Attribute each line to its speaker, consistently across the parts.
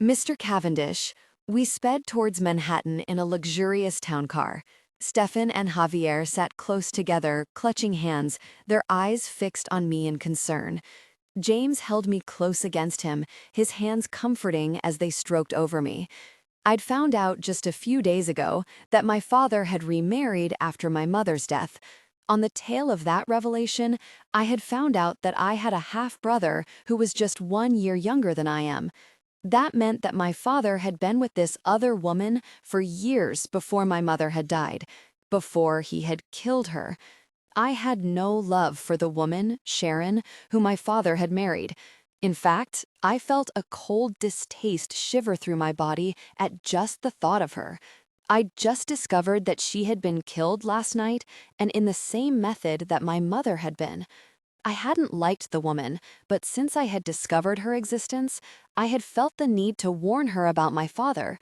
Speaker 1: Mr. Cavendish, we sped towards Manhattan in a luxurious town car. Stefan and Javier sat close together, clutching hands, their eyes fixed on me in concern. James held me close against him, his hands comforting as they stroked over me. I'd found out just a few days ago that my father had remarried after my mother's death. On the tail of that revelation, I had found out that I had a half-brother who was just 1 year younger than I am. That meant that my father had been with this other woman for years before my mother had died, before he had killed her. I had no love for the woman, Sharon, who my father had married. In fact, I felt a cold distaste shiver through my body at just the thought of her. I'd just discovered that she had been killed last night, and in the same method that my mother had been. I hadn't liked the woman, but since I had discovered her existence, I had felt the need to warn her about my father.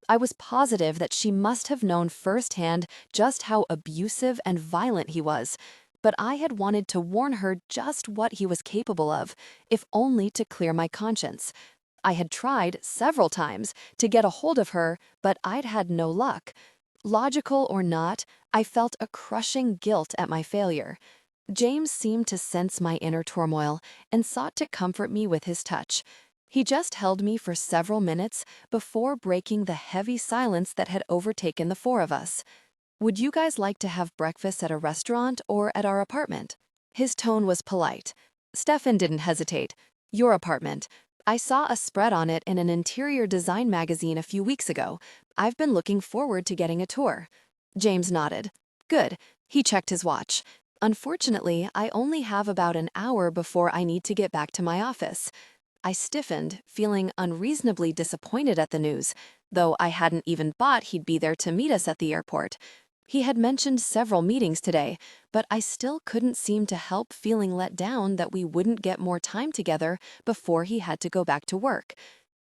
Speaker 1: I was positive that she must have known firsthand just how abusive and violent he was, but I had wanted to warn her just what he was capable of, if only to clear my conscience. I had tried several times to get a hold of her, but I'd had no luck. Logical or not, I felt a crushing guilt at my failure. James seemed to sense my inner turmoil and sought to comfort me with his touch. He just held me for several minutes before breaking the heavy silence that had overtaken the four of us. "Would you guys like to have breakfast at a restaurant or at our apartment?" His tone was polite. Stefan didn't hesitate. "Your apartment. I saw a spread on it in an interior design magazine a few weeks ago. I've been looking forward to getting a tour." James nodded. "Good." He checked his watch. "Unfortunately, I only have about an hour before I need to get back to my office." I stiffened, feeling unreasonably disappointed at the news, though I hadn't even thought he'd be there to meet us at the airport. He had mentioned several meetings today, but I still couldn't seem to help feeling let down that we wouldn't get more time together before he had to go back to work.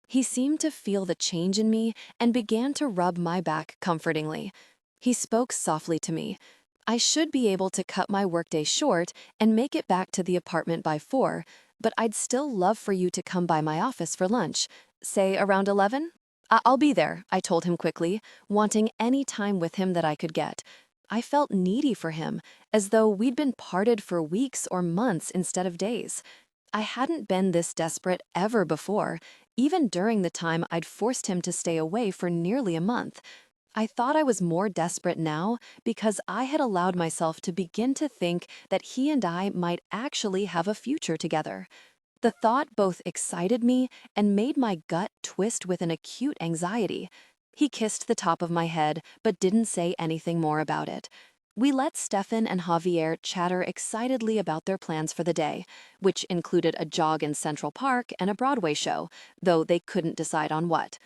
Speaker 1: He seemed to feel the change in me and began to rub my back comfortingly. He spoke softly to me. I should be able to cut my workday short and make it back to the apartment by 4, but I'd still love for you to come by my office for lunch, say around 11? I'll be there," I told him quickly, wanting any time with him that I could get. I felt needy for him, as though we'd been parted for weeks or months instead of days. I hadn't been this desperate ever before, even during the time I'd forced him to stay away for nearly a month. I thought I was more desperate now because I had allowed myself to begin to think that he and I might actually have a future together. The thought both excited me and made my gut twist with an acute anxiety. He kissed the top of my head, but didn't say anything more about it. We let Stefan and Javier chatter excitedly about their plans for the day, which included a jog in Central Park and a Broadway show, though they couldn't decide on what.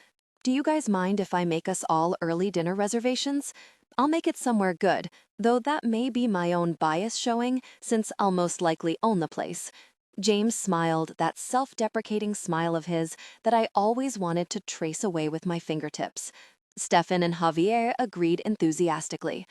Speaker 1: "Do you guys mind if I make us all early dinner reservations? I'll make it somewhere good, though that may be my own bias showing since I'll most likely own the place." James smiled, that self-deprecating smile of his that I always wanted to trace away with my fingertips. Stefan and Javier agreed enthusiastically.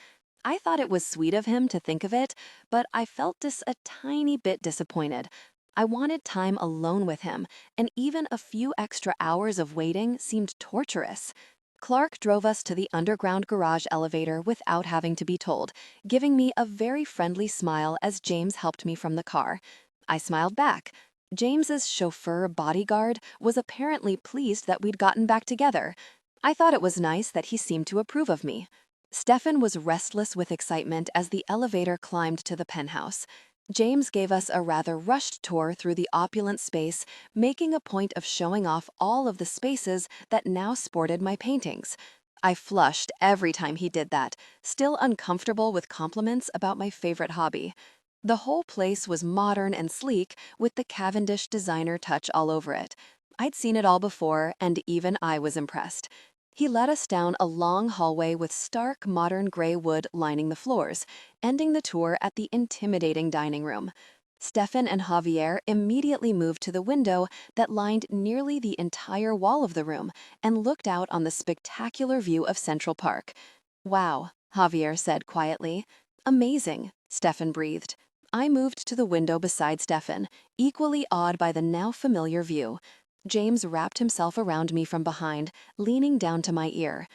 Speaker 1: I thought it was sweet of him to think of it, but I felt just a tiny bit disappointed. I wanted time alone with him, and even a few extra hours of waiting seemed torturous. Clark drove us to the underground garage elevator without having to be told, giving me a very friendly smile as James helped me from the car. I smiled back. James's chauffeur bodyguard was apparently pleased that we'd gotten back together. I thought it was nice that he seemed to approve of me. Stefan was restless with excitement as the elevator climbed to the penthouse. James gave us a rather rushed tour through the opulent space, making a point of showing off all of the spaces that now sported my paintings. I flushed every time he did that, still uncomfortable with compliments about my favorite hobby. The whole place was modern and sleek, with the Cavendish designer touch all over it. I'd seen it all before, and even I was impressed. He led us down a long hallway with stark modern gray wood lining the floors, ending the tour at the intimidating dining room. Stefan and Javier immediately moved to the window that lined nearly the entire wall of the room and looked out on the spectacular view of Central Park. "Wow," Javier said quietly. "Amazing," Stefan breathed. I moved to the window beside Stefan, equally awed by the now familiar view. James wrapped himself around me from behind, leaning down to my ear.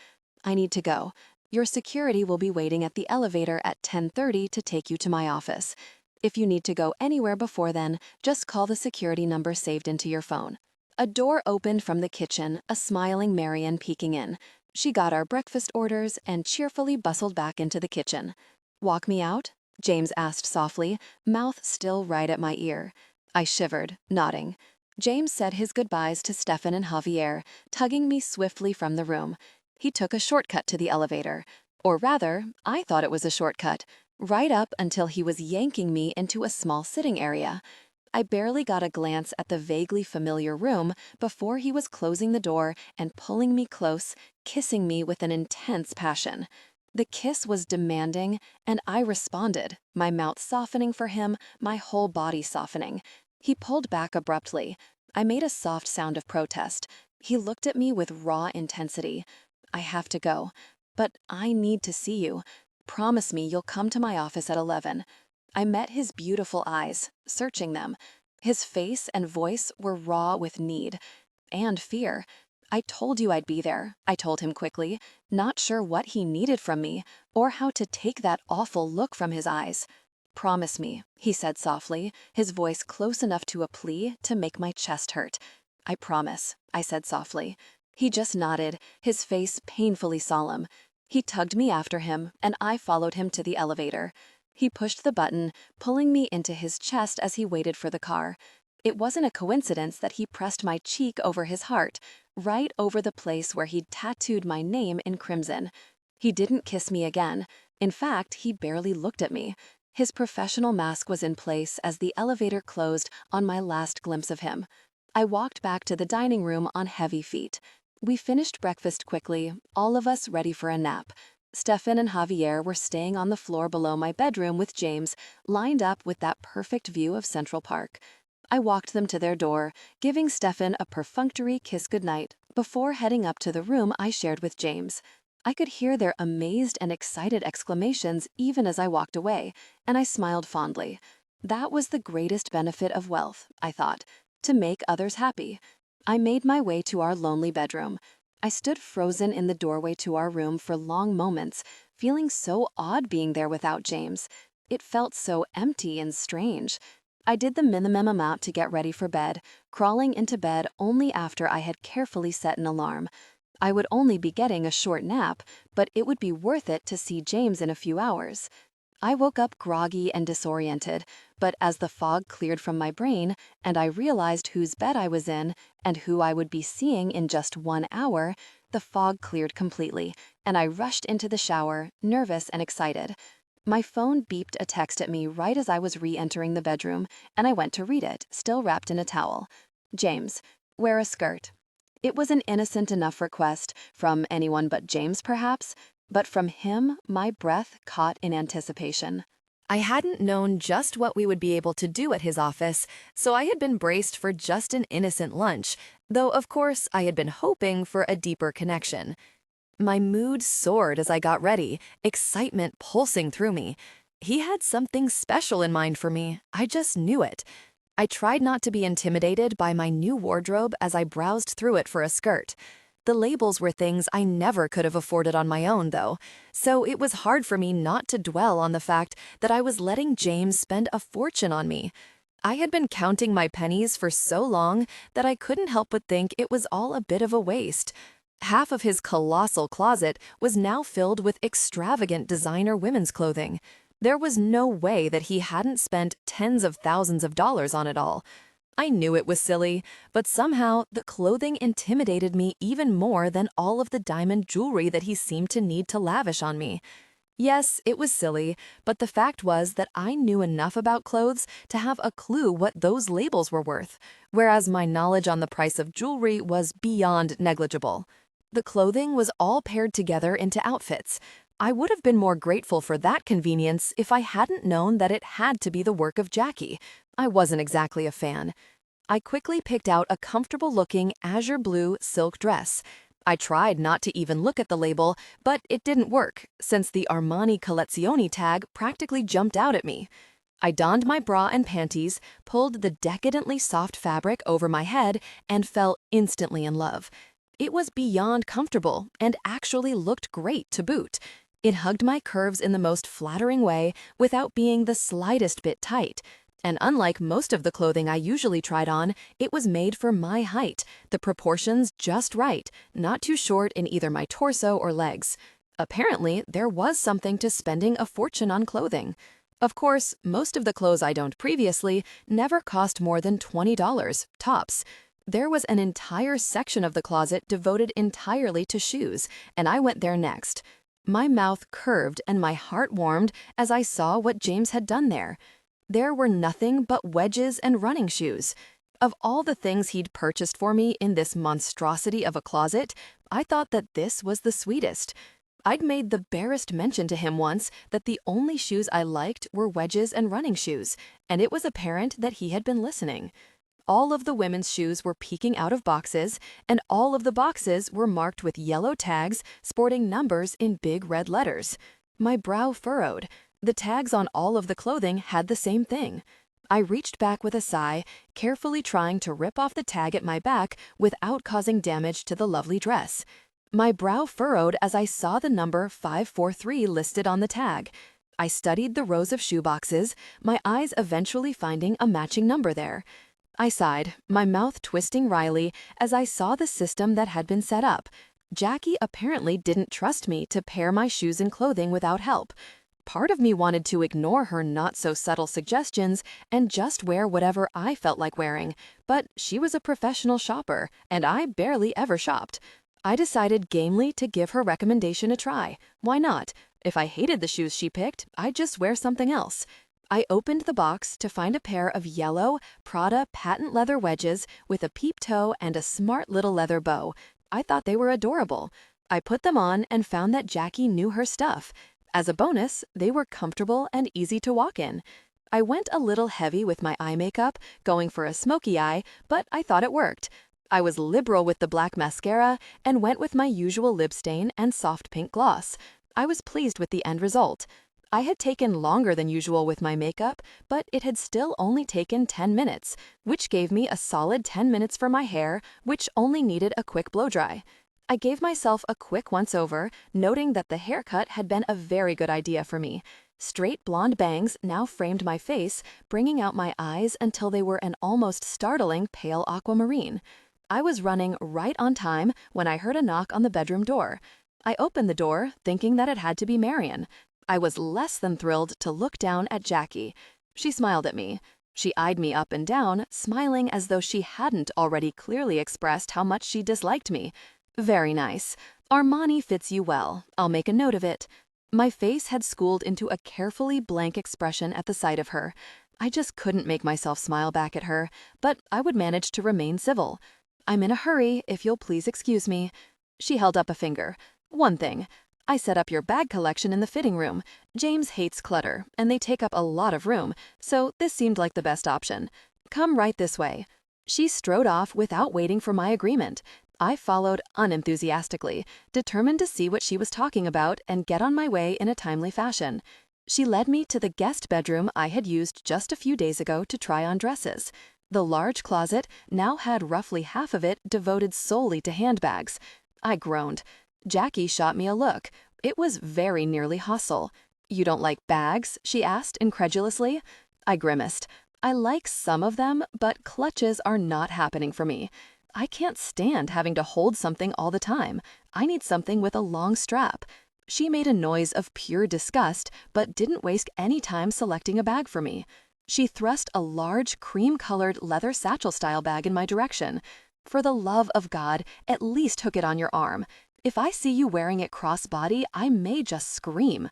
Speaker 1: "I need to go. Your security will be waiting at the elevator at 10:30 to take you to my office. If you need to go anywhere before then, just call the security number saved into your phone." A door opened from the kitchen, a smiling Marian peeking in. She got our breakfast orders and cheerfully bustled back into the kitchen. "Walk me out?" James asked softly, mouth still right at my ear. I shivered, nodding. James said his goodbyes to Stefan and Javier, tugging me swiftly from the room. He took a shortcut to the elevator. Or rather, I thought it was a shortcut, right up until he was yanking me into a small sitting area. I barely got a glance at the vaguely familiar room before he was closing the door and pulling me close, kissing me with an intense passion. The kiss was demanding, and I responded, my mouth softening for him, my whole body softening. He pulled back abruptly. I made a soft sound of protest. He looked at me with raw intensity. "I have to go, but I need to see you. Promise me you'll come to my office at 11. I met his beautiful eyes, searching them. His face and voice were raw with need and fear. "I told you I'd be there," I told him quickly, not sure what he needed from me or how to take that awful look from his eyes. "Promise me," he said softly, his voice close enough to a plea to make my chest hurt. "I promise," I said softly. He just nodded, his face painfully solemn. He tugged me after him, and I followed him to the elevator. He pushed the button, pulling me into his chest as he waited for the car. It wasn't a coincidence that he pressed my cheek over his heart, right over the place where he'd tattooed my name in crimson. He didn't kiss me again. In fact, he barely looked at me. His professional mask was in place as the elevator closed on my last glimpse of him. I walked back to the dining room on heavy feet. We finished breakfast quickly, all of us ready for a nap. Stefan and Javier were staying on the floor below my bedroom with James, lined up with that perfect view of Central Park. I walked them to their door, giving Stefan a perfunctory kiss goodnight before heading up to the room I shared with James. I could hear their amazed and excited exclamations even as I walked away, and I smiled fondly. That was the greatest benefit of wealth, I thought, to make others happy. I made my way to our lonely bedroom. I stood frozen in the doorway to our room for long moments, feeling so odd being there without James. It felt so empty and strange. I did the minimum amount to get ready for bed, crawling into bed only after I had carefully set an alarm. I would only be getting a short nap, but it would be worth it to see James in a few hours. I woke up groggy and disoriented, but as the fog cleared from my brain and I realized whose bed I was in and who I would be seeing in just 1 hour, the fog cleared completely, and I rushed into the shower, nervous and excited. My phone beeped a text at me right as I was re-entering the bedroom, and I went to read it, still wrapped in a towel. "James, wear a skirt." It was an innocent enough request, from anyone but James perhaps, but from him, my breath caught in anticipation. I hadn't known just what we would be able to do at his office, so I had been braced for just an innocent lunch, though of course I had been hoping for a deeper connection. My mood soared as I got ready, excitement pulsing through me. He had something special in mind for me, I just knew it. I tried not to be intimidated by my new wardrobe as I browsed through it for a skirt. The labels were things I never could have afforded on my own, though, so it was hard for me not to dwell on the fact that I was letting James spend a fortune on me. I had been counting my pennies for so long that I couldn't help but think it was all a bit of a waste. Half of his colossal closet was now filled with extravagant designer women's clothing. There was no way that he hadn't spent tens of thousands of dollars on it all. I knew it was silly, but somehow the clothing intimidated me even more than all of the diamond jewelry that he seemed to need to lavish on me. Yes, it was silly, but the fact was that I knew enough about clothes to have a clue what those labels were worth, whereas my knowledge on the price of jewelry was beyond negligible. The clothing was all paired together into outfits. I would have been more grateful for that convenience if I hadn't known that it had to be the work of Jackie. I wasn't exactly a fan. I quickly picked out a comfortable-looking azure blue silk dress. I tried not to even look at the label, but it didn't work, since the Armani Collezioni tag practically jumped out at me. I donned my bra and panties, pulled the decadently soft fabric over my head, and fell instantly in love. It was beyond comfortable and actually looked great to boot. It hugged my curves in the most flattering way without being the slightest bit tight. And unlike most of the clothing I usually tried on, it was made for my height, the proportions just right, not too short in either my torso or legs. Apparently, there was something to spending a fortune on clothing. Of course, most of the clothes I owned previously never cost more than $20, tops. There was an entire section of the closet devoted entirely to shoes, and I went there next. My mouth curved and my heart warmed as I saw what James had done there. There were nothing but wedges and running shoes. Of all the things he'd purchased for me in this monstrosity of a closet, I thought that this was the sweetest. I'd made the barest mention to him once that the only shoes I liked were wedges and running shoes, and it was apparent that he had been listening. All of the women's shoes were peeking out of boxes, and all of the boxes were marked with yellow tags sporting numbers in big red letters. My brow furrowed. The tags on all of the clothing had the same thing. I reached back with a sigh, carefully trying to rip off the tag at my back without causing damage to the lovely dress. My brow furrowed as I saw the number 543 listed on the tag. I studied the rows of shoeboxes, my eyes eventually finding a matching number there. I sighed, my mouth twisting wryly as I saw the system that had been set up. Jackie apparently didn't trust me to pair my shoes and clothing without help. Part of me wanted to ignore her not-so-subtle suggestions and just wear whatever I felt like wearing, but she was a professional shopper, and I barely ever shopped. I decided gamely to give her recommendation a try. Why not? If I hated the shoes she picked, I'd just wear something else. I opened the box to find a pair of yellow Prada patent leather wedges with a peep toe and a smart little leather bow. I thought they were adorable. I put them on and found that Jackie knew her stuff. As a bonus, they were comfortable and easy to walk in. I went a little heavy with my eye makeup, going for a smoky eye, but I thought it worked. I was liberal with the black mascara and went with my usual lip stain and soft pink gloss. I was pleased with the end result. I had taken longer than usual with my makeup, but it had still only taken 10 minutes, which gave me a solid 10 minutes for my hair, which only needed a quick blow dry. I gave myself a quick once-over, noting that the haircut had been a very good idea for me. Straight blonde bangs now framed my face, bringing out my eyes until they were an almost startling pale aquamarine. I was running right on time when I heard a knock on the bedroom door. I opened the door, thinking that it had to be Marion. I was less than thrilled to look down at Jackie. She smiled at me. She eyed me up and down, smiling as though she hadn't already clearly expressed how much she disliked me. Very nice. Armani fits you well. I'll make a note of it. My face had schooled into a carefully blank expression at the sight of her. I just couldn't make myself smile back at her, but I would manage to remain civil. I'm in a hurry, if you'll please excuse me. She held up a finger. One thing. I set up your bag collection in the fitting room. James hates clutter, and they take up a lot of room, so this seemed like the best option. Come right this way. She strode off without waiting for my agreement. I followed unenthusiastically, determined to see what she was talking about and get on my way in a timely fashion. She led me to the guest bedroom I had used just a few days ago to try on dresses. The large closet now had roughly half of it devoted solely to handbags. I groaned. Jackie shot me a look. It was very nearly hostile. "You don't like bags?" she asked incredulously. I grimaced. I like some of them, but clutches are not happening for me. I can't stand having to hold something all the time. I need something with a long strap. She made a noise of pure disgust, but didn't waste any time selecting a bag for me. She thrust a large, cream-colored leather satchel-style bag in my direction. For the love of God, at least hook it on your arm. If I see you wearing it cross-body, I may just scream.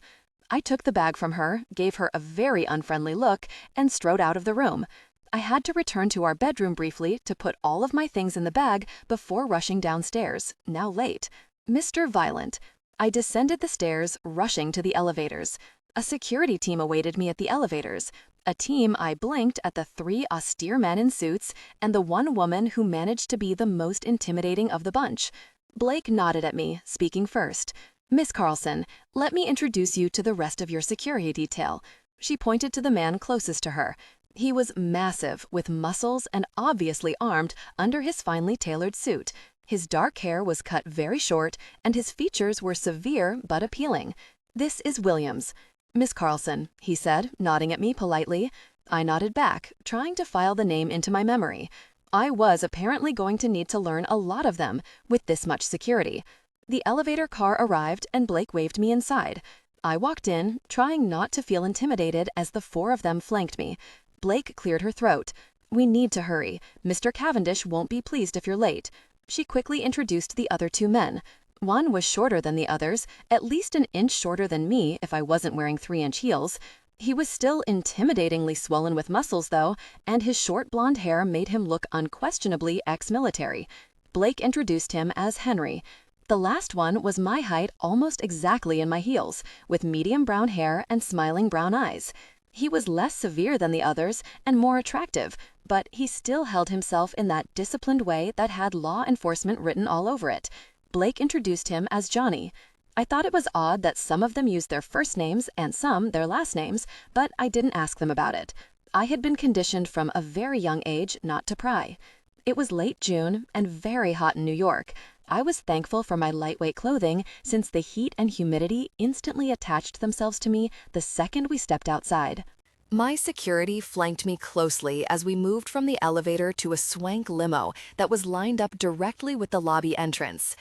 Speaker 1: I took the bag from her, gave her a very unfriendly look, and strode out of the room. I had to return to our bedroom briefly to put all of my things in the bag before rushing downstairs, now late. Mr. Violent. I descended the stairs, rushing to the elevators. A security team awaited me at the elevators. A team I blinked at the 3 austere men in suits and the one woman who managed to be the most intimidating of the bunch. Blake nodded at me, speaking first. "Miss Carlson, let me introduce you to the rest of your security detail. She pointed to the man closest to her. He was massive, with muscles and obviously armed under his finely tailored suit. His dark hair was cut very short, and his features were severe but appealing. "This is Williams. Miss Carlson," he said, nodding at me politely. I nodded back, trying to file the name into my memory. I was apparently going to need to learn a lot of them with this much security. The elevator car arrived and Blake waved me inside. I walked in, trying not to feel intimidated as the four of them flanked me. Blake cleared her throat. "We need to hurry. Mr. Cavendish won't be pleased if you're late." She quickly introduced the other two men. One was shorter than the others, at least an inch shorter than me if I wasn't wearing 3-inch heels. He was still intimidatingly swollen with muscles, though, and his short blonde hair made him look unquestionably ex-military. Blake introduced him as Henry. The last one was my height almost exactly in my heels, with medium brown hair and smiling brown eyes. He was less severe than the others and more attractive, but he still held himself in that disciplined way that had law enforcement written all over it. Blake introduced him as Johnny. I thought it was odd that some of them used their first names and some their last names, but I didn't ask them about it. I had been conditioned from a very young age not to pry. It was late June and very hot in New York. I was thankful for my lightweight clothing since the heat and humidity instantly attached themselves to me the second we stepped outside. My security flanked me closely as we moved from the elevator to a swank limo that was lined up directly with the lobby entrance.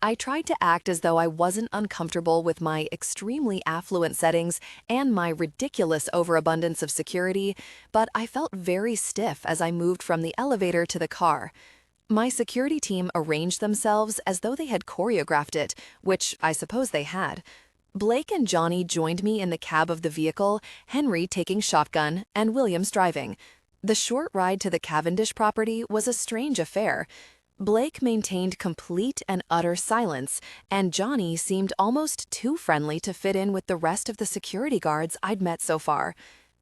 Speaker 1: I tried to act as though I wasn't uncomfortable with my extremely affluent settings and my ridiculous overabundance of security, but I felt very stiff as I moved from the elevator to the car. My security team arranged themselves as though they had choreographed it, which I suppose they had. Blake and Johnny joined me in the cab of the vehicle, Henry taking shotgun and Williams driving. The short ride to the Cavendish property was a strange affair. Blake maintained complete and utter silence, and Johnny seemed almost too friendly to fit in with the rest of the security guards I'd met so far.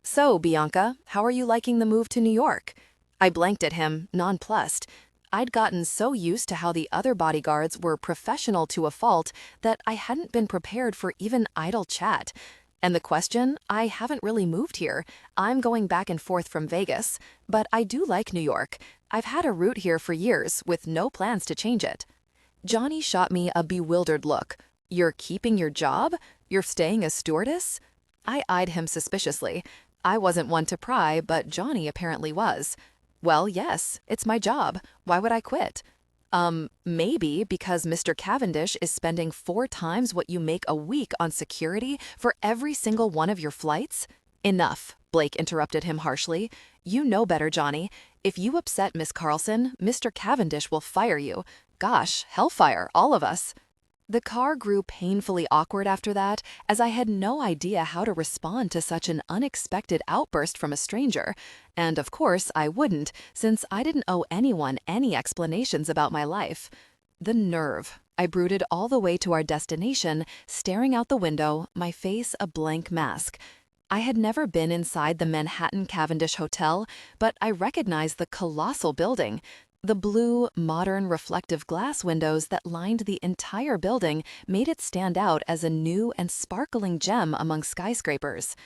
Speaker 1: "So, Bianca, how are you liking the move to New York?" I blanked at him, nonplussed. I'd gotten so used to how the other bodyguards were professional to a fault that I hadn't been prepared for even idle chat. And the question, I haven't really moved here. I'm going back and forth from Vegas, but I do like New York. I've had a route here for years with no plans to change it. Johnny shot me a bewildered look. "You're keeping your job? You're staying as stewardess?" I eyed him suspiciously. I wasn't one to pry, but Johnny apparently was. "Well, yes, it's my job. Why would I quit?" Maybe because Mr. Cavendish is spending 4 times what you make a week on security for every single one of your flights?" "Enough," Blake interrupted him harshly. "You know better, Johnny. If you upset Miss Carlson, Mr. Cavendish will fire you. Gosh, hellfire, all of us." The car grew painfully awkward after that, as I had no idea how to respond to such an unexpected outburst from a stranger. And of course, I wouldn't, since I didn't owe anyone any explanations about my life. The nerve. I brooded all the way to our destination, staring out the window, my face a blank mask. I had never been inside the Manhattan Cavendish Hotel, but I recognized the colossal building. The blue, modern reflective glass windows that lined the entire building made it stand out as a new and sparkling gem among skyscrapers.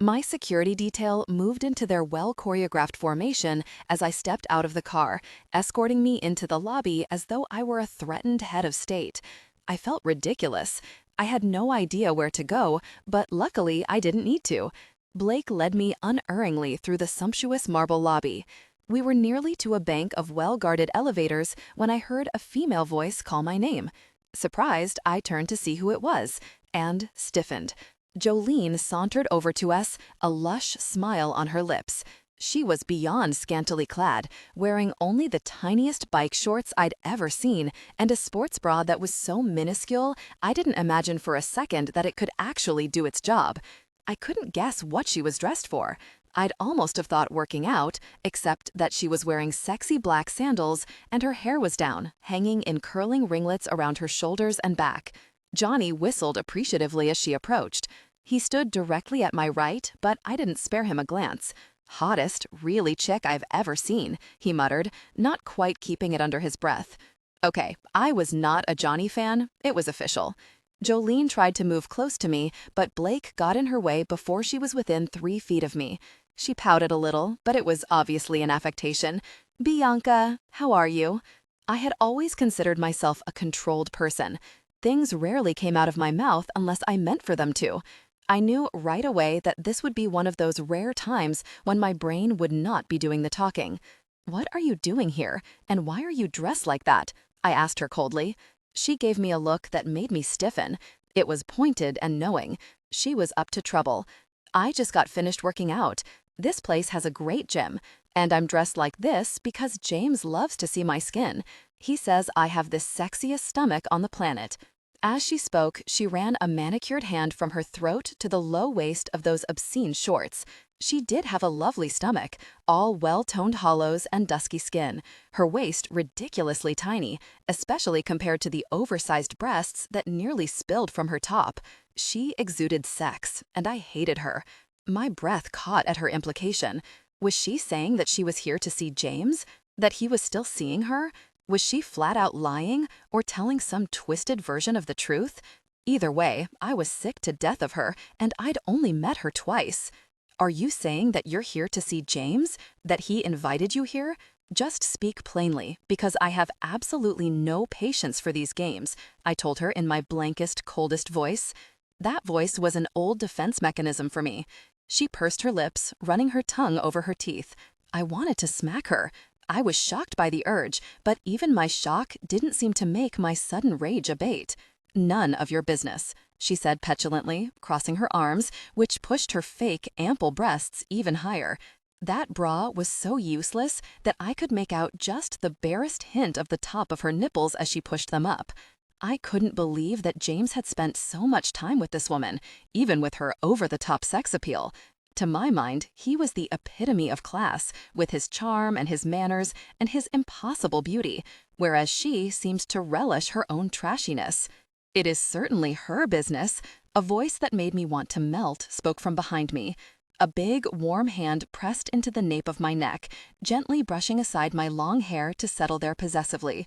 Speaker 1: My security detail moved into their well-choreographed formation as I stepped out of the car, escorting me into the lobby as though I were a threatened head of state. I felt ridiculous. I had no idea where to go, but luckily I didn't need to. Blake led me unerringly through the sumptuous marble lobby. We were nearly to a bank of well-guarded elevators when I heard a female voice call my name. Surprised, I turned to see who it was, and stiffened. Jolene sauntered over to us, a lush smile on her lips. She was beyond scantily clad, wearing only the tiniest bike shorts I'd ever seen, and a sports bra that was so minuscule I didn't imagine for a second that it could actually do its job. I couldn't guess what she was dressed for. I'd almost have thought working out, except that she was wearing sexy black sandals and her hair was down, hanging in curling ringlets around her shoulders and back. Johnny whistled appreciatively as she approached. He stood directly at my right, but I didn't spare him a glance. "Hottest, really chick I've ever seen," he muttered, not quite keeping it under his breath. Okay, I was not a Johnny fan. It was official. Jolene tried to move close to me, but Blake got in her way before she was within 3 feet of me. She pouted a little, but it was obviously an affectation. "Bianca, how are you?" I had always considered myself a controlled person. Things rarely came out of my mouth unless I meant for them to. I knew right away that this would be one of those rare times when my brain would not be doing the talking. "What are you doing here, and why are you dressed like that?" I asked her coldly. She gave me a look that made me stiffen. It was pointed and knowing. She was up to trouble. "I just got finished working out. This place has a great gym, and I'm dressed like this because James loves to see my skin. He says I have the sexiest stomach on the planet." As she spoke, she ran a manicured hand from her throat to the low waist of those obscene shorts. She did have a lovely stomach, all well-toned hollows and dusky skin. Her waist ridiculously tiny, especially compared to the oversized breasts that nearly spilled from her top. She exuded sex, and I hated her. My breath caught at her implication. Was she saying that she was here to see James? That he was still seeing her? Was she flat out lying or telling some twisted version of the truth? Either way, I was sick to death of her, and I'd only met her twice. "Are you saying that you're here to see James? That he invited you here? Just speak plainly, because I have absolutely no patience for these games," I told her in my blankest, coldest voice. That voice was an old defense mechanism for me. She pursed her lips, running her tongue over her teeth. I wanted to smack her. I was shocked by the urge, but even my shock didn't seem to make my sudden rage abate. "None of your business," she said petulantly, crossing her arms, which pushed her fake, ample breasts even higher. That bra was so useless that I could make out just the barest hint of the top of her nipples as she pushed them up. I couldn't believe that James had spent so much time with this woman, even with her over-the-top sex appeal. To my mind, he was the epitome of class, with his charm and his manners and his impossible beauty, whereas she seemed to relish her own trashiness. "It is certainly her business." A voice that made me want to melt spoke from behind me. A big, warm hand pressed into the nape of my neck, gently brushing aside my long hair to settle there possessively.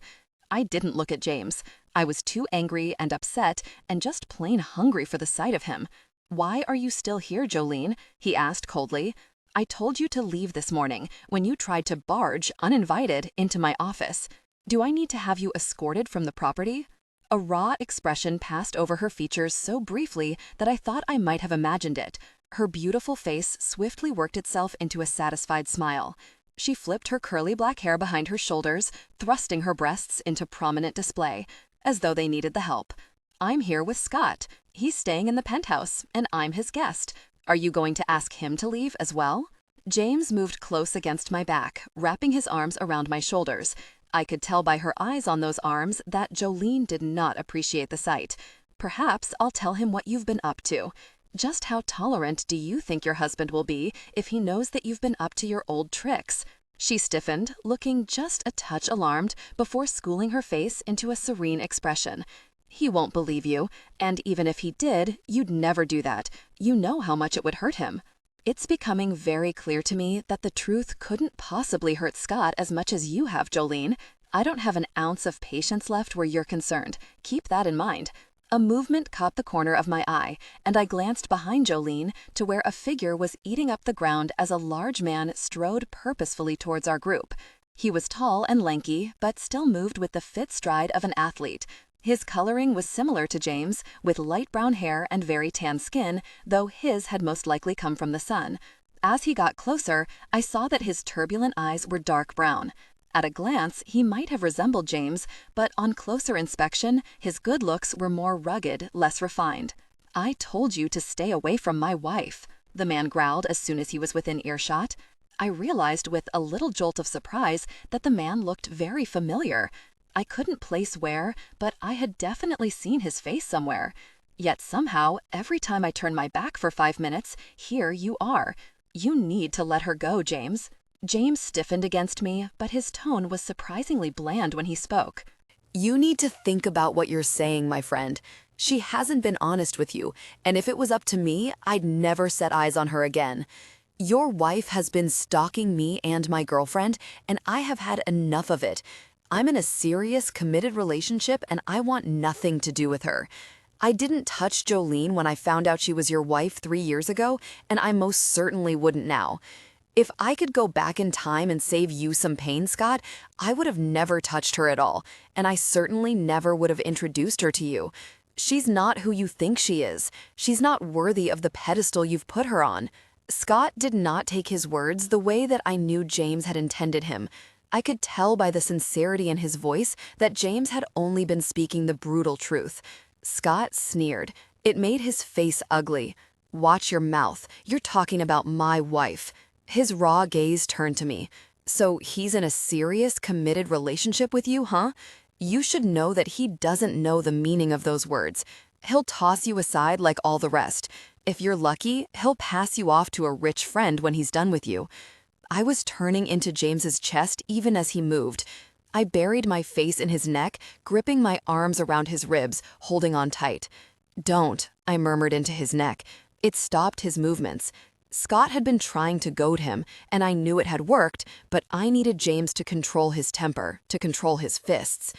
Speaker 1: I didn't look at James. I was too angry and upset and just plain hungry for the sight of him. "Why are you still here, Jolene?" he asked coldly. "I told you to leave this morning when you tried to barge, uninvited, into my office. Do I need to have you escorted from the property?" A raw expression passed over her features so briefly that I thought I might have imagined it. Her beautiful face swiftly worked itself into a satisfied smile. She flipped her curly black hair behind her shoulders, thrusting her breasts into prominent display, as though they needed the help. "I'm here with Scott. He's staying in the penthouse, and I'm his guest. Are you going to ask him to leave as well?" James moved close against my back, wrapping his arms around my shoulders. I could tell by her eyes on those arms that Jolene did not appreciate the sight. "Perhaps I'll tell him what you've been up to. Just how tolerant do you think your husband will be if he knows that you've been up to your old tricks?" She stiffened, looking just a touch alarmed before schooling her face into a serene expression. "He won't believe you, and even if he did, you'd never do that. You know how much it would hurt him." It's becoming very clear to me that the truth couldn't possibly hurt Scott as much as you have, Jolene. I don't have an ounce of patience left where you're concerned. Keep that in mind. A movement caught the corner of my eye, and I glanced behind Jolene to where a figure was eating up the ground as a large man strode purposefully towards our group. He was tall and lanky, but still moved with the fit stride of an athlete. His coloring was similar to James, with light brown hair and very tan skin, though his had most likely come from the sun. As he got closer, I saw that his turbulent eyes were dark brown. At a glance, he might have resembled James, but on closer inspection, his good looks were more rugged, less refined. "I told you to stay away from my wife," the man growled as soon as he was within earshot. I realized with a little jolt of surprise that the man looked very familiar. I couldn't place where, but I had definitely seen his face somewhere. Yet somehow, every time I turn my back for 5 minutes, here you are. "You need to let her go, James." James stiffened against me, but his tone was surprisingly bland when he spoke. "You need to think about what you're saying, my friend. She hasn't been honest with you, and if it was up to me, I'd never set eyes on her again. Your wife has been stalking me and my girlfriend, and I have had enough of it. I'm in a serious, committed relationship, and I want nothing to do with her. I didn't touch Jolene when I found out she was your wife 3 years ago, and I most certainly wouldn't now. If I could go back in time and save you some pain, Scott, I would have never touched her at all, and I certainly never would have introduced her to you. She's not who you think she is. She's not worthy of the pedestal you've put her on. Scott did not take his words the way that I knew James had intended him. I could tell by the sincerity in his voice that James had only been speaking the brutal truth. Scott sneered. It made his face ugly. "Watch your mouth. You're talking about my wife." His raw gaze turned to me. "So he's in a serious, committed relationship with you, huh? You should know that he doesn't know the meaning of those words. He'll toss you aside like all the rest. If you're lucky, he'll pass you off to a rich friend when he's done with you." I was turning into James's chest even as he moved. I buried my face in his neck, gripping my arms around his ribs, holding on tight. "Don't," I murmured into his neck. It stopped his movements. Scott had been trying to goad him, and I knew it had worked, but I needed James to control his temper, to control his fists.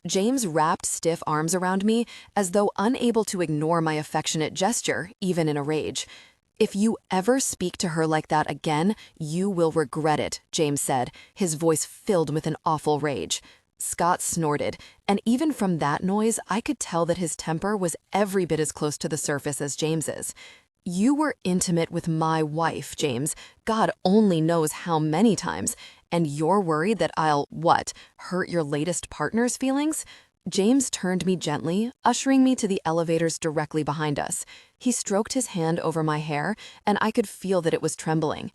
Speaker 1: James wrapped stiff arms around me, as though unable to ignore my affectionate gesture, even in a rage. "If you ever speak to her like that again, you will regret it," James said, his voice filled with an awful rage. Scott snorted, and even from that noise, I could tell that his temper was every bit as close to the surface as James's. "You were intimate with my wife, James, God only knows how many times, and you're worried that I'll, what, hurt your latest partner's feelings?" James turned me gently, ushering me to the elevators directly behind us. He stroked his hand over my hair, and I could feel that it was trembling.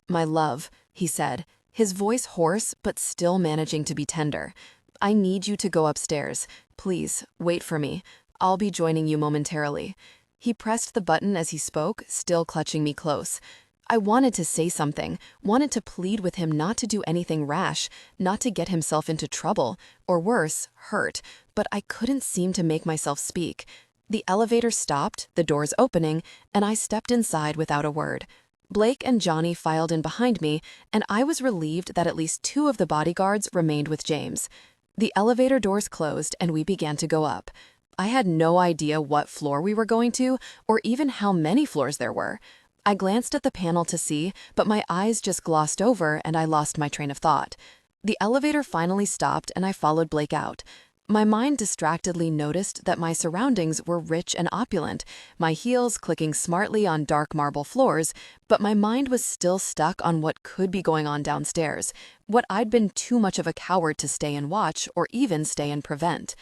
Speaker 1: "My love," he said, his voice hoarse but still managing to be tender. "I need you to go upstairs. Please, wait for me. I'll be joining you momentarily." He pressed the button as he spoke, still clutching me close. I wanted to say something, wanted to plead with him not to do anything rash, not to get himself into trouble, or worse, hurt, but I couldn't seem to make myself speak. The elevator stopped, the doors opening, and I stepped inside without a word. Blake and Johnny filed in behind me, and I was relieved that at least 2 of the bodyguards remained with James. The elevator doors closed, and we began to go up. I had no idea what floor we were going to, or even how many floors there were. I glanced at the panel to see, but my eyes just glossed over and I lost my train of thought. The elevator finally stopped and I followed Blake out. My mind distractedly noticed that my surroundings were rich and opulent, my heels clicking smartly on dark marble floors, but my mind was still stuck on what could be going on downstairs, what I'd been too much of a coward to stay and watch or even stay and prevent.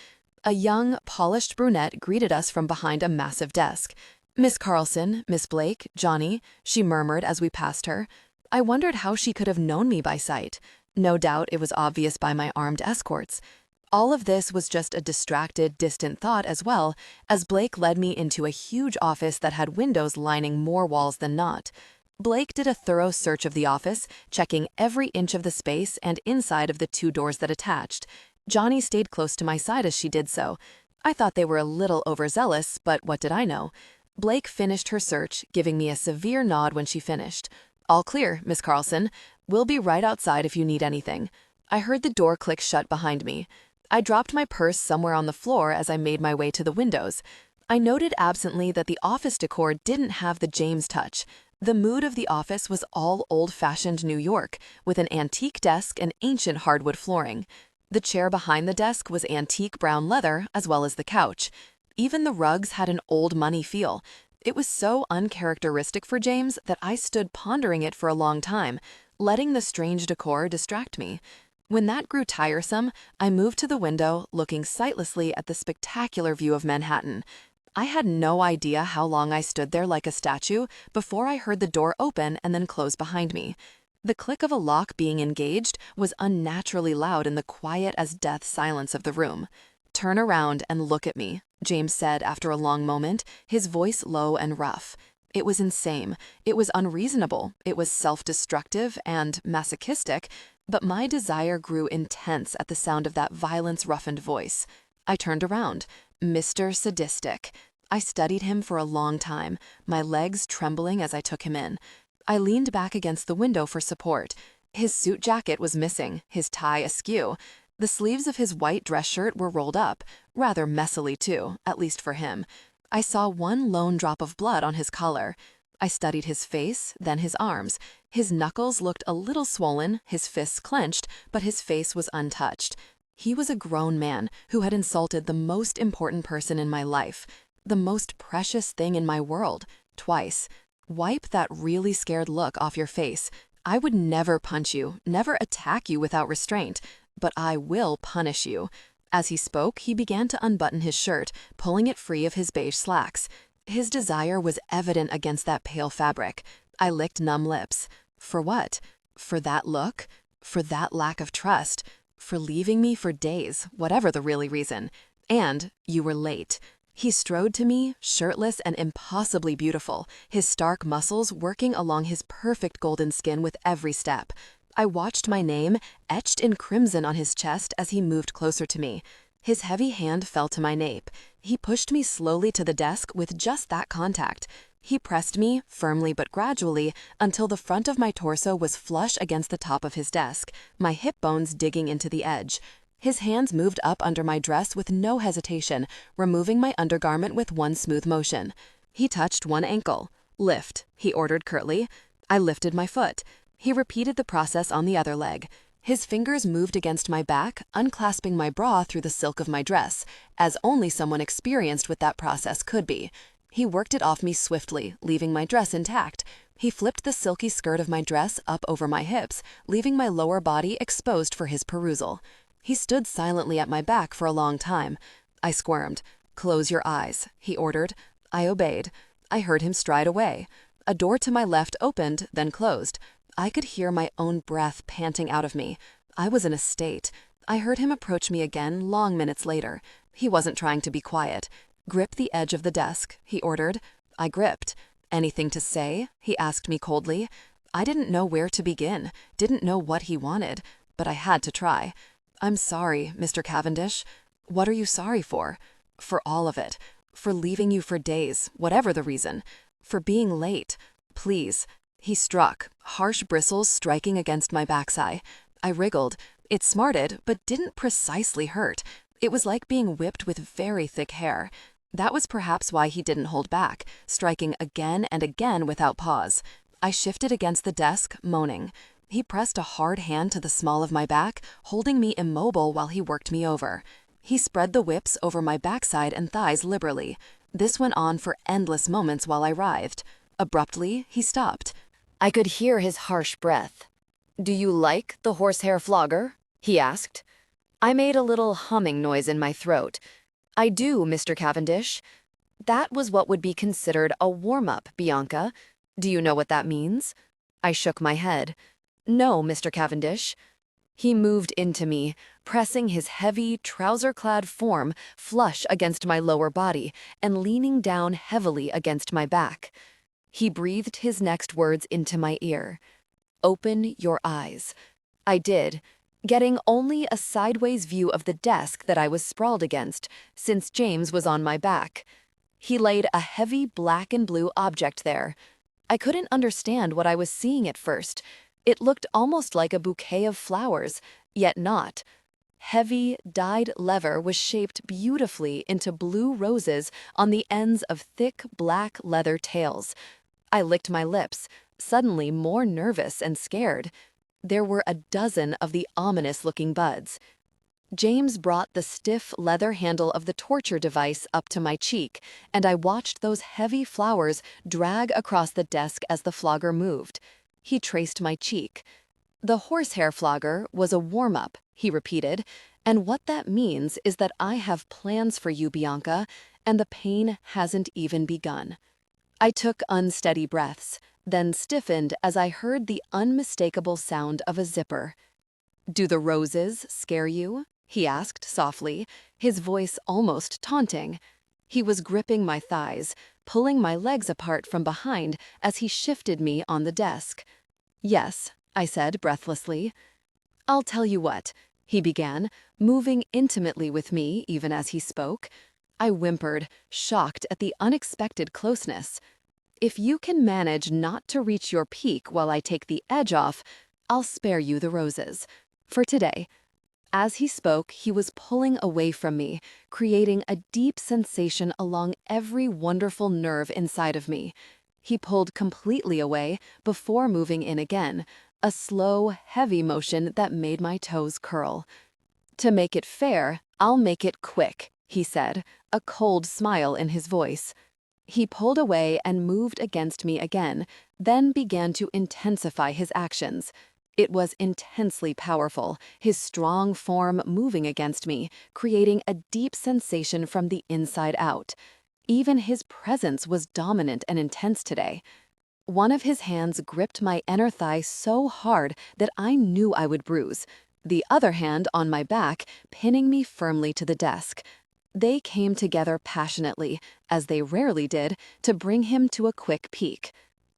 Speaker 1: A young, polished brunette greeted us from behind a massive desk. "Miss Carlson, Miss Blake, Johnny," she murmured as we passed her. I wondered how she could have known me by sight. No doubt it was obvious by my armed escorts. All of this was just a distracted, distant thought as well, as Blake led me into a huge office that had windows lining more walls than not. Blake did a thorough search of the office, checking every inch of the space and inside of the 2 doors that attached. Johnny stayed close to my side as she did so. I thought they were a little overzealous, but what did I know? Blake finished her search, giving me a severe nod when she finished. "All clear, Miss Carlson. We'll be right outside if you need anything." I heard the door click shut behind me. I dropped my purse somewhere on the floor as I made my way to the windows. I noted absently that the office decor didn't have the James touch. The mood of the office was all old-fashioned New York, with an antique desk and ancient hardwood flooring. The chair behind the desk was antique brown leather, as well as the couch. Even the rugs had an old money feel. It was so uncharacteristic for James that I stood pondering it for a long time, letting the strange decor distract me. When that grew tiresome, I moved to the window, looking sightlessly at the spectacular view of Manhattan. I had no idea how long I stood there like a statue before I heard the door open and then close behind me. The click of a lock being engaged was unnaturally loud in the quiet as death silence of the room. "Turn around and look at me," James said after a long moment, his voice low and rough. It was insane. It was unreasonable. It was self-destructive and masochistic, but my desire grew intense at the sound of that violence-roughened voice. I turned around. Mr. Sadistic. I studied him for a long time, my legs trembling as I took him in. I leaned back against the window for support. His suit jacket was missing, his tie askew. The sleeves of his white dress shirt were rolled up, rather messily too, at least for him. I saw one lone drop of blood on his collar. I studied his face, then his arms. His knuckles looked a little swollen, his fists clenched, but his face was untouched. He was a grown man who had insulted the most important person in my life, the most precious thing in my world, twice. Wipe that really scared look off your face. I would never punch you, never attack you without restraint, but I will punish you. As he spoke, he began to unbutton his shirt, pulling it free of his beige slacks. His desire was evident against that pale fabric. I licked numb lips. For what? For that look? For that lack of trust? For leaving me for days, whatever the really reason. And you were late. He strode to me, shirtless and impossibly beautiful, his stark muscles working along his perfect golden skin with every step. I watched my name etched in crimson on his chest as he moved closer to me. His heavy hand fell to my nape. He pushed me slowly to the desk with just that contact. He pressed me, firmly but gradually, until the front of my torso was flush against the top of his desk, my hip bones digging into the edge. His hands moved up under my dress with no hesitation, removing my undergarment with one smooth motion. He touched one ankle. "Lift," he ordered curtly. I lifted my foot. He repeated the process on the other leg. His fingers moved against my back, unclasping my bra through the silk of my dress, as only someone experienced with that process could be. He worked it off me swiftly, leaving my dress intact. He flipped the silky skirt of my dress up over my hips, leaving my lower body exposed for his perusal. He stood silently at my back for a long time. I squirmed. "Close your eyes," he ordered. I obeyed. I heard him stride away. A door to my left opened, then closed. I could hear my own breath panting out of me. I was in a state. I heard him approach me again long minutes later. He wasn't trying to be quiet. "Grip the edge of the desk," he ordered. I gripped. "Anything to say?" he asked me coldly. I didn't know where to begin, didn't know what he wanted, but I had to try. "I'm sorry, Mr. Cavendish." "What are you sorry for?" "For all of it. For leaving you for days, whatever the reason. For being late. Please." He struck, harsh bristles striking against my backside. I wriggled. It smarted, but didn't precisely hurt. It was like being whipped with very thick hair. That was perhaps why he didn't hold back, striking again and again without pause. I shifted against the desk, moaning. He pressed a hard hand to the small of my back, holding me immobile while he worked me over. He spread the whips over my backside and thighs liberally. This went on for endless moments while I writhed. Abruptly, he stopped. I could hear his harsh breath. "Do you like the horsehair flogger?" he asked. I made a little humming noise in my throat. "I do, Mr. Cavendish." That was what would be considered a warm-up, Bianca. Do you know what that means? I shook my head. "No, Mr. Cavendish." He moved into me, pressing his heavy, trouser-clad form flush against my lower body and leaning down heavily against my back. He breathed his next words into my ear. "Open your eyes." I did, getting only a sideways view of the desk that I was sprawled against, since James was on my back. He laid a heavy black and blue object there. I couldn't understand what I was seeing at first. It looked almost like a bouquet of flowers, yet not. Heavy, dyed leather was shaped beautifully into blue roses on the ends of thick black leather tails. I licked my lips, suddenly more nervous and scared. There were a dozen of the ominous-looking buds. James brought the stiff leather handle of the torture device up to my cheek, and I watched those heavy flowers drag across the desk as the flogger moved. He traced my cheek. "The horsehair flogger was a warm-up," he repeated, "and what that means is that I have plans for you, Bianca, and the pain hasn't even begun." I took unsteady breaths, then stiffened as I heard the unmistakable sound of a zipper. "Do the roses scare you?" he asked softly, his voice almost taunting. He was gripping my thighs, pulling my legs apart from behind as he shifted me on the desk. "Yes," I said breathlessly. "I'll tell you what," he began, moving intimately with me even as he spoke. I whimpered, shocked at the unexpected closeness. "If you can manage not to reach your peak while I take the edge off, I'll spare you the roses. For today." As he spoke, he was pulling away from me, creating a deep sensation along every wonderful nerve inside of me. He pulled completely away before moving in again, a slow, heavy motion that made my toes curl. "To make it fair, I'll make it quick," he said, a cold smile in his voice. He pulled away and moved against me again, then began to intensify his actions. It was intensely powerful, his strong form moving against me, creating a deep sensation from the inside out. Even his presence was dominant and intense today. One of his hands gripped my inner thigh so hard that I knew I would bruise, the other hand on my back pinning me firmly to the desk. They came together passionately, as they rarely did, to bring him to a quick peak.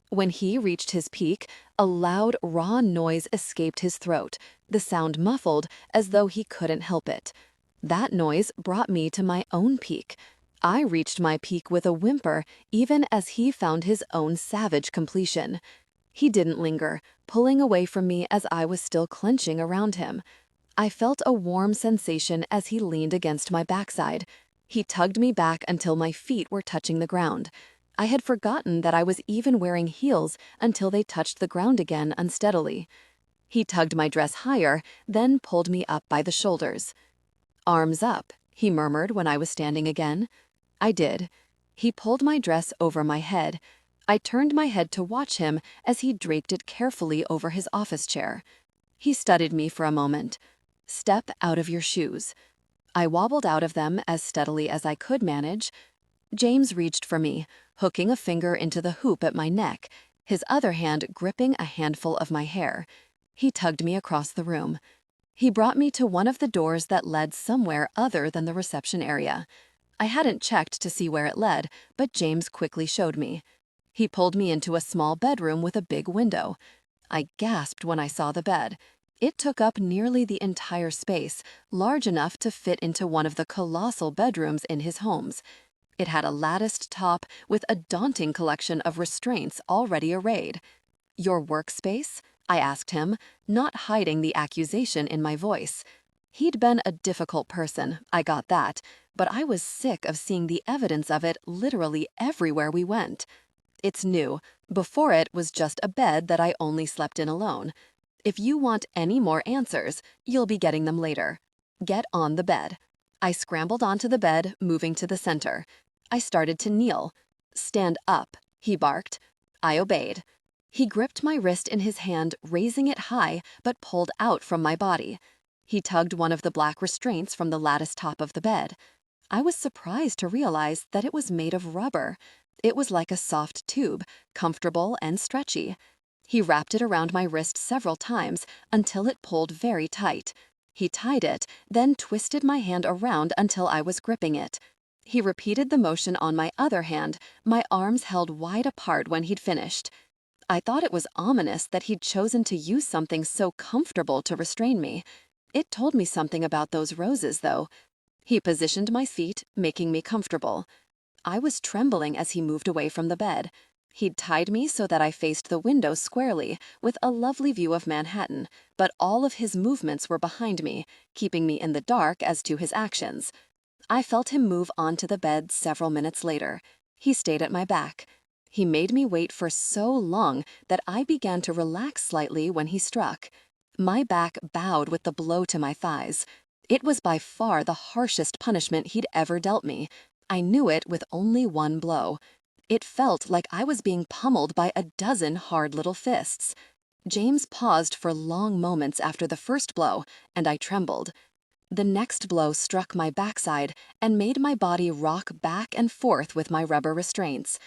Speaker 1: When he reached his peak, a loud, raw noise escaped his throat, the sound muffled as though he couldn't help it. That noise brought me to my own peak. I reached my peak with a whimper, even as he found his own savage completion. He didn't linger, pulling away from me as I was still clenching around him. I felt a warm sensation as he leaned against my backside. He tugged me back until my feet were touching the ground. I had forgotten that I was even wearing heels until they touched the ground again unsteadily. He tugged my dress higher, then pulled me up by the shoulders. "Arms up," he murmured when I was standing again. I did. He pulled my dress over my head. I turned my head to watch him as he draped it carefully over his office chair. He studied me for a moment. "Step out of your shoes." I wobbled out of them as steadily as I could manage. James reached for me, hooking a finger into the hoop at my neck, his other hand gripping a handful of my hair. He tugged me across the room. He brought me to one of the doors that led somewhere other than the reception area. I hadn't checked to see where it led, but James quickly showed me. He pulled me into a small bedroom with a big window. I gasped when I saw the bed. It took up nearly the entire space, large enough to fit into one of the colossal bedrooms in his homes. It had a latticed top with a daunting collection of restraints already arrayed. "Your workspace?" I asked him, not hiding the accusation in my voice. He'd been a difficult person, I got that, but I was sick of seeing the evidence of it literally everywhere we went. "It's new. Before it was just a bed that I only slept in alone. If you want any more answers, you'll be getting them later. Get on the bed." I scrambled onto the bed, moving to the center. I started to kneel. "Stand up," he barked. I obeyed. He gripped my wrist in his hand, raising it high, but pulled out from my body. He tugged one of the black restraints from the lattice top of the bed. I was surprised to realize that it was made of rubber. It was like a soft tube, comfortable and stretchy. He wrapped it around my wrist several times until it pulled very tight. He tied it, then twisted my hand around until I was gripping it. He repeated the motion on my other hand, my arms held wide apart when he'd finished. I thought it was ominous that he'd chosen to use something so comfortable to restrain me. It told me something about those roses, though. He positioned my feet, making me comfortable. I was trembling as he moved away from the bed. He'd tied me so that I faced the window squarely, with a lovely view of Manhattan, but all of his movements were behind me, keeping me in the dark as to his actions. I felt him move onto the bed several minutes later. He stayed at my back. He made me wait for so long that I began to relax slightly when he struck. My back bowed with the blow to my thighs. It was by far the harshest punishment he'd ever dealt me. I knew it with only one blow. It felt like I was being pummeled by a dozen hard little fists. James paused for long moments after the first blow, and I trembled. The next blow struck my backside and made my body rock back and forth with my rubber restraints.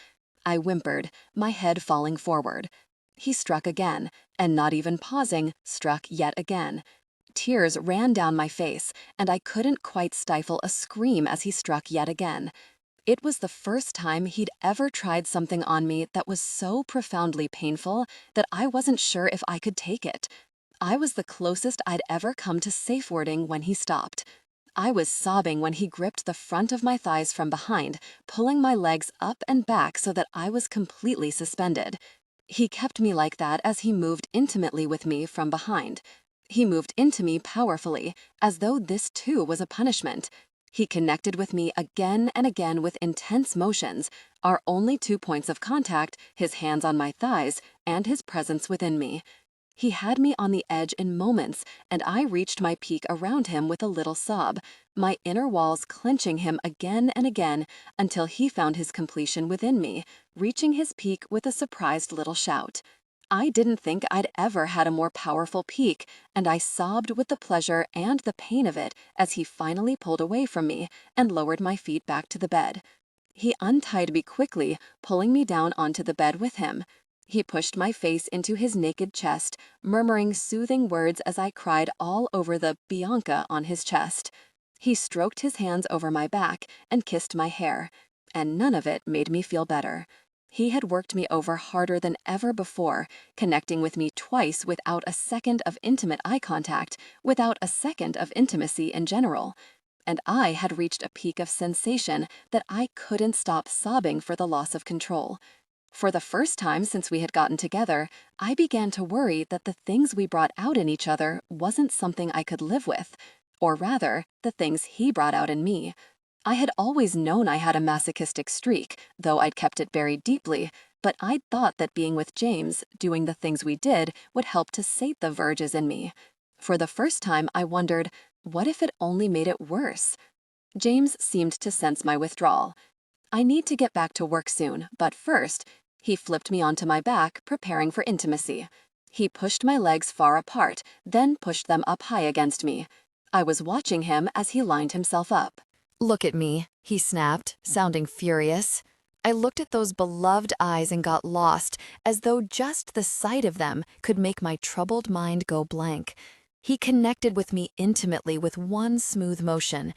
Speaker 1: I whimpered, my head falling forward. He struck again, and not even pausing, struck yet again. Tears ran down my face, and I couldn't quite stifle a scream as he struck yet again. It was the first time he'd ever tried something on me that was so profoundly painful that I wasn't sure if I could take it. I was the closest I'd ever come to safe wording when he stopped. I was sobbing when he gripped the front of my thighs from behind, pulling my legs up and back so that I was completely suspended. He kept me like that as he moved intimately with me from behind. He moved into me powerfully, as though this too was a punishment. He connected with me again and again with intense motions, our only 2 points of contact, his hands on my thighs, and his presence within me. He had me on the edge in moments, and I reached my peak around him with a little sob, my inner walls clenching him again and again until he found his completion within me, reaching his peak with a surprised little shout. I didn't think I'd ever had a more powerful peak, and I sobbed with the pleasure and the pain of it as he finally pulled away from me and lowered my feet back to the bed. He untied me quickly, pulling me down onto the bed with him. He pushed my face into his naked chest, murmuring soothing words as I cried all over the Bianca on his chest. He stroked his hands over my back and kissed my hair, and none of it made me feel better. He had worked me over harder than ever before, connecting with me twice without a second of intimate eye contact, without a second of intimacy in general. And I had reached a peak of sensation that I couldn't stop sobbing for the loss of control. For the first time since we had gotten together, I began to worry that the things we brought out in each other wasn't something I could live with, or rather, the things he brought out in me. I had always known I had a masochistic streak, though I'd kept it buried deeply, but I'd thought that being with James, doing the things we did, would help to sate the urges in me. For the first time, I wondered, what if it only made it worse? James seemed to sense my withdrawal. I need to get back to work soon, but first, he flipped me onto my back, preparing for intimacy. He pushed my legs far apart, then pushed them up high against me. I was watching him as he lined himself up. "Look at me," he snapped, sounding furious. I looked at those beloved eyes and got lost, as though just the sight of them could make my troubled mind go blank. He connected with me intimately with one smooth motion.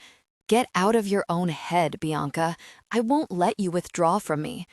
Speaker 1: "Get out of your own head, Bianca. I won't let you withdraw from me."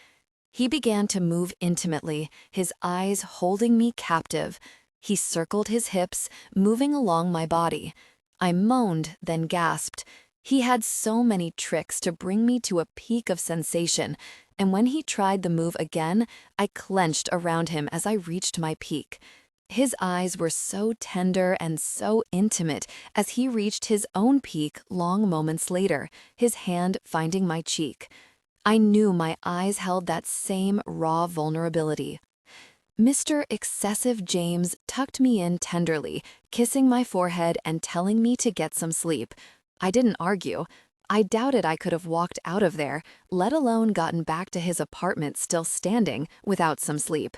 Speaker 1: He began to move intimately, his eyes holding me captive. He circled his hips, moving along my body. I moaned, then gasped. He had so many tricks to bring me to a peak of sensation, and when he tried the move again, I clenched around him as I reached my peak. His eyes were so tender and so intimate as he reached his own peak long moments later, his hand finding my cheek. I knew my eyes held that same raw vulnerability. Mr. Excessive James tucked me in tenderly, kissing my forehead and telling me to get some sleep. I didn't argue. I doubted I could have walked out of there, let alone gotten back to his apartment still standing, without some sleep.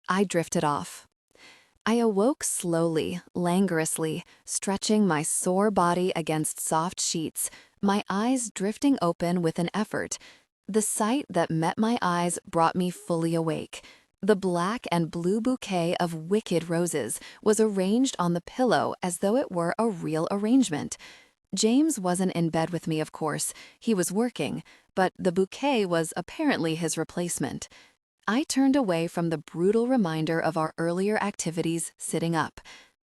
Speaker 1: I drifted off. I awoke slowly, languorously, stretching my sore body against soft sheets, my eyes drifting open with an effort. The sight that met my eyes brought me fully awake. The black and blue bouquet of wicked roses was arranged on the pillow as though it were a real arrangement. James wasn't in bed with me, of course. He was working, but the bouquet was apparently his replacement. I turned away from the brutal reminder of our earlier activities, sitting up.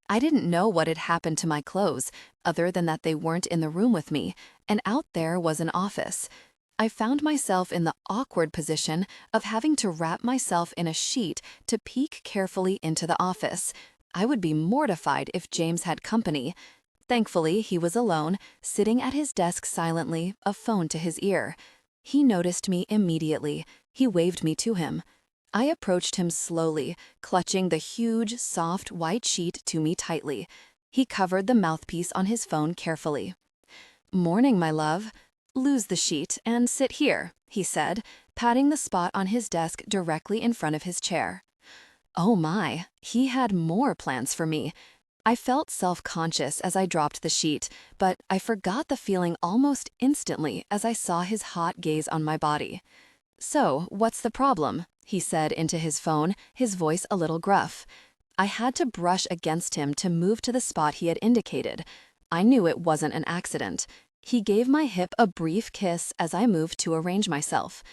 Speaker 1: I didn't know what had happened to my clothes, other than that they weren't in the room with me, and out there was an office. I found myself in the awkward position of having to wrap myself in a sheet to peek carefully into the office. I would be mortified if James had company. Thankfully, he was alone, sitting at his desk silently, a phone to his ear. He noticed me immediately. He waved me to him. I approached him slowly, clutching the huge, soft, white sheet to me tightly. He covered the mouthpiece on his phone carefully. "Morning, my love. Lose the sheet and sit here," he said, patting the spot on his desk directly in front of his chair. Oh my, he had more plans for me. I felt self-conscious as I dropped the sheet, but I forgot the feeling almost instantly as I saw his hot gaze on my body. "So, what's the problem?" he said into his phone, his voice a little gruff. I had to brush against him to move to the spot he had indicated. I knew it wasn't an accident. He gave my hip a brief kiss as I moved to arrange myself.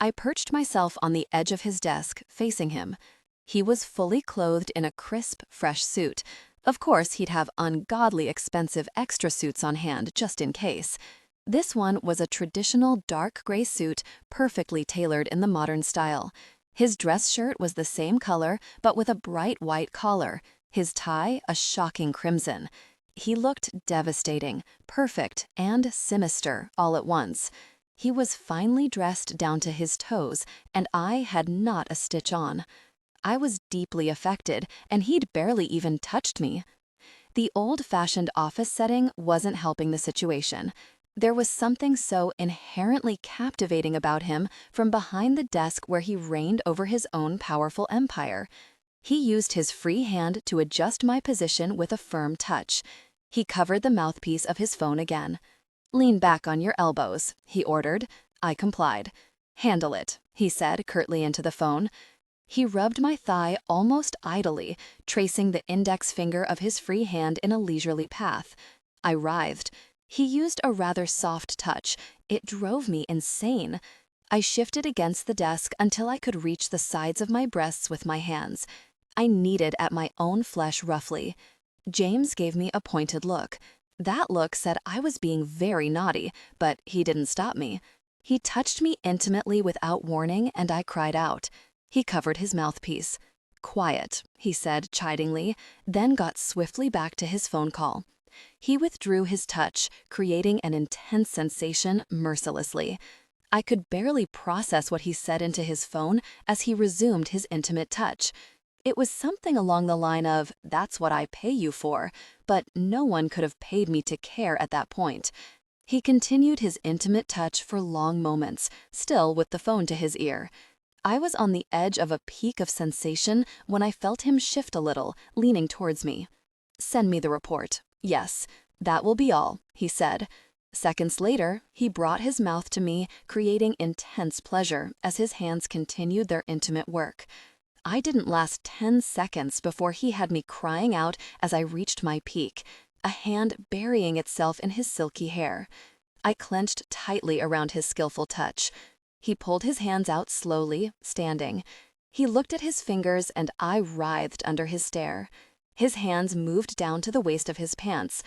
Speaker 1: I perched myself on the edge of his desk, facing him. He was fully clothed in a crisp, fresh suit. Of course, he'd have ungodly expensive extra suits on hand just in case. This one was a traditional dark gray suit, perfectly tailored in the modern style. His dress shirt was the same color, but with a bright white collar. his tie a shocking crimson. He looked devastating, perfect, and sinister all at once. He was finely dressed down to his toes, and I had not a stitch on. I was deeply affected, and he'd barely even touched me. The old-fashioned office setting wasn't helping the situation. There was something so inherently captivating about him from behind the desk where he reigned over his own powerful empire. He used his free hand to adjust my position with a firm touch. He covered the mouthpiece of his phone again. "Lean back on your elbows," he ordered. I complied. "Handle it," he said curtly into the phone. He rubbed my thigh almost idly, tracing the index finger of his free hand in a leisurely path. I writhed. He used a rather soft touch. It drove me insane. I shifted against the desk until I could reach the sides of my breasts with my hands. I kneaded at my own flesh roughly. James gave me a pointed look. That look said I was being very naughty, but he didn't stop me. He touched me intimately without warning, and I cried out. He covered his mouthpiece. "Quiet," he said chidingly, then got swiftly back to his phone call. He withdrew his touch, creating an intense sensation mercilessly. I could barely process what he said into his phone as he resumed his intimate touch. It was something along the line of, "That's what I pay you for," but no one could have paid me to care at that point. He continued his intimate touch for long moments, still with the phone to his ear. I was on the edge of a peak of sensation when I felt him shift a little, leaning towards me. "Send me the report." "Yes, that will be all," he said. Seconds later, he brought his mouth to me, creating intense pleasure as his hands continued their intimate work. I didn't last 10 seconds before he had me crying out as I reached my peak, a hand burying itself in his silky hair. I clenched tightly around his skillful touch. He pulled his hands out slowly, standing. He looked at his fingers and I writhed under his stare. His hands moved down to the waist of his pants.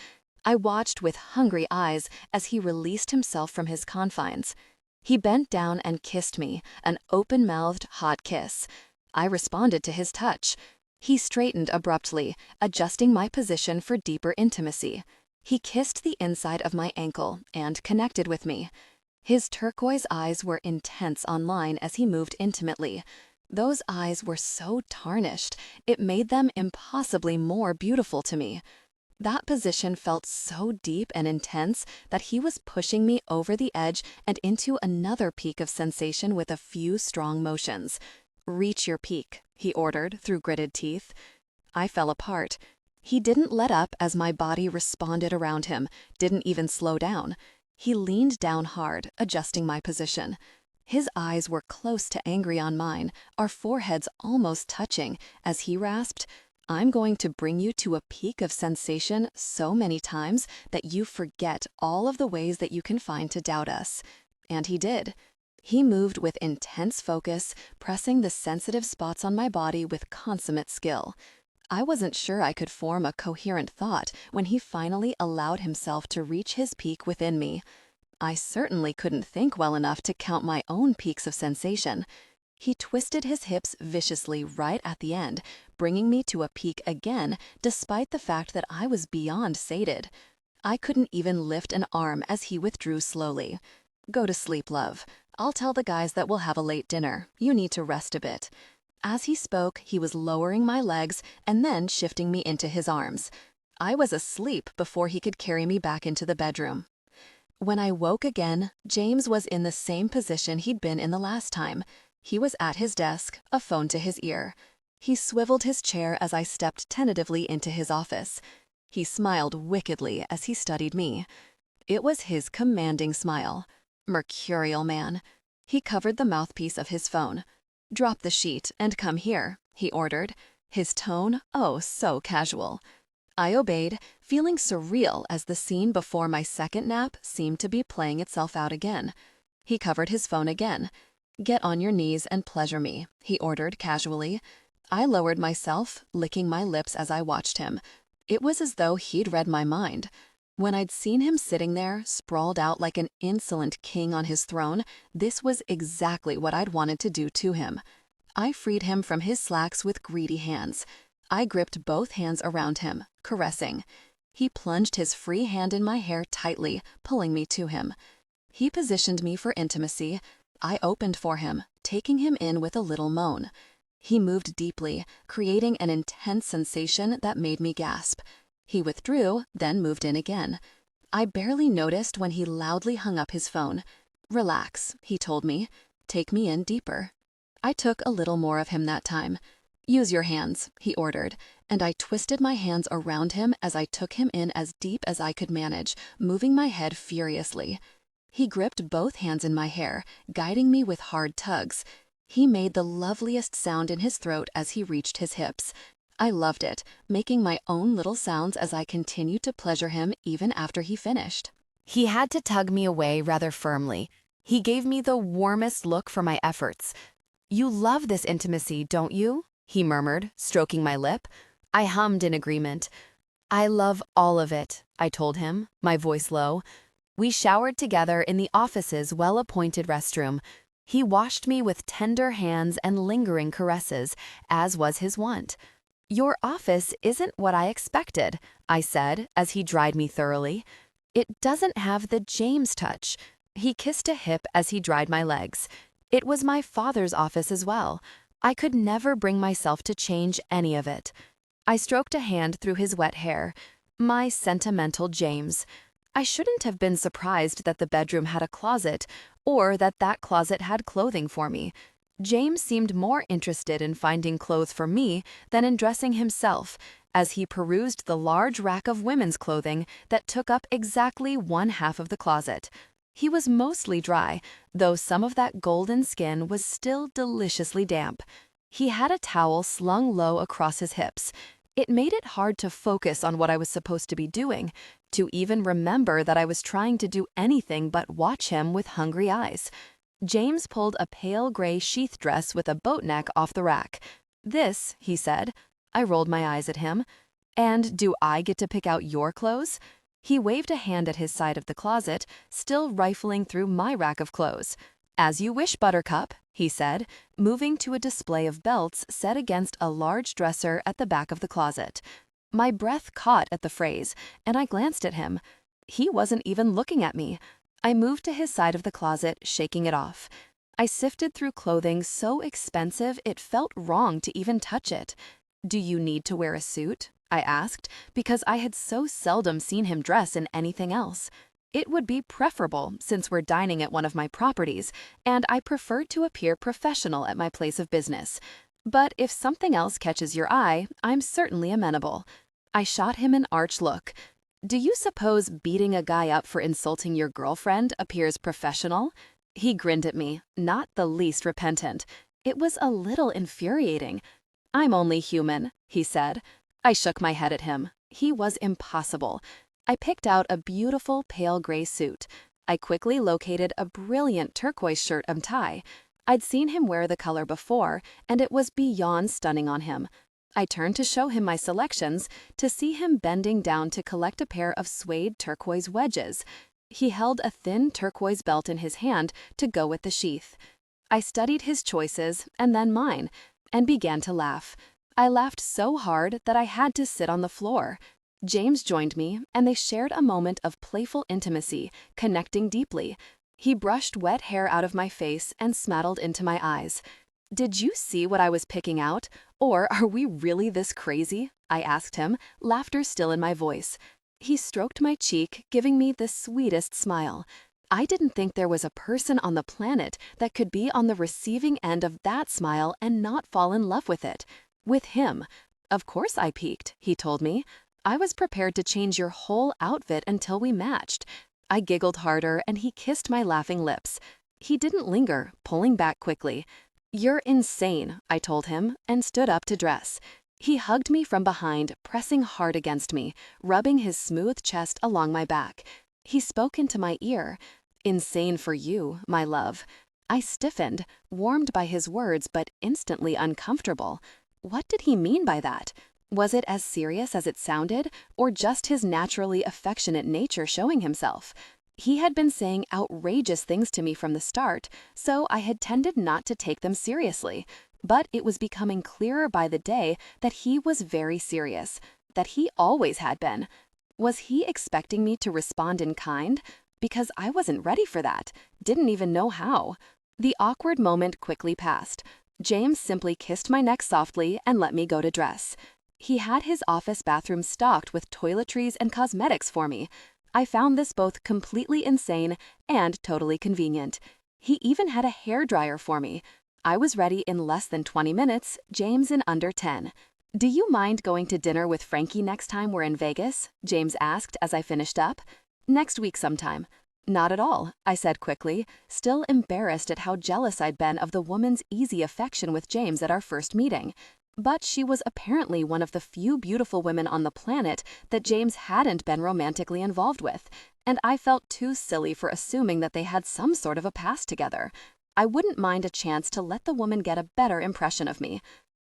Speaker 1: I watched with hungry eyes as he released himself from his confines. He bent down and kissed me, an open-mouthed, hot kiss. I responded to his touch. He straightened abruptly, adjusting my position for deeper intimacy. He kissed the inside of my ankle and connected with me. His turquoise eyes were intense on mine as he moved intimately. Those eyes were so tarnished, it made them impossibly more beautiful to me. That position felt so deep and intense that he was pushing me over the edge and into another peak of sensation with a few strong motions. "Reach your peak," he ordered through gritted teeth. I fell apart. He didn't let up as my body responded around him, didn't even slow down. He leaned down hard, adjusting my position. His eyes were close to angry on mine, our foreheads almost touching, as he rasped, "I'm going to bring you to a peak of sensation so many times that you forget all of the ways that you can find to doubt us." And he did. He moved with intense focus, pressing the sensitive spots on my body with consummate skill. I wasn't sure I could form a coherent thought when he finally allowed himself to reach his peak within me. I certainly couldn't think well enough to count my own peaks of sensation. He twisted his hips viciously right at the end, bringing me to a peak again, despite the fact that I was beyond sated. I couldn't even lift an arm as he withdrew slowly. "Go to sleep, love. I'll tell the guys that we'll have a late dinner. You need to rest a bit." As he spoke, he was lowering my legs and then shifting me into his arms. I was asleep before he could carry me back into the bedroom. When I woke again, James was in the same position he'd been in the last time. He was at his desk, a phone to his ear. He swiveled his chair as I stepped tentatively into his office. He smiled wickedly as he studied me. It was his commanding smile. Mercurial man. He covered the mouthpiece of his phone. "Drop the sheet and come here," he ordered, his tone oh so casual. I obeyed, feeling surreal as the scene before my second nap seemed to be playing itself out again. He covered his phone again. "Get on your knees and pleasure me," he ordered casually. I lowered myself, licking my lips as I watched him. It was as though he'd read my mind. When I'd seen him sitting there, sprawled out like an insolent king on his throne, this was exactly what I'd wanted to do to him. I freed him from his slacks with greedy hands. I gripped both hands around him, caressing. He plunged his free hand in my hair tightly, pulling me to him. He positioned me for intimacy. I opened for him, taking him in with a little moan. He moved deeply, creating an intense sensation that made me gasp. He withdrew, then moved in again. I barely noticed when he loudly hung up his phone. "Relax," he told me. "Take me in deeper." I took a little more of him that time. "Use your hands," he ordered, and I twisted my hands around him as I took him in as deep as I could manage, moving my head furiously. He gripped both hands in my hair, guiding me with hard tugs. He made the loveliest sound in his throat as he reached his hips. I loved it, making my own little sounds as I continued to pleasure him even after he finished. He had to tug me away rather firmly. He gave me the warmest look for my efforts. "You love this intimacy, don't you?" he murmured, stroking my lip. I hummed in agreement. "I love all of it," I told him, my voice low. We showered together in the office's well-appointed restroom. He washed me with tender hands and lingering caresses, as was his wont. "Your office isn't what I expected," I said as he dried me thoroughly. "It doesn't have the James touch." He kissed a hip as he dried my legs. "It was my father's office as well. I could never bring myself to change any of it." I stroked a hand through his wet hair. My sentimental James. I shouldn't have been surprised that the bedroom had a closet, or that that closet had clothing for me. James seemed more interested in finding clothes for me than in dressing himself, as he perused the large rack of women's clothing that took up exactly one half of the closet. He was mostly dry, though some of that golden skin was still deliciously damp. He had a towel slung low across his hips. It made it hard to focus on what I was supposed to be doing, to even remember that I was trying to do anything but watch him with hungry eyes. James pulled a pale gray sheath dress with a boat neck off the rack. "This," he said. I rolled my eyes at him. "And do I get to pick out your clothes?" He waved a hand at his side of the closet, still rifling through my rack of clothes. "As you wish, Buttercup," he said, moving to a display of belts set against a large dresser at the back of the closet. My breath caught at the phrase, and I glanced at him. He wasn't even looking at me. I moved to his side of the closet, shaking it off. I sifted through clothing so expensive it felt wrong to even touch it. "Do you need to wear a suit?" I asked, because I had so seldom seen him dress in anything else. It would be preferable, since we're dining at one of my properties, and I prefer to appear professional at my place of business. But if something else catches your eye, I'm certainly amenable. I shot him an arch look. "Do you suppose beating a guy up for insulting your girlfriend appears professional?" He grinned at me, not the least repentant. It was a little infuriating. "I'm only human," he said. I shook my head at him. He was impossible. I picked out a beautiful pale gray suit. I quickly located a brilliant turquoise shirt and tie. I'd seen him wear the color before, and it was beyond stunning on him. I turned to show him my selections, to see him bending down to collect a pair of suede turquoise wedges. He held a thin turquoise belt in his hand to go with the sheath. I studied his choices, and then mine, and began to laugh. I laughed so hard that I had to sit on the floor. James joined me, and they shared a moment of playful intimacy, connecting deeply. He brushed wet hair out of my face and smaddled into my eyes. "Did you see what I was picking out? Or are we really this crazy?" I asked him, laughter still in my voice. He stroked my cheek, giving me the sweetest smile. I didn't think there was a person on the planet that could be on the receiving end of that smile and not fall in love with it. With him. "Of course I peeked," he told me. "I was prepared to change your whole outfit until we matched." I giggled harder, and he kissed my laughing lips. He didn't linger, pulling back quickly. "You're insane," I told him, and stood up to dress. He hugged me from behind, pressing hard against me, rubbing his smooth chest along my back. He spoke into my ear. "Insane for you, my love." I stiffened, warmed by his words but instantly uncomfortable. What did he mean by that? Was it as serious as it sounded, or just his naturally affectionate nature showing himself? He had been saying outrageous things to me from the start, so I had tended not to take them seriously.
Speaker 2: But it was becoming clearer by the day that he was very serious, that he always had been. Was he expecting me to respond in kind? Because I wasn't ready for that, didn't even know how. The awkward moment quickly passed. James simply kissed my neck softly and let me go to dress. He had his office bathroom stocked with toiletries and cosmetics for me. I found this both completely insane and totally convenient. He even had a hairdryer for me. I was ready in less than 20 minutes, James in under 10. "Do you mind going to dinner with Frankie next time we're in Vegas?" James asked as I finished up. "Next week sometime." "Not at all," I said quickly, still embarrassed at how jealous I'd been of the woman's easy affection with James at our first meeting. But she was apparently one of the few beautiful women on the planet that James hadn't been romantically involved with, and I felt too silly for assuming that they had some sort of a past together. I wouldn't mind a chance to let the woman get a better impression of me.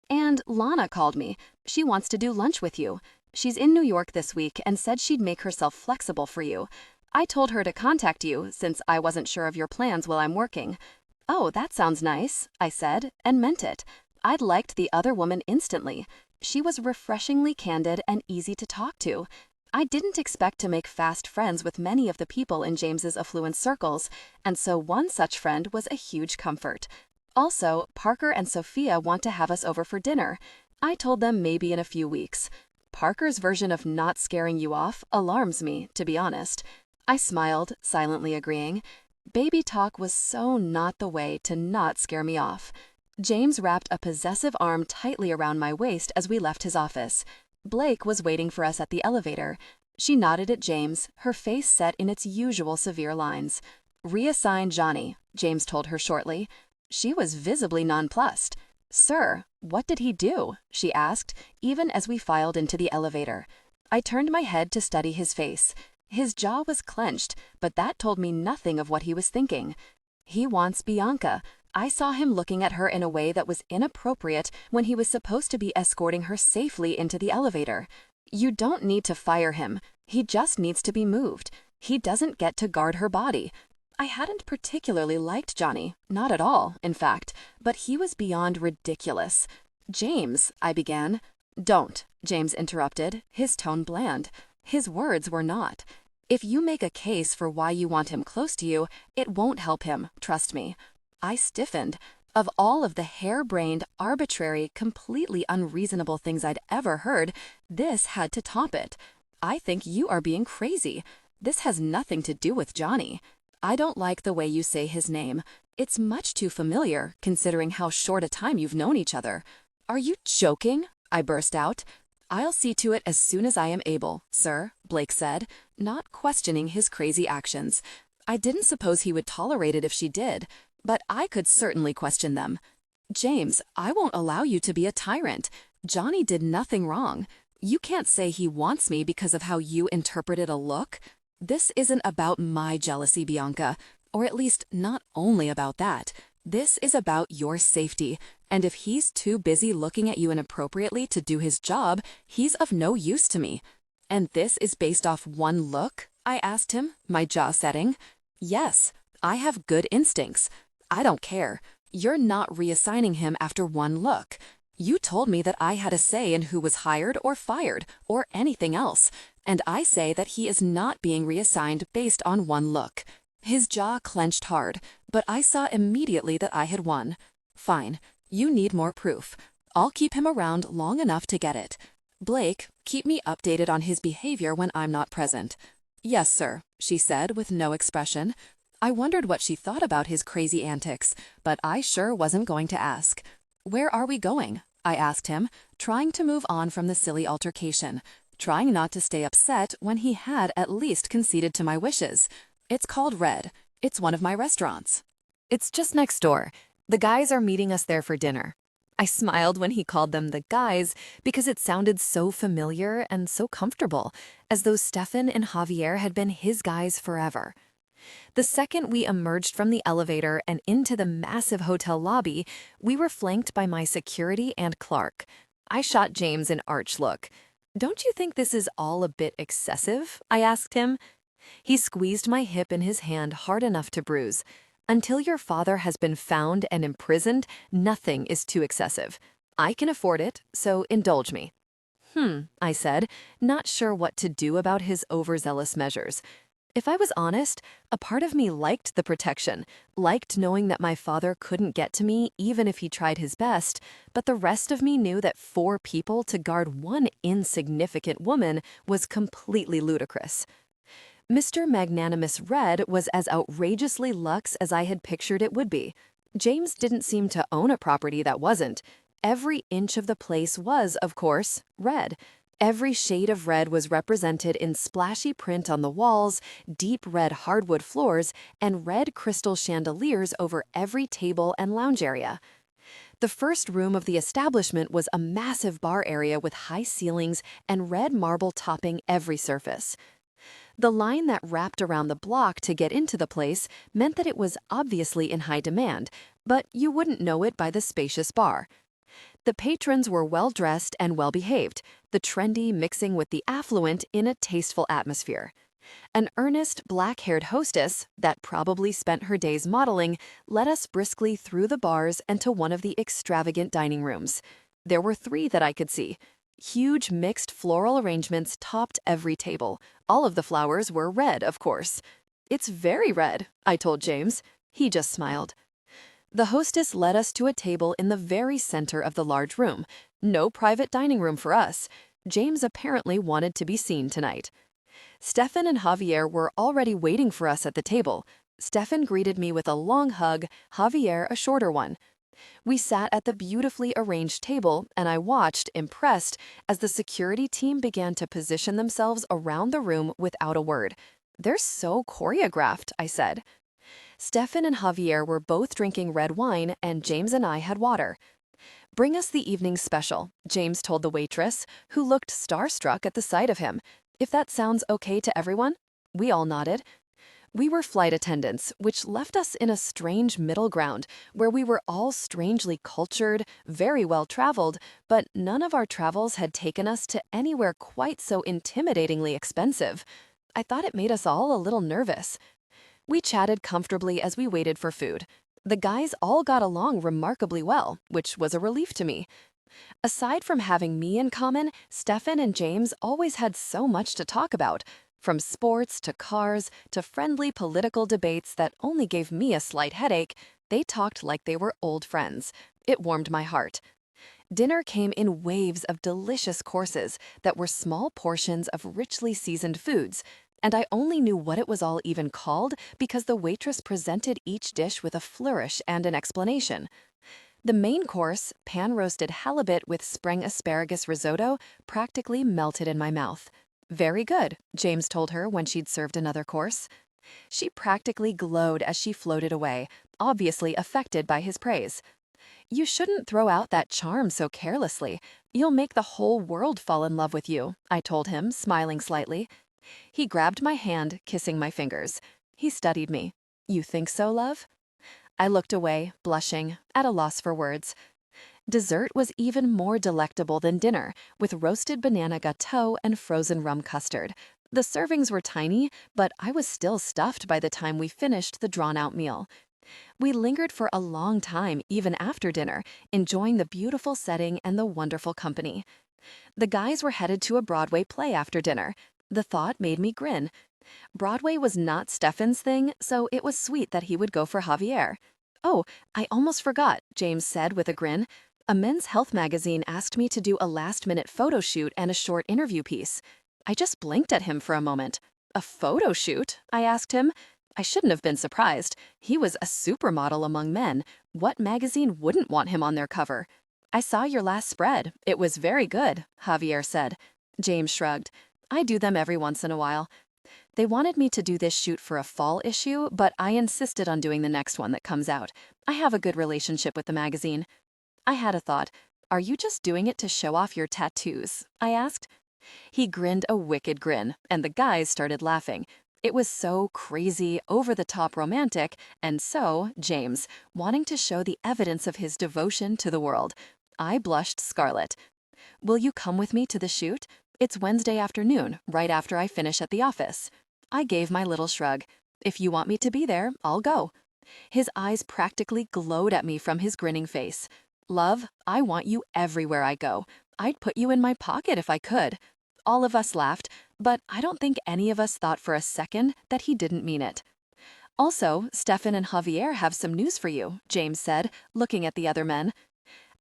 Speaker 2: "And Lana called me. She wants to do lunch with you. She's in New York this week and said she'd make herself flexible for you. I told her to contact you since I wasn't sure of your plans while I'm working." "Oh, that sounds nice," I said, and meant it. I'd liked the other woman instantly. She was refreshingly candid and easy to talk to. I didn't expect to make fast friends with many of the people in James's affluent circles, and so one such friend was a huge comfort. Also, Parker and Sophia want to have us over for dinner. I told them maybe in a few weeks. Parker's version of not scaring you off alarms me, to be honest. I smiled, silently agreeing. Baby talk was so not the way to not scare me off. James wrapped a possessive arm tightly around my waist as we left his office. Blake was waiting for us at the elevator. She nodded at James, her face set in its usual severe lines. "Reassign Johnny," James told her shortly. She was visibly nonplussed. "Sir, what did he do?" she asked, even as we filed into the elevator. I turned my head to study his face. His jaw was clenched, but that told me nothing of what he was thinking. "He wants Bianca." I saw him looking at her in a way that was inappropriate when he was supposed to be escorting her safely into the elevator. "You don't need to fire him. He just needs to be moved. He doesn't get to guard her body." I hadn't particularly liked Johnny, not at all, in fact, but he was beyond ridiculous. "James," I began. "Don't," James interrupted, his tone bland. His words were not. "If you make a case for why you want him close to you, it won't help him, trust me." I stiffened. Of all of the harebrained, arbitrary, completely unreasonable things I'd ever heard, this had to top it. "I think you are being crazy. This has nothing to do with Johnny. I don't like the way you say his name. It's much too familiar, considering how short a time you've known each other." "Are you joking?" I burst out. "I'll see to it as soon as I am able, sir," Blake said, not questioning his crazy actions. I didn't suppose he would tolerate it if she did, but I could certainly question them. "James, I won't allow you to be a tyrant. Johnny did nothing wrong. You can't say he wants me because of how you interpreted a look. This isn't about my jealousy, Bianca, or at least not only about that. This is about your safety, and if he's too busy looking at you inappropriately to do his job, he's of no use to me." "And this is based off one look?" I asked him, my jaw setting. "Yes, I have good instincts. I don't care. You're not reassigning him after one look. You told me that I had a say in who was hired or fired or anything else, and I say that he is not being reassigned based on one look." His jaw clenched hard, but I saw immediately that I had won. "Fine, you need more proof. I'll keep him around long enough to get it. Blake, keep me updated on his behavior when I'm not present." "Yes, sir," she said with no expression. I wondered what she thought about his crazy antics, but I sure wasn't going to ask. "Where are we going?" I asked him, trying to move on from the silly altercation, trying not to stay upset when he had at least conceded to my wishes. "It's called Red. It's one of my restaurants."
Speaker 1: "It's just next door. The guys are meeting us there for dinner." I smiled when he called them the guys because it sounded so familiar and so comfortable, as though Stefan and Javier had been his guys forever. The second we emerged from the elevator and into the massive hotel lobby, we were flanked by my security and Clark. I shot James an arch look. "Don't you think this is all a bit excessive?" I asked him. He squeezed my hip in his hand hard enough to bruise. Until your father has been found and imprisoned, nothing is too excessive. I can afford it, so indulge me. I said, not sure what to do about his overzealous measures. If I was honest, a part of me liked the protection, liked knowing that my father couldn't get to me even if he tried his best, but the rest of me knew that 4 people to guard one insignificant woman was completely ludicrous. Mr. Magnanimous Red was as outrageously luxe as I had pictured it would be. James didn't seem to own a property that wasn't. Every inch of the place was, of course, red. Every shade of red was represented in splashy print on the walls, deep red hardwood floors, and red crystal chandeliers over every table and lounge area. The first room of the establishment was a massive bar area with high ceilings and red marble topping every surface. The line that wrapped around the block to get into the place meant that it was obviously in high demand, but you wouldn't know it by the spacious bar. The patrons were well-dressed and well-behaved, the trendy mixing with the affluent in a tasteful atmosphere. An earnest, black-haired hostess, that probably spent her days modeling, led us briskly through the bars and to one of the extravagant dining rooms. There were 3 that I could see. Huge mixed floral arrangements topped every table. All of the flowers were red, of course. "It's very red," I told James. He just smiled. The hostess led us to a table in the very center of the large room. No private dining room for us. James apparently wanted to be seen tonight. Stefan and Javier were already waiting for us at the table. Stefan greeted me with a long hug, Javier a shorter one. We sat at the beautifully arranged table, and I watched, impressed, as the security team began to position themselves around the room without a word. "They're so choreographed," I said. Stefan and Javier were both drinking red wine, and James and I had water. "Bring us the evening's special," James told the waitress, who looked starstruck at the sight of him. "If that sounds okay to everyone?" We all nodded. We were flight attendants, which left us in a strange middle ground where we were all strangely cultured, very well traveled, but none of our travels had taken us to anywhere quite so intimidatingly expensive. I thought it made us all a little nervous. We chatted comfortably as we waited for food. The guys all got along remarkably well, which was a relief to me. Aside from having me in common, Stefan and James always had so much to talk about. From sports to cars to friendly political debates that only gave me a slight headache, they talked like they were old friends. It warmed my heart. Dinner came in waves of delicious courses that were small portions of richly seasoned foods, and I only knew what it was all even called because the waitress presented each dish with a flourish and an explanation. The main course, pan-roasted halibut with spring asparagus risotto, practically melted in my mouth. "Very good," James told her when she'd served another course. She practically glowed as she floated away, obviously affected by his praise. "You shouldn't throw out that charm so carelessly. You'll make the whole world fall in love with you," I told him, smiling slightly. He grabbed my hand, kissing my fingers. He studied me. "You think so, love?" I looked away, blushing, at a loss for words. Dessert was even more delectable than dinner, with roasted banana gâteau and frozen rum custard. The servings were tiny, but I was still stuffed by the time we finished the drawn-out meal. We lingered for a long time, even after dinner, enjoying the beautiful setting and the wonderful company. The guys were headed to a Broadway play after dinner. The thought made me grin. Broadway was not Stefan's thing, so it was sweet that he would go for Javier. "Oh, I almost forgot," James said with a grin. "A men's health magazine asked me to do a last-minute photo shoot and a short interview piece." I just blinked at him for a moment. "A photo shoot?" I asked him. I shouldn't have been surprised. He was a supermodel among men. What magazine wouldn't want him on their cover? "I saw your last spread. It was very good," Javier said. James shrugged. "I do them every once in a while." They wanted me to do this shoot for a fall issue, but I insisted on doing the next one that comes out. I have a good relationship with the magazine. I had a thought. "Are you just doing it to show off your tattoos?" I asked. He grinned a wicked grin, and the guys started laughing. It was so crazy, over-the-top romantic, and so, James, wanting to show the evidence of his devotion to the world. I blushed scarlet. "Will you come with me to the shoot? It's Wednesday afternoon, right after I finish at the office." I gave my little shrug. "If you want me to be there, I'll go."
Speaker 2: His eyes practically glowed at me from his grinning face. "Love, I want you everywhere I go. I'd put you in my pocket if I could." All of us laughed, but I don't think any of us thought for a second that he didn't mean it. "Also, Stefan and Javier have some news for you," James said, looking at the other men.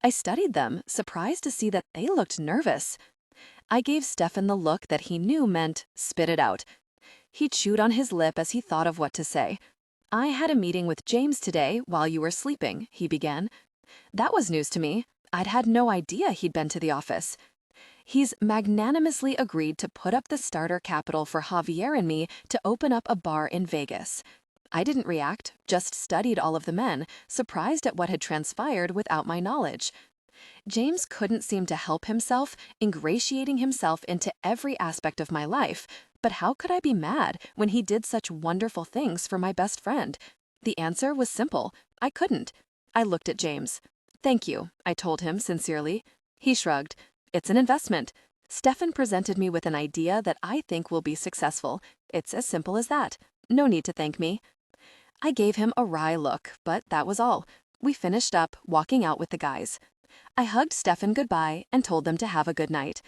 Speaker 2: I studied them, surprised to see that they looked nervous. I gave Stefan the look that he knew meant, "Spit it out." He chewed on his lip as he thought of what to say. "I had a meeting with James today while you were sleeping," he began. That was news to me. I'd had no idea he'd been to the office. "He's magnanimously agreed to put up the starter capital for Javier and me to open up a bar in Vegas." I didn't react, just studied all of the men, surprised at what had transpired without my knowledge. James couldn't seem to help himself, ingratiating himself into every aspect of my life, but how could I be mad when he did such wonderful things for my best friend? The answer was simple. I couldn't. I looked at James. "Thank you," I told him sincerely. He shrugged. "It's an investment. Stefan presented me with an idea that I think will be successful. It's as simple as that. No need to thank me." I gave him a wry look, but that was all. We finished up, walking out with the guys. I hugged Stefan goodbye and told them to have a good night.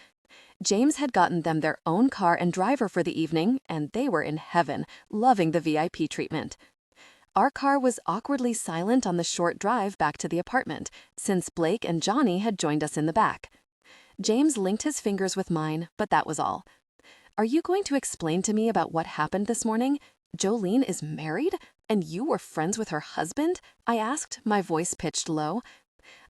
Speaker 2: James had gotten them their own car and driver for the evening, and they were in heaven, loving the VIP treatment. Our car was awkwardly silent on the short drive back to the apartment, since Blake and Johnny had joined us in the back. James linked his fingers with mine, but that was all. "Are you going to explain to me about what happened this morning? Jolene is married? And you were friends with her husband?" I asked, my voice pitched low.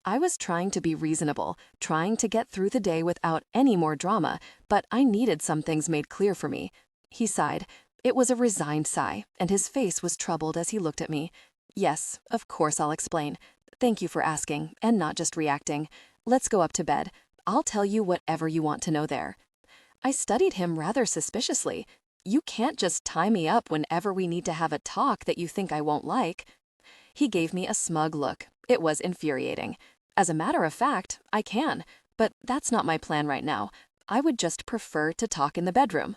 Speaker 2: I was trying to be reasonable, trying to get through the day without any more drama, but I needed some things made clear for me. He sighed. It was a resigned sigh, and his face was troubled as he looked at me. "Yes, of course I'll explain. Thank you for asking, and not just reacting. Let's go up to bed. I'll tell you whatever you want to know there." I studied him rather suspiciously. "You can't just tie me up whenever we need to have a talk that you think I won't like." He gave me a smug look. It was infuriating. "As a matter of fact, I can, but that's not my plan right now. I would just prefer to talk in the bedroom."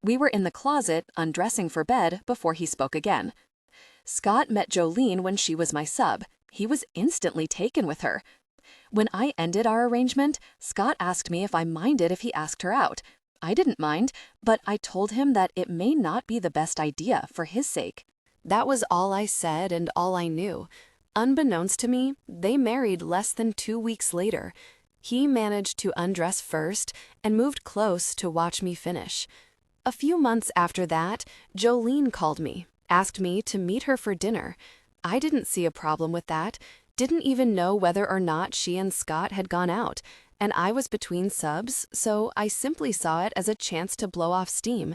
Speaker 2: We were in the closet, undressing for bed, before he spoke again. "Scott met Jolene when she was my sub. He was instantly taken with her. When I ended our arrangement, Scott asked me if I minded if he asked her out. I didn't mind, but I told him that it may not be the best idea for his sake." That was all I said and all I knew. Unbeknownst to me, they married less than 2 weeks later. He managed to undress first and moved close to watch me finish. A few months after that, Jolene called me, asked me to meet her for dinner. I didn't see a problem with that, didn't even know whether or not she and Scott had gone out, and I was between subs, so I simply saw it as a chance to blow off steam.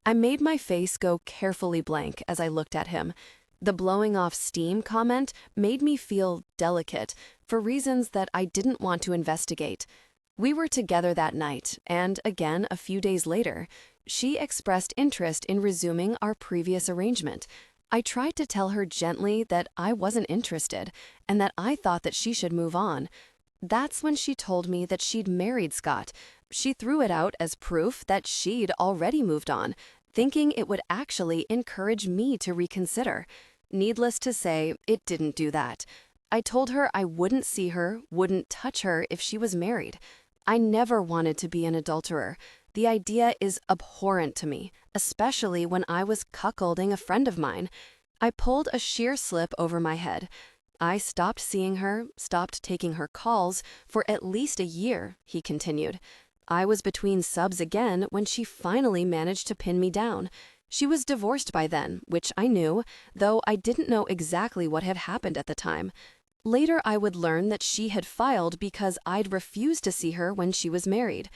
Speaker 2: I made my face go carefully blank as I looked at him. The blowing off steam comment made me feel delicate for reasons that I didn't want to investigate. We were together that night, and again a few days later. She expressed interest in resuming our previous arrangement. I tried to tell her gently that I wasn't interested and that I thought that she should move on. That's when she told me that she'd married Scott. She threw it out as proof that she'd already moved on, thinking it would actually encourage me to reconsider. Needless to say, it didn't do that. I told her I wouldn't see her, wouldn't touch her if she was married. I never wanted to be an adulterer. The idea is abhorrent to me, especially when I was cuckolding a friend of mine. I pulled a sheer slip over my head. I stopped seeing her, stopped taking her calls for at least a year, he continued. I was between subs again when she finally managed to pin me down. She was divorced by then, which I knew, though I didn't know exactly what had happened at the time. Later I would learn that she had filed because I'd refused to see her when she was married.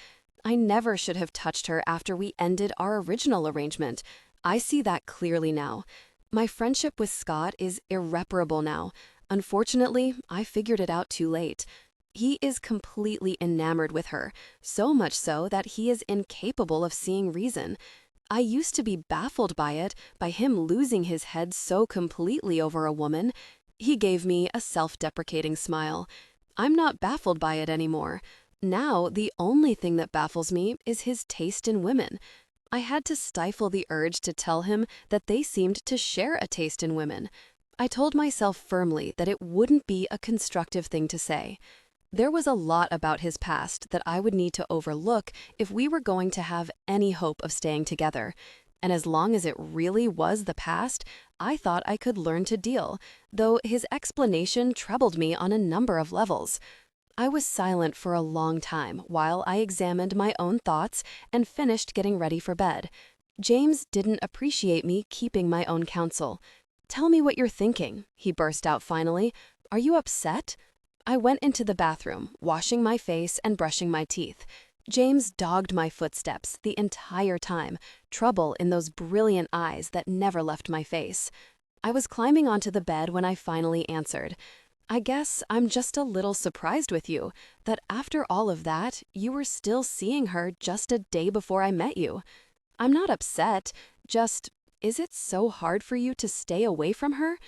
Speaker 2: I never should have touched her after we ended our original arrangement. I see that clearly now. My friendship with Scott is irreparable now. Unfortunately, I figured it out too late. He is completely enamored with her, so much so that he is incapable of seeing reason. I used to be baffled by it, by him losing his head so completely over a woman. He gave me a self-deprecating smile. I'm not baffled by it anymore. Now, the only thing that baffles me is his taste in women. I had to stifle the urge to tell him that they seemed to share a taste in women. I told myself firmly that it wouldn't be a constructive thing to say. There was a lot about his past that I would need to overlook if we were going to have any hope of staying together. And as long as it really was the past, I thought I could learn to deal, though his explanation troubled me on a number of levels. I was silent for a long time while I examined my own thoughts and finished getting ready for bed. James didn't appreciate me keeping my own counsel. "Tell me what you're thinking," he burst out finally. "Are you upset?" I went into the bathroom, washing my face and brushing my teeth. James dogged my footsteps the entire time, trouble in those brilliant eyes that never left my face. I was climbing onto the bed when I finally answered. "I guess I'm just a little surprised with you, that after all of that, you were still seeing her just a day before I met you. I'm not upset, just, is it so hard for you to stay away from her?"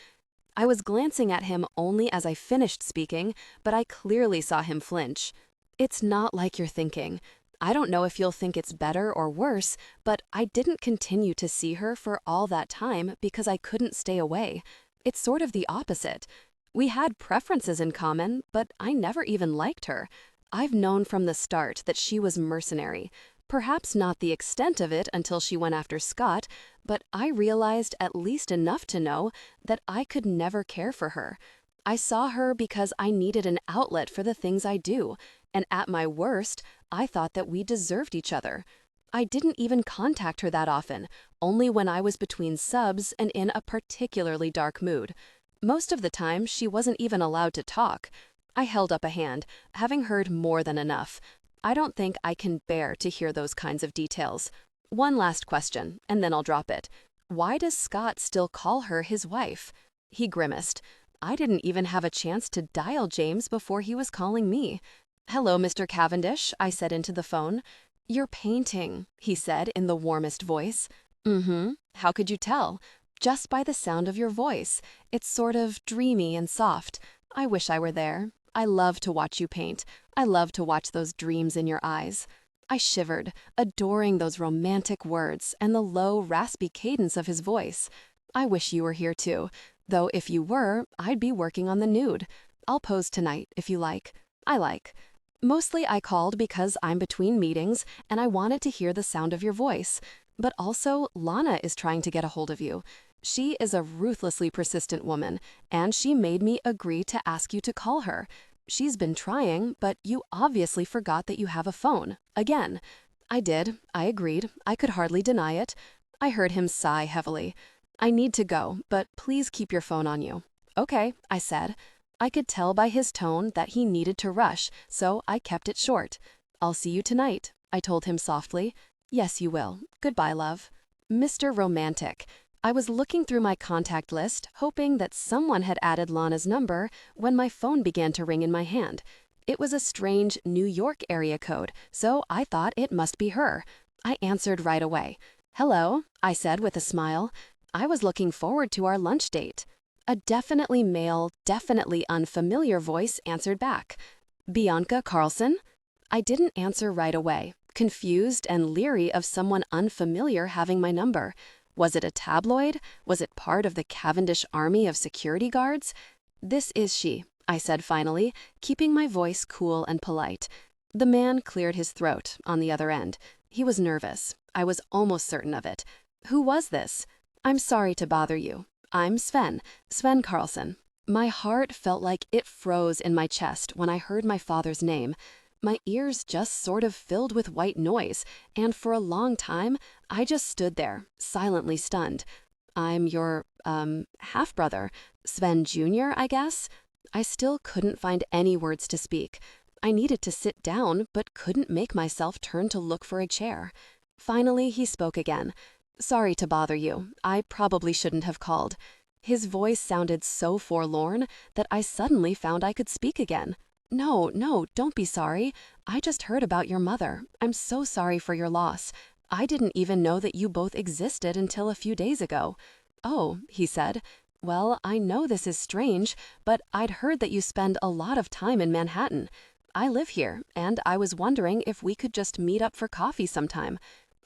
Speaker 2: I was glancing at him only as I finished speaking, but I clearly saw him flinch. "It's not like you're thinking. I don't know if you'll think it's better or worse, but I didn't continue to see her for all that time because I couldn't stay away. It's sort of the opposite. We had preferences in common, but I never even liked her. I've known from the start that she was mercenary. Perhaps not the extent of it until she went after Scott, but I realized at least enough to know that I could never care for her. I saw her because I needed an outlet for the things I do, and at my worst, I thought that we deserved each other. I didn't even contact her that often, only when I was between subs and in a particularly dark mood. Most of the time, she wasn't even allowed to talk. I held up a hand, having heard more than enough. I don't think I can bear to hear those kinds of details. One last question, and then I'll drop it. Why does Scott still call her his wife? He grimaced. I didn't even have a chance to dial James before he was calling me. "Hello, Mr. Cavendish," I said into the phone. "You're painting," he said in the warmest voice. "Mm-hmm. How could you tell?" "Just by the sound of your voice. It's sort of dreamy and soft. I wish I were there. I love to watch you paint. I love to watch those dreams in your eyes." I shivered, adoring those romantic words and the low, raspy cadence of his voice. I wish you were here too, though if you were, I'd be working on the nude. I'll pose tonight, if you like. I like. Mostly I called because I'm between meetings and I wanted to hear the sound of your voice. But also, Lana is trying to get a hold of you. She is a ruthlessly persistent woman, and she made me agree to ask you to call her. She's been trying, but you obviously forgot that you have a phone. Again. I did. I agreed. I could hardly deny it. I heard him sigh heavily. "I need to go, but please keep your phone on you." "Okay," I said. I could tell by his tone that he needed to rush, so I kept it short. "I'll see you tonight," I told him softly. "Yes, you will. Goodbye, love." Mr. Romantic. I was looking through my contact list, hoping that someone had added Lana's number, when my phone began to ring in my hand. It was a strange New York area code, so I thought it must be her. I answered right away. "Hello," I said with a smile. I was looking forward to our lunch date. A definitely male, definitely unfamiliar voice answered back. "Bianca Carlson?" I didn't answer right away, confused and leery of someone unfamiliar having my number. Was it a tabloid? Was it part of the Cavendish army of security guards? "This is she," I said finally, keeping my voice cool and polite. The man cleared his throat on the other end. He was nervous. I was almost certain of it. "Who was this?" "I'm sorry to bother you. I'm Sven Carlson." My heart felt like it froze in my chest when I heard my father's name. My ears just sort of filled with white noise, and for a long time, I just stood there, silently stunned. "I'm your, half-brother, Sven Jr., I guess?" I still couldn't find any words to speak. I needed to sit down, but couldn't make myself turn to look for a chair. Finally, he spoke again. "Sorry to bother you. I probably shouldn't have called." His voice sounded so forlorn that I suddenly found I could speak again. No, don't be sorry. I just heard about your mother. I'm so sorry for your loss. I didn't even know that you both existed until a few days ago." "Oh," he said. "Well, I know this is strange, but I'd heard that you spend a lot of time in Manhattan. I live here, and I was wondering if we could just meet up for coffee sometime.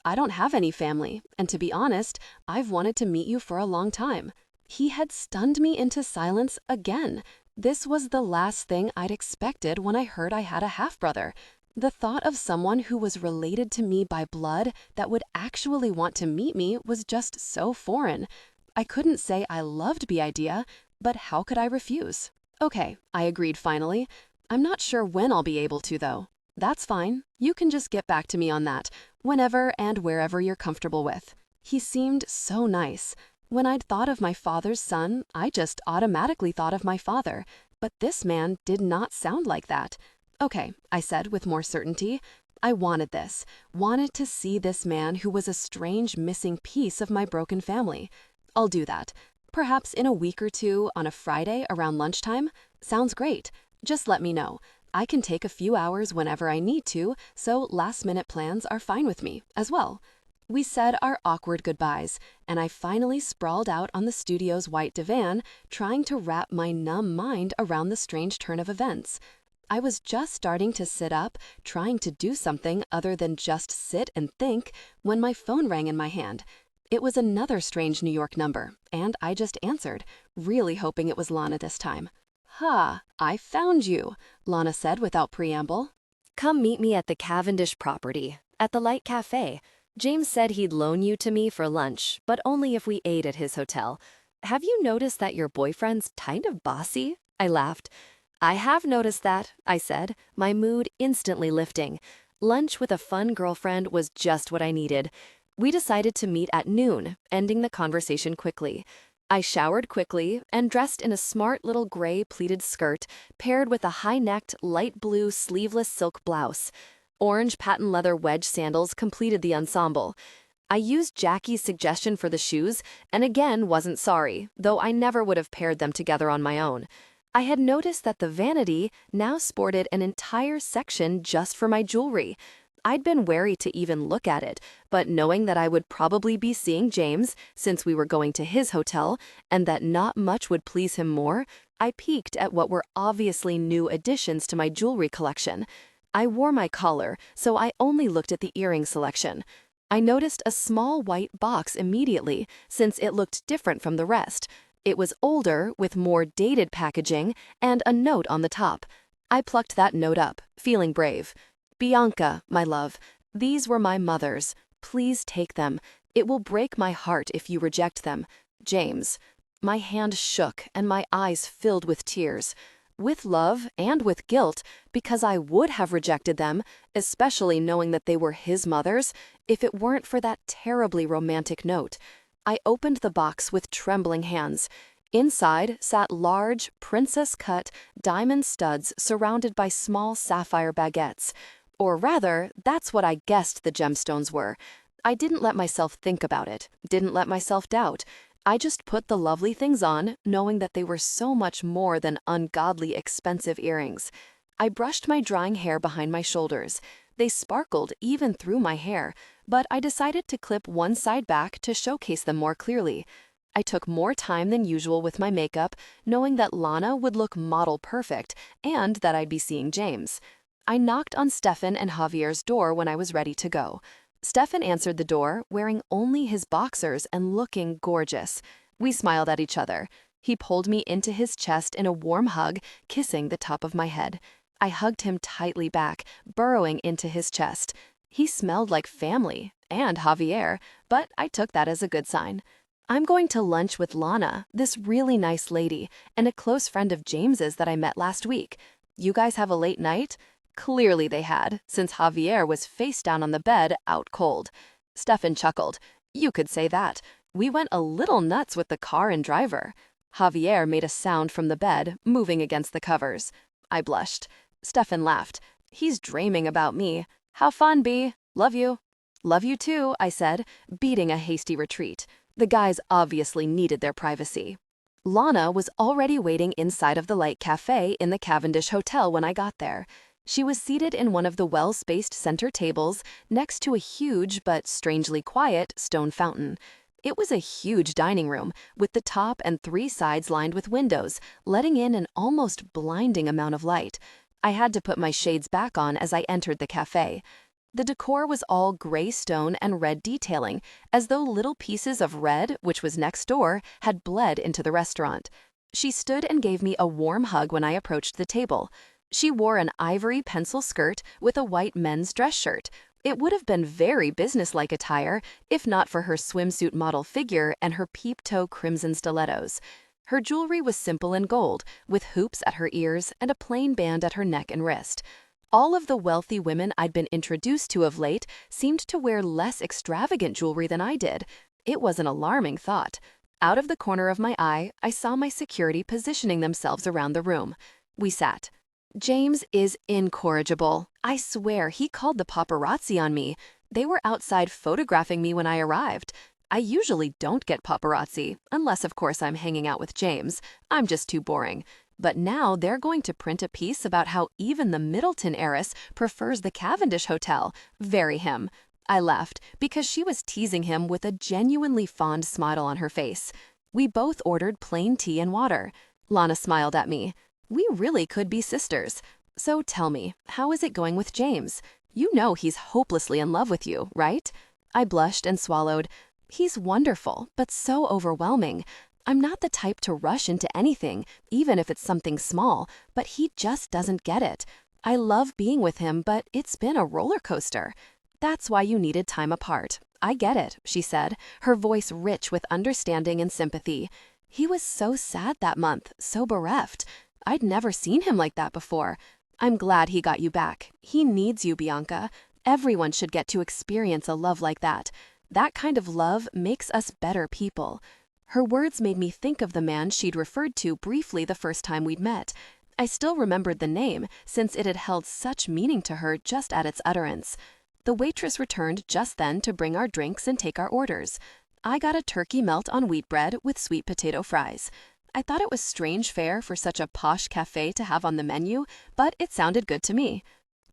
Speaker 2: I don't have any family, and to be honest, I've wanted to meet you for a long time." He had stunned me into silence again. This was the last thing I'd expected when I heard I had a half-brother. The thought of someone who was related to me by blood that would actually want to meet me was just so foreign. I couldn't say I loved the idea, but how could I refuse? Okay, I agreed finally. I'm not sure when I'll be able to, though. That's fine. You can just get back to me on that, whenever and wherever you're comfortable with. He seemed so nice. When I'd thought of my father's son, I just automatically thought of my father. But this man did not sound like that. Okay, I said with more certainty. I wanted this. Wanted to see this man who was a strange missing piece of my broken family. I'll do that. Perhaps in a week or two on a Friday around lunchtime? Sounds great. Just let me know. I can take a few hours whenever I need to, so last-minute plans are fine with me as well. We said our awkward goodbyes, and I finally sprawled out on the studio's white divan, trying to wrap my numb mind around the strange turn of events. I was just starting to sit up, trying to do something other than just sit and think, when my phone rang in my hand. It was another strange New York number, and I just answered, really hoping it was Lana this time. "Ha, I found you," Lana said without preamble.
Speaker 1: Come meet me at the Cavendish property, at the Light Cafe. James said he'd loan you to me for lunch, but only if we ate at his hotel. Have you noticed that your boyfriend's kind of bossy? I laughed. I have noticed that, I said, my mood instantly lifting. Lunch with a fun girlfriend was just what I needed. We decided to meet at noon, ending the conversation quickly. I showered quickly and dressed in a smart little gray pleated skirt paired with a high-necked light blue sleeveless silk blouse. Orange patent leather wedge sandals completed the ensemble. I used Jackie's suggestion for the shoes and again wasn't sorry, though I never would have paired them together on my own. I had noticed that the vanity now sported an entire section just for my jewelry. I'd been wary to even look at it, but knowing that I would probably be seeing James, since we were going to his hotel, and that not much would please him more, I peeked at what were obviously new additions to my jewelry collection. I wore my collar, so I only looked at the earring selection. I noticed a small white box immediately, since it looked different from the rest. It was older, with more dated packaging, and a note on the top. I plucked that note up, feeling brave. Bianca, my love, these were my mother's. Please take them. It will break my heart if you reject them. James. My hand shook and my eyes filled with tears. With love and with guilt, because I would have rejected them, especially knowing that they were his mother's, if it weren't for that terribly romantic note. I opened the box with trembling hands. Inside sat large, princess-cut, diamond studs surrounded by small sapphire baguettes. Or rather, that's what I guessed the gemstones were. I didn't let myself think about it, didn't let myself doubt. I just put the lovely things on, knowing that they were so much more than ungodly expensive earrings. I brushed my drying hair behind my shoulders. They sparkled even through my hair, but I decided to clip one side back to showcase them more clearly. I took more time than usual with my makeup, knowing that Lana would look model perfect and that I'd be seeing James. I knocked on Stefan and Javier's door when I was ready to go. Stefan answered the door, wearing only his boxers and looking gorgeous. We smiled at each other. He pulled me into his chest in a warm hug, kissing the top of my head. I hugged him tightly back, burrowing into his chest. He smelled like family, and Javier, but I took that as a good sign. I'm going to lunch with Lana, this really nice lady, and a close friend of James's that I met last week. You guys have a late night? Clearly they had, since Javier was face down on the bed, out cold. Stefan chuckled. You could say that. We went a little nuts with the car and driver. Javier made a sound from the bed, moving against the covers. I blushed. Stefan laughed. He's dreaming about me. How fun, B. Love you. Love you too, I said, beating a hasty retreat. The guys obviously needed their privacy. Lana was already waiting inside of the Light Cafe in the Cavendish Hotel when I got there. She was seated in one of the well-spaced center tables next to a huge but strangely quiet stone fountain. It was a huge dining room, with the top and 3 sides lined with windows, letting in an almost blinding amount of light. I had to put my shades back on as I entered the cafe.
Speaker 2: The decor was all gray stone and red detailing, as though little pieces of red, which was next door, had bled into the restaurant. She stood and gave me a warm hug when I approached the table. She wore an ivory pencil skirt with a white men's dress shirt. It would have been very businesslike attire if not for her swimsuit model figure and her peep-toe crimson stilettos. Her jewelry was simple and gold, with hoops at her ears and a plain band at her neck and wrist. All of the wealthy women I'd been introduced to of late seemed to wear less extravagant jewelry than I did. It was an alarming thought. Out of the corner of my eye, I saw my security positioning themselves around the room. We sat. James is incorrigible. I swear he called the paparazzi on me. They were outside photographing me when I arrived. I usually don't get paparazzi, unless of course I'm hanging out with James. I'm just too boring. But now they're going to print a piece about how even the Middleton heiress prefers the Cavendish Hotel. Very him. I left because she was teasing him with a genuinely fond smile on her face. We both ordered plain tea and water. Lana smiled at me. We really could be sisters. So tell me, how is it going with James? You know he's hopelessly in love with you, right? I blushed and swallowed. He's wonderful, but so overwhelming. I'm not the type to rush into anything, even if it's something small, but he just doesn't get it. I love being with him, but it's been a roller coaster. That's why you needed time apart. I get it, she said, her voice rich with understanding and sympathy. He was so sad that month, so bereft. I'd never seen him like that before. I'm glad he got you back. He needs you, Bianca. Everyone should get to experience a love like that. That kind of love makes us better people. Her words made me think of the man she'd referred to briefly the first time we'd met. I still remembered the name, since it had held such meaning to her just at its utterance. The waitress returned just then to bring our drinks and take our orders. I got a turkey melt on wheat bread with sweet potato fries. I thought it was strange fare for such a posh cafe to have on the menu, but it sounded good to me.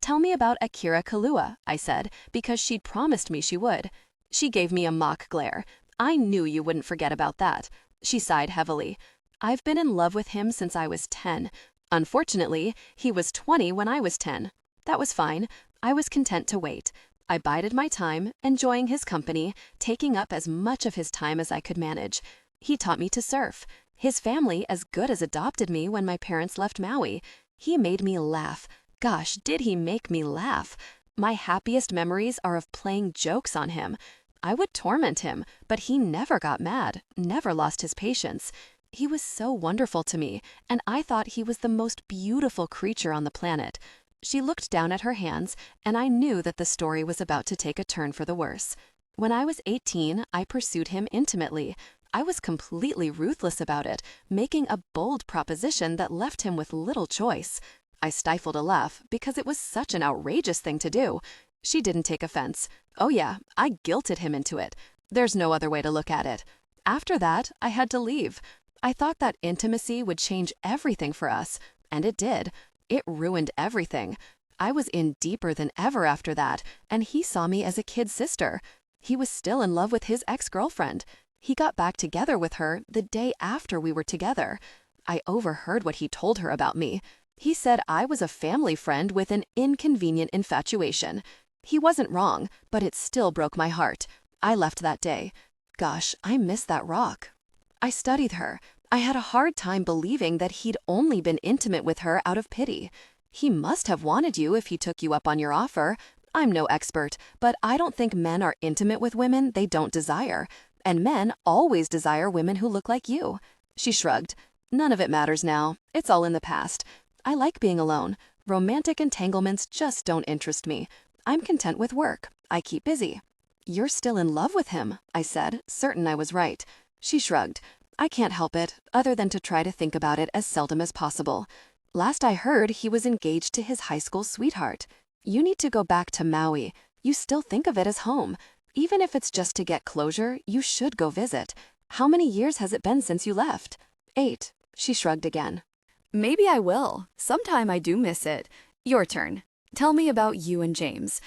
Speaker 2: Tell me about Akira Kalua, I said, because she'd promised me she would. She gave me a mock glare. I knew you wouldn't forget about that. She sighed heavily. I've been in love with him since I was 10. Unfortunately, he was 20 when I was 10. That was fine. I was content to wait. I bided my time, enjoying his company, taking up as much of his time as I could manage. He taught me to surf. His family as good as adopted me when my parents left Maui. He made me laugh. Gosh, did he make me laugh. My happiest memories are of playing jokes on him. I would torment him, but he never got mad, never lost his patience. He was so wonderful to me, and I thought he was the most beautiful creature on the planet. She looked down at her hands, and I knew that the story was about to take a turn for the worse. When I was 18, I pursued him intimately. I was completely ruthless about it, making a bold proposition that left him with little choice. I stifled a laugh because it was such an outrageous thing to do. She didn't take offense. Oh yeah, I guilted him into it. There's no other way to look at it. After that, I had to leave. I thought that intimacy would change everything for us, and it did. It ruined everything. I was in deeper than ever after that, and he saw me as a kid sister. He was still in love with his ex-girlfriend. He got back together with her the day after we were together. I overheard what he told her about me. He said I was a family friend with an inconvenient infatuation. He wasn't wrong, but it still broke my heart. I left that day. Gosh, I miss that rock. I studied her. I had a hard time believing that he'd only been intimate with her out of pity. He must have wanted you if he took you up on your offer. I'm no expert, but I don't think men are intimate with women they don't desire. And men always desire women who look like you. She shrugged. None of it matters now. It's all in the past. I like being alone. Romantic entanglements just don't interest me. I'm content with work. I keep busy. You're still in love with him, I said, certain I was right. She shrugged. I can't help it, other than to try to think about it as seldom as possible. Last I heard, he was engaged to his high school sweetheart. You need to go back to Maui. You still think of it as home. Even if it's just to get closure, you should go visit. How many years has it been since you left? 8. She shrugged again.
Speaker 1: Maybe I will. Sometime I do miss it. Your turn. Tell me about you and James.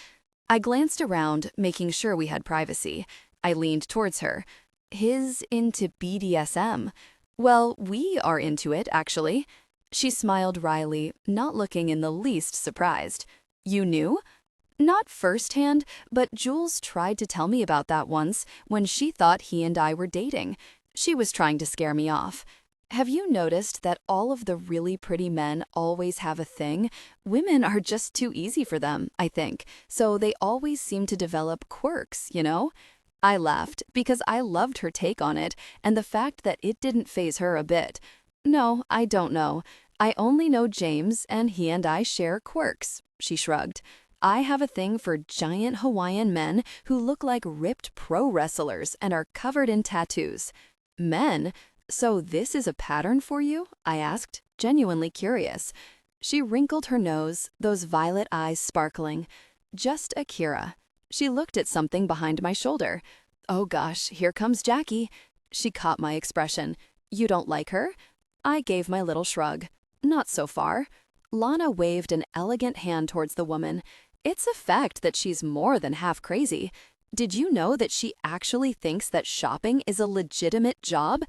Speaker 1: I glanced around, making sure we had privacy. I leaned towards her. His into BDSM. Well, we are into it, actually. She smiled wryly, not looking in the least surprised. You knew? Not firsthand, but Jules tried to tell me about that once when she thought he and I were dating. She was trying to scare me off. Have you noticed that all of the really pretty men always have a thing? Women are just too easy for them, I think, so they always seem to develop quirks, you know? I laughed because I loved her take on it and the fact that it didn't faze her a bit. No, I don't know. I only know James and he and I share quirks, she shrugged. I have a thing for giant Hawaiian men who look like ripped pro wrestlers and are covered in tattoos. Men? So this is a pattern for you? I asked, genuinely curious. She wrinkled her nose, those violet eyes sparkling. Just Akira. She looked at something behind my shoulder. Oh gosh, here comes Jackie. She caught my expression. You don't like her? I gave my little shrug. Not so far. Lana waved an elegant hand towards the woman. It's a fact that she's more than half crazy. Did you know that she actually thinks that shopping is a legitimate job?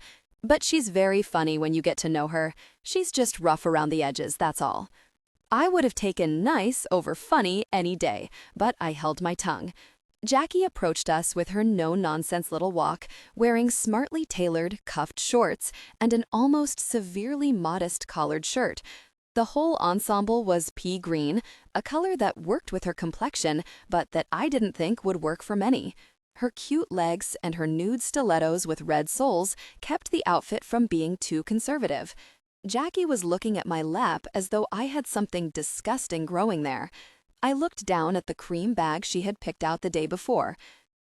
Speaker 1: But she's very funny when you get to know her. She's just rough around the edges, that's all. I would have taken nice over funny any day, but I held my tongue. Jackie approached us with her no-nonsense little walk, wearing smartly tailored, cuffed shorts and an almost severely modest collared shirt. The whole ensemble was pea green, a color that worked with her complexion, but that I didn't think would work for many. Her cute legs and her nude stilettos with red soles kept the outfit from being too conservative. Jackie was looking at my lap as though I had something disgusting growing there. I looked down at the cream bag she had picked out the day before.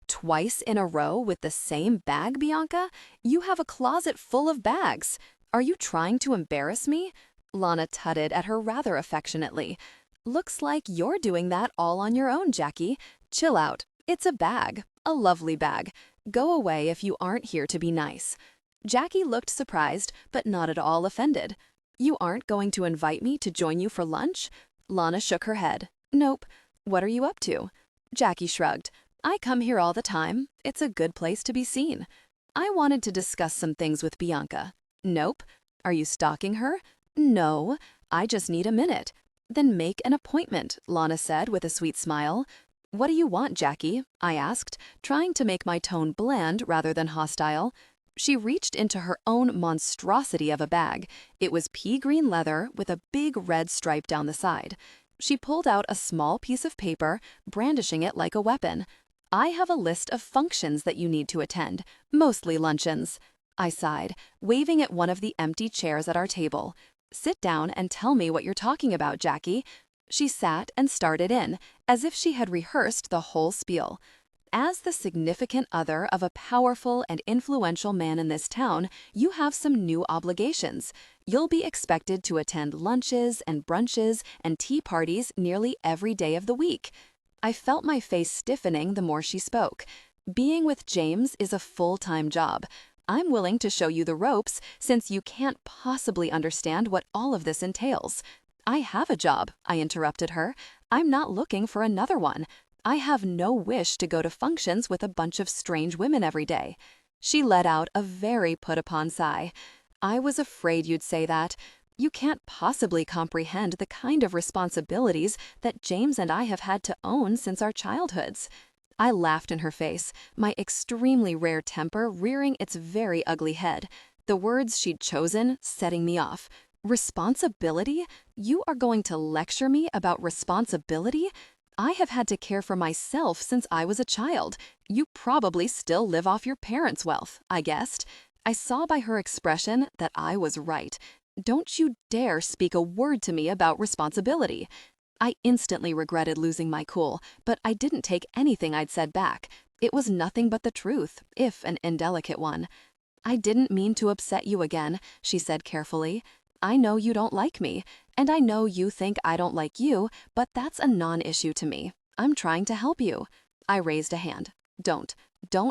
Speaker 1: Twice in a row with the same bag, Bianca? You have a closet full of bags. Are you trying to embarrass me? Lana tutted at her rather affectionately. Looks like you're doing that all on your own, Jackie. Chill out. It's a bag. A lovely bag. Go away if you aren't here to be nice. Jackie looked surprised, but not at all offended. You aren't going to invite me to join you for lunch? Lana shook her head. Nope. What are you up to? Jackie shrugged. I come here all the time. It's a good place to be seen. I wanted to discuss some things with Bianca. Nope. Are you stalking her? No. I just need a minute. Then make an appointment, Lana said with a sweet smile. What do you want, Jackie? I asked, trying to make my tone bland rather than hostile. She reached into her own monstrosity of a bag. It was pea green leather with a big red stripe down the side. She pulled out a small piece of paper, brandishing it like a weapon. I have a list of functions that you need to attend, mostly luncheons. I sighed, waving at one of the empty chairs at our table. Sit down and tell me what you're talking about, Jackie. She sat and started in, as if she had rehearsed the whole spiel. As the significant other of a powerful and influential man in this town, you have some new obligations. You'll be expected to attend lunches and brunches and tea parties nearly every day of the week. I felt my face stiffening the more she spoke. Being with James is a full-time job. I'm willing to show you the ropes since you can't possibly understand what all of this entails. I have a job, I interrupted her. I'm not looking for another one. I have no wish to go to functions with a bunch of strange women every day. She let out a very put-upon sigh. I was afraid you'd say that. You can't possibly comprehend the kind of responsibilities that James and I have had to own since our childhoods. I laughed in her face, my extremely rare temper rearing its very ugly head. The words she'd chosen setting me off. Responsibility? You are going to lecture me about responsibility? I have had to care for myself since I was a child. You probably still live off your parents' wealth, I guessed. I saw by her expression that I was right. Don't you dare speak a word to me about responsibility. I instantly regretted losing my cool, but I didn't take anything I'd said back. It was nothing but the truth, if an indelicate one. I didn't mean to upset you again, she said carefully. I know you don't like me, and I know you think I don't like you, but that's a non-issue to me. I'm trying to help you. I raised a hand. Don't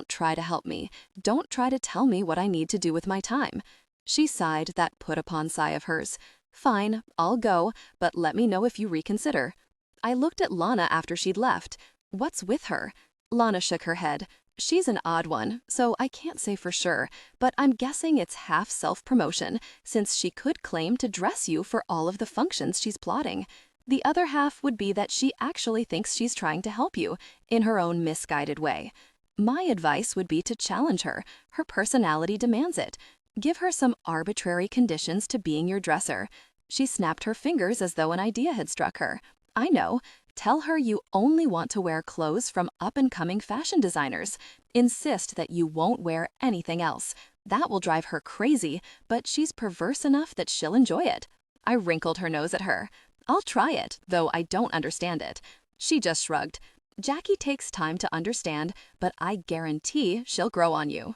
Speaker 1: try to help me. Don't try to tell me what I need to do with my time. She sighed that put-upon sigh of hers. Fine, I'll go, but let me know if you reconsider. I looked at Lana after she'd left. What's with her? Lana shook her head. She's an odd one, so I can't say for sure, but I'm guessing it's half self-promotion, since she could claim to dress you for all of the functions she's plotting.
Speaker 2: The other half would be that she actually thinks she's trying to help you in her own misguided way. My advice would be to challenge her. Her personality demands it. Give her some arbitrary conditions to being your dresser. She snapped her fingers as though an idea had struck her. I know. Tell her you only want to wear clothes from up-and-coming fashion designers. Insist that you won't wear anything else. That will drive her crazy, but she's perverse enough that she'll enjoy it. I wrinkled her nose at her. I'll try it, though I don't understand it. She just shrugged. Jackie takes time to understand, but I guarantee she'll grow on you.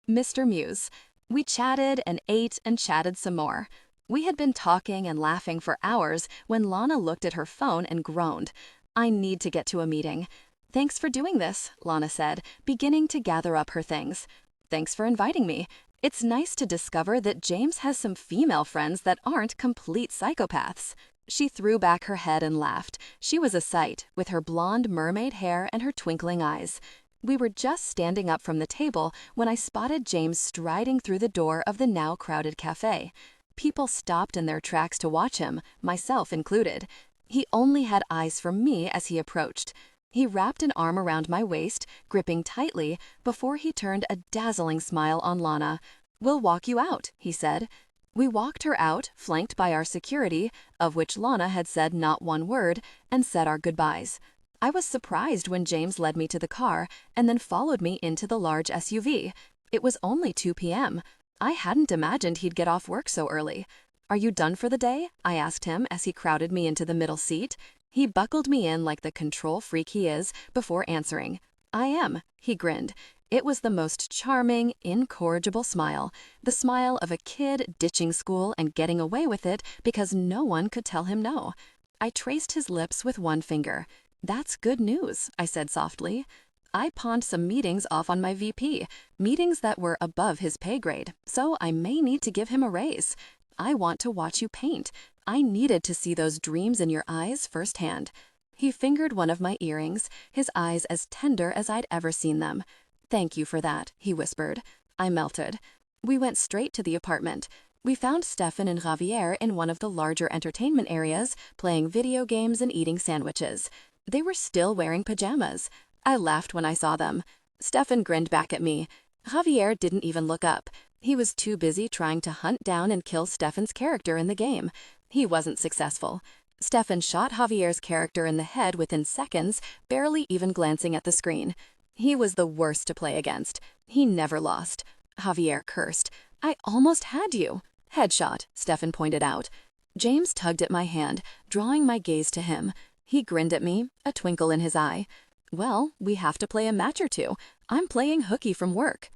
Speaker 2: Mr. Muse. We chatted and ate and chatted some more. We had been talking and laughing for hours when Lana looked at her phone and groaned. I need to get to a meeting. Thanks for doing this, Lana said, beginning to gather up her things. Thanks for inviting me. It's nice to discover that James has some female friends that aren't complete psychopaths. She threw back her head and laughed. She was a sight, with her blonde mermaid hair and her twinkling eyes. We were just standing up from the table when I spotted James striding through the door of the now crowded cafe. People stopped in their tracks to watch him, myself included. He only had eyes for me as he approached. He wrapped an arm around my waist, gripping tightly, before he turned a dazzling smile on Lana. "We'll walk you out," he said. We walked her out, flanked by our security, of which Lana had said not one word, and said our goodbyes. I was surprised when James led me to the car and then followed me into the large SUV. It was only 2 p.m. I hadn't imagined he'd get off work so early. "Are you done for the day?" I asked him as he crowded me into the middle seat. He buckled me in like the control freak he is before answering. "I am," he grinned. It was the most charming, incorrigible smile, the smile of a kid ditching school and getting away with it because no one could tell him no. I traced his lips with one finger. "That's good news," I said softly. I pawned some meetings off on my VP, meetings that were above his pay grade, so I may need to give him a raise. I want to watch you paint. I needed to see those dreams in your eyes firsthand. He fingered one of my earrings, his eyes as tender as I'd ever seen them. "Thank you for that," he whispered. I melted. We went straight to the apartment. We found Stefan and Javier in one of the larger entertainment areas, playing video games and eating sandwiches. They were still wearing pajamas. I laughed when I saw them. Stefan grinned back at me. Javier didn't even look up. He was too busy trying to hunt down and kill Stefan's character in the game. He wasn't successful. Stefan shot Javier's character in the head within seconds, barely even glancing at the screen. He was the worst to play against. He never lost. Javier cursed. "I almost had you." "Headshot," Stefan pointed out. James tugged at my hand, drawing my gaze to him. He grinned at me, a twinkle in his eye. "Well, we have to play a match or two. I'm playing hooky from work."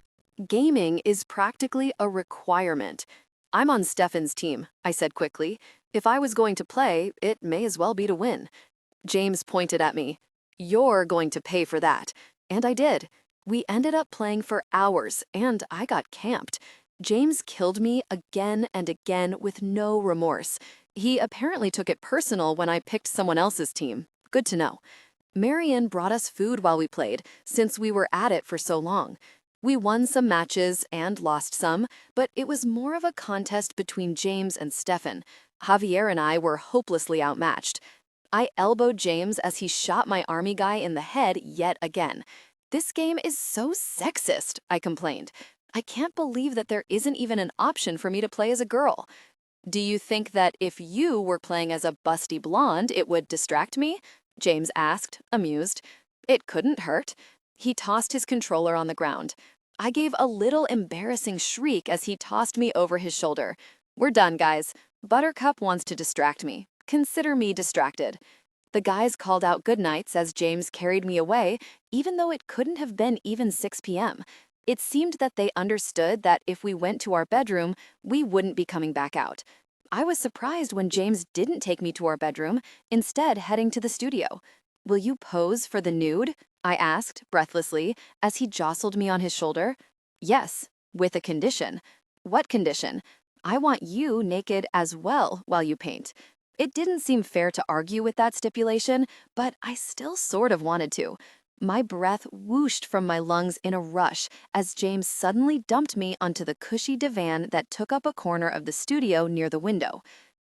Speaker 1: Gaming is practically a requirement. "I'm on Stefan's team," I said quickly. "If I was going to play, it may as well be to win." James pointed at me. "You're going to pay for that." And I did. We ended up playing for hours, and I got camped. James killed me again and again with no remorse. He apparently took it personal when I picked someone else's team. Good to know. Marion brought us food while we played, since we were at it for so long. We won some matches and lost some, but it was more of a contest between James and Stefan. Javier and I were hopelessly outmatched. I elbowed James as he shot my army guy in the head yet again. "This game is so sexist," I complained. "I can't believe that there isn't even an option for me to play as a girl." "Do you think that if you were playing as a busty blonde, it would distract me?" James asked, amused. "It couldn't hurt." He tossed his controller on the ground. I gave a little embarrassing shriek as he tossed me over his shoulder. "We're done, guys. Buttercup wants to distract me. Consider me distracted." The guys called out goodnights as James carried me away, even though it couldn't have been even 6 p.m. It seemed that they understood that if we went to our bedroom, we wouldn't be coming back out. I was surprised when James didn't take me to our bedroom, instead heading to the studio. "Will you pose for the nude?" I asked, breathlessly, as he jostled me on his shoulder. "Yes, with a condition." "What condition?" "I want you naked as well while you paint." It didn't seem fair to argue with that stipulation, but I still sort of wanted to. My breath whooshed from my lungs in a rush as James suddenly dumped me onto the cushy divan that took up a corner of the studio near the window.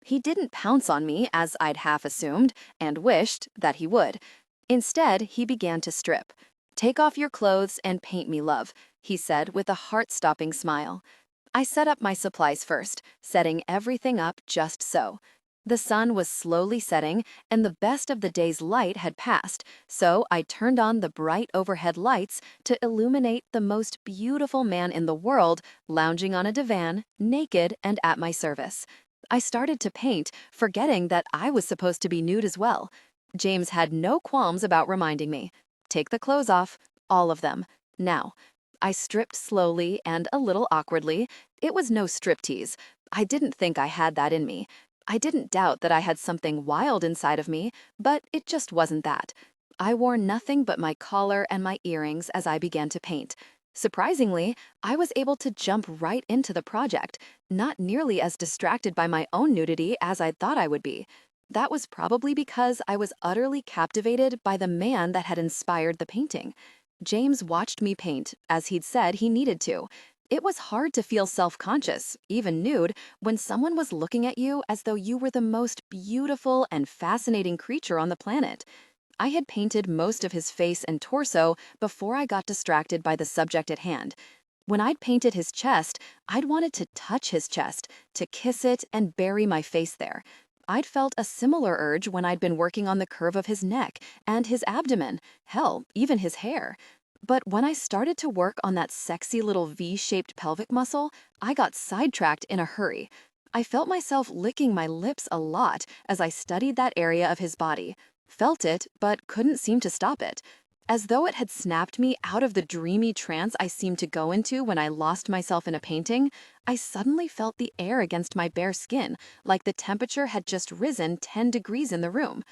Speaker 1: He didn't pounce on me as I'd half assumed and wished that he would. Instead, he began to strip. "Take off your clothes and paint me, love," he said with a heart-stopping smile. I set up my supplies first, setting everything up just so. The sun was slowly setting, and the best of the day's light had passed, so I turned on the bright overhead lights to illuminate the most beautiful man in the world lounging on a divan, naked and at my service. I started to paint, forgetting that I was supposed to be nude as well. James had no qualms about reminding me. "Take the clothes off, all of them, now." I stripped slowly and a little awkwardly. It was no striptease. I didn't think I had that in me. I didn't doubt that I had something wild inside of me, but it just wasn't that. I wore nothing but my collar and my earrings as I began to paint. Surprisingly, I was able to jump right into the project, not nearly as distracted by my own nudity as I thought I would be. That was probably because I was utterly captivated by the man that had inspired the painting. James watched me paint, as he'd said he needed to. It was hard to feel self-conscious, even nude, when someone was looking at you as though you were the most beautiful and fascinating creature on the planet. I had painted most of his face and torso before I got distracted by the subject at hand. When I'd painted his chest, I'd wanted to touch his chest, to kiss it and bury my face there. I'd felt a similar urge when I'd been working on the curve of his neck and his abdomen, hell, even his hair. But when I started to work on that sexy little V-shaped pelvic muscle, I got sidetracked in a hurry. I felt myself licking my lips a lot as I studied that area of his body. Felt it, but couldn't seem to stop it. As though it had snapped me out of the dreamy trance I seemed to go into when I lost myself in a painting, I suddenly felt the air against my bare skin, like the temperature had just risen 10 degrees in the room.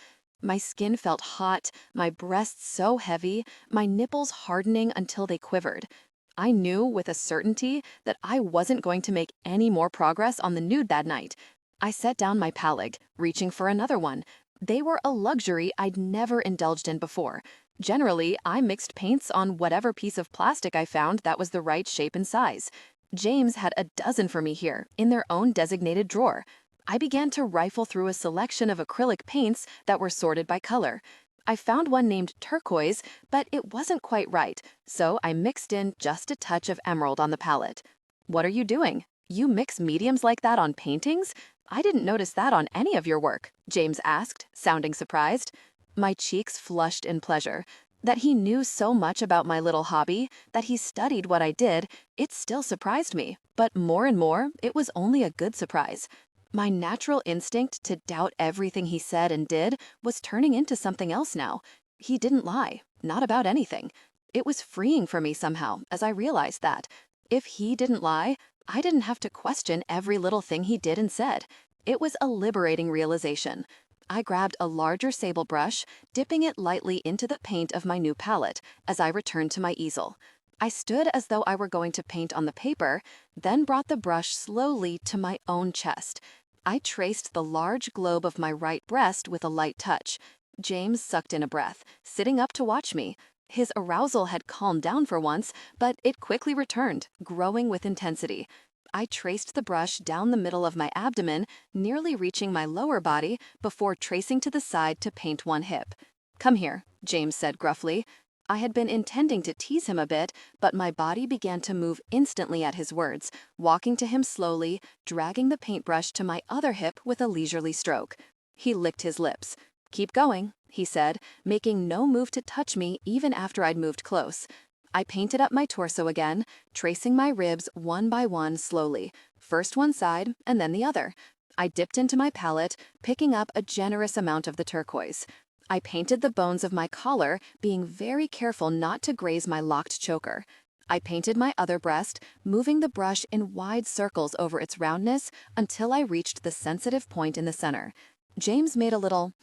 Speaker 1: My skin felt hot, my breasts so heavy, my nipples hardening until they quivered. I knew with a certainty that I wasn't going to make any more progress on the nude that night. I set down my palette, reaching for another one. They were a luxury I'd never indulged in before. Generally, I mixed paints on whatever piece of plastic I found that was the right shape and size. James had a dozen for me here, in their own designated drawer. I began to rifle through a selection of acrylic paints that were sorted by color. I found one named turquoise, but it wasn't quite right, so I mixed in just a touch of emerald on the palette. "What are you doing? You mix mediums like that on paintings? I didn't notice that on any of your work," James asked, sounding surprised. My cheeks flushed in pleasure. That he knew so much about my little hobby, that he studied what I did, it still surprised me, but more and more, it was only a good surprise. My natural instinct to doubt everything he said and did was turning into something else now. He didn't lie, not about anything. It was freeing for me somehow, as I realized that. If he didn't lie, I didn't have to question every little thing he did and said. It was a liberating realization. I grabbed a larger sable brush, dipping it lightly into the paint of my new palette as I returned to my easel. I stood as though I were going to paint on the paper, then brought the brush slowly to my own chest. I traced the large globe of my right breast with a light touch. James sucked in a breath, sitting up to watch me. His arousal had calmed down for once, but it quickly returned, growing with intensity. I traced the brush down the middle of my abdomen, nearly reaching my lower body, before tracing to the side to paint one hip. "Come here," James said gruffly. I had been intending to tease him a bit, but my body began to move instantly at his words, walking to him slowly, dragging the paintbrush to my other hip with a leisurely stroke. He licked his lips. "Keep going," he said, making no move to touch me even after I'd moved close. I painted up my torso again, tracing my ribs one by one slowly, first one side and then the other. I dipped into my palette, picking up a generous amount of the turquoise. I painted the bones of my collar, being very careful not to graze my locked choker. I painted my other breast, moving the brush in wide circles over its roundness until I reached the sensitive point in the center. James made a little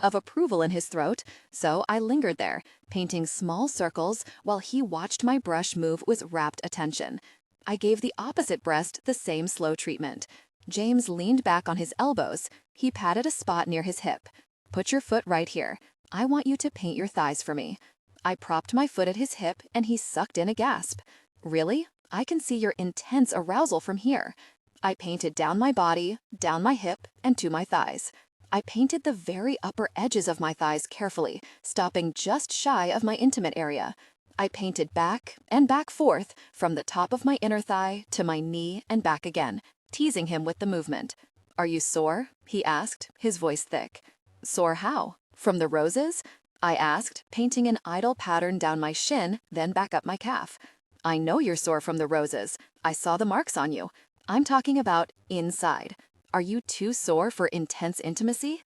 Speaker 1: of approval in his throat, so I lingered there, painting small circles while he watched my brush move with rapt attention. I gave the opposite breast the same slow treatment. James leaned back on his elbows. He patted a spot near his hip. "Put your foot right here. I want you to paint your thighs for me." I propped my foot at his hip and he sucked in a gasp. "Really? I can see your intense arousal from here."
Speaker 2: I painted down my body, down my hip, and to my thighs. I painted the very upper edges of my thighs carefully, stopping just shy of my intimate area. I painted back and back forth, from the top of my inner thigh to my knee and back again, teasing him with the movement. "Are you sore?" he asked, his voice thick. "Sore how? From the roses?" I asked, painting an idle pattern down my shin, then back up my calf. "I know you're sore from the roses. I saw the marks on you. I'm talking about inside. Are you too sore for intense intimacy?"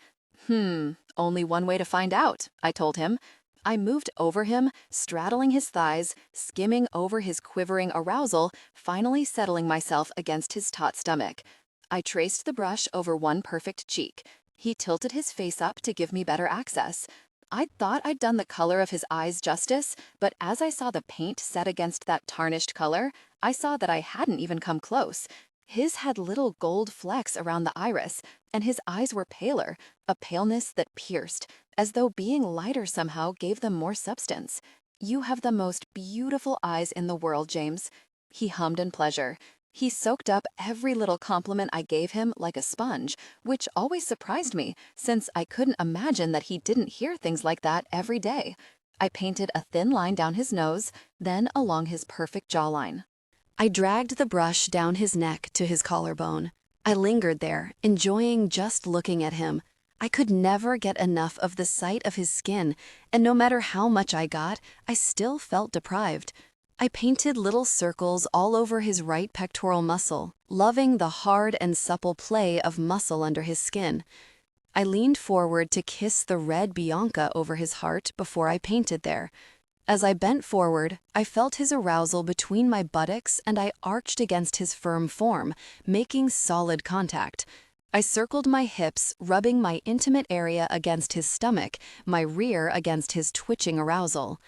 Speaker 2: Only one way to find out," I told him. I moved over him, straddling his thighs, skimming over his quivering arousal, finally settling myself against his taut stomach. I traced the brush over one perfect cheek. He tilted his face up to give me better access. I thought I'd done the color of his eyes justice, but as I saw the paint set against that tarnished color, I saw that I hadn't even come close. His had little gold flecks around the iris, and his eyes were paler, a paleness that pierced, as though being lighter somehow gave them more substance. "You have the most beautiful eyes in the world, James." He hummed in pleasure. He soaked up every little compliment I gave him like a sponge, which always surprised me, since I couldn't imagine that he didn't hear things like that every day. I painted a thin line down his nose, then along his perfect jawline. I dragged the brush down his neck to his collarbone. I lingered there, enjoying just looking at him. I could never get enough of the sight of his skin, and no matter how much I got, I still felt deprived. I painted little circles all over his right pectoral muscle, loving the hard and supple play of muscle under his skin. I leaned forward to kiss the red Bianca over his heart before I painted there. As I bent forward, I felt his arousal between my buttocks and I arched against his firm form, making solid contact. I circled my hips, rubbing my intimate area against his stomach, my rear against his twitching arousal.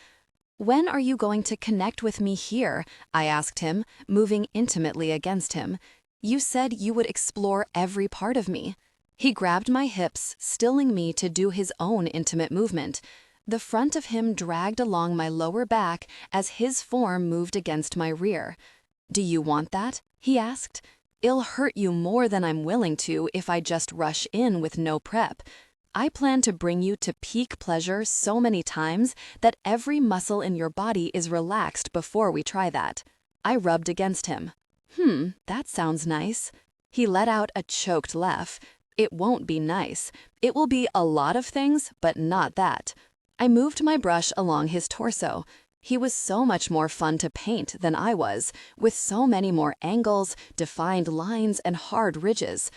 Speaker 2: "When are you going to connect with me here?" I asked him, moving intimately against him. "You said you would explore every part of me." He grabbed my hips, stilling me to do his own intimate movement. The front of him dragged along my lower back as his form moved against my rear. "Do you want that?" he asked. "It'll hurt you more than I'm willing to if I just rush in with no prep. I plan to bring you to peak pleasure so many times that every muscle in your body is relaxed before we try that." I rubbed against him. That sounds nice." He let out a choked laugh. "It won't be nice. It will be a lot of things, but not that." I moved my brush along his torso. He was so much more fun to paint than I was, with so many more angles, defined lines, and hard ridges.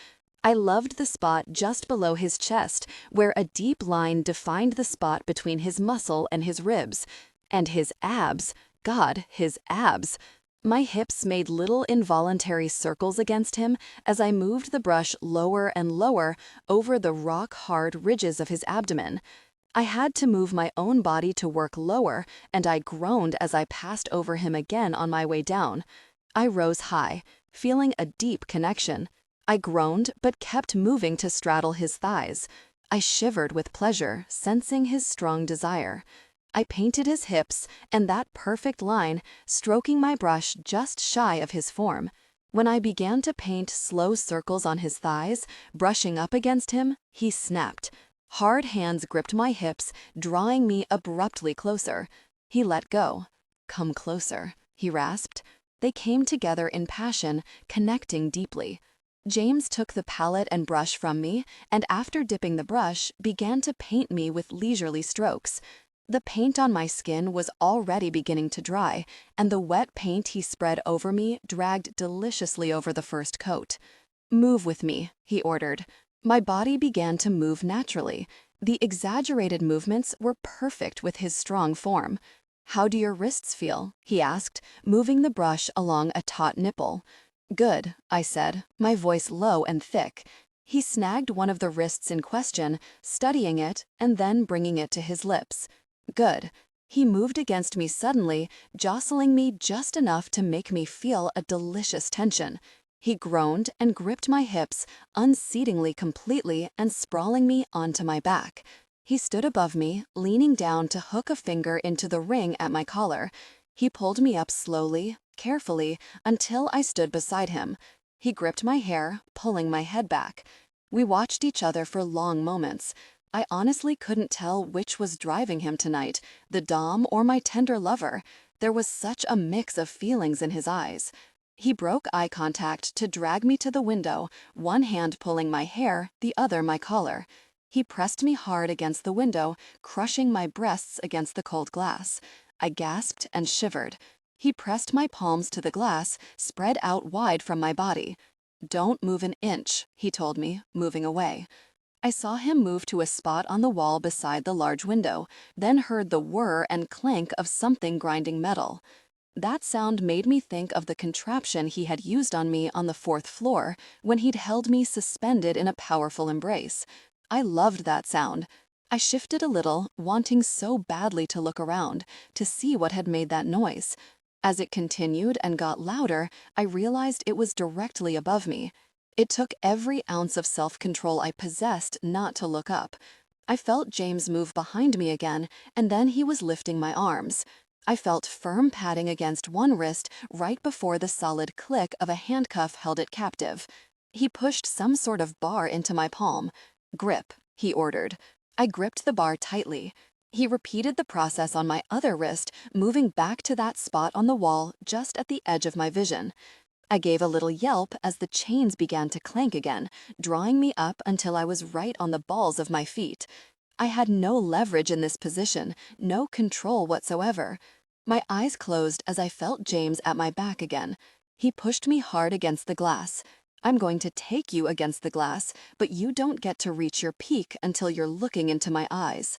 Speaker 2: I loved the spot just below his chest, where a deep line defined the spot between his muscle and his ribs. And his abs. God, his abs. My hips made little involuntary circles against him as I moved the brush lower and lower over the rock-hard ridges of his abdomen. I had to move my own body to work lower, and I groaned as I passed over him again on my way down. I rose high, feeling a deep connection. I groaned, but kept moving to straddle his thighs. I shivered with pleasure, sensing his strong desire. I painted his hips, and that perfect line, stroking my brush just shy of his form. When I began to paint slow circles on his thighs, brushing up against him, he snapped. Hard hands gripped my hips, drawing me abruptly closer. He let go. "Come closer," he rasped. They came together in passion, connecting deeply. James took the palette and brush from me, and after dipping the brush, began to paint me with leisurely strokes. The paint on my skin was already beginning to dry, and the wet paint he spread over me dragged deliciously over the first coat. "Move with me," he ordered. My body began to move naturally. The exaggerated movements were perfect with his strong form. "How do your wrists feel?" he asked, moving the brush along a taut nipple. "Good," I said, my voice low and thick. He snagged one of the wrists in question, studying it, and then bringing it to his lips. "Good." He moved against me suddenly, jostling me just enough to make me feel a delicious tension. He groaned and gripped my hips, unseatingly completely and sprawling me onto my back. He stood above me, leaning down to hook a finger into the ring at my collar. He pulled me up slowly, carefully, until I stood beside him. He gripped my hair, pulling my head back. We watched each other for long moments. I honestly couldn't tell which was driving him tonight, the dom or my tender lover. There was such a mix of feelings in his eyes. He broke eye contact to drag me to the window, one hand pulling my hair, the other my collar. He pressed me hard against the window, crushing my breasts against the cold glass. I gasped and shivered. He pressed my palms to the glass, spread out wide from my body. "Don't move an inch," he told me, moving away. I saw him move to a spot on the wall beside the large window, then heard the whir and clank of something grinding metal. That sound made me think of the contraption he had used on me on the 4th floor when he'd held me suspended in a powerful embrace. I loved that sound. I shifted a little, wanting so badly to look around, to see what had made that noise. As it continued and got louder, I realized it was directly above me. It took every ounce of self-control I possessed not to look up. I felt James move behind me again, and then he was lifting my arms. I felt firm padding against one wrist right before the solid click of a handcuff held it captive. He pushed some sort of bar into my palm. "Grip," he ordered. I gripped the bar tightly. He repeated the process on my other wrist, moving back to that spot on the wall just at the edge of my vision. I gave a little yelp as the chains began to clank again, drawing me up until I was right on the balls of my feet. I had no leverage in this position, no control whatsoever. My eyes closed as I felt James at my back again. He pushed me hard against the glass. "I'm going to take you against the glass, but you don't get to reach your peak until you're looking into my eyes."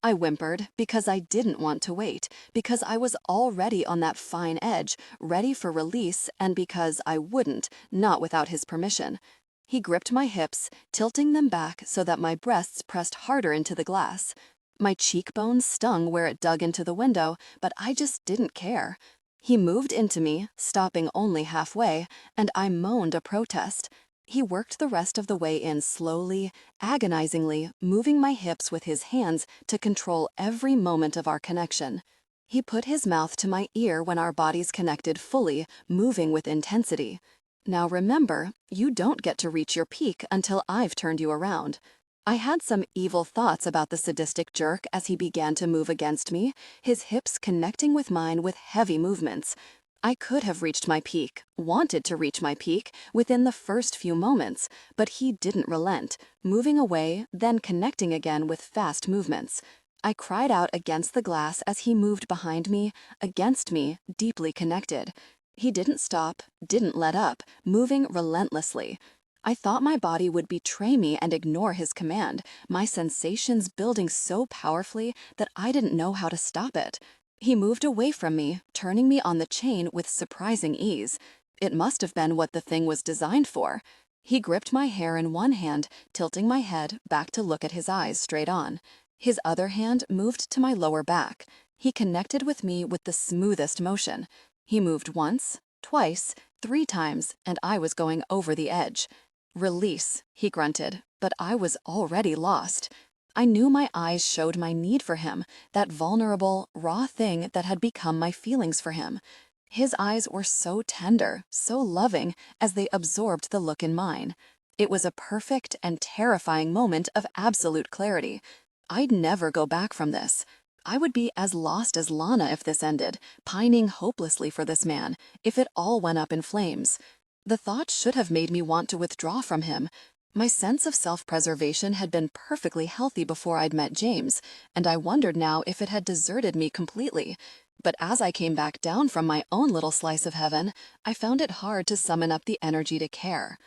Speaker 2: I whimpered because I didn't want to wait, because I was already on that fine edge, ready for release, and because I wouldn't, not without his permission. He gripped my hips, tilting them back so that my breasts pressed harder into the glass. My cheekbones stung where it dug into the window, but I just didn't care. He moved into me, stopping only halfway, and I moaned a protest. He worked the rest of the way in slowly, agonizingly, moving my hips with his hands to control every moment of our connection. He put his mouth to my ear when our bodies connected fully, moving with intensity. "Now remember, you don't get to reach your peak until I've turned you around." I had some evil thoughts about the sadistic jerk as he began to move against me, his hips connecting with mine with heavy movements. I could have reached my peak, wanted to reach my peak, within the first few moments, but he didn't relent, moving away, then connecting again with fast movements. I cried out against the glass as he moved behind me, against me, deeply connected. He didn't stop, didn't let up, moving relentlessly. I thought my body would betray me and ignore his command, my sensations building so powerfully that I didn't know how to stop it. He moved away from me, turning me on the chain with surprising ease. It must have been what the thing was designed for. He gripped my hair in one hand, tilting my head back to look at his eyes straight on. His other hand moved to my lower back. He connected with me with the smoothest motion. He moved once, twice, 3 times, and I was going over the edge. "Release," he grunted, but I was already lost. I knew my eyes showed my need for him, that vulnerable, raw thing that had become my feelings for him. His eyes were so tender, so loving, as they absorbed the look in mine. It was a perfect and terrifying moment of absolute clarity. I'd never go back from this. I would be as lost as Lana if this ended, pining hopelessly for this man, if it all went up in flames. The thought should have made me want to withdraw from him. My sense of self-preservation had been perfectly healthy before I'd met James, and I wondered now if it had deserted me completely. But as I came back down from my own little slice of heaven, I found it hard to summon up the energy to care.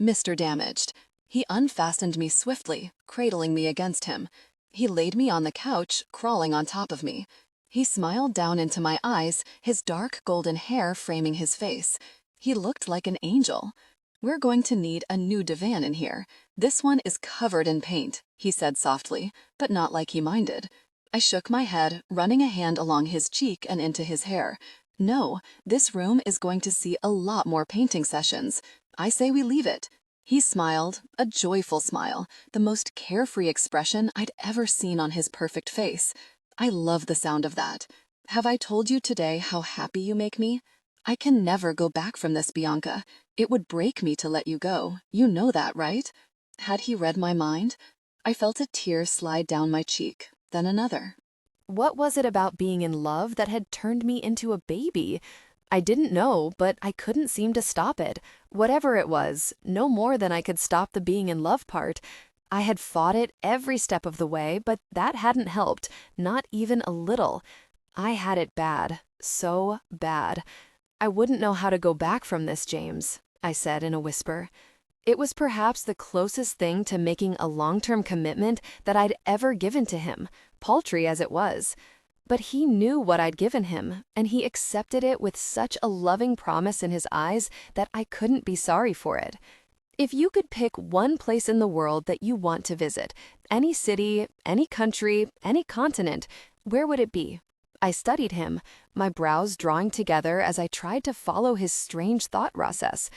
Speaker 2: Mr. Damaged. He unfastened me swiftly, cradling me against him. He laid me on the couch, crawling on top of me. He smiled down into my eyes, his dark golden hair framing his face. He looked like an angel. "We're going to need a new divan in here. This one is covered in paint," he said softly, but not like he minded. I shook my head, running a hand along his cheek and into his hair. "No, this room is going to see a lot more painting sessions. I say we leave it." He smiled, a joyful smile, the most carefree expression I'd ever seen on his perfect face. I love the sound of that. "Have I told you today how happy you make me?"
Speaker 1: I can never go back from this, Bianca. It would break me to let you go. You know that, right? Had he read my mind? I felt a tear slide down my cheek, then another. What was it about being in love that had turned me into a baby? I didn't know, but I couldn't seem to stop it. Whatever it was, no more than I could stop the being in love part. I had fought it every step of the way, but that hadn't helped, not even a little. I had it bad, so bad. I wouldn't know how to go back from this, James, I said in a whisper. It was perhaps the closest thing to making a long-term commitment that I'd ever given to him, paltry as it was. But he knew what I'd given him, and he accepted it with such a loving promise in his eyes that I couldn't be sorry for it. If you could pick one place in the world that you want to visit, any city, any country, any continent, where would it be? I studied him, my brows drawing together as I tried to follow his strange thought process.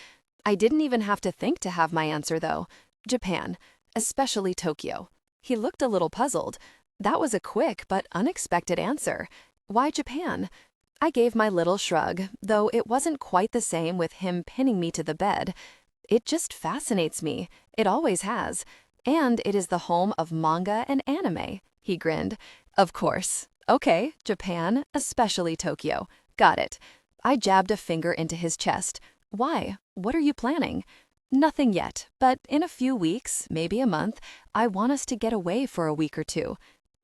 Speaker 1: I didn't even have to think to have my answer, though. Japan, especially Tokyo. He looked a little puzzled. That was a quick but unexpected answer. Why Japan? I gave my little shrug, though it wasn't quite the same with him pinning me to the bed. It just fascinates me. It always has. And it is the home of manga and anime. He grinned. Of course. Okay, Japan, especially Tokyo. Got it. I jabbed a finger into his chest. Why? What are you planning? Nothing yet, but in a few weeks, maybe a month, I want us to get away for a week or two.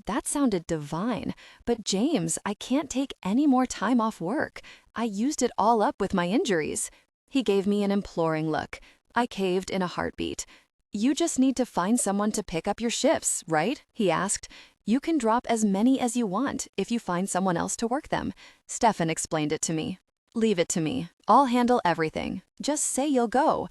Speaker 1: That sounded divine, but James, I can't take any more time off work. I used it all up with my injuries. He gave me an imploring look. I caved in a heartbeat. You just need to find someone to pick up your shifts, right? He asked. You can drop as many as you want if you find someone else to work them. Stefan explained it to me. Leave it to me. I'll handle everything. Just say you'll go.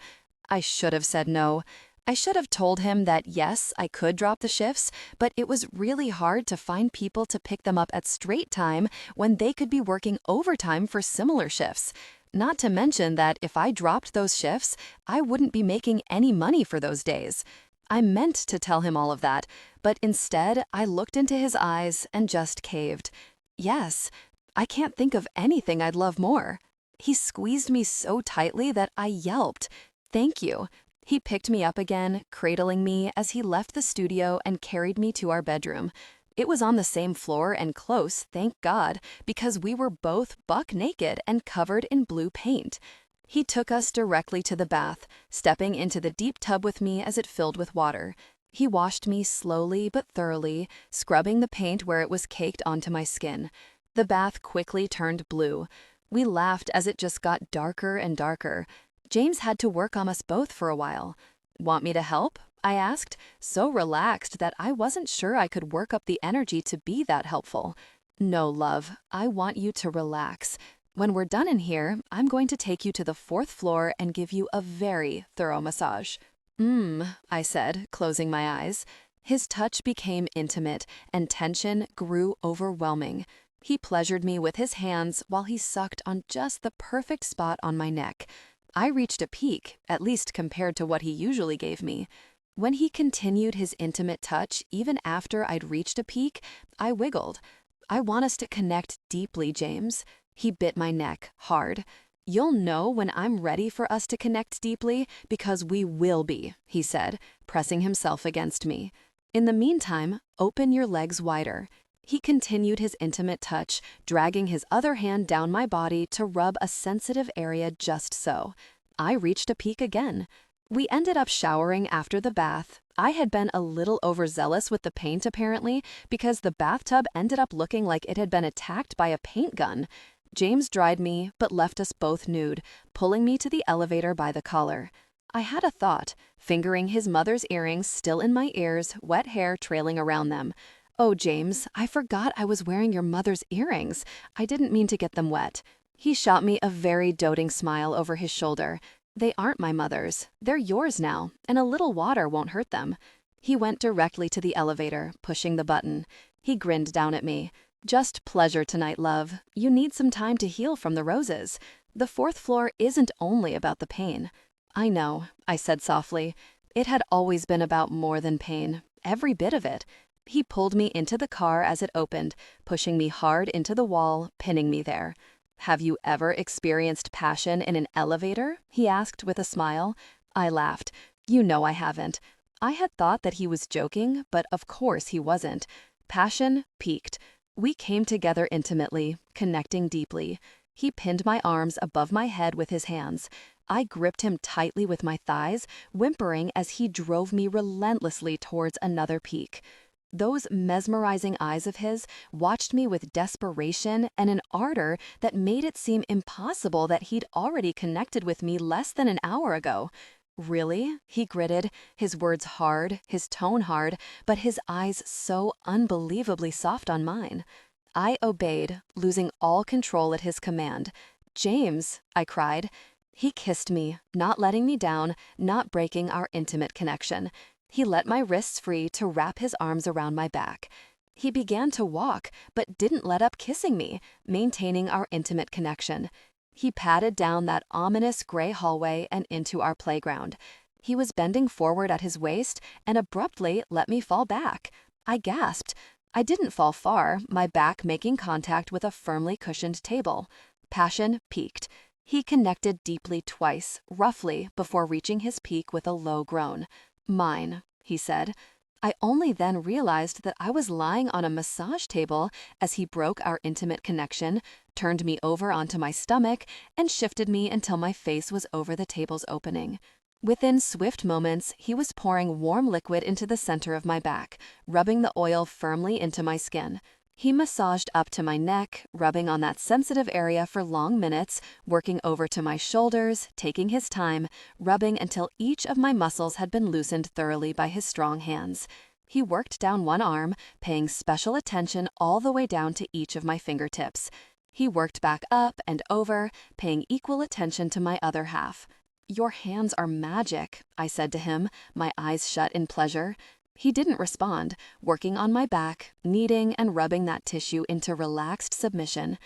Speaker 1: I should have said no. I should have told him that yes, I could drop the shifts, but it was really hard to find people to pick them up at straight time when they could be working overtime for similar shifts. Not to mention that if I dropped those shifts, I wouldn't be making any money for those days. I meant to tell him all of that, but instead I looked into his eyes and just caved. Yes, I can't think of anything I'd love more. He squeezed me so tightly that I yelped. Thank you. He picked me up again, cradling me as he left the studio and carried me to our bedroom. It was on the same floor and close, thank God, because we were both buck naked and covered in blue paint. He took us directly to the bath, stepping into the deep tub with me as it filled with water. He washed me slowly but thoroughly, scrubbing the paint where it was caked onto my skin. The bath quickly turned blue. We laughed as it just got darker and darker. James had to work on us both for a while. Want me to help? I asked, so relaxed that I wasn't sure I could work up the energy to be that helpful. No, love, I want you to relax. When we're done in here, I'm going to take you to the 4th floor and give you a very thorough massage. I said, closing my eyes. His touch became intimate, and tension grew overwhelming. He pleasured me with his hands while he sucked on just the perfect spot on my neck. I reached a peak, at least compared to what he usually gave me. When he continued his intimate touch, even after I'd reached a peak, I wiggled. I want us to connect deeply, James. He bit my neck hard. You'll know when I'm ready for us to connect deeply because we will be, he said, pressing himself against me. In the meantime, open your legs wider. He continued his intimate touch, dragging his other hand down my body to rub a sensitive area just so. I reached a peak again. We ended up showering after the bath. I had been a little overzealous with the paint apparently because the bathtub ended up looking like it had been attacked by a paint gun. James dried me, but left us both nude, pulling me to the elevator by the collar. I had a thought, fingering his mother's earrings still in my ears, wet hair trailing around them. Oh, James, I forgot I was wearing your mother's earrings. I didn't mean to get them wet. He shot me a very doting smile over his shoulder. They aren't my mother's. They're yours now, and a little water won't hurt them. He went directly to the elevator, pushing the button. He grinned down at me. Just pleasure tonight, love. You need some time to heal from the roses. The 4th floor isn't only about the pain. I know, I said softly. It had always been about more than pain, every bit of it. He pulled me into the car as it opened, pushing me hard into the wall, pinning me there.
Speaker 2: Have you ever experienced passion in an elevator? He asked with a smile. I laughed. You know I haven't. I had thought that he was joking, but of course he wasn't. Passion peaked. We came together intimately, connecting deeply. He pinned my arms above my head with his hands. I gripped him tightly with my thighs, whimpering as he drove me relentlessly towards another peak. Those mesmerizing eyes of his watched me with desperation and an ardor that made it seem impossible that he'd already connected with me less than an hour ago. Really? He gritted, his words hard, his tone hard, but his eyes so unbelievably soft on mine. I obeyed, losing all control at his command. "James," I cried. He kissed me, not letting me down, not breaking our intimate connection. He let my wrists free to wrap his arms around my back. He began to walk, but didn't let up kissing me, maintaining our intimate connection. He padded down that ominous gray hallway and into our playground. He was bending forward at his waist and abruptly let me fall back. I gasped. I didn't fall far, my back making contact with a firmly cushioned table. Passion peaked. He connected deeply twice, roughly, before reaching his peak with a low groan. "Mine," he said. I only then realized that I was lying on a massage table as he broke our intimate connection, turned me over onto my stomach, and shifted me until my face was over the table's opening. Within swift moments, he was pouring warm liquid into the center of my back, rubbing the oil firmly into my skin. He massaged up to my neck, rubbing on that sensitive area for long minutes, working over to my shoulders, taking his time, rubbing until each of my muscles had been loosened thoroughly by his strong hands. He worked down one arm, paying special attention all the way down to each of my fingertips. He worked back up and over, paying equal attention to my other half. "Your hands are magic," I said to him, my eyes shut in pleasure. He didn't respond, working on my back, kneading and rubbing that tissue into relaxed submission.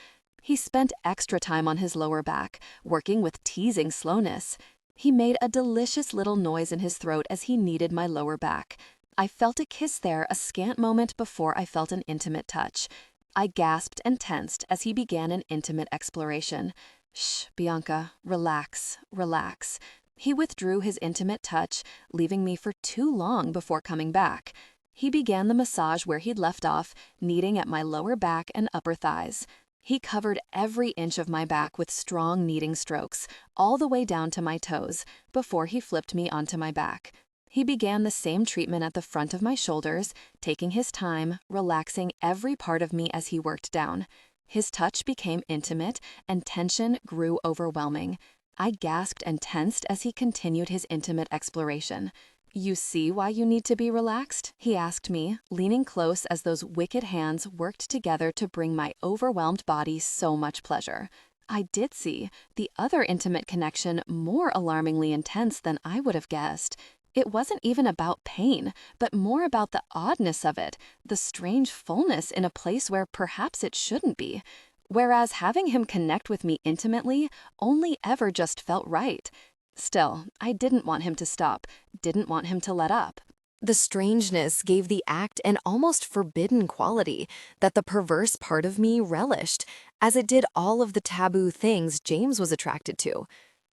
Speaker 2: He spent extra time on his lower back, working with teasing slowness. He made a delicious little noise in his throat as he kneaded my lower back. I felt a kiss there a scant moment before I felt an intimate touch. I gasped and tensed as he began an intimate exploration. "Shh, Bianca, relax, relax." He withdrew his intimate touch, leaving me for too long before coming back. He began the massage where he'd left off, kneading at my lower back and upper thighs. He covered every inch of my back with strong kneading strokes, all the way down to my toes, before he flipped me onto my back. He began the same treatment at the front of my shoulders, taking his time, relaxing every part of me as he worked down. His touch became intimate, and tension grew overwhelming. I gasped and tensed as he continued his intimate exploration. "You see why you need to be relaxed?" he asked me, leaning close as those wicked hands worked together to bring my overwhelmed body so much pleasure. I did see, the other intimate connection more alarmingly intense than I would have guessed. It wasn't even about pain, but more about the oddness of it, the strange fullness in a place where perhaps it shouldn't be. Whereas having him connect with me intimately only ever just felt right. Still, I didn't want him to stop, didn't want him to let up.
Speaker 1: The strangeness gave the act an almost forbidden quality that the perverse part of me relished, as it did all of the taboo things James was attracted to.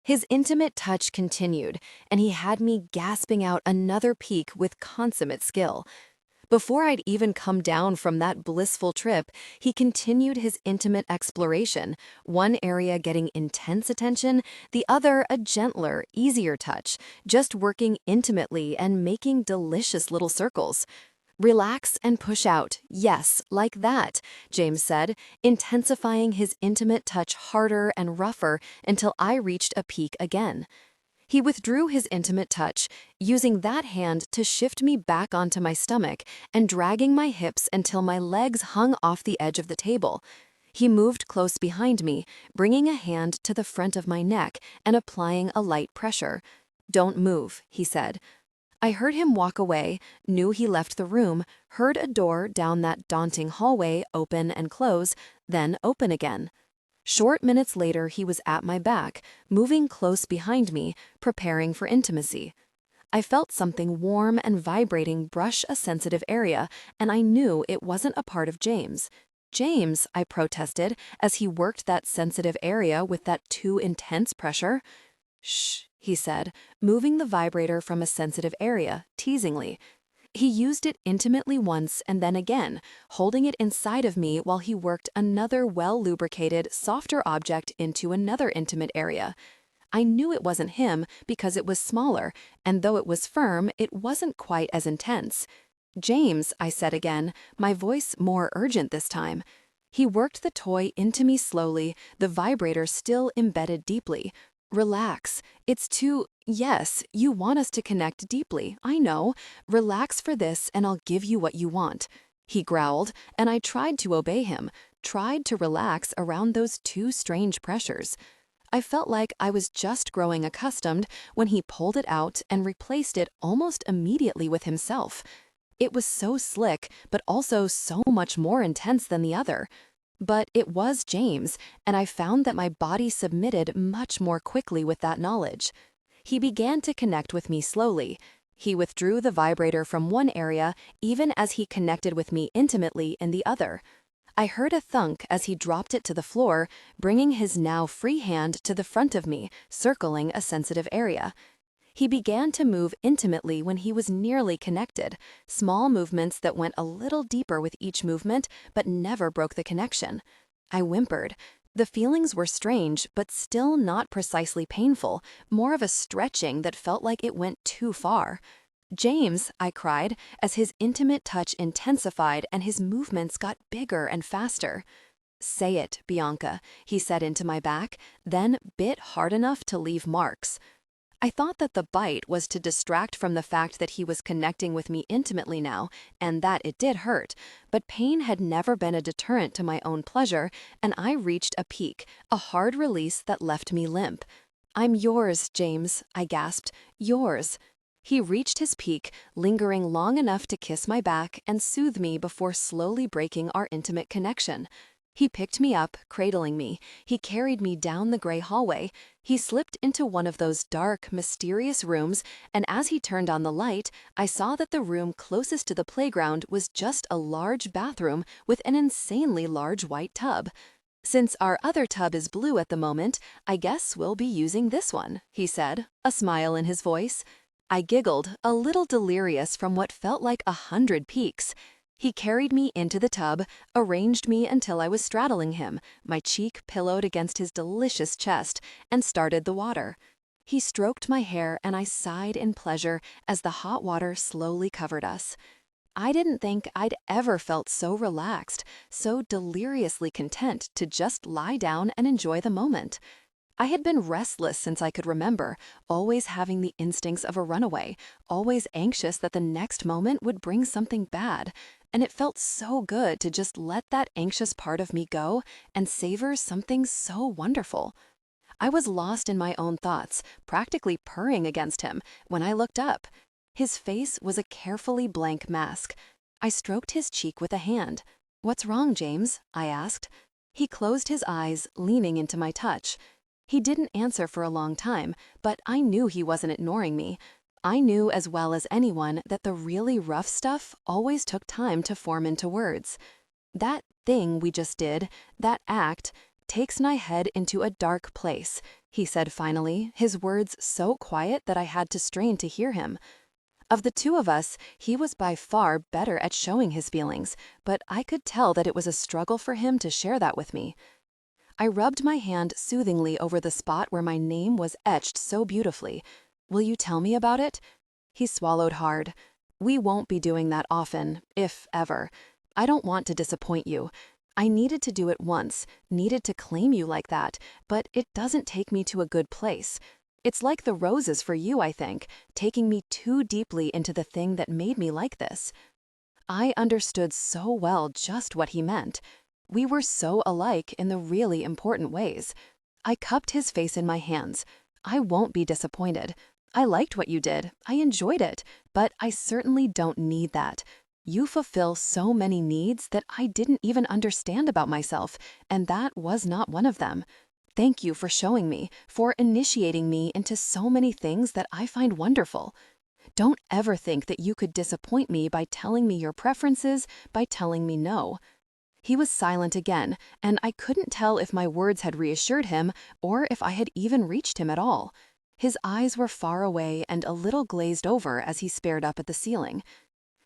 Speaker 1: His intimate touch continued, and he had me gasping out another peak with consummate skill. Before I'd even come down from that blissful trip, he continued his intimate exploration, one area getting intense attention, the other a gentler, easier touch, just working intimately and making delicious little circles. "Relax and push out, yes, like that," James said, intensifying his intimate touch harder and rougher until I reached a peak again. He withdrew his intimate touch, using that hand to shift me back onto my stomach and dragging my hips until my legs hung off the edge of the table. He moved close behind me, bringing a hand to the front of my neck and applying a light pressure. "Don't move," he said. I heard him walk away, knew he left the room, heard a door down that daunting hallway open and close, then open again. Short minutes later, he was at my back, moving close behind me, preparing for intimacy. I felt something warm and vibrating brush a sensitive area, and I knew it wasn't a part of James. James, I protested as he worked that sensitive area with that too intense pressure. Shh, he said, moving the vibrator from a sensitive area, teasingly. He used it intimately once and then again, holding it inside of me while he worked another well-lubricated, softer object into another intimate area. I knew it wasn't him because it was smaller, and though it was firm, it wasn't quite as intense. James, I said again, my voice more urgent this time. He worked the toy into me slowly, the vibrator still embedded deeply. Relax. It's too... Yes, you want us to connect deeply, I know. Relax for this and I'll give you what you want. He growled, and I tried to obey him, tried to relax around those two strange pressures. I felt like I was just growing accustomed when he pulled it out and replaced it almost immediately with himself. It was so slick, but also so much more intense than the other. But it was James, and I found that my body submitted much more quickly with that knowledge. He began to connect with me slowly. He withdrew the vibrator from one area even as he connected with me intimately in the other. I heard a thunk as he dropped it to the floor, bringing his now free hand to the front of me, circling a sensitive area. He began to move intimately when he was nearly connected, small movements that went a little deeper with each movement but never broke the connection. I whimpered. The feelings were strange, but still not precisely painful, more of a stretching that felt like it went too far. James, I cried, as his intimate touch intensified and his movements got bigger and faster. Say it, Bianca, he said into my back, then bit hard enough to leave marks. I thought that the bite was to distract from the fact that he was connecting with me intimately now, and that it did hurt, but pain had never been a deterrent to my own pleasure, and I reached a peak, a hard release that left me limp. I'm yours, James, I gasped. Yours. He reached his peak, lingering long enough to kiss my back and soothe me before slowly breaking our intimate connection. He picked me up, cradling me. He carried me down the gray hallway. He slipped into one of those dark, mysterious rooms, and as he turned on the light, I saw that the room closest to the playground was just a large bathroom with an insanely large white tub. Since our other tub is blue at the moment, I guess we'll be using this one, he said, a smile in his voice. I giggled, a little delirious from what felt like 100 peaks. He carried me into the tub, arranged me until I was straddling him, my cheek pillowed against his delicious chest, and started the water. He stroked my hair and I sighed in pleasure as the hot water slowly covered us. I didn't think I'd ever felt so relaxed, so deliriously content to just lie down and enjoy the moment. I had been restless since I could remember, always having the instincts of a runaway, always anxious that the next moment would bring something bad, and it felt so good to just let that anxious part of me go and savor something so wonderful. I was lost in my own thoughts, practically purring against him, when I looked up. His face was a carefully blank mask. I stroked his cheek with a hand. "What's wrong, James?" I asked. He closed his eyes, leaning into my touch. He didn't answer for a long time, but I knew he wasn't ignoring me. I knew as well as anyone that the really rough stuff always took time to form into words. That thing we just did, that act, takes my head into a dark place, he said finally, his words so quiet that I had to strain to hear him. Of the two of us, he was by far better at showing his feelings, but I could tell that it was a struggle for him to share that with me. I rubbed my hand soothingly over the spot where my name was etched so beautifully. "Will you tell me about it?" He swallowed hard. "We won't be doing that often, if ever. I don't want to disappoint you. I needed to do it once, needed to claim you like that, but it doesn't take me to a good place. It's like the roses for you, I think, taking me too deeply into the thing that made me like this." I understood so well just what he meant. We were so alike in the really important ways. I cupped his face in my hands. "I won't be disappointed. I liked what you did. I enjoyed it, but I certainly don't need that. You fulfill so many needs that I didn't even understand about myself, and that was not one of them. Thank you for showing me, for initiating me into so many things that I find wonderful. Don't ever think that you could disappoint me by telling me your preferences, by telling me no."
Speaker 2: He was silent again, and I couldn't tell if my words had reassured him or if I had even reached him at all. His eyes were far away and a little glazed over as he stared up at the ceiling.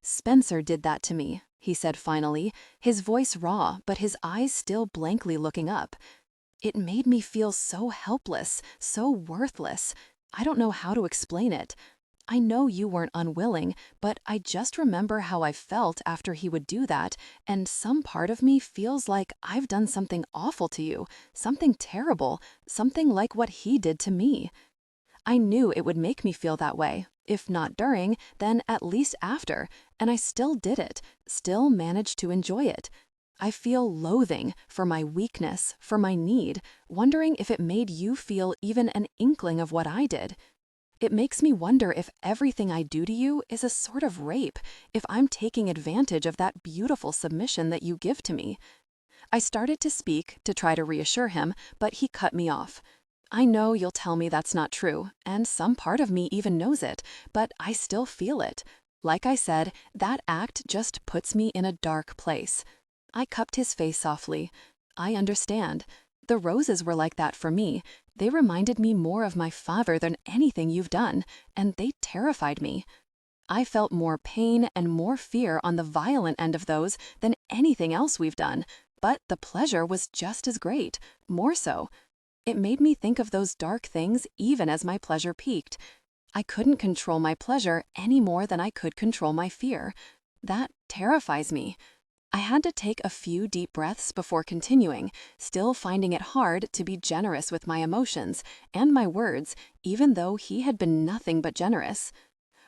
Speaker 2: "Spencer did that to me," he said finally, his voice raw but his eyes still blankly looking up. "It made me feel so helpless, so worthless. I don't know how to explain it. I know you weren't unwilling, but I just remember how I felt after he would do that, and some part of me feels like I've done something awful to you, something terrible, something like what he did to me." I knew it would make me feel that way, if not during, then at least after, and I still did it, still managed to enjoy it. I feel loathing for my weakness, for my need, wondering if it made you feel even an inkling of what I did. It makes me wonder if everything I do to you is a sort of rape, if I'm taking advantage of that beautiful submission that you give to me. I started to speak to try to reassure him, but he cut me off. "I know you'll tell me that's not true, and some part of me even knows it, but I still feel it. Like I said, that act just puts me in a dark place." I cupped his face softly. "I understand. The roses were like that for me. They reminded me more of my father than anything you've done, and they terrified me. I felt more pain and more fear on the violent end of those than anything else we've done, but the pleasure was just as great, more so. It made me think of those dark things even as my pleasure peaked. I couldn't control my pleasure any more than I could control my fear. That terrifies me." I had to take a few deep breaths before continuing, still finding it hard to be generous with my emotions and my words, even though he had been nothing but generous.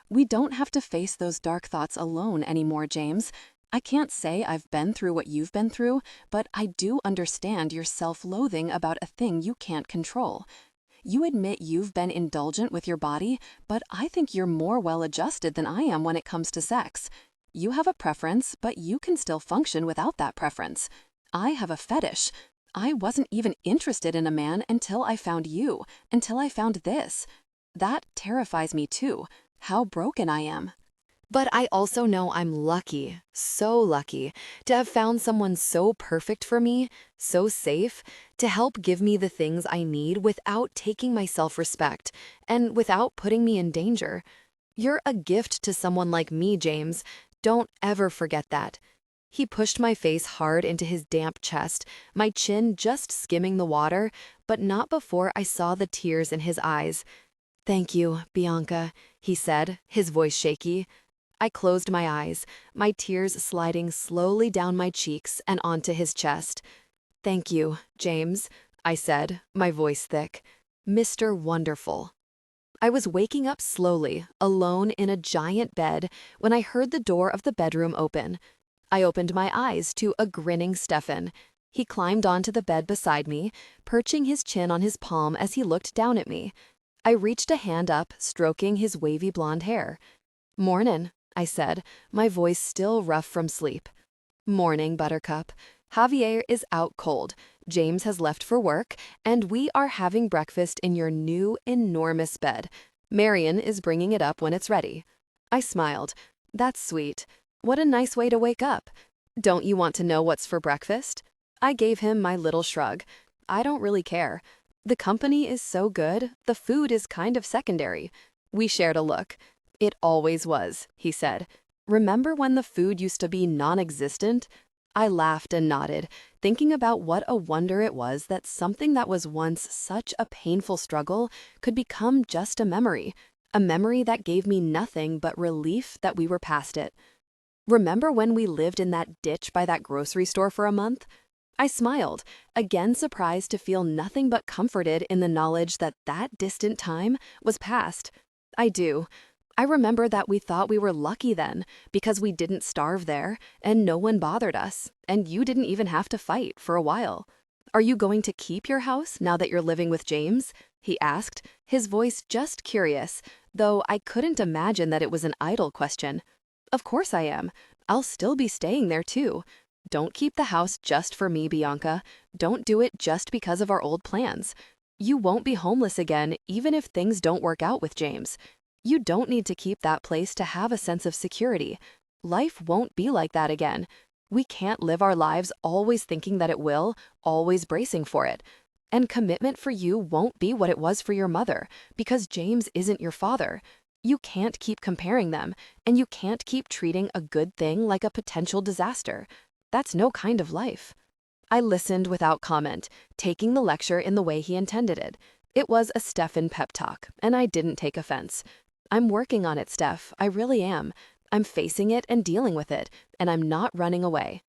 Speaker 2: "We don't have to face those dark thoughts alone anymore, James. I can't say I've been through what you've been through, but I do understand your self-loathing about a thing you can't control. You admit you've been indulgent with your body, but I think you're more well-adjusted than I am when it comes to sex. You have a preference, but you can still function without that preference. I have a fetish. I wasn't even interested in a man until I found you, until I found this. That terrifies me too, how broken I am."
Speaker 1: But I also know I'm lucky, so lucky, to have found someone so perfect for me, so safe, to help give me the things I need without taking my self-respect and without putting me in danger. You're a gift to someone like me, James. Don't ever forget that. He pushed my face hard into his damp chest, my chin just skimming the water, but not before I saw the tears in his eyes. "Thank you, Bianca," he said, his voice shaky. I closed my eyes, my tears sliding slowly down my cheeks and onto his chest. "Thank you, James," I said, my voice thick. "Mr. Wonderful." I was waking up slowly, alone in a giant bed, when I heard the door of the bedroom open. I opened my eyes to a grinning Stefan. He climbed onto the bed beside me, perching his chin on his palm as he looked down at me. I reached a hand up, stroking his wavy blonde hair. "Mornin'," I said, my voice still rough from sleep. "Morning, Buttercup. Javier is out cold. James has left for work, and we are having breakfast in your new, enormous bed. Marion is bringing it up when it's ready." I smiled. "That's sweet. What a nice way to wake up. Don't you want to know what's for breakfast?" I gave him my little shrug. I don't really care. The company is so good, the food is kind of secondary. We shared a look. "It always was," he said. "Remember when the food used to be non-existent?" I laughed and nodded, thinking about what a wonder it was that something that was once such a painful struggle could become just a memory that gave me nothing but relief that we were past it. "Remember when we lived in that ditch by that grocery store for a month?" I smiled, again surprised to feel nothing but comforted in the knowledge that that distant time was past. I do. I remember that we thought we were lucky then, because we didn't starve there, and no one bothered us, and you didn't even have to fight for a while. "Are you going to keep your house now that you're living with James?" he asked, his voice just curious, though I couldn't imagine that it was an idle question. "Of course I am. I'll still be staying there too. Don't keep the house just for me, Bianca. Don't do it just because of our old plans. You won't be homeless again even if things don't work out with James. You don't need to keep that place to have a sense of security. Life won't be like that again.
Speaker 2: We can't live our lives always thinking that it will, always bracing for it. And commitment for you won't be what it was for your mother, because James isn't your father. You can't keep comparing them, and you can't keep treating a good thing like a potential disaster. That's no kind of life. I listened without comment, taking the lecture in the way he intended it. It was a Stefan pep talk, and I didn't take offense. I'm working on it, Steph. I really am. I'm facing it and dealing with it, and I'm not running away.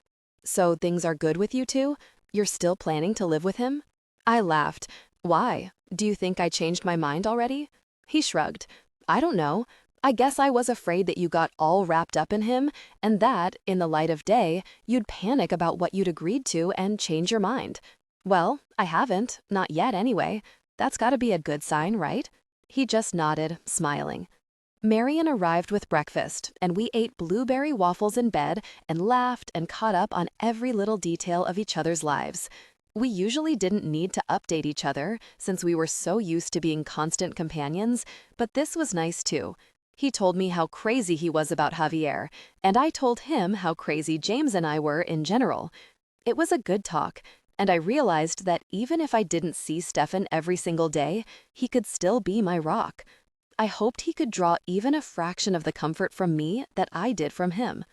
Speaker 2: So things are good with you two? You're still planning to live with him? I laughed. Why? Do you think I changed my mind already? He shrugged. I don't know. I guess I was afraid that you got all wrapped up in him and that, in the light of day, you'd panic about what you'd agreed to and change your mind. Well, I haven't. Not yet, anyway. That's got to be a good sign, right? He just nodded, smiling. Marian arrived with breakfast, and we ate blueberry waffles in bed and laughed and caught up on every little detail of each other's lives. We usually didn't need to update each other since we were so used to being constant companions, but this was nice too. He told me how crazy he was about Javier, and I told him how crazy James and I were in general. It was a good talk, and I realized that even if I didn't see Stefan every single day, he could still be my rock. I hoped he could draw even a fraction of the comfort from me that I did from him.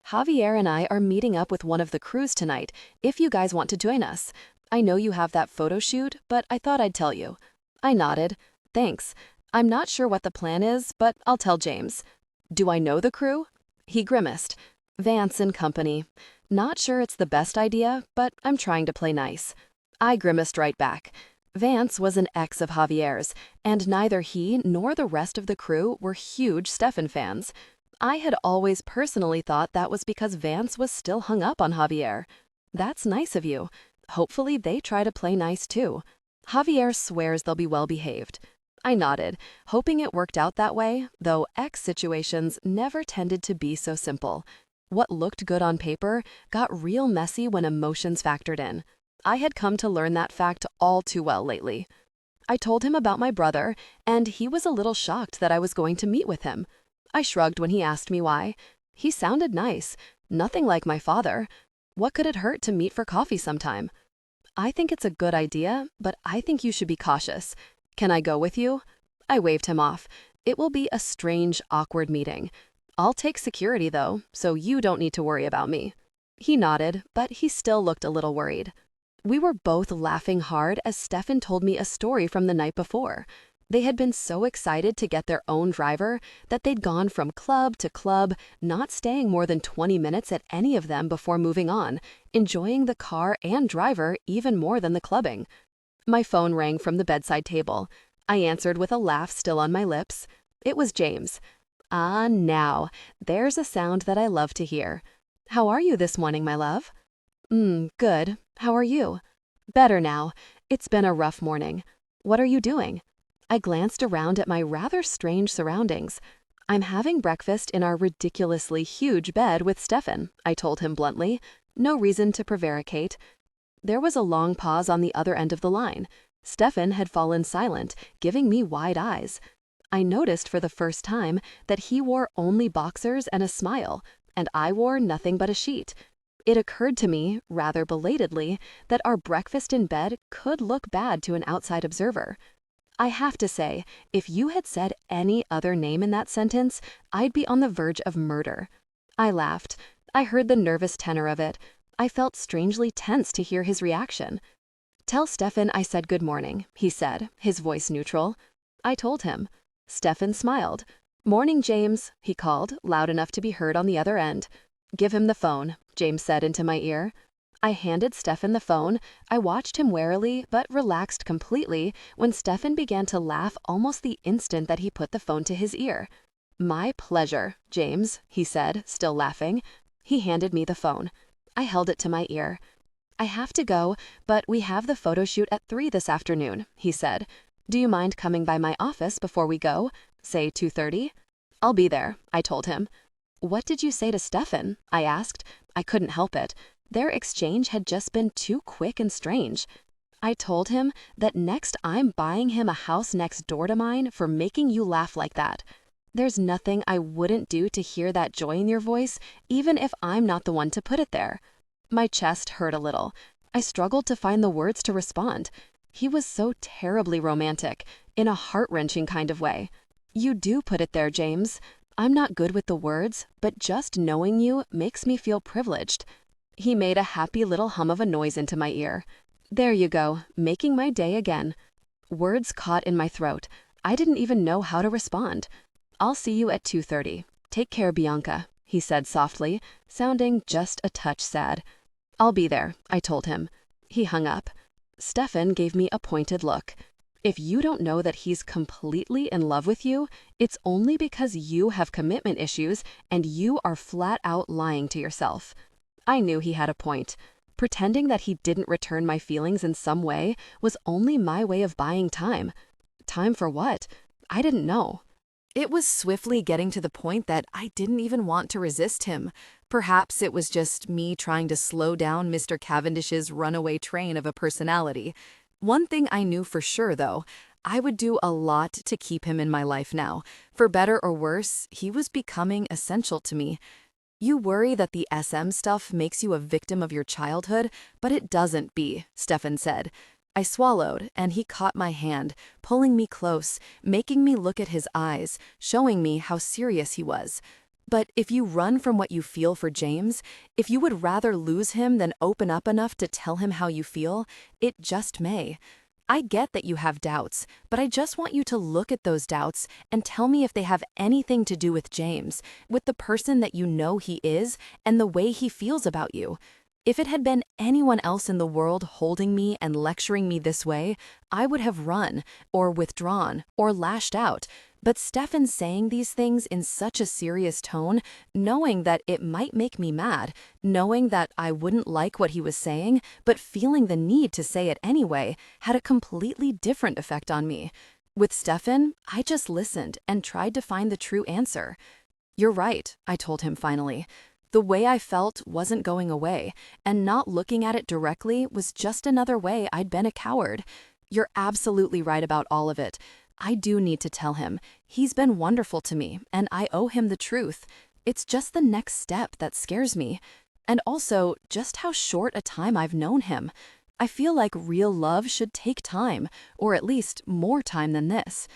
Speaker 2: Javier and I are meeting up with one of the crews tonight, if you guys want to join us. I know you have that photo shoot, but I thought I'd tell you. I nodded. Thanks. I'm not sure what the plan is, but I'll tell James. Do I know the crew? He grimaced. Vance and company. Not sure it's the best idea, but I'm trying to play nice. I grimaced right back. Vance was an ex of Javier's, and neither he nor the rest of the crew were huge Stefan fans. I had always personally thought that was because Vance was still hung up on Javier. That's nice of you. Hopefully they try to play nice too. Javier swears they'll be well behaved. I nodded, hoping it worked out that way, though ex situations never tended to be so simple. What looked good on paper got real messy when emotions factored in. I had come to learn that fact all too well lately. I told him about my brother, and he was a little shocked that I was going to meet with him. I shrugged when he asked me why. He sounded nice, nothing like my father. What could it hurt to meet for coffee sometime? I think it's a good idea, but I think you should be cautious. Can I go with you? I waved him off. It will be a strange, awkward meeting. I'll take security though, so you don't need to worry about me. He nodded, but he still looked a little worried. We were both laughing hard as Stefan told me a story from the night before. They had been so excited to get their own driver that they'd gone from club to club, not staying more than 20 minutes at any of them before moving on, enjoying the car and driver even more than the clubbing. My phone rang from the bedside table. I answered with a laugh still on my lips. It was James. Ah, now, there's a sound that I love to hear. How are you this morning, my love? Good. How are you? Better now. It's been a rough morning. What are you doing? I glanced around at my rather strange surroundings. I'm having breakfast in our ridiculously huge bed with Stefan, I told him bluntly. No reason to prevaricate. There was a long pause on the other end of the line. Stefan had fallen silent, giving me wide eyes. I noticed for the first time that he wore only boxers and a smile, and I wore nothing but a sheet. It occurred to me, rather belatedly, that our breakfast in bed could look bad to an outside observer. I have to say, if you had said any other name in that sentence, I'd be on the verge of murder. I laughed. I heard the nervous tenor of it. I felt strangely tense to hear his reaction. Tell Stefan I said good morning, he said, his voice neutral. I told him. Stefan smiled. Morning, James, he called, loud enough to be heard on the other end. Give him the phone, James said into my ear. I handed Stefan the phone. I watched him warily, but relaxed completely when Stefan began to laugh almost the instant that he put the phone to his ear. My pleasure, James, he said, still laughing. He handed me the phone. I held it to my ear. I have to go, but we have the photo shoot at 3 this afternoon, he said. Do you mind coming by my office before we go? Say 2:30? I'll be there, I told him. What did you say to Stefan? I asked. I couldn't help it. Their exchange had just been too quick and strange. I told him that next I'm buying him a house next door to mine for making you laugh like that. There's nothing I wouldn't do to hear that joy in your voice, even if I'm not the one to put it there. My chest hurt a little. I struggled to find the words to respond. He was so terribly romantic, in a heart-wrenching kind of way. You do put it there, James. I'm not good with the words, but just knowing you makes me feel privileged. He made a happy little hum of a noise into my ear. There you go, making my day again. Words caught in my throat. I didn't even know how to respond. I'll see you at 2:30. Take care, Bianca, he said softly, sounding just a touch sad. I'll be there, I told him. He hung up. Stefan gave me a pointed look. If you don't know that he's completely in love with you, it's only because you have commitment issues and you are flat out lying to yourself. I knew he had a point. Pretending that he didn't return my feelings in some way was only my way of buying time. Time for what? I didn't know.
Speaker 1: It was swiftly getting to the point that I didn't even want to resist him. Perhaps it was just me trying to slow down Mr. Cavendish's runaway train of a personality. One thing I knew for sure, though, I would do a lot to keep him in my life now. For better or worse, he was becoming essential to me. You worry that the SM stuff makes you a victim of your childhood, but it doesn't, B, Stefan said. I swallowed, and he caught my hand, pulling me close, making me look at his eyes, showing me how serious he was. But if you run from what you feel for James, if you would rather lose him than open up enough to tell him how you feel, it just may. I get that you have doubts, but I just want you to look at those doubts and tell me if they have anything to do with James, with the person that you know he is, and the way he feels about you. If it had been anyone else in the world holding me and lecturing me this way, I would have run, or withdrawn, or lashed out. But Stefan saying these things in such a serious tone, knowing that it might make me mad, knowing that I wouldn't like what he was saying, but feeling the need to say it anyway, had a completely different effect on me. With Stefan, I just listened and tried to find the true answer. You're right, I told him finally. The way I felt wasn't going away, and not looking at it directly was just another way I'd been a coward. You're absolutely right about all of it. I do need to tell him. He's been wonderful to me, and I owe him the truth. It's just the next step that scares me. And also, just how short a time I've known him. I feel like real love should take time, or at least more time than this.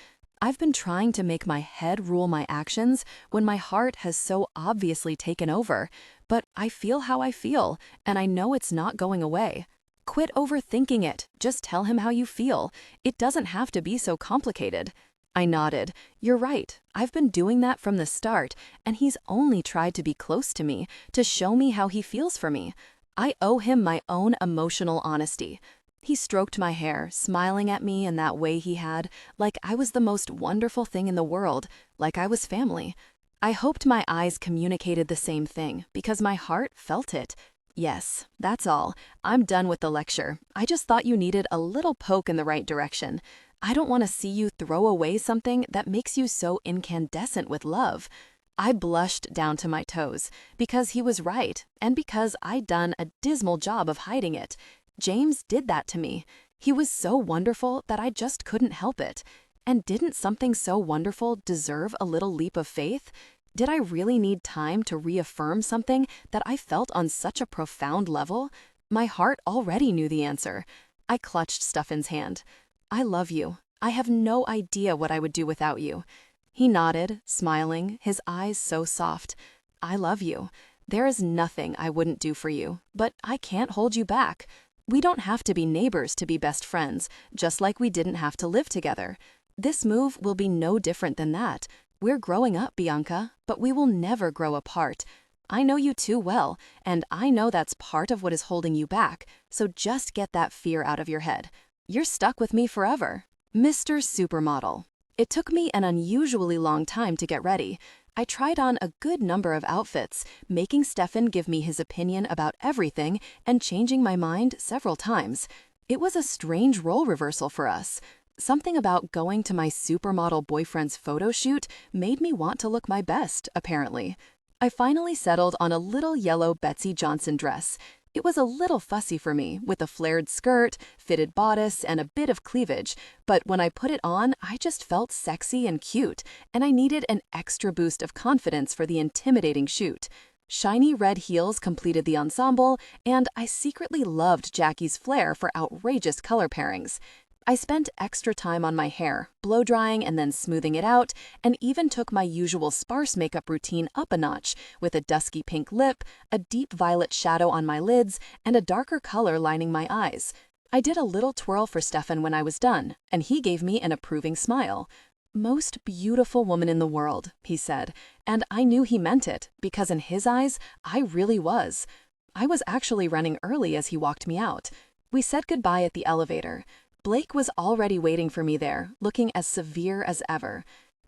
Speaker 1: I've been trying to make my head rule my actions when my heart has so obviously taken over, but I feel how I feel, and I know it's not going away. Quit overthinking it. Just tell him how you feel. It doesn't have to be so complicated. I nodded. You're right. I've been doing that from the start, and he's only tried to be close to me, to show me how he feels for me. I owe him my own emotional honesty. He stroked my hair, smiling at me in that way he had, like I was the most wonderful thing in the world, like I was family. I hoped my eyes communicated the same thing, because my heart felt it. Yes, that's all. I'm done with the lecture. I just thought you needed a little poke in the right direction. I don't want to see you throw away something that makes you so incandescent with love. I blushed down to my toes, because he was right, and because I'd done a dismal job of hiding it. James did that to me. He was so wonderful that I just couldn't help it. And didn't something so wonderful deserve a little leap of faith? Did I really need time to reaffirm something that I felt on such a profound level? My heart already knew the answer. I clutched Stefan's hand. I love you. I have no idea what I would do without you. He nodded, smiling, his eyes so soft. I love you. There is nothing I wouldn't do for you, but I can't hold you back. We don't have to be neighbors to be best friends, just like we didn't have to live together. This move will be no different than that. We're growing up, Bianca, but we will never grow apart. I know you too well, and I know that's part of what is holding you back, so just get that fear out of your head. You're stuck with me forever. Mr. Supermodel. It took me an unusually long time to get ready. I tried on a good number of outfits, making Stefan give me his opinion about everything and changing my mind several times. It was a strange role reversal for us. Something about going to my supermodel boyfriend's photo shoot made me want to look my best, apparently. I finally settled on a little yellow Betsy Johnson dress.
Speaker 2: It was a little fussy for me, with a flared skirt, fitted bodice, and a bit of cleavage, but when I put it on, I just felt sexy and cute, and I needed an extra boost of confidence for the intimidating shoot. Shiny red heels completed the ensemble, and I secretly loved Jackie's flair for outrageous color pairings. I spent extra time on my hair, blow-drying and then smoothing it out, and even took my usual sparse makeup routine up a notch, with a dusky pink lip, a deep violet shadow on my lids, and a darker color lining my eyes. I did a little twirl for Stefan when I was done, and he gave me an approving smile. "Most beautiful woman in the world," he said, and I knew he meant it, because in his eyes, I really was. I was actually running early as he walked me out. We said goodbye at the elevator. Blake was already waiting for me there, looking as severe as ever.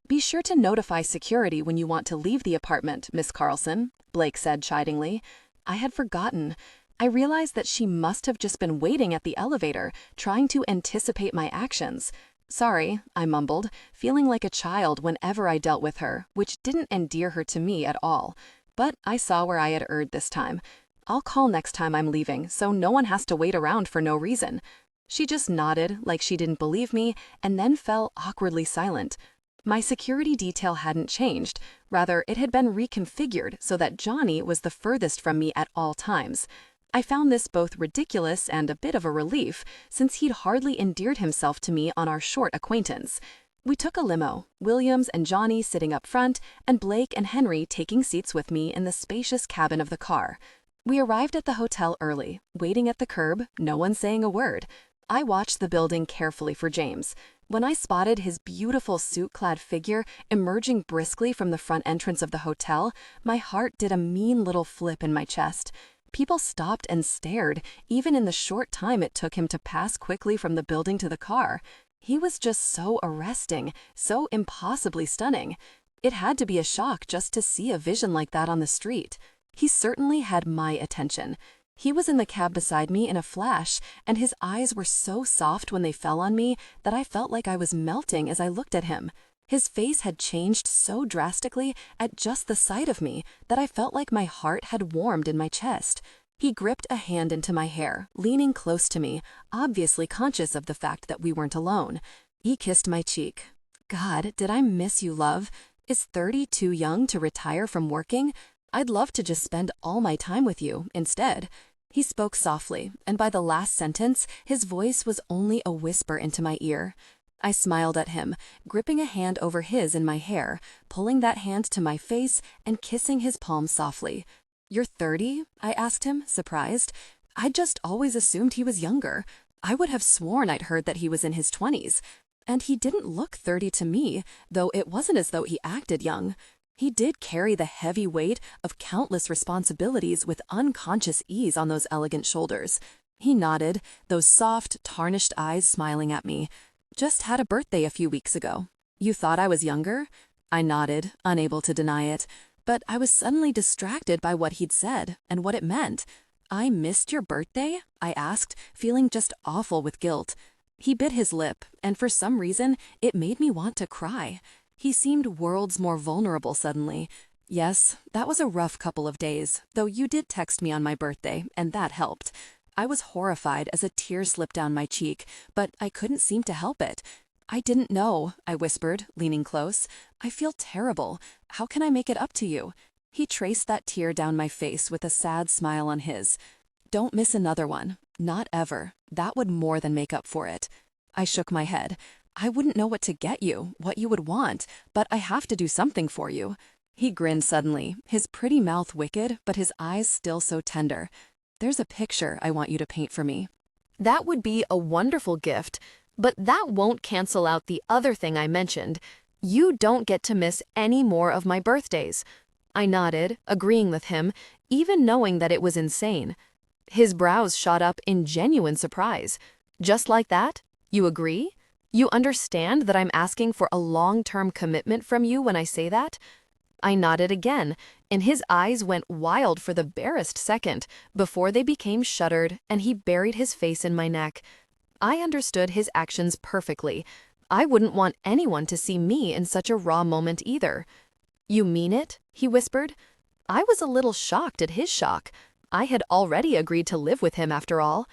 Speaker 2: "Be sure to notify security when you want to leave the apartment, Miss Carlson," Blake said chidingly. I had forgotten. I realized that she must have just been waiting at the elevator, trying to anticipate my actions. "Sorry," I mumbled, feeling like a child whenever I dealt with her, which didn't endear her to me at all. But I saw where I had erred this time. "I'll call next time I'm leaving, so no one has to wait around for no reason." She just nodded, like she didn't believe me, and then fell awkwardly silent. My security detail hadn't changed. Rather, it had been reconfigured so that Johnny was the furthest from me at all times. I found this both ridiculous and a bit of a relief, since he'd hardly endeared himself to me on our short acquaintance. We took a limo, Williams and Johnny sitting up front, and Blake and Henry taking seats with me in the spacious cabin of the car. We arrived at the hotel early, waiting at the curb, no one saying a word. I watched the building carefully for James. When I spotted his beautiful suit-clad figure emerging briskly from the front entrance of the hotel, my heart did a mean little flip in my chest. People stopped and stared, even in the short time it took him to pass quickly from the building to the car. He was just so arresting, so impossibly stunning. It had to be a shock just to see a vision like that on the street. He certainly had my attention. He was in the cab beside me in a flash, and his eyes were so soft when they fell on me that I felt like I was melting as I looked at him. His face had changed so drastically at just the sight of me that I felt like my heart had warmed in my chest. He gripped a hand into my hair, leaning close to me, obviously conscious of the fact that we weren't alone. He kissed my cheek. "God, did I miss you, love? Is 30 too young to retire from working? I'd love to just spend all my time with you instead." He spoke softly, and by the last sentence, his voice was only a whisper into my ear. I smiled at him, gripping a hand over his in my hair, pulling that hand to my face and kissing his palm softly. "You're 30?" I asked him, surprised. I'd just always assumed he was younger. I would have sworn I'd heard that he was in his 20s. And he didn't look 30 to me, though it wasn't as though he acted young. He did carry the heavy weight of countless responsibilities with unconscious ease on those elegant shoulders. He nodded, those soft, tarnished eyes smiling at me. "Just had a birthday a few weeks ago. You thought I was younger?" I nodded, unable to deny it. But I was suddenly distracted by what he'd said and what it meant. "I missed your birthday?" I asked, feeling just awful with guilt. He bit his lip, and for some reason, it made me want to cry. He seemed worlds more vulnerable suddenly. "Yes, that was a rough couple of days, though you did text me on my birthday, and that helped." I was horrified as a tear slipped down my cheek, but I couldn't seem to help it. "I didn't know," I whispered, leaning close. "I feel terrible. How can I make it up to you?" He traced that tear down my face with a sad smile on his. "Don't miss another one. Not ever. That would more than make up for it." I shook my head. "I wouldn't know what to get you, what you would want, but I have to do something for you." He grinned suddenly, his pretty mouth wicked, but his eyes still so tender. "There's a picture I want you to paint for me."
Speaker 1: That would be a wonderful gift, but that won't cancel out the other thing I mentioned. You don't get to miss any more of my birthdays. I nodded, agreeing with him, even knowing that it was insane. His brows shot up in genuine surprise. "Just like that? You agree? You understand that I'm asking for a long-term commitment from you when I say that?" I nodded again, and his eyes went wild for the barest second before they became shuttered, and he buried his face in my neck. I understood his actions perfectly. I wouldn't want anyone to see me in such a raw moment either. "You mean it?" he whispered. I was a little shocked at his shock. I had already agreed to live with him after all.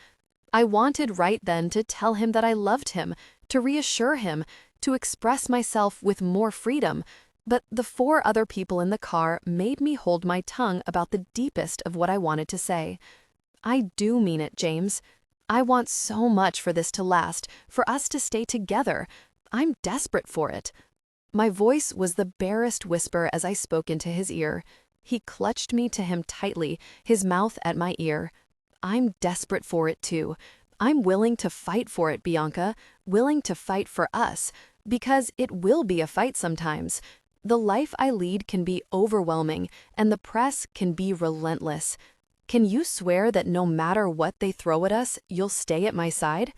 Speaker 1: I wanted right then to tell him that I loved him, to reassure him, to express myself with more freedom, but the 4 other people in the car made me hold my tongue about the deepest of what I wanted to say. I do mean it, James. I want so much for this to last, for us to stay together. I'm desperate for it. My voice was the barest whisper as I spoke into his ear. He clutched me to him tightly, his mouth at my ear. I'm desperate for it too. I'm willing to fight for it, Bianca, willing to fight for us, because it will be a fight sometimes. The life I lead can be overwhelming, and the press can be relentless. Can you swear that no matter what they throw at us, you'll stay at my side?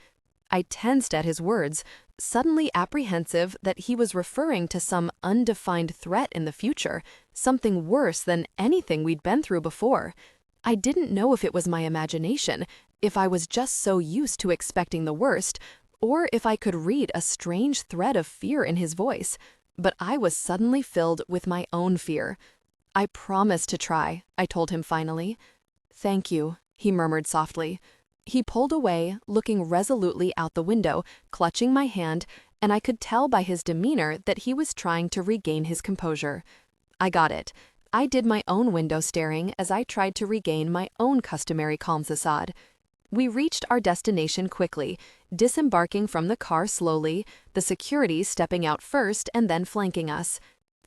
Speaker 1: I tensed at his words, suddenly apprehensive that he was referring to some undefined threat in the future, something worse than anything we'd been through before. I didn't know if it was my imagination, if I was just so used to expecting the worst, or if I could read a strange thread of fear in his voice. But I was suddenly filled with my own fear. I promise to try, I told him finally. Thank you, he murmured softly. He pulled away, looking resolutely out the window, clutching my hand, and I could tell by his demeanor that he was trying to regain his composure. I got it. I did my own window staring as I tried to regain my own customary calm facade. We reached our destination quickly, disembarking from the car slowly, the security stepping out first and then flanking us.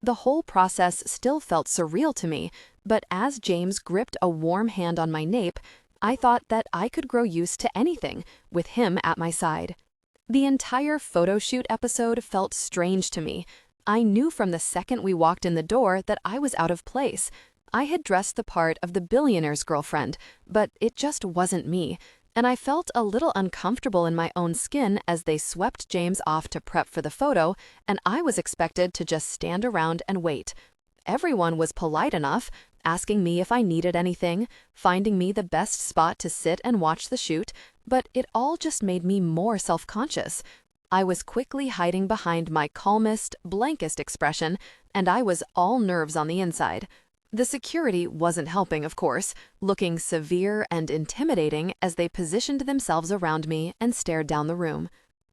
Speaker 1: The whole process still felt surreal to me, but as James gripped a warm hand on my nape, I thought that I could grow used to anything, with him at my side. The entire photo shoot episode felt strange to me. I knew from the second we walked in the door that I was out of place. I had dressed the part of the billionaire's girlfriend, but it just wasn't me, and I felt a little uncomfortable in my own skin as they swept James off to prep for the photo, and I was expected to just stand around and wait. Everyone was polite enough, asking me if I needed anything, finding me the best spot to sit and watch the shoot, but it all just made me more self-conscious. I was quickly hiding behind my calmest, blankest expression, and I was all nerves on the inside. The security wasn't helping, of course, looking severe and intimidating as they positioned themselves around me and stared down the room.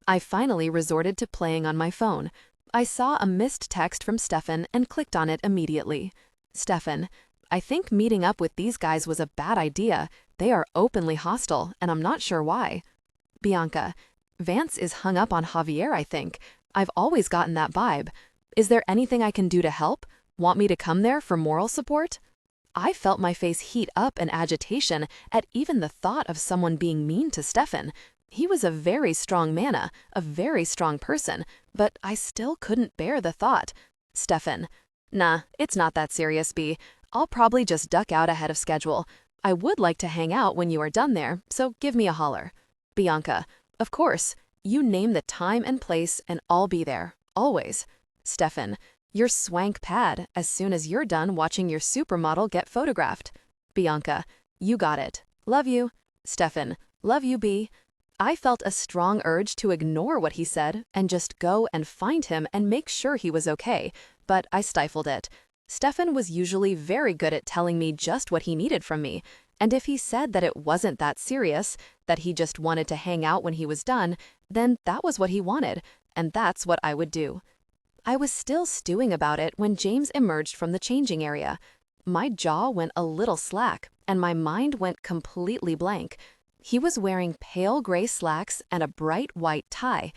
Speaker 1: I finally resorted to playing on my phone. I saw a missed text from Stefan and clicked on it immediately. Stefan, I think meeting up with these guys was a bad idea. They are openly hostile, and I'm not sure why. Bianca, Vance is hung up on Javier, I think. I've always gotten that vibe. Is there anything I can do to help? Want me to come there for moral support? I felt my face heat up in agitation at even the thought of someone being mean to Stefan. He was a very strong mana, a very strong person, but I still couldn't bear the thought. Stefan, nah, it's not that serious, B. I'll probably just duck out ahead of schedule. I would like to hang out when you are done there, so give me a holler. Bianca, of course. You name the time and place and I'll be there, always. Stefan, you're swank pad as soon as you're done watching your supermodel get photographed. Bianca, you got it. Love you. Stefan, love you, B. I felt a strong urge to ignore what he said and just go and find him and make sure he was okay, but I stifled it. Stefan was usually very good at telling me just what he needed from me, and if he said that it wasn't that serious, that he just wanted to hang out when he was done, then that was what he wanted, and that's what I would do. I was still stewing about it when James emerged from the changing area. My jaw went a little slack, and my mind went completely blank. He was wearing pale gray slacks and a bright white tie,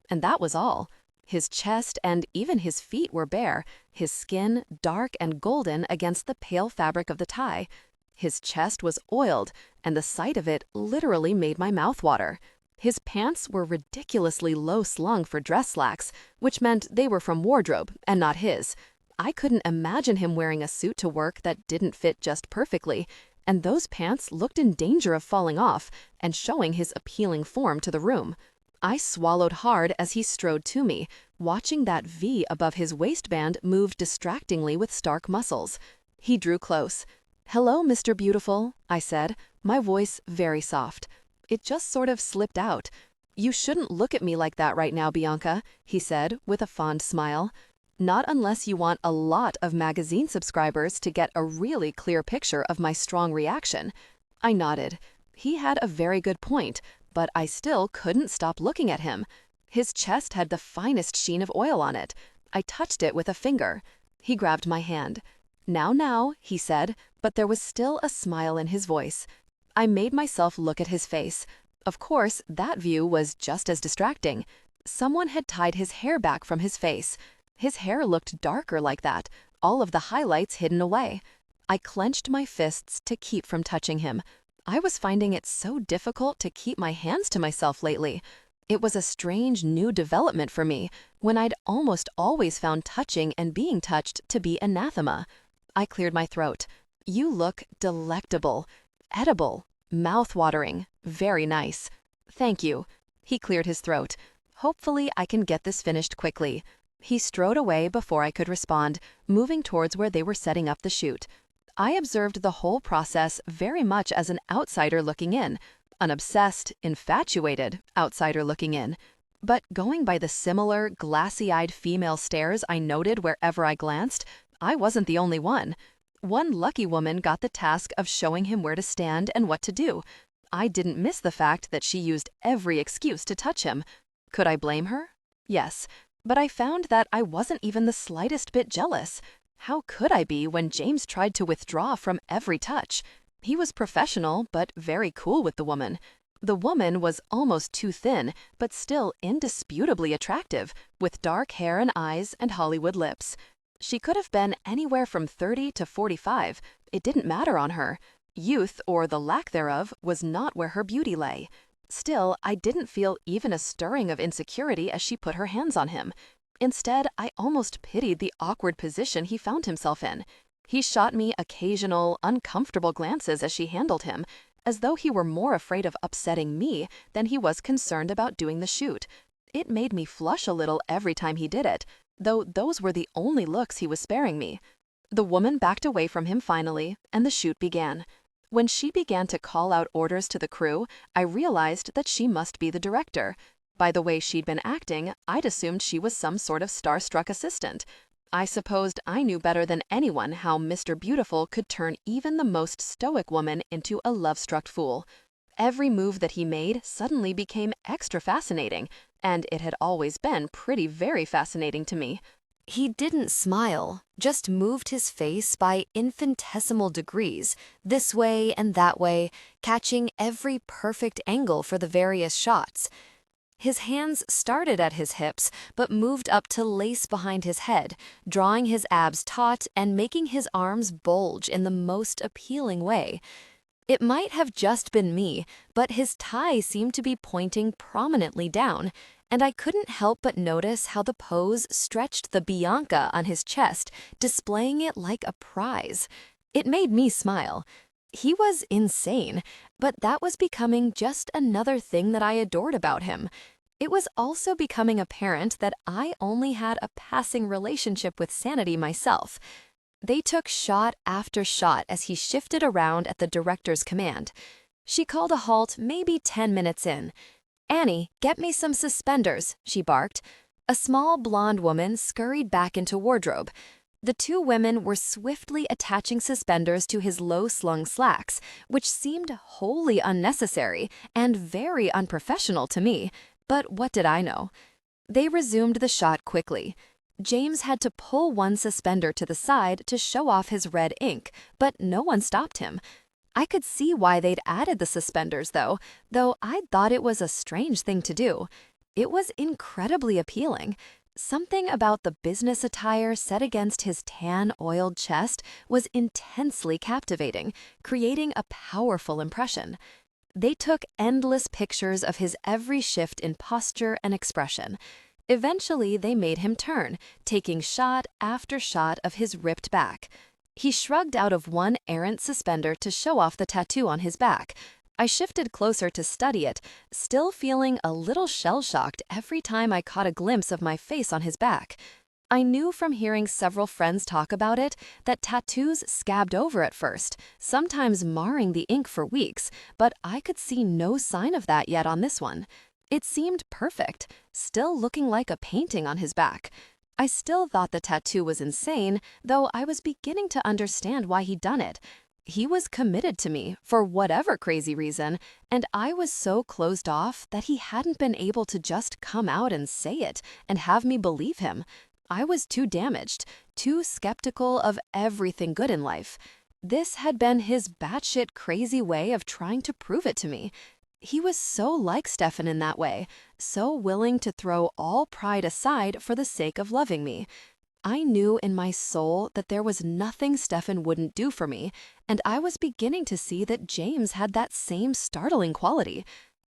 Speaker 1: and that was all. His chest and even his feet were bare, his skin dark and golden against the pale fabric of the tie. His chest was oiled, and the sight of it literally made my mouth water. His pants were ridiculously low-slung for dress slacks, which meant they were from wardrobe and not his. I couldn't imagine him wearing a suit to work that didn't fit just perfectly, and those pants looked in danger of falling off and showing his appealing form to the room. I swallowed hard as he strode to me, watching that V above his waistband move distractingly with stark muscles. He drew close. "Hello, Mr. Beautiful," I said, my voice very soft. It just sort of slipped out. "You shouldn't look at me like that right now, Bianca," he said with a fond smile. "Not unless you want a lot of magazine subscribers to get a really clear picture of my strong reaction.
Speaker 2: I nodded. He had a very good point, but I still couldn't stop looking at him. His chest had the finest sheen of oil on it. I touched it with a finger. He grabbed my hand. Now, he said, but there was still a smile in his voice. I made myself look at his face. Of course, that view was just as distracting. Someone had tied his hair back from his face. His hair looked darker like that, all of the highlights hidden away. I clenched my fists to keep from touching him. I was finding it so difficult to keep my hands to myself lately. It was a strange new development for me, when I'd almost always found touching and being touched to be anathema. I cleared my throat. You look delectable, edible, mouth-watering, very nice. Thank you. He cleared his throat. Hopefully I can get this finished quickly. He strode away before I could respond, moving towards where they were setting up the shoot. I observed the whole process very much as an outsider looking in, an obsessed, infatuated outsider looking in. But going by the similar, glassy-eyed female stares I noted wherever I glanced, I wasn't the only one. One lucky woman got the task of showing him where to stand and what to do. I didn't miss the fact that she used every excuse to touch him. Could I blame her? Yes, but I found that I wasn't even the slightest bit jealous. How could I be when James tried to withdraw from every touch? He was professional, but very cool with the woman. The woman was almost too thin, but still indisputably attractive, with dark hair and eyes and Hollywood lips. She could have been anywhere from 30 to 45. It didn't matter on her. Youth, or the lack thereof, was not where her beauty lay. Still, I didn't feel even a stirring of insecurity as she put her hands on him. Instead, I almost pitied the awkward position he found himself in. He shot me occasional, uncomfortable glances as she handled him, as though he were more afraid of upsetting me than he was concerned about doing the shoot. It made me flush a little every time he did it, though those were the only looks he was sparing me. The woman backed away from him finally, and the shoot began. When she began to call out orders to the crew, I realized that she must be the director. By the way she'd been acting, I'd assumed she was some sort of starstruck assistant. I supposed I knew better than anyone how Mr. Beautiful could turn even the most stoic woman into a love-struck fool. Every move that he made suddenly became extra fascinating, and it had always been very fascinating to me.
Speaker 1: He didn't smile, just moved his face by infinitesimal degrees, this way and that way, catching every perfect angle for the various shots. His hands started at his hips, but moved up to lace behind his head, drawing his abs taut and making his arms bulge in the most appealing way. It might have just been me, but his tie seemed to be pointing prominently down, and I couldn't help but notice how the pose stretched the Bianca on his chest, displaying it like a prize. It made me smile. He was insane, but that was becoming just another thing that I adored about him. It was also becoming apparent that I only had a passing relationship with sanity myself. They took shot after shot as he shifted around at the director's command. She called a halt maybe 10 minutes in. "Annie, get me some suspenders," she barked. A small blonde woman scurried back into wardrobe. The two women were swiftly attaching suspenders to his low-slung slacks, which seemed wholly unnecessary and very unprofessional to me, but what did I know? They resumed the shot quickly. James had to pull one suspender to the side to show off his red ink, but no one stopped him. I could see why they'd added the suspenders, though I thought it was a strange thing to do. It was incredibly appealing. Something about the business attire set against his tan-oiled chest was intensely captivating, creating a powerful impression. They took endless pictures of his every shift in posture and expression. Eventually, they made him turn, taking shot after shot of his ripped back. He shrugged out of one errant suspender to show off the tattoo on his back. I shifted closer to study it, still feeling a little shell-shocked every time I caught a glimpse of my face on his back. I knew from hearing several friends talk about it that tattoos scabbed over at first, sometimes marring the ink for weeks, but I could see no sign of that yet on this one. It seemed perfect, still looking like a painting on his back. I still thought the tattoo was insane, though I was beginning to understand why he'd done it.
Speaker 2: He was committed to me for whatever crazy reason, and I was so closed off that he hadn't been able to just come out and say it and have me believe him. I was too damaged, too skeptical of everything good in life. This had been his batshit crazy way of trying to prove it to me. He was so like Stefan in that way, so willing to throw all pride aside for the sake of loving me. I knew in my soul that there was nothing Stefan wouldn't do for me, and I was beginning to see that James had that same startling quality.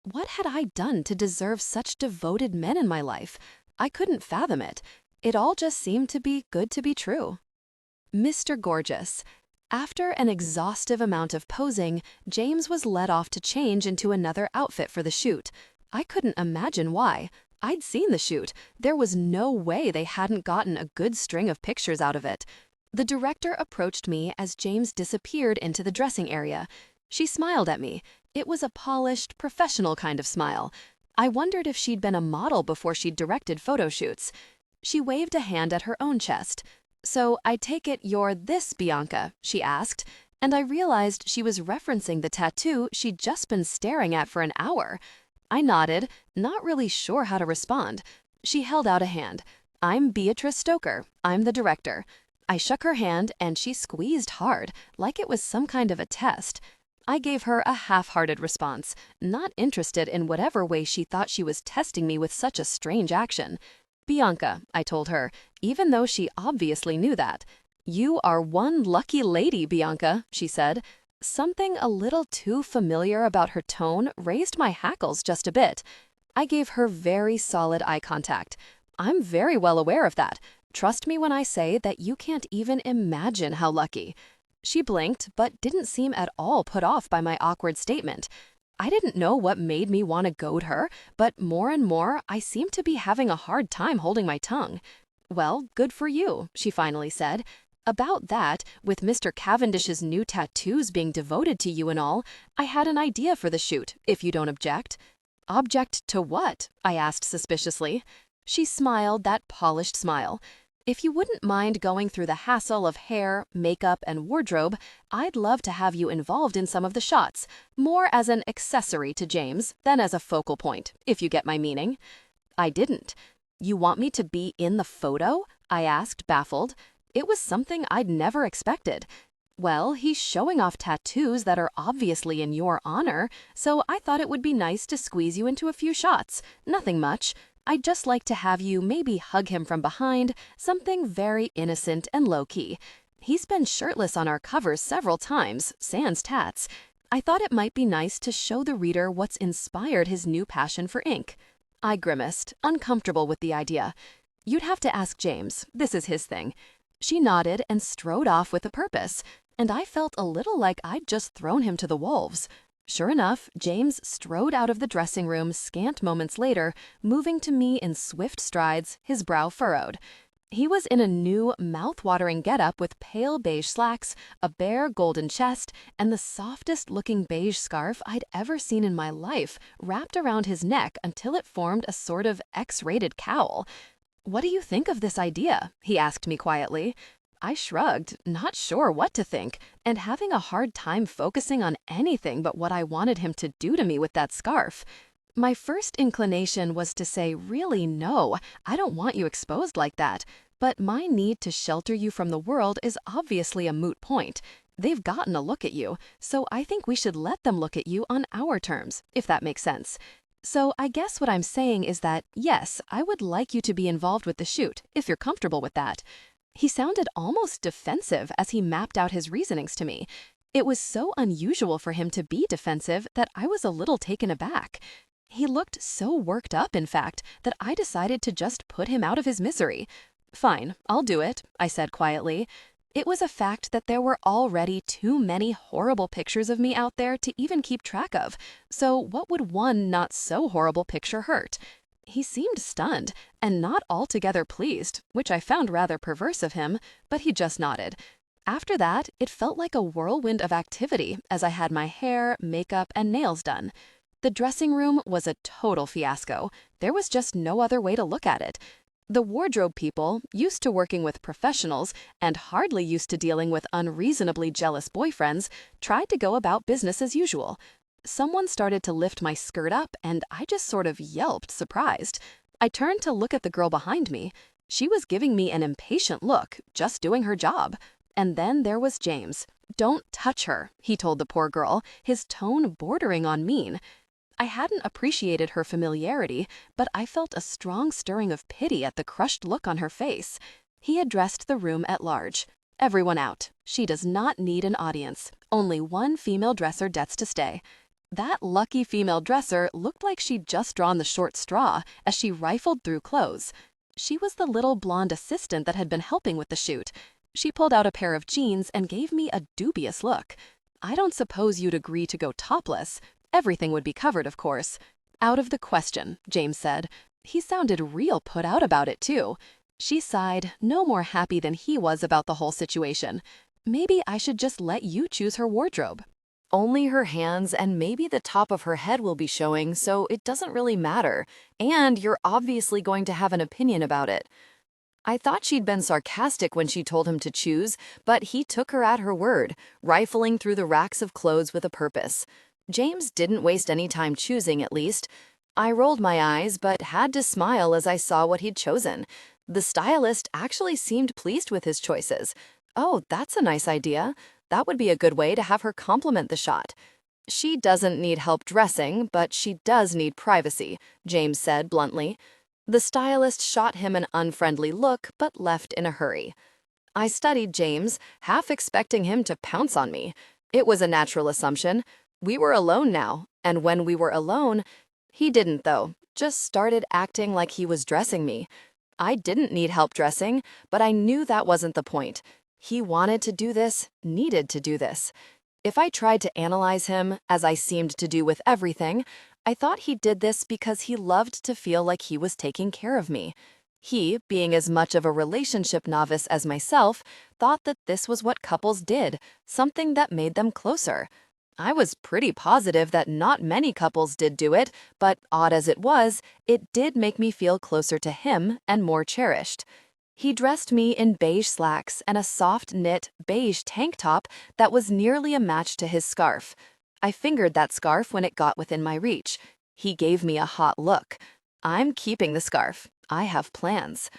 Speaker 2: What had I done to deserve such devoted men in my life? I couldn't fathom it. It all just seemed to be good to be true. Mr. Gorgeous. After an exhaustive amount of posing, James was let off to change into another outfit for the shoot. I couldn't imagine why. I'd seen the shoot. There was no way they hadn't gotten a good string of pictures out of it. The director approached me as James disappeared into the dressing area. She smiled at me. It was a polished, professional kind of smile. I wondered if she'd been a model before she'd directed photo shoots. She waved a hand at her own chest. "So I take it you're this Bianca?" she asked, and I realized she was referencing the tattoo she'd just been staring at for an hour. I nodded, not really sure how to respond. She held out a hand. "I'm Beatrice Stoker. I'm the director." I shook her hand and she squeezed hard, like it was some kind of a test. I gave her a half-hearted response, not interested in whatever way she thought she was testing me with such a strange action. "Bianca," I told her, even though she obviously knew that. "You are one lucky lady, Bianca," she said. Something a little too familiar about her tone raised my hackles just a bit. I gave her very solid eye contact. "I'm very well aware of that. Trust me when I say that you can't even imagine how lucky." She blinked, but didn't seem at all put off by my awkward statement. I didn't know what made me want to goad her, but more and more I seemed to be having a hard time holding my tongue. "Well, good for you," she finally said. "About that, with Mr. Cavendish's new tattoos being devoted to you and all, I had an idea for the shoot, if you don't object." "Object to what?" I asked suspiciously. She smiled that polished smile. "If you wouldn't mind going through the hassle of hair, makeup, and wardrobe, I'd love to have you involved in some of the shots, more as an accessory to James than as a focal point, if you get my meaning." I didn't. "You want me to be in the photo?" I asked, baffled. It was something I'd never expected. "Well, he's showing off tattoos that are obviously in your honor, so I thought it would be nice to squeeze you into a few shots. Nothing much. I'd just like to have you maybe hug him from behind, something very innocent and low-key. He's been shirtless on our covers several times, sans tats. I thought it might be nice to show the reader what's inspired his new passion for ink." I grimaced, uncomfortable with the idea. "You'd have to ask James. This is his thing." She nodded and strode off with a purpose, and I felt a little like I'd just thrown him to the wolves. Sure enough, James strode out of the dressing room scant moments later, moving to me in swift strides, his brow furrowed. He was in a new, mouth-watering getup with pale beige slacks, a bare golden chest, and the softest-looking beige scarf I'd ever seen in my life wrapped around his neck until it formed a sort of X-rated cowl. "What do you think of this idea?" he asked me quietly. I shrugged, not sure what to think, and having a hard time focusing on anything but what I wanted him to do to me with that scarf. My first inclination was to say, really, no, I don't want you exposed like that, but my need to shelter you from the world is obviously a moot point. They've gotten a look at you, so I think we should let them look at you on our terms, if that makes sense. So I guess what I'm saying is that, yes, I would like you to be involved with the shoot, if you're comfortable with that. He sounded almost defensive as he mapped out his reasonings to me. It was so unusual for him to be defensive that I was a little taken aback. He looked so worked up, in fact, that I decided to just put him out of his misery. "Fine, I'll do it," I said quietly. It was a fact that there were already too many horrible pictures of me out there to even keep track of, so what would one not so horrible picture hurt? He seemed stunned and not altogether pleased, which I found rather perverse of him, but he just nodded. After that, it felt like a whirlwind of activity as I had my hair, makeup, and nails done. The dressing room was a total fiasco. There was just no other way to look at it. The wardrobe people, used to working with professionals and hardly used to dealing with unreasonably jealous boyfriends, tried to go about business as usual. Someone started to lift my skirt up and I just sort of yelped, surprised. I turned to look at the girl behind me. She was giving me an impatient look, just doing her job. And then there was James. "Don't touch her," he told the poor girl, his tone bordering on mean. I hadn't appreciated her familiarity, but I felt a strong stirring of pity at the crushed look on her face. He addressed the room at large. "Everyone out. She does not need an audience. Only one female dresser gets to stay." That lucky female dresser looked like she'd just drawn the short straw as she rifled through clothes. She was the little blonde assistant that had been helping with the shoot. She pulled out a pair of jeans and gave me a dubious look. "I don't suppose you'd agree to go topless. Everything would be covered, of course." "Out of the question," James said. He sounded real put out about it, too. She sighed, no more happy than he was about the whole situation. "Maybe I should just let you choose her wardrobe."
Speaker 1: Only her hands and maybe the top of her head will be showing, so it doesn't really matter. And you're obviously going to have an opinion about it. I thought she'd been sarcastic when she told him to choose, but he took her at her word, rifling through the racks of clothes with a purpose. James didn't waste any time choosing, at least. I rolled my eyes, but had to smile as I saw what he'd chosen. The stylist actually seemed pleased with his choices. "Oh, that's a nice idea. That would be a good way to have her compliment the shot." "She doesn't need help dressing, but she does need privacy," James said bluntly. The stylist shot him an unfriendly look, but left in a hurry. I studied James, half expecting him to pounce on me. It was a natural assumption. We were alone now, and when we were alone, he didn't though, just started acting like he was dressing me. I didn't need help dressing, but I knew that wasn't the point. He wanted to do this, needed to do this. If I tried to analyze him, as I seemed to do with everything, I thought he did this because he loved to feel like he was taking care of me. He, being as much of a relationship novice as myself, thought that this was what couples did, something that made them closer. I was pretty positive that not many couples did do it, but odd as it did make me feel closer to him and more cherished. He dressed me in beige slacks and a soft knit beige tank top that was nearly a match to his scarf. I fingered that scarf when it got within my reach. He gave me a hot look. "I'm keeping the scarf. I have plans."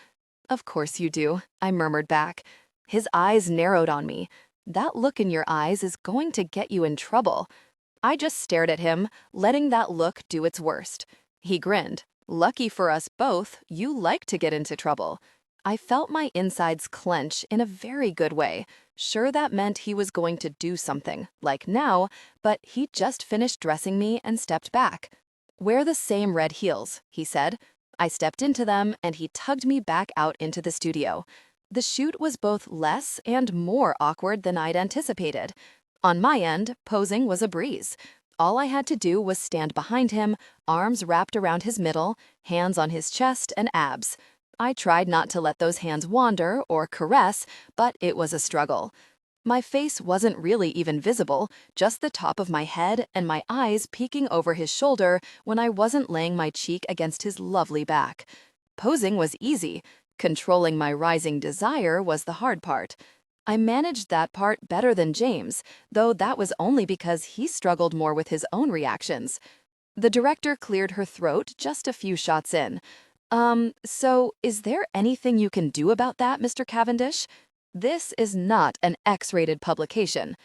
Speaker 1: "Of course you do," I murmured back. His eyes narrowed on me. "That look in your eyes is going to get you in trouble." I just stared at him, letting that look do its worst. He grinned. "Lucky for us both, you like to get into trouble." I felt my insides clench in a very good way. Sure, that meant he was going to do something, like now, but he just finished dressing me and stepped back. "Wear the same red heels," he said. I stepped into them, and he tugged me back out into the studio. The shoot was both less and more awkward than I'd anticipated. On my end, posing was a breeze. All I had to do was stand behind him, arms wrapped around his middle, hands on his chest and abs. I tried not to let those hands wander or caress, but it was a struggle. My face wasn't really even visible, just the top of my head and my eyes peeking over his shoulder when I wasn't laying my cheek against his lovely back. Posing was easy. Controlling my rising desire was the hard part. I managed that part better than James, though that was only because he struggled more with his own reactions. The director cleared her throat just a few shots in. So is there anything you can do about that, Mr. Cavendish? This is not an X-rated publication."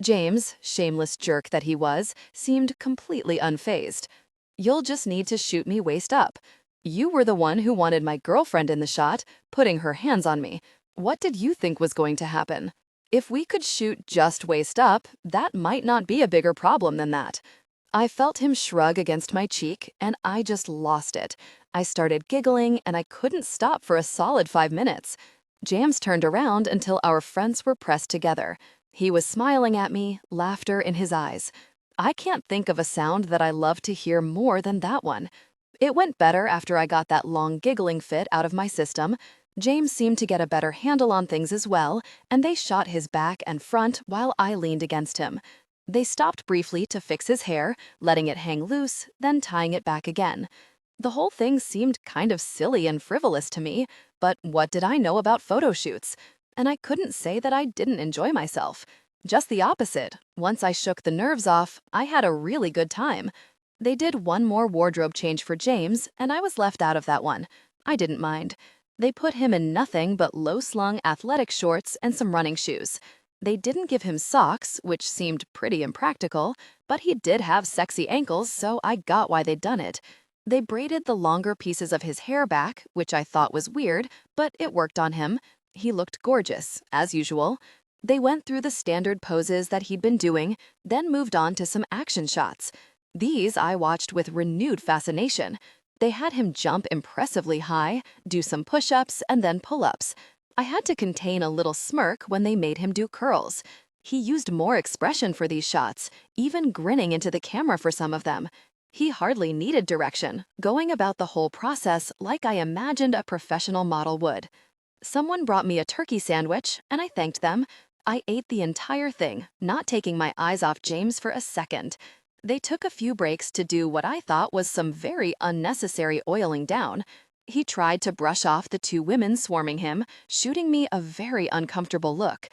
Speaker 1: James, shameless jerk that he was, seemed completely unfazed. "You'll just need to shoot me waist up. You were the one who wanted my girlfriend in the shot, putting her hands on me. What did you think was going to happen? If we could shoot just waist up, that might not be a bigger problem than that." I felt him shrug against my cheek, and I just lost it. I started giggling, and I couldn't stop for a solid 5 minutes. James turned around until our fronts were pressed together. He was smiling at me, laughter in his eyes. I can't think of a sound that I love to hear more than that one. It went better after I got that long giggling fit out of my system. James seemed to get a better handle on things as well, and they shot his back and front while I leaned against him. They stopped briefly to fix his hair, letting it hang loose, then tying it back again.
Speaker 2: The whole thing seemed kind of silly and frivolous to me, but what did I know about photo shoots? And I couldn't say that I didn't enjoy myself. Just the opposite. Once I shook the nerves off, I had a really good time. They did one more wardrobe change for James, and I was left out of that one. I didn't mind. They put him in nothing but low-slung athletic shorts and some running shoes. They didn't give him socks, which seemed pretty impractical, but he did have sexy ankles, so I got why they'd done it. They braided the longer pieces of his hair back, which I thought was weird, but it worked on him. He looked gorgeous, as usual. They went through the standard poses that he'd been doing, then moved on to some action shots. These I watched with renewed fascination. They had him jump impressively high, do some push-ups, and then pull-ups. I had to contain a little smirk when they made him do curls. He used more expression for these shots, even grinning into the camera for some of them. He hardly needed direction, going about the whole process like I imagined a professional model would. Someone brought me a turkey sandwich, and I thanked them. I ate the entire thing, not taking my eyes off James for a second. They took a few breaks to do what I thought was some very unnecessary oiling down. He tried to brush off the two women swarming him, shooting me a very uncomfortable look.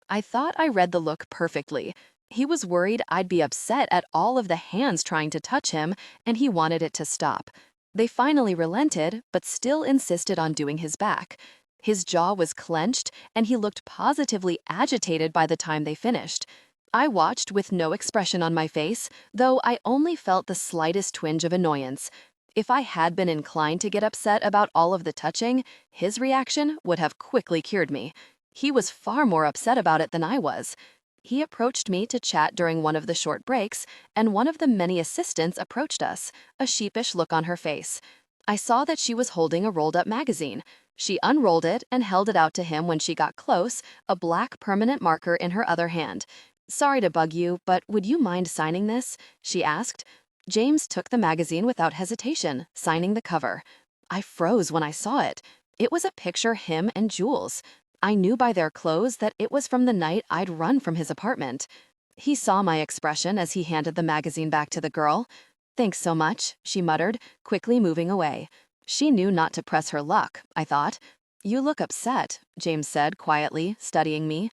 Speaker 2: I thought I read the look perfectly. He was worried I'd be upset at all of the hands trying to touch him, and he wanted it to stop. They finally relented, but still insisted on doing his back. His jaw was clenched, and he looked positively agitated by the time they finished. I watched with no expression on my face, though I only felt the slightest twinge of annoyance. If I had been inclined to get upset about all of the touching, his reaction would have quickly cured me. He was far more upset about it than I was. He approached me to chat during one of the short breaks, and one of the many assistants approached us, a sheepish look on her face. I saw that she was holding a rolled-up magazine. She unrolled it and held it out to him when she got close, a black permanent marker in her other hand. "Sorry to bug you, but would you mind signing this?" she asked. James took the magazine without hesitation, signing the cover. I froze when I saw it. It was a picture him and Jules. I knew by their clothes that it was from the night I'd run from his apartment. He saw my expression as he handed the magazine back to the girl. "Thanks so much," she muttered, quickly moving away. She knew not to press her luck, I thought. "You look upset," James said quietly, studying me.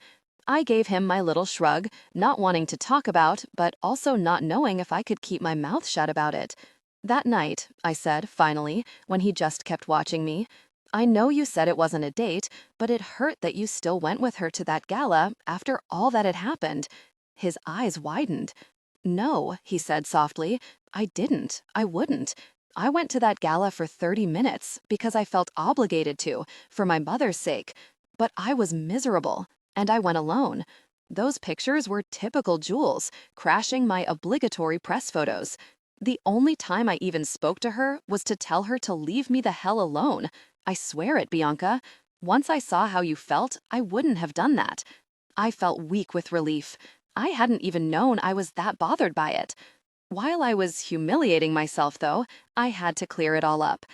Speaker 2: I gave him my little shrug, not wanting to talk about, but also not knowing if I could keep my mouth shut about it. "That night," I said, finally, when he just kept watching me, "I know you said it wasn't a date, but it hurt that you still went with her to that gala after all that had happened." His eyes widened. "No," he said softly, "I didn't. I wouldn't. I went to that gala for 30 minutes because I felt obligated to, for my mother's sake. But I was miserable, and I went alone. Those pictures were typical Jules, crashing my obligatory press photos. The only time I even spoke to her was to tell her to leave me the hell alone. I swear it, Bianca. Once I saw how you felt, I wouldn't have done that." I felt weak with relief. I hadn't even known I was that bothered by it. While I was humiliating myself, though, I had to clear it all up.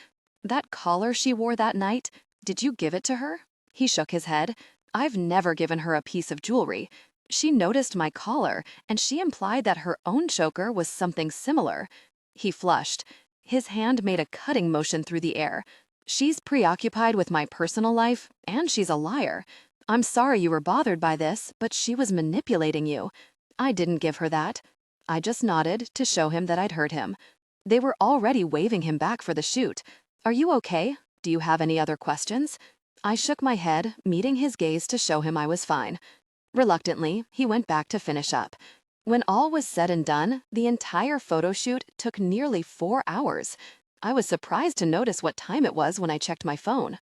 Speaker 2: "That collar she wore that night, did you give it to her?" He shook his head. "I've never given her a piece of jewelry. She noticed my collar, and she implied that her own choker was something similar." He flushed. His hand made a cutting motion through the air. "She's preoccupied with my personal life, and she's a liar. I'm sorry you were bothered by this, but she was manipulating you. I didn't give her that." I just nodded to show him that I'd heard him. They were already waving him back for the shoot. "Are you okay? Do you have any other questions?" I shook my head, meeting his gaze to show him I was fine. Reluctantly, he went back to finish up. When all was said and done, the entire photo shoot took nearly 4 hours. I was surprised to notice what time it was when I checked my phone.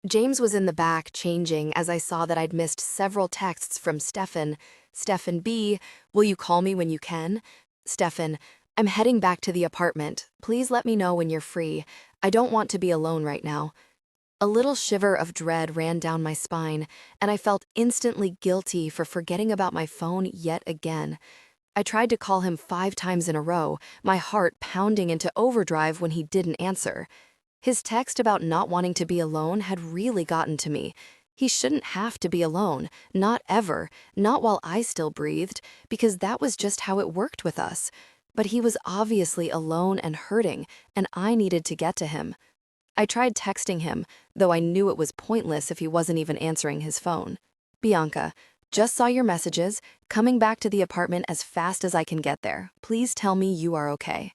Speaker 2: James was in the back changing as I saw that I'd missed several texts from Stefan. "Stefan B, will you call me when you can?" "Stefan, I'm heading back to the apartment. Please let me know when you're free. I don't want to be alone right now." A little shiver of dread ran down my spine, and I felt instantly guilty for forgetting about my phone yet again. I tried to call him 5 times in a row, my heart pounding into overdrive when he didn't answer. His text about not wanting to be alone had really gotten to me. He shouldn't have to be alone, not ever, not while I still breathed, because that was just how it worked with us.
Speaker 1: but he was obviously alone and hurting, and I needed to get to him. I tried texting him, though I knew it was pointless if he wasn't even answering his phone. Bianca, just saw your messages, coming back to the apartment as fast as I can get there. Please tell me you are okay.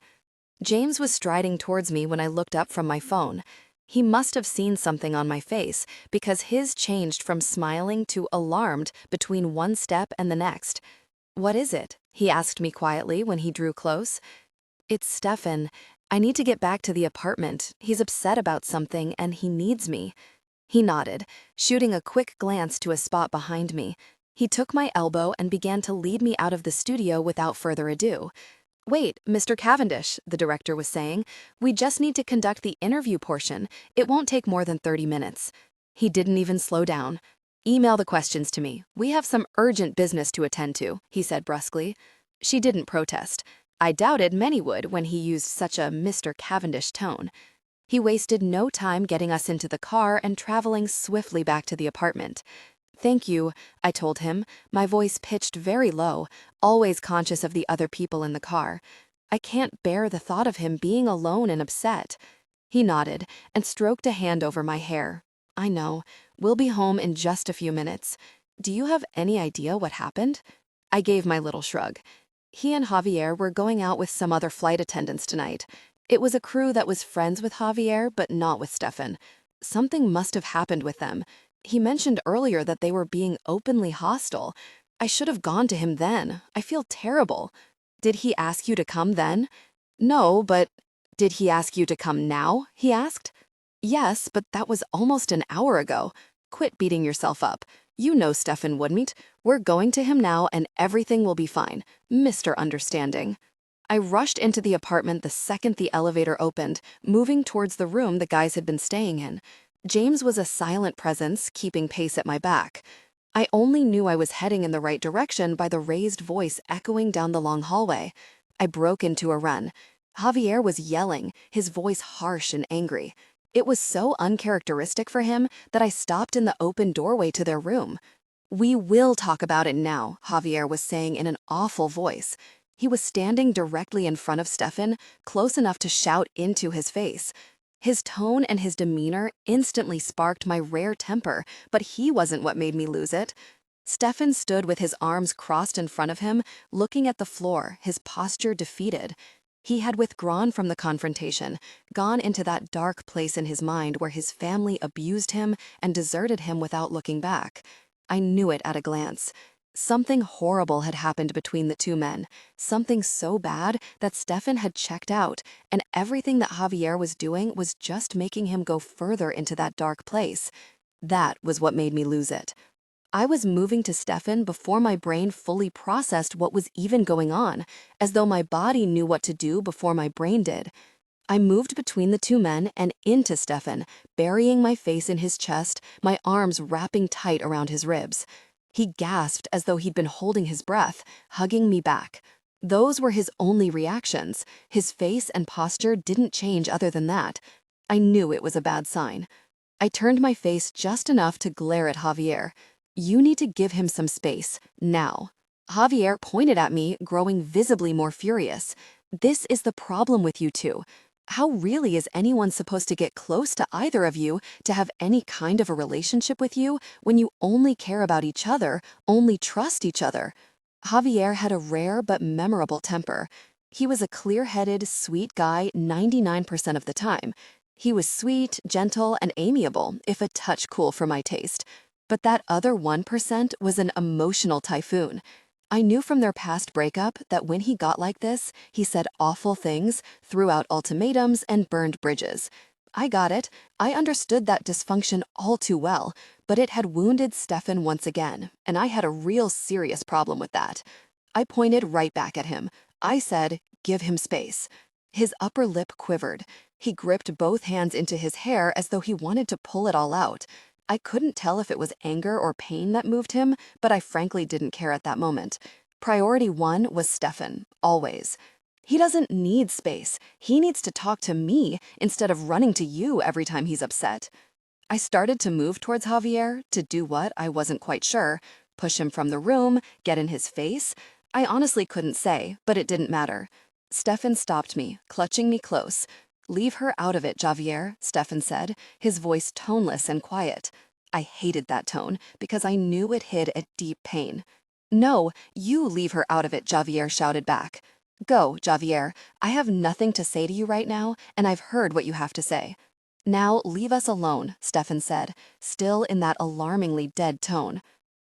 Speaker 1: James was striding towards me when I looked up from my phone. He must have seen something on my face because his changed from smiling to alarmed between one step and the next. What is it? He asked me quietly when he drew close. It's Stefan. I need to get back to the apartment. He's upset about something and he needs me. He nodded, shooting a quick glance to a spot behind me. He took my elbow and began to lead me out of the studio without further ado. Wait, Mr. Cavendish, the director was saying, we just need to conduct the interview portion. It won't take more than 30 minutes. He didn't even slow down. Email the questions to me. We have some urgent business to attend to, he said brusquely. She didn't protest. I doubted many would when he used such a Mr. Cavendish tone. He wasted no time getting us into the car and traveling swiftly back to the apartment. Thank you, I told him, my voice pitched very low, always conscious of the other people in the car. I can't bear the thought of him being alone and upset. He nodded and stroked a hand over my hair. I know. We'll be home in just a few minutes. Do you have any idea what happened? I gave my little shrug. He and Javier were going out with some other flight attendants tonight. It was a crew that was friends with Javier, but not with Stefan. Something must have happened with them. He mentioned earlier that they were being openly hostile. I should have gone to him then. I feel terrible. Did he ask you to come then? No, but did he ask you to come now? He asked. Yes, but that was almost an hour ago. Quit beating yourself up. You know Stefan wouldn't. We're going to him now and everything will be fine. Mr. Understanding. I rushed into the apartment the second the elevator opened, moving towards the room the guys had been staying in. James was a silent presence, keeping pace at my back. I only knew I was heading in the right direction by the raised voice echoing down the long hallway. I broke into a run. Javier was yelling, his voice harsh and angry. It was so uncharacteristic for him that I stopped in the open doorway to their room. We will talk about it now, Javier was saying in an awful voice. He was standing directly in front of Stefan, close enough to shout into his face. His tone and his demeanor instantly sparked my rare temper, but he wasn't what made me lose it. Stefan stood with his arms crossed in front of him, looking at the floor, his posture defeated. He had withdrawn from the confrontation, gone into that dark place in his mind where his family abused him and deserted him without looking back. I knew it at a glance. Something horrible had happened between the two men, something so bad that Stefan had checked out, and everything that Javier was doing was just making him go further into that dark place. That was what made me lose it. I was moving to Stefan before my brain fully processed what was even going on, as though my body knew what to do before my brain did. I moved between the two men and into Stefan, burying my face in his chest, my arms wrapping tight around his ribs. He gasped as though he'd been holding his breath, hugging me back. Those were his only reactions. His face and posture didn't change other than that. I knew it was a bad sign. I turned my face just enough to glare at Javier. You need to give him some space, now. Javier pointed at me, growing visibly more furious. This is the problem with you two. How really is anyone supposed to get close to either of you to have any kind of a relationship with you when you only care about each other, only trust each other? Javier had a rare but memorable temper. He was a clear-headed, sweet guy 99% of the time. He was sweet, gentle, and amiable, if a touch cool for my taste. But that other 1% was an emotional typhoon. I knew from their past breakup that when he got like this, he said awful things, threw out ultimatums, and burned bridges. I got it. I understood that dysfunction all too well, but it had wounded Stefan once again, and I had a real serious problem with that. I pointed right back at him. I said, give him space. His upper lip quivered. He gripped both hands into his hair as though he wanted to pull it all out. I couldn't tell if it was anger or pain that moved him, but I frankly didn't care at that moment. Priority one was Stefan, always. He doesn't need space. He needs to talk to me instead of running to you every time he's upset. I started to move towards Javier, to do what I wasn't quite sure. Push him from the room, get in his face. I honestly couldn't say, but it didn't matter. Stefan stopped me, clutching me close. "Leave her out of it, Javier," Stefan said, his voice toneless and quiet. I hated that tone because I knew it hid a deep pain. "No, you leave her out of it," Javier shouted back. "Go, Javier. I have nothing to say to you right now, and I've heard what you have to say." "Now leave us alone," Stefan said, still in that alarmingly dead tone.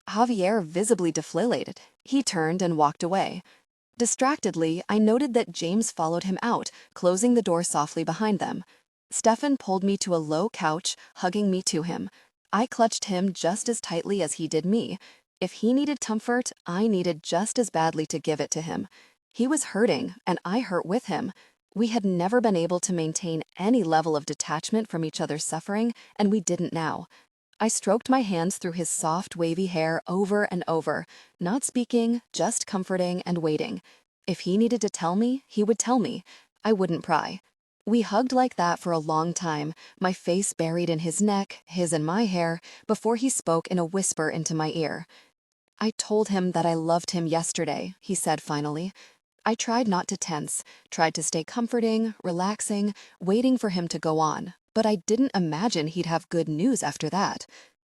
Speaker 1: Javier visibly deflated. He turned and walked away. Distractedly, I noted that James followed him out, closing the door softly behind them. Stefan pulled me to a low couch, hugging me to him. I clutched him just as tightly as he did me. If he needed comfort, I needed just as badly to give it to him. He was hurting, and I hurt with him. We had never been able to maintain any level of detachment from each other's suffering, and we didn't now. I stroked my hands through his soft, wavy hair over and over, not speaking, just comforting and waiting. If he needed to tell me, he would tell me. I wouldn't pry. We hugged like that for a long time, my face buried in his neck, his in my hair, before he spoke in a whisper into my ear. "I told him that I loved him yesterday," he said finally. I tried not to tense, tried to stay comforting, relaxing, waiting for him to go on, but I didn't imagine he'd have good news after that.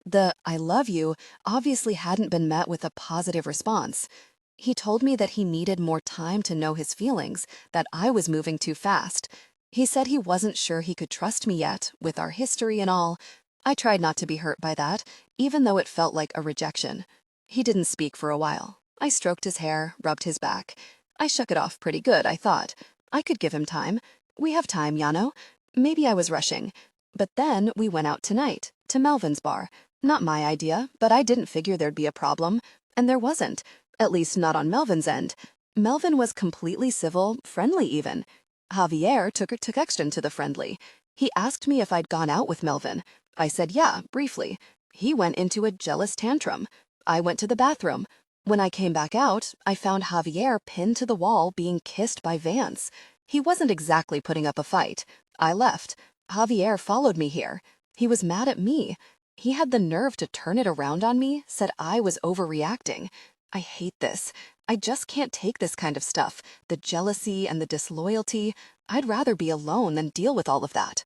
Speaker 1: The "I love you" obviously hadn't been met with a positive response. He told me that he needed more time to know his feelings, that I was moving too fast. He said he wasn't sure he could trust me yet, with our history and all. I tried not to be hurt by that, even though it felt like a rejection. He didn't speak for a while. I stroked his hair, rubbed his back. I shook it off pretty good, I thought. I could give him time. We have time, Yano. Maybe I was rushing. But then we went out tonight, to Melvin's bar. Not my idea, but I didn't figure there'd be a problem. And there wasn't. At least not on Melvin's end. Melvin was completely civil, friendly even. Javier took extra to the friendly. He asked me if I'd gone out with Melvin. I said yeah, briefly. He went into a jealous tantrum. I went to the bathroom. When I came back out, I found Javier pinned to the wall being kissed by Vance. He wasn't exactly putting up a fight. I left. Javier followed me here. He was mad at me. He had the nerve to turn it around on me, said I was overreacting. I hate this. I just can't take this kind of stuff, the jealousy and the disloyalty. I'd rather be alone than deal with all of that.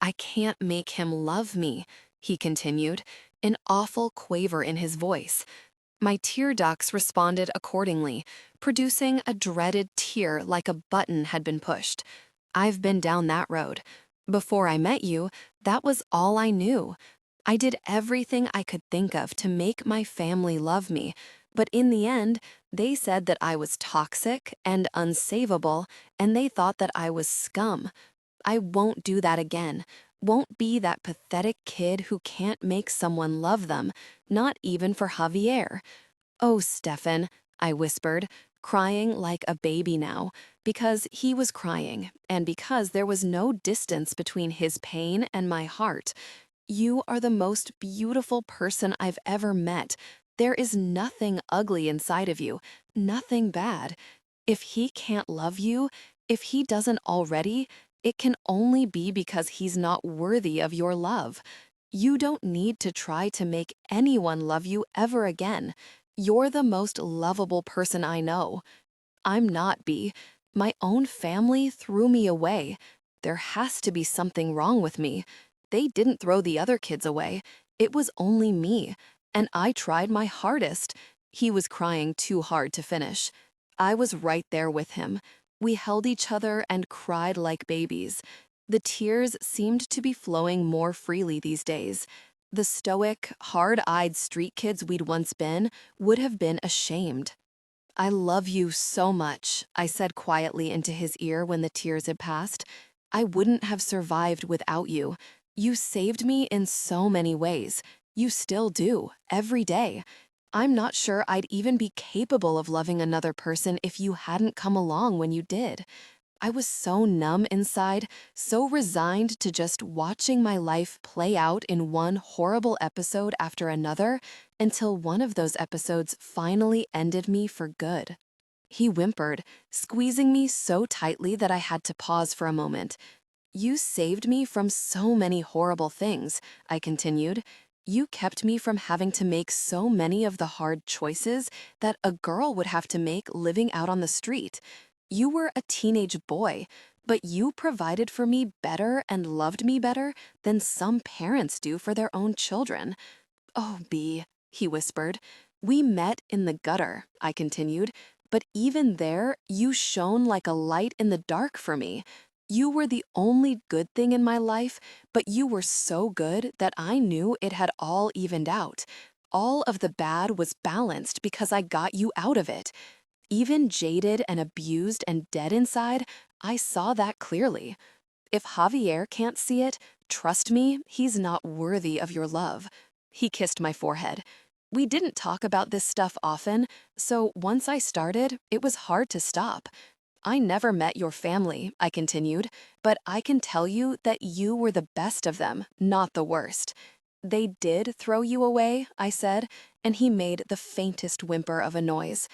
Speaker 1: "I can't make him love me," he continued, an awful quaver in his voice. My tear ducts responded accordingly, producing a dreaded tear like a button had been pushed. I've been down that road. Before I met you, that was all I knew. I did everything I could think of to make my family love me, but in the end, they said that I was toxic and unsavable, and they thought that I was scum. I won't do that again. Won't be that pathetic kid who can't make someone love them, not even for Javier. "Oh, Stefan," I whispered, crying like a baby now, because he was crying, and because there was no distance between his pain and my heart. "You are the most beautiful person I've ever met. There is nothing ugly inside of you, nothing bad. If he can't love you, if he doesn't already, it can only be because he's not worthy of your love. You don't need to try to make anyone love you ever again. You're the most lovable person I know. I'm not, B. My own family threw me away. There has to be something wrong with me. They didn't throw the other kids away. It was only me. And I tried my hardest." He was crying too hard to finish. I was right there with him. We held each other and cried like babies. The tears seemed to be flowing more freely these days. The stoic, hard-eyed street kids we'd once been would have been ashamed. "I love you so much," I said quietly into his ear when the tears had passed. "I wouldn't have survived without you. You saved me in so many ways. You still do, every day. I'm not sure I'd even be capable of loving another person if you hadn't come along when you did. I was so numb inside, so resigned to just watching my life play out in one horrible episode after another, until one of those episodes finally ended me for good." He whimpered, squeezing me so tightly that I had to pause for a moment. "You saved me from so many horrible things," I continued. "You kept me from having to make so many of the hard choices that a girl would have to make living out on the street.
Speaker 2: You were a teenage boy, but you provided for me better and loved me better than some parents do for their own children. Oh, B, he whispered. We met in the gutter, I continued, but even there, you shone like a light in the dark for me. You were the only good thing in my life, but you were so good that I knew it had all evened out. All of the bad was balanced because I got you out of it. Even jaded and abused and dead inside, I saw that clearly. If Javier can't see it, trust me, he's not worthy of your love. He kissed my forehead. We didn't talk about this stuff often, so once I started, it was hard to stop. I never met your family, I continued, but I can tell you that you were the best of them, not the worst. They did throw you away, I said, and he made the faintest whimper of a noise.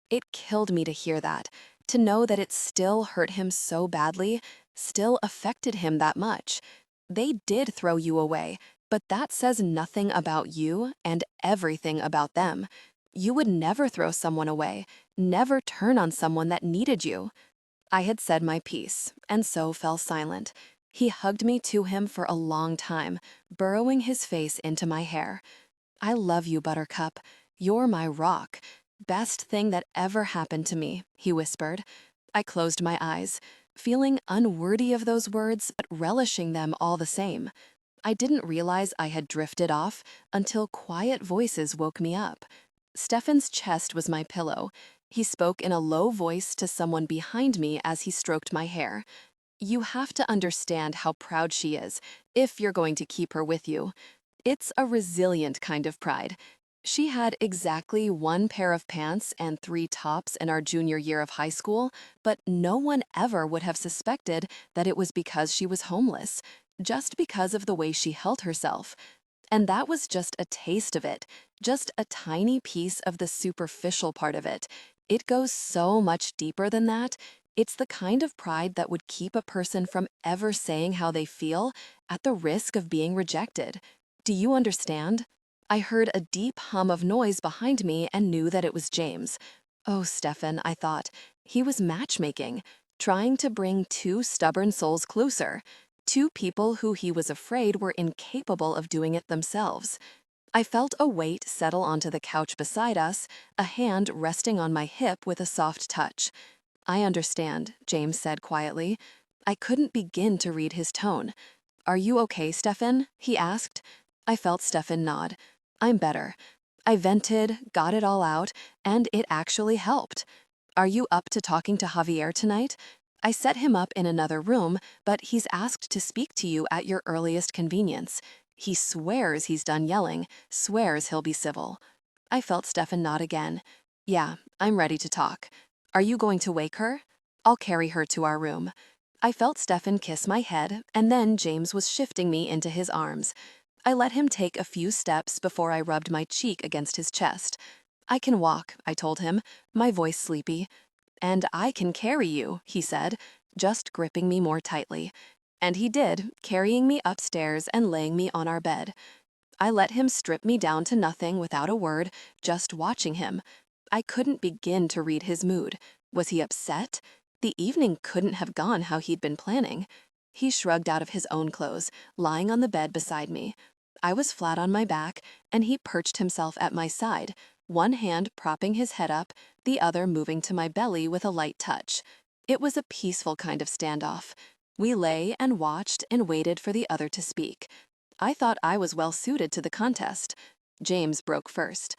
Speaker 2: It killed me to hear that, to know that it still hurt him so badly, still affected him that much. They did throw you away, but that says nothing about you and everything about them. You would never throw someone away, never turn on someone that needed you. I had said my piece, and so fell silent. He hugged me to him for a long time, burrowing his face into my hair. I love you, Buttercup. You're my rock. Best thing that ever happened to me, he whispered. I closed my eyes, feeling unworthy of those words, but relishing them all the same. I didn't realize I had drifted off until quiet voices woke me up. Stefan's chest was my pillow. He spoke in a low voice to someone behind me as he stroked my hair. You have to understand how proud she is, if you're going to keep her with you. It's a resilient kind of pride. She had exactly one pair of pants and 3 tops in our junior year of high school, but no one ever would have suspected that it was because she was homeless, just because of the way she held herself. And that was just a taste of it, just a tiny piece of the superficial part of it. It goes so much deeper than that. It's the kind of pride that would keep a person from ever saying how they feel at the risk of being rejected. Do you understand? I heard a deep hum of noise behind me and knew that it was James. Oh, Stefan, I thought. He was matchmaking, trying to bring 2 stubborn souls closer. 2 people who he was afraid were incapable of doing it themselves. I felt a weight settle onto the couch beside us, a hand resting on my hip with a soft touch. I understand, James said quietly. I couldn't begin to read his tone. Are you okay, Stefan? He asked. I felt Stefan nod. I'm better. I vented, got it all out, and it actually helped. Are you up to talking to Javier tonight? I set him up in another room, but he's asked to speak to you at your earliest convenience. He swears he's done yelling, swears he'll be civil. I felt Stefan nod again. Yeah, I'm ready to talk. Are you going to wake her? I'll carry her to our room. I felt Stefan kiss my head, and then James was shifting me into his arms. I let him take a few steps before I rubbed my cheek against his chest. I can walk, I told him, my voice sleepy. And I can carry you, he said, just gripping me more tightly. And he did, carrying me upstairs and laying me on our bed. I let him strip me down to nothing without a word, just watching him. I couldn't begin to read his mood. Was he upset? The evening couldn't have gone how he'd been planning. He shrugged out of his own clothes, lying on the bed beside me. I was flat on my back, and he perched himself at my side, one hand propping his head up, the other moving to my belly with a light touch. It was a peaceful kind of standoff. We lay and watched and waited for the other to speak. I thought I was well suited to the contest. James broke first.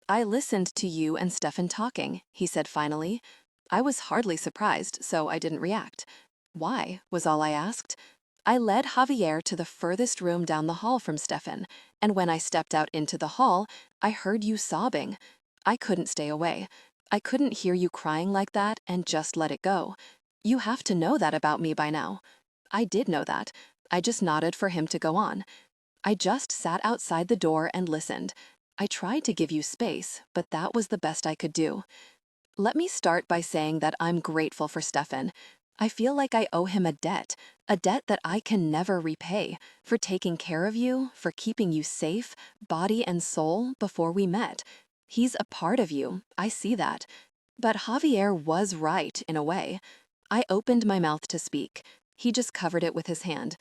Speaker 2: I listened to you and Stefan talking, he said finally. I was hardly surprised, so I didn't react. Why, was all I asked. I led Javier to the furthest room down the hall from Stefan, and when I stepped out into the hall, I heard you sobbing. I couldn't stay away. I couldn't hear you crying like that and just let it go. You have to know that about me by now. I did know that. I just nodded for him to go on. I just sat outside the door and listened. I tried to give you space, but that was the best I could do. Let me start by saying that I'm grateful for Stefan. I feel like I owe him a debt that I can never repay, for taking care of you, for keeping you safe, body and soul, before we met. He's a part of you, I see that. But Javier was right in a way. I opened my mouth to speak. He just covered it with his hand.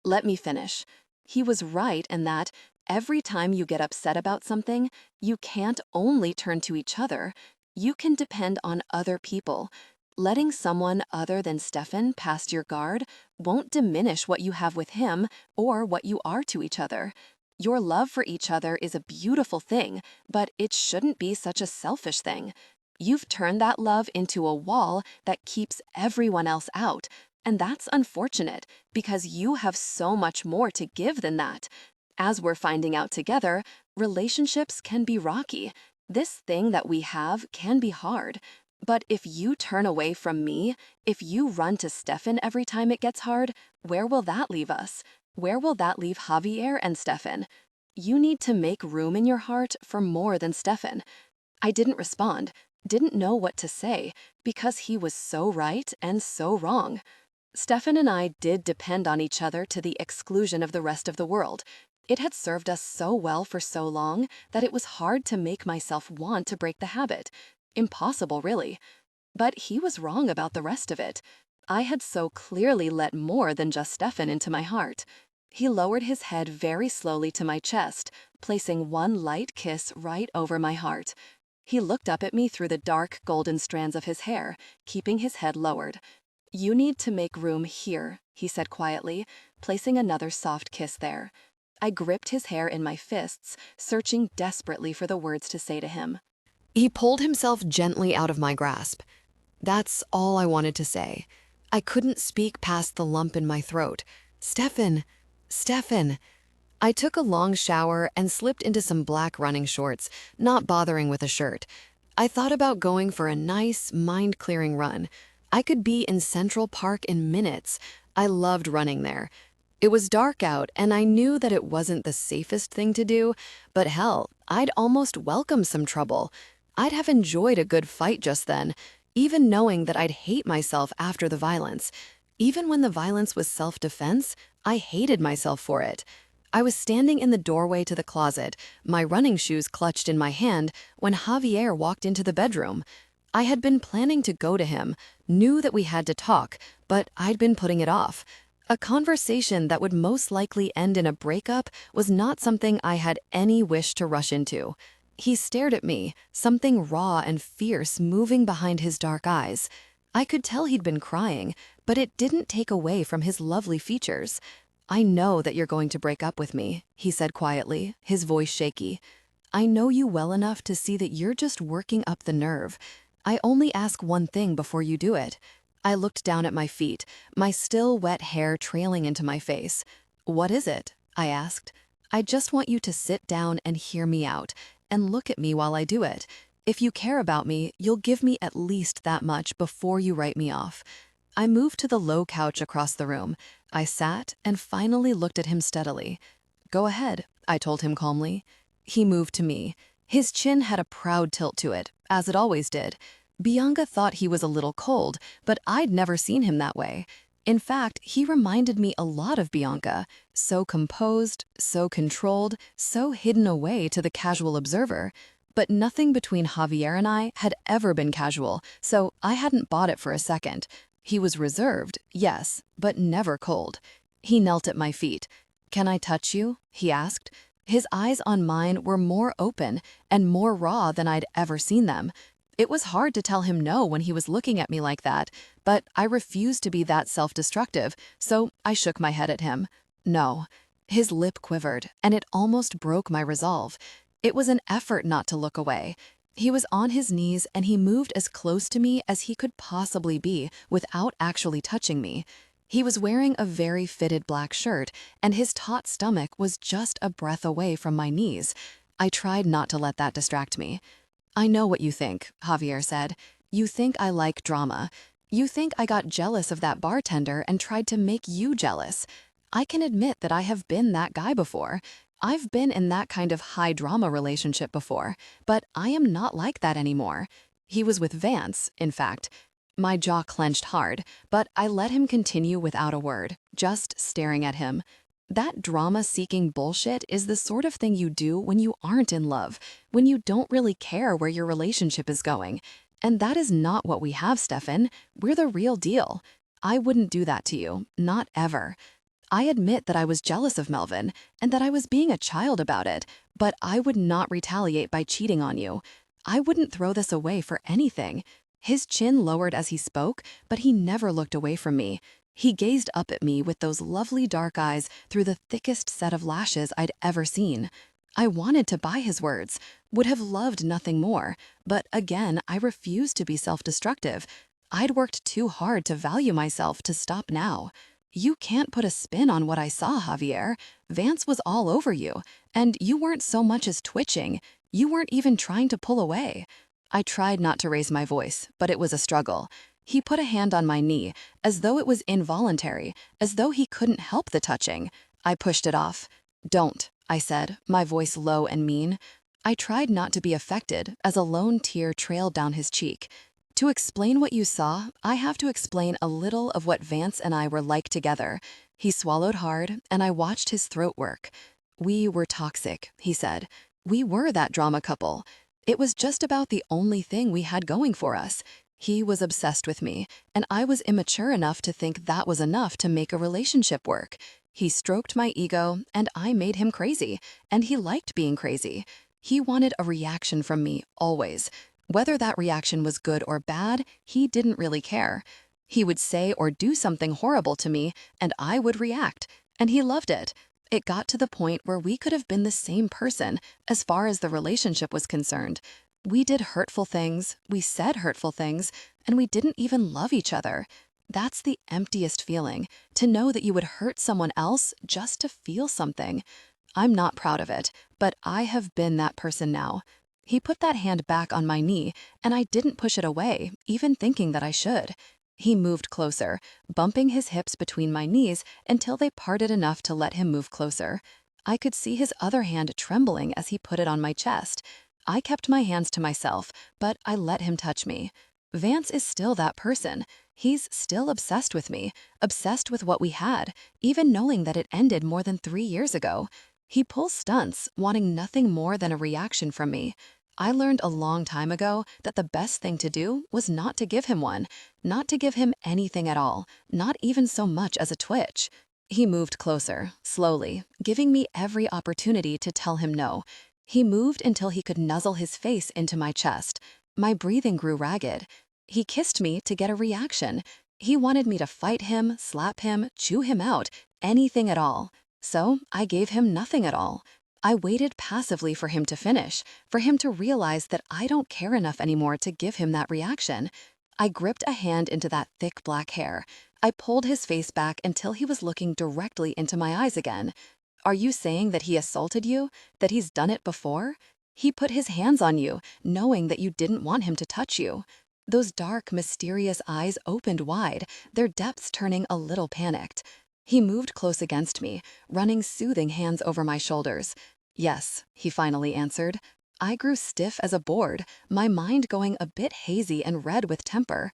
Speaker 2: Let me finish. He was right in that every time you get upset about something, you can't only turn to each other. You can depend on other people. Letting someone other than Stefan past your guard won't diminish what you have with him or what you are to each other. Your love for each other is a beautiful thing, but it shouldn't be such a selfish thing. You've turned that love into a wall that keeps everyone else out, and that's unfortunate because you have so much more to give than that. As we're finding out together, relationships can be rocky. This thing that we have can be hard. But if you turn away from me, if you run to Stefan every time it gets hard, where will that leave us? Where will that leave Javier and Stefan? You need to make room in your heart for more than Stefan. I didn't respond, didn't know what to say, because he was so right and so wrong. Stefan and I did depend on each other to the exclusion of the rest of the world. It had served us so well for so long that it was hard to make myself want to break the habit. Impossible, really. But he was wrong about the rest of it. I had so clearly let more than just Stefan into my heart. He lowered his head very slowly to my chest, placing one light kiss right over my heart. He looked up at me through the dark golden strands of his hair, keeping his head lowered. You need to make room here, he said quietly, placing another soft kiss there. I gripped his hair in my fists, searching desperately for the words to say to him.
Speaker 1: He pulled himself gently out of my grasp. That's all I wanted to say. I couldn't speak past the lump in my throat. Stefan, Stefan. I took a long shower and slipped into some black running shorts, not bothering with a shirt. I thought about going for a nice, mind-clearing run. I could be in Central Park in minutes. I loved running there. It was dark out, and I knew that it wasn't the safest thing to do, but hell, I'd almost welcome some trouble. I'd have enjoyed a good fight just then, even knowing that I'd hate myself after the violence. Even when the violence was self-defense, I hated myself for it. I was standing in the doorway to the closet, my running shoes clutched in my hand, when Javier walked into the bedroom. I had been planning to go to him, knew that we had to talk, but I'd been putting it off. A conversation that would most likely end in a breakup was not something I had any wish to rush into. He stared at me, something raw and fierce moving behind his dark eyes. I could tell he'd been crying, but it didn't take away from his lovely features. I know that you're going to break up with me, he said quietly, his voice shaky. I know you well enough to see that you're just working up the nerve. I only ask one thing before you do it. I looked down at my feet, my still wet hair trailing into my face. What is it? I asked. I just want you to sit down and hear me out, and look at me while I do it. If you care about me, you'll give me at least that much before you write me off. I moved to the low couch across the room. I sat and finally looked at him steadily. Go ahead, I told him calmly. He moved to me. His chin had a proud tilt to it, as it always did. Bianca thought he was a little cold, but I'd never seen him that way. In fact, he reminded me a lot of Bianca, so composed, so controlled, so hidden away to the casual observer. But nothing between Javier and I had ever been casual, so I hadn't bought it for a second. He was reserved, yes, but never cold. He knelt at my feet. Can I touch you? He asked. His eyes on mine were more open and more raw than I'd ever seen them. It was hard to tell him no when he was looking at me like that, but I refused to be that self-destructive, so I shook my head at him. No. His lip quivered, and it almost broke my resolve. It was an effort not to look away. He was on his knees and he moved as close to me as he could possibly be without actually touching me. He was wearing a very fitted black shirt, and his taut stomach was just a breath away from my knees. I tried not to let that distract me. I know what you think, Javier said. You think I like drama. You think I got jealous of that bartender and tried to make you jealous. I can admit that I have been that guy before. I've been in that kind of high drama relationship before, but I am not like that anymore. He was with Vance, in fact. My jaw clenched hard, but I let him continue without a word, just staring at him. That drama-seeking bullshit is the sort of thing you do when you aren't in love, when you don't really care where your relationship is going.
Speaker 2: And that is not what we have, Stefan. We're the real deal. I wouldn't do that to you, not ever. I admit that I was jealous of Melvin and that I was being a child about it, but I would not retaliate by cheating on you. I wouldn't throw this away for anything. His chin lowered as he spoke, but he never looked away from me. He gazed up at me with those lovely dark eyes through the thickest set of lashes I'd ever seen. I wanted to buy his words, would have loved nothing more, but again, I refused to be self-destructive. I'd worked too hard to value myself to stop now. You can't put a spin on what I saw, Javier. Vance was all over you, and you weren't so much as twitching. You weren't even trying to pull away. I tried not to raise my voice, but it was a struggle. He put a hand on my knee, as though it was involuntary, as though he couldn't help the touching. I pushed it off. "Don't," I said, my voice low and mean. I tried not to be affected as a lone tear trailed down his cheek. To explain what you saw, I have to explain a little of what Vance and I were like together. He swallowed hard, and I watched his throat work. We were toxic, he said. We were that drama couple. It was just about the only thing we had going for us. He was obsessed with me, and I was immature enough to think that was enough to make a relationship work. He stroked my ego, and I made him crazy, and he liked being crazy. He wanted a reaction from me, always. Whether that reaction was good or bad, he didn't really care. He would say or do something horrible to me, and I would react, and he loved it. It got to the point where we could have been the same person as far as the relationship was concerned. We did hurtful things, we said hurtful things, and we didn't even love each other. That's the emptiest feeling, to know that you would hurt someone else just to feel something. I'm not proud of it, but I have been that person now. He put that hand back on my knee, and I didn't push it away, even thinking that I should. He moved closer, bumping his hips between my knees until they parted enough to let him move closer. I could see his other hand trembling as he put it on my chest. I kept my hands to myself, but I let him touch me. Vance is still that person. He's still obsessed with me, obsessed with what we had, even knowing that it ended more than 3 years ago. He pulls stunts, wanting nothing more than a reaction from me. I learned a long time ago that the best thing to do was not to give him one, not to give him anything at all, not even so much as a twitch. He moved closer, slowly, giving me every opportunity to tell him no. He moved until he could nuzzle his face into my chest. My breathing grew ragged. He kissed me to get a reaction. He wanted me to fight him, slap him, chew him out, anything at all. So I gave him nothing at all. I waited passively for him to finish, for him to realize that I don't care enough anymore to give him that reaction. I gripped a hand into that thick black hair. I pulled his face back until he was looking directly into my eyes again. "Are you saying that he assaulted you? That he's done it before? He put his hands on you, knowing that you didn't want him to touch you." Those dark, mysterious eyes opened wide, their depths turning a little panicked. He moved close against me, running soothing hands over my shoulders. "Yes," he finally answered. I grew stiff as a board, my mind going a bit hazy and red with temper.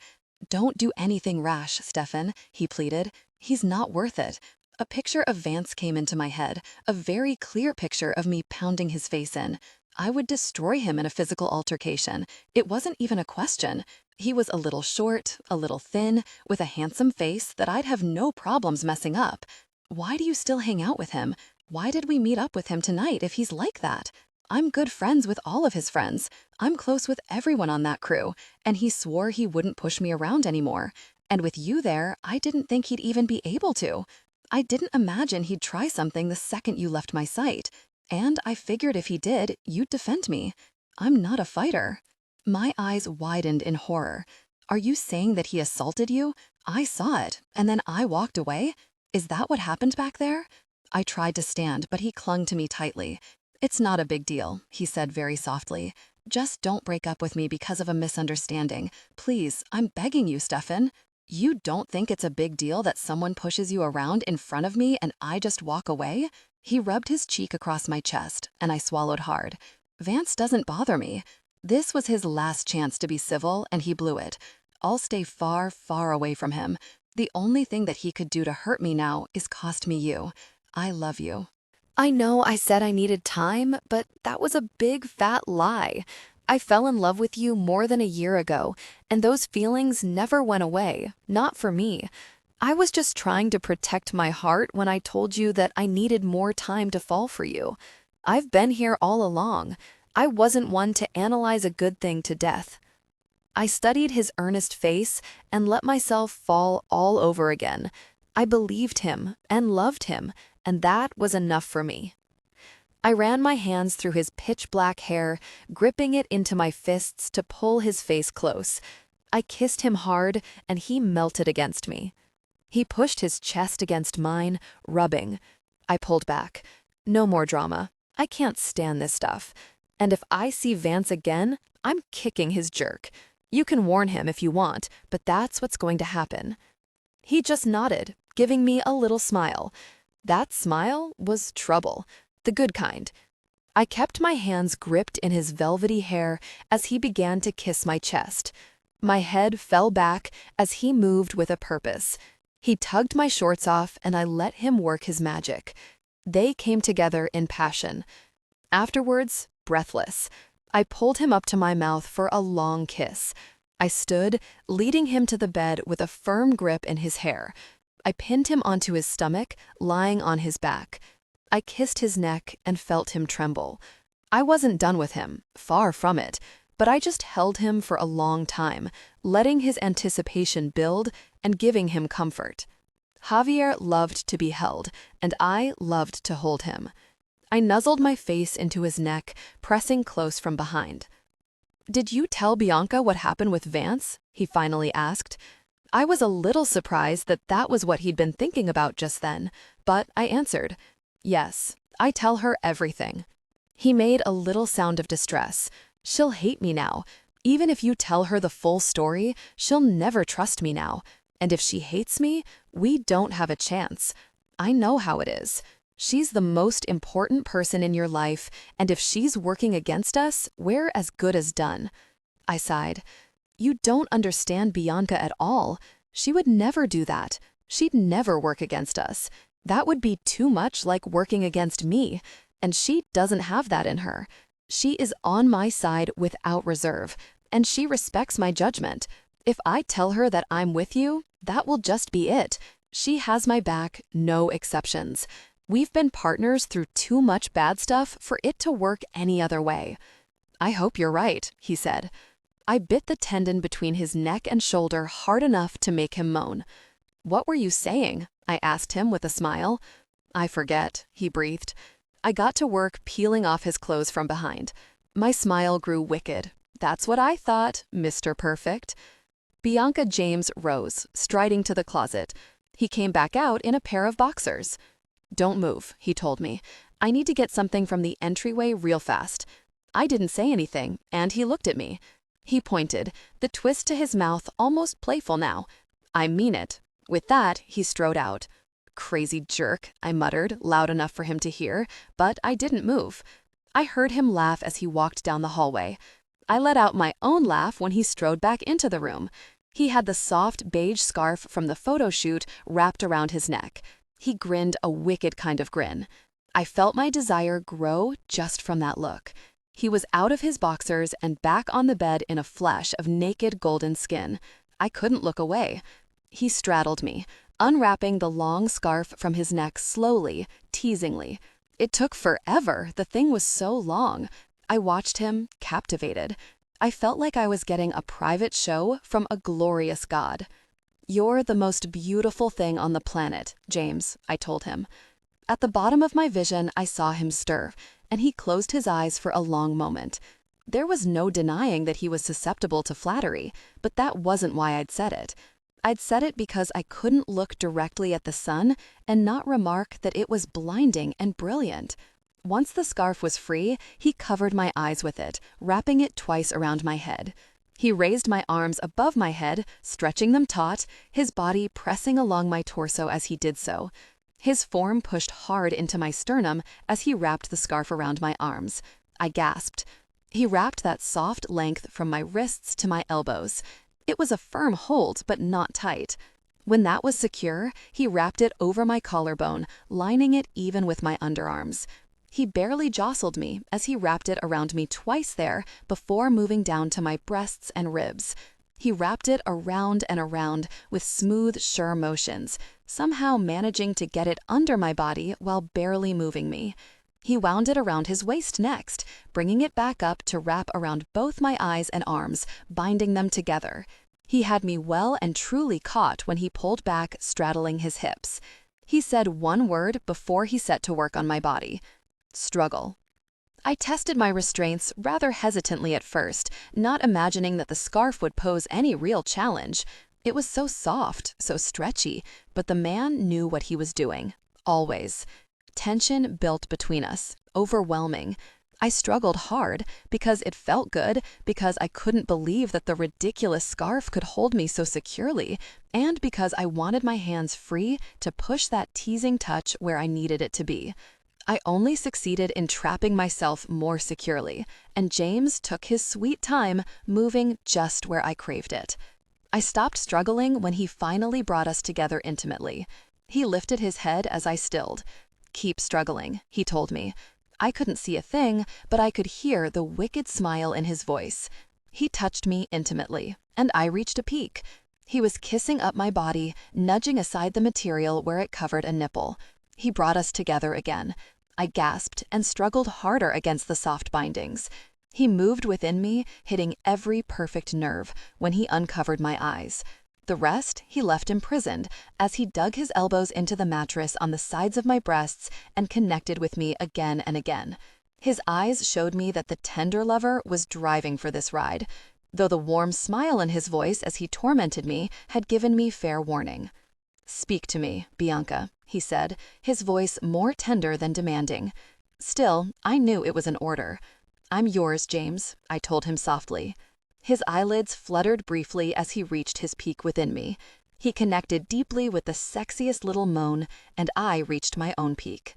Speaker 2: "Don't do anything rash, Stefan," he pleaded. "He's not worth it." A picture of Vance came into my head, a very clear picture of me pounding his face in. I would destroy him in a physical altercation. It wasn't even a question. He was a little short, a little thin, with a handsome face that I'd have no problems messing up. Why do you still hang out with him? Why did we meet up with him tonight if he's like that? I'm good friends with all of his friends. I'm close with everyone on that crew, and he swore he wouldn't push me around anymore. And with you there, I didn't think he'd even be able to. I didn't imagine he'd try something the second you left my sight. And I figured if he did, you'd defend me. I'm not a fighter." My eyes widened in horror. "Are you saying that he assaulted you? I saw it, and then I walked away? Is that what happened back there?" I tried to stand, but he clung to me tightly. "It's not a big deal," he said very softly. "Just don't break up with me because of a misunderstanding. Please, I'm begging you, Stefan. You don't think it's a big deal that someone pushes you around in front of me and I just walk away?" He rubbed his cheek across my chest, and I swallowed hard. Vance doesn't bother me. This was his last chance to be civil, and he blew it. I'll stay far, far away from him. The only thing that he could do to hurt me now is cost me you. I love you. I know I said I needed time, but that was a big fat lie.
Speaker 1: I fell in love with you more than a year ago, and those feelings never went away, not for me. I was just trying to protect my heart when I told you that I needed more time to fall for you. I've been here all along. I wasn't one to analyze a good thing to death. I studied his earnest face and let myself fall all over again. I believed him and loved him, and that was enough for me. I ran my hands through his pitch-black hair, gripping it into my fists to pull his face close. I kissed him hard, and he melted against me. He pushed his chest against mine, rubbing. I pulled back. No more drama. I can't stand this stuff. And if I see Vance again, I'm kicking his jerk. You can warn him if you want, but that's what's going to happen. He just nodded, giving me a little smile. That smile was trouble, the good kind. I kept my hands gripped in his velvety hair as he began to kiss my chest. My head fell back as he moved with a purpose. He tugged my shorts off and I let him work his magic. They came together in passion. Afterwards, breathless, I pulled him up to my mouth for a long kiss. I stood, leading him to the bed with a firm grip in his hair. I pinned him onto his stomach, lying on his back. I kissed his neck and felt him tremble. I wasn't done with him, far from it, but I just held him for a long time, letting his anticipation build and giving him comfort. Javier loved to be held, and I loved to hold him. I nuzzled my face into his neck, pressing close from behind. "Did you tell Bianca what happened with Vance?" he finally asked. I was a little surprised that that was what he'd been thinking about just then, but I answered, "Yes, I tell her everything." He made a little sound of distress. "She'll hate me now. Even if you tell her the full story, she'll never trust me now. And if she hates me, we don't have a chance. I know how it is. She's the most important person in your life, and if she's working against us, we're as good as done." I sighed. "You don't understand Bianca at all. She would never do that. She'd never work against us. That would be too much like working against me, and she doesn't have that in her. She is on my side without reserve, and she respects my judgment. If I tell her that I'm with you, that will just be it. She has my back, no exceptions. We've been partners through too much bad stuff for it to work any other way." "I hope you're right," he said. I bit the tendon between his neck and shoulder hard enough to make him moan. "What were you saying?" I asked him with a smile. "I forget," he breathed. I got to work peeling off his clothes from behind. My smile grew wicked. "That's what I thought, Mr. Perfect." Bianca James rose, striding to the closet. He came back out in a pair of boxers. "Don't move," he told me. "I need to get something from the entryway real fast." I didn't say anything, and he looked at me. He pointed, the twist to his mouth almost playful now. "I mean it." With that, he strode out. "Crazy jerk," I muttered, loud enough for him to hear, but I didn't move. I heard him laugh as he walked down the hallway. I let out my own laugh when he strode back into the room. He had the soft beige scarf from the photo shoot wrapped around his neck. He grinned a wicked kind of grin. I felt my desire grow just from that look. He was out of his boxers and back on the bed in a flash of naked golden skin. I couldn't look away. He straddled me, unwrapping the long scarf from his neck slowly, teasingly. It took forever, the thing was so long. I watched him, captivated. I felt like I was getting a private show from a glorious god. "You're the most beautiful thing on the planet, James," I told him. At the bottom of my vision, I saw him stir, and he closed his eyes for a long moment. There was no denying that he was susceptible to flattery, but that wasn't why I'd said it. I'd said it because I couldn't look directly at the sun and not remark that it was blinding and brilliant. Once the scarf was free, he covered my eyes with it, wrapping it twice around my head. He raised my arms above my head, stretching them taut, his body pressing along my torso as he did so. His form pushed hard into my sternum as he wrapped the scarf around my arms. I gasped. He wrapped that soft length from my wrists to my elbows. It was a firm hold, but not tight. When that was secure, he wrapped it over my collarbone, lining it even with my underarms.
Speaker 2: He barely jostled me as he wrapped it around me twice there before moving down to my breasts and ribs. He wrapped it around and around with smooth, sure motions, somehow managing to get it under my body while barely moving me. He wound it around his waist next, bringing it back up to wrap around both my eyes and arms, binding them together. He had me well and truly caught when he pulled back, straddling his hips. He said one word before he set to work on my body: struggle. I tested my restraints rather hesitantly at first, not imagining that the scarf would pose any real challenge. It was so soft, so stretchy, but the man knew what he was doing. Always. Tension built between us, overwhelming. I struggled hard because it felt good, because I couldn't believe that the ridiculous scarf could hold me so securely, and because I wanted my hands free to push that teasing touch where I needed it to be. I only succeeded in trapping myself more securely, and James took his sweet time moving just where I craved it. I stopped struggling when he finally brought us together intimately. He lifted his head as I stilled. "Keep struggling," he told me. I couldn't see a thing, but I could hear the wicked smile in his voice. He touched me intimately, and I reached a peak. He was kissing up my body, nudging aside the material where it covered a nipple. He brought us together again. I gasped and struggled harder against the soft bindings. He moved within me, hitting every perfect nerve when he uncovered my eyes. The rest he left imprisoned as he dug his elbows into the mattress on the sides of my breasts and connected with me again and again. His eyes showed me that the tender lover was driving for this ride, though the warm smile in his voice as he tormented me had given me fair warning. "Speak to me, Bianca," he said, his voice more tender than demanding. Still, I knew it was an order. "I'm yours, James," I told him softly. His eyelids fluttered briefly as he reached his peak within me. He connected deeply with the sexiest little moan, and I reached my own peak.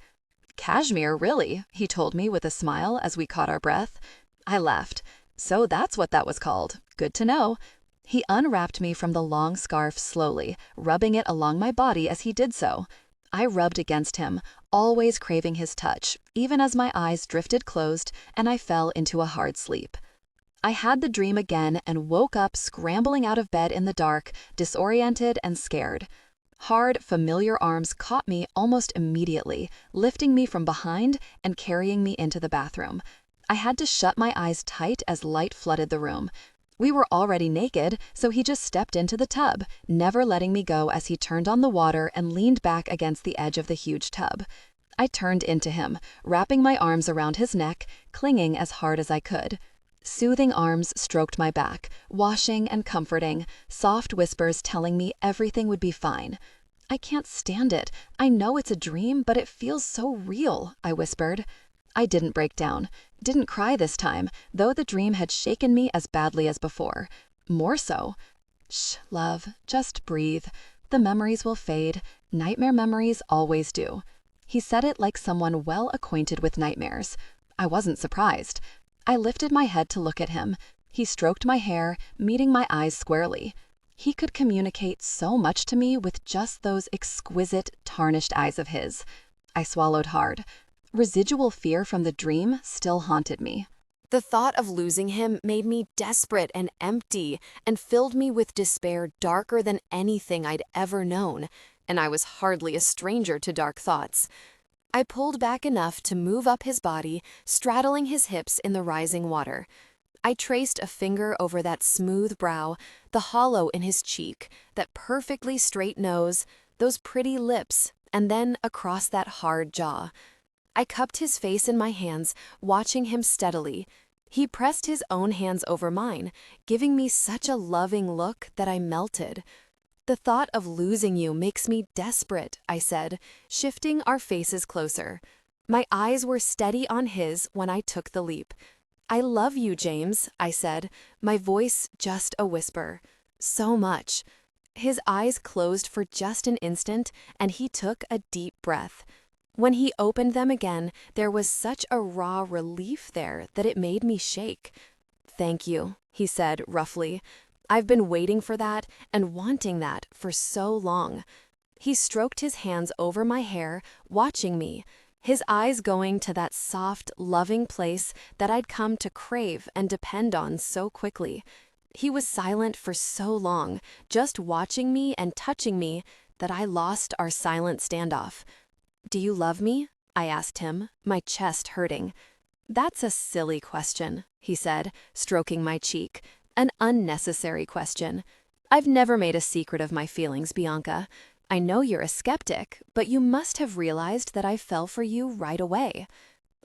Speaker 2: "Cashmere, really?" he told me with a smile as we caught our breath. I laughed. "So that's what that was called. Good to know." He unwrapped me from the long scarf slowly, rubbing it along my body as he did so. I rubbed against him, always craving his touch, even as my eyes drifted closed and I fell into a hard sleep. I had the dream again and woke up scrambling out of bed in the dark, disoriented and scared. Hard, familiar arms caught me almost immediately, lifting me from behind and carrying me into the bathroom. I had to shut my eyes tight as light flooded the room. We were already naked, so he just stepped into the tub, never letting me go as he turned on the water and leaned back against the edge of the huge tub. I turned into him, wrapping my arms around his neck, clinging as hard as I could. Soothing arms stroked my back, washing and comforting, soft whispers telling me everything would be fine. "I can't stand it. I know it's a dream, but it feels so real," I whispered. I didn't break down, didn't cry this time, though the dream had shaken me as badly as before. More so. "Shh, love, just breathe. The memories will fade. Nightmare memories always do." He said it like someone well acquainted with nightmares. I wasn't surprised. I lifted my head to look at him. He stroked my hair, meeting my eyes squarely. He could communicate so much to me with just those exquisite, tarnished eyes of his. I swallowed hard. Residual fear from the dream still haunted me.
Speaker 1: The thought of losing him made me desperate and empty and filled me with despair darker than anything I'd ever known, and I was hardly a stranger to dark thoughts. I pulled back enough to move up his body, straddling his hips in the rising water. I traced a finger over that smooth brow, the hollow in his cheek, that perfectly straight nose, those pretty lips, and then across that hard jaw. I cupped his face in my hands, watching him steadily. He pressed his own hands over mine, giving me such a loving look that I melted. "The thought of losing you makes me desperate," I said, shifting our faces closer. My eyes were steady on his when I took the leap. "I love you, James," I said, my voice just a whisper. "So much." His eyes closed for just an instant, and he took a deep breath. When he opened them again, there was such a raw relief there that it made me shake. "Thank you," he said roughly. "I've been waiting for that and wanting that for so long." He stroked his hands over my hair, watching me.
Speaker 2: his eyes going to that soft, loving place that I'd come to crave and depend on so quickly. He was silent for so long, just watching me and touching me, that I lost our silent standoff. "Do you love me?" I asked him, my chest hurting. "That's a silly question," he said, stroking my cheek. "An unnecessary question. I've never made a secret of my feelings, Bianca. I know you're a skeptic, but you must have realized that I fell for you right away."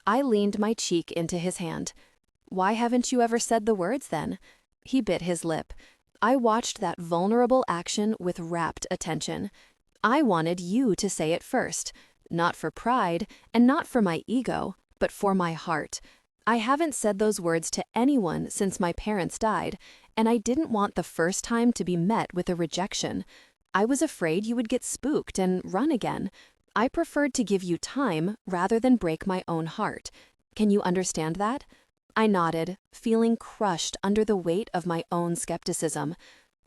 Speaker 2: I leaned my cheek into his hand. "Why haven't you ever said the words then?" He bit his lip. I watched that vulnerable action with rapt attention. I wanted you to say it first, not for pride and not for my ego, but for my heart. I haven't said those words to anyone since my parents died, and I didn't want the first time to be met with a rejection. I was afraid you would get spooked and run again. I preferred to give you time rather than break my own heart. Can you understand that? I nodded, feeling crushed under the weight of my own skepticism.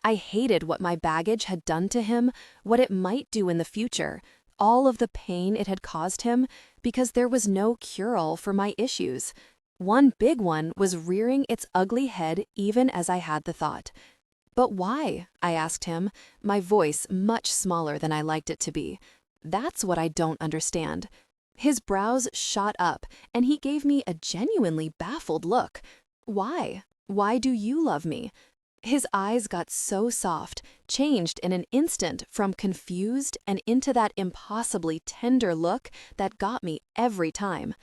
Speaker 2: I hated what my baggage had done to him, what it might do in the future, all of the pain it had caused him, because there was no cure-all for my issues. One big one was rearing its ugly head even as I had the thought. "But why?" I asked him, my voice much smaller than I liked it to be. "That's what I don't understand." His brows shot up, and he gave me a genuinely baffled look. "Why? Why do you love me?" His eyes got so soft, changed in an instant from confused and into that impossibly tender look that got me every time.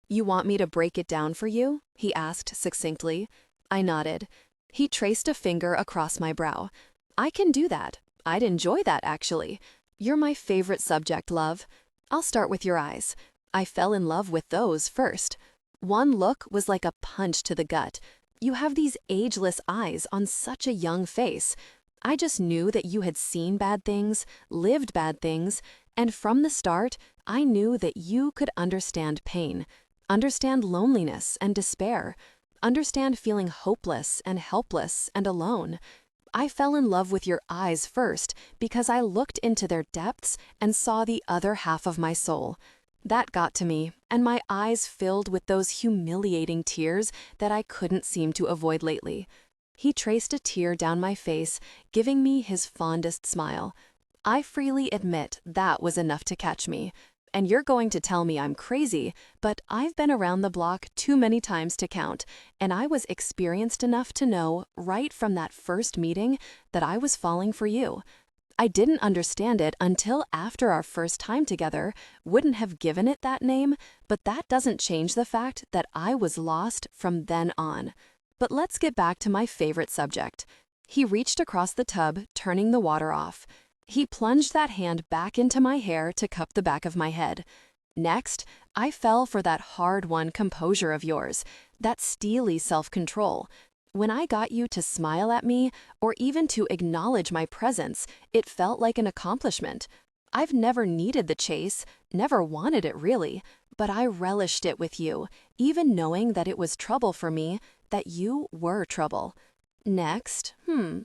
Speaker 2: "You want me to break it down for you?" he asked succinctly. I nodded. He traced a finger across my brow. "I can do that. I'd enjoy that, actually. You're my favorite subject, love. I'll start with your eyes. I fell in love with those first. One look was like a punch to the gut. You have these ageless eyes on such a young face. I just knew that you had seen bad things, lived bad things, and from the start, I knew that you could understand pain, understand loneliness and despair, understand feeling hopeless and helpless and alone. I fell in love with your eyes first because I looked into their depths and saw the other half of my soul. That got to me, and my eyes filled with those humiliating tears that I couldn't seem to avoid lately." He traced a tear down my face, giving me his fondest smile. I freely admit that was enough to catch me. And you're going to tell me I'm crazy, but I've been around the block too many times to count, and I was experienced enough to know, right from that first meeting, that I was falling for you. I didn't understand it until after our first time together, wouldn't have given it that name, but that doesn't change the fact that I was lost from then on. But let's get back to my favorite subject. He reached across the tub, turning the water off. He plunged that hand back into my hair to cup the back of my head. Next, I fell for that hard-won composure of yours, that steely self-control. When I got you to smile at me, or even to acknowledge my presence, it felt like an accomplishment. I've never needed the chase, never wanted it really, but I relished it with you, even knowing that it was trouble for me, that you were trouble. Next,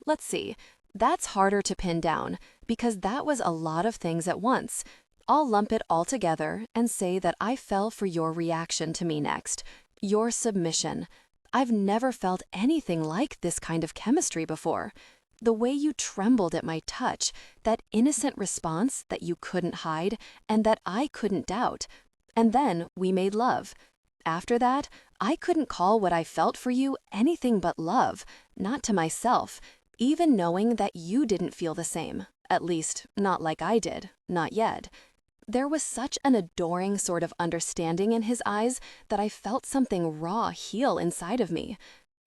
Speaker 2: let's see. That's harder to pin down, because that was a lot of things at once. I'll lump it all together and say that I fell for your reaction to me next, your submission. I've never felt anything like this kind of chemistry before. The way you trembled at my touch, that innocent response that you couldn't hide and that I couldn't doubt. And then we made love. After that, I couldn't call what I felt for you anything but love, not to myself, even knowing that you didn't feel the same, at least not like I did, not yet. There was such an adoring sort of understanding in his eyes that I felt something raw heal inside of me.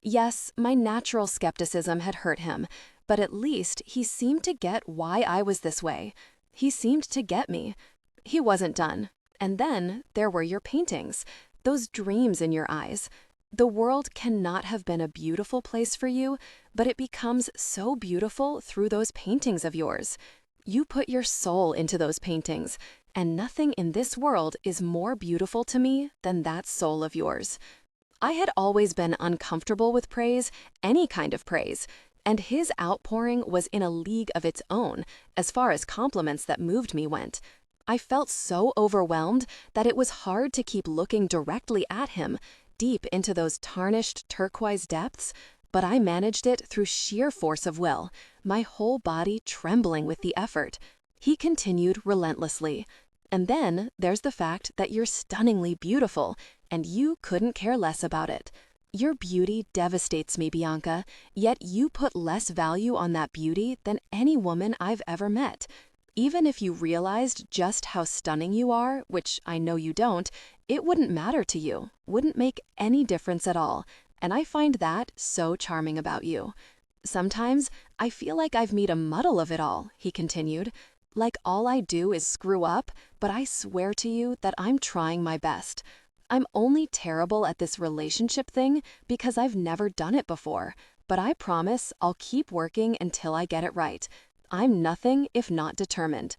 Speaker 2: Yes, my natural skepticism had hurt him, but at least he seemed to get why I was this way. He seemed to get me. He wasn't done. And then there were your paintings, those dreams in your eyes. The world cannot have been a beautiful place for you, but it becomes so beautiful through those paintings of yours. You put your soul into those paintings, and nothing in this world is more beautiful to me than that soul of yours. I had always been uncomfortable with praise, any kind of praise, and his outpouring was in a league of its own, as far as compliments that moved me went. I felt so overwhelmed that it was hard to keep looking directly at him, deep into those tarnished turquoise depths, but I managed it through sheer force of will, my whole body trembling with the effort. He continued relentlessly. And then there's the fact that you're stunningly beautiful, and you couldn't care less about it. Your beauty devastates me, Bianca, yet you put less value on that beauty than any woman I've ever met. Even if you realized just how stunning you are, which I know you don't, it wouldn't matter to you, wouldn't make any difference at all, and I find that so charming about you. Sometimes I feel like I've made a muddle of it all, he continued. Like all I do is screw up, but I swear to you that I'm trying my best. I'm only terrible at this relationship thing because I've never done it before, but I promise I'll keep working until I get it right. I'm nothing if not determined.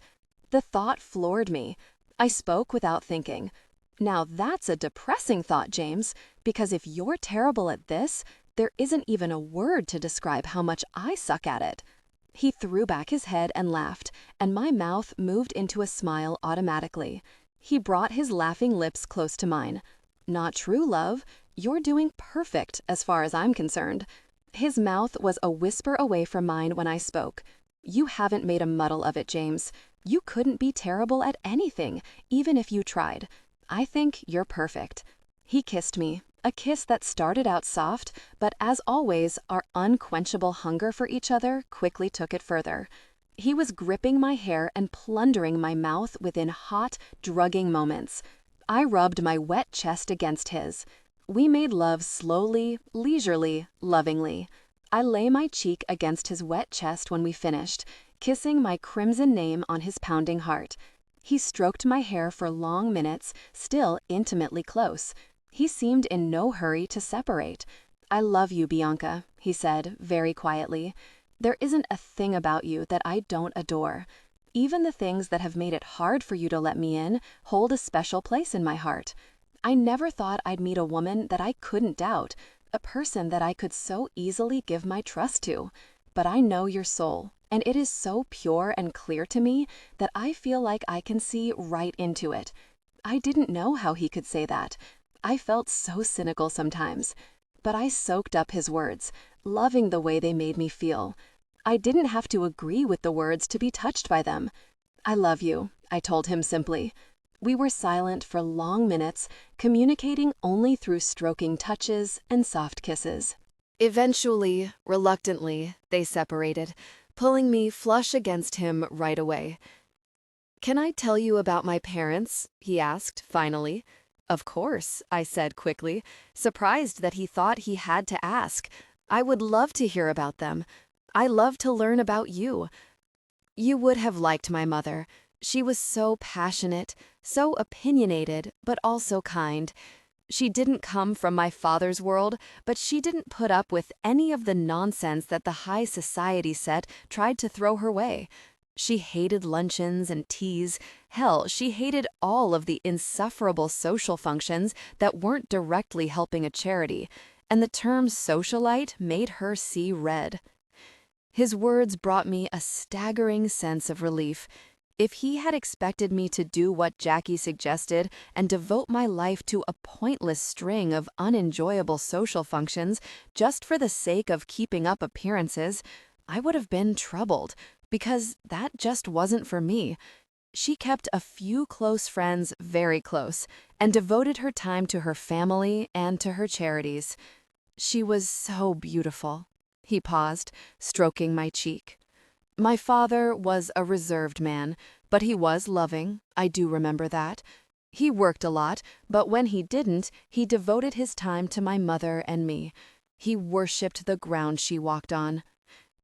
Speaker 2: The thought floored me. I spoke without thinking. Now that's a depressing thought, James, because if you're terrible at this, there isn't even a word to describe how much I suck at it. He threw back his head and laughed, and my mouth moved into a smile automatically. He brought his laughing lips close to mine. Not true, love. You're doing perfect as far as I'm concerned. His mouth was a whisper away from mine when I spoke. You haven't made a muddle of it, James. You couldn't be terrible at anything, even if you tried. I think you're perfect. He kissed me, a kiss that started out soft, but as always, our unquenchable hunger for each other quickly took it further. He was gripping my hair and plundering my mouth within hot, drugging moments. I rubbed my wet chest against his. We made love slowly, leisurely, lovingly. I lay my cheek against his wet chest when we finished, kissing my crimson name on his pounding heart. He stroked my hair for long minutes, still intimately close. He seemed in no hurry to separate. I love you, Bianca, he said very quietly. There isn't a thing about you that I don't adore. Even the things that have made it hard for you to let me in hold a special place in my heart. I never thought I'd meet a woman that I couldn't doubt, a person that I could so easily give my trust to. But I know your soul, and it is so pure and clear to me that I feel like I can see right into it. I didn't know how he could say that. I felt so cynical sometimes. But I soaked up his words, loving the way they made me feel. I didn't have to agree with the words to be touched by them. I love you, I told him simply. We were silent for long minutes, communicating only through stroking touches and soft kisses.
Speaker 1: Eventually, reluctantly, they separated, pulling me flush against him right away. "Can I tell you about my parents?" he asked, finally. "Of course," I said quickly, surprised that he thought he had to ask. "I would love to hear about them. I love to learn about you. You would have liked my mother. She was so passionate, so opinionated, but also kind. She didn't come from my father's world, but she didn't put up with any of the nonsense that the high society set tried to throw her way. She hated luncheons and teas. Hell, she hated all of the insufferable social functions that weren't directly helping a charity, and the term socialite made her see red." His words brought me a staggering sense of relief. If he had expected me to do what Jackie suggested and devote my life to a pointless string of unenjoyable social functions just for the sake of keeping up appearances, I would have been troubled, because that just wasn't for me. She kept a few close friends very close and devoted her time to her family and to her charities. She was so beautiful. He paused, stroking my cheek. My father was a reserved man, but he was loving, I do remember that. He worked a lot, but when he didn't, he devoted his time to my mother and me. He worshipped the ground she walked on.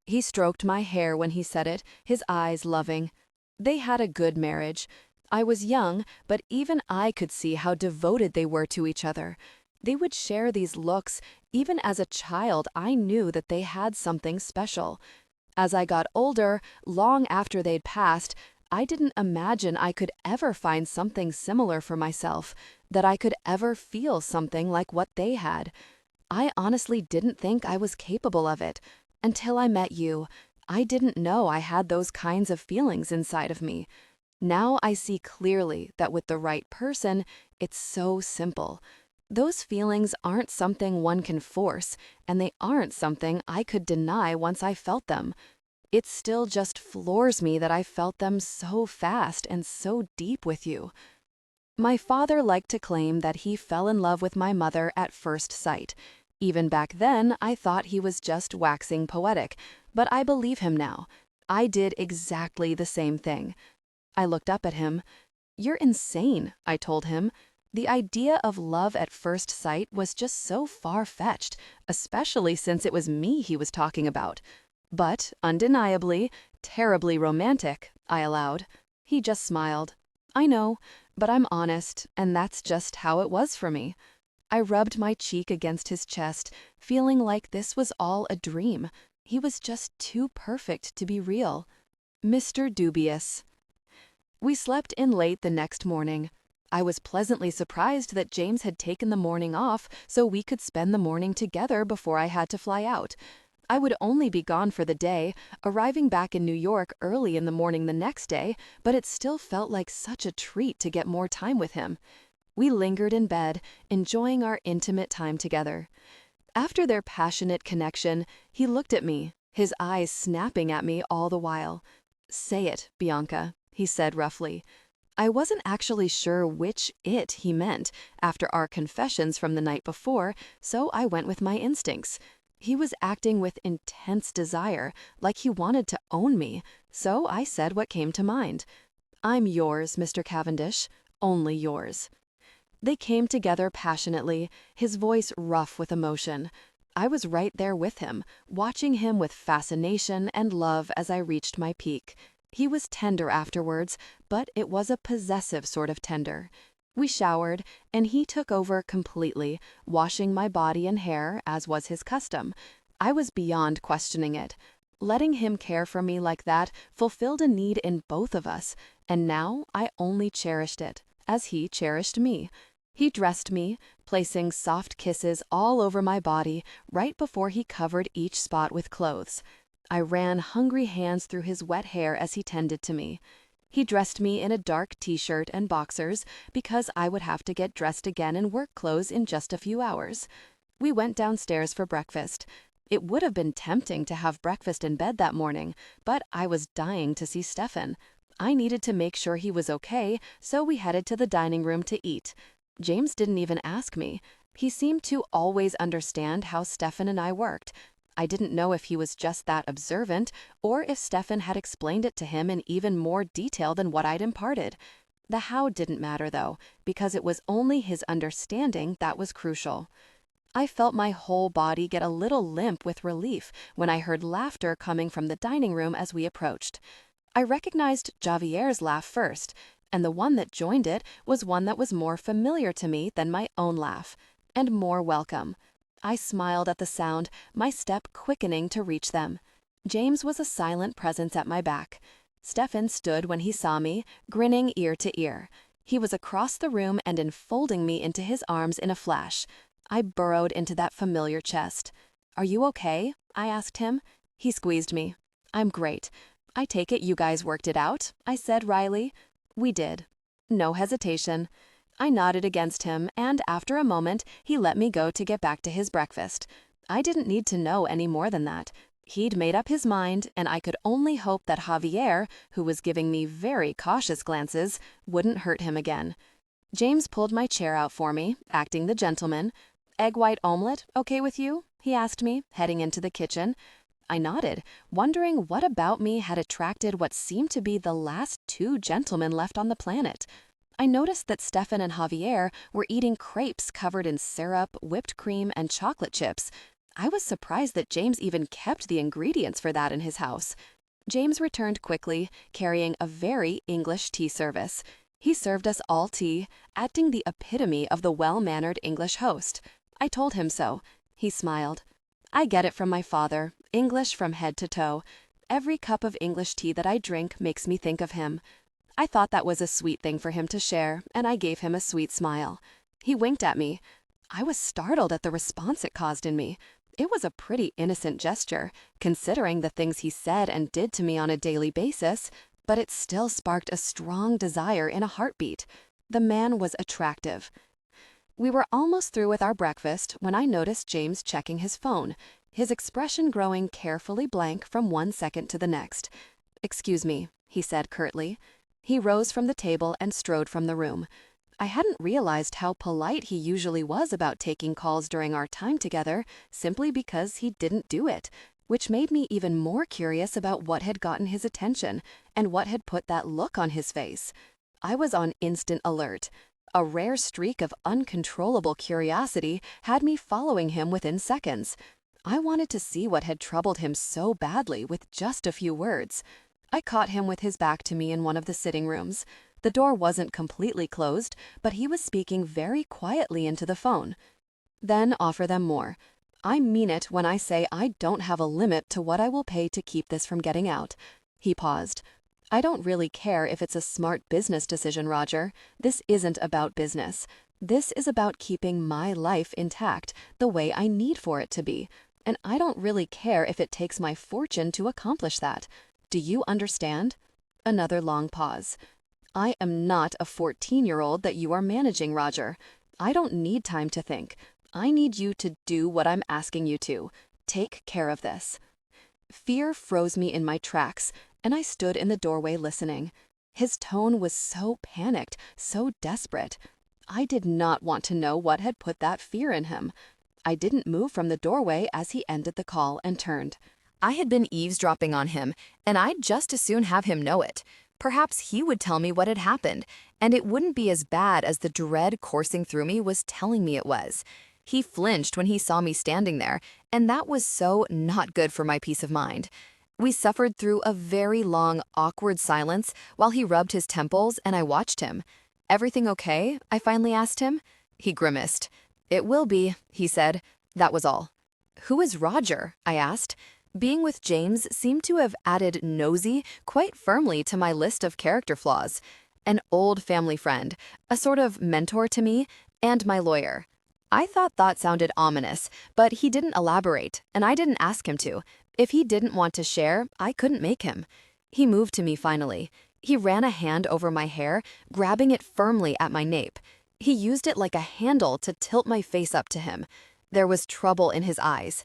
Speaker 1: He stroked my hair when he said it, his eyes loving. They had a good marriage. I was young, but even I could see how devoted they were to each other. They would share these looks. Even as a child, I knew that they had something special. As I got older, long after they'd passed, I didn't imagine I could ever find something similar for myself, that I could ever feel something like what they had. I honestly didn't think I was capable of it. Until I met you, I didn't know I had those kinds of feelings inside of me.
Speaker 2: Now I see clearly that with the right person, it's so simple. Those feelings aren't something one can force, and they aren't something I could deny once I felt them. It still just floors me that I felt them so fast and so deep with you. My father liked to claim that he fell in love with my mother at first sight. Even back then, I thought he was just waxing poetic, but I believe him now. I did exactly the same thing. I looked up at him. "You're insane," I told him. The idea of love at first sight was just so far-fetched, especially since it was me he was talking about. But, undeniably, terribly romantic, I allowed. He just smiled. "I know, but I'm honest, and that's just how it was for me." I rubbed my cheek against his chest, feeling like this was all a dream. He was just too perfect to be real. Mr. Dubious. We slept in late the next morning. I was pleasantly surprised that James had taken the morning off so we could spend the morning together before I had to fly out. I would only be gone for the day, arriving back in New York early in the morning the next day, but it still felt like such a treat to get more time with him. We lingered in bed, enjoying our intimate time together. After their passionate connection, he looked at me, his eyes snapping at me all the while. "Say it, Bianca," he said roughly. I wasn't actually sure which "it" he meant after our confessions from the night before, so I went with my instincts. He was acting with intense desire, like he wanted to own me, so I said what came to mind. "I'm yours, Mr. Cavendish, only yours." They came together passionately, his voice rough with emotion. I was right there with him, watching him with fascination and love as I reached my peak. He was tender afterwards, but it was a possessive sort of tender. We showered, and he took over completely, washing my body and hair, as was his custom. I was beyond questioning it. Letting him care for me like that fulfilled a need in both of us, and now I only cherished it, as he cherished me. He dressed me, placing soft kisses all over my body right before he covered each spot with clothes. I ran hungry hands through his wet hair as he tended to me. He dressed me in a dark t-shirt and boxers because I would have to get dressed again in work clothes in just a few hours. We went downstairs for breakfast. It would have been tempting to have breakfast in bed that morning, but I was dying to see Stefan. I needed to make sure he was okay, so we headed to the dining room to eat. James didn't even ask me. He seemed to always understand how Stefan and I worked. I didn't know if he was just that observant, or if Stefan had explained it to him in even more detail than what I'd imparted. The how didn't matter, though, because it was only his understanding that was crucial. I felt my whole body get a little limp with relief when I heard laughter coming from the dining room as we approached. I recognized Javier's laugh first, and the one that joined it was one that was more familiar to me than my own laugh, and more welcome. I smiled at the sound, my step quickening to reach them. James was a silent presence at my back. Stefan stood when he saw me, grinning ear to ear. He was across the room and enfolding me into his arms in a flash. I burrowed into that familiar chest. "Are you okay?" I asked him. He squeezed me. "I'm great. I take it you guys worked it out," I said wryly. "We did." No hesitation. I nodded against him, and after a moment, he let me go to get back to his breakfast. I didn't need to know any more than that. He'd made up his mind, and I could only hope that Javier, who was giving me very cautious glances, wouldn't hurt him again. James pulled my chair out for me, acting the gentleman. "Egg white omelet, okay with you?" he asked me, heading into the kitchen. I nodded, wondering what about me had attracted what seemed to be the last two gentlemen left on the planet. I noticed that Stefan and Javier were eating crepes covered in syrup, whipped cream, and chocolate chips. I was surprised that James even kept the ingredients for that in his house. James returned quickly, carrying a very English tea service. He served us all tea, acting the epitome of the well-mannered English host. I told him so. He smiled. "I get it from my father, English from head to toe. Every cup of English tea that I drink makes me think of him." I thought that was a sweet thing for him to share, and I gave him a sweet smile. He winked at me. I was startled at the response it caused in me. It was a pretty innocent gesture, considering the things he said and did to me on a daily basis, but it still sparked a strong desire in a heartbeat. The man was attractive. We were almost through with our breakfast when I noticed James checking his phone, his expression growing carefully blank from one second to the next. "Excuse me," he said curtly. He rose from the table and strode from the room. I hadn't realized how polite he usually was about taking calls during our time together, simply because he didn't do it, which made me even more curious about what had gotten his attention and what had put that look on his face. I was on instant alert. A rare streak of uncontrollable curiosity had me following him within seconds. I wanted to see what had troubled him so badly with just a few words. I caught him with his back to me in one of the sitting rooms. The door wasn't completely closed, but he was speaking very quietly into the phone. "Then offer them more. I mean it when I say I don't have a limit to what I will pay to keep this from getting out." He paused. "I don't really care if it's a smart business decision, Roger. This isn't about business. This is about keeping my life intact the way I need for it to be. And I don't really care if it takes my fortune to accomplish that. Do you understand?" Another long pause. "I am not a 14-year-old that you are managing, Roger. I don't need time to think. I need you to do what I'm asking you to. Take care of this." Fear froze me in my tracks, and I stood in the doorway listening. His tone was so panicked, so desperate. I did not want to know what had put that fear in him. I didn't move from the doorway as he ended the call and turned.
Speaker 1: I had been eavesdropping on him, and I'd just as soon have him know it. Perhaps he would tell me what had happened, and it wouldn't be as bad as the dread coursing through me was telling me it was. He flinched when he saw me standing there, and that was so not good for my peace of mind. We suffered through a very long, awkward silence while he rubbed his temples and I watched him. "Everything okay?" I finally asked him. He grimaced. "It will be," he said. That was all. "Who is Roger?" I asked. Being with James seemed to have added nosy quite firmly to my list of character flaws. An old family friend, a sort of mentor to me, and my lawyer. I thought that sounded ominous, but he didn't elaborate, and I didn't ask him to. If he didn't want to share, I couldn't make him. He moved to me finally. He ran a hand over my hair, grabbing it firmly at my nape. He used it like a handle to tilt my face up to him. There was trouble in his eyes.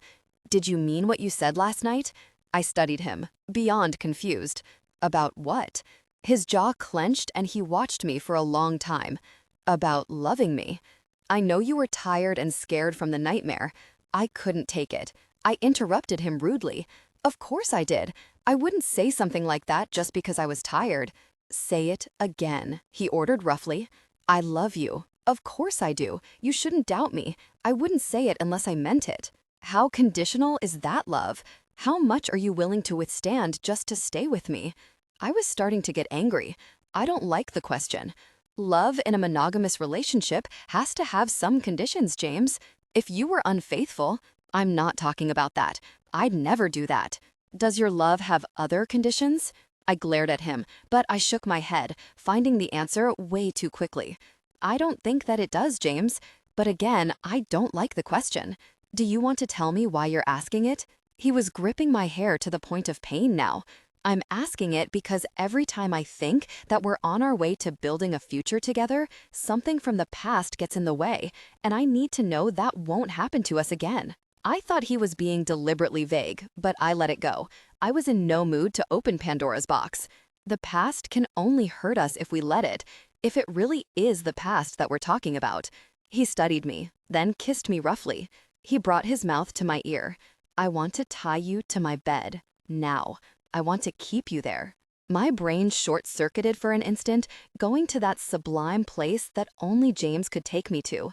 Speaker 1: "Did you mean what you said last night?" I studied him, beyond confused. About what? His jaw clenched and he watched me for a long time. About loving me. "I know you were tired and scared from the nightmare." I couldn't take it. I interrupted him rudely. Of course I did. I wouldn't say something like that just because I was tired. "Say it again," he ordered roughly. "I love you. Of course I do. You shouldn't doubt me. I wouldn't say it unless I meant it." How conditional is that love? How much are you willing to withstand just to stay with me? I was starting to get angry. I don't like the question. Love in a monogamous relationship has to have some conditions, James. If you were unfaithful, I'm not talking about that. I'd never do that. Does your love have other conditions? I glared at him, but I shook my head, finding the answer way too quickly. I don't think that it does, James. But again, I don't like the question. Do you want to tell me why you're asking it? He was gripping my hair to the point of pain now. I'm asking it because every time I think that we're on our way to building a future together, something from the past gets in the way, and I need to know that won't happen to us again. I thought he was being deliberately vague, but I let it go. I was in no mood to open Pandora's box. The past can only hurt us if we let it, if it really is the past that we're talking about. He studied me, then kissed me roughly. He brought his mouth to my ear. "I want to tie you to my bed. Now. I want to keep you there." My brain short-circuited for an instant, going to that sublime place that only James could take me to.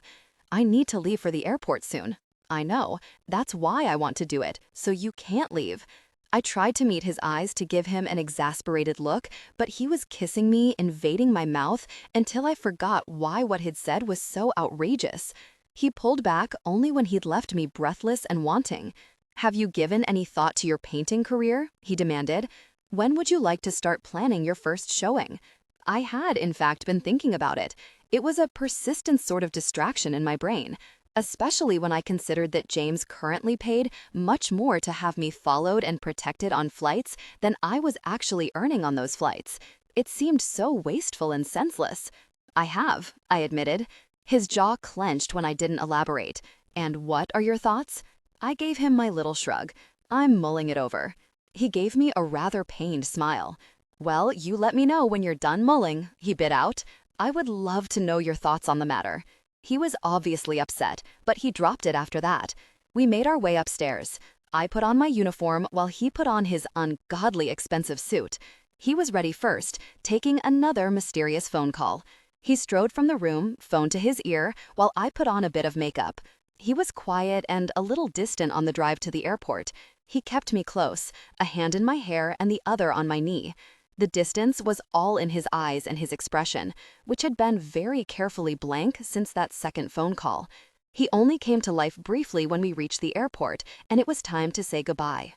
Speaker 1: I need to leave for the airport soon. I know. That's why I want to do it, so you can't leave. I tried to meet his eyes to give him an exasperated look, but he was kissing me, invading my mouth, until I forgot why what he'd said was so outrageous. He pulled back only when he'd left me breathless and wanting. "Have you given any thought to your painting career?" he demanded. "When would you like to start planning your first showing?" I had, in fact, been thinking about it. It was a persistent sort of distraction in my brain.
Speaker 2: especially when I considered that James currently paid much more to have me followed and protected on flights than I was actually earning on those flights. It seemed so wasteful and senseless. I admitted. His jaw clenched when I didn't elaborate. And what are your thoughts? I gave him my little shrug. I'm mulling it over. He gave me a rather pained smile. Well, you let me know when you're done mulling, he bit out. I would love to know your thoughts on the matter. He was obviously upset, but he dropped it after that. We made our way upstairs. I put on my uniform while he put on his ungodly expensive suit. He was ready first, taking another mysterious phone call. He strode from the room, phone to his ear, while I put on a bit of makeup. He was quiet and a little distant on the drive to the airport. He kept me close, a hand in my hair and the other on my knee. The distance was all in his eyes and his expression, which had been very carefully blank since that second phone call. He only came to life briefly when we reached the airport, and it was time to say goodbye.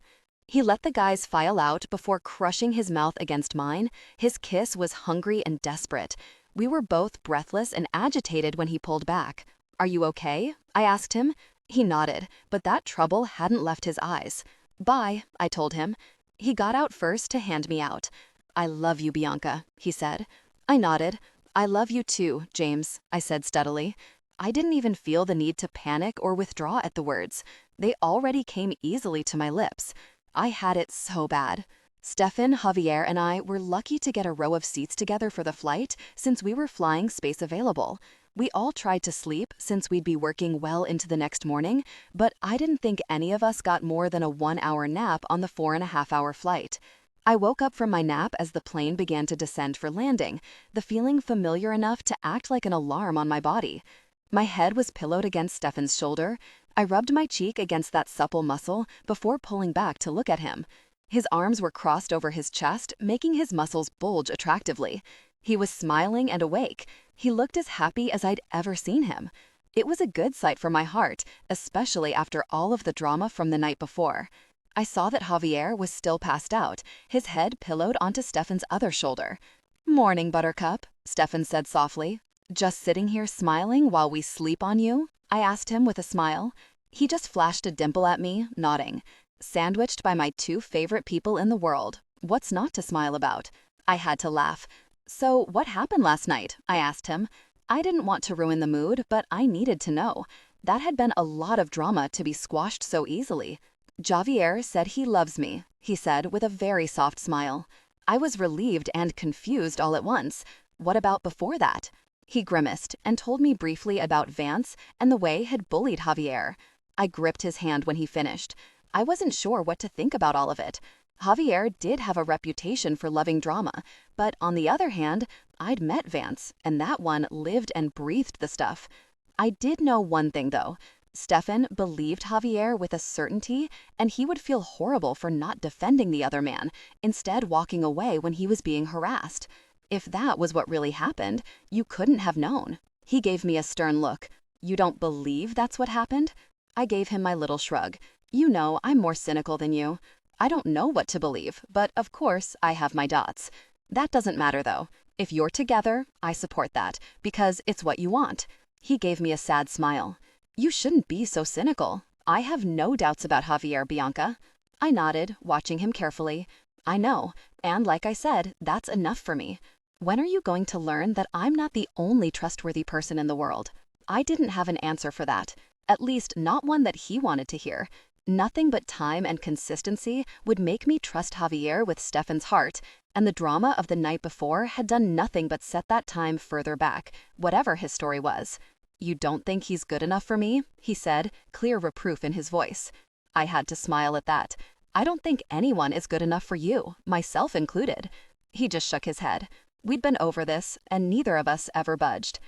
Speaker 2: He let the guys file out before crushing his mouth against mine. His kiss was hungry and desperate. We were both breathless and agitated when he pulled back. "Are you okay?" I asked him. He nodded, but that trouble hadn't left his eyes. "Bye," I told him. He got out first to hand me out. "I love you, Bianca," he said. I nodded. "I love you too, James," I said steadily. I didn't even feel the need to panic or withdraw at the words. They already came easily to my lips. I had it so bad. Stefan, Javier, and I were lucky to get a row of seats together for the flight since we were flying space available. We all tried to sleep since we'd be working well into the next morning, but I didn't think any of us got more than a 1-hour nap on the 4.5-hour flight. I woke up from my nap as the plane began to descend for landing, the feeling familiar enough to act like an alarm on my body. My head was pillowed against Stefan's shoulder. I rubbed my cheek against that supple muscle before pulling back to look at him. His arms were crossed over his chest, making his muscles bulge attractively. He was smiling and awake. He looked as happy as I'd ever seen him. It was a good sight for my heart, especially after all of the drama from the night before. I saw that Javier was still passed out, his head pillowed onto Stefan's other shoulder. "Morning, Buttercup," Stefan said softly. "Just sitting here smiling while we sleep on you?" I asked him with a smile. He just flashed a dimple at me, nodding. Sandwiched by my two favorite people in the world. What's not to smile about? I had to laugh. "So what happened last night?" I asked him. I didn't want to ruin the mood, but I needed to know. That had been a lot of drama to be squashed so easily. "Javier said he loves me," he said with a very soft smile. I was relieved and confused all at once. What about before that? He grimaced and told me briefly about Vance and the way had bullied Javier. I gripped his hand when he finished. I wasn't sure what to think about all of it. Javier did have a reputation for loving drama, but on the other hand, I'd met Vance, and that one lived and breathed the stuff. I did know one thing, though. Stefan believed Javier with a certainty, and he would feel horrible for not defending the other man, instead walking away when he was being harassed. If that was what really happened, you couldn't have known. He gave me a stern look. "You don't believe that's what happened?" I gave him my little shrug. "You know, I'm more cynical than you. I don't know what to believe, but of course I have my doubts. That doesn't matter though. If you're together, I support that, because it's what you want." He gave me a sad smile. "You shouldn't be so cynical. I have no doubts about Javier, Bianca." I nodded, watching him carefully. "I know, and like I said, that's enough for me. When are you going to learn that I'm not the only trustworthy person in the world?" I didn't have an answer for that, at least not one that he wanted to hear. Nothing but time and consistency would make me trust Javier with Stefan's heart, and the drama of the night before had done nothing but set that time further back, whatever his story was. "You don't think he's good enough for me?" he said, clear reproof in his voice. I had to smile at that. "I don't think anyone is good enough for you, myself included." He just shook his head. We'd been over this, and neither of us ever budged.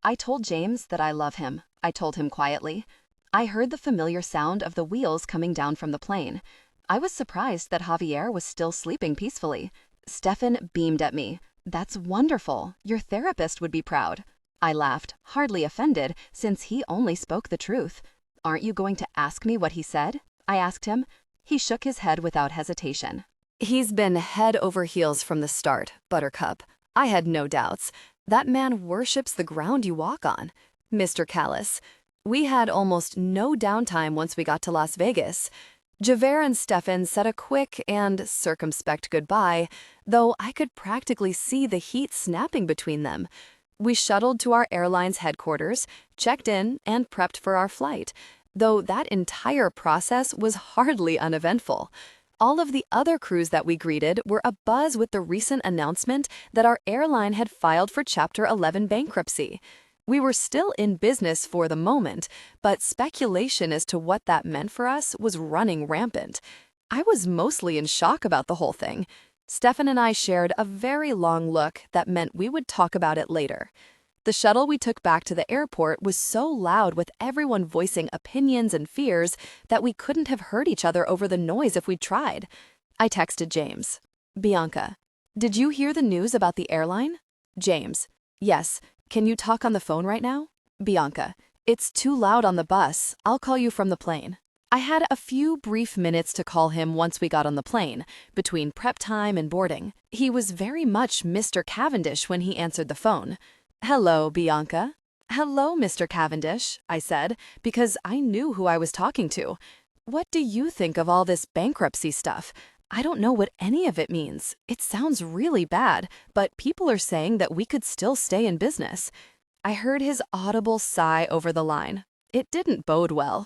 Speaker 2: "I told James that I love him," I told him quietly. I heard the familiar sound of the wheels coming down from the plane. I was surprised that Javier was still sleeping peacefully. Stefan beamed at me. "That's wonderful. Your therapist would be proud." I laughed, hardly offended, since he only spoke the truth. "Aren't you going to ask me what he said?" I asked him. He shook his head without hesitation. "He's been head over heels from the start, Buttercup. I had no doubts. That man worships the ground you walk on. Mr. Callous.
Speaker 1: We had almost no downtime once we got to Las Vegas. Javert and Stefan said a quick and circumspect goodbye, though I could practically see the heat snapping between them. We shuttled to our airline's headquarters, checked in, and prepped for our flight, though that entire process was hardly uneventful. All of the other crews that we greeted were abuzz with the recent announcement that our airline had filed for Chapter 11 bankruptcy. We were still in business for the moment, but speculation as to what that meant for us was running rampant. I was mostly in shock about the whole thing. Stefan and I shared a very long look that meant we would talk about it later. The shuttle we took back to the airport was so loud with everyone voicing opinions and fears that we couldn't have heard each other over the noise if we'd tried. I texted James. Bianca, did you hear the news about the airline? James, yes. Can you talk on the phone right now? Bianca, it's too loud on the bus. I'll call you from the plane. I had a few brief minutes to call him once we got on the plane, between prep time and boarding. He was very much Mr. Cavendish when he answered the phone. Hello, Bianca. Hello, Mr. Cavendish, I said, because I knew who I was talking to. What do you think of all this bankruptcy stuff? I don't know what any of it means. It sounds really bad, but people are saying that we could still stay in business. I heard his audible sigh over the line. It didn't bode well.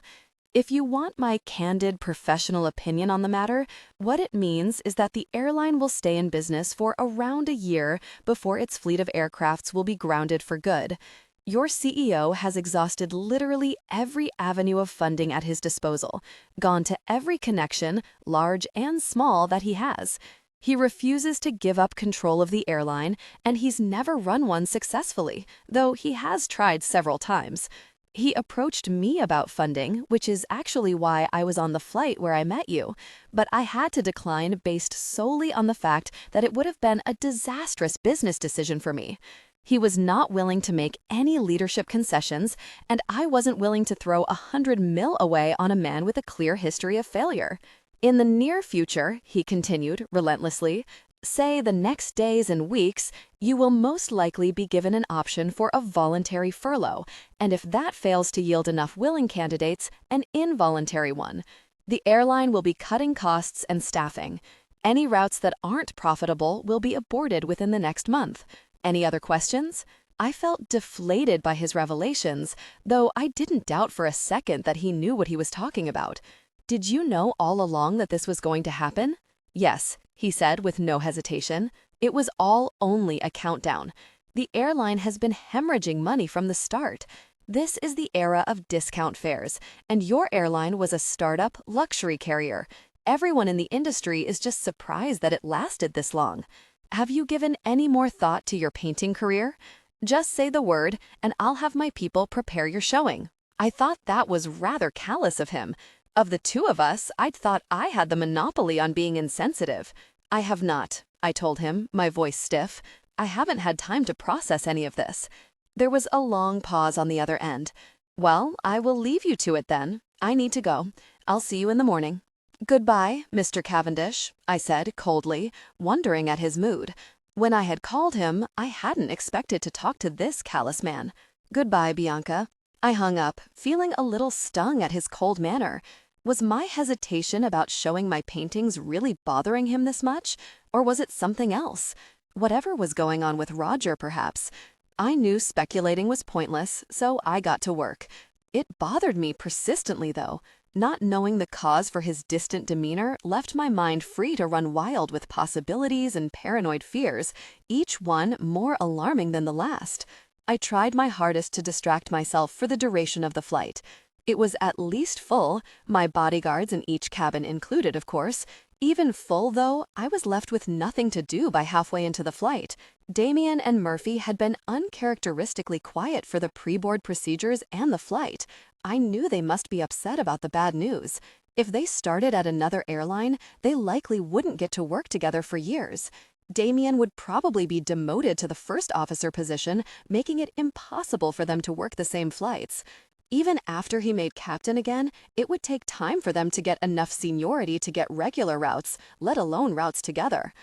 Speaker 1: If you want my candid professional opinion on the matter, what it means is that the airline will stay in business for around a year before its fleet of aircrafts will be grounded for good. Your CEO has exhausted literally every avenue of funding at his disposal, gone to every connection, large and small, that he has. He refuses to give up control of the airline, and he's never run one successfully, though he has tried several times. He approached me about funding, which is actually why I was on the flight where I met you, but I had to decline based solely on the fact that it would have been a disastrous business decision for me. He was not willing to make any leadership concessions, and I wasn't willing to throw $100 million away on a man with a clear history of failure. In the near future, he continued relentlessly, say the next days and weeks, you will most likely be given an option for a voluntary furlough, and if that fails to yield enough willing candidates, an involuntary one. The airline will be cutting costs and staffing. Any routes that aren't profitable will be aborted within the next month. Any other questions? I felt deflated by his revelations, though I didn't doubt for a second that he knew what he was talking about. Did you know all along that this was going to happen? Yes, he said with no hesitation. It was all only a countdown. The airline has been hemorrhaging money from the start. This is the era of discount fares, and your airline was a startup luxury carrier. Everyone in the industry is just surprised that it lasted this long. Have you given any more thought to your painting career? Just say the word, and I'll have my people prepare your showing. I thought that was rather callous of him. Of the two of us, I'd thought I had the monopoly on being insensitive. I have not, I told him, my voice stiff. I haven't had time to process any of this. There was a long pause on the other end. Well, I will leave you to it then. I need to go. I'll see you in the morning. Goodbye, Mr. Cavendish, I said coldly, wondering at his mood. When I had called him, I hadn't expected to talk to this callous man. Goodbye, Bianca. I hung up, feeling a little stung at his cold manner. Was my hesitation about showing my paintings really bothering him this much? Or was it something else? Whatever was going on with Roger, perhaps. I knew speculating was pointless, so I got to work. It bothered me persistently, though. Not knowing the cause for his distant demeanor left my mind free to run wild with possibilities and paranoid fears, each one more alarming than the last. I tried my hardest to distract myself for the duration of the flight. It was at least full, my bodyguards in each cabin included, of course. Even full, though, I was left with nothing to do by halfway into the flight. Damien and Murphy had been uncharacteristically quiet for the pre-board procedures and the flight. I knew they must be upset about the bad news. If they started at another airline, they likely wouldn't get to work together for years. Damien would probably be demoted to the first officer position, making it impossible for them to work the same flights. Even after he made captain again, it would take time for them to get enough seniority to get regular routes, let alone routes together.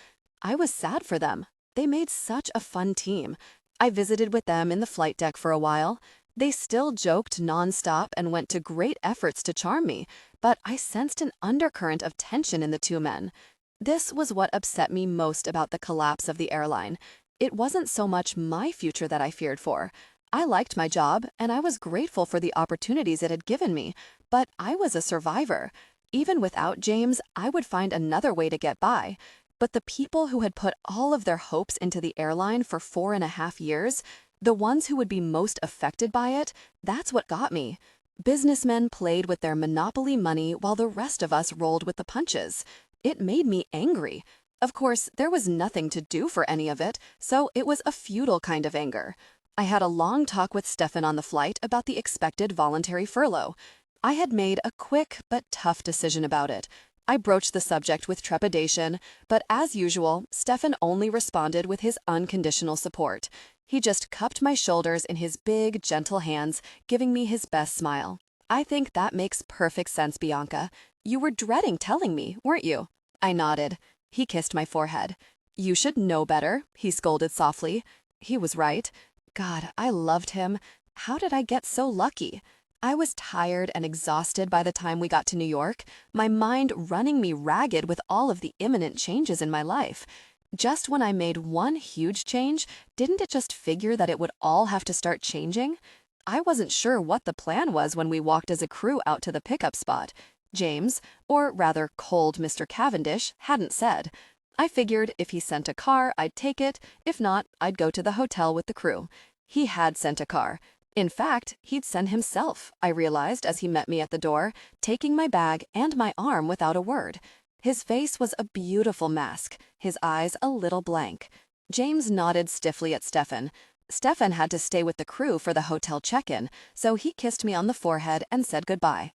Speaker 1: I was sad for them. They made such a fun team. I visited with them in the flight deck for a while. They still joked nonstop and went to great efforts to charm me, but I sensed an undercurrent of tension in the two men. This was what upset me most about the collapse of the airline. It wasn't so much my future that I feared for. I liked my job, and I was grateful for the opportunities it had given me, but I was a survivor. Even without James, I would find another way to get by. But the people who had put all of their hopes into the airline for 4.5 years, the ones who would be most affected by it, that's what got me. Businessmen played with their monopoly money while the rest of us rolled with the punches. It made me angry. Of course, there was nothing to do for any of it, so it was a futile kind of anger. I had a long talk with Stefan on the flight about the expected voluntary furlough. I had made a quick but tough decision about it. I broached the subject with trepidation, but as usual, Stefan only responded with his unconditional support. He just cupped my shoulders in his big, gentle hands, giving me his best smile. "I think that makes perfect sense, Bianca. You were dreading telling me, weren't you?" I nodded. He kissed my forehead. "You should know better," he scolded softly. He was right. God, I loved him. How did I get so lucky? I was tired and exhausted by the time we got to New York, my mind running me ragged with all of the imminent changes in my life. Just when I made one huge change, didn't it just figure that it would all have to start changing? I wasn't sure what the plan was when we walked as a crew out to the pickup spot. James, or rather cold Mr. Cavendish, hadn't said. I figured if he sent a car, I'd take it. If not, I'd go to the hotel with the crew. He had sent a car. In fact, he'd sent himself, I realized as he met me at the door, taking my bag and my arm without a word. His face was a beautiful mask, his eyes a little blank. James nodded stiffly at Stefan. Stefan had to stay with the crew for the hotel check-in, so he kissed me on the forehead and said goodbye.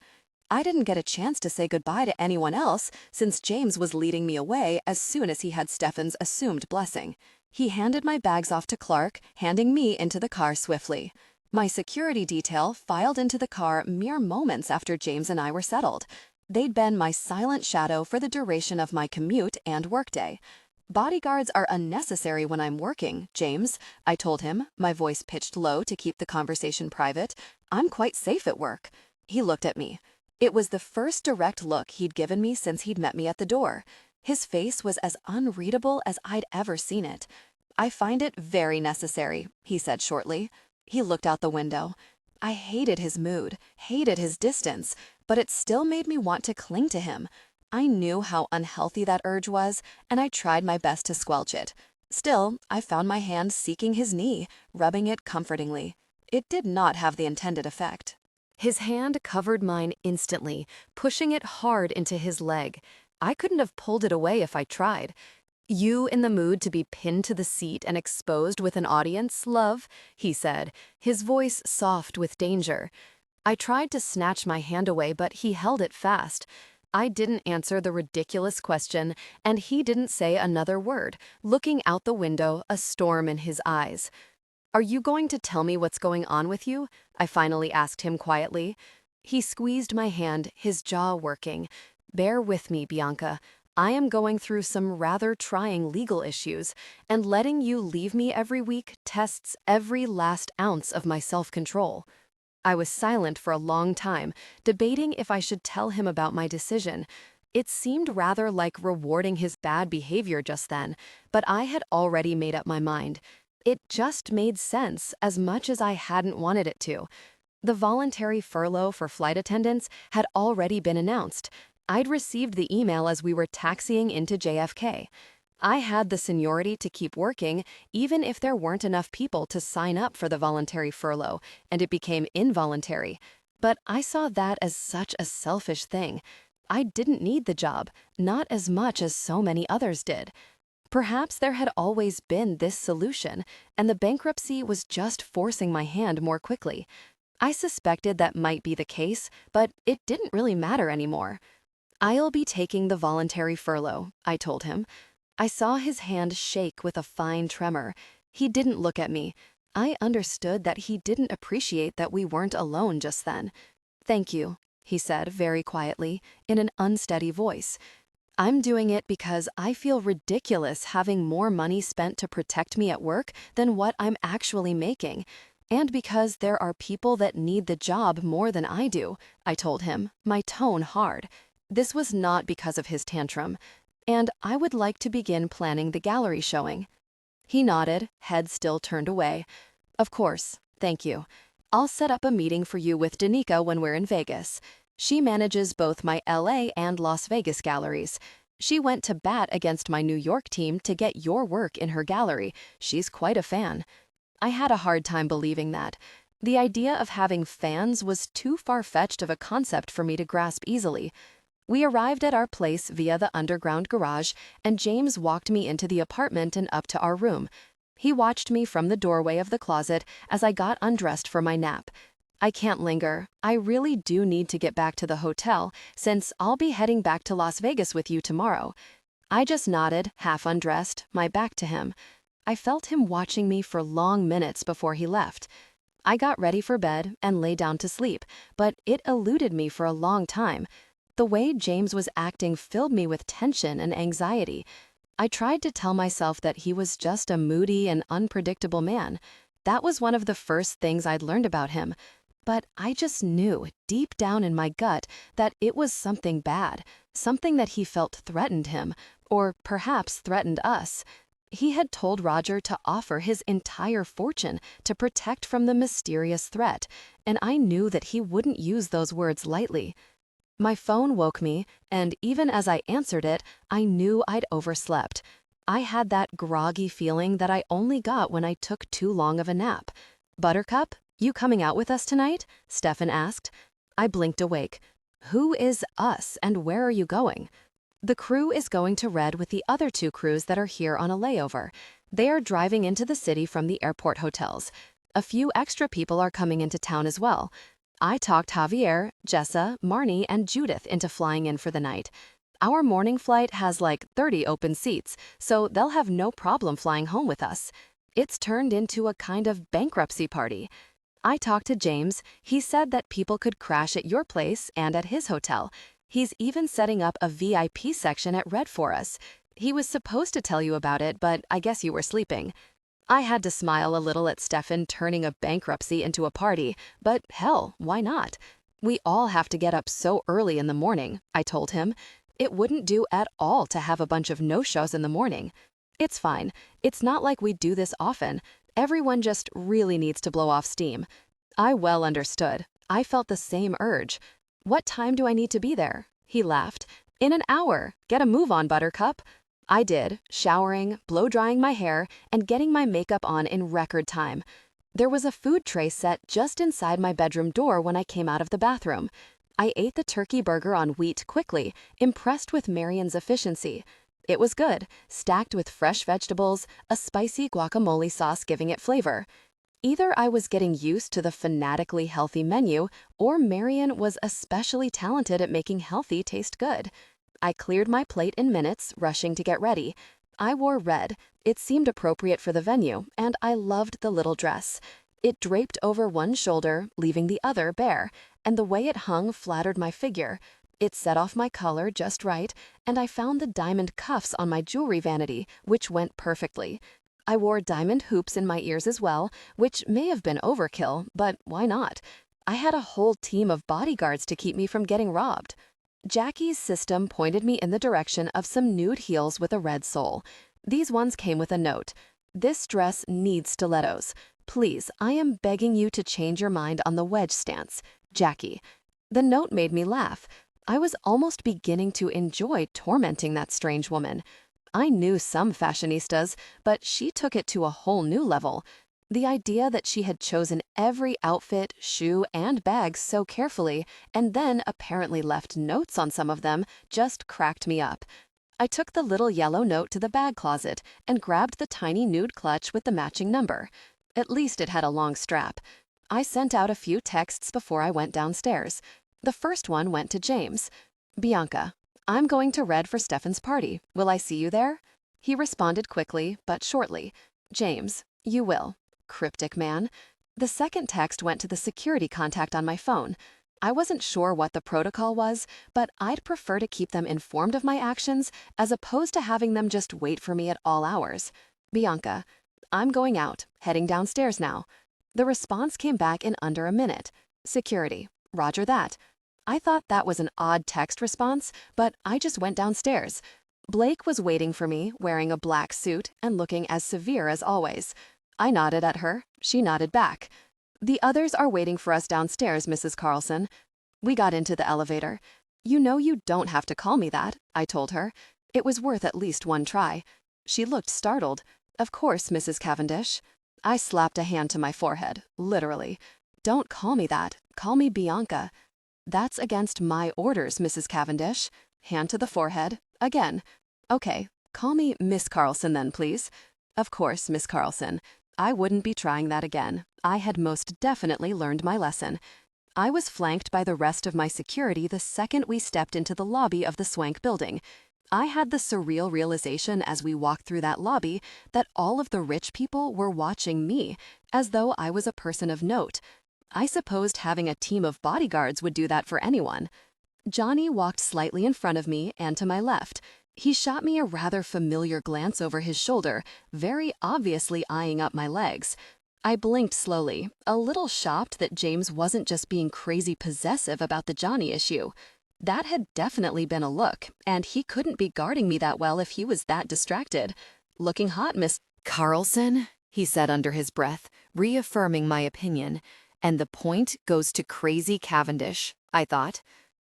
Speaker 1: I didn't get a chance to say goodbye to anyone else since James was leading me away as soon as he had Stefan's assumed blessing. He handed my bags off to Clark, handing me into the car swiftly. My security detail filed into the car mere moments after James and I were settled. They'd been my silent shadow for the duration of my commute and workday. "Bodyguards are unnecessary when I'm working, James," I told him, my voice pitched low to keep the conversation private. "I'm quite safe at work." He looked at me. It was the first direct look he'd given me since he'd met me at the door. His face was as unreadable as I'd ever seen it. "I find it very necessary," he said shortly. He looked out the window. I hated his mood, hated his distance, but it still made me want to cling to him. I knew how unhealthy that urge was, and I tried my best to squelch it. Still, I found my hand seeking his knee, rubbing it comfortingly. It did not have the intended effect. His hand covered mine instantly, pushing it hard into his leg. I couldn't have pulled it away if I tried. "You in the mood to be pinned to the seat and exposed with an audience, love?" he said, his voice soft with danger. I tried to snatch my hand away, but he held it fast. I didn't answer the ridiculous question, and he didn't say another word, looking out the window, a storm in his eyes. "Are you going to tell me what's going on with you?" I finally asked him quietly. He squeezed my hand, his jaw working. "Bear with me, Bianca. I am going through some rather trying legal issues, and letting you leave me every week tests every last ounce of my self-control." I was silent for a long time, debating if I should tell him about my decision. It seemed rather like rewarding his bad behavior just then, but I had already made up my mind. It just made sense as much as I hadn't wanted it to. The voluntary furlough for flight attendants had already been announced. I'd received the email as we were taxiing into JFK. I had the seniority to keep working even if there weren't enough people to sign up for the voluntary furlough, and it became involuntary. But I saw that as such a selfish thing. I didn't need the job, not as much as so many others did. Perhaps there had always been this solution, and the bankruptcy was just forcing my hand more quickly. I suspected that might be the case, but it didn't really matter anymore. "I'll be taking the voluntary furlough," I told him. I saw his hand shake with a fine tremor. He didn't look at me. I understood that he didn't appreciate that we weren't alone just then. "Thank you," he said very quietly, in an unsteady voice. "I'm doing it because I feel ridiculous having more money spent to protect me at work than what I'm actually making. And because there are people that need the job more than I do, I told him, my tone hard. This was not because of his tantrum. And I would like to begin planning the gallery showing. He nodded, head still turned away. Of course, thank you. I'll set up a meeting for you with Danica when we're in Vegas. She manages both my LA and Las Vegas galleries. She went to bat against my New York team to get your work in her gallery. She's quite a fan. I had a hard time believing that. The idea of having fans was too far-fetched of a concept for me to grasp easily. We arrived at our place via the underground garage, and James walked me into the apartment and up to our room. He watched me from the doorway of the closet as I got undressed for my nap. I can't linger. I really do need to get back to the hotel, since I'll be heading back to Las Vegas with you tomorrow. I just nodded, half undressed, my back to him. I felt him watching me for long minutes before he left. I got ready for bed and lay down to sleep, but it eluded me for a long time. The way James was acting filled me with tension and anxiety. I tried to tell myself that he was just a moody and unpredictable man. That was one of the first things I'd learned about him. But I just knew, deep down in my gut, that it was something bad, something that he felt threatened him, or perhaps threatened us. He had told Roger to offer his entire fortune to protect from the mysterious threat, and I knew that he wouldn't use those words lightly. My phone woke me, and even as I answered it, I knew I'd overslept. I had that groggy feeling that I only got when I took too long of a nap. "Buttercup, you coming out with us tonight?" Stefan asked. I blinked awake. Who is us, and where are you going? The crew is going to Red with the other two crews that are here on a layover. They are driving into the city from the airport hotels. A few extra people are coming into town as well. I talked Javier, Jessa, Marnie, and Judith into flying in for the night. Our morning flight has like 30 open seats, so they'll have no problem flying home with us. It's turned into a kind of bankruptcy party. I talked to James. He said that people could crash at your place and at his hotel. He's even setting up a VIP section at Red for us. He was supposed to tell you about it, but I guess you were sleeping. I had to smile a little at Stefan turning a bankruptcy into a party, but hell, why not? We all have to get up so early in the morning, I told him. It wouldn't do at all to have a bunch of no-shows in the morning. It's fine. It's not like we do this often. Everyone just really needs to blow off steam. I well understood. I felt the same urge. What time do I need to be there? He laughed. In an hour. Get a move on, Buttercup. I did, showering, blow-drying my hair, and getting my makeup on in record time. There was a food tray set just inside my bedroom door when I came out of the bathroom. I ate the turkey burger on wheat quickly, impressed with Marion's efficiency. It was good, stacked with fresh vegetables, a spicy guacamole sauce giving it flavor. Either I was getting used to the fanatically healthy menu, or Marion was especially talented at making healthy taste good. I cleared my plate in minutes, rushing to get ready. I wore red. It seemed appropriate for the venue, and I loved the little dress. It draped over one shoulder, leaving the other bare, and the way it hung flattered my figure. It set off my color just right, and I found the diamond cuffs on my jewelry vanity, which went perfectly. I wore diamond hoops in my ears as well, which may have been overkill, but why not? I had a whole team of bodyguards to keep me from getting robbed. Jackie's system pointed me in the direction of some nude heels with a red sole. These ones came with a note. "This dress needs stilettos. Please, I am begging you to change your mind on the wedge stance. Jackie." The note made me laugh. I was almost beginning to enjoy tormenting that strange woman. I knew some fashionistas, but she took it to a whole new level. The idea that she had chosen every outfit, shoe, and bag so carefully, and then apparently left notes on some of them, just cracked me up. I took the little yellow note to the bag closet and grabbed the tiny nude clutch with the matching number. At least it had a long strap. I sent out a few texts before I went downstairs. The first one went to James. "Bianca, I'm going to Red for Stefan's party. Will I see you there?" He responded quickly, but shortly. "James, you will." Cryptic man. The second text went to the security contact on my phone. I wasn't sure what the protocol was, but I'd prefer to keep them informed of my actions as opposed to having them just wait for me at all hours. "Bianca, I'm going out, heading downstairs now."
Speaker 2: The response came back in under a minute. Security. Roger that. I thought that was an odd text response, but I just went downstairs. Blake was waiting for me, wearing a black suit and looking as severe as always. I nodded at her. She nodded back. "The others are waiting for us downstairs, Mrs. Carlson." We got into the elevator. "You know you don't have to call me that," I told her. It was worth at least one try. She looked startled. "Of course, Mrs. Cavendish." I slapped a hand to my forehead, literally. "Don't call me that. Call me Bianca." "That's against my orders, Mrs. Cavendish." Hand to the forehead. Again. "Okay, call me Miss Carlson then, please." "Of course, Miss Carlson." I wouldn't be trying that again. I had most definitely learned my lesson. I was flanked by the rest of my security the second we stepped into the lobby of the swank building. I had the surreal realization as we walked through that lobby that all of the rich people were watching me, as though I was a person of note. I supposed having a team of bodyguards would do that for anyone. Johnny walked slightly in front of me and to my left. He shot me a rather familiar glance over his shoulder, very obviously eyeing up my legs. I blinked slowly, a little shocked that James wasn't just being crazy possessive about the Johnny issue. That had definitely been a look, and he couldn't be guarding me that well if he was that distracted. "Looking hot, Miss
Speaker 1: Carlson, he said under his breath, reaffirming my opinion. And the point goes to crazy Cavendish, I thought.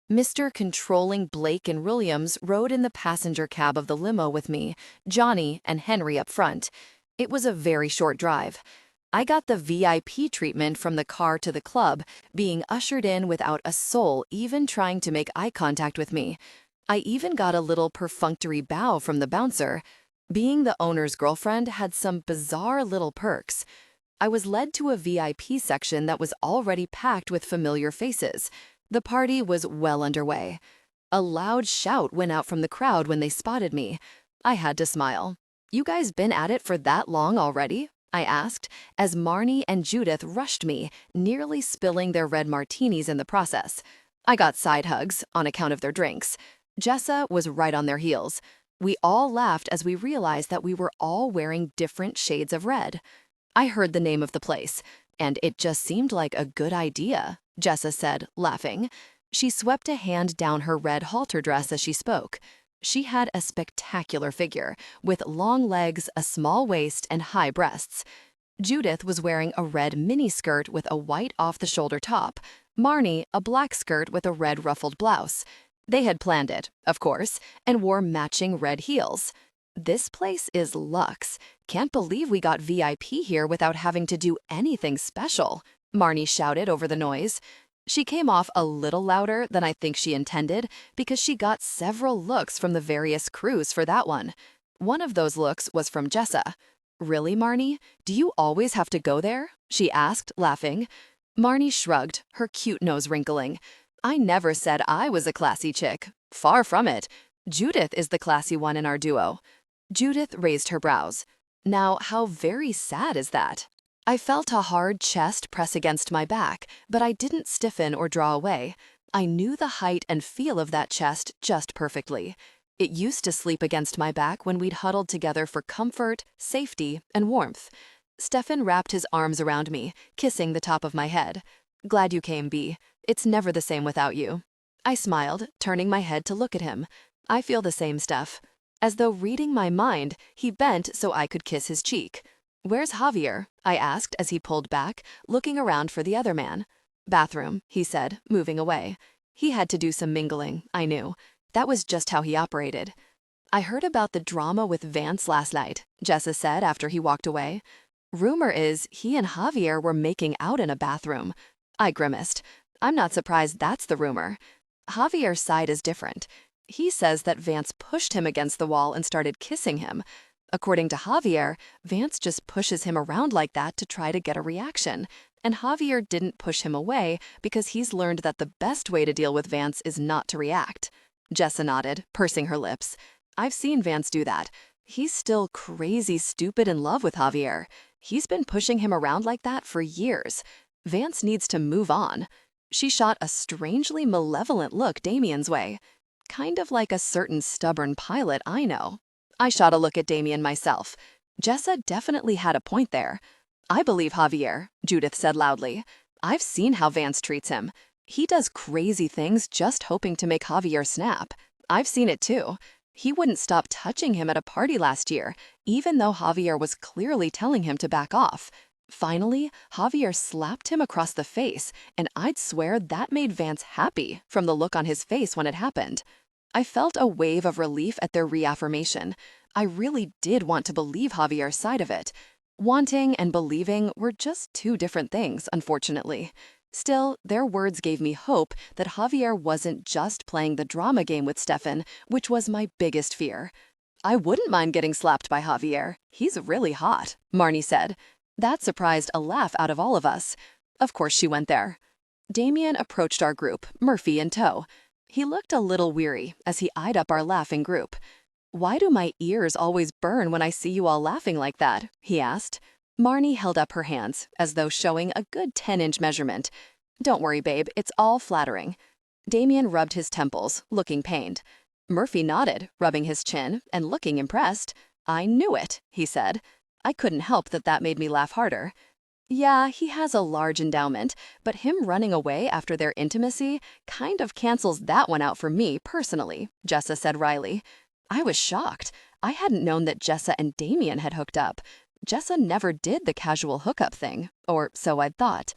Speaker 1: Mr. Controlling Blake and Williams rode in the passenger cab of the limo with me, Johnny and Henry up front. It was a very short drive. I got the VIP treatment from the car to the club, being ushered in without a soul even trying to make eye contact with me. I even got a little perfunctory bow from the bouncer. Being the owner's girlfriend had some bizarre little perks. I was led to a VIP section that was already packed with familiar faces. The party was well underway. A loud shout went out from the crowd when they spotted me. I had to smile. "You guys been at it for that long already?" I asked, as Marnie and Judith rushed me, nearly spilling their red martinis in the process. I got side hugs on account of their drinks. Jessa was right on their heels. We all laughed as we realized that we were all wearing different shades of red. I heard the name of the place, and it just seemed like a good idea, Jessa said, laughing. She swept a hand down her red halter dress as she spoke. She had a spectacular figure, with long legs, a small waist, and high breasts. Judith was wearing a red miniskirt with a white off-the-shoulder top. Marnie, a black skirt with a red ruffled blouse. They had planned it, of course, and wore matching red heels. "This place is luxe. Can't believe we got VIP here without having to do anything special," Marnie shouted over the noise. She came off a little louder than I think she intended because she got several looks from the various crews for that one. One of those looks was from Jessa. "Really, Marnie? Do you always have to go there?" she asked, laughing. Marnie shrugged, her cute nose wrinkling. "I never said I was a classy chick. Far from it. Judith is the classy one in our duo." Judith raised her brows. "Now, how very sad is that?" I felt a hard chest press against my back, but I didn't stiffen or draw away. I knew the height and feel of that chest just perfectly. It used to sleep against my back when we'd huddled together for comfort, safety, and warmth. Stefan wrapped his arms around me, kissing the top of my head. "Glad you came, B. It's never the same without you." I smiled, turning my head to look at him. "I feel the same stuff." As though reading my mind, he bent so I could kiss his cheek. "Where's Javier?" I asked as he pulled back, looking around for the other man. "Bathroom," he said, moving away. He had to do some mingling, I knew. That was just how he operated. "I heard about the drama with Vance last night," Jessa said after he walked away. "Rumor is he and Javier were making out in a bathroom." I grimaced. "I'm not surprised that's the rumor." Javier's side is different. He says that Vance pushed him against the wall and started kissing him. According to Javier, Vance just pushes him around like that to try to get a reaction. And Javier didn't push him away because he's learned that the best way to deal with Vance is not to react. Jessa nodded, pursing her lips. "I've seen Vance do that. He's still crazy stupid in love with Javier. He's been pushing him around like that for years. Vance needs to move on." She shot a strangely malevolent look Damien's way. Kind of like a certain stubborn pilot I know. I shot a look at Damien myself. Jessa definitely had a point there.
Speaker 2: I believe Javier, Judith said loudly. I've seen how Vance treats him. He does crazy things just hoping to make Javier snap. I've seen it too. He wouldn't stop touching him at a party last year, even though Javier was clearly telling him to back off. Finally, Javier slapped him across the face, and I'd swear that made Vance happy from the look on his face when it happened. I felt a wave of relief at their reaffirmation. I really did want to believe Javier's side of it. Wanting and believing were just two different things, unfortunately. Still, their words gave me hope that Javier wasn't just playing the drama game with Stefan, which was my biggest fear. I wouldn't mind getting slapped by Javier. He's really hot, Marnie said. That surprised a laugh out of all of us. Of course she went there. Damien approached our group, Murphy in tow. He looked a little weary as he eyed up our laughing group. "Why do my ears always burn when I see you all laughing like that?" he asked. Marnie held up her hands, as though showing a good 10-inch measurement. "Don't worry, babe, it's all flattering." Damien rubbed his temples, looking pained. Murphy nodded, rubbing his chin and looking impressed. "I knew it," he said. I couldn't help that made me laugh harder. "Yeah, he has a large endowment, but him running away after their intimacy kind of cancels that one out for me personally," Jessa said wryly. I was shocked. I hadn't known that Jessa and Damien had hooked up. Jessa never did the casual hookup thing, or so I'd thought.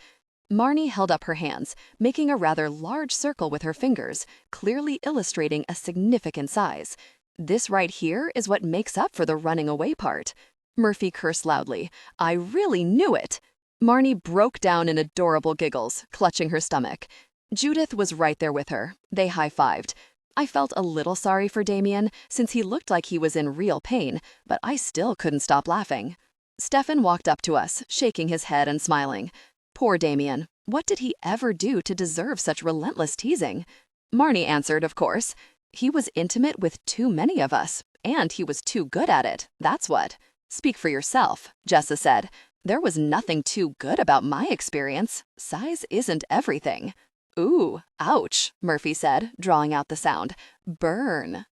Speaker 2: Marnie held up her hands, making a rather large circle with her fingers, clearly illustrating a significant size. "This right here is what makes up for the running away part." Murphy cursed loudly. "I really knew it." Marnie broke down in adorable giggles, clutching her stomach. Judith was right there with her. They high-fived. I felt a little sorry for Damien, since he looked like he was in real pain, but I still couldn't stop laughing. Stefan walked up to us, shaking his head and smiling. Poor Damien. What did he ever do to deserve such relentless teasing? Marnie answered, of course. He was intimate with too many of us, and he was too good at it, that's what. "Speak for yourself," Jessa said. "There was nothing too good about my experience. Size isn't everything." "Ooh, ouch," Murphy said, drawing out the sound. "Burn."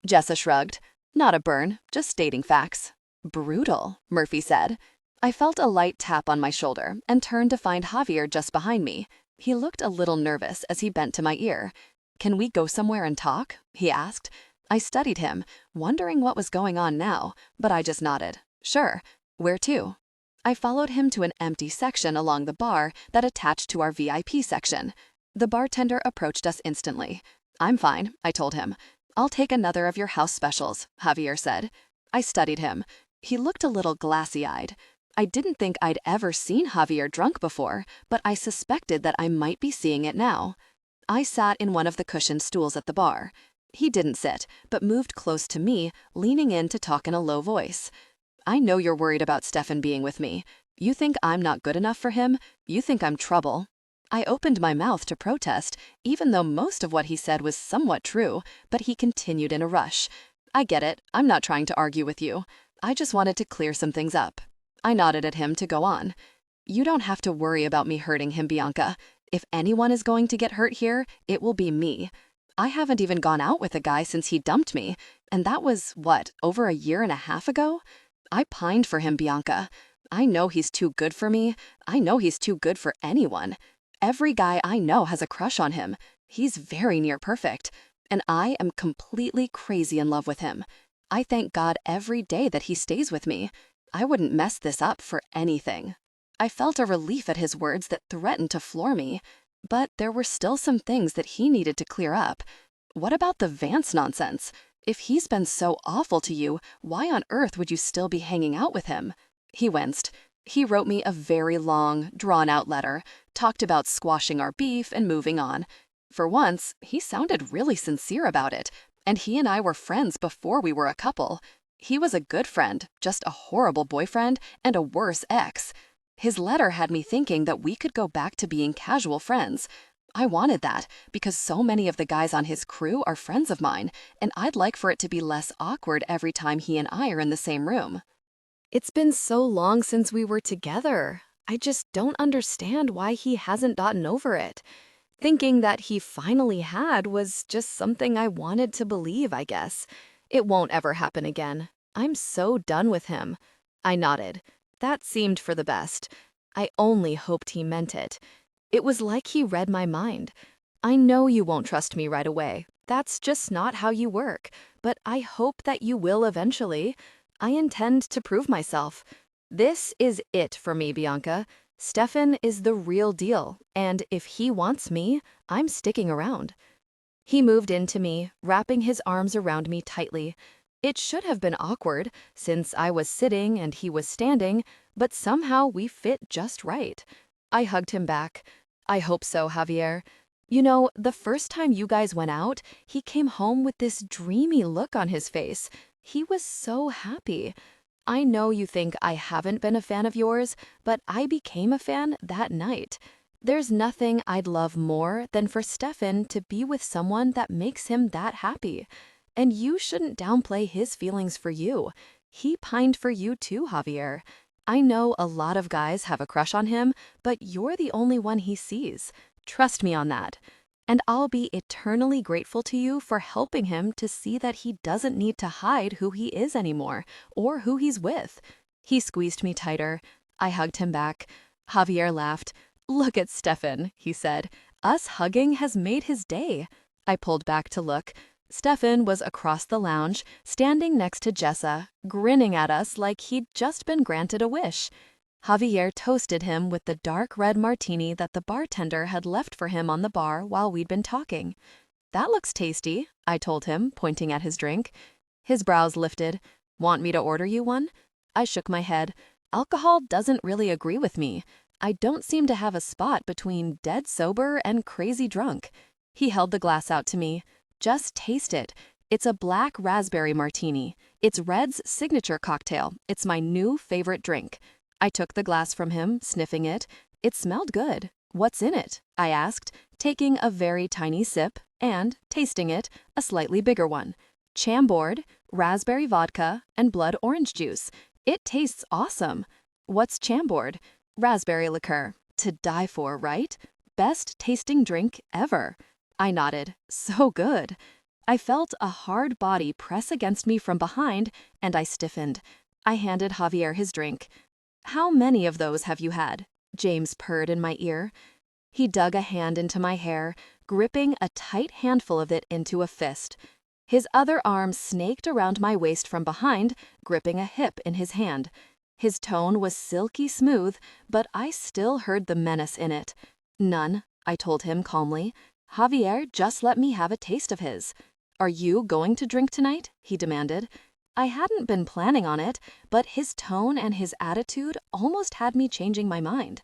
Speaker 2: Jessa shrugged. "Not a burn, just stating facts." "Brutal," Murphy said. I felt a light tap on my shoulder and turned to find Javier just behind me. He looked a little nervous as he bent to my ear. "Can we go somewhere and talk?" he asked. I studied him, wondering what was going on now, but I just nodded. "Sure. Where to?" I followed him to an empty section along the bar that attached to our VIP section. The bartender approached us instantly. "I'm fine," I told him. "I'll take another of your house specials," Javier said. I studied him. He looked a little glassy-eyed. I didn't think I'd ever seen Javier drunk before, but I suspected that I might be seeing it now. I sat in one of the cushioned stools at the bar. He didn't sit, but moved close to me, leaning in to talk in a low voice. "I know you're worried about Stefan being with me. You think I'm not good enough for him? You think I'm trouble?" I opened my mouth to protest, even though most of what he said was somewhat true, but he continued in a rush. "I get it. I'm not trying to argue with you. I just wanted to clear some things up." I nodded at him to go on. "You don't have to worry about me hurting him, Bianca. If anyone is going to get hurt here, it will be me. I haven't even gone out with a guy since he dumped me, and that was, what, over a year and a half ago? I pined for him, Bianca. I know he's too good for me. I know he's too good for anyone. Every guy I know has a crush on him. He's very near perfect, and I am completely crazy in love with him. I thank God every day that he stays with me. I wouldn't mess this up for anything." I felt a relief at his words that threatened to floor me, but there were still some things that he needed to clear up. What about the Vance nonsense? If he's been so awful to you, why on earth would you still be hanging out with him? He winced. He wrote me a very long, drawn-out letter, talked about squashing our beef and moving on. For once, he sounded really sincere about it, and he and I were friends before we were a couple. He was a good friend, just a horrible boyfriend and a worse ex. His letter had me thinking that we could go back to being casual friends. I wanted that because so many of the guys on his crew are friends of mine, and I'd like for it to be less awkward every time he and I are in the same room. "It's been so long since we were together. I just don't understand why he hasn't gotten over it. Thinking that he finally had was just something I wanted to believe, I guess. It won't ever happen again. I'm so done with him." I nodded.
Speaker 1: That seemed for the best. I only hoped he meant it. It was like he read my mind. I know you won't trust me right away. That's just not how you work, but I hope that you will eventually. I intend to prove myself. This is it for me, Bianca. Stefan is the real deal, and if he wants me, I'm sticking around. He moved into me, wrapping his arms around me tightly. It should have been awkward, since I was sitting and he was standing, but somehow we fit just right. I hugged him back. I hope so, Javier. You know, the first time you guys went out, he came home with this dreamy look on his face. He was so happy. I know you think I haven't been a fan of yours, but I became a fan that night. There's nothing I'd love more than for Stefan to be with someone that makes him that happy. And you shouldn't downplay his feelings for you. He pined for you too, Javier. I know a lot of guys have a crush on him, but you're the only one he sees. Trust me on that. And I'll be eternally grateful to you for helping him to see that he doesn't need to hide who he is anymore, or who he's with. He squeezed me tighter. I hugged him back. Javier laughed. Look at Stefan, he said. Us hugging has made his day. I pulled back to look. Stefan was across the lounge, standing next to Jessa, grinning at us like he'd just been granted a wish. Javier toasted him with the dark red martini that the bartender had left for him on the bar while we'd been talking. That looks tasty, I told him, pointing at his drink. His brows lifted. Want me to order you one? I shook my head. Alcohol doesn't really agree with me. I don't seem to have a spot between dead sober and crazy drunk. He held the glass out to me. Just taste it. It's a black raspberry martini. It's Red's signature cocktail. It's my new favorite drink. I took the glass from him, sniffing it. It smelled good. What's in it? I asked, taking a very tiny sip and, tasting it, a slightly bigger one. Chambord, raspberry vodka, and blood orange juice. It tastes awesome. What's Chambord? Raspberry liqueur. To die for, right? Best tasting drink ever. I nodded. So good. I felt a hard body press against me from behind, and I stiffened. I handed Javier his drink. How many of those have you had? James purred in my ear. He dug a hand into my hair, gripping a tight handful of it into a fist. His other arm snaked around my waist from behind, gripping a hip in his hand. His tone was silky smooth, but I still heard the menace in it. None, I told him calmly. Javier just let me have a taste of his. Are you going to drink tonight? He demanded. I hadn't been planning on it, but his tone and his attitude almost had me changing my mind.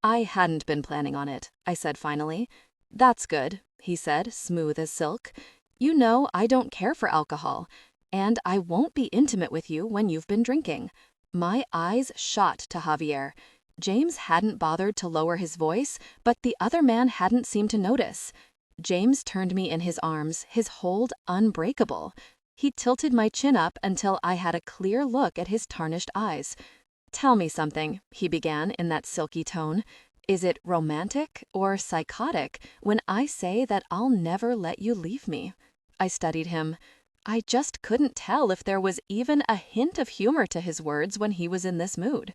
Speaker 1: I hadn't been planning on it, I said finally. That's good, he said, smooth as silk. You know I don't care for alcohol, and I won't be intimate with you when you've been drinking. My eyes shot to Javier. James hadn't bothered to lower his voice, but the other man hadn't seemed to notice. James turned me in his arms, his hold unbreakable. He tilted my chin up until I had a clear look at his tarnished eyes. Tell me something, he began in that silky tone. Is it romantic or psychotic when I say that I'll never let you leave me? I studied him. I just couldn't tell if there was even a hint of humor to his words when he was in this mood.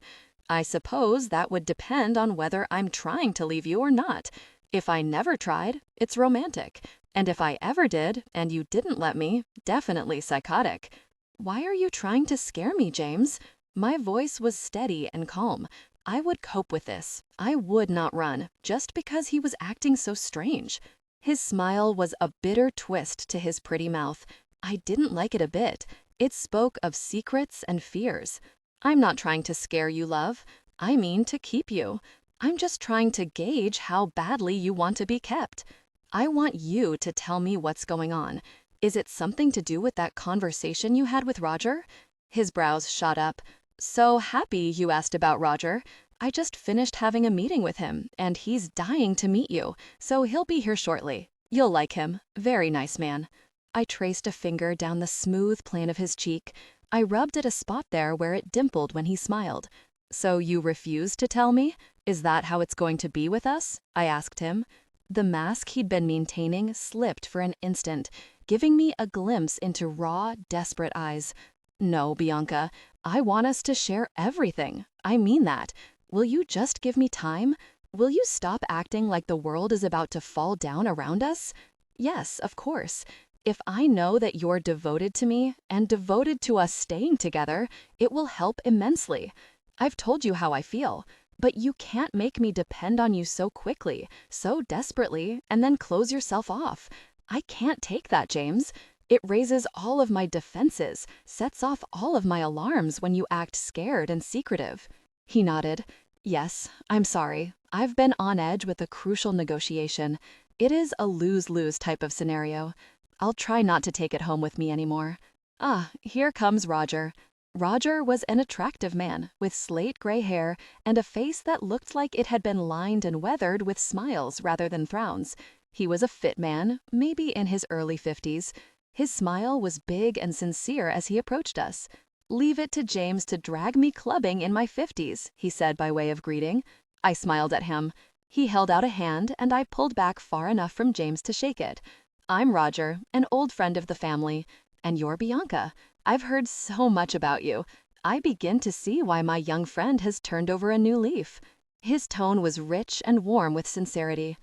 Speaker 1: I suppose that would depend on whether I'm trying to leave you or not. If I never tried, it's romantic. And if I ever did, and you didn't let me, definitely psychotic. Why are you trying to scare me, James? My voice was steady and calm. I would cope with this. I would not run, just because he was acting so strange. His smile was a bitter twist to his pretty mouth. I didn't like it a bit. It spoke of secrets and fears. I'm not trying to scare you, love. I mean to keep you. I'm just trying to gauge how badly you want to be kept. I want you to tell me what's going on. Is it something to do with that conversation you had with Roger? His brows shot up. So happy you asked about Roger. I just finished having a meeting with him, and he's dying to meet you, so he'll be here shortly. You'll like him. Very nice man. I traced a finger down the smooth plane of his cheek. I rubbed at a spot there where it dimpled when he smiled. So you refuse to tell me? Is that how it's going to be with us? I asked him. The mask he'd been maintaining slipped for an instant, giving me a glimpse into raw, desperate eyes. No, Bianca,
Speaker 2: I want us to share everything. I mean that. Will you just give me time? Will you stop acting like the world is about to fall down around us? Yes, of course. If I know that you're devoted to me and devoted to us staying together, it will help immensely. I've told you how I feel, but you can't make me depend on you so quickly, so desperately, and then close yourself off. I can't take that, James. It raises all of my defenses, sets off all of my alarms when you act scared and secretive. He nodded. Yes, I'm sorry. I've been on edge with a crucial negotiation. It is a lose-lose type of scenario. I'll try not to take it home with me anymore. Ah, here comes Roger. Roger was an attractive man with slate gray hair and a face that looked like it had been lined and weathered with smiles rather than frowns. He was a fit man, maybe in his early 50s. His smile was big and sincere as he approached us. "Leave it to James to drag me clubbing in my 50s, he said by way of greeting. I smiled at him. He held out a hand and I pulled back far enough from James to shake it. "I'm Roger, an old friend of the family. And you're Bianca. I've heard so much about you. I begin to see why my young friend has turned over a new leaf." His tone was rich and warm with sincerity.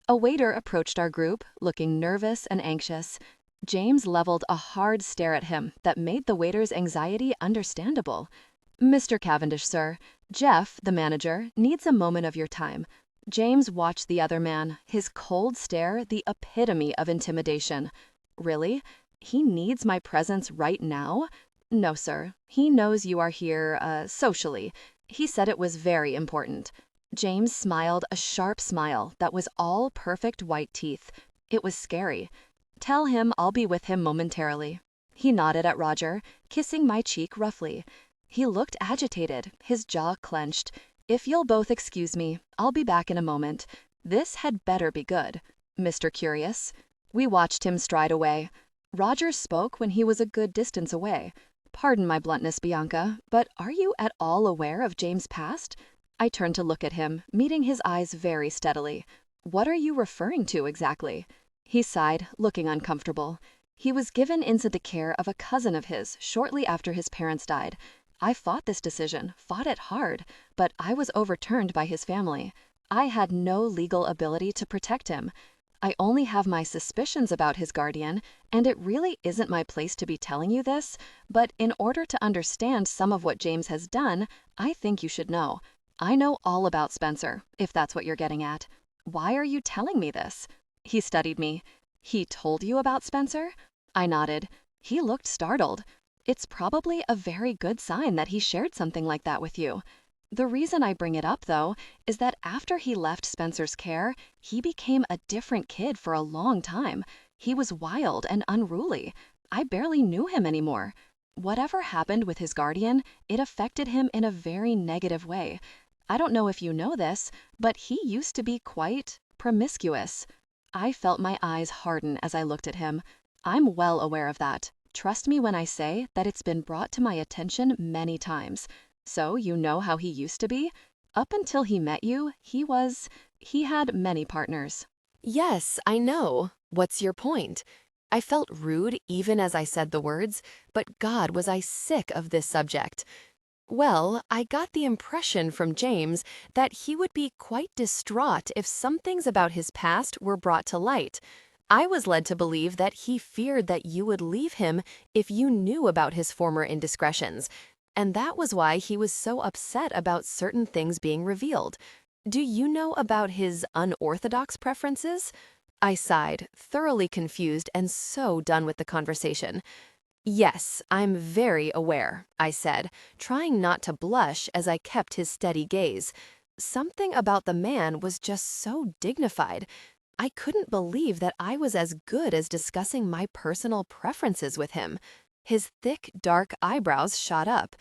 Speaker 2: A waiter approached our group, looking nervous and anxious. James leveled a hard stare at him that made the waiter's anxiety understandable. "Mr. Cavendish, sir. Jeff, the manager, needs a moment of your time." James watched the other man, his cold stare the epitome of intimidation. "Really? He needs my presence right now?" "No, sir. He knows you are here, socially. He said it was very important." James smiled a sharp smile that was all perfect white teeth. It was scary. "Tell him I'll be with him momentarily." He nodded at Roger, kissing my cheek roughly. He looked agitated, his jaw clenched. "If you'll both excuse me, I'll be back in a moment. This had better be good. Mr. Curious." We watched him stride away. Roger spoke when he was a good distance away. "Pardon my bluntness, Bianca, but are you at all aware of James' past?" I turned to look at him, meeting his eyes very steadily. "What are you referring to exactly?" He sighed, looking uncomfortable. "He was given into the care of a cousin of his shortly after his parents died. I fought this decision, fought it hard, but I was overturned by his family. I had no legal ability to protect him. I only have my suspicions about his guardian, and it really isn't my place to be telling you this, but in order to understand some of what James has done, I think you should know. I know all about Spencer, if that's what you're getting at. Why are you telling me this?" He studied me. "He told you about Spencer?" I nodded. He looked startled. "It's probably a very good sign that he shared something like that with you. The reason I bring it up, though, is that after he left Spencer's care, he became a different kid for a long time. He was wild and unruly. I barely knew him anymore. Whatever happened with his guardian, it affected him in a very negative way. I don't know if you know this, but he used to be quite promiscuous." I felt my eyes harden as I looked at him. "I'm well aware of that. Trust me when I say that it's been brought to my attention many times. So you know how he used to be? Up until he met you, he had many partners."
Speaker 1: Yes, I know. What's your point? I felt rude even as I said the words, but God, was I sick of this subject. Well, I got the impression from James that he would be quite distraught if some things about his past were brought to light. I was led to believe that he feared that you would leave him if you knew about his former indiscretions, and that was why he was so upset about certain things being revealed. Do you know about his unorthodox preferences? I sighed, thoroughly confused and so done with the conversation. "Yes, I'm very aware," I said, trying not to blush as I kept his steady gaze. Something about the man was just so dignified. I couldn't believe that I was as good as discussing my personal preferences with him. His thick, dark eyebrows shot up.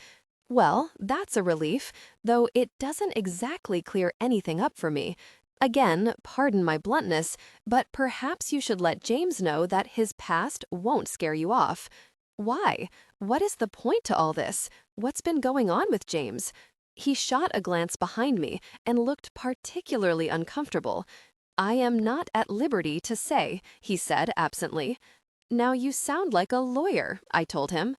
Speaker 1: "Well, that's a relief, though it doesn't exactly clear anything up for me. Again, pardon my bluntness, but perhaps you should let James know that his past won't scare you off." "Why? What is the point to all this? What's been going on with James?" He shot a glance behind me and looked particularly uncomfortable. "I am not at liberty to say," he said absently. "Now you sound like a lawyer," I told him.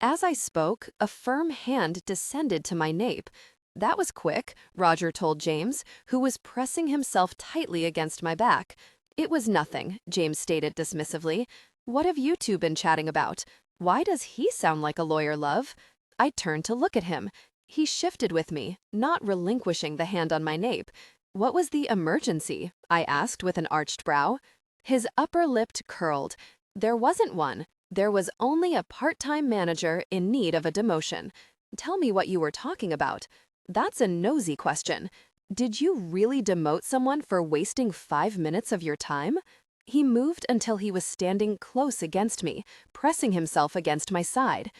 Speaker 2: As I spoke, a firm hand descended to my nape. That was quick, Roger told James, who was pressing himself tightly against my back. It was nothing, James stated dismissively. What have you two been chatting about? Why does he sound like a lawyer, love? I turned to look at him. He shifted with me, not relinquishing the hand on my nape. What was the emergency? I asked with an arched brow. His upper lip curled. There wasn't one. There was only a part-time manager in need of a demotion. Tell me what you were talking about. That's a nosy question. Did you really demote someone for wasting 5 minutes of your time? He moved until he was standing close against me, pressing himself against my side.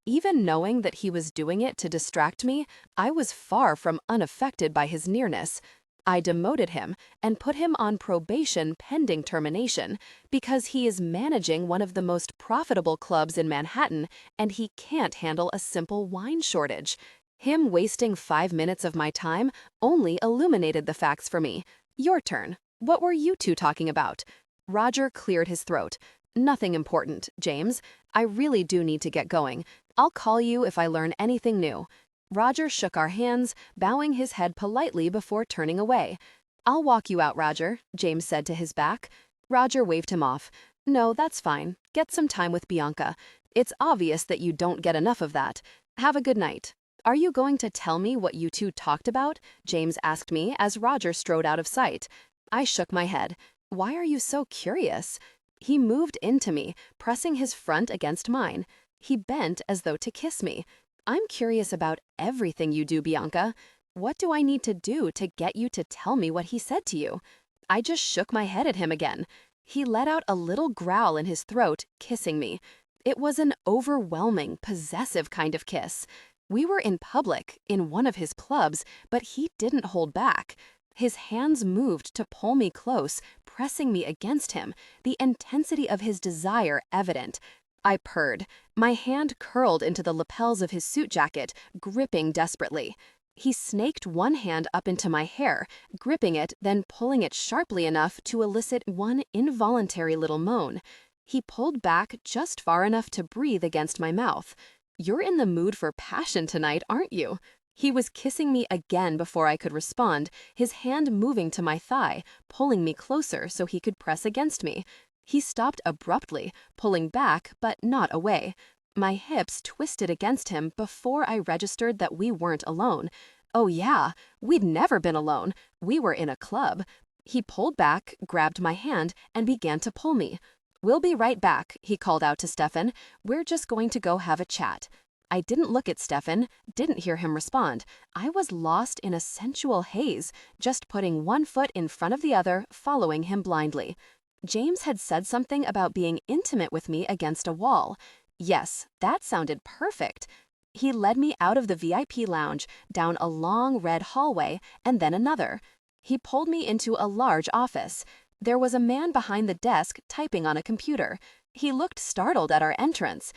Speaker 2: Even knowing that he was doing it to distract me, I was far from unaffected by his nearness. I demoted him and put him on probation pending termination because he is managing one of the most profitable clubs in Manhattan and he can't handle a simple wine shortage. Him wasting 5 minutes of my time only illuminated the facts for me. Your turn. What were you two talking about? Roger cleared his throat. Nothing important, James. I really do need to get going. I'll call you if I learn anything new. Roger shook our hands, bowing his head politely before turning away. I'll walk you out, Roger, James said to his back. Roger waved him off. No, that's fine. Get some time with Bianca. It's obvious that you don't get enough of that. Have a good night. Are you going to tell me what you two talked about? James asked me as Roger strode out of sight. I shook my head. Why are you so curious? He moved into me, pressing his front against mine. He bent as though to kiss me. I'm curious about everything you do, Bianca. What do I need to do to get you to tell me what he said to you? I just shook my head at him again. He let out a little growl in his throat, kissing me. It was an overwhelming, possessive kind of kiss. We were in public, in one of his clubs, but he didn't hold back. His hands moved to pull me close, pressing me against him, the intensity of his desire evident. I purred. My hand curled into the lapels of his suit jacket, gripping desperately. He snaked one hand up into my hair, gripping it, then pulling it sharply enough to elicit one involuntary little moan. He pulled back just far enough to breathe against my mouth. You're in the mood for passion tonight, aren't you? He was kissing me again before I could respond, his hand moving to my thigh, pulling me closer so he could press against me. He stopped abruptly, pulling back but not away. My hips twisted against him before I registered that we weren't alone. Oh yeah, we'd never been alone. We were in a club. He pulled back, grabbed my hand, and began to pull me. We'll be right back, he called out to Stefan. We're just going to go have a chat. I didn't look at Stefan, didn't hear him respond. I was lost in a sensual haze, just putting one foot in front of the other, following him blindly. James had said something about being intimate with me against a wall. Yes, that sounded perfect. He led me out of the VIP lounge, down a long red hallway, and then another. He pulled me into a large office. There was a man behind the desk typing on a computer. He looked startled at our entrance.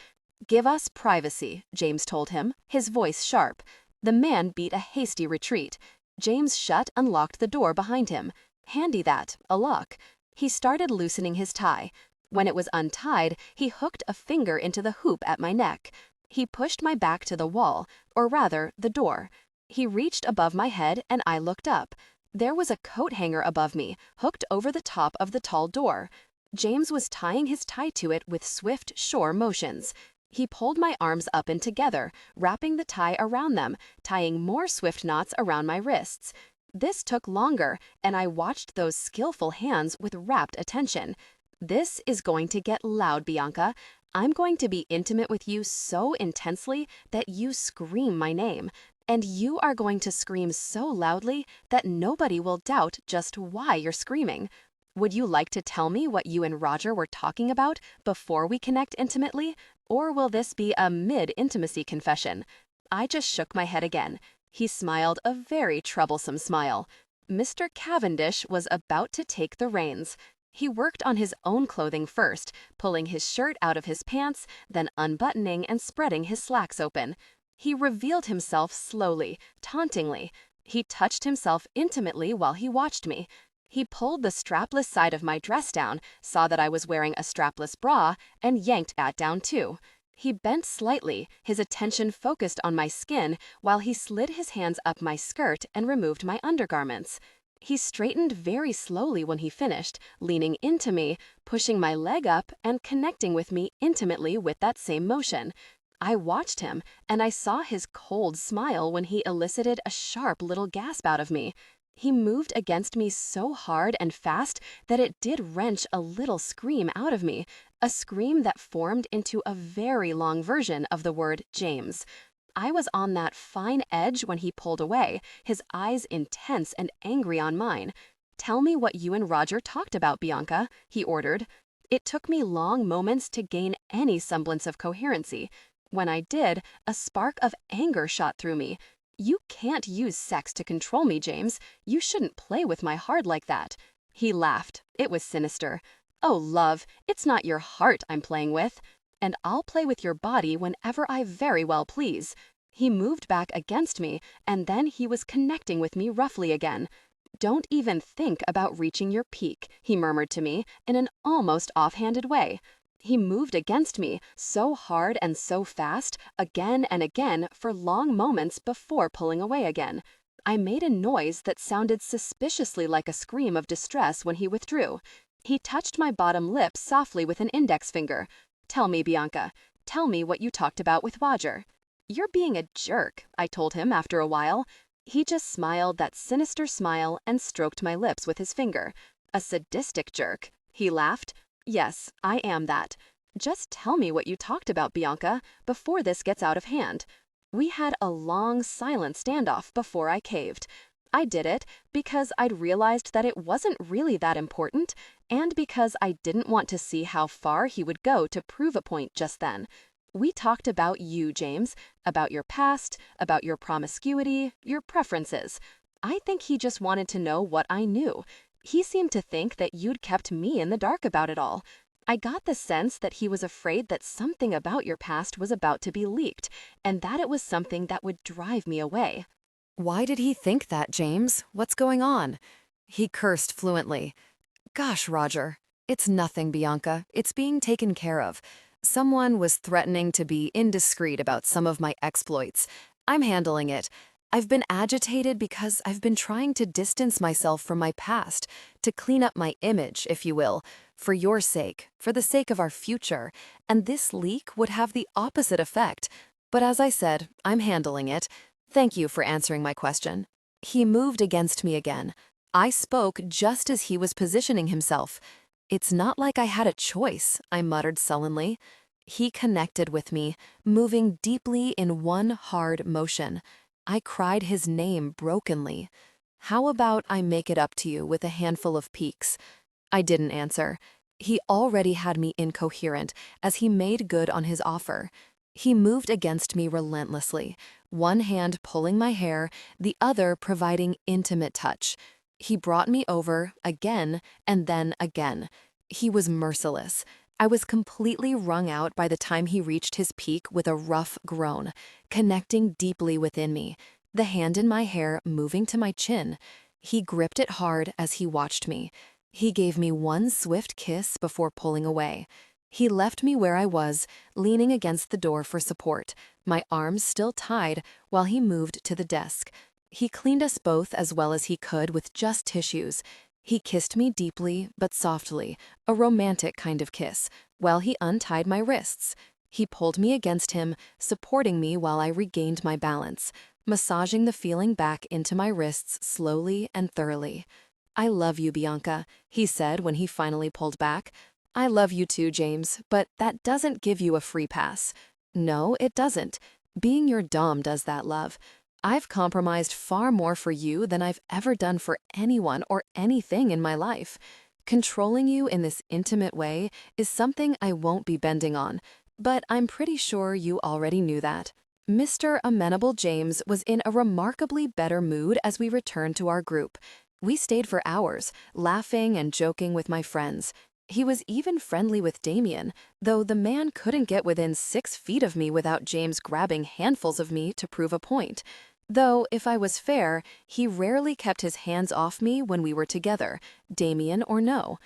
Speaker 2: Give us privacy, James told him, his voice sharp. The man beat a hasty retreat. James shut and locked the door behind him. Handy that, a lock. He started loosening his tie. When it was untied, he hooked a finger into the hoop at my neck. He pushed my back to the wall, or rather, the door. He reached above my head and I looked up. There was a coat hanger above me, hooked over the top of the tall door. James was tying his tie to it with swift, sure motions. He pulled my arms up and together, wrapping the tie around them, tying more swift knots around my wrists. This took longer, and I watched those skillful hands with rapt attention. This is going to get loud, Bianca. I'm going to be intimate with you so intensely that you scream my name. And you are going to scream so loudly that nobody will doubt just why you're screaming. Would you like to tell me what you and Roger were talking about before we connect intimately? Or will this be a mid-intimacy confession? I just shook my head again. He smiled a very troublesome smile. Mr. Cavendish was about to take the reins. He worked on his own clothing first, pulling his shirt out of his pants, then unbuttoning and spreading his slacks open. He revealed himself slowly, tauntingly. He touched himself intimately while he watched me. He pulled the strapless side of my dress down, saw that I was wearing a strapless bra, and yanked that down too. He bent slightly, his attention focused on my skin, while he slid his hands up my skirt and removed my undergarments. He straightened very slowly when he finished, leaning into me, pushing my leg up, and connecting with me intimately with that same motion. I watched him, and I saw his cold smile when he elicited a sharp little gasp out of me. He moved against me so hard and fast that it did wrench a little scream out of me, a scream that formed into a very long version of the word James. I was on that fine edge when he pulled away, his eyes intense and angry on mine. "Tell me what you and Roger talked about, Bianca," he ordered. It took me long moments to gain any semblance of coherency. When I did, a spark of anger shot through me. "You can't use sex to control me, James. You shouldn't play with my heart like that." He laughed. It was sinister. "Oh, love, it's not your heart I'm playing with. And I'll play with your body whenever I very well please." He moved back against me, and then he was connecting with me roughly again. "Don't even think about reaching your peak," he murmured to me in an almost offhanded way. He moved against me, so hard and so fast, again and again for long moments before pulling away again. I made a noise that sounded suspiciously like a scream of distress when he withdrew. He touched my bottom lip softly with an index finger. "Tell me, Bianca, tell me what you talked about with Roger." "You're being a jerk," I told him after a while. He just smiled that sinister smile and stroked my lips with his finger. "A sadistic jerk." He laughed. "Yes, I am that. Just tell me what you talked about, Bianca, before this gets out of hand." We had a long, silent standoff before I caved. I did it because I'd realized that it wasn't really that important, and because I didn't want to see how far he would go to prove a point just then. We talked about you, James, about your past, about your promiscuity, your preferences. I think he just wanted to know what I knew. He seemed to think that you'd kept me in the dark about it all. I got the sense that he was afraid that something about your past was about to be leaked, and that it was something that would drive me away.
Speaker 1: Why did he think that, James? What's going on? He cursed fluently. Gosh, Roger. It's nothing, Bianca. It's being taken care of. Someone was threatening to be indiscreet about some of my exploits. I'm handling it. I've been agitated because I've been trying to distance myself from my past, to clean up my image, if you will, for your sake, for the sake of our future, and this leak would have the opposite effect. But as I said, I'm handling it. Thank you for answering my question. He moved against me again. I spoke just as he was positioning himself. "It's not like I had a choice," I muttered sullenly. He connected with me, moving deeply in one hard motion. I cried his name brokenly. "How about I make it up to you with a handful of peeks?" I didn't answer. He already had me incoherent as he made good on his offer. He moved against me relentlessly, one hand pulling my hair, the other providing intimate touch. He brought me over again and then again. He was merciless. I was completely wrung out by the time he reached his peak with a rough groan, connecting deeply within me, the hand in my hair moving to my chin. He gripped it hard as he watched me. He gave me one swift kiss before pulling away. He left me where I was, leaning against the door for support, my arms still tied while he moved to the desk. He cleaned us both as well as he could with just tissues. He kissed me deeply but softly, a romantic kind of kiss, while he untied my wrists. He pulled me against him, supporting me while I regained my balance, massaging the feeling back into my wrists slowly and thoroughly. "I love you, Bianca," he said when he finally pulled back. "I love you too, James, but that doesn't give you a free pass." "No, it doesn't. Being your dom does that, love. I've compromised far more for you than I've ever done for anyone or anything in my life. Controlling you in this intimate way is something I won't be bending on, but I'm pretty sure you already knew that." Mr. Amenable James was in a remarkably better mood as we returned to our group. We stayed for hours, laughing and joking with my friends. He was even friendly with Damien, though the man couldn't get within 6 feet of me without James grabbing handfuls of me to prove a point. Though, if I was fair, he rarely kept his hands off me when we were together, Damien or no.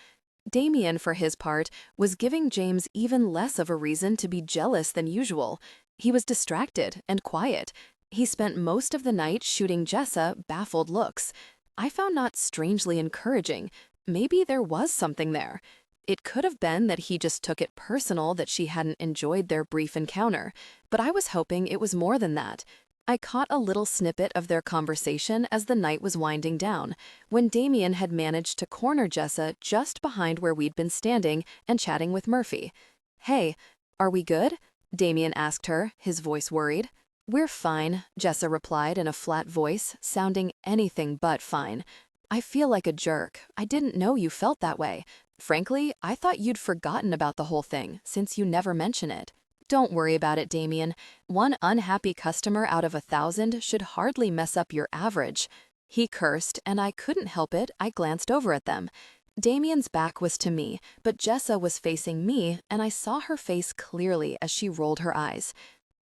Speaker 1: Damien, for his part, was giving James even less of a reason to be jealous than usual. He was distracted and quiet. He spent most of the night shooting Jessa baffled looks. I found not strangely encouraging. Maybe there was something there. It could have been that he just took it personal that she hadn't enjoyed their brief encounter, but I was hoping it was more than that. I caught a little snippet of their conversation as the night was winding down, when Damien had managed to corner Jessa just behind where we'd been standing and chatting with Murphy. "Hey, are we good?" Damien asked her, his voice worried. "We're fine," Jessa replied in a flat voice, sounding anything but fine. "I feel like a jerk. I didn't know you felt that way. Frankly, I thought you'd forgotten about the whole thing, since you never mention it." "Don't worry about it, Damien. One unhappy customer out of 1,000 should hardly mess up your average." He cursed, and I couldn't help it. I glanced over at them. Damien's back was to me, but Jessa was facing me, and I saw her face clearly as she rolled her eyes.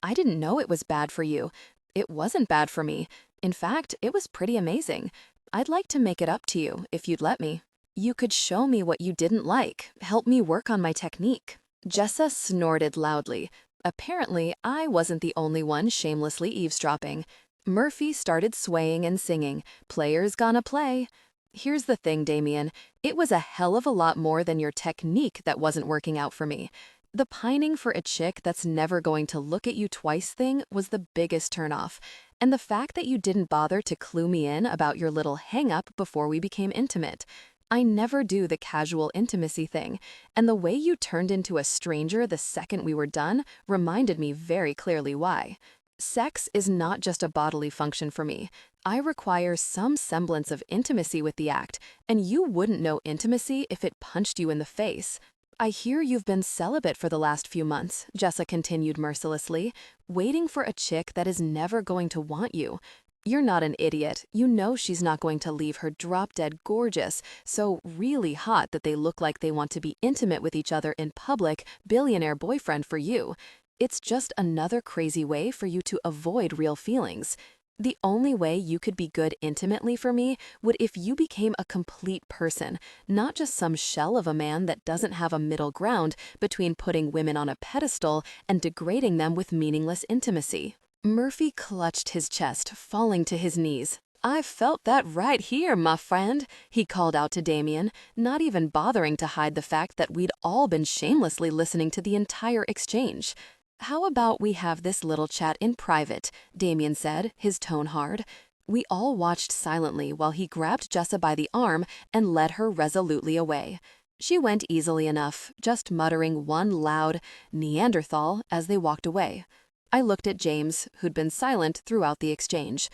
Speaker 1: "I didn't know it was bad for you." "It wasn't bad for me. In fact, it was pretty amazing. I'd like to make it up to you, if you'd let me. You could show me what you didn't like, help me work on my technique." Jessa snorted loudly. Apparently, I wasn't the only one shamelessly eavesdropping. Murphy started swaying and singing, "Players gonna play." Here's the thing, Damien. It was a hell of a lot more than your technique that wasn't working out for me. The pining for a chick that's never going to look at you twice thing was the biggest turnoff. And the fact that you didn't bother to clue me in about your little hang-up before we became intimate. I never do the casual intimacy thing, and the way you turned into a stranger the second we were done reminded me very clearly why. Sex is not just a bodily function for me. I require some semblance of intimacy with the act, and you wouldn't know intimacy if it punched you in the face. "I hear you've been celibate for the last few months," Jessa continued mercilessly, "waiting for a chick that is never going to want you. You're not an idiot. You know she's not going to leave her drop-dead gorgeous, so really hot that they look like they want to be intimate with each other in public, billionaire boyfriend for you. It's just another crazy way for you to avoid real feelings. The only way you could be good intimately for me would if you became a complete person, not just some shell of a man that doesn't have a middle ground between putting women on a pedestal and degrading them with meaningless intimacy." Murphy clutched his chest, falling to his knees. "I've felt that right here, my friend," he called out to Damien, not even bothering to hide the fact that we'd all been shamelessly listening to the entire exchange. "How about we have this little chat in private?" Damien said, his tone hard. We all watched silently while he grabbed Jessa by the arm and led her resolutely away. She went easily enough, just muttering one loud Neanderthal as they walked away. I looked at James, who'd been silent throughout the exchange.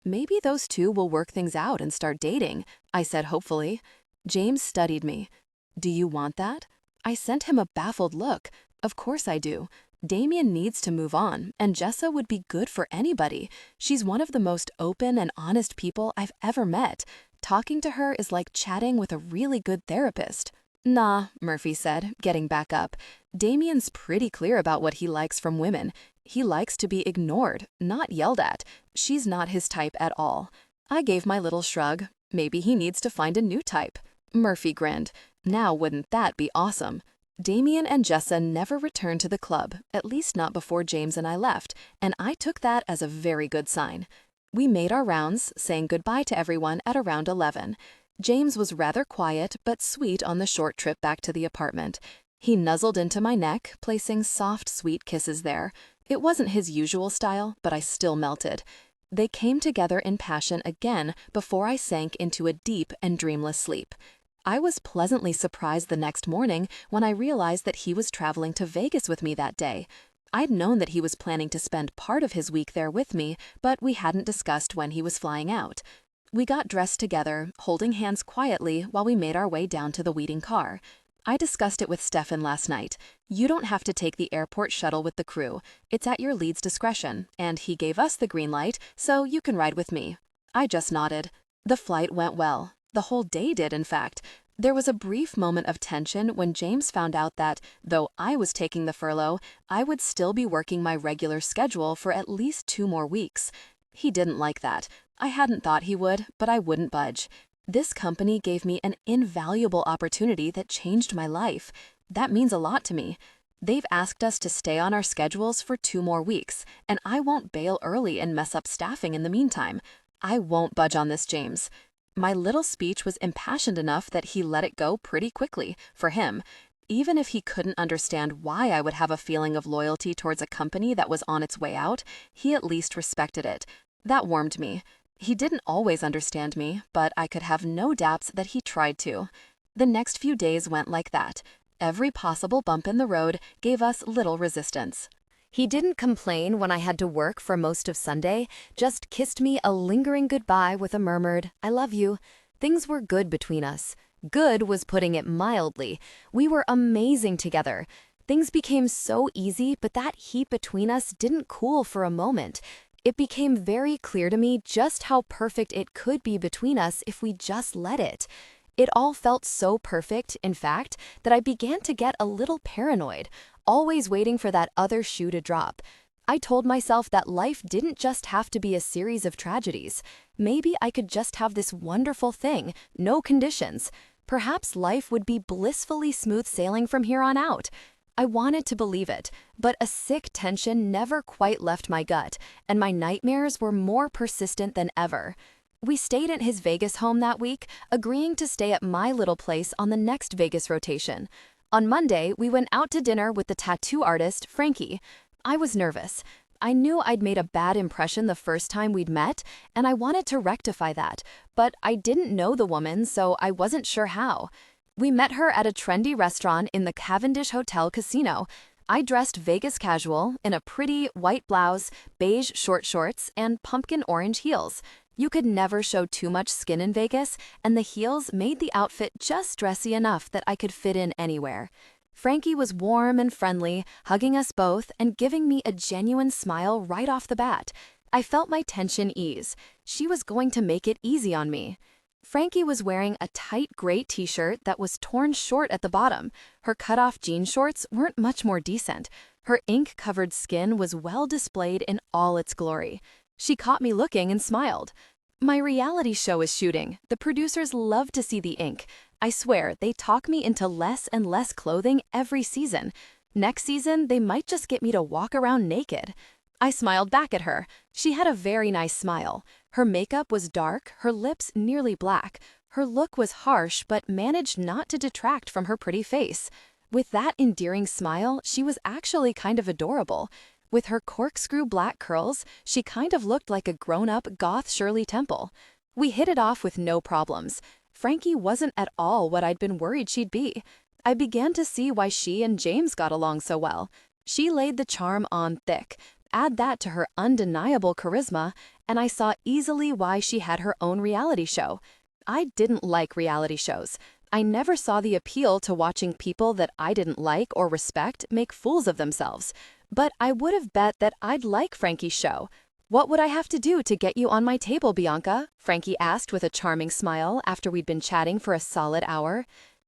Speaker 1: "Maybe those two will work things out and start dating," I said hopefully. James studied me. "Do you want that?" I sent him a baffled look. Of course I do. Damien needs to move on, and Jessa would be good for anybody. She's one of the most open and honest people I've ever met. Talking to her is like chatting with a really good therapist. "Nah," Murphy said, getting back up. "Damien's pretty clear about what he likes from women. He likes to be ignored, not yelled at. She's not his type at all." I gave my little shrug. Maybe he needs to find a new type. Murphy grinned. Now wouldn't that be awesome? Damien and Jessa never returned to the club, at least not before James and I left, and I took that as a very good sign. We made our rounds, saying goodbye to everyone at around 11. James was rather quiet but sweet on the short trip back to the apartment. He nuzzled into my neck, placing soft, sweet kisses there. It wasn't his usual style, but I still melted. They came together in passion again before I sank into a deep and dreamless sleep. I was pleasantly surprised the next morning when I realized that he was traveling to Vegas with me that day. I'd known that he was planning to spend part of his week there with me, but we hadn't discussed when he was flying out. We got dressed together, holding hands quietly while we made our way down to the waiting car. I discussed it with Stefan last night. You don't have to take the airport shuttle with the crew. It's at your lead's discretion, and he gave us the green light, so you can ride with me. I just nodded. The flight went well. The whole day did, in fact. There was a brief moment of tension when James found out that, though I was taking the furlough, I would still be working my regular schedule for at least 2 more weeks. He didn't like that. I hadn't thought he would, but I wouldn't budge.
Speaker 2: This company gave me an invaluable opportunity that changed my life. That means a lot to me. They've asked us to stay on our schedules for 2 more weeks, and I won't bail early and mess up staffing in the meantime. I won't budge on this, James. My little speech was impassioned enough that he let it go pretty quickly, for him. Even if he couldn't understand why I would have a feeling of loyalty towards a company that was on its way out, he at least respected it. That warmed me. He didn't always understand me, but I could have no doubts that he tried to. The next few days went like that. Every possible bump in the road gave us little resistance.
Speaker 1: He didn't complain when I had to work for most of Sunday, just kissed me a lingering goodbye with a murmured, "I love you." Things were good between us. Good was putting it mildly. We were amazing together. Things became so easy, but that heat between us didn't cool for a moment. It became very clear to me just how perfect it could be between us if we just let it. It all felt so perfect, in fact, that I began to get a little paranoid, always waiting for that other shoe to drop. I told myself that life didn't just have to be a series of tragedies. Maybe I could just have this wonderful thing, no conditions. Perhaps life would be blissfully smooth sailing from here on out. I wanted to believe it, but a sick tension never quite left my gut, and my nightmares were more persistent than ever. We stayed at his Vegas home that week, agreeing to stay at my little place on the next Vegas rotation. On Monday, we went out to dinner with the tattoo artist, Frankie. I was nervous. I knew I'd made a bad impression the first time we'd met, and I wanted to rectify that, but I didn't know the woman, so I wasn't sure how. We met her at a trendy restaurant in the Cavendish Hotel Casino. I dressed Vegas casual in a pretty white blouse, beige short shorts, and pumpkin orange heels. You could never show too much skin in Vegas, and the heels made the outfit just dressy enough that I could fit in anywhere. Frankie was warm and friendly, hugging us both and giving me a genuine smile right off the bat. I felt my tension ease. She was going to make it easy on me. Frankie was wearing a tight gray t-shirt that was torn short at the bottom. Her cut-off jean shorts weren't much more decent. Her ink-covered skin was well displayed in all its glory. She caught me looking and smiled. "My reality show is shooting. The producers love to see the ink. I swear, they talk me into less and less clothing every season. Next season, they might just get me to walk around naked." I smiled back at her. She had a very nice smile. Her makeup was dark, her lips nearly black. Her look was harsh, but managed not to detract from her pretty face. With that endearing smile, she was actually kind of adorable. With her corkscrew black curls, she kind of looked like a grown-up goth Shirley Temple. We hit it off with no problems. Frankie wasn't at all what I'd been worried she'd be. I began to see why she and James got along so well. She laid the charm on thick. Add that to her undeniable charisma, and I saw easily why she had her own reality show. I didn't like reality shows. I never saw the appeal to watching people that I didn't like or respect make fools of themselves. But I would have bet that I'd like Frankie's show. "What would I have to do to get you on my table, Bianca?" Frankie asked with a charming smile after we'd been chatting for a solid hour.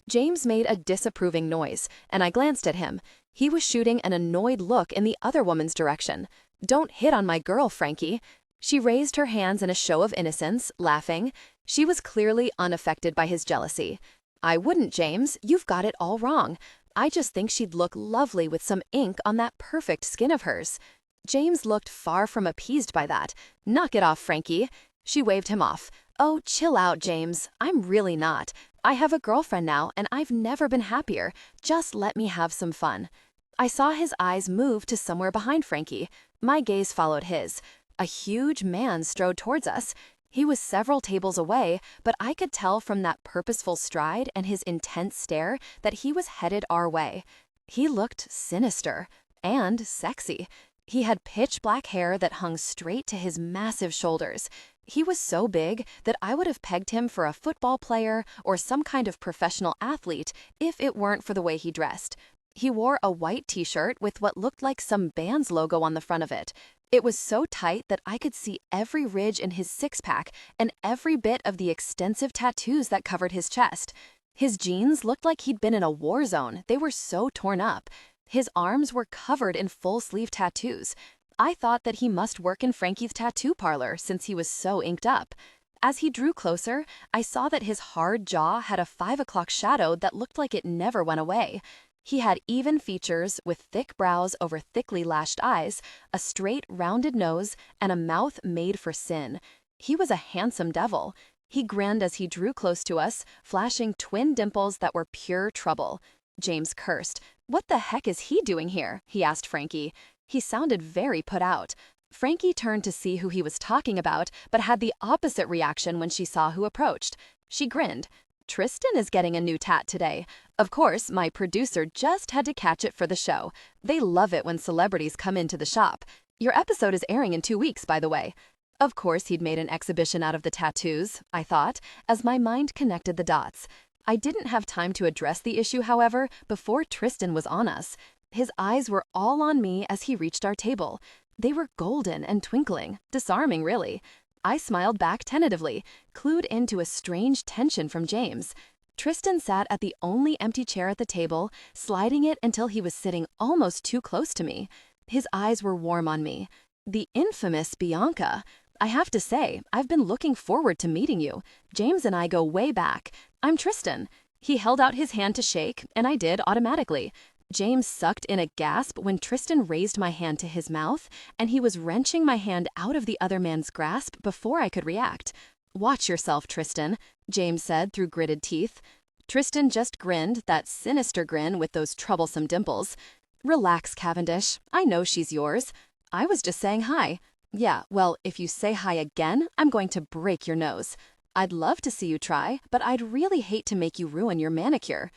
Speaker 1: James made a disapproving noise, and I glanced at him. He was shooting an annoyed look in the other woman's direction. "Don't hit on my girl, Frankie." She raised her hands in a show of innocence, laughing. She was clearly unaffected by his jealousy. "I wouldn't, James. You've got it all wrong. I just think she'd look lovely with some ink on that perfect skin of hers." James looked far from appeased by that. "Knock it off, Frankie." She waved him off. "Oh, chill out, James. I'm really not. I have a girlfriend now, and I've never been happier. Just let me have some fun." I saw his eyes move to somewhere behind Frankie. My gaze followed his. A huge man strode towards us. He was several tables away, but I could tell from that purposeful stride and his intense stare that he was headed our way. He looked sinister and sexy. He had pitch black hair that hung straight to his massive shoulders. He was so big that I would have pegged him for a football player or some kind of professional athlete if it weren't for the way he dressed. He wore a white t-shirt with what looked like some band's logo on the front of it. It was so tight that I could see every ridge in his six-pack and every bit of the extensive tattoos that covered his chest. His jeans looked like he'd been in a war zone. They were so torn up. His arms were covered in full-sleeve tattoos. I thought that he must work in Frankie's tattoo parlor since he was so inked up.
Speaker 2: As he drew closer, I saw that his hard jaw had a 5 o'clock shadow that looked like it never went away. He had even features with thick brows over thickly lashed eyes, a straight, rounded nose, and a mouth made for sin. He was a handsome devil. He grinned as he drew close to us, flashing twin dimples that were pure trouble. James cursed. "What the heck is he doing here?" he asked Frankie. He sounded very put out. Frankie turned to see who he was talking about, but had the opposite reaction when she saw who approached. She grinned. "Tristan is getting a new tat today. Of course, my producer just had to catch it for the show. They love it when celebrities come into the shop. Your episode is airing in 2 weeks, by the way." Of course he'd made an exhibition out of the tattoos, I thought, as my mind connected the dots. I didn't have time to address the issue, however, before Tristan was on us. His eyes were all on me as he reached our table. They were golden and twinkling, disarming really. I smiled back tentatively, clued into a strange tension from James. Tristan sat at the only empty chair at the table, sliding it until he was sitting almost too close to me. His eyes were warm on me. The infamous Bianca. I have to say, I've been looking forward to meeting you. James and I go way back. I'm Tristan. He held out his hand to shake, and I did automatically. James sucked in a gasp when Tristan raised my hand to his mouth, and he was wrenching my hand out of the other man's grasp before I could react. "Watch yourself, Tristan," James said through gritted teeth. Tristan just grinned, that sinister grin with those troublesome dimples. "Relax, Cavendish. I know she's yours. I was just saying hi. Yeah, well, if you say hi again, I'm going to break your nose. I'd love to see you try, but I'd really hate to make you ruin your manicure."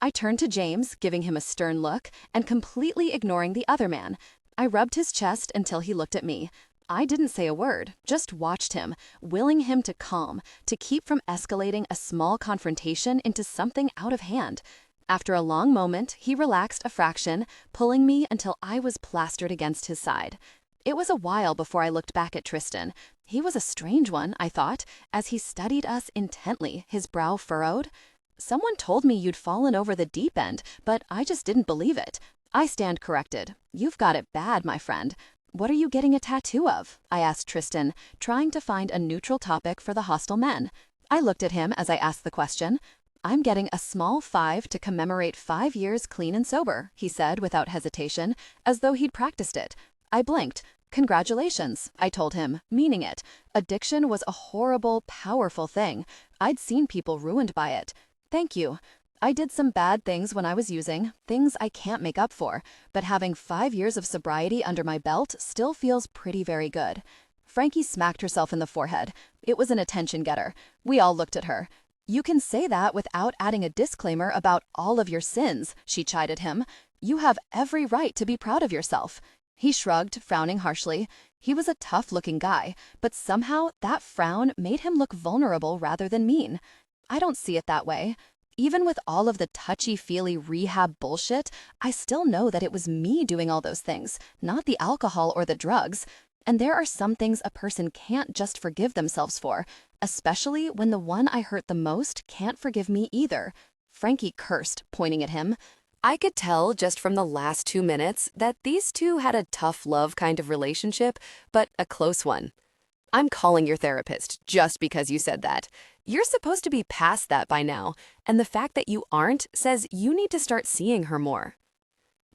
Speaker 2: I turned to James, giving him a stern look, and completely ignoring the other man. I rubbed his chest until he looked at me. I didn't say a word, just watched him, willing him to calm, to keep from escalating a small confrontation into something out of hand. After a long moment, he relaxed a fraction, pulling me until I was plastered against his side. It was a while before I looked back at Tristan. He was a strange one, I thought, as he studied us intently, his brow furrowed. "Someone told me you'd fallen over the deep end, but I just didn't believe it." I stand corrected. "You've got it bad, my friend." "What are you getting a tattoo of?" I asked Tristan, trying to find a neutral topic for the hostile men. I looked at him as I asked the question. "I'm getting a small 5 to commemorate 5 years clean and sober," he said without hesitation, as though he'd practiced it. I blinked. "Congratulations," I told him, meaning it. Addiction was a horrible, powerful thing. I'd seen people ruined by it. "Thank you. I did some bad things when I was using, things I can't make up for, but having 5 years of sobriety under my belt still feels pretty very good." Frankie smacked herself in the forehead. It was an attention getter. We all looked at her. "You can say that without adding a disclaimer about all of your sins," she chided him. "You have every right to be proud of yourself." He shrugged, frowning harshly. He was a tough-looking guy, but somehow that frown made him look vulnerable rather than mean. I don't see it that way. Even with all of the touchy-feely rehab bullshit, I still know that it was me doing all those things, not the alcohol or the drugs. And there are some things a person can't just forgive themselves for, especially when the one I hurt the most can't forgive me either. Frankie cursed, pointing at him. I could tell just from the last 2 minutes that these two had a tough love kind of relationship, but a close one. "I'm calling your therapist just because you said that. You're supposed to be past that by now, and the fact that you aren't says you need to start seeing her more."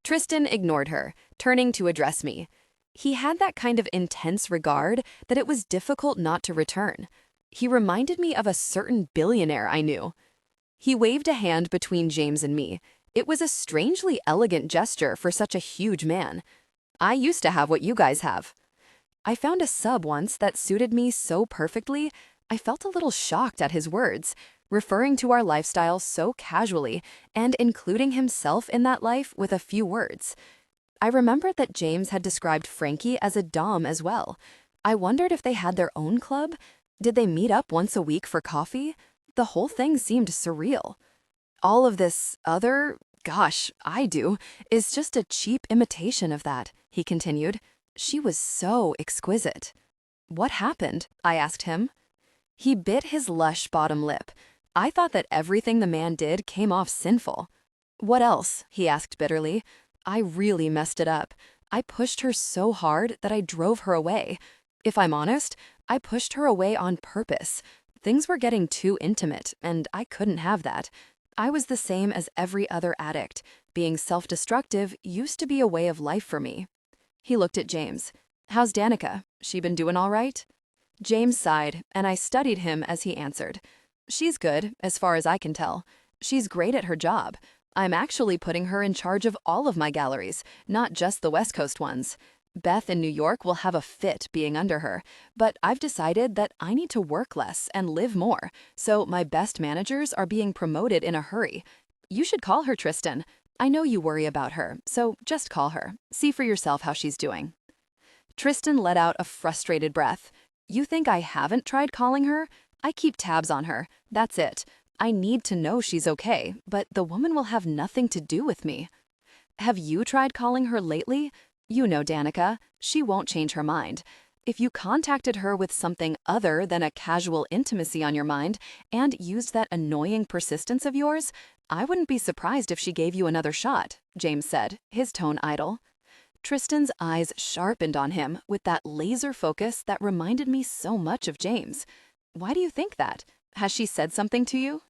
Speaker 2: Tristan ignored her, turning to address me. He had that kind of intense regard that it was difficult not to return. He reminded me of a certain billionaire I knew. He waved a hand between James and me. It was a strangely elegant gesture for such a huge man. "I used to have what you guys have." I found a sub once that suited me so perfectly, I felt a little shocked at his words, referring to our lifestyle so casually and including himself in that life with a few words. I remembered that James had described Frankie as a dom as well. I wondered if they had their own club. Did they meet up once a week for coffee? The whole thing seemed surreal. All of this other, gosh, I do, is just a cheap imitation of that, he continued. She was so exquisite. "What happened?" I asked him. He bit his lush bottom lip. I thought that everything the man did came off sinful. "What else?" he asked bitterly. I really messed it up. I pushed her so hard that I drove her away. If I'm honest,
Speaker 1: I pushed her away on purpose. Things were getting too intimate, and I couldn't have that. I was the same as every other addict. Being self-destructive used to be a way of life for me. He looked at James. How's Danica? She been doing all right? James sighed, and I studied him as he answered. She's good, as far as I can tell. She's great at her job. I'm actually putting her in charge of all of my galleries, not just the West Coast ones. Beth in New York will have a fit being under her, but I've decided that I need to work less and live more, so my best managers are being promoted in a hurry. You should call her, Tristan. I know you worry about her, so just call her. See for yourself how she's doing. Tristan let out a frustrated breath. You think I haven't tried calling her? I keep tabs on her. That's it. I need to know she's okay, but the woman will have nothing to do with me. Have you tried calling her lately? You know Danica. She won't change her mind. If you contacted her with something other than a casual intimacy on your mind and used that annoying persistence of yours, I wouldn't be surprised if she gave you another shot, James said, his tone idle. Tristan's eyes sharpened on him with that laser focus that reminded me so much of James. Why do you think that? Has she said something to you?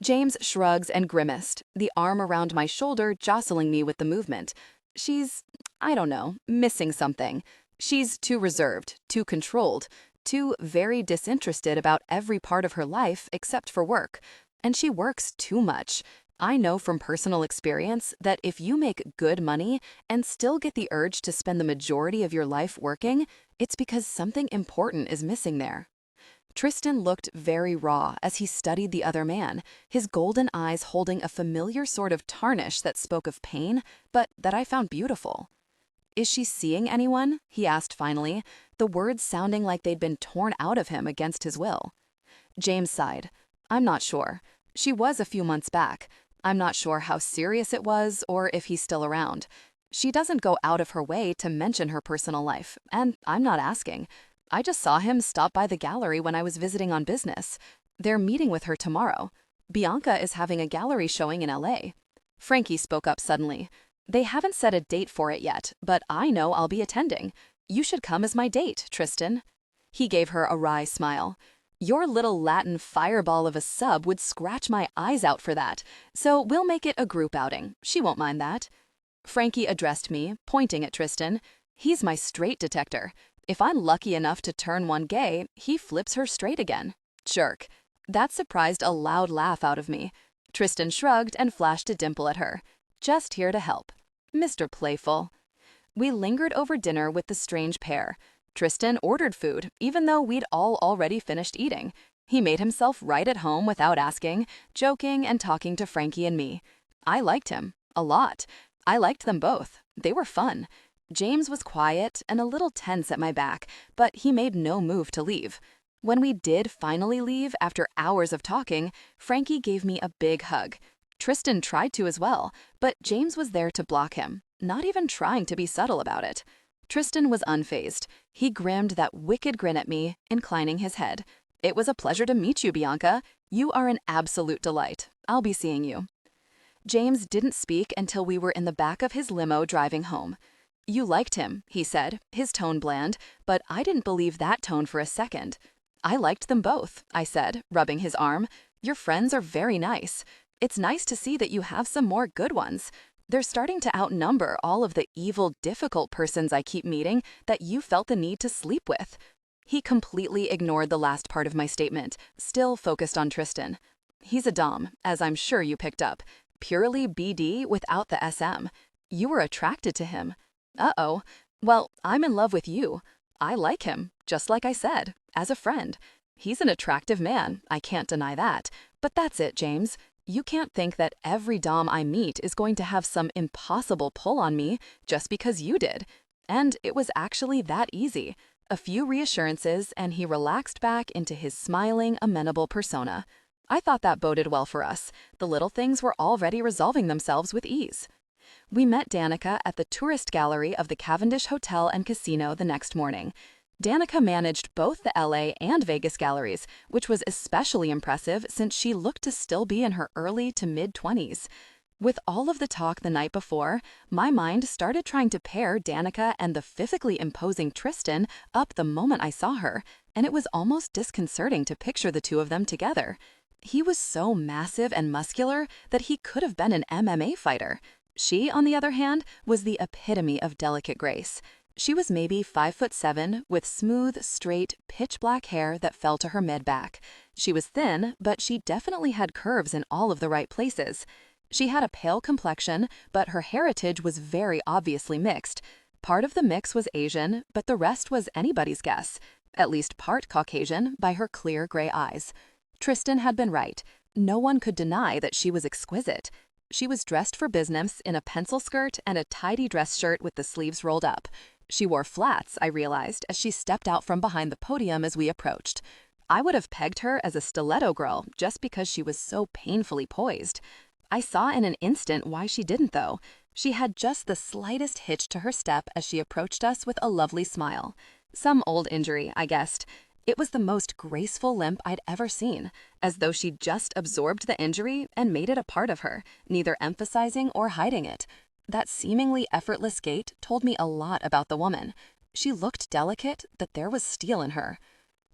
Speaker 1: James shrugs and grimaced, the arm around my shoulder jostling me with the movement. She's, I don't know, missing something. She's too reserved, too controlled, too very disinterested about every part of her life except for work. And she works too much. I know from personal experience that if you make good money and still get the urge to spend the majority of your life working, it's because something important is missing there. Tristan looked very raw as he studied the other man, his golden eyes holding a familiar sort of tarnish that spoke of pain, but that I found beautiful. Is she seeing anyone? He asked finally, the words sounding like they'd been torn out of him against his will. James sighed. I'm not sure. She was a few months back. I'm not sure how serious it was or if he's still around. She doesn't go out of her way to mention her personal life, and I'm not asking. I just saw him stop by the gallery when I was visiting on business. They're meeting with her tomorrow. Bianca is having a gallery showing in LA. Frankie spoke up suddenly. They haven't set a date for it yet, but I know I'll be attending. You should come as my date, Tristan. He gave her a wry smile. Your little Latin fireball of a sub would scratch my eyes out for that, so we'll make it a group outing. She won't mind that. Frankie addressed me, pointing at Tristan. He's my straight detector. If I'm lucky enough to turn one gay, he flips her straight again. Jerk. That surprised a loud laugh out of me. Tristan shrugged and flashed a dimple at her. Just here to help. Mr. Playful. We lingered over dinner with the strange pair. Tristan ordered food, even though we'd all already finished eating. He made himself right at home without asking, joking and talking to Frankie and me. I liked him. A lot. I liked them both. They were fun. James was quiet and a little tense at my back, but he made no move to leave. When we did finally leave after hours of talking, Frankie gave me a big hug. Tristan tried to as well, but James was there to block him, not even trying to be subtle about it. Tristan was unfazed. He grinned that wicked grin at me, inclining his head. It was a pleasure to meet you, Bianca. You are an absolute delight. I'll be seeing you. James didn't speak until we were in the back of his limo driving home. You liked him, he said, his tone bland, but I didn't believe that tone for a second. I liked them both, I said, rubbing his arm. Your friends are very nice. It's nice to see that you have some more good ones. They're starting to outnumber all of the evil, difficult persons I keep meeting that you felt the need to sleep with. He completely ignored the last part of my statement, still focused on Tristan. He's a dom, as I'm sure you picked up. Purely BD without the SM. You were attracted to him. Uh-oh. Well, I'm in love with you. I like him, just like I said, as a friend. He's an attractive man, I can't deny that. But that's it, James. You can't think that every dom I meet is going to have some impossible pull on me just because you did. And it was actually that easy. A few reassurances and he relaxed back into his smiling, amenable persona. I thought that boded well for us. The little things were already resolving themselves with ease. We met Danica at the tourist gallery of the Cavendish Hotel and Casino the next morning. Danica managed both the LA and Vegas galleries, which was especially impressive since she looked to still be in her early to mid-20s.
Speaker 2: With all of the talk the night before, my mind started trying to pair Danica and the physically imposing Tristan up the moment I saw her, and it was almost disconcerting to picture the two of them together. He was so massive and muscular that he could have been an MMA fighter. She, on the other hand, was the epitome of delicate grace. She was maybe 5'7", with smooth, straight, pitch-black hair that fell to her mid-back. She was thin, but she definitely had curves in all of the right places. She had a pale complexion, but her heritage was very obviously mixed. Part of the mix was Asian, but the rest was anybody's guess. At least part Caucasian by her clear gray eyes. Tristan had been right. No one could deny that she was exquisite. She was dressed for business in a pencil skirt and a tidy dress shirt with the sleeves rolled up. She wore flats, I realized, as she stepped out from behind the podium as we approached. I would have pegged her as a stiletto girl just because she was so painfully poised. I saw in an instant why she didn't, though. She had just the slightest hitch to her step as she approached us with a lovely smile. Some old injury, I guessed. It was the most graceful limp I'd ever seen, as though she'd just absorbed the injury and made it a part of her, neither emphasizing or hiding it. That seemingly effortless gait told me a lot about the woman. She looked delicate, but there was steel in her.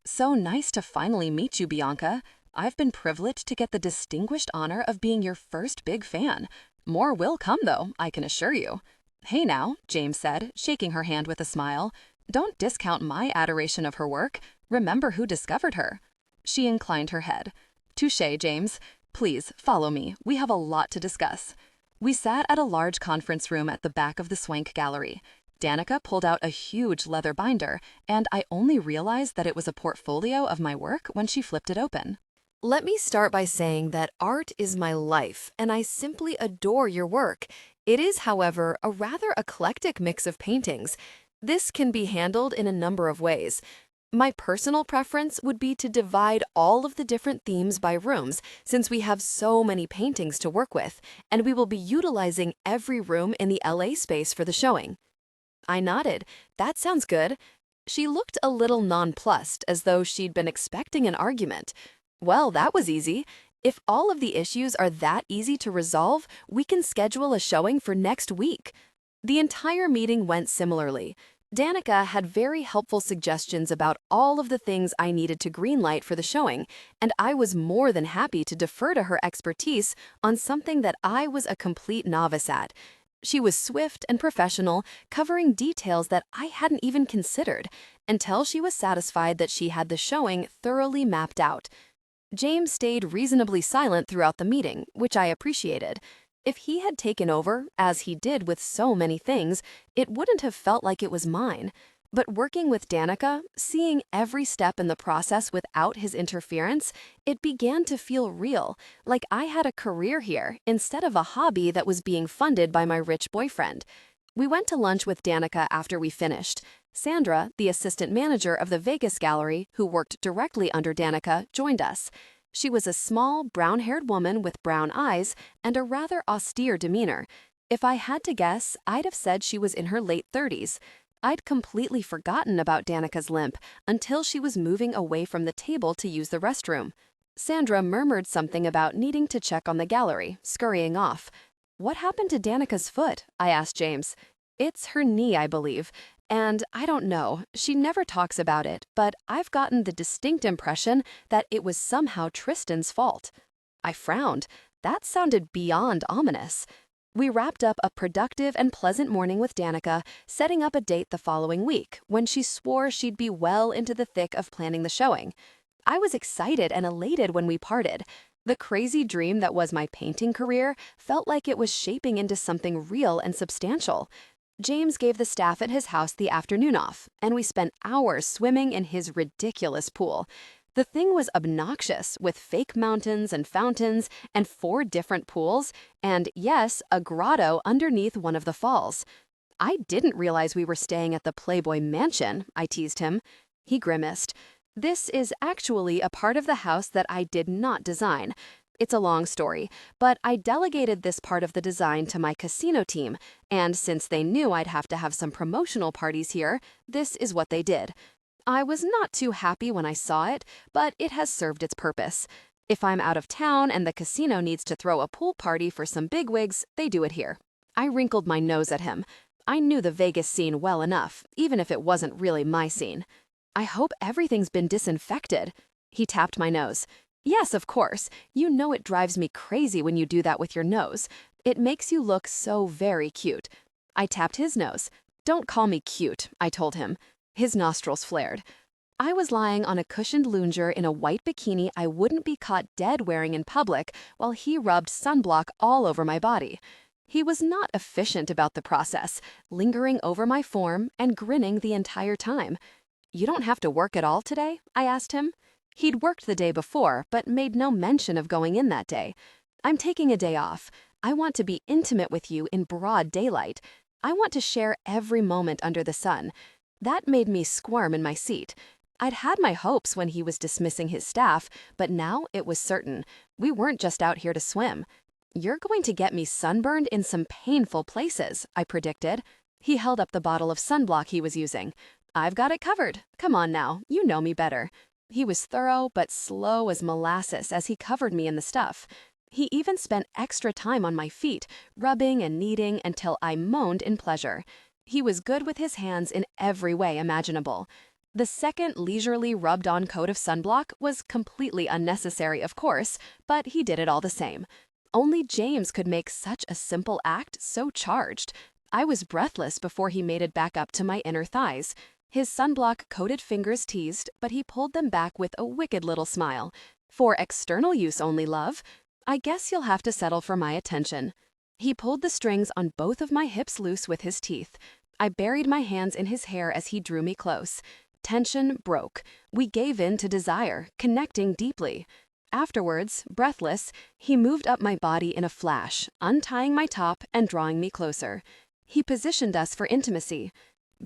Speaker 2: "So nice to finally meet you, Bianca. I've been privileged to get the distinguished honor of being your first big fan. More will come, though, I can assure you." "Hey now," James said, shaking her hand with a smile. "Don't discount my adoration of her work. Remember who discovered her." She inclined her head. "Touché, James. Please, follow me. We have a lot to discuss." We sat at a large conference room at the back of the Swank Gallery. Danica pulled out a huge leather binder, and I only realized that it was a portfolio of my work when she flipped it open.
Speaker 1: Let me start by saying that art is my life, and I simply adore your work. It is, however, a rather eclectic mix of paintings. This can be handled in a number of ways. My personal preference would be to divide all of the different themes by rooms, since we have so many paintings to work with, and we will be utilizing every room in the LA space for the showing. I nodded. That sounds good. She looked a little nonplussed, as though she'd been expecting an argument. Well, that was easy. If all of the issues are that easy to resolve, we can schedule a showing for next week. The entire meeting went similarly. Danica had very helpful suggestions about all of the things I needed to greenlight for the showing, and I was more than happy to defer to her expertise on something that I was a complete novice at. She was swift and professional, covering details that I hadn't even considered, until she was satisfied that she had the showing thoroughly mapped out. James stayed reasonably silent throughout the meeting, which I appreciated. If he had taken over, as he did with so many things, it wouldn't have felt like it was mine. But working with Danica, seeing every step in the process without his interference, it began to feel real, like I had a career here instead of a hobby that was being funded by my rich boyfriend. We went to lunch with Danica after we finished. Sandra, the assistant manager of the Vegas gallery, who worked directly under Danica, joined us. She was a small, brown-haired woman with brown eyes and a rather austere demeanor. If I had to guess, I'd have said she was in her late 30s. I'd completely forgotten about Danica's limp until she was moving away from the table to use the restroom. Sandra murmured something about needing to check on the gallery, scurrying off. "What happened to Danica's foot?" I asked James. "It's her knee, I believe. And I don't know, she never talks about it, but I've gotten the distinct impression that it was somehow Tristan's fault." I frowned. That sounded beyond ominous. We wrapped up a productive and pleasant morning with Danica, setting up a date the following week, when she swore she'd be well into the thick of planning the showing. I was excited and elated when we parted. The crazy dream that was my painting career felt like it was shaping into something real and substantial. James gave the staff at his house the afternoon off, and we spent hours swimming in his ridiculous pool. The thing was obnoxious, with fake mountains and fountains and 4 different pools, and yes, a grotto underneath one of the falls. "I didn't realize we were staying at the Playboy Mansion," I teased him. He grimaced. "This is actually a part of the house that I did not design. It's a long story, but I delegated this part of the design to my casino team, and since they knew I'd have to have some promotional parties here, this is what they did. I was not too happy when I saw it, but it has served its purpose.
Speaker 2: If I'm out of town and the casino needs to throw a pool party for some bigwigs, they do it here. I wrinkled my nose at him. I knew the Vegas scene well enough, even if it wasn't really my scene. I hope everything's been disinfected. He tapped my nose. Yes, of course. You know it drives me crazy when you do that with your nose. It makes you look so very cute. I tapped his nose. Don't call me cute, I told him. His nostrils flared. I was lying on a cushioned lounger in a white bikini I wouldn't be caught dead wearing in public while he rubbed sunblock all over my body. He was not efficient about the process, lingering over my form and grinning the entire time. You don't have to work at all today? I asked him. He'd worked the day before, but made no mention of going in that day. I'm taking a day off. I want to be intimate with you in broad daylight. I want to share every moment under the sun. That made me squirm in my seat. I'd had my hopes when he was dismissing his staff, but now it was certain. We weren't just out here to swim. You're going to get me sunburned in some painful places, I predicted. He held up the bottle of sunblock he was using. I've got it covered. Come on now, you know me better. He was thorough but slow as molasses as he covered me in the stuff. He even spent extra time on my feet, rubbing and kneading until I moaned in pleasure. He was good with his hands in every way imaginable. The second leisurely rubbed-on coat of sunblock was completely unnecessary, of course, but he did it all the same. Only James could make such a simple act so charged. I was breathless before he made it back up to my inner thighs. His sunblock-coated fingers teased, but he pulled them back with a wicked little smile. For external use only, love. I guess you'll have to settle for my attention. He pulled the strings on both of my hips loose with his teeth. I buried my hands in his hair as he drew me close. Tension broke. We gave in to desire, connecting deeply. Afterwards, breathless, he moved up my body in a flash, untying my top and drawing me closer. He positioned us for intimacy.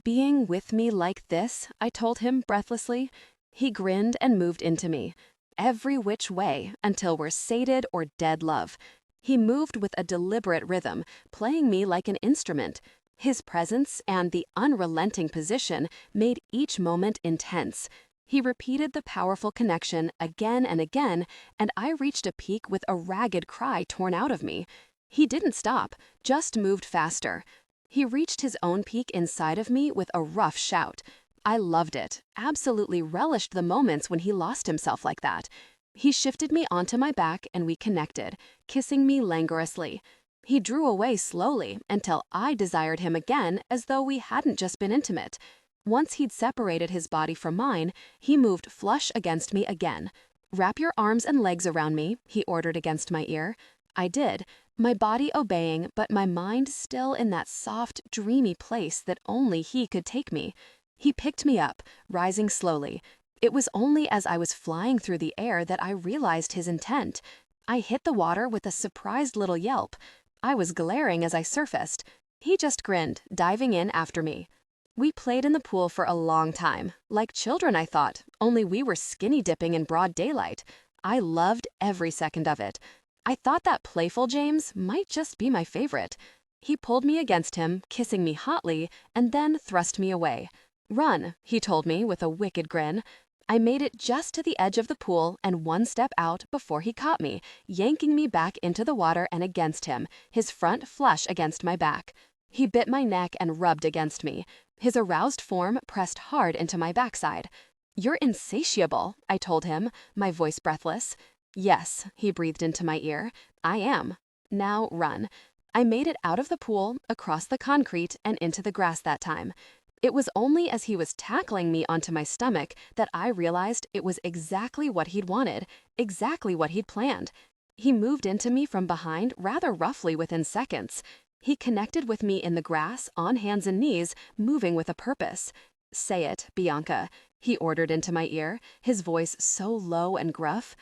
Speaker 2: Being with me like this, I told him breathlessly. He grinned and moved into me. Every which way, until we're sated or dead love. He moved with a deliberate rhythm, playing me like an instrument. His presence and the unrelenting position made each moment intense. He repeated the powerful connection again and again, and I reached a peak with a ragged cry torn out of me. He didn't stop, just moved faster. He reached his own peak inside of me with a rough shout. I loved it, absolutely relished the moments when he lost himself like that. He shifted me onto my back and we connected, kissing me languorously. He drew away slowly until I desired him again as though we hadn't just been intimate. Once he'd separated his body from mine, he moved flush against me again. Wrap your arms and legs around me, he ordered against my ear. I did, my body obeying but my mind still in that soft, dreamy place that only he could take me. He picked me up, rising slowly. It was only as I was flying through the air that I realized his intent. I hit the water with a surprised little yelp. I was glaring as I surfaced. He just grinned, diving in after me. We played in the pool for a long time. Like children, I thought, only we were skinny dipping in broad daylight. I loved every second of it. I thought that playful James might just be my favorite. He pulled me against him, kissing me hotly, and then thrust me away. Run, he told me with a wicked grin. I made it just to the edge of the pool and one step out before he caught me, yanking me back into the water and against him, his front flush against my back. He bit my neck and rubbed against me. His aroused form pressed hard into my backside. You're insatiable, I told him, my voice breathless. Yes, he breathed into my ear. I am. Now run. I made it out of the pool, across the concrete, and into the grass that time. It was only as he was tackling me onto my stomach that I realized it was exactly what he'd wanted, exactly what he'd planned. He moved into me from behind rather roughly within seconds. He connected with me in the grass, on hands and knees, moving with a purpose. Say it, Bianca, he ordered into my ear, his voice so low and gruff.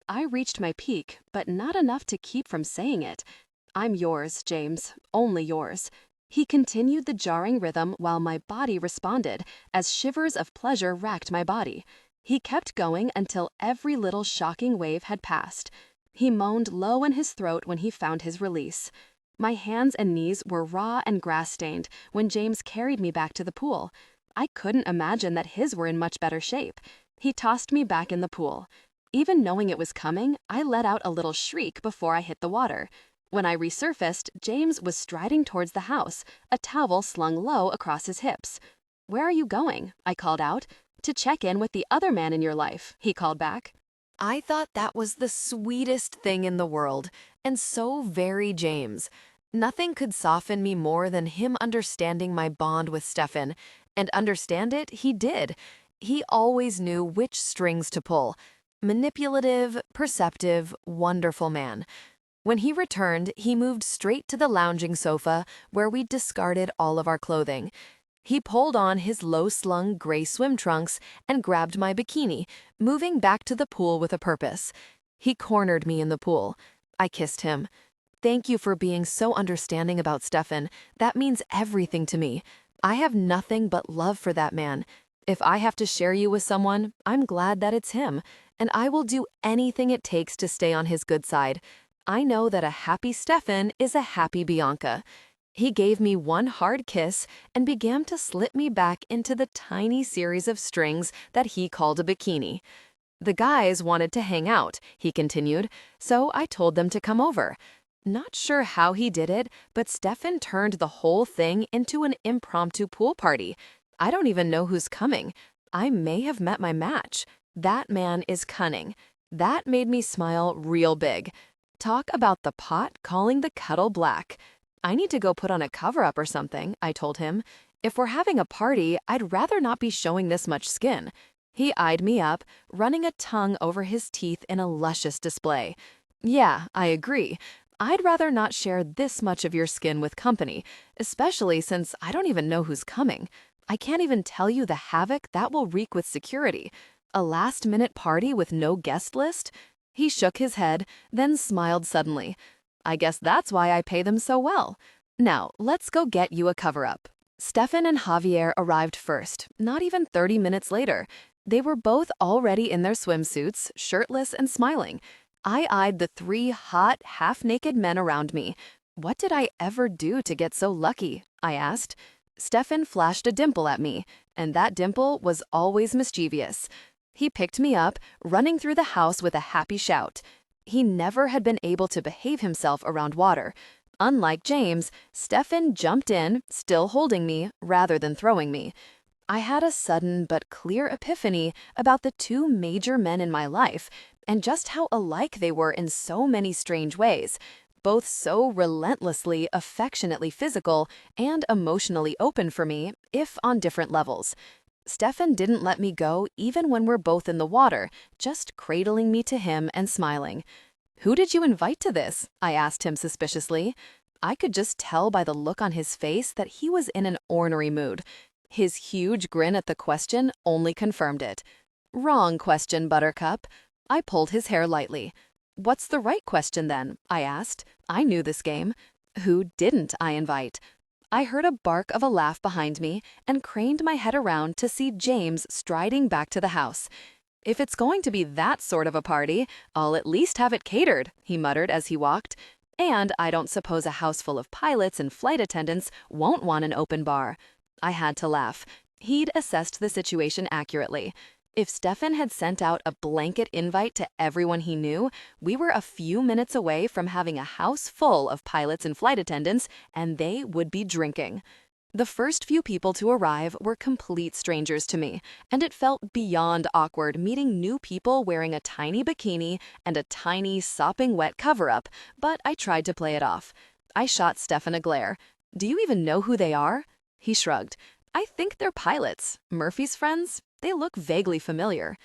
Speaker 2: I reached my peak, but not enough to keep from saying it. I'm yours, James, only yours. He continued the jarring rhythm while my body responded, as shivers of pleasure racked my body. He kept going until every little shocking wave had passed. He moaned low in his throat when he found his release. My hands and knees were raw and grass-stained when James carried me back to the pool. I couldn't imagine that his were in much better shape. He tossed me back in the pool. Even knowing it was coming, I let out a little shriek before I hit the water. When I resurfaced, James was striding towards the house, a towel slung low across his hips. "Where are you going?" I called out. "To check in with the other man in your life," he called back.
Speaker 1: I thought that was the sweetest thing in the world, and so very James. Nothing could soften me more than him understanding my bond with Stefan, and understand it he did. He always knew which strings to pull. Manipulative, perceptive, wonderful man. When he returned, he moved straight to the lounging sofa where we'd discarded all of our clothing. He pulled on his low-slung gray swim trunks and grabbed my bikini, moving back to the pool with a purpose. He cornered me in the pool. I kissed him. "Thank you for being so understanding about Stefan. That means everything to me. I have nothing but love for that man. If I have to share you with someone, I'm glad that it's him, and I will do anything it takes to stay on his good side. I know that a happy Stefan is a happy Bianca." He gave me one hard kiss and began to slip me back into the tiny series of strings that he called a bikini. "The guys wanted to hang out," he continued, "so I told them to come over." Not sure how he did it, but Stefan turned the whole thing into an impromptu pool party. I don't even know who's coming. I may have met my match. That man is cunning. That made me smile real big. Talk about the pot calling the kettle black. "I need to go put on a cover-up or something," I told him. "If we're having a party, I'd rather not be showing this much skin." He eyed me up, running a tongue over his teeth in a luscious display. "Yeah, I agree. I'd rather not share this much of your skin with company, especially since I don't even know who's coming. I can't even tell you the havoc that will wreak with security. A last-minute party with no guest list?" He shook his head, then smiled suddenly. "I guess that's why I pay them so well. Now, let's go get you a cover-up." Stefan and Javier arrived first, not even 30 minutes later. They were both already in their swimsuits, shirtless and smiling. I eyed the 3 hot, half-naked men around me. "What did I ever do to get so lucky?" I asked. Stefan flashed a dimple at me, and that dimple was always mischievous. He picked me up, running through the house with a happy shout. He never had been able to behave himself around water. Unlike James, Stefan jumped in, still holding me, rather than throwing me. I had a sudden but clear epiphany about the 2 major men in my life, and just how alike they were in so many strange ways, both so relentlessly, affectionately physical and emotionally open for me, if on different levels. Stefan didn't let me go even when we're both in the water, just cradling me to him and smiling. "Who did you invite to this?" I asked him suspiciously. I could just tell by the look on his face that he was in an ornery mood. His huge grin at the question only confirmed it. "Wrong question, Buttercup." I pulled his hair lightly. "What's the right question then?" I asked. I knew this game. "Who didn't I invite?" I heard a bark of a laugh behind me and craned my head around to see James striding back to the house. "If it's going to be that sort of a party, I'll at least have it catered," he muttered as he walked. "And I don't suppose a house full of pilots and flight attendants won't want an open bar." I had to laugh. He'd assessed the situation accurately. If Stefan had sent out a blanket invite to everyone he knew, we were a few minutes away from having a house full of pilots and flight attendants, and they would be drinking. The first few people to arrive were complete strangers to me, and it felt beyond awkward meeting new people wearing a tiny bikini and a tiny, sopping wet cover-up, but I tried to play it off. I shot Stefan a glare. "Do you even know who they are?" He shrugged. "I think they're pilots. Murphy's friends? They look vaguely familiar."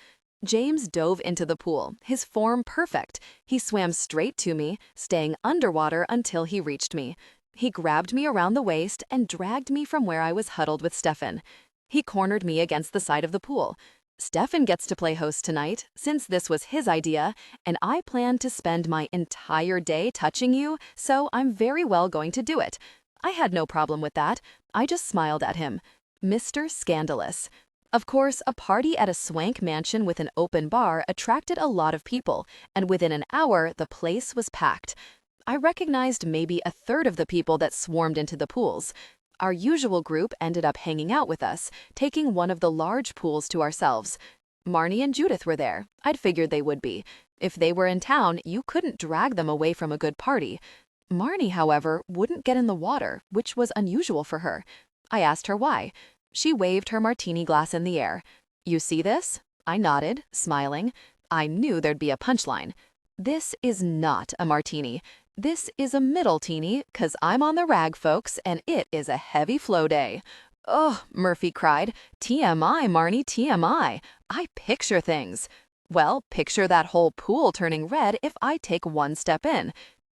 Speaker 1: James dove into the pool, his form perfect. He swam straight to me, staying underwater until he reached me. He grabbed me around the waist and dragged me from where I was huddled with Stefan. He cornered me against the side of the pool. "Stefan gets to play host tonight, since this was his idea, and I plan to spend my entire day touching you, so I'm very well going to do it." I had no problem with that. I just smiled at him. Mr. Scandalous. Of course, a party at a swank mansion with an open bar attracted a lot of people, and within an hour, the place was packed. I recognized maybe a third of the people that swarmed into the pools. Our usual group ended up hanging out with us, taking one of the large pools to ourselves.
Speaker 2: Marnie and Judith were there. I'd figured they would be. If they were in town, you couldn't drag them away from a good party. Marnie, however, wouldn't get in the water, which was unusual for her. I asked her why. She waved her martini glass in the air. You see this? I nodded, smiling. I knew there'd be a punchline. This is not a martini. This is a middle teeny, 'cause I'm on the rag, folks, and it is a heavy flow day. Oh, Murphy cried. TMI, Marnie, TMI. I picture things. Well, picture that whole pool turning red if I take one step in.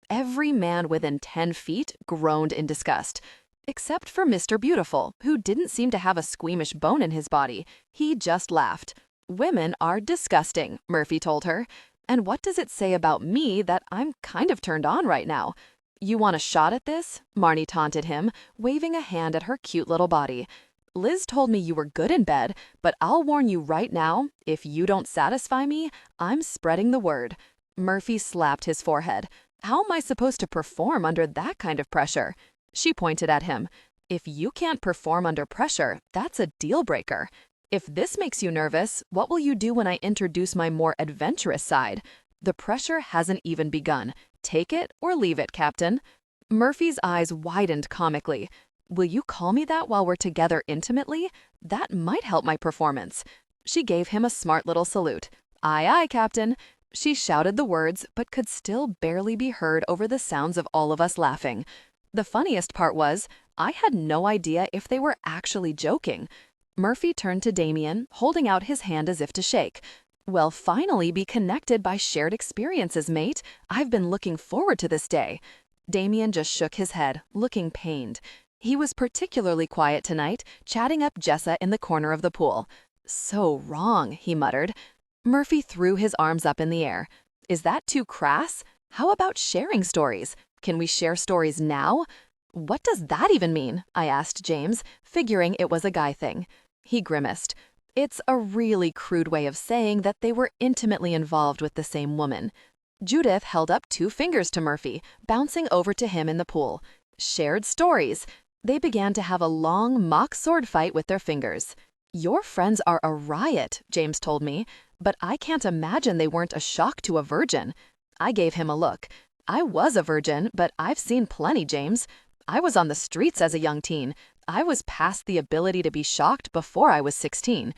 Speaker 2: Every man within 10 feet groaned in disgust. Except for Mr. Beautiful, who didn't seem to have a squeamish bone in his body. He just laughed. Women are disgusting, Murphy told her. And what does it say about me that I'm kind of turned on right now? You want a shot at this? Marnie taunted him, waving a hand at her cute little body. Liz told me you were good in bed, but I'll warn you right now, if you don't satisfy me, I'm spreading the word. Murphy slapped his forehead. How am I supposed to perform under that kind of pressure? She pointed at him. If you can't perform under pressure, that's a deal breaker. If this makes you nervous, what will you do when I introduce my more adventurous side? The pressure hasn't even begun. Take it or leave it, Captain. Murphy's eyes widened comically. Will you call me that while we're together intimately? That might help my performance. She gave him a smart little salute. Aye, aye, Captain. She shouted the words, but could still barely be heard over the sounds of all of us laughing. The funniest part was, I had no idea if they were actually joking. Murphy turned to Damien, holding out his hand as if to shake. Well, finally be connected by shared experiences, mate. I've been looking forward to this day. Damien just shook his head, looking pained. He was particularly quiet tonight, chatting up Jessa in the corner of the pool. So wrong, he muttered. Murphy threw his arms up in the air. Is that too crass? How about sharing stories? Can we share stories now? What does that even mean? I asked James, figuring it was a guy thing. He grimaced. It's a really crude way of saying that they were intimately involved with the same woman. Judith held up 2 fingers to Murphy, bouncing over to him in the pool. Shared stories. They began to have a long mock sword fight with their fingers. Your friends are a riot, James told me, but I can't imagine they weren't a shock to a virgin. I gave him a look. I was a virgin, but I've seen plenty, James. I was on the streets as a young teen. I was past the ability to be shocked before I was 16.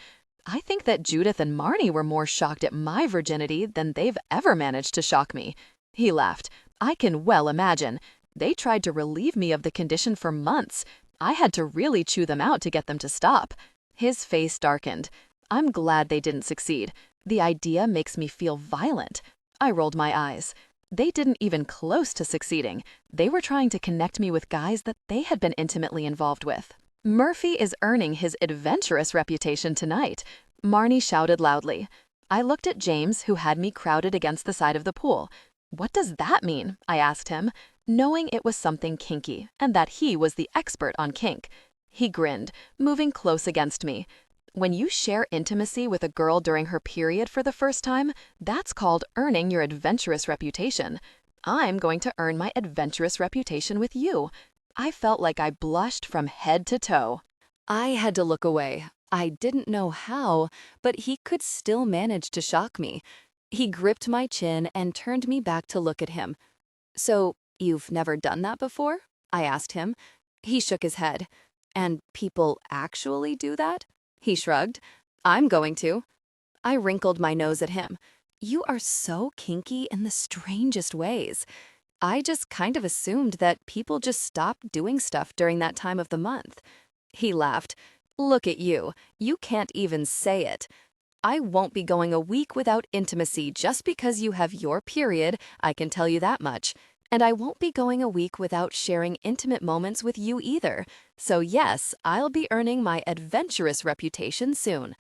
Speaker 2: I think that Judith and Marnie were more shocked at my virginity than they've ever managed to shock me. He laughed. I can well imagine. They tried to relieve me of the condition for months. I had to really chew them out to get them to stop. His face darkened. I'm glad they didn't succeed. The idea makes me feel violent. I rolled my eyes. They didn't even close to succeeding. They were trying to connect me with guys that they had been intimately involved with. Murphy is earning his adventurous reputation tonight. Marnie shouted loudly. I looked at James, who had me crowded against the side of the pool. What does that mean? I asked him, knowing it was something kinky and that he was the expert on kink. He grinned, moving close against me. When you share intimacy with a girl during her period for the first time, that's called earning your adventurous reputation. I'm going to earn my adventurous reputation with you. I felt like I blushed from head to toe.
Speaker 1: I had to look away. I didn't know how, but he could still manage to shock me. He gripped my chin and turned me back to look at him. So, you've never done that before? I asked him. He shook his head. And people actually do that? He shrugged. I'm going to. I wrinkled my nose at him. You are so kinky in the strangest ways. I just kind of assumed that people just stopped doing stuff during that time of the month. He laughed. Look at you. You can't even say it. I won't be going a week without intimacy just because you have your period, I can tell you that much. And I won't be going a week without sharing intimate moments with you either. So yes, I'll be earning my adventurous reputation soon.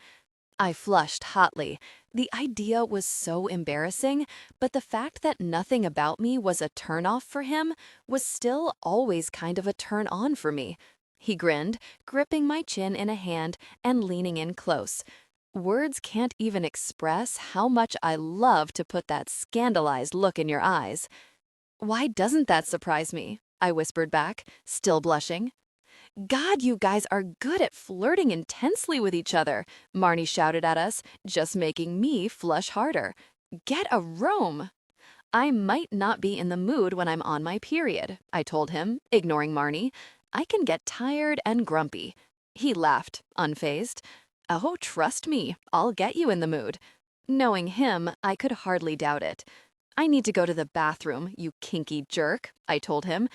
Speaker 1: I flushed hotly. The idea was so embarrassing, but the fact that nothing about me was a turn-off for him was still always kind of a turn-on for me. He grinned, gripping my chin in a hand and leaning in close. Words can't even express how much I love to put that scandalized look in your eyes. Why doesn't that surprise me? I whispered back, still blushing.
Speaker 2: God, you guys are good at flirting intensely with each other, Marnie shouted at us, just making me flush harder. Get a room. I might not be in the mood when I'm on my period, I told him, ignoring Marnie. I can get tired and grumpy. He laughed, unfazed. Oh, trust me, I'll get you in the mood. Knowing him, I could hardly doubt it. I need to go to the bathroom, you kinky jerk, I told him.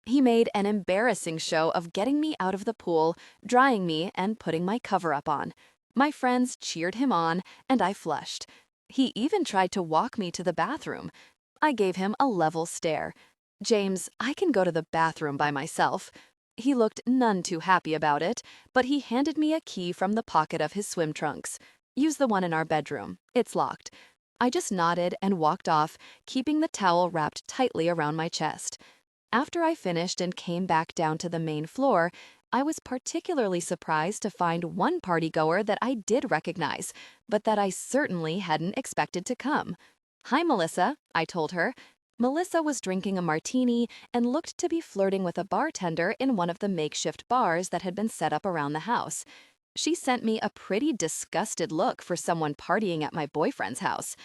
Speaker 2: He made an embarrassing show of getting me out of the pool, drying me, and putting my cover-up on. My friends cheered him on, and I flushed. He even tried to walk me to the bathroom. I gave him a level stare. James, I can go to the bathroom by myself. He looked none too happy about it, but he handed me a key from the pocket of his swim trunks. Use the one in our bedroom. It's locked. I just nodded and walked off, keeping the towel wrapped tightly around my chest. After I finished and came back down to the main floor, I was particularly surprised to find one partygoer that I did recognize, but that I certainly hadn't expected to come. Hi, Melissa, I told her. Melissa was drinking a martini and looked to be flirting with a bartender in one of the makeshift bars that had been set up around the house. She sent me a pretty disgusted look for someone partying at my boyfriend's house.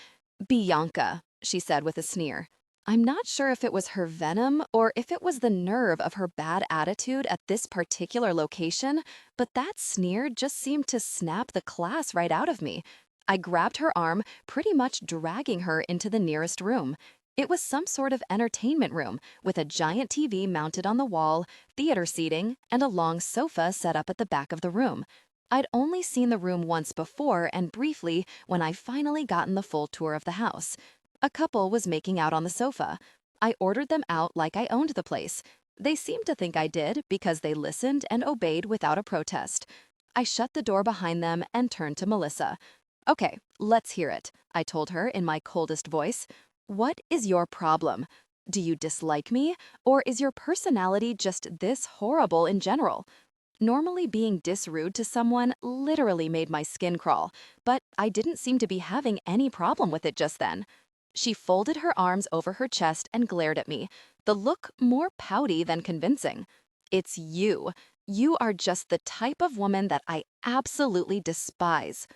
Speaker 2: Bianca, she said with a sneer. I'm not sure if it was her venom or if it was the nerve of her bad attitude at this particular location, but that sneer just seemed to snap the class right out of me. I grabbed her arm, pretty much dragging her into the nearest room. It was some sort of entertainment room with a giant TV mounted on the wall, theater seating, and a long sofa set up at the back of the room. I'd only seen the room once before and briefly when I finally gotten the full tour of the house. A couple was making out on the sofa. I ordered them out like I owned the place. They seemed to think I did because they listened and obeyed without a protest. I shut the door behind them and turned to Melissa. Okay, let's hear it, I told her in my coldest voice. What is your problem? Do you dislike me, or is your personality just this horrible in general? Normally being disrude to someone literally made my skin crawl, but I didn't seem to be having any problem with it just then. She folded her arms over her chest and glared at me, the look more pouty than convincing. It's you. You are just the type of woman that I absolutely despise.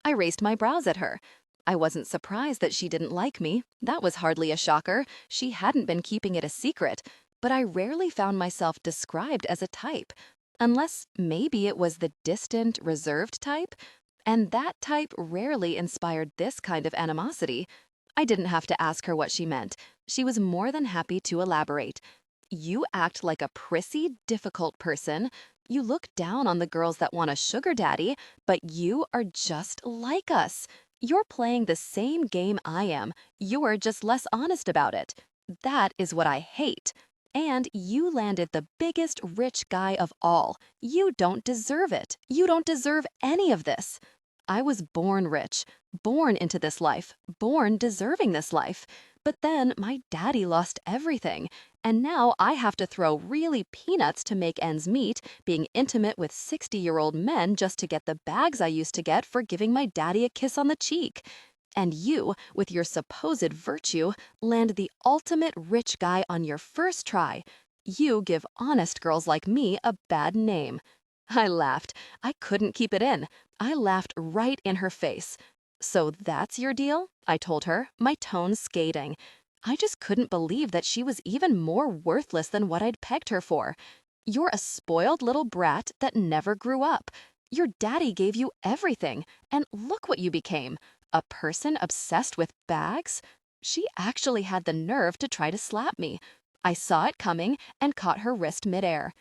Speaker 2: I raised my brows at her. I wasn't surprised that she didn't like me. That was hardly a shocker. She hadn't been keeping it a secret. But I rarely found myself described as a type. Unless maybe it was the distant, reserved type. And that type rarely inspired this kind of animosity. I didn't have to ask her what she meant. She was more than happy to elaborate. You act like a prissy, difficult person. You look down on the girls that want a sugar daddy, but you are just like us. You're playing the same game I am. You're just less honest about it. That is what I hate. And you landed the biggest rich guy of all. You don't deserve it. You don't deserve any of this. I was born rich, born into this life, born deserving this life. But then my daddy lost everything, and now I have to throw really peanuts to make ends meet, being intimate with 60-year-old men just to get the bags I used to get for giving my daddy a kiss on the cheek. And you, with your supposed virtue, land the ultimate rich guy on your first try. You give honest girls like me a bad name. I laughed. I couldn't keep it in. I laughed right in her face. So that's your deal? I told her, my tone scathing. I just couldn't believe that she was even more worthless than what I'd pegged her for. You're a spoiled little brat that never grew up. Your daddy gave you everything, and look what you became. A person obsessed with bags? She actually had the nerve to try to slap me. I saw it coming and caught her wrist midair.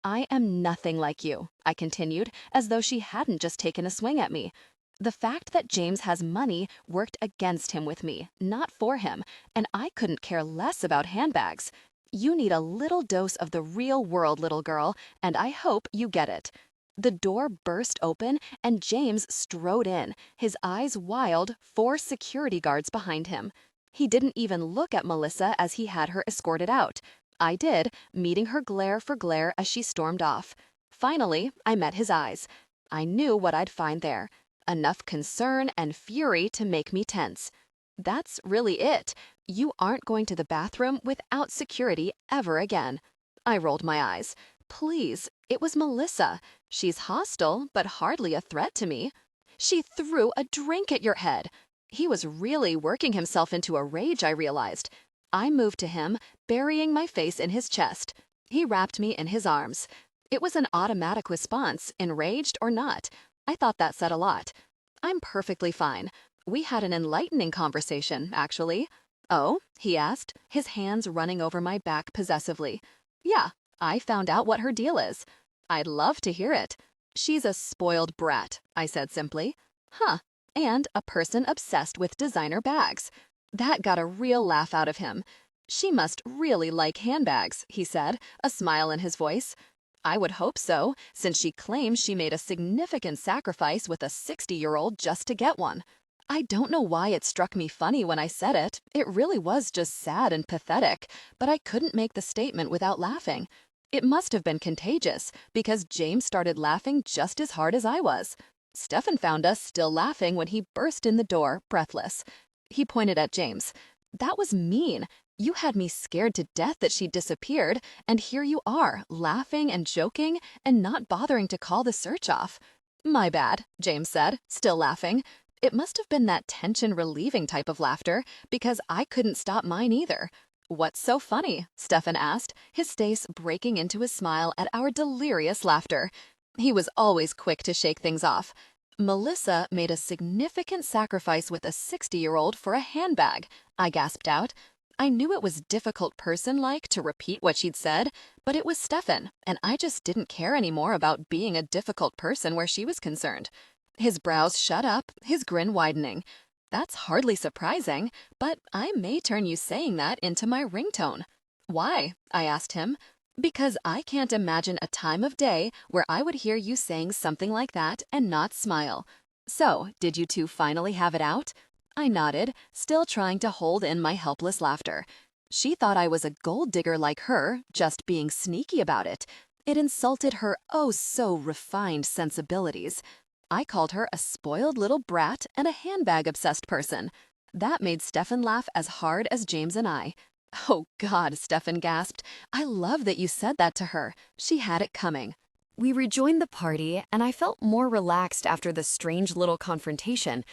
Speaker 2: I am nothing like you, I continued, as though she hadn't just taken a swing at me. The fact that James has money worked against him with me, not for him, and I couldn't care less about handbags. You need a little dose of the real world, little girl, and I hope you get it. The door burst open, and James strode in, his eyes wild, 4 security guards behind him. He didn't even look at Melissa as he had her escorted out. I did, meeting her glare for glare as she stormed off. Finally, I met his eyes. I knew what I'd find there. Enough concern and fury to make me tense. That's really it. You aren't going to the bathroom without security ever again. I rolled my eyes. Please, it was Melissa. She's hostile, but hardly a threat to me. She threw a drink at your head. He was really working himself into a rage, I realized. I moved to him, burying my face in his chest. He wrapped me in his arms. It was an automatic response, enraged or not. I thought that said a lot. I'm perfectly fine. We had an enlightening conversation, actually. Oh, he asked, his hands running over my back possessively. Yeah, I found out what her deal is. I'd love to hear it. She's a spoiled brat, I said simply. Huh, and a person obsessed with designer bags. That got a real laugh out of him. She must really like handbags, he said, a smile in his voice. I would hope so, since she claims she made a significant sacrifice with a 60-year-old just to get one. I don't know why it struck me funny when I said it. It really was just sad and pathetic, but I couldn't make the statement without laughing. It must have been contagious, because James started laughing just as hard as I was. Stefan found us still laughing when he burst in the door, breathless. He pointed at James. That was mean. You had me scared to death that she disappeared, and here you are, laughing and joking, and not bothering to call the search off. My bad, James said, still laughing. It must have been that tension-relieving type of laughter, because I couldn't stop mine either. What's so funny? Stefan asked, his face breaking into a smile at our delirious laughter. He was always quick to shake things off. Melissa made a significant sacrifice with a 60-year-old for a handbag, I gasped out. I knew it was difficult person-like to repeat what she'd said, but it was Stefan, and I just didn't care anymore about being a difficult person where she was concerned. His brows shut up, his grin widening. That's hardly surprising, but I may turn you saying that into my ringtone. Why? I asked him. Because I can't imagine a time of day where I would hear you saying something like that and not smile. So, did you two finally have it out? I nodded, still trying to hold in my helpless laughter. She thought I was a gold digger like her, just being sneaky about it. It insulted her oh-so-refined sensibilities. I called her a spoiled little brat and a handbag-obsessed person. That made Stefan laugh as hard as James and I. Oh God, Stefan gasped. I love that you said that to her. She had it coming.
Speaker 1: We rejoined the party, and I felt more relaxed after the strange little confrontation.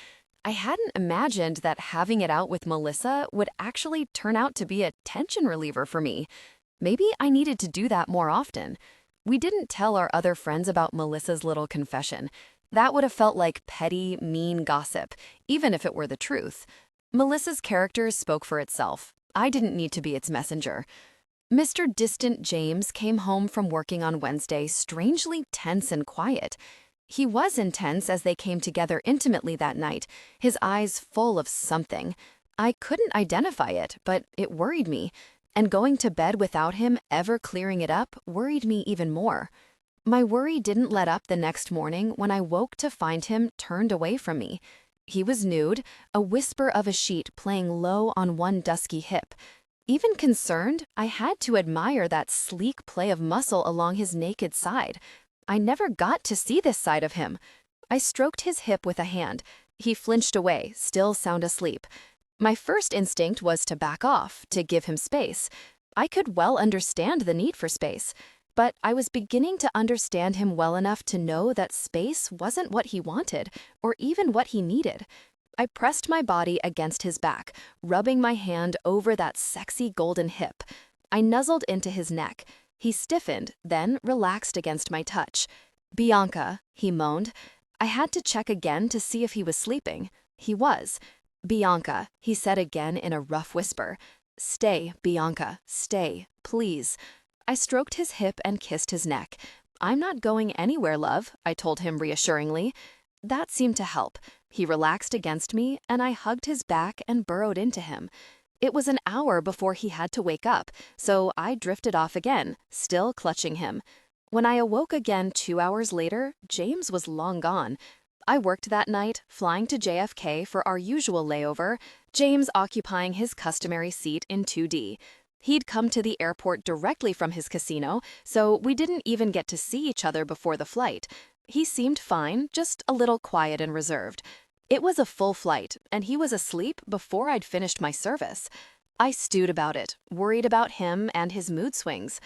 Speaker 1: I hadn't imagined that having it out with Melissa would actually turn out to be a tension reliever for me. Maybe I needed to do that more often. We didn't tell our other friends about Melissa's little confession. That would have felt like petty, mean gossip, even if it were the truth. Melissa's character spoke for itself. I didn't need to be its messenger. Mr. Distant James came home from working on Wednesday strangely tense and quiet. He was intense as they came together intimately that night, his eyes full of something. I couldn't identify it, but it worried me, and going to bed without him ever clearing it up worried me even more. My worry didn't let up the next morning when I woke to find him turned away from me. He was nude, a whisper of a sheet playing low on one dusky hip. Even concerned, I had to admire that sleek play of muscle along his naked side. I never got to see this side of him. I stroked his hip with a hand. He flinched away, still sound asleep. My first instinct was to back off, to give him space. I could well understand the need for space, but I was beginning to understand him well enough to know that space wasn't what he wanted, or even what he needed. I pressed my body against his back, rubbing my hand over that sexy golden hip. I nuzzled into his neck. He stiffened, then relaxed against my touch. "Bianca," he moaned. I had to check again to see if he was sleeping. He was. "Bianca," he said again in a rough whisper. "Stay, Bianca, stay, please." I stroked his hip and kissed his neck. "I'm not going anywhere, love," I told him reassuringly. That seemed to help. He relaxed against me, and I hugged his back and burrowed into him. It was an hour before he had to wake up, so I drifted off again, still clutching him. When I awoke again 2 hours later, James was long gone. I worked that night, flying to JFK for our usual layover, James occupying his customary seat in 2D. He'd come to the airport directly from his casino, so we didn't even get to see each other before the flight. He seemed fine, just a little quiet and reserved. It was a full flight, and he was asleep before I'd finished my service. I stewed about it, worried about him and his mood swings.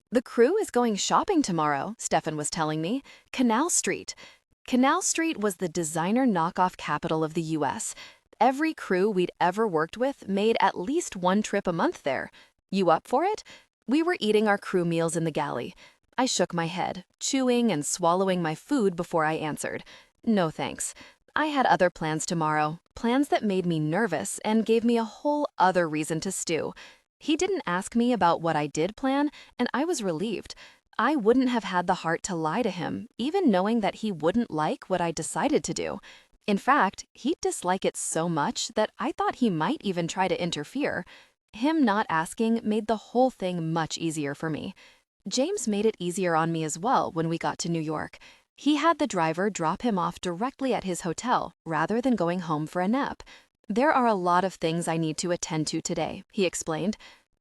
Speaker 1: The crew is going shopping tomorrow, Stefan was telling me. Canal Street. Canal Street was the designer knockoff capital of the US. Every crew we'd ever worked with made at least one trip a month there. You up for it? We were eating our crew meals in the galley. I shook my head, chewing and swallowing my food before I answered. No thanks. I had other plans tomorrow, plans that made me nervous and gave me a whole other reason to stew. He didn't ask me about what I did plan, and I was relieved. I wouldn't have had the heart to lie to him, even knowing that he wouldn't like what I decided to do. In fact, he'd dislike it so much that I thought he might even try to interfere. Him not asking made the whole thing much easier for me. James made it easier on me as well when we got to New York. He had the driver drop him off directly at his hotel, rather than going home for a nap. There are a lot of things I need to attend to today, he explained.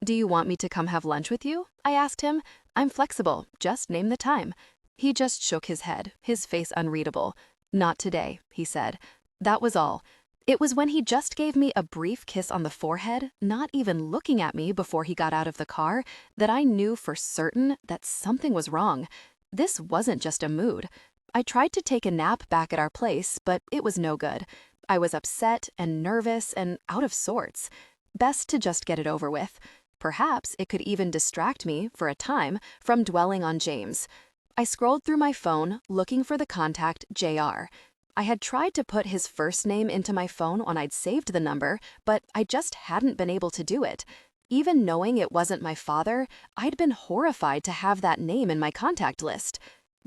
Speaker 1: Do you want me to come have lunch with you? I asked him. I'm flexible, just name the time. He just shook his head, his face unreadable. Not today, he said. That was all. It was when he just gave me a brief kiss on the forehead, not even looking at me before he got out of the car, that I knew for certain that something was wrong. This wasn't just a mood. I tried to take a nap back at our place, but it was no good. I was upset and nervous and out of sorts. Best to just get it over with. Perhaps it could even distract me, for a time, from dwelling on James. I scrolled through my phone, looking for the contact JR. I had tried to put his first name into my phone when I'd saved the number, but I just hadn't been able to do it. Even knowing it wasn't my father, I'd been horrified to have that name in my contact list.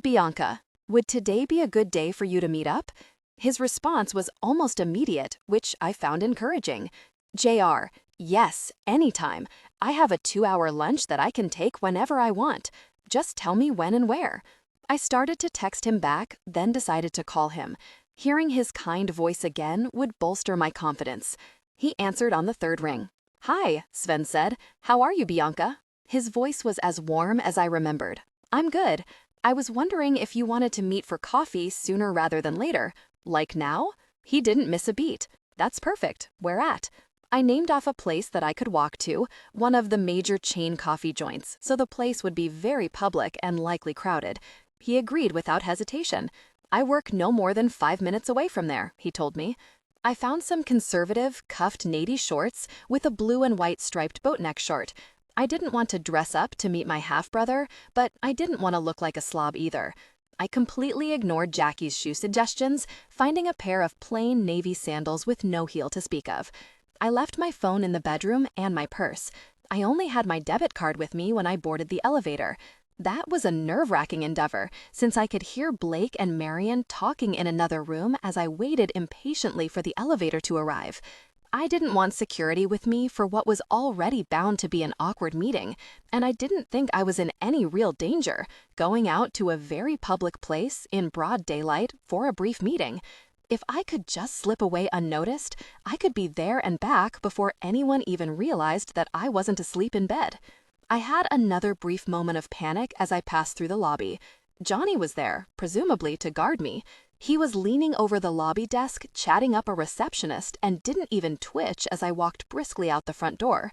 Speaker 1: Bianca, would today be a good day for you to meet up? His response was almost immediate, which I found encouraging. JR, yes, anytime. I have a 2-hour lunch that I can take whenever I want. Just tell me when and where. I started to text him back, then decided to call him. Hearing his kind voice again would bolster my confidence. He answered on the third ring. Hi, Sven said. How are you, Bianca? His voice was as warm as I remembered. I'm good. I was wondering if you wanted to meet for coffee sooner rather than later. Like now? He didn't miss a beat. That's perfect. Where at? I named off a place that I could walk to, one of the major chain coffee joints, so the place would be very public and likely crowded. He agreed without hesitation. I work no more than 5 minutes away from there, he told me. I found some conservative, cuffed navy shorts with a blue and white striped boatneck short. I didn't want to dress up to meet my half-brother, but I didn't want to look like a slob either. I completely ignored Jackie's shoe suggestions, finding a pair of plain navy sandals with no heel to speak of. I left my phone in the bedroom and my purse. I only had my debit card with me when I boarded the elevator. That was a nerve-wracking endeavor, since I could hear Blake and Marion talking in another room as I waited impatiently for the elevator to arrive. I didn't want security with me for what was already bound to be an awkward meeting, and I didn't think I was in any real danger, going out to a very public place in broad daylight for a brief meeting. If I could just slip away unnoticed, I could be there and back before anyone even realized that I wasn't asleep in bed. I had another brief moment of panic as I passed through the lobby. Johnny was there, presumably to guard me. He was leaning over the lobby desk, chatting up a receptionist, and didn't even twitch as I walked briskly out the front door.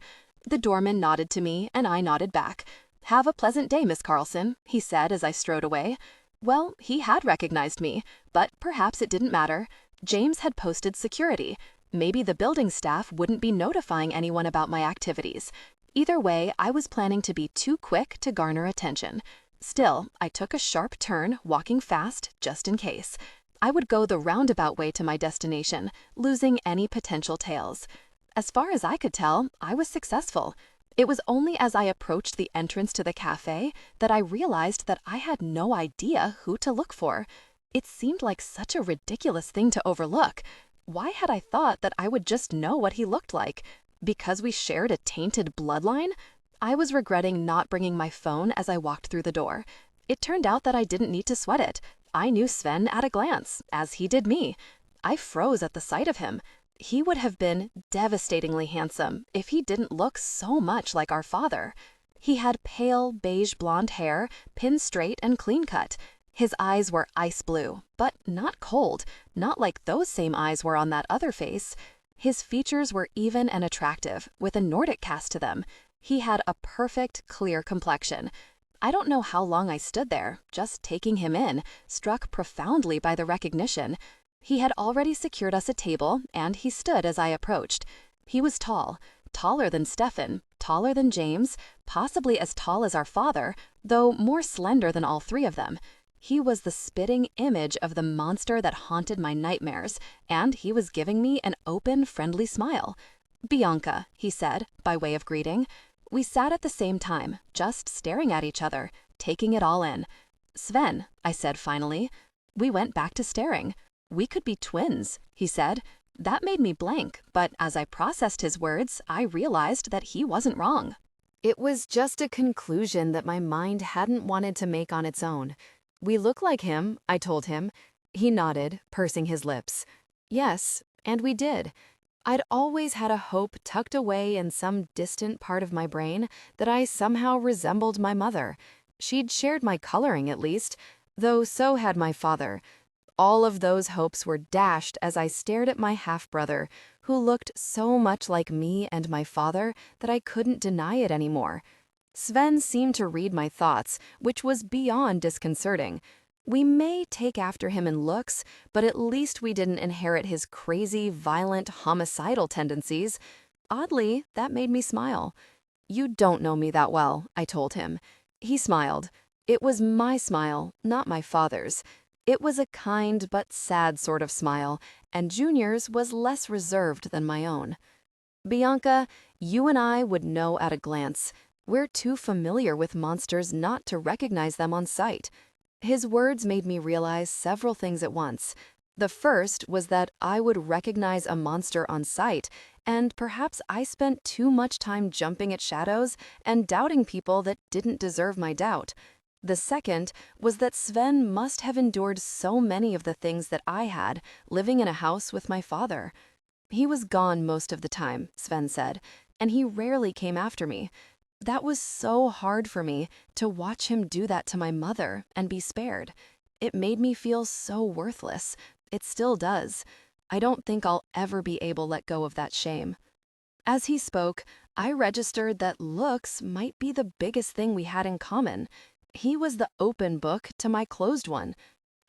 Speaker 1: The doorman nodded to me, and I nodded back. "Have a pleasant day, Miss Carlson," he said as I strode away. Well, he had recognized me, but perhaps it didn't matter. James had posted security. Maybe the building staff wouldn't be notifying anyone about my activities. Either way, I was planning to be too quick to garner attention. Still, I took a sharp turn, walking fast, just in case. I would go the roundabout way to my destination, losing any potential tails. As far as I could tell, I was successful. It was only as I approached the entrance to the cafe that I realized that I had no idea who to look for. It seemed like such a ridiculous thing to overlook. Why had I thought that I would just know what he looked like? Because we shared a tainted bloodline? I was regretting not bringing my phone as I walked through the door. It turned out that I didn't need to sweat it. I knew Sven at a glance, as he did me. I froze at the sight of him. He would have been devastatingly handsome if he didn't look so much like our father. He had pale, beige blonde hair, pinned straight and clean cut. His eyes were ice blue, but not cold, not like those same eyes were on that other face. His features were even and attractive, with a Nordic cast to them. He had a perfect, clear complexion.
Speaker 2: I don't know how long I stood there, just taking him in, struck profoundly by the recognition. He had already secured us a table, and he stood as I approached. He was tall, taller than Stefan, taller than James, possibly as tall as our father, though more slender than all three of them. He was the spitting image of the monster that haunted my nightmares, and he was giving me an open, friendly smile. "Bianca," he said, by way of greeting. We sat at the same time, just staring at each other, taking it all in. "Sven," I said finally. We went back to staring. "We could be twins," he said. That made me blank, but as I processed his words, I realized that he wasn't wrong.
Speaker 1: It was just a conclusion that my mind hadn't wanted to make on its own. "We look like him," I told him. He nodded, pursing his lips. Yes, and we did. I'd always had a hope tucked away in some distant part of my brain that I somehow resembled my mother. She'd shared my coloring at least, though so had my father. All of those hopes were dashed as I stared at my half-brother, who looked so much like me and my father that I couldn't deny it anymore. Sven seemed to read my thoughts, which was beyond disconcerting. We may take after him in looks, but at least we didn't inherit his crazy, violent, homicidal tendencies. Oddly, that made me smile. "You don't know me that well," I told him. He smiled. It was my smile, not my father's. It was a kind but sad sort of smile, and Junior's was less reserved than my own. "Bianca, you and I would know at a glance. We're too familiar with monsters not to recognize them on sight." His words made me realize several things at once. The first was that I would recognize a monster on sight, and perhaps I spent too much time jumping at shadows and doubting people that didn't deserve my doubt. The second was that Sven must have endured so many of the things that I had, living in a house with my father. He was gone most of the time, Sven said, and he rarely came after me. That was so hard for me, to watch him do that to my mother and be spared. It made me feel so worthless. It still does. I don't think I'll ever be able to let go of that shame. As he spoke, I registered that looks might be the biggest thing we had in common. He was the open book to my closed one.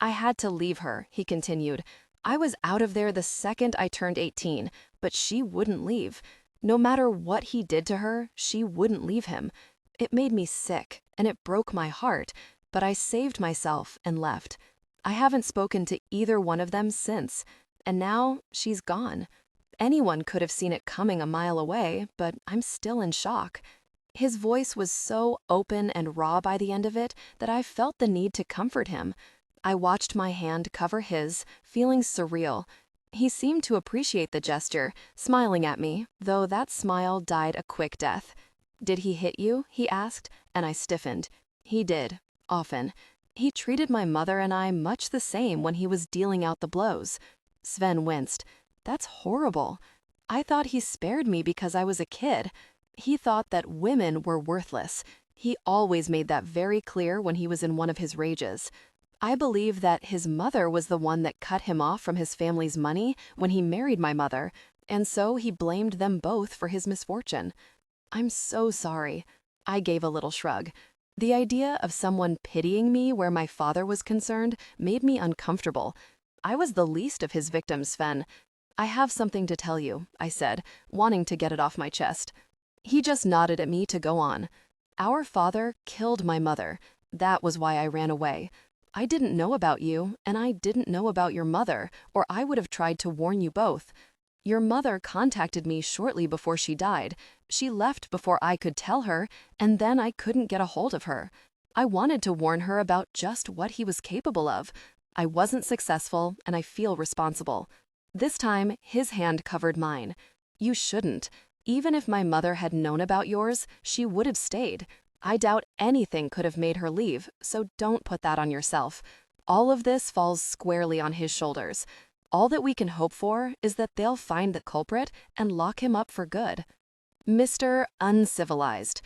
Speaker 1: "I had to leave her," he continued. "I was out of there the second I turned 18, but she wouldn't leave. No matter what he did to her, she wouldn't leave him. It made me sick, and it broke my heart, but I saved myself and left. I haven't spoken to either one of them since, and now she's gone. Anyone could have seen it coming a mile away, but I'm still in shock." His voice was so open and raw by the end of it that I felt the need to comfort him. I watched my hand cover his, feeling surreal. He seemed to appreciate the gesture, smiling at me, though that smile died a quick death. "Did he hit you?" he asked, and I stiffened. He did, often. He treated my mother and I much the same when he was dealing out the blows. Sven winced. "That's horrible. I thought he spared me because I was a kid." He thought that women were worthless. He always made that very clear when he was in one of his rages. I believe that his mother was the one that cut him off from his family's money when he married my mother, and so he blamed them both for his misfortune. "I'm so sorry." I gave a little shrug. The idea of someone pitying me where my father was concerned made me uncomfortable. I was the least of his victims, Sven. "I have something to tell you," I said, wanting to get it off my chest. He just nodded at me to go on. "Our father killed my mother. That was why I ran away. I didn't know about you, and I didn't know about your mother, or I would have tried to warn you both. Your mother contacted me shortly before she died. She left before I could tell her, and then I couldn't get a hold of her. I wanted to warn her about just what he was capable of. I wasn't successful, and I feel responsible." This time, his hand covered mine. "You shouldn't. Even if my mother had known about yours, she would have stayed. I doubt anything could have made her leave, so don't put that on yourself. All of this falls squarely on his shoulders. All that we can hope for is that they'll find the culprit and lock him up for good." Mr. Uncivilized.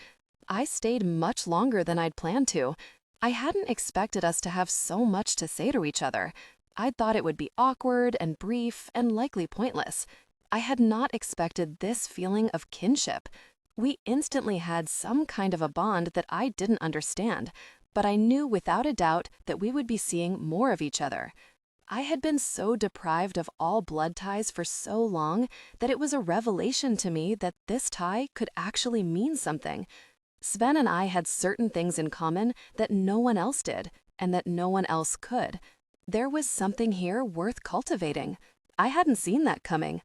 Speaker 1: I stayed much longer than I'd planned to. I hadn't expected us to have so much to say to each other. I'd thought it would be awkward and brief and likely pointless. I had not expected this feeling of kinship.
Speaker 2: We instantly had some kind of a bond that I didn't understand, but I knew without a doubt that we would be seeing more of each other. I had been so deprived of all blood ties for so long that it was a revelation to me that this tie could actually mean something. Sven and I had certain things in common that no one else did, and that no one else could. There was something here worth cultivating. I hadn't seen that coming.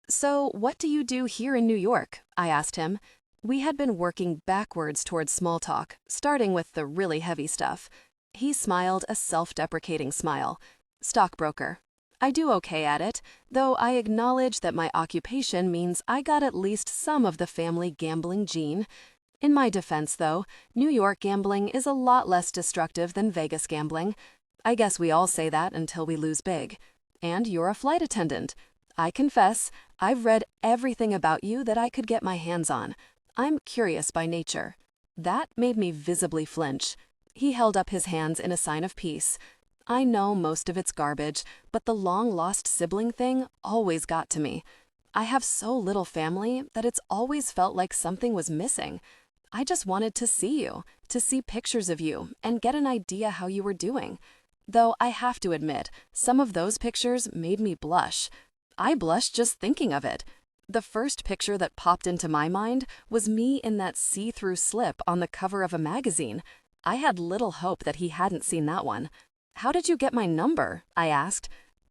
Speaker 2: "So, what do you do here in New York?" I asked him. We had been working backwards towards small talk, starting with the really heavy stuff. He smiled a self-deprecating smile. "Stockbroker. I do okay at it, though I acknowledge that my occupation means I got at least some of the family gambling gene. In my defense, though, New York gambling is a lot less destructive than Vegas gambling. I guess we all say that until we lose big. And you're a flight attendant. I confess, I've read everything about you that I could get my hands on. I'm curious by nature." That made me visibly flinch. He held up his hands in a sign of peace. "I know most of it's garbage, but the long-lost sibling thing always got to me. I have so little family that it's always felt like something was missing. I just wanted to see you, to see pictures of you, and get an idea how you were doing. Though I have to admit, some of those pictures made me blush. I blushed just thinking of it. The first picture that popped into my mind was me in that see-through slip on the cover of a magazine. I had little hope that he hadn't seen that one. "How did you get my number?" I asked.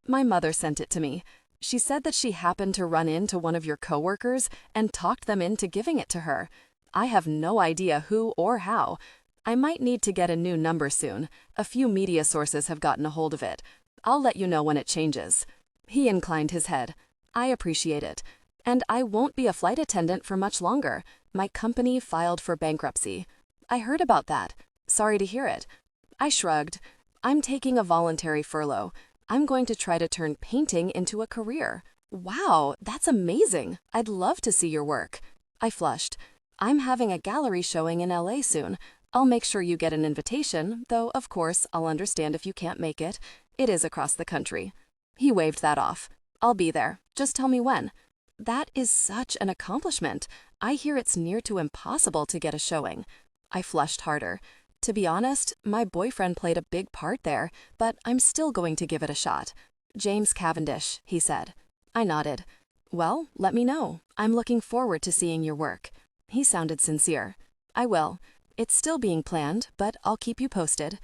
Speaker 2: "My mother sent it to me. She said that she happened to run into one of your coworkers and talked them into giving it to her. I have no idea who or how. I might need to get a new number soon. A few media sources have gotten a hold of it. I'll let you know when it changes." He inclined his head. "I appreciate it. And I won't be a flight attendant for much longer. My company filed for bankruptcy." "I heard about that. Sorry to hear it." I shrugged. "I'm taking a voluntary furlough. I'm going to try to turn painting into a career." "Wow, that's amazing. I'd love to see your work." I flushed. "I'm having a gallery showing in LA soon. I'll make sure you get an invitation, though of course I'll understand if you can't make it. It is across the country." He waved that off. "I'll be there. Just tell me when." That is such an accomplishment. I hear it's near to impossible to get a showing. I flushed harder. To be honest, my boyfriend played a big part there, but I'm still going to give it a shot. "James Cavendish," he said. I nodded. "Well, let me know. I'm looking forward to seeing your work." He sounded sincere. "I will. It's still being planned, but I'll keep you posted."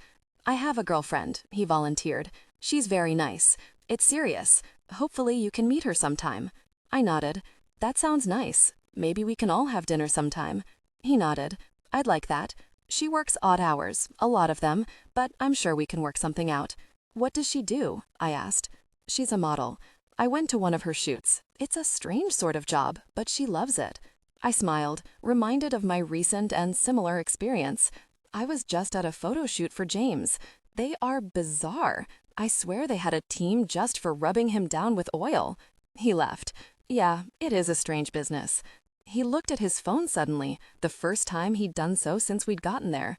Speaker 2: "I have a girlfriend," he volunteered. "She's very nice. It's serious. Hopefully you can meet her sometime." I nodded. "That sounds nice. Maybe we can all have dinner sometime." He nodded. "I'd like that. She works odd hours, a lot of them, but I'm sure we can work something out." "What does she do?" I asked. "She's a model. I went to one of her shoots. It's a strange sort of job, but she loves it." I smiled, reminded of my recent and similar experience. I was just at a photo shoot for James. They are bizarre. I swear they had a team just for rubbing him down with oil. He laughed. "Yeah, it is a strange business." He looked at his phone suddenly, the first time he'd done so since we'd gotten there.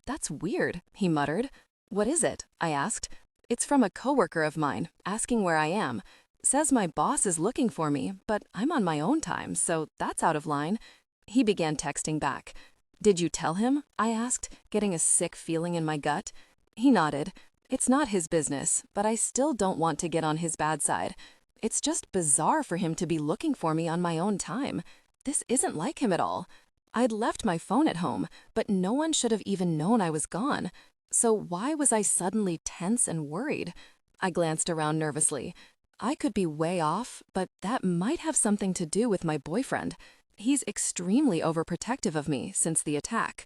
Speaker 2: "That's weird," he muttered. "What is it?" I asked. "It's from a coworker of mine, asking where I am. Says my boss is looking for me, but I'm on my own time, so that's out of line." He began texting back. "Did you tell him?" I asked, getting a sick feeling in my gut. He nodded. "It's not his business, but I still don't want to get on his bad side. It's just bizarre for him to be looking for me on my own time. This isn't like him at all. I'd left my phone at home, but no one should have even known I was gone. So why was I suddenly tense and worried?" I glanced around nervously. I could be way off, but that might have something to do with my boyfriend. He's extremely overprotective of me since the attack.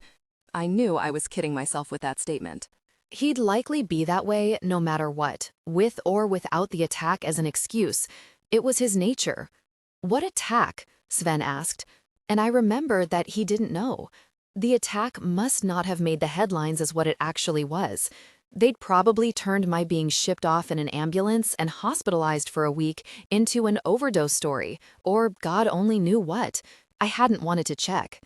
Speaker 2: I knew I was kidding myself with that statement.
Speaker 1: He'd likely be that way no matter what, with or without the attack as an excuse. It was his nature. "What attack?" Sven asked, and I remembered that he didn't know. The attack must not have made the headlines as what it actually was. They'd probably turned my being shipped off in an ambulance and hospitalized for a week into an overdose story, or God only knew what. I hadn't wanted to check.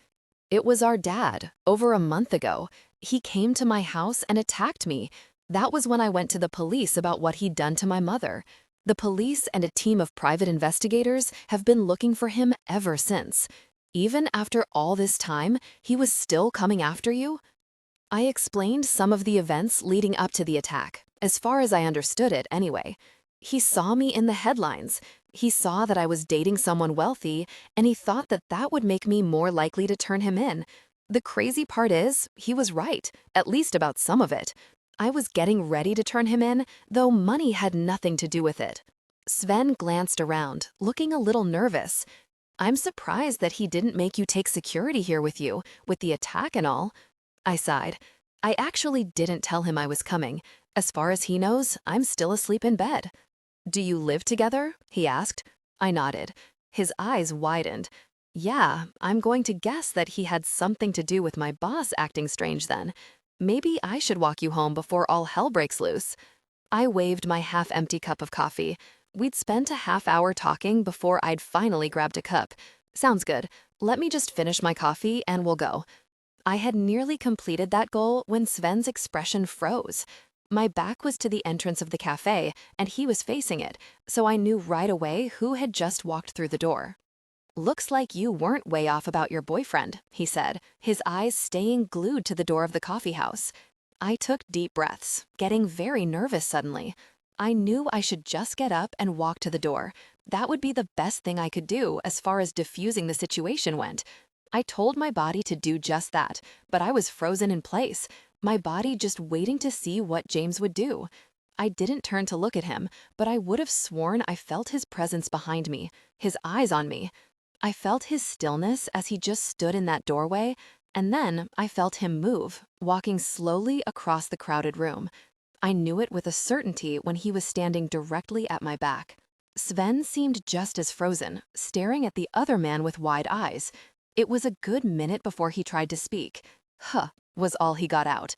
Speaker 1: "It was our dad, over a month ago. He came to my house and attacked me. That was when I went to the police about what he'd done to my mother. The police and a team of private investigators have been looking for him ever since. Even after all this time, he was still coming after you? I explained some of the events leading up to the attack, as far as I understood it anyway. He saw me in the headlines. He saw that I was dating someone wealthy, and he thought that that would make me more likely to turn him in. The crazy part is, he was right, at least about some of it. I was getting ready to turn him in, though money had nothing to do with it. Sven glanced around, looking a little nervous. I'm surprised that he didn't make you take security here with you, with the attack and all. I sighed. I actually didn't tell him I was coming. As far as he knows, I'm still asleep in bed. Do you live together? He asked. I nodded. His eyes widened. Yeah, I'm going to guess that he had something to do with my boss acting strange then. Maybe I should walk you home before all hell breaks loose. I waved my half-empty cup of coffee. We'd spent a half hour talking before I'd finally grabbed a cup. Sounds good. Let me just finish my coffee and we'll go. I had nearly completed that goal when Sven's expression froze. My back was to the entrance of the cafe, and he was facing it, so I knew right away who had just walked through the door. Looks like you weren't way off about your boyfriend, he said, his eyes staying glued to the door of the coffee house. I took deep breaths, getting very nervous suddenly. I knew I should just get up and walk to the door. That would be the best thing I could do as far as diffusing the situation went. I told my body to do just that, but I was frozen in place, my body just waiting to see what James would do. I didn't turn to look at him, but I would have sworn I felt his presence behind me, his eyes on me. I felt his stillness as he just stood in that doorway, and then I felt him move, walking slowly across the crowded room. I knew it with a certainty when he was standing directly at my back. Sven seemed just as frozen, staring at the other man with wide eyes. It was a good minute before he tried to speak. Huh, was all he got out.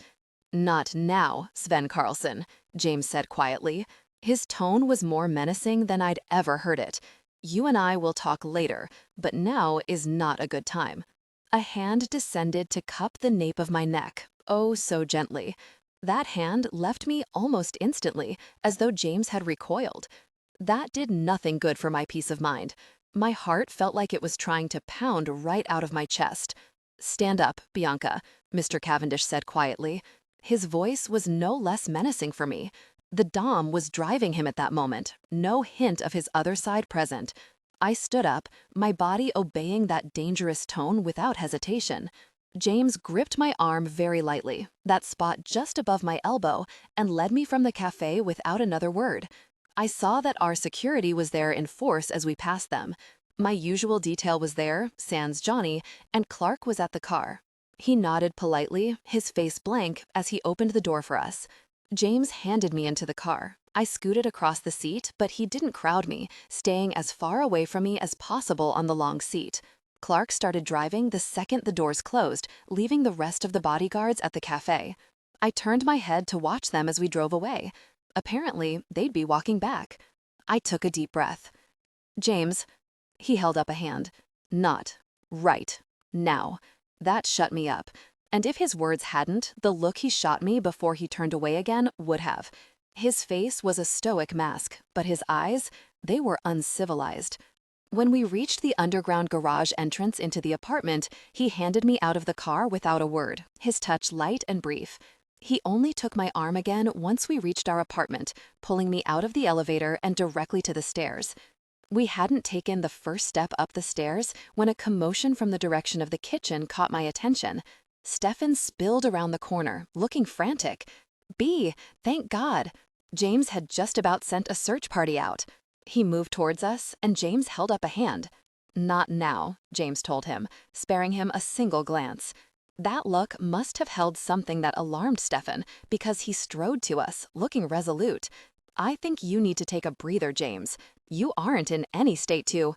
Speaker 1: Not now, Sven Karlsson, James said quietly. His tone was more menacing than I'd ever heard it. You and I will talk later, but now is not a good time. A hand descended to cup the nape of my neck, oh so gently. That hand left me almost instantly, as though James had recoiled. That did nothing good for my peace of mind. My heart felt like it was trying to pound right out of my chest. Stand up, Bianca, Mr. Cavendish said quietly. His voice was no less menacing for me. The Dom was driving him at that moment, no hint of his other side present. I stood up, my body obeying that dangerous tone without hesitation. James gripped my arm very lightly, that spot just above my elbow, and led me from the cafe without another word. I saw that our security was there in force as we passed them. My usual detail was there, sans Johnny, and Clark was at the car. He nodded politely, his face blank, as he opened the door for us. James handed me into the car. I scooted across the seat, but he didn't crowd me, staying as far away from me as possible on the long seat. Clark started driving the second the doors closed, leaving the rest of the bodyguards at the cafe. I turned my head to watch them as we drove away. Apparently, they'd be walking back. I took a deep breath. James, he held up a hand. Not. Right. Now. That shut me up. And if his words hadn't, the look he shot me before he turned away again would have. His face was a stoic mask, but his eyes, they were uncivilized. When we reached the underground garage entrance into the apartment, he handed me out of the car without a word, his touch light and brief. He only took my arm again once we reached our apartment, pulling me out of the elevator and directly to the stairs. We hadn't taken the first step up the stairs when a commotion from the direction of the kitchen caught my attention. Stefan spilled around the corner, looking frantic. B, thank God. James had just about sent a search party out. He moved towards us, and James held up a hand. Not now, James told him, sparing him a single glance. That look must have held something that alarmed Stefan, because he strode to us, looking resolute. I think you need to take a breather, James. You aren't in any state to—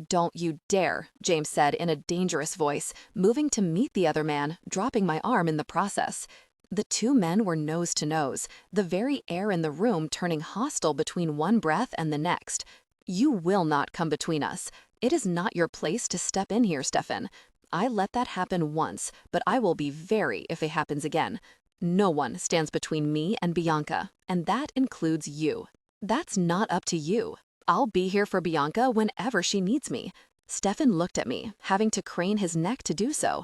Speaker 1: Don't you dare, James said in a dangerous voice, moving to meet the other man, dropping my arm in the process. The two men were nose to nose, the very air in the room turning hostile between one breath and the next. You will not come between us. It is not your place to step in here, Stefan. I let that happen once, but I will be very if it happens again. No one stands between me and Bianca, and that includes you. That's not up to you. I'll be here for Bianca whenever she needs me.
Speaker 2: Stefan looked at me, having to crane his neck to do so.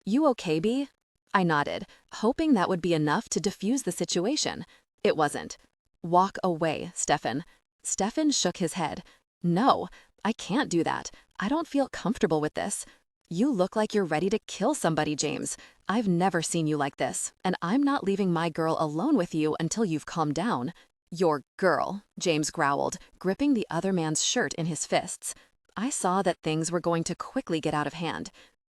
Speaker 2: "You okay, B?" I nodded, hoping that would be enough to diffuse the situation. It wasn't. "Walk away, Stefan." Stefan shook his head. "No, I can't do that. I don't feel comfortable with this. You look like you're ready to kill somebody, James. I've never seen you like this, and I'm not leaving my girl alone with you until you've calmed down." "Your girl," James growled, gripping the other man's shirt in his fists. I saw that things were going to quickly get out of hand.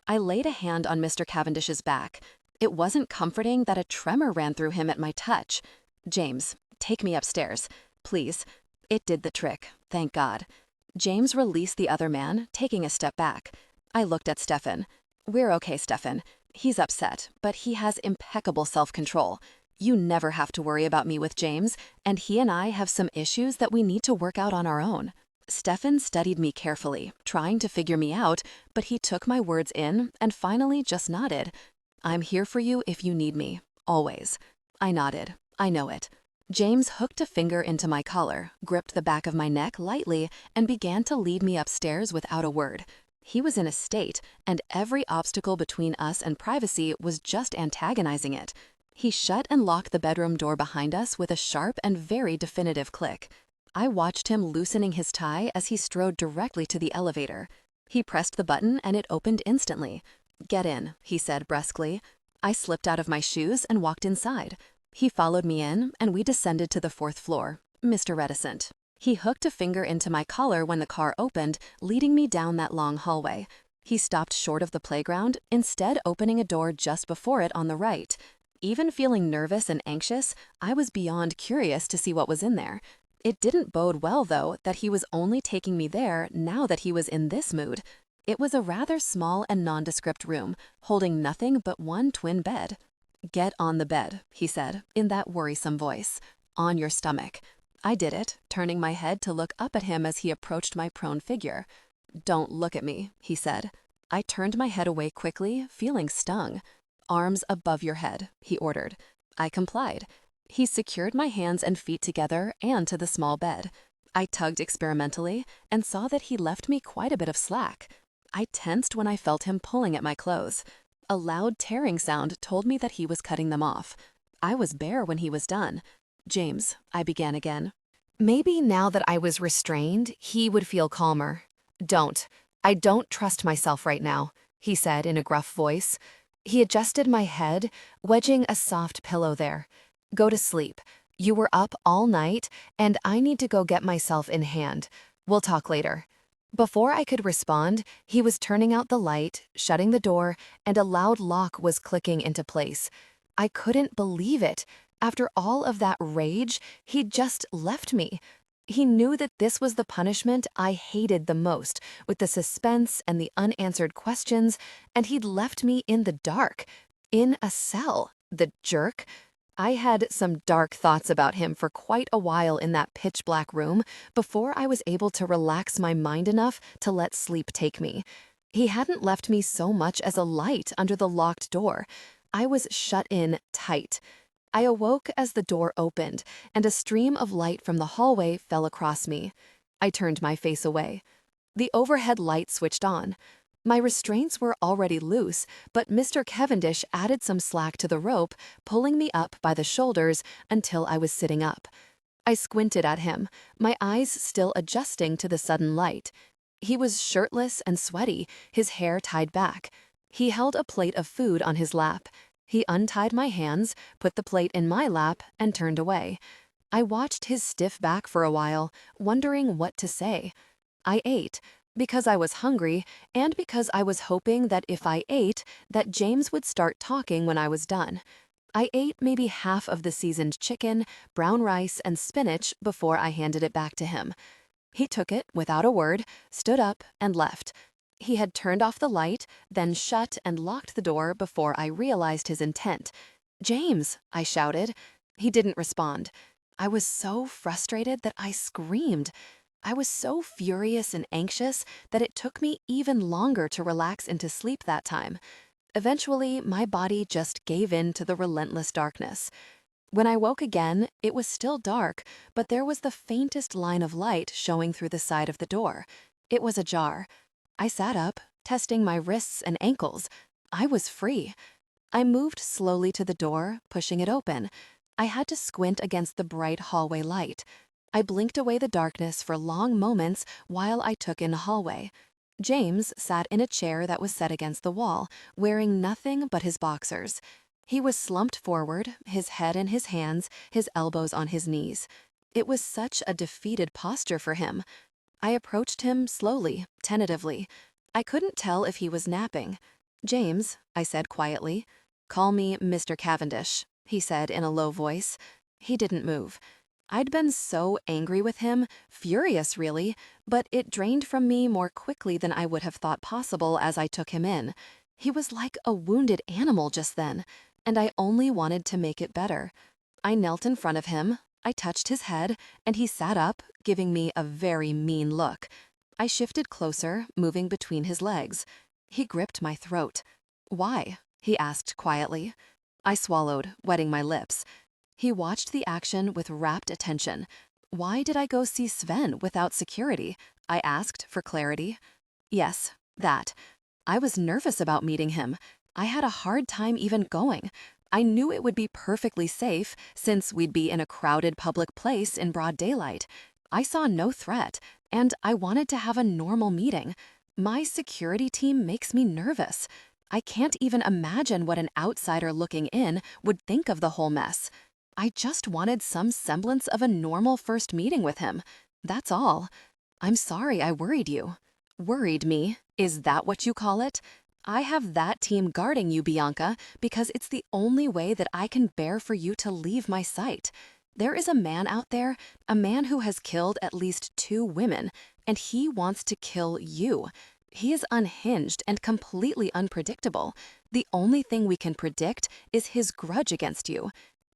Speaker 2: I laid a hand on Mr. Cavendish's back. It wasn't comforting that a tremor ran through him at my touch. "James, take me upstairs, please." It did the trick, thank God. James released the other man, taking a step back. I looked at Stefan. "We're okay, Stefan. He's upset, but he has impeccable self-control. You never have to worry about me with James, and he and I have some issues that we need to work out on our own." Stefan studied me carefully, trying to figure me out, but he took my words in and finally just nodded. "I'm here for you if you need me, always." I nodded. "I know it." James hooked a finger into my collar, gripped the back of my neck lightly, and began to lead me upstairs without a word. He was in a state, and every obstacle between us and privacy was just antagonizing it. He shut and locked the bedroom door behind us with a sharp and very definitive click. I watched him loosening his tie as he strode directly to the elevator. He pressed the button and it opened instantly. "Get in," he said brusquely. I slipped out of my shoes and walked inside. He followed me in, and we descended to the 4th floor, Mr. Reticent. He hooked a finger into my collar when the car opened, leading me down that long hallway. He stopped short of the playground, instead opening a door just before it on the right. Even feeling nervous and anxious, I was beyond curious to see what was in there. It didn't bode well, though, that he was only taking me there now that he was in this mood. It was a rather small and nondescript room, holding nothing but one twin bed. "Get on the bed," he said, in that worrisome voice. "On your stomach." I did it, turning my head to look up at him as he approached my prone figure. "Don't look at me," he said. I turned my head away quickly, feeling stung. "Arms above your head," he ordered. I complied. He secured my hands and feet together and to the small bed. I tugged experimentally and saw that he left me quite a bit of slack. I tensed when I felt him pulling at my clothes. A loud tearing sound told me that he was cutting them off. I was bare when he was done. "James," I began again.
Speaker 1: Maybe now that I was restrained, he would feel calmer. I don't trust myself right now," he said in a gruff voice. He adjusted my head, wedging a soft pillow there. "Go to sleep. You were up all night, and I need to go get myself in hand. We'll talk later." Before I could respond, he was turning out the light, shutting the door, and a loud lock was clicking into place. I couldn't believe it. After all of that rage, he'd just left me. He knew that this was the punishment I hated the most, with the suspense and the unanswered questions, and he'd left me in the dark, in a cell. The jerk. I had some dark thoughts about him for quite a while in that pitch-black room before I was able to relax my mind enough to let sleep take me. He hadn't left me so much as a light under the locked door. I was shut in tight. I awoke as the door opened, and a stream of light from the hallway fell across me. I turned my face away. The overhead light switched on. My restraints were already loose, but Mr. Cavendish added some slack to the rope, pulling me up by the shoulders until I was sitting up. I squinted at him, my eyes still adjusting to the sudden light. He was shirtless and sweaty, his hair tied back. He held a plate of food on his lap. He untied my hands, put the plate in my lap, and turned away. I watched his stiff back for a while, wondering what to say. I ate, because I was hungry, and because I was hoping that if I ate, that James would start talking when I was done. I ate maybe half of the seasoned chicken, brown rice, and spinach before I handed it back to him. He took it without a word, stood up, and left. He had turned off the light, then shut and locked the door before I realized his intent. "James!" I shouted. He didn't respond. I was so frustrated that I screamed. I was so furious and anxious that it took me even longer to relax into sleep that time. Eventually, my body just gave in to the relentless darkness. When I woke again, it was still dark, but there was the faintest line of light showing through the side of the door. It was ajar.
Speaker 2: I sat up, testing my wrists and ankles. I was free. I moved slowly to the door, pushing it open. I had to squint against the bright hallway light. I blinked away the darkness for long moments while I took in the hallway. James sat in a chair that was set against the wall, wearing nothing but his boxers. He was slumped forward, his head in his hands, his elbows on his knees. It was such a defeated posture for him. I approached him slowly, tentatively. I couldn't tell if he was napping. "James," I said quietly. "Call me Mr. Cavendish," he said in a low voice. He didn't move. I'd been so angry with him, furious really, but it drained from me more quickly than I would have thought possible as I took him in. He was like a wounded animal just then, and I only wanted to make it better. I knelt in front of him, I touched his head, and he sat up, giving me a very mean look. I shifted closer, moving between his legs. He gripped my throat. "Why?" he asked quietly. I swallowed, wetting my lips. He watched the action with rapt attention. "Why did I go see Sven without security?" I asked for clarity. "Yes, that. I was nervous about meeting him. I had a hard time even going. I knew it would be perfectly safe since we'd be in a crowded public place in broad daylight. I saw no threat, and I wanted to have a normal meeting. My security team makes me nervous. I can't even imagine what an outsider looking in would think of the whole mess. I just wanted some semblance of a normal first meeting with him. That's all. I'm sorry I worried you." "Worried me? Is that what you call it? I have that team guarding you, Bianca, because it's the only way that I can bear for you to leave my sight. There is a man out there, a man who has killed at least 2 women, and he wants to kill you. He is unhinged and completely unpredictable. The only thing we can predict is his grudge against you.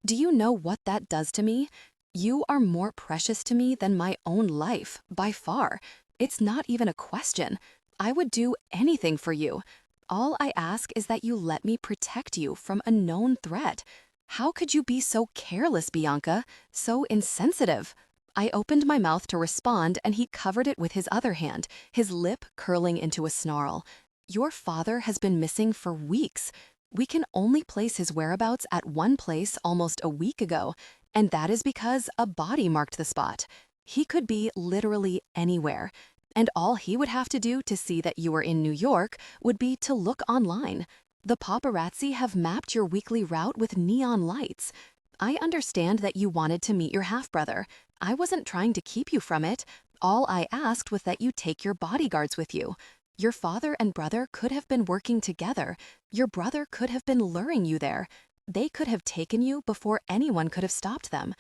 Speaker 2: Do you know what that does to me? You are more precious to me than my own life, by far. It's not even a question. I would do anything for you. All I ask is that you let me protect you from a known threat. How could you be so careless, Bianca? So insensitive?" I opened my mouth to respond, and he covered it with his other hand, his lip curling into a snarl. "Your father has been missing for weeks. We can only place his whereabouts at one place almost a week ago, and that is because a body marked the spot. He could be literally anywhere. And all he would have to do to see that you were in New York would be to look online. The paparazzi have mapped your weekly route with neon lights. I understand that you wanted to meet your half-brother. I wasn't trying to keep you from it. All I asked was that you take your bodyguards with you. Your father and brother could have been working together. Your brother could have been luring you there. They could have taken you before anyone could have stopped them."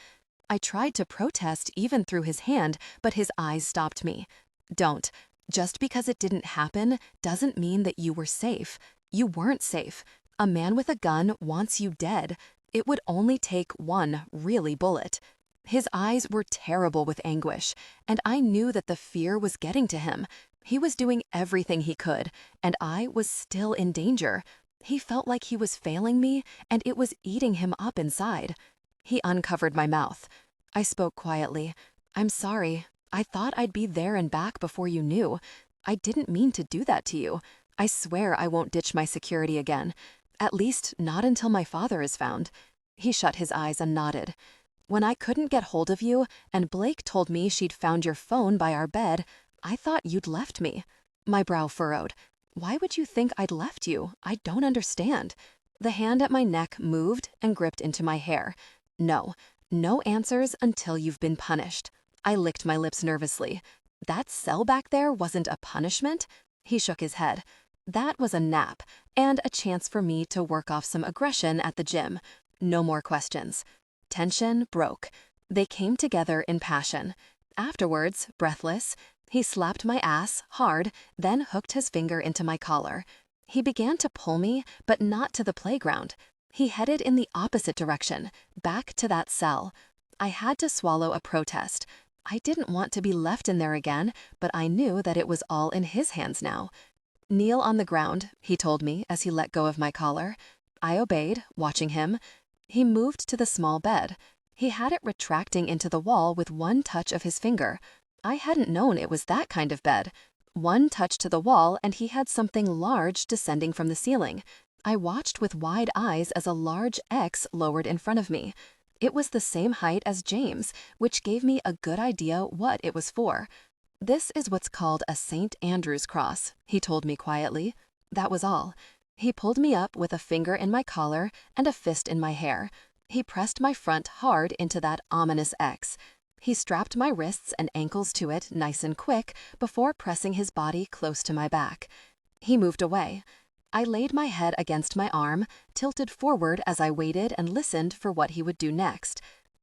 Speaker 2: I tried to protest even through his hand, but his eyes stopped me. "Don't. Just because it didn't happen doesn't mean that you were safe. You weren't safe. A man with a gun wants you dead. It would only take one really bullet." His eyes were terrible with anguish, and I knew that the fear was getting to him. He was doing everything he could, and I was still in danger. He felt like he was failing me, and it was eating him up inside. He uncovered my mouth. I spoke quietly. "I'm sorry. I thought I'd be there and back before you knew. I didn't mean to do that to you. I swear I won't ditch my security again. At least not until my father is found." He shut his eyes and nodded. "When I couldn't get hold of you, and Blake told me she'd found your phone by our bed, I thought you'd left me." My brow furrowed. "Why would you think I'd left you? I don't understand." The hand at my neck moved and gripped into my hair. "No. No answers until you've been punished." I licked my lips nervously. "That cell back there wasn't a punishment?" He shook his head. "That was a nap, and a chance for me to work off some aggression at the gym. No more questions." Tension broke. They came together in passion. Afterwards, breathless, he slapped my ass hard, then hooked his finger into my collar. He began to pull me, but not to the playground. He headed in the opposite direction, back to that cell. I had to swallow a protest. I didn't want to be left in there again, but I knew that it was all in his hands now. "Kneel on the ground," he told me as he let go of my collar. I obeyed, watching him. He moved to the small bed. He had it retracting into the wall with one touch of his finger. I hadn't known it was that kind of bed. One touch to the wall, and he had something large descending from the ceiling. I watched with wide eyes as a large X lowered in front of me. It was the same height as James, which gave me a good idea what it was for. "This is what's called a St. Andrew's cross," he told me quietly. That was all. He pulled me up with a finger in my collar and a fist in my hair. He pressed my front hard into that ominous X. He strapped my wrists and ankles to it nice and quick before pressing his body close to my back. He moved away. I laid my head against my arm, tilted forward as I waited and listened for what he would do next.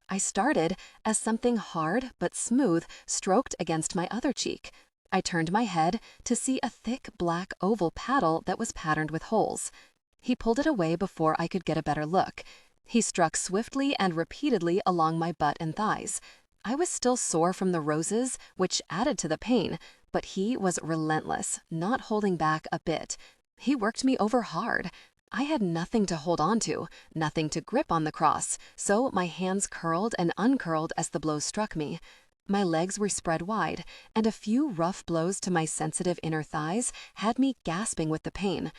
Speaker 2: I started as something hard but smooth stroked against my other cheek. I turned my head to see a thick black oval paddle that was patterned with holes. He pulled it away before I could get a better look. He struck swiftly and repeatedly along my butt and thighs. I was still sore from the roses, which added to the pain, but he was relentless, not holding back a bit. He worked me over hard. I had nothing to hold on to, nothing to grip on the cross, so my hands curled and uncurled as the blows struck me. My legs were spread wide, and a few rough blows to my sensitive inner thighs had me gasping with the pain.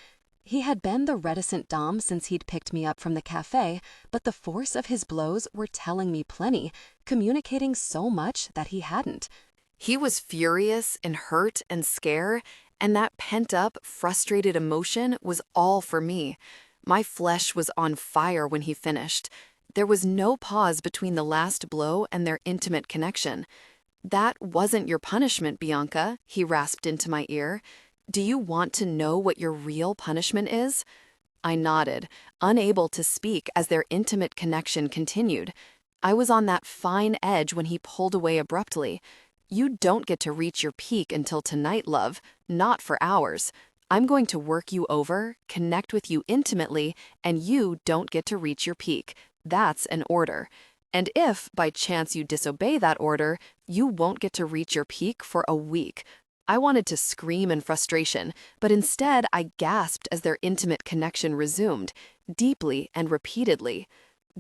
Speaker 2: He had been the reticent dom since he'd picked me up from the cafe, but the force of his blows were telling me plenty, communicating so much that he hadn't.
Speaker 1: He was furious and hurt and scared, and that pent-up, frustrated emotion was all for me. My flesh was on fire when he finished. There was no pause between the last blow and their intimate connection. "That wasn't your punishment, Bianca," he rasped into my ear. "Do you want to know what your real punishment is?" I nodded, unable to speak as their intimate connection continued. I was on that fine edge when he pulled away abruptly. "You don't get to reach your peak until tonight, love, not for hours. I'm going to work you over, connect with you intimately, and you don't get to reach your peak. That's an order. And if, by chance, you disobey that order, you won't get to reach your peak for a week." I wanted to scream in frustration, but instead I gasped as their intimate connection resumed, deeply and repeatedly.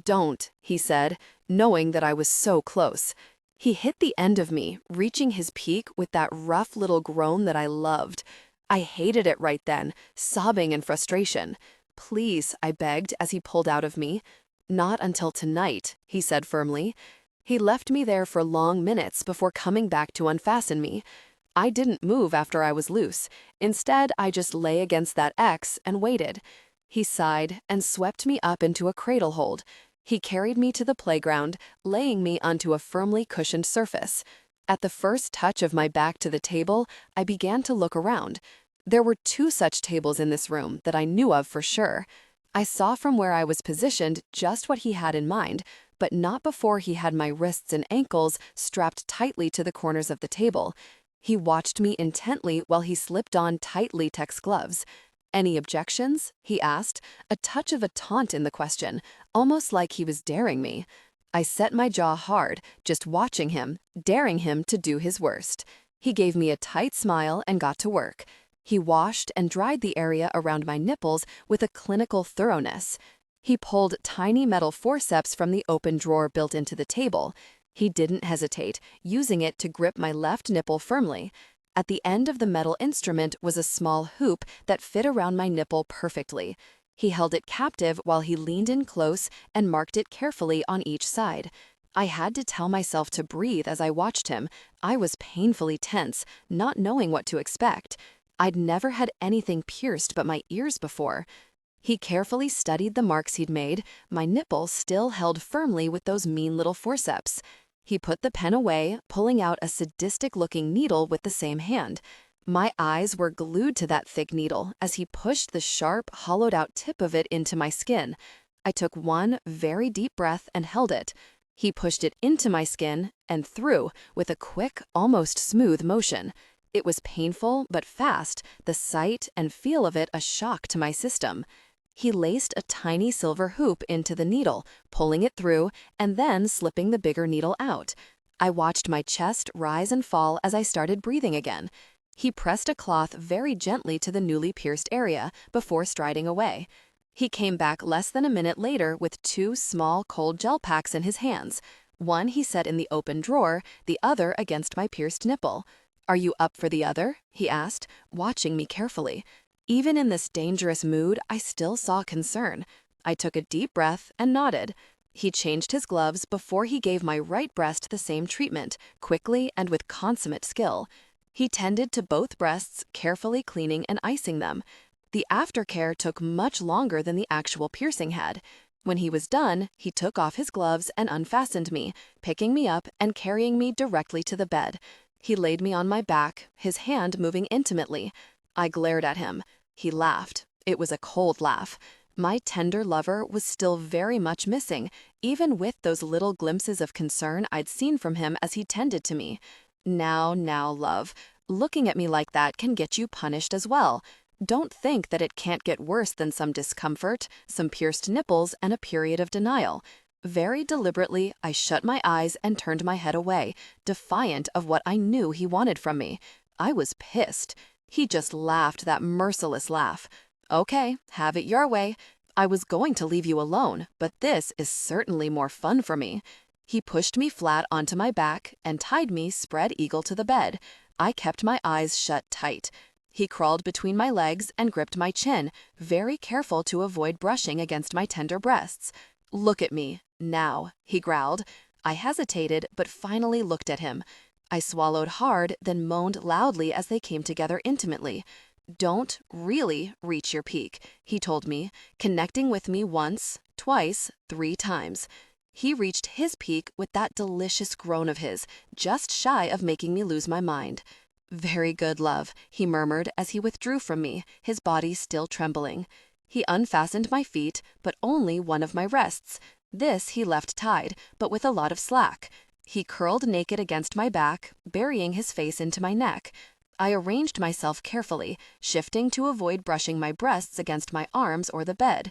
Speaker 1: "Don't," he said, knowing that I was so close. He hit the end of me, reaching his peak with that rough little groan that I loved. I hated it right then, sobbing in frustration. "Please," I begged as he pulled out of me. "Not until tonight," he said firmly. He left me there for long minutes before coming back to unfasten me. I didn't move after I was loose. Instead, I just lay against that X and waited. He sighed and swept me up into a cradle hold. He carried me to the playground, laying me onto a firmly cushioned surface. At the first touch of my back to the table, I began to look around. There were 2 such tables in this room that I knew of for sure. I saw from where I was positioned just what he had in mind, but not before he had my wrists and ankles strapped tightly to the corners of the table. He watched me intently while he slipped on tight latex gloves. "Any objections?" he asked, a touch of a taunt in the question, almost like he was daring me. I set my jaw hard, just watching him, daring him to do his worst. He gave me a tight smile and got to work. He washed and dried the area around my nipples with a clinical thoroughness. He pulled tiny metal forceps from the open drawer built into the table. He didn't hesitate, using it to grip my left nipple firmly. At the end of the metal instrument was a small hoop that fit around my nipple perfectly. He held it captive while he leaned in close and marked it carefully on each side. I had to tell myself to breathe as I watched him. I was painfully tense, not knowing what to expect. I'd never had anything pierced but my ears before. He carefully studied the marks he'd made, my nipple still held firmly with those mean little forceps. He put the pen away, pulling out a sadistic-looking needle with the same hand. My eyes were glued to that thick needle as he pushed the sharp, hollowed-out tip of it into my skin. I took one very deep breath and held it. He pushed it into my skin and through with a quick, almost smooth motion. It was painful but fast, the sight and feel of it a shock to my system. He laced a tiny silver hoop into the needle, pulling it through, and then slipping the bigger needle out. I watched my chest rise and fall as I started breathing again. He pressed a cloth very gently to the newly pierced area before striding away. He came back less than a minute later with 2 small cold gel packs in his hands. One he set in the open drawer, the other against my pierced nipple.
Speaker 2: "Are you up for the other?" he asked, watching me carefully. Even in this dangerous mood, I still saw concern. I took a deep breath and nodded. He changed his gloves before he gave my right breast the same treatment, quickly and with consummate skill. He tended to both breasts, carefully cleaning and icing them. The aftercare took much longer than the actual piercing had. When he was done, he took off his gloves and unfastened me, picking me up and carrying me directly to the bed. He laid me on my back, his hand moving intimately. I glared at him. He laughed. It was a cold laugh. My tender lover was still very much missing, even with those little glimpses of concern I'd seen from him as he tended to me. Now, love, looking at me like that can get you punished as well. Don't think that it can't get worse than some discomfort, some pierced nipples, and a period of denial. Very deliberately, I shut my eyes and turned my head away, defiant of what I knew he wanted from me. I was pissed. He just laughed that merciless laugh. "Okay, have it your way. I was going to leave you alone, but this is certainly more fun for me." He pushed me flat onto my back and tied me spread eagle to the bed. I kept my eyes shut tight. He crawled between my legs and gripped my chin, very careful to avoid brushing against my tender breasts. "Look at me, now," he growled. I hesitated, but finally looked at him. I swallowed hard, then moaned loudly as they came together intimately. "Don't really reach your peak," he told me, connecting with me once, twice, 3 times. He reached his peak with that delicious groan of his, just shy of making me lose my mind. "Very good, love," he murmured as he withdrew from me, his body still trembling. He unfastened my feet, but only one of my wrists. This he left tied, but with a lot of slack. He curled naked against my back, burying his face into my neck. I arranged myself carefully, shifting to avoid brushing my breasts against my arms or the bed.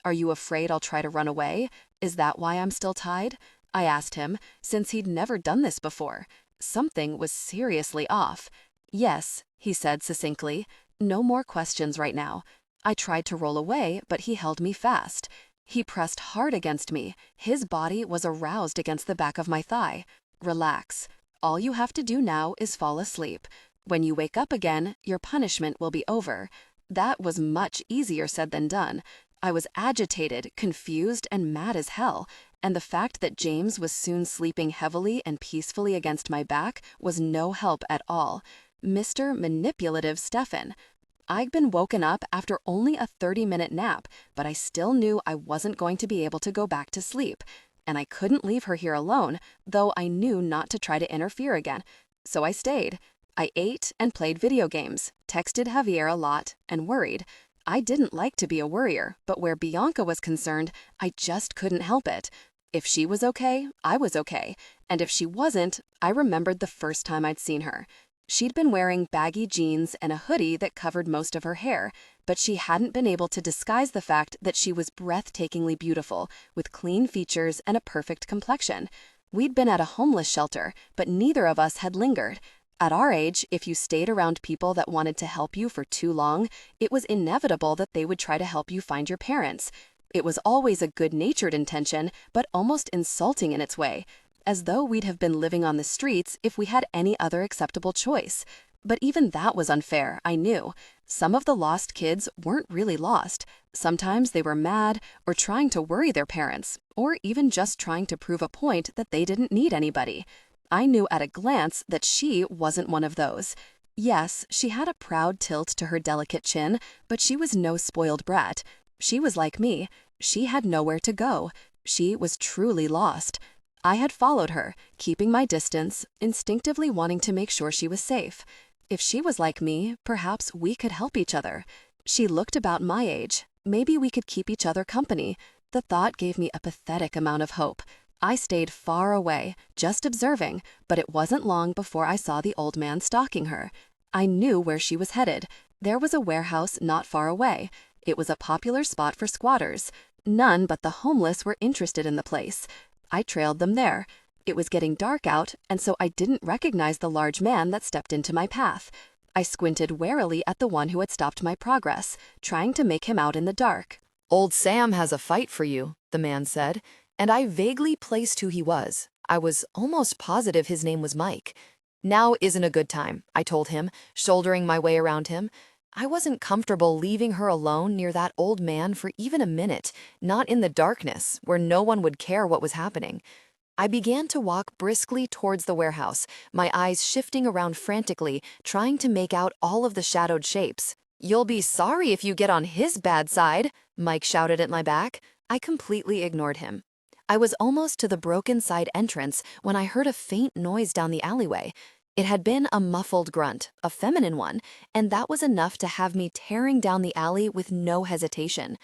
Speaker 2: "Are you afraid I'll try to run away? Is that why I'm still tied?" I asked him, since he'd never done this before. Something was seriously off. "Yes," he said succinctly. "No more questions right now." I tried to roll away, but he held me fast. He pressed hard against me. His body was aroused against the back of my thigh. "Relax. All you have to do now is fall asleep. When you wake up again, your punishment will be over." That was much easier said than done. I was agitated, confused, and mad as hell, and the fact that James was soon sleeping heavily and peacefully against my back was no help at all. Mr. Manipulative Stefan. I'd been woken up after only a 30-minute nap, but I still knew I wasn't going to be able to go back to sleep. And I couldn't leave her here alone, though I knew not to try to interfere again. So I stayed. I ate and played video games, texted Javier a lot, and worried. I didn't like to be a worrier, but where Bianca was concerned, I just couldn't help it. If she was okay, I was okay. And if she wasn't, I remembered the first time I'd seen her. She'd been wearing baggy jeans and a hoodie that covered most of her hair, but she hadn't been able to disguise the fact that she was breathtakingly beautiful, with clean features and a perfect complexion. We'd been at a homeless shelter, but neither of us had lingered. At our age, if you stayed around people that wanted to help you for too long, it was inevitable that they would try to help you find your parents. It was always a good-natured intention, but almost insulting in its way, as though we'd have been living on the streets if we had any other acceptable choice. But even that was unfair, I knew. Some of the lost kids weren't really lost. Sometimes they were mad, or trying to worry their parents, or even just trying to prove a point that they didn't need anybody. I knew at a glance that she wasn't one of those. Yes, she had a proud tilt to her delicate chin, but she was no spoiled brat. She was like me. She had nowhere to go. She was truly lost. I had followed her, keeping my distance, instinctively wanting to make sure she was safe. If she was like me, perhaps we could help each other. She looked about my age. Maybe we could keep each other company. The thought gave me a pathetic amount of hope. I stayed far away, just observing, but it wasn't long before I saw the old man stalking her. I knew where she was headed. There was a warehouse not far away. It was a popular spot for squatters. None but the homeless were interested in the place. I trailed them there. It was getting dark out, and so I didn't recognize the large man that stepped into my path. I squinted warily at the one who had stopped my progress, trying to make him out in the dark.
Speaker 1: "Old Sam has a fight for you," the man said, and I vaguely placed who he was. I was almost positive his name was Mike. Now isn't a good time, I told him, shouldering my way around him. I wasn't comfortable leaving her alone near that old man for even a minute, not in the darkness, where no one would care what was happening. I began to walk briskly towards the warehouse, my eyes shifting around frantically, trying to make out all of the shadowed shapes. "You'll be sorry if you get on his bad side," Mike shouted at my back. I completely ignored him. I was almost to the broken side entrance when I heard a faint noise down the alleyway. It had been a muffled grunt, a feminine one, and that was enough to have me tearing down the alley with no hesitation.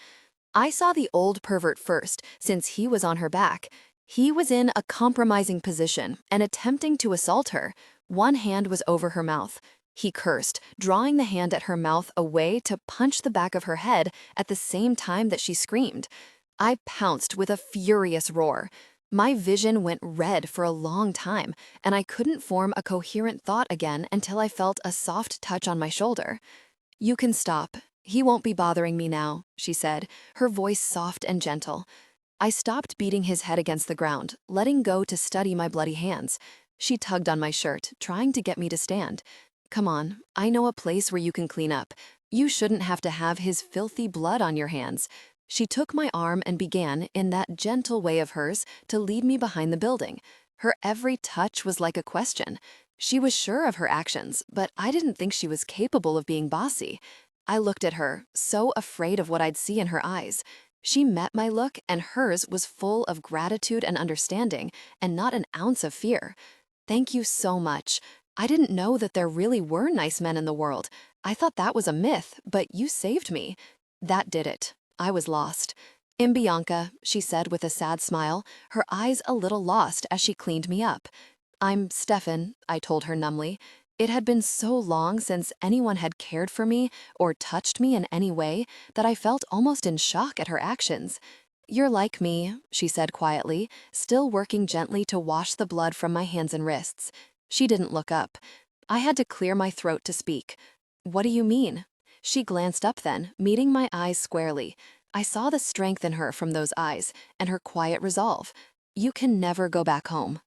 Speaker 1: I saw the old pervert first, since he was on her back. He was in a compromising position and attempting to assault her. One hand was over her mouth. He cursed, drawing the hand at her mouth away to punch the back of her head at the same time that she screamed. I pounced with a furious roar. My vision went red for a long time, and I couldn't form a coherent thought again until I felt a soft touch on my shoulder. "You can stop. He won't be bothering me now," she said, her voice soft and gentle. I stopped beating his head against the ground, letting go to study my bloody hands. She tugged on my shirt, trying to get me to stand. "Come on, I know a place where you can clean up. You shouldn't have to have his filthy blood on your hands." She took my arm and began, in that gentle way of hers, to lead me behind the building. Her every touch was like a question. She was sure of her actions, but I didn't think she was capable of being bossy. I looked at her, so afraid of what I'd see in her eyes. She met my look, and hers was full of gratitude and understanding, and not an ounce of fear. "Thank you so much. I didn't know that there really were nice men in the world. I thought that was a myth, but you saved me." That did it. I was lost. "I'm Bianca," she said with a sad smile, her eyes a little lost as she cleaned me up. "I'm Stefan," I told her numbly. It had been so long since anyone had cared for me or touched me in any way that I felt almost in shock at her actions. "You're like me," she said quietly, still working gently to wash the blood from my hands and wrists. She didn't look up. I had to clear my throat to speak. "What do you mean?" She glanced up then, meeting my eyes squarely. I saw the strength in her from those eyes, and her quiet resolve. "You can never go back home."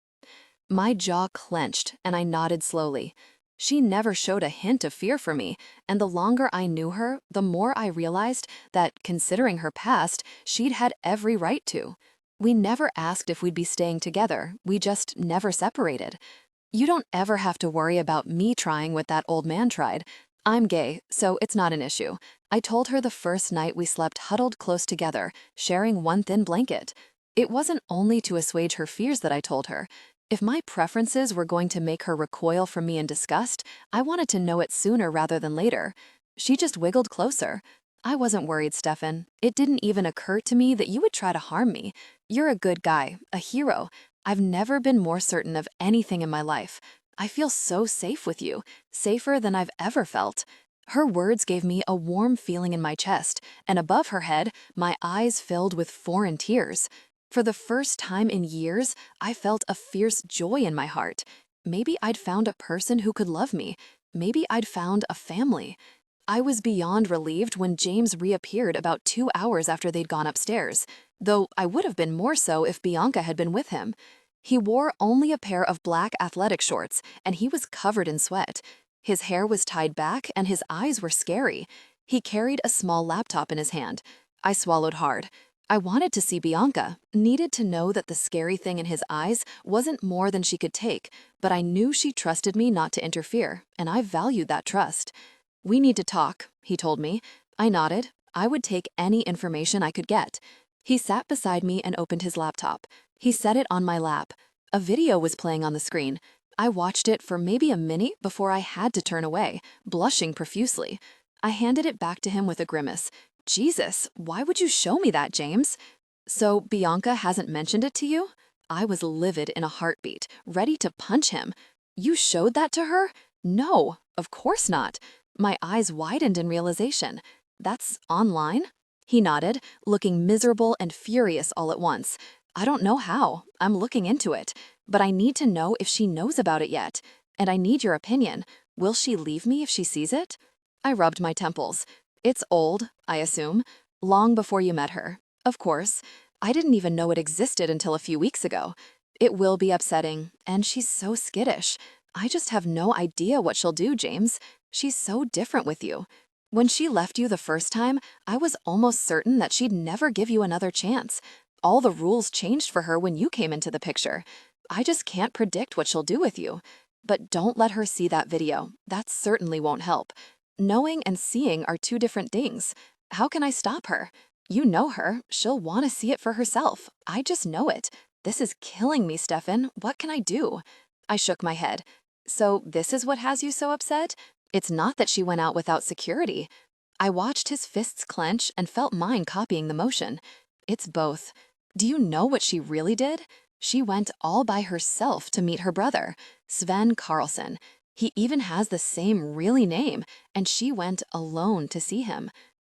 Speaker 1: My jaw clenched, and I nodded slowly. She never showed a hint of fear for me, and the longer I knew her, the more I realized that, considering her past, she'd had every right to. We never asked if we'd be staying together, we just never separated. "You don't ever have to worry about me trying what that old man tried. I'm gay, so it's not an issue," I told her the first night we slept huddled close together, sharing one thin blanket. It wasn't only to assuage her fears that I told her. If my preferences were going to make her recoil from me in disgust, I wanted to know it sooner rather than later. She just wiggled closer. "I wasn't worried, Stefan. It didn't even occur to me that you would try to harm me. You're a good guy, a hero. I've never been more certain of anything in my life. I feel so safe with you, safer than I've ever felt." Her words gave me a warm feeling in my chest, and above her head, my eyes filled with foreign tears. For the first time in years, I felt a fierce joy in my heart. Maybe I'd found a person who could love me. Maybe I'd found a family. I was beyond relieved when James reappeared about 2 hours after they'd gone upstairs, though I would have been more so if Bianca had been with him. He wore only a pair of black athletic shorts, and he was covered in sweat. His hair was tied back, and his eyes were scary. He carried a small laptop in his hand. I swallowed hard. I wanted to see Bianca, needed to know that the scary thing in his eyes wasn't more than she could take, but I knew she trusted me not to interfere, and I valued that trust. "We need to talk," he told me. I nodded. I would take any information I could get. He sat beside me and opened his laptop. He set it on my lap. A video was playing on the screen. I watched it for maybe a minute before I had to turn away, blushing profusely. I handed it back to him with a grimace. "Jesus, why would you show me that, James?" "So Bianca hasn't mentioned it to you?" I was livid in a heartbeat, ready to punch him. "You showed that to her?" "No, of course not." My eyes widened in realization. "That's online?" He nodded, looking miserable and furious all at once. "I don't know how. I'm looking into it. But I need to know if she knows about it yet. And I need your opinion. Will she leave me if she sees it?" I rubbed my temples. "It's old, I assume. Long before you met her. Of course. I didn't even know it existed until a few weeks ago. It will be upsetting, and she's so skittish.
Speaker 2: I just have no idea what she'll do, James. She's so different with you. When she left you the first time, I was almost certain that she'd never give you another chance. All the rules changed for her when you came into the picture. I just can't predict what she'll do with you. But don't let her see that video. That certainly won't help. Knowing and seeing are two different things. How can I stop her? You know her. She'll want to see it for herself. I just know it. This is killing me, Stefan. What can I do? I shook my head. So this is what has you so upset? It's not that she went out without security. I watched his fists clench and felt mine copying the motion. It's both. Do you know what she really did? She went all by herself to meet her brother, Sven Carlson. He even has the same really name, and she went alone to see him.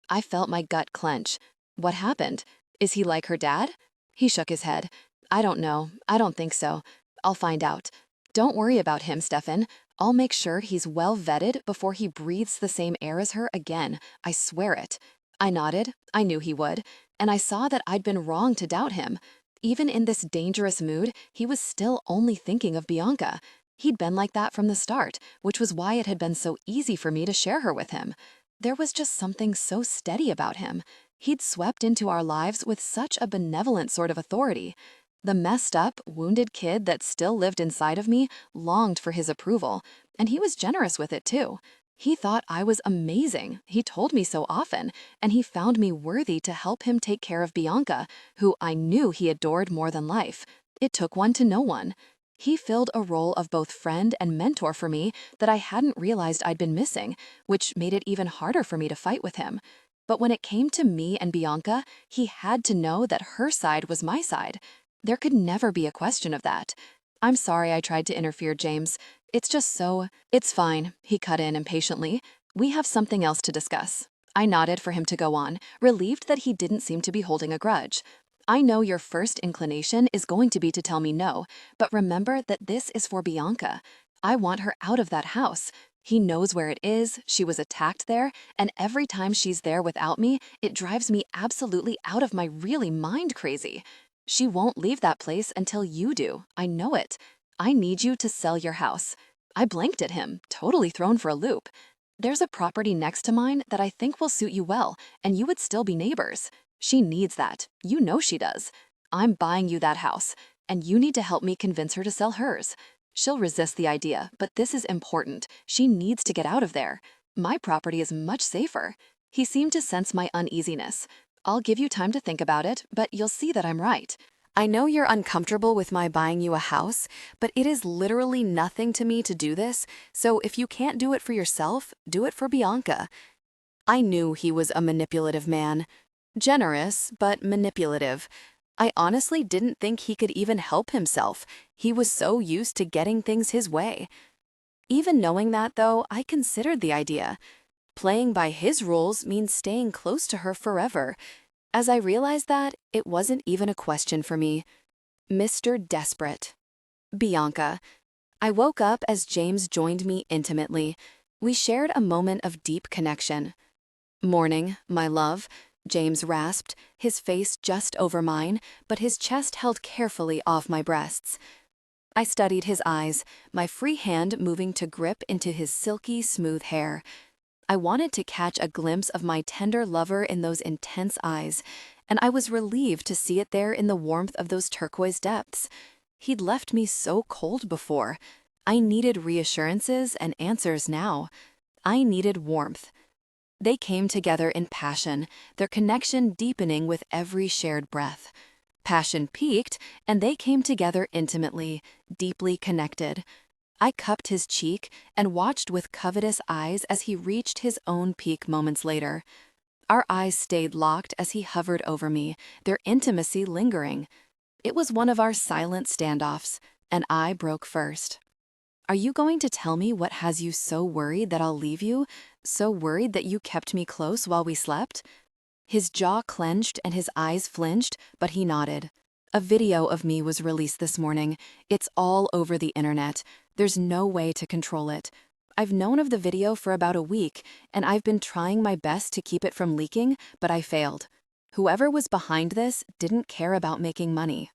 Speaker 2: I felt my gut clench. What happened? Is he like her dad? He shook his head. I don't know. I don't think so. I'll find out. Don't worry about him, Stefan. I'll make sure he's well vetted before he breathes the same air as her again. I swear it. I nodded. I knew he would. And I saw that I'd been wrong to doubt him. Even in this dangerous mood, he was still only thinking of Bianca. He'd been like that from the start, which was why it had been so easy for me to share her with him. There was just something so steady about him. He'd swept into our lives with such a benevolent sort of authority. The messed up, wounded kid that still lived inside of me longed for his approval, and he was generous with it too. He thought I was amazing. He told me so often, and he found me worthy to help him take care of Bianca, who I knew he adored more than life. It took one to know one. He filled a role of both friend and mentor for me that I hadn't realized I'd been missing, which made it even harder for me to fight with him. But when it came to me and Bianca, he had to know that her side was my side. There could never be a question of that. I'm sorry I tried to interfere, James. It's just so... It's fine, he cut in impatiently. We have something else to discuss. I nodded for him to go on, relieved that he didn't seem to be holding a grudge. I know your first inclination is going to be to tell me no, but remember that this is for Bianca. I want her out of that house. He knows where it is, she was attacked there, and every time she's there without me, it drives me absolutely out of my really mind crazy. She won't leave that place until you do. I know it. I need you to sell your house. I blinked at him, totally thrown for a loop. There's a property next to mine that I think will suit you well, and you would still be neighbors. She needs that. You know she does. I'm buying you that house, and you need to help me convince her to sell hers. She'll resist the idea, but this is important. She needs to get out of there. My property is much safer. He seemed to sense my uneasiness. I'll give you time to think about it, but you'll see that I'm right. I know you're uncomfortable with my buying you a house, but it is literally nothing to me to do this, so if you can't do it for yourself, do it for Bianca. I knew he was a manipulative man. Generous, but manipulative. I honestly didn't think he could even help himself. He was so used to getting things his way. Even knowing that, though, I considered the idea. Playing by his rules means staying close to her forever. As I realized that, it wasn't even a question for me. Mr. Desperate. Bianca. I woke up as James joined me intimately. We shared a moment of deep connection. Morning, my love, James rasped, his face just over mine, but his chest held carefully off my breasts. I studied his eyes, my free hand moving to grip into his silky, smooth hair. I wanted to catch a glimpse of my tender lover in those intense eyes, and I was relieved to see it there in the warmth of those turquoise depths. He'd left me so cold before. I needed reassurances and answers now. I needed warmth. They came together in passion, their connection deepening with every shared breath. Passion peaked, and they came together intimately, deeply connected. I cupped his cheek and watched with covetous eyes as he reached his own peak moments later. Our eyes stayed locked as he hovered over me, their intimacy lingering. It was one of our silent standoffs, and I broke first. Are you going to tell me what has you so worried that I'll leave you? So worried that you kept me close while we slept? His jaw clenched and his eyes flinched, but he nodded. A video of me was released this morning. It's all over the internet. There's no way to control it. I've known of the video for about a week, and I've been trying my best to keep it from leaking, but I failed. Whoever was behind this didn't care about making money.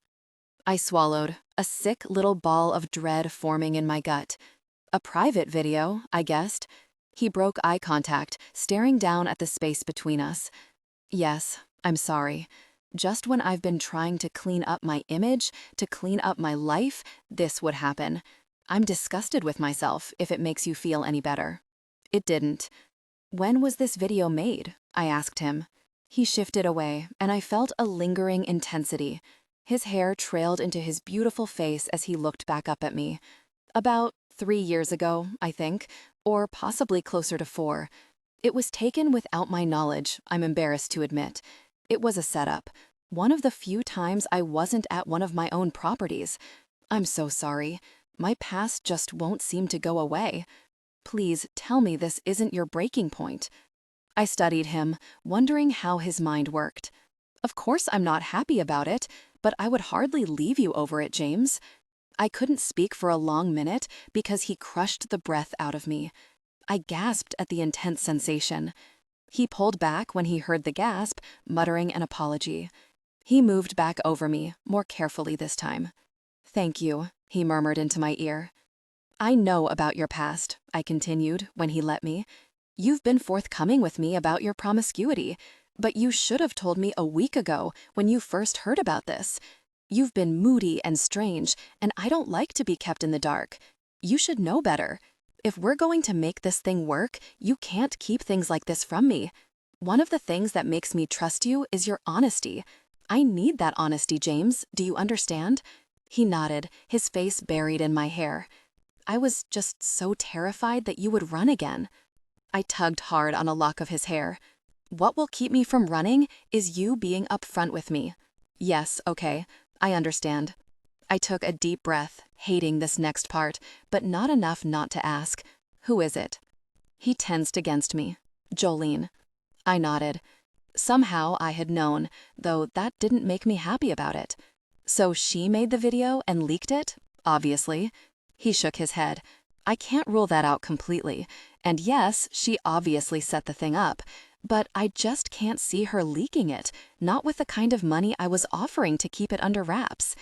Speaker 2: I swallowed, a sick little ball of dread forming in my gut.
Speaker 1: A private video, I guessed. He broke eye contact, staring down at the space between us. Yes, I'm sorry. Just when I've been trying to clean up my image, to clean up my life, this would happen. I'm disgusted with myself, if it makes you feel any better. It didn't. When was this video made? I asked him. He shifted away, and I felt a lingering intensity. His hair trailed into his beautiful face as he looked back up at me. About 3 years ago, I think, or possibly closer to 4. It was taken without my knowledge, I'm embarrassed to admit. It was a setup. One of the few times I wasn't at one of my own properties. I'm so sorry. My past just won't seem to go away. Please tell me this isn't your breaking point. I studied him, wondering how his mind worked. Of course I'm not happy about it, but I would hardly leave you over it, James. I couldn't speak for a long minute because he crushed the breath out of me. I gasped at the intense sensation. He pulled back when he heard the gasp, muttering an apology. He moved back over me, more carefully this time. "Thank you," he murmured into my ear. "I know about your past," I continued when he let me. "You've been forthcoming with me about your promiscuity, but you should have told me a week ago when you first heard about this. You've been moody and strange, and I don't like to be kept in the dark. You should know better. If we're going to make this thing work, you can't keep things like this from me. One of the things that makes me trust you is your honesty. I need that honesty, James. Do you understand?" He nodded, his face buried in my hair. "I was just so terrified that you would run again." I tugged hard on a lock of his hair. "What will keep me from running is you being upfront with me." "Yes, okay. I understand." I took a deep breath, hating this next part, but not enough not to ask, "Who is it?" He tensed against me. "Jolene." I nodded. Somehow I had known, though that didn't make me happy about it. "So she made the video and leaked it? Obviously." He shook his head. "I can't rule that out completely. And yes, she obviously set the thing up. But I just can't see her leaking it, not with the kind of money I was offering to keep it under wraps.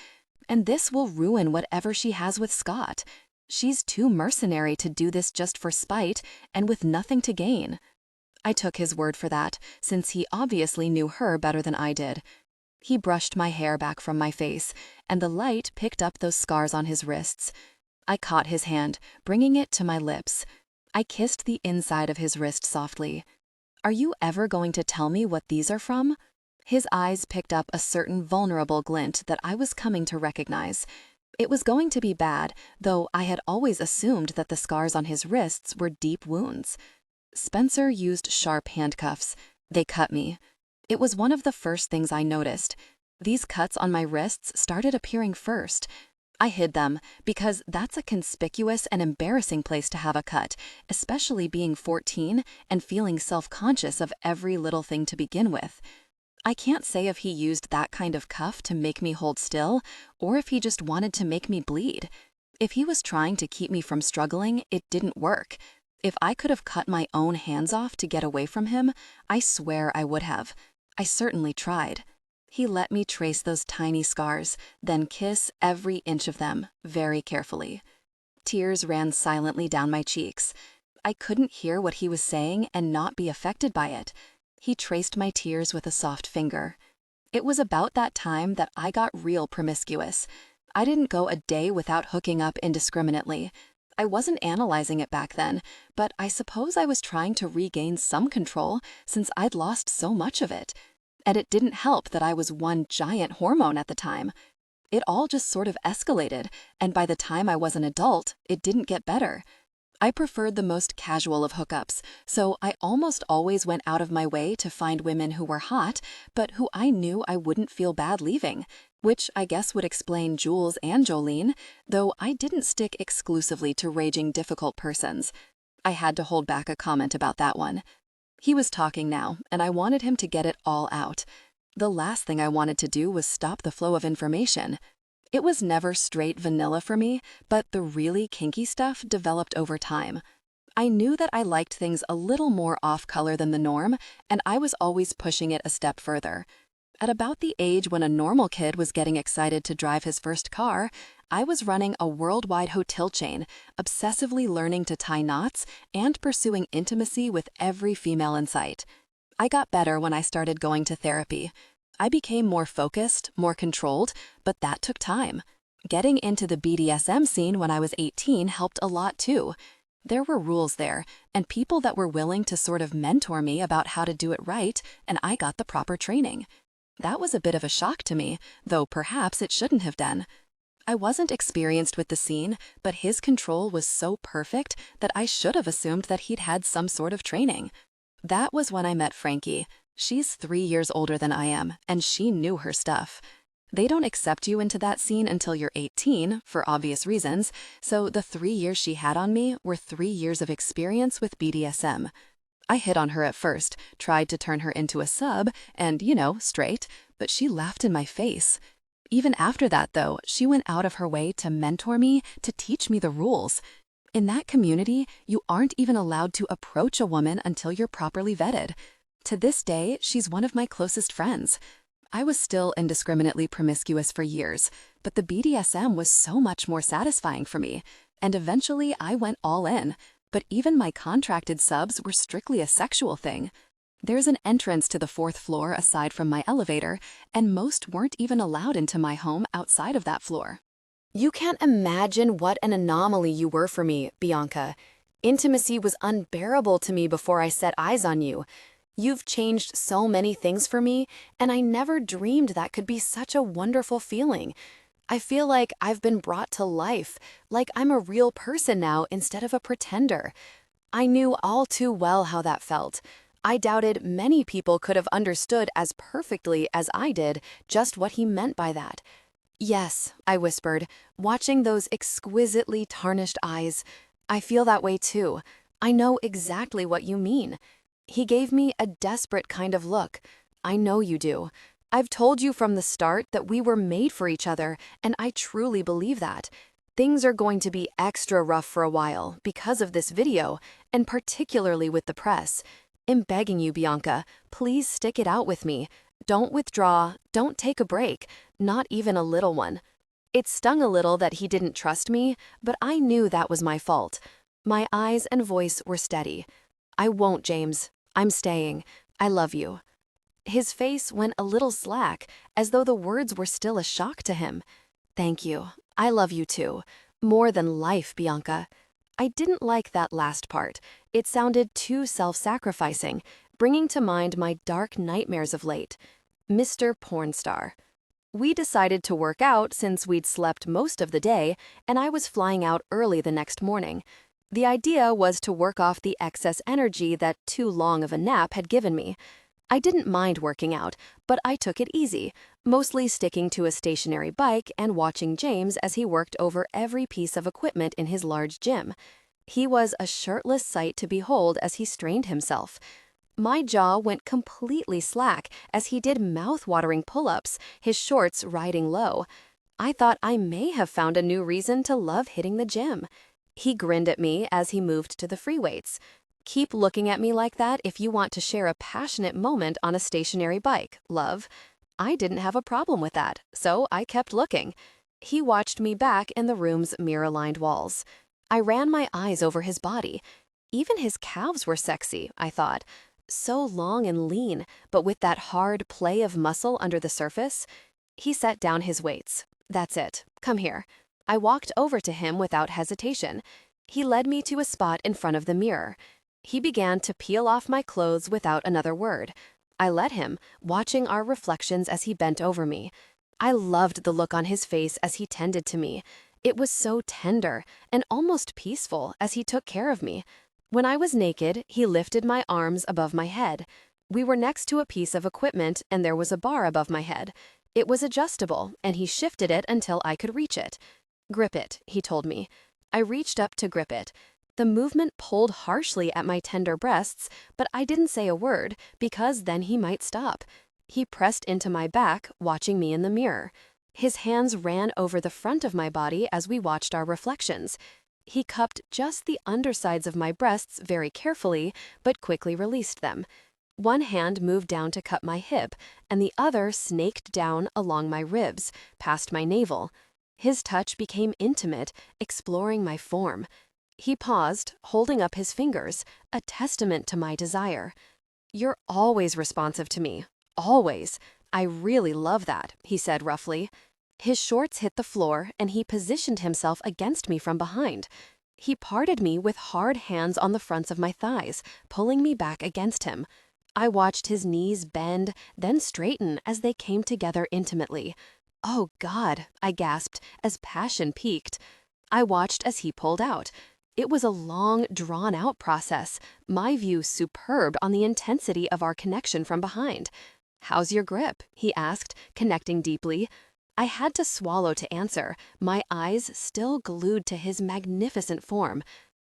Speaker 1: And this will ruin whatever she has with Scott. She's too mercenary to do this just for spite and with nothing to gain." I took his word for that, since he obviously knew her better than I did. He brushed my hair back from my face, and the light picked up those scars on his wrists. I caught his hand, bringing it to my lips. I kissed the inside of his wrist softly. "Are you ever going to tell me what these are from?" His eyes picked up a certain vulnerable glint that I was coming to recognize. It was going to be bad, though I had always assumed that the scars on his wrists were deep wounds. Spencer used sharp handcuffs. They cut me. It was one of the first things I noticed. These cuts on my wrists started appearing first. I hid them, because that's a conspicuous and embarrassing place to have a cut, especially being 14 and feeling self-conscious of every little thing to begin with. I can't say if he used that kind of cuff to make me hold still, or if he just wanted to make me bleed. If he was trying to keep me from struggling, it didn't work. If I could have cut my own hands off to get away from him, I swear I would have. I certainly tried. He let me trace those tiny scars, then kiss every inch of them, very carefully. Tears ran silently down my cheeks. I couldn't hear what he was saying and not be affected by it. He traced my tears with a soft finger. It was about that time that I got real promiscuous. I didn't go a day without hooking up indiscriminately. I wasn't analyzing it back then, but I suppose I was trying to regain some control since I'd lost so much of it. And it didn't help that I was one giant hormone at the time. It all just sort of escalated, and by the time I was an adult, it didn't get better. I preferred the most casual of hookups, so I almost always went out of my way to find women who were hot, but who I knew I wouldn't feel bad leaving, which I guess would explain Jules and Jolene, though I didn't stick exclusively to raging difficult persons. I had to hold back a comment about that one. He was talking now, and I wanted him to get it all out. The last thing I wanted to do was stop the flow of information. It was never straight vanilla for me, but the really kinky stuff developed over time. I knew that I liked things a little more off-color than the norm, and I was always pushing it a step further. At about the age when a normal kid was getting excited to drive his first car,
Speaker 2: I was running a worldwide hotel chain, obsessively learning to tie knots and pursuing intimacy with every female in sight. I got better when I started going to therapy. I became more focused, more controlled, but that took time. Getting into the BDSM scene when I was 18 helped a lot too. There were rules there, and people that were willing to sort of mentor me about how to do it right, and I got the proper training. That was a bit of a shock to me, though perhaps it shouldn't have done. I wasn't experienced with the scene, but his control was so perfect that I should have assumed that he'd had some sort of training. That was when I met Frankie. She's 3 years older than I am, and she knew her stuff. They don't accept you into that scene until you're 18, for obvious reasons, so the 3 years she had on me were 3 years of experience with BDSM. I hit on her at first, tried to turn her into a sub, and, straight, but she laughed in my face. Even after that, though, she went out of her way to mentor me, to teach me the rules. In that community, you aren't even allowed to approach a woman until you're properly vetted. To this day, she's one of my closest friends. I was still indiscriminately promiscuous for years, but the BDSM was so much more satisfying for me, and eventually I went all in. But even my contracted subs were strictly a sexual thing. There's an entrance to the 4th floor aside from my elevator, and most weren't even allowed into my home outside of that floor.
Speaker 1: You can't imagine what an anomaly you were for me, Bianca. Intimacy was unbearable to me before I set eyes on you. You've changed so many things for me, and I never dreamed that could be such a wonderful feeling. I feel like I've been brought to life, like I'm a real person now instead of a pretender. I knew all too well how that felt. I doubted many people could have understood as perfectly as I did just what he meant by that. Yes, I whispered, watching those exquisitely tarnished eyes. I feel that way too. I know exactly what you mean. He gave me a desperate kind of look. I know you do. I've told you from the start that we were made for each other, and I truly believe that. Things are going to be extra rough for a while because of this video, and particularly with the press. I'm begging you, Bianca, please stick it out with me. Don't withdraw, don't take a break, not even a little one. It stung a little that he didn't trust me, but I knew that was my fault. My eyes and voice were steady. I won't, James. I'm staying. I love you. His face went a little slack, as though the words were still a shock to him. Thank you. I love you too. More than life, Bianca. I didn't like that last part. It sounded too self-sacrificing, bringing to mind my dark nightmares of late. Mr. Pornstar. We decided to work out since we'd slept most of the day, and I was flying out early the next morning. The idea was to work off the excess energy that too long of a nap had given me. I didn't mind working out, but I took it easy, mostly sticking to a stationary bike and watching James as he worked over every piece of equipment in his large gym. He was a shirtless sight to behold as he strained himself. My jaw went completely slack as he did mouth-watering pull-ups, his shorts riding low. I thought I may have found a new reason to love hitting the gym. He grinned at me as he moved to the free weights. Keep looking at me like that if you want to share a passionate moment on a stationary bike, love. I didn't have a problem with that, so I kept looking. He watched me back in the room's mirror-lined walls. I ran my eyes over his body. Even his calves were sexy, I thought. So long and lean, but with that hard play of muscle under the surface. He set down his weights. That's it. Come here. I walked over to him without hesitation. He led me to a spot in front of the mirror. He began to peel off my clothes without another word. I let him, watching our reflections as he bent over me. I loved the look on his face as he tended to me. It was so tender and almost peaceful as he took care of me. When I was naked, he lifted my arms above my head. We were next to a piece of equipment and there was a bar above my head. It was adjustable, and he shifted it until I could reach it. Grip it, he told me. I reached up to grip it. The movement pulled harshly at my tender breasts, but I didn't say a word because then he might stop. He pressed into my back, watching me in the mirror. His hands ran over the front of my body as we watched our reflections. He cupped just the undersides of my breasts very carefully, but quickly released them. One hand moved down to cup my hip, and the other snaked down along my ribs, past my navel.
Speaker 2: His touch became intimate, exploring my form. He paused, holding up his fingers, a testament to my desire. "You're always responsive to me. Always. I really love that," he said roughly. His shorts hit the floor, and he positioned himself against me from behind. He parted me with hard hands on the fronts of my thighs, pulling me back against him. I watched his knees bend, then straighten as they came together intimately. "Oh, God," I gasped as passion peaked. I watched as he pulled out. It was a long, drawn-out process, my view superb on the intensity of our connection from behind. "How's your grip?" he asked, connecting deeply. I had to swallow to answer, my eyes still glued to his magnificent form.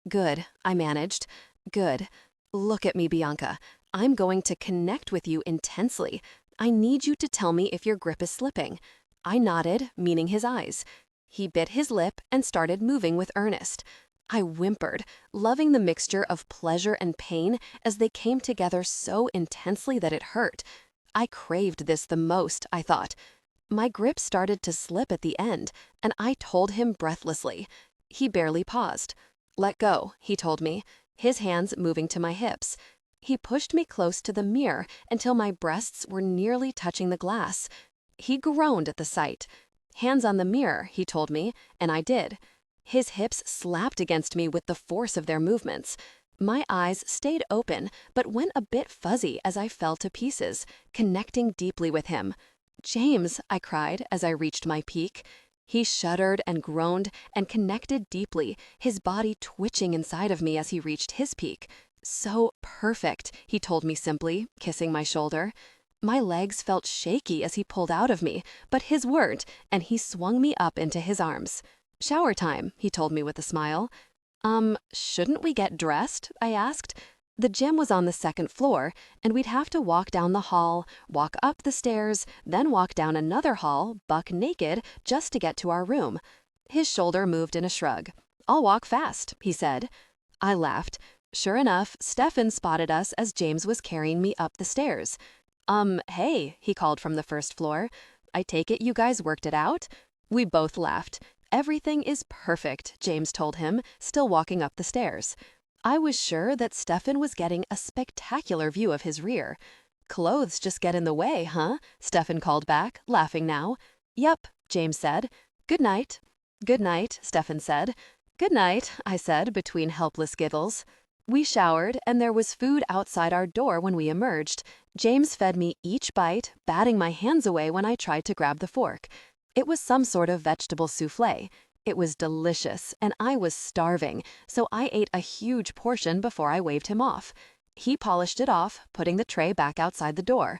Speaker 2: "Good," I managed. "Good. Look at me, Bianca. I'm going to connect with you intensely. I need you to tell me if your grip is slipping." I nodded, meaning his eyes. He bit his lip and started moving with earnest. I whimpered, loving the mixture of pleasure and pain as they came together so intensely that it hurt. I craved this the most, I thought. My grip started to slip at the end, and I told him breathlessly. He barely paused. "Let go," he told me, his hands moving to my hips. He pushed me close to the mirror until my breasts were nearly touching the glass. He groaned at the sight. "Hands on the mirror," he told me, and I did. His hips slapped against me with the force of their movements. My eyes stayed open, but went a bit fuzzy as I fell to pieces, connecting deeply with him. "James," I cried as I reached my peak. He shuddered and groaned and connected deeply, his body twitching inside of me as he reached his peak. "So perfect," he told me simply, kissing my shoulder. My legs felt shaky as he pulled out of me, but his weren't, and he swung me up into his arms. "Shower time," he told me with a smile. Shouldn't we get dressed?" I asked. The gym was on the second floor, and we'd have to walk down the hall, walk up the stairs, then walk down another hall, buck naked, just to get to our room. His shoulder moved in a shrug. "I'll walk fast," he said. I laughed. Sure enough, Stefan spotted us as James was carrying me up the stairs. Hey," he called from the first floor. "I take it you guys worked it out?" We both laughed. "Everything is perfect," James told him, still walking up the stairs. I was sure that Stefan was getting a spectacular view of his rear. "Clothes just get in the way, huh?" Stefan called back, laughing now. "Yep," James said. "Good night." "Good night," Stefan said. "Good night," I said between helpless giggles. We showered, and there was food outside our door when we emerged. James fed me each bite, batting my hands away when I tried to grab the fork. It was some sort of vegetable souffle. It was delicious, and I was starving, so I ate a huge portion before I waved him off. He polished it off, putting the tray back outside the door.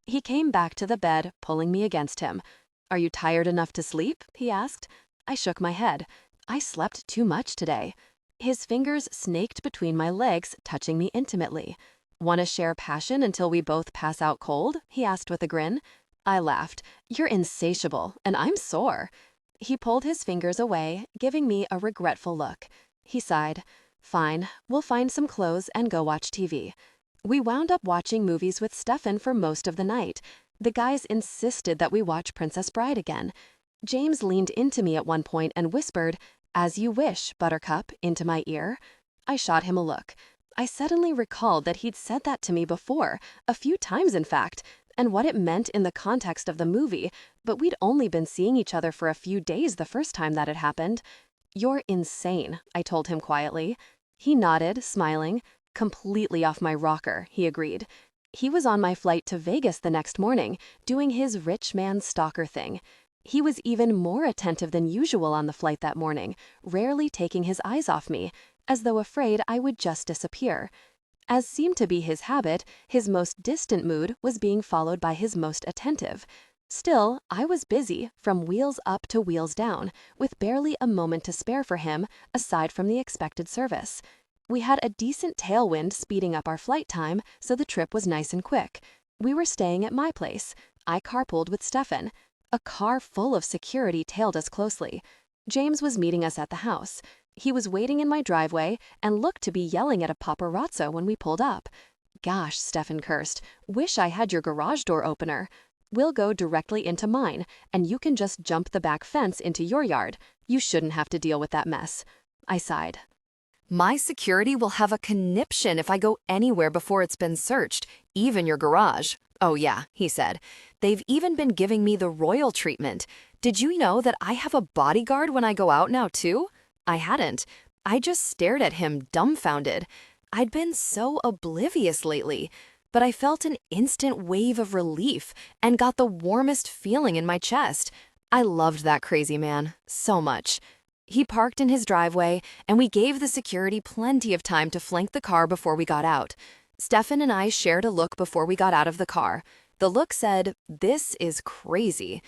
Speaker 2: He came back to the bed, pulling me against him. "Are you tired enough to sleep?" he asked. I shook my head. I slept too much today. His fingers snaked between my legs, touching me intimately. "Want to share passion until we both pass out cold?" he asked with a grin. I laughed. "You're insatiable, and I'm sore." He pulled his fingers away, giving me a regretful look. He sighed. "Fine, we'll find some clothes and go watch TV." We wound up watching movies with Stefan for most of the night. The guys insisted that we watch Princess Bride again. James leaned into me at one point and whispered, "As you wish, Buttercup," into my ear. I shot him a look. I suddenly recalled that he'd said that to me before, a few times in fact, and what it meant in the context of the movie, but we'd only been seeing each other for a few days the first time that had happened. "You're insane," I told him quietly. He nodded, smiling. "Completely off my rocker," he agreed. He was on my flight to Vegas the next morning, doing his rich man stalker thing. He was even more attentive than usual on the flight that morning, rarely taking his eyes off me, as though afraid I would just disappear. As seemed to be his habit, his most distant mood was being followed by his most attentive. Still, I was busy, from wheels up to wheels down, with barely a moment to spare for him, aside from the expected service. We had a decent tailwind speeding up our flight time, so the trip was nice and quick. We were staying at my place. I carpooled with Stefan. A car full of security tailed us closely. James was meeting us at the house. He was waiting in my driveway and looked to be yelling at a paparazzo when we pulled up. "Gosh," Stefan cursed, "wish I had your garage door opener." We'll go directly into mine, and you can just jump the back fence into your yard. You shouldn't have to deal with that mess." I sighed.
Speaker 1: My security will have a conniption if I go anywhere before it's been searched, even your garage. Oh yeah, he said. They've even been giving me the royal treatment. Did you know that I have a bodyguard when I go out now too? I hadn't. I just stared at him dumbfounded. I'd been so oblivious lately, but I felt an instant wave of relief and got the warmest feeling in my chest. I loved that crazy man so much. He parked in his driveway, and we gave the security plenty of time to flank the car before we got out. Stefan and I shared a look before we got out of the car. The look said, "This is crazy."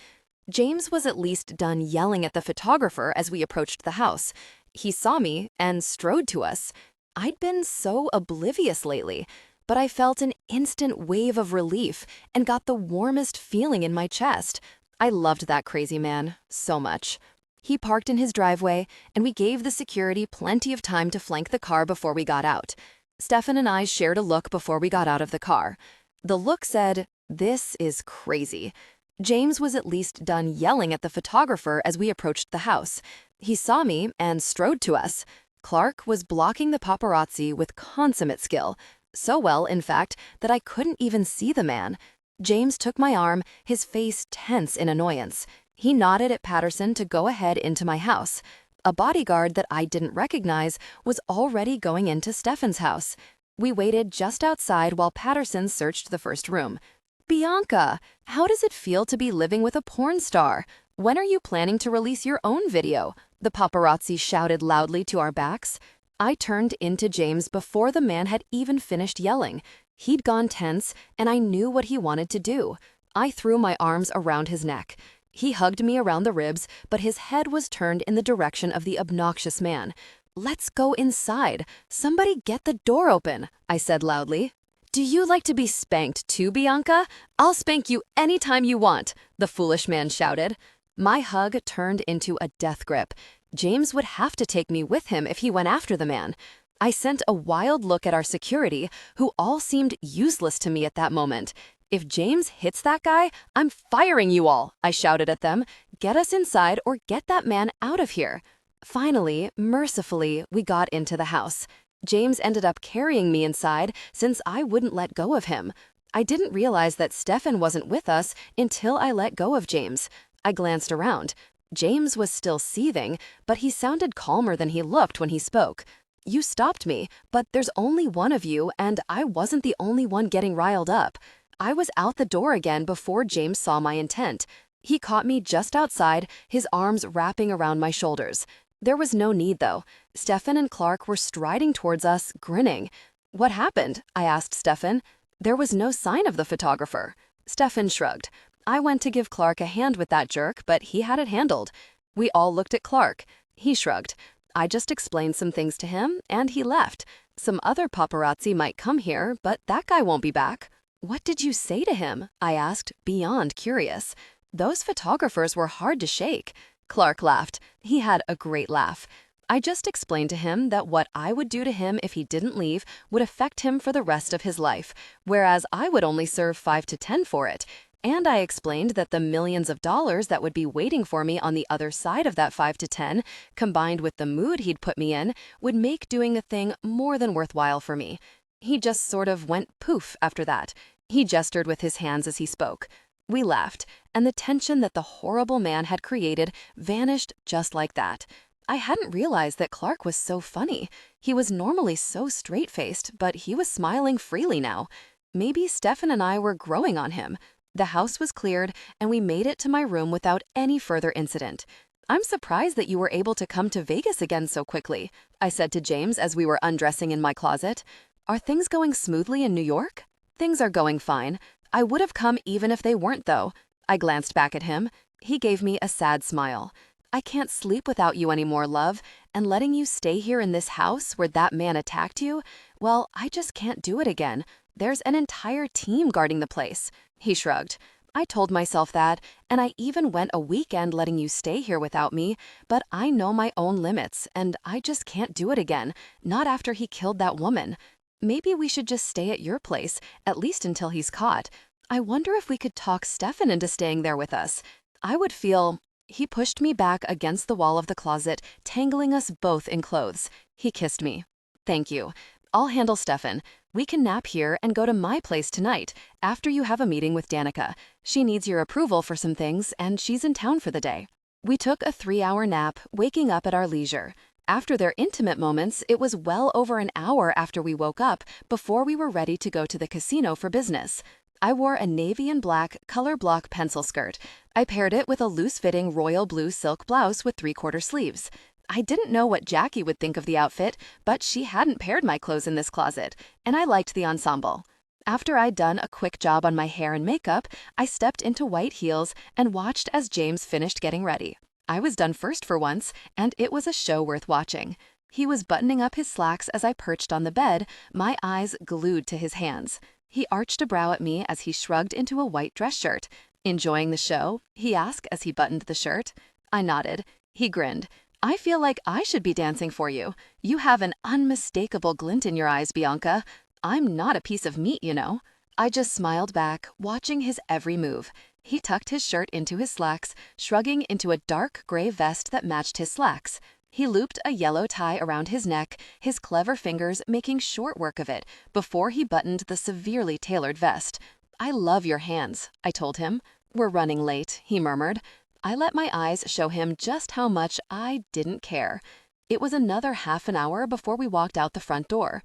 Speaker 1: James was at least done yelling at the photographer as we approached the house. He saw me and strode to us. I'd been so oblivious lately, but I felt an instant wave of relief and got the warmest feeling in my chest. I loved that crazy man so much. He parked in his driveway, and we gave the security plenty of time to flank the car before we got out. Stefan and I shared a look before we got out of the car. The look said, "This is crazy." James was at least done yelling at the photographer as we approached the house. He saw me and strode to us. Clark was blocking the paparazzi with consummate skill. So well, in fact, that I couldn't even see the man. James took my arm, his face tense in annoyance. He nodded at Patterson to go ahead into my house. A bodyguard that I didn't recognize was already going into Stefan's house. We waited just outside while Patterson searched the first room. "Bianca, how does it feel to be living with a porn star? When are you planning to release your own video?" the paparazzi shouted loudly to our backs. I turned into James before the man had even finished yelling. He'd gone tense, and I knew what he wanted to do. I threw my arms around his neck. He hugged me around the ribs, but his head was turned in the direction of the obnoxious man. "Let's go inside. Somebody get the door open," I said loudly. "Do you like to be spanked too, Bianca? I'll spank you anytime you want," the foolish man shouted. My hug turned into a death grip. James would have to take me with him if he went after the man. I sent a wild look at our security, who all seemed useless to me at that moment. "If James hits that guy, I'm firing you all," I shouted at them. "Get us inside or get that man out of here." Finally, mercifully, we got into the house. James ended up carrying me inside since I wouldn't let go of him. I didn't realize that Stefan wasn't with us until I let go of James. I glanced around. James was still seething, but he sounded calmer than he looked when he spoke. "You stopped me, but there's only one of you, and I wasn't the only one getting riled up." I was out the door again before James saw my intent. He caught me just outside, his arms wrapping around my shoulders. There was no need, though. Stefan and Clark were striding towards us, grinning. "What happened?" I asked Stefan. There was no sign of the photographer. Stefan shrugged. I went to give Clark a hand with that jerk, but he had it handled. We all looked at Clark. He shrugged. I just explained some things to him, and he left. Some other paparazzi might come here, but that guy won't be back. "What did you say to him?" I asked, beyond curious. Those photographers were hard to shake. Clark laughed. He had a great laugh. I just explained to him that what I would do to him if he didn't leave would affect him for the rest of his life, whereas I would only serve 5 to 10 for it. And I explained that the millions of dollars that would be waiting for me on the other side of that 5 to 10, combined with the mood he'd put me in, would make doing a thing more than worthwhile for me. He just sort of went poof after that. He gestured with his hands as he spoke. We laughed, and the tension that the horrible man had created vanished just like that. I hadn't realized that Clark was so funny. He was normally so straight-faced, but he was smiling freely now. Maybe Stefan and I were growing on him. The house was cleared, and we made it to my room without any further incident. "I'm surprised that you were able to come to Vegas again so quickly," I said to James as we were undressing in my closet. "Are things going smoothly in New York?" "Things are going fine. I would have come even if they weren't, though." I glanced back at him. He gave me a sad smile. "I can't sleep without you anymore, love, and letting you stay here in this house where that man attacked you, well, I just can't do it again. There's an entire team guarding the place." He shrugged. "I told myself that, and I even went a weekend letting you stay here without me, but I know my own limits, and I just can't do it again, not after he killed that woman. Maybe we should just stay at your place, at least until he's caught.
Speaker 2: I wonder if we could talk Stefan into staying there with us. I would feel... He pushed me back against the wall of the closet, tangling us both in clothes. He kissed me. Thank you. I'll handle Stefan. We can nap here and go to my place tonight, after you have a meeting with Danica. She needs your approval for some things, and she's in town for the day. We took a 3-hour nap, waking up at our leisure. After their intimate moments, it was well over an hour after we woke up before we were ready to go to the casino for business. I wore a navy and black color block pencil skirt. I paired it with a loose-fitting royal blue silk blouse with 3/4 sleeves. I didn't know what Jackie would think of the outfit, but she hadn't paired my clothes in this closet, and I liked the ensemble. After I'd done a quick job on my hair and makeup, I stepped into white heels and watched as James finished getting ready. I was done first for once, and it was a show worth watching. He was buttoning up his slacks as I perched on the bed, my eyes glued to his hands. He arched a brow at me as he shrugged into a white dress shirt. Enjoying the show? He asked as he buttoned the shirt. I nodded. He grinned. I feel like I should be dancing for you. You have an unmistakable glint in your eyes, Bianca. I'm not a piece of meat, you know. I just smiled back, watching his every move. He tucked his shirt into his slacks, shrugging into a dark gray vest that matched his slacks. He looped a yellow tie around his neck, his clever fingers making short work of it before he buttoned the severely tailored vest. I love your hands, I told him. We're running late, he murmured. I let my eyes show him just how much I didn't care. It was another half an hour before we walked out the front door.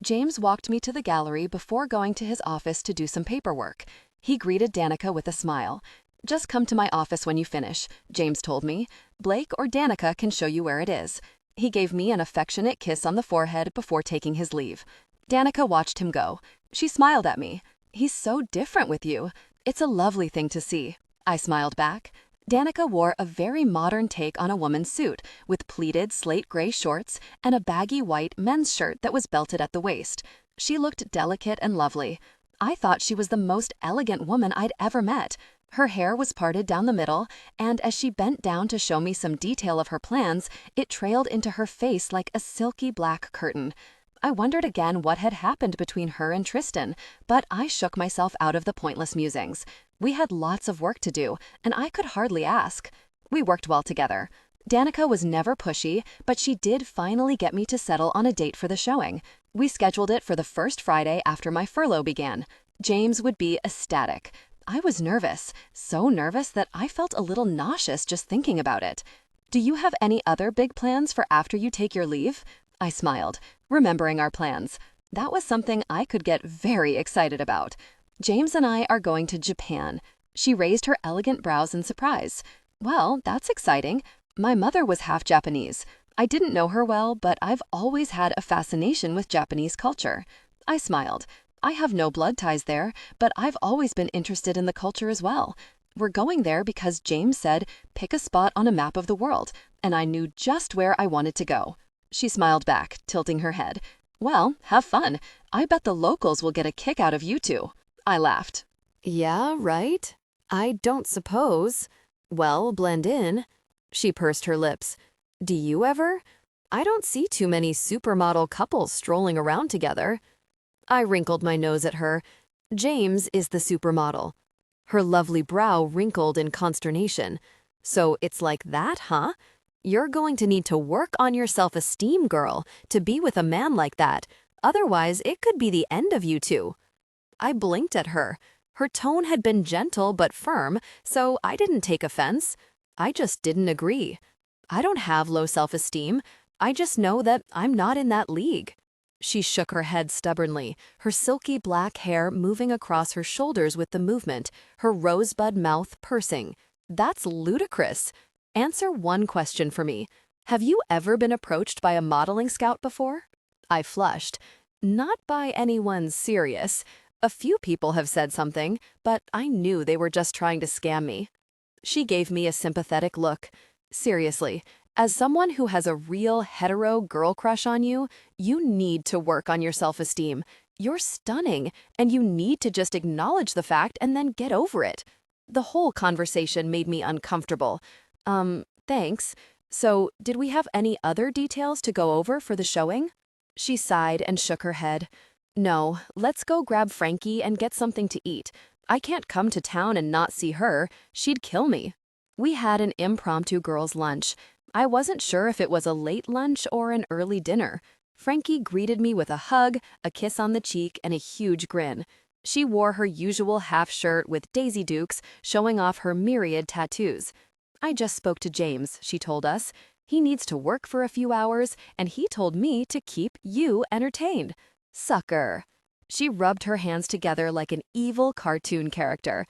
Speaker 2: James walked me to the gallery before going to his office to do some paperwork. He greeted Danica with a smile. Just come to my office when you finish, James told me. Blake or Danica can show you where it is. He gave me an affectionate kiss on the forehead before taking his leave. Danica watched him go. She smiled at me. He's so different with you. It's a lovely thing to see. I smiled back. Danica wore a very modern take on a woman's suit, with pleated slate gray shorts and a baggy white men's shirt that was belted at the waist. She looked delicate and lovely. I thought she was the most elegant woman I'd ever met. Her hair was parted down the middle, and as she bent down to show me some detail of her plans, it trailed into her face like a silky black curtain. I wondered again what had happened between her and Tristan, but I shook myself out of the pointless musings. We had lots of work to do, and I could hardly ask. We worked well together. Danica was never pushy, but she did finally get me to settle on a date for the showing. We scheduled it for the first Friday after my furlough began. James would be ecstatic. I was nervous, so nervous that I felt a little nauseous just thinking about it. Do you have any other big plans for after you take your leave? I smiled, remembering our plans. That was something I could get very excited about. James and I are going to Japan. She raised her elegant brows in surprise. Well, that's exciting. My mother was half Japanese. I didn't know her well, but I've always had a fascination with Japanese culture. I smiled. I have no blood ties there, but I've always been interested in the culture as well. We're going there because James said, pick a spot on a map of the world, and I knew just where I wanted to go. She smiled back, tilting her head. Well, have fun. I bet the locals will get a kick out of you two. I laughed.
Speaker 1: Yeah, right? I don't suppose. Well, blend in. She pursed her lips. Do you ever? I don't see too many supermodel couples strolling around together. I wrinkled my nose at her. James is the supermodel. Her lovely brow wrinkled in consternation. So it's like that, huh? You're going to need to work on your self-esteem, girl, to be with a man like that. Otherwise, it could be the end of you two. I blinked at her. Her tone had been gentle but firm, so I didn't take offense. I just didn't agree. I don't have low self-esteem. I just know that I'm not in that league. She shook her head stubbornly, her silky black hair moving across her shoulders with the movement, her rosebud mouth pursing. That's ludicrous. Answer one question for me. Have you ever been approached by a modeling scout before? I flushed. Not by anyone serious. A few people have said something, but I knew they were just trying to scam me. She gave me a sympathetic look. Seriously, as someone who has a real hetero girl crush on you, you need to work on your self-esteem. You're stunning, and you need to just acknowledge the fact and then get over it. The whole conversation made me uncomfortable. Thanks. So, did we have any other details to go over for the showing? She sighed and shook her head. No, let's go grab Frankie and get something to eat.
Speaker 2: I can't come to town and not see her. She'd kill me. We had an impromptu girls' lunch. I wasn't sure if it was a late lunch or an early dinner. Frankie greeted me with a hug, a kiss on the cheek, and a huge grin. She wore her usual half shirt with Daisy Dukes, showing off her myriad tattoos. I just spoke to James, she told us. He needs to work for a few hours, and he told me to keep you entertained. Sucker. She rubbed her hands together like an evil cartoon character.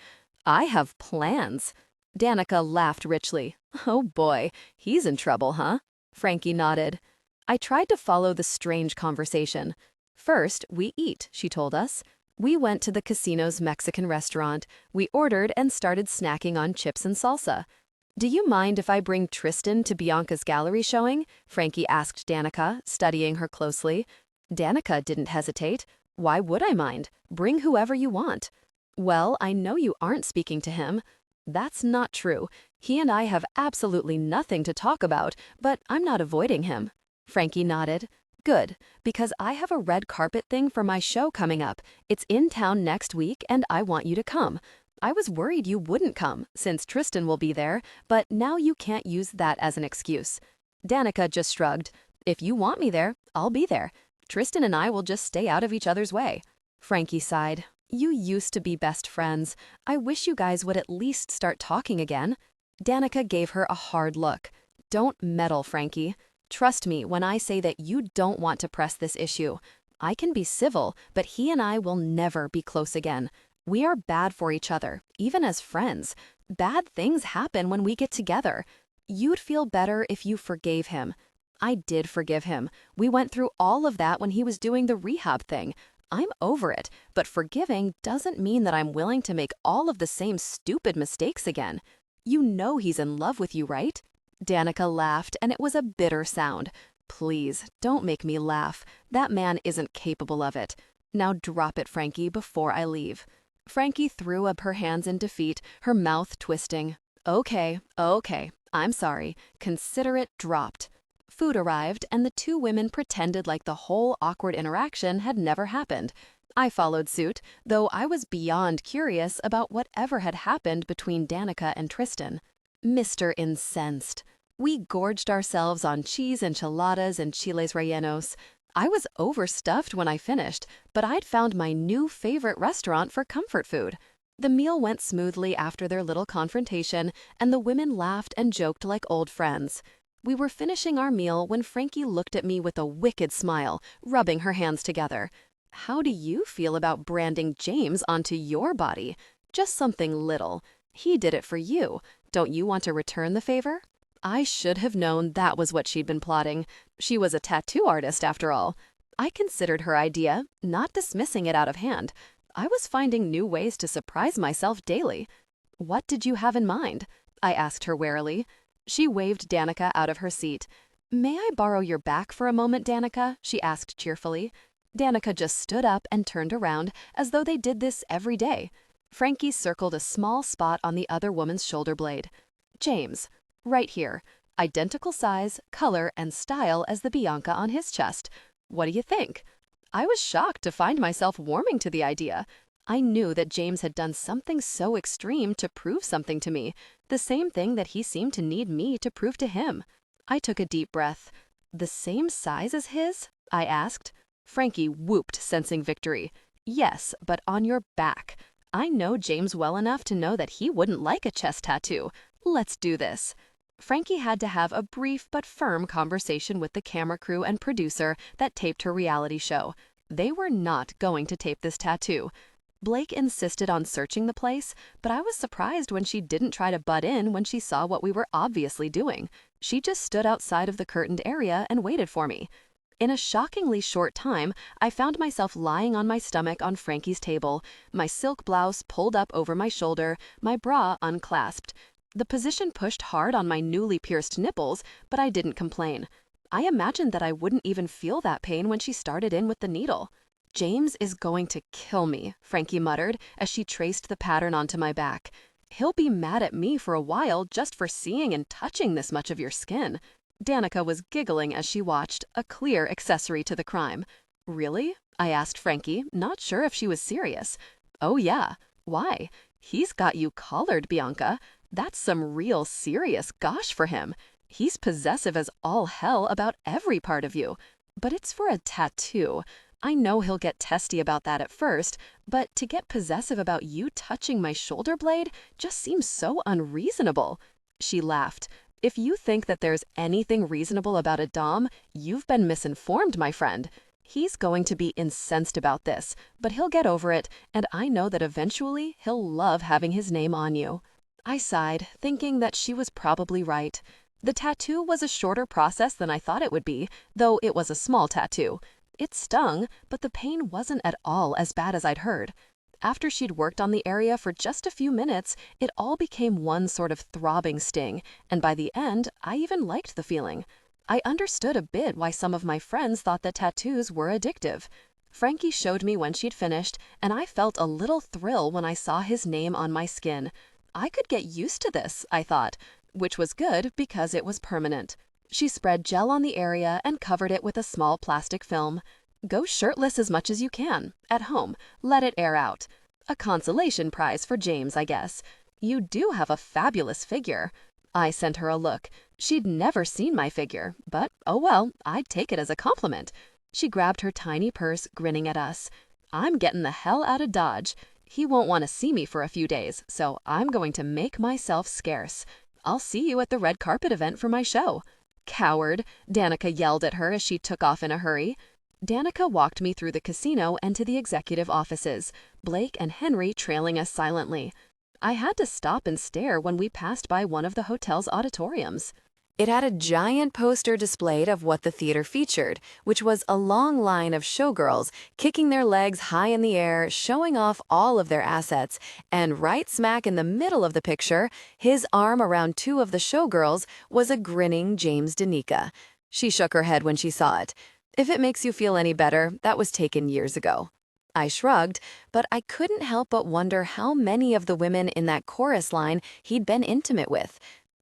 Speaker 2: I have plans. Danica laughed richly. Oh boy, he's in trouble, huh? Frankie nodded. I tried to follow the strange conversation. First, we eat, she told us. We went to the casino's Mexican restaurant. We ordered and started snacking on chips and salsa. Do you mind if I bring Tristan to Bianca's gallery showing? Frankie asked Danica, studying her closely. Danica didn't hesitate. Why would I mind? Bring whoever you want. Well, I know you aren't speaking to him. That's not true. He and I have absolutely nothing to talk about, but I'm not avoiding him. Frankie nodded. Good, because I have a red carpet thing for my show coming up. It's in town next week, and I want you to come. I was worried you wouldn't come, since Tristan will be there, but now you can't use that as an excuse. Danica just shrugged. If you want me there, I'll be there. Tristan and I will just stay out of each other's way. Frankie sighed. You used to be best friends. I wish you guys would at least start talking again. Danica gave her a hard look. Don't meddle, Frankie. Trust me when I say that you don't want to press this issue. I can be civil, but he and I will never be close again. We are bad for each other, even as friends. Bad things happen when we get together. You'd feel better if you forgave him. I did forgive him. We went through all of that when he was doing the rehab thing. I'm over it, but forgiving doesn't mean that I'm willing to make all of the same stupid mistakes again. You know he's in love with you, right? Danica laughed, and it was a bitter sound. Please, don't make me laugh. That man isn't capable of it. Now drop it, Frankie, before I leave. Frankie threw up her hands in defeat, her mouth twisting. Okay, I'm sorry. Consider it dropped. Food arrived, and the two women pretended like the whole awkward interaction had never happened. I followed suit, though I was beyond curious about whatever had happened between Danica and Tristan. Mr. Incensed. We gorged ourselves on cheese enchiladas and chiles rellenos. I was overstuffed when I finished, but I'd found my new favorite restaurant for comfort food. The meal went smoothly after their little confrontation, and the women laughed and joked like old friends. We were finishing our meal when Frankie looked at me with a wicked smile, rubbing her hands together. How do you feel about branding James onto your body? Just something little. He did it for you. Don't you want to return the favor? I should have known that was what she'd been plotting. She was a tattoo artist, after all. I considered her idea, not dismissing it out of hand. I was finding new ways to surprise myself daily. What did you have in mind? I asked her warily. She waved Danica out of her seat. May I borrow your back for a moment, Danica? She asked cheerfully. Danica just stood up and turned around, as though they did this every day. Frankie circled a small spot on the other woman's shoulder blade. James. Right here. Identical size, color, and style as the Bianca on his chest. What do you think? I was shocked to find myself warming to the idea. I knew that James had done something so extreme to prove something to me, the same thing that he seemed to need me to prove to him. I took a deep breath. The same size as his? I asked. Frankie whooped, sensing victory. Yes, but on your back. I know James well enough to know that he wouldn't like a chest tattoo. Let's do this. Frankie had to have a brief but firm conversation with the camera crew and producer that taped her reality show. They were not going to tape this tattoo. Blake insisted on searching the place, but I was surprised when she didn't try to butt in when she saw what we were obviously doing. She just stood outside of the curtained area and waited for me. In a shockingly short time, I found myself lying on my stomach on Frankie's table, my silk blouse pulled up over my shoulder, my bra unclasped. The position pushed hard on my newly pierced nipples, but I didn't complain. I imagined that I wouldn't even feel that pain when she started in with the needle. James is going to kill me, Frankie muttered as she traced the pattern onto my back. He'll be mad at me for a while just for seeing and touching this much of your skin. Danica was giggling as she watched, a clear accessory to the crime. Really? I asked Frankie, not sure if she was serious. Oh yeah. Why? He's got you collared, Bianca. That's some real serious gosh for him. He's possessive as all hell about every part of you. But it's for a tattoo. I know he'll get testy about that at first, but to get possessive about you touching my shoulder blade just seems so unreasonable. She laughed. If you think that there's anything reasonable about a dom, you've been misinformed, my friend. He's going to be incensed about this, but he'll get over it, and I know that eventually he'll love having his name on you. I sighed, thinking that she was probably right. The tattoo was a shorter process than I thought it would be, though it was a small tattoo. It stung, but the pain wasn't at all as bad as I'd heard. After she'd worked on the area for just a few minutes, it all became one sort of throbbing sting, and by the end, I even liked the feeling. I understood a bit why some of my friends thought that tattoos were addictive. Frankie showed me when she'd finished, and I felt a little thrill when I saw his name on my skin. I could get used to this, I thought, which was good because it was permanent. She spread gel on the area and covered it with a small plastic film. Go shirtless as much as you can, at home, let it air out. A consolation prize for James, I guess. You do have a fabulous figure. I sent her a look. She'd never seen my figure, but oh well, I'd take it as a compliment. She grabbed her tiny purse, grinning at us. I'm getting the hell out of Dodge. He won't want to see me for a few days, so I'm going to make myself scarce. I'll see you at the red carpet event for my show. Coward, Danica yelled at her as she took off in a hurry. Danica walked me through the casino and to the executive offices, Blake and Henry trailing us silently. I had to stop and stare when we passed by one of the hotel's auditoriums.
Speaker 1: It had a giant poster displayed of what the theater featured, which was a long line of showgirls kicking their legs high in the air, showing off all of their assets, and right smack in the middle of the picture, his arm around two of the showgirls, was a grinning James Danica. She shook her head when she saw it. If it makes you feel any better, that was taken years ago. I shrugged, but I couldn't help but wonder how many of the women in that chorus line he'd been intimate with.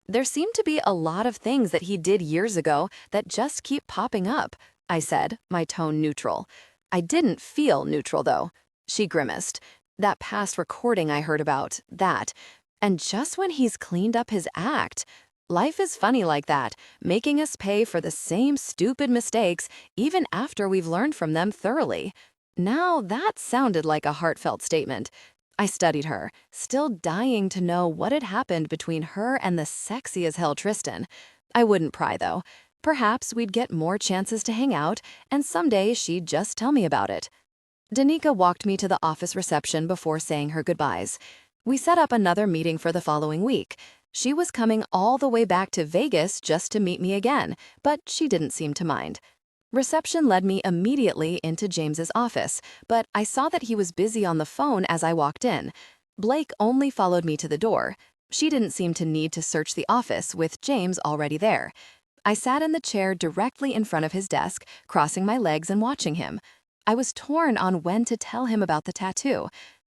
Speaker 1: There seemed to be a lot of things that he did years ago that just keep popping up, I said, my tone neutral. I didn't feel neutral, though. She grimaced. That past recording I heard about, that. And just when he's cleaned up his act. Life is funny like that, making us pay for the same stupid mistakes even after we've learned from them thoroughly. Now that sounded like a heartfelt statement. I studied her, still dying to know what had happened between her and the sexy as hell Tristan. I wouldn't pry, though. Perhaps we'd get more chances to hang out, and someday she'd just tell me about it. Danica walked me to the office reception before saying her goodbyes. We set up another meeting for the following week. She was coming all the way back to Vegas just to meet me again, but she didn't seem to mind. Reception led me immediately into James's office, but I saw that he was busy on the phone as I walked in. Blake only followed me to the door. She didn't seem to need to search the office with James already there. I sat in the chair directly in front of his desk, crossing my legs and watching him. I was torn on when to tell him about the tattoo.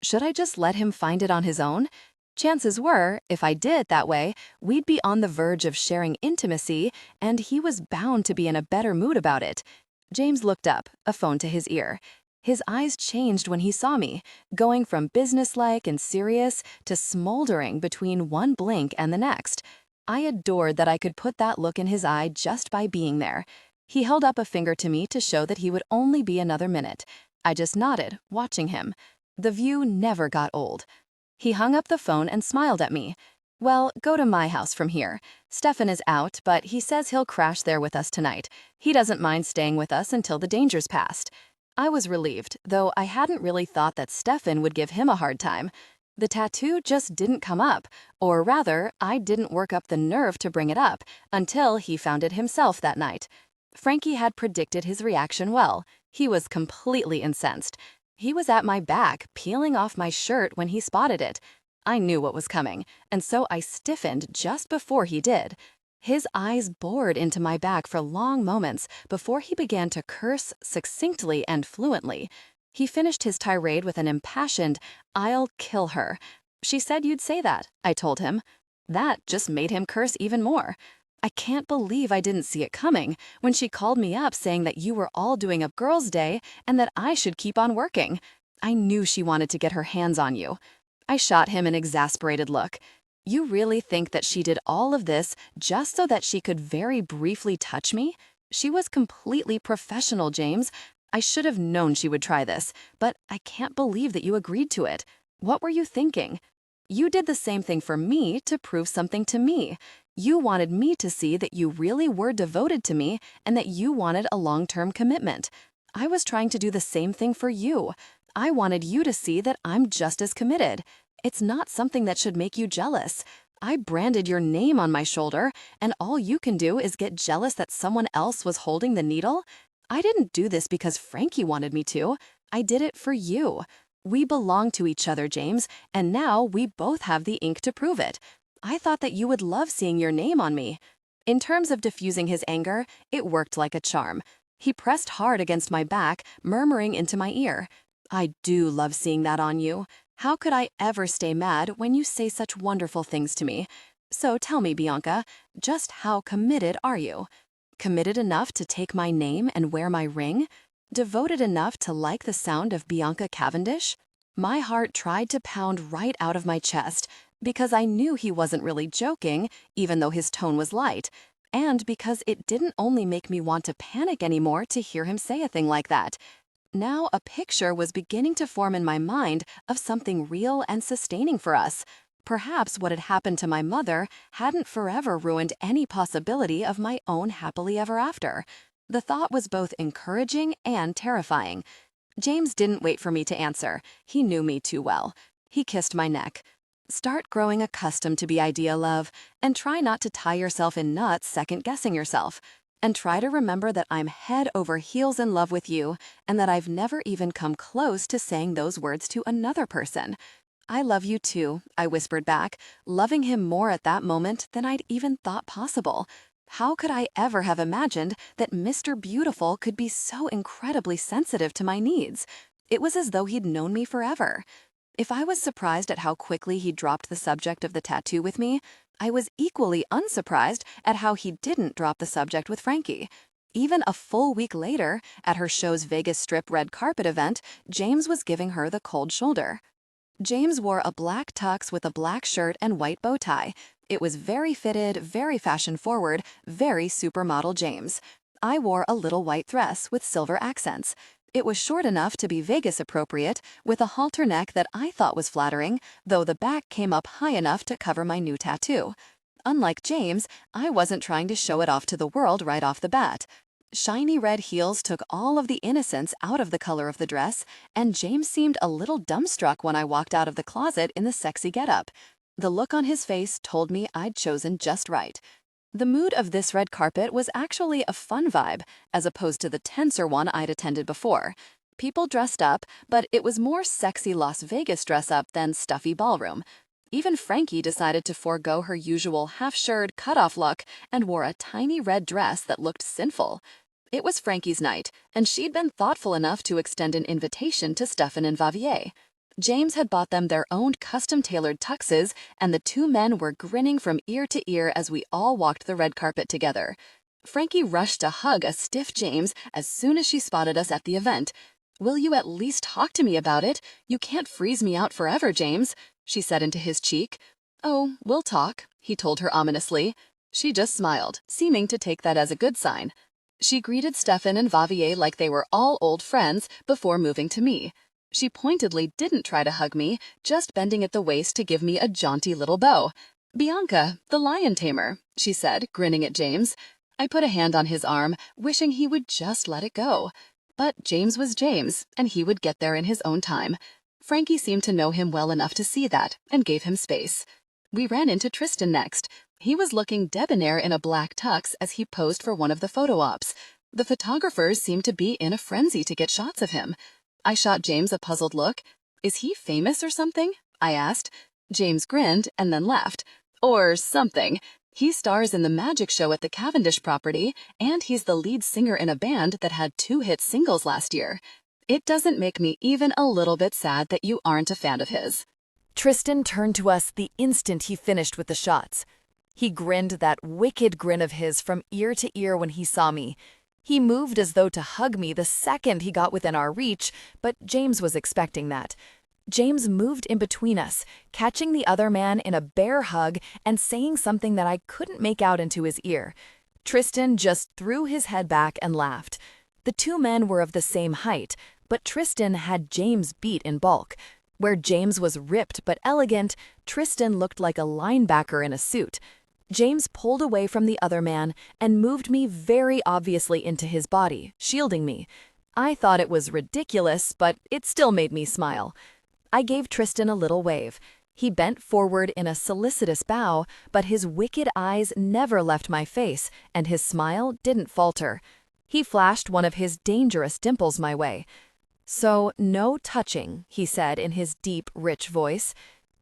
Speaker 1: Should I just let him find it on his own? Chances were, if I did it that way, we'd be on the verge of sharing intimacy, and he was bound to be in a better mood about it. James looked up, a phone to his ear. His eyes changed when he saw me, going from businesslike and serious to smoldering between one blink and the next. I adored that I could put that look in his eye just by being there. He held up a finger to me to show that he would only be another minute. I just nodded, watching him. The view never got old. He hung up the phone and smiled at me. Well, go to my house from here. Stefan is out, but he says he'll crash there with us tonight. He doesn't mind staying with us until the danger's past. I was relieved, though I hadn't really thought that Stefan would give him a hard time. The tattoo just didn't come up, or rather, I didn't work up the nerve to bring it up until he found it himself that night. Frankie had predicted his reaction well. He was completely incensed. He was at my back, peeling off my shirt when he spotted it. I knew what was coming, and so I stiffened just before he did. His eyes bored into my back for long moments before he began to curse succinctly and fluently. He finished his tirade with an impassioned, "I'll kill her." "She said you'd say that," I told him. That just made him curse even more. "I can't believe I didn't see it coming when she called me up saying that you were all doing a girls' day and that I should keep on working. I knew she wanted to get her hands on you."
Speaker 2: I shot him an exasperated look. You really think that she did all of this just so that she could very briefly touch me? She was completely professional, James. I should have known she would try this, but I can't believe that you agreed to it. What were you thinking? You did the same thing for me to prove something to me. You wanted me to see that you really were devoted to me and that you wanted a long-term commitment. I was trying to do the same thing for you. I wanted you to see that I'm just as committed. It's not something that should make you jealous. I branded your name on my shoulder, and all you can do is get jealous that someone else was holding the needle? I didn't do this because Frankie wanted me to. I did it for you. We belong to each other, James, and now we both have the ink to prove it. I thought that you would love seeing your name on me. In terms of diffusing his anger, it worked like a charm. He pressed hard against my back, murmuring into my ear, "I do love seeing that on you. How could I ever stay mad when you say such wonderful things to me? So tell me, Bianca, just how committed are you? Committed enough to take my name and wear my ring? Devoted enough to like the sound of Bianca Cavendish?" My heart tried to pound right out of my chest because I knew he wasn't really joking, even though his tone was light, and because it didn't only make me want to panic anymore to hear him say a thing like that. Now a picture was beginning to form in my mind of something real and sustaining for us. Perhaps what had happened to my mother hadn't forever ruined any possibility of my own happily ever after. The thought was both encouraging and terrifying. James didn't wait for me to answer. He knew me too well. He kissed my neck. "Start growing accustomed to the idea, love, and try not to tie yourself in knots second-guessing yourself. And try to remember that I'm head over heels in love with you and that I've never even come close to saying those words to another person." "I love you too," I whispered back, loving him more at that moment than I'd even thought possible. How could I ever have imagined that Mr. Beautiful could be so incredibly sensitive to my needs? It was as though he'd known me forever. If I was surprised at how quickly he dropped the subject of the tattoo with me, I was equally unsurprised at how he didn't drop the subject with Frankie. Even a full week later, at her show's Vegas Strip red carpet event, James was giving her the cold shoulder. James wore a black tux with a black shirt and white bow tie. It was very fitted, very fashion-forward, very supermodel James. I wore a little white dress with silver accents. It was short enough to be Vegas-appropriate, with a halter neck that I thought was flattering, though the back came up high enough to cover my new tattoo. Unlike James, I wasn't trying to show it off to the world right off the bat. Shiny red heels took all of the innocence out of the color of the dress, and James seemed a little dumbstruck when I walked out of the closet in the sexy getup. The look on his face told me I'd chosen just right. The mood of this red carpet was actually a fun vibe, as opposed to the tenser one I'd attended before. People dressed up, but it was more sexy Las Vegas dress-up than stuffy ballroom. Even Frankie decided to forego her usual half-shirred, cut-off look and wore a tiny red dress that looked sinful. It was Frankie's night, and she'd been thoughtful enough to extend an invitation to Stefan and Vavier. James had bought them their own custom-tailored tuxes, and the two men were grinning from ear to ear as we all walked the red carpet together. Frankie rushed to hug a stiff James as soon as she spotted us at the event. "Will you at least talk to me about it? You can't freeze me out forever, James," she said into his cheek. "Oh, we'll talk," he told her ominously. She just smiled, seeming to take that as a good sign. She greeted Stefan and Vavier like they were all old friends before moving to me. She pointedly didn't try to hug me, just bending at the waist to give me a jaunty little bow. "Bianca, the lion tamer," she said, grinning at James. I put a hand on his arm, wishing he would just let it go. But James was James, and he would get there in his own time. Frankie seemed to know him well enough to see that, and gave him space. We ran into Tristan next. He was looking debonair in a black tux as he posed for one of the photo ops. The photographers seemed to be in a frenzy to get shots of him. I shot James a puzzled look. "Is he famous or something?" I asked. James grinned and then laughed. "Or something. He stars in the magic show at the Cavendish property, and he's the lead singer in a band that had 2 hit singles last year. It doesn't make me even a little bit sad that you aren't a fan of his."
Speaker 1: Tristan turned to us the instant he finished with the shots. He grinned that wicked grin of his from ear to ear when he saw me. He moved as though to hug me the second he got within our reach, but James was expecting that. James moved in between us, catching the other man in a bear hug and saying something that I couldn't make out into his ear. Tristan just threw his head back and laughed. The two men were of the same height, but Tristan had James beat in bulk. Where James was ripped but elegant, Tristan looked like a linebacker in a suit. James pulled away from the other man and moved me very obviously into his body, shielding me. I thought it was ridiculous, but it still made me smile. I gave Tristan a little wave. He bent forward in a solicitous bow, but his wicked eyes never left my face, and his smile didn't falter. He flashed one of his dangerous dimples my way. "So, no touching," he said in his deep, rich voice.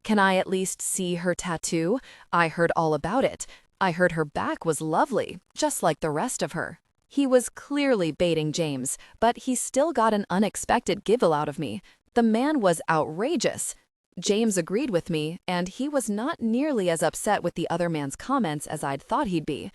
Speaker 1: "Can I at least see her tattoo? I heard all about it. I heard her back was lovely, just like the rest of her." He was clearly baiting James, but he still got an unexpected giggle out of me. The man was outrageous. James agreed with me, and he was not nearly as upset with the other man's comments as I'd thought he'd be.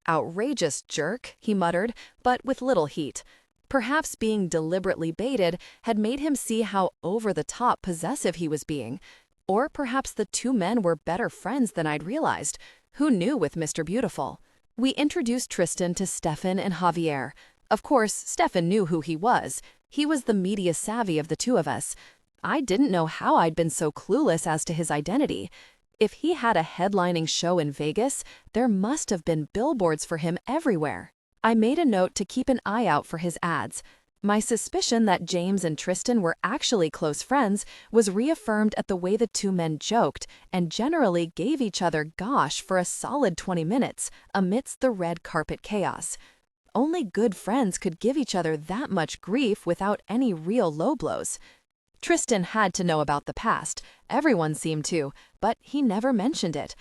Speaker 1: "Outrageous jerk," he muttered, but with little heat. Perhaps being deliberately baited had made him see how over-the-top possessive he was being. Or perhaps the two men were better friends than I'd realized. Who knew with Mr. Beautiful? We introduced Tristan to Stefan and Javier. Of course, Stefan knew who he was. He was the media savvy of the two of us. I didn't know how I'd been so clueless as to his identity. If he had a headlining show in Vegas, there must have been billboards for him everywhere. I made a note to keep an eye out for his ads. My suspicion that James and Tristan were actually close friends was reaffirmed at the way the two men joked and generally gave each other gosh for a solid 20 minutes amidst the red carpet chaos. Only good friends could give each other that much grief without any real low blows. Tristan had to know about the past. Everyone seemed to, but he never mentioned it.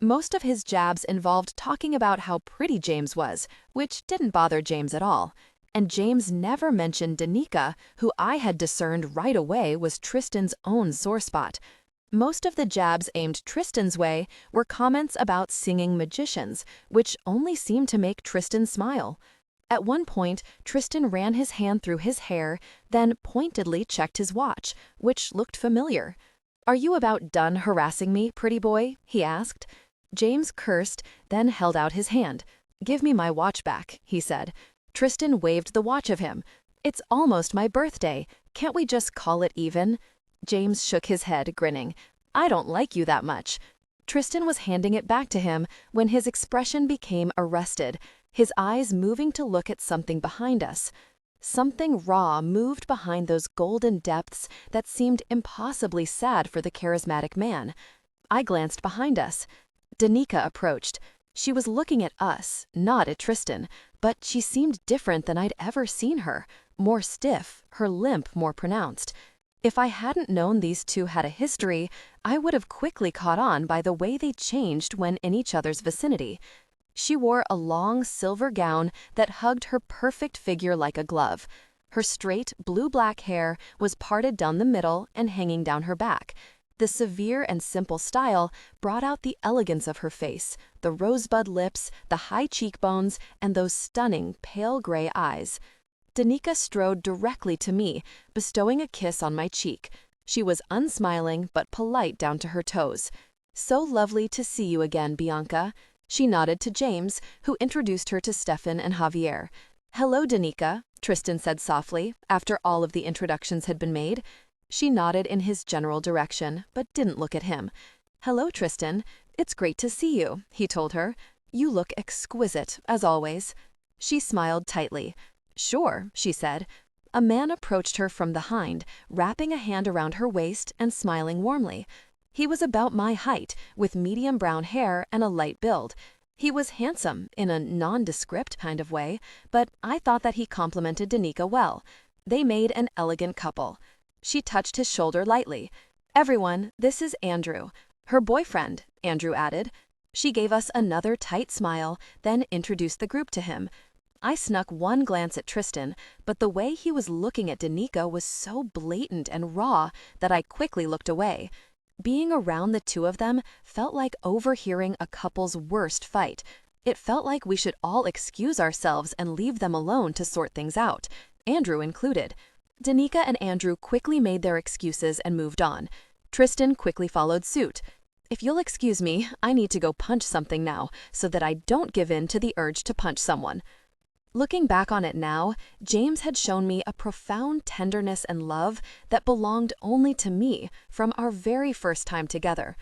Speaker 1: Most of his jabs involved talking about how pretty James was, which didn't bother James at all. And James never mentioned Danica, who I had discerned right away was Tristan's own sore spot. Most of the jabs aimed Tristan's way were comments about singing magicians, which only seemed to make Tristan smile. At one point, Tristan ran his hand through his hair, then pointedly checked his watch, which looked familiar. "Are you about done harassing me, pretty boy?" he asked. James cursed, then held out his hand. "Give me my watch back," he said. Tristan waved the watch of him. "It's almost my birthday. Can't we just call it even?" James shook his head, grinning. "I don't like you that much." Tristan was handing it back to him when his expression became arrested, his eyes moving to look at something behind us. Something raw moved behind those golden depths that seemed impossibly sad for the charismatic man. I glanced behind us. Danica approached. She was looking at us, not at Tristan, but she seemed different than I'd ever seen her, more stiff, her limp more pronounced. If I hadn't known these two had a history, I would have quickly caught on by the way they changed when in each other's vicinity. She wore a long silver gown that hugged her perfect figure like a glove. Her straight, blue-black hair was parted down the middle and hanging down her back. The severe and simple style brought out the elegance of her face, the rosebud lips, the high cheekbones, and those stunning, pale gray eyes. Danica strode directly to me, bestowing a kiss on my cheek. She was unsmiling but polite down to her toes. "So lovely to see you again, Bianca." She nodded to James, who introduced her to Stefan and Javier. "Hello, Danica," Tristan said softly, after all of the introductions had been made. She nodded in his general direction, but didn't look at him. "Hello, Tristan. It's great to see you," he told her. "You look exquisite, as always." She smiled tightly. "Sure," she said. A man approached her from behind, wrapping a hand around her waist and smiling warmly. He was about my height, with medium brown hair and a light build. He was handsome, in a nondescript kind of way, but I thought that he complimented Danica well. They made an elegant couple. She touched his shoulder lightly. "Everyone, this is Andrew. Her boyfriend," Andrew added. She gave us another tight smile, then introduced the group to him. I snuck one glance at Tristan, but the way he was looking at Danica was so blatant and raw that I quickly looked away. Being around the two of them felt like overhearing a couple's worst fight. It felt like we should all excuse ourselves and leave them alone to sort things out, Andrew included.
Speaker 2: Danica and Andrew quickly made their excuses and moved on. Tristan quickly followed suit. If you'll excuse me, I need to go punch something now so that I don't give in to the urge to punch someone. Looking back on it now, James had shown me a profound tenderness and love that belonged only to me from our very first time together.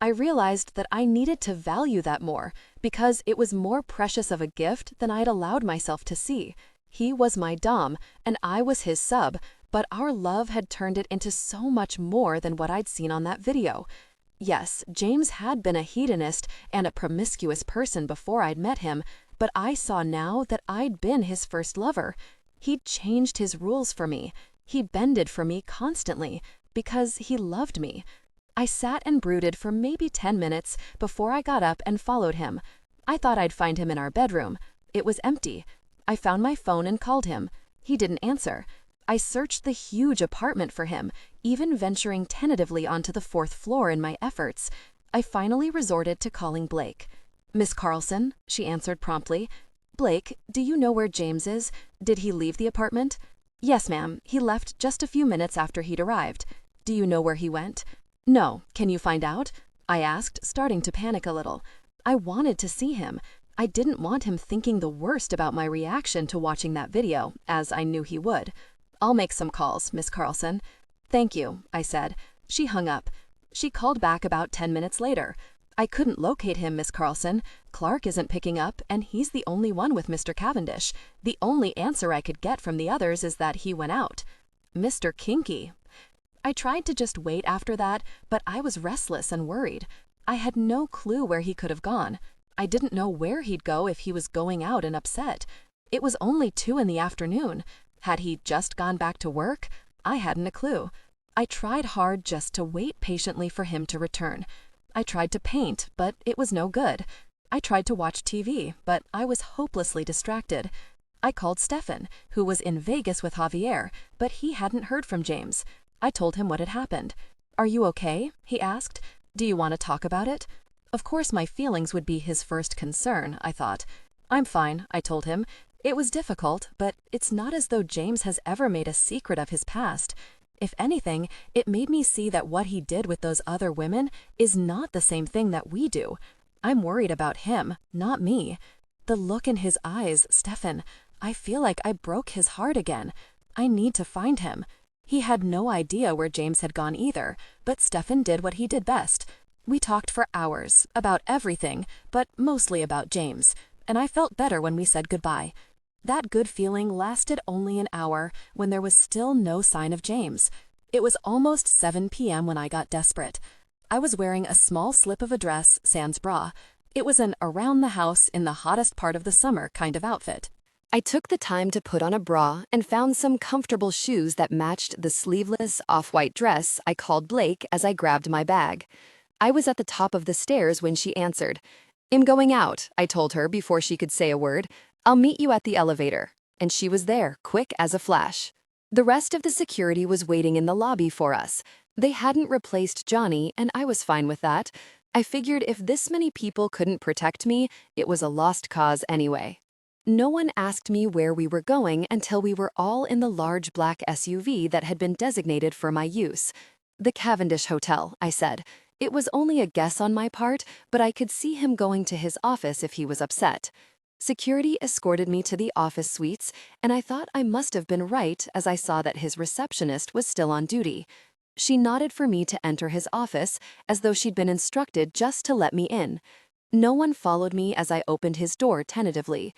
Speaker 2: I realized that I needed to value that more because it was more precious of a gift than I'd allowed myself to see. He was my dom, and I was his sub, but our love had turned it into so much more than what I'd seen on that video. Yes, James had been a hedonist and a promiscuous person before I'd met him, but I saw now that I'd been his first lover. He'd changed his rules for me. He bended for me constantly because he loved me. I sat and brooded for maybe 10 minutes before I got up and followed him. I thought I'd find him in our bedroom. It was empty. I found my phone and called him. He didn't answer. I searched the huge apartment for him, even venturing tentatively onto the 4th floor in my efforts. I finally resorted to calling Blake. "Miss Carlson," she answered promptly. "Blake, do you know where James is? Did he leave the apartment?" "Yes, ma'am. He left just a few minutes after he'd arrived." "Do you know where he went?" "No. Can you find out?" I asked, starting to panic a little. I wanted to see him. I didn't want him thinking the worst about my reaction to watching that video, as I knew he would. "I'll make some calls, Miss Carlson." "Thank you," I said. She hung up. She called back about 10 minutes later. "I couldn't locate him, Miss Carlson. Clark isn't picking up, and he's the only one with Mr. Cavendish. The only answer I could get from the others is that he went out." Mr. Kinky. I tried to just wait after that, but I was restless and worried. I had no clue where he could have gone. I didn't know where he'd go if he was going out and upset. It was only 2 in the afternoon. Had he just gone back to work? I hadn't a clue. I tried hard just to wait patiently for him to return. I tried to paint, but it was no good. I tried to watch TV, but I was hopelessly distracted. I called Stefan, who was in Vegas with Javier, but he hadn't heard from James. I told him what had happened. "Are you okay?" he asked. "Do you want to talk about it?" Of course my feelings would be his first concern, I thought. "I'm fine," I told him. "It was difficult, but it's not as though James has ever made a secret of his past. If anything, it made me see that what he did with those other women is not the same thing that we do. I'm worried about him, not me. The look in his eyes, Stefan, I feel like I broke his heart again. I need to find him." He had no idea where James had gone either, but Stefan did what he did best. We talked for hours, about everything, but mostly about James, and I felt better when we said goodbye. That good feeling lasted only an hour when there was still no sign of James. It was almost 7 p.m. when I got desperate. I was wearing a small slip of a dress, sans bra. It was an around the house in the hottest part of the summer kind of outfit. I took the time to put on a bra and found some comfortable shoes that matched the sleeveless off-white dress I called Blake as I grabbed my bag. I was at the top of the stairs when she answered. "I'm going out," I told her before she could say a word. "I'll meet you at the elevator." And she was there, quick as a flash. The rest of the security was waiting in the lobby for us. They hadn't replaced Johnny, and I was fine with that. I figured if this many people couldn't protect me, it was a lost cause anyway. No one asked me where we were going until we were all in the large black SUV that had been designated for my use. "The Cavendish Hotel," I said. It was only a guess on my part, but I could see him going to his office if he was upset. Security escorted me to the office suites, and I thought I must have been right as I saw that his receptionist was still on duty. She nodded for me to enter his office, as though she'd been instructed just to let me in. No one followed me as I opened his door tentatively.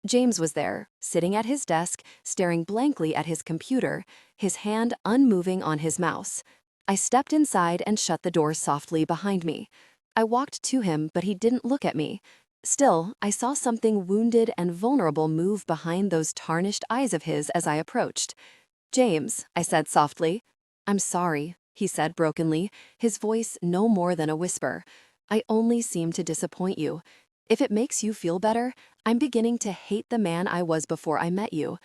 Speaker 2: James was there, sitting at his desk, staring blankly at his computer, his hand unmoving on his mouse. I stepped inside and shut the door softly behind me. I walked to him, but he didn't look at me. Still, I saw something wounded and vulnerable move behind those tarnished eyes of his as I approached. "James," I said softly. "I'm sorry," he said brokenly, his voice no more than a whisper. "I only seem to disappoint you. If it makes you feel better, I'm beginning to hate the man I was before I met you."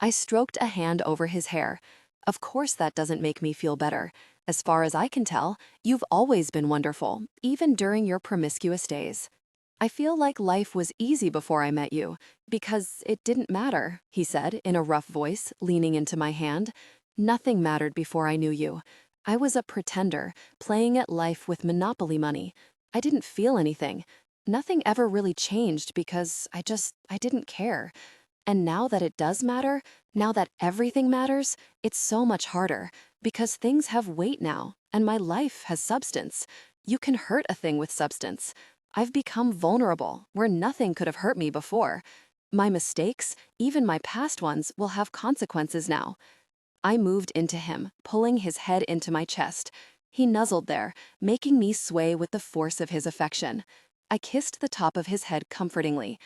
Speaker 2: I stroked a hand over his hair. "Of course that doesn't make me feel better. As far as I can tell, you've always been wonderful, even during your promiscuous days."
Speaker 1: I feel like life was easy before I met you, because it didn't matter, he said in a rough voice, leaning into my hand. Nothing mattered before I knew you. I was a pretender, playing at life with Monopoly money. I didn't feel anything. Nothing ever really changed because I didn't care. And now that it does matter, now that everything matters, it's so much harder, because things have weight now, and my life has substance. You can hurt a thing with substance. I've become vulnerable, where nothing could have hurt me before. My mistakes, even my past ones, will have consequences now. I moved into him, pulling his head into my chest. He nuzzled there, making me sway with the force of his affection. I kissed the top of his head comfortingly.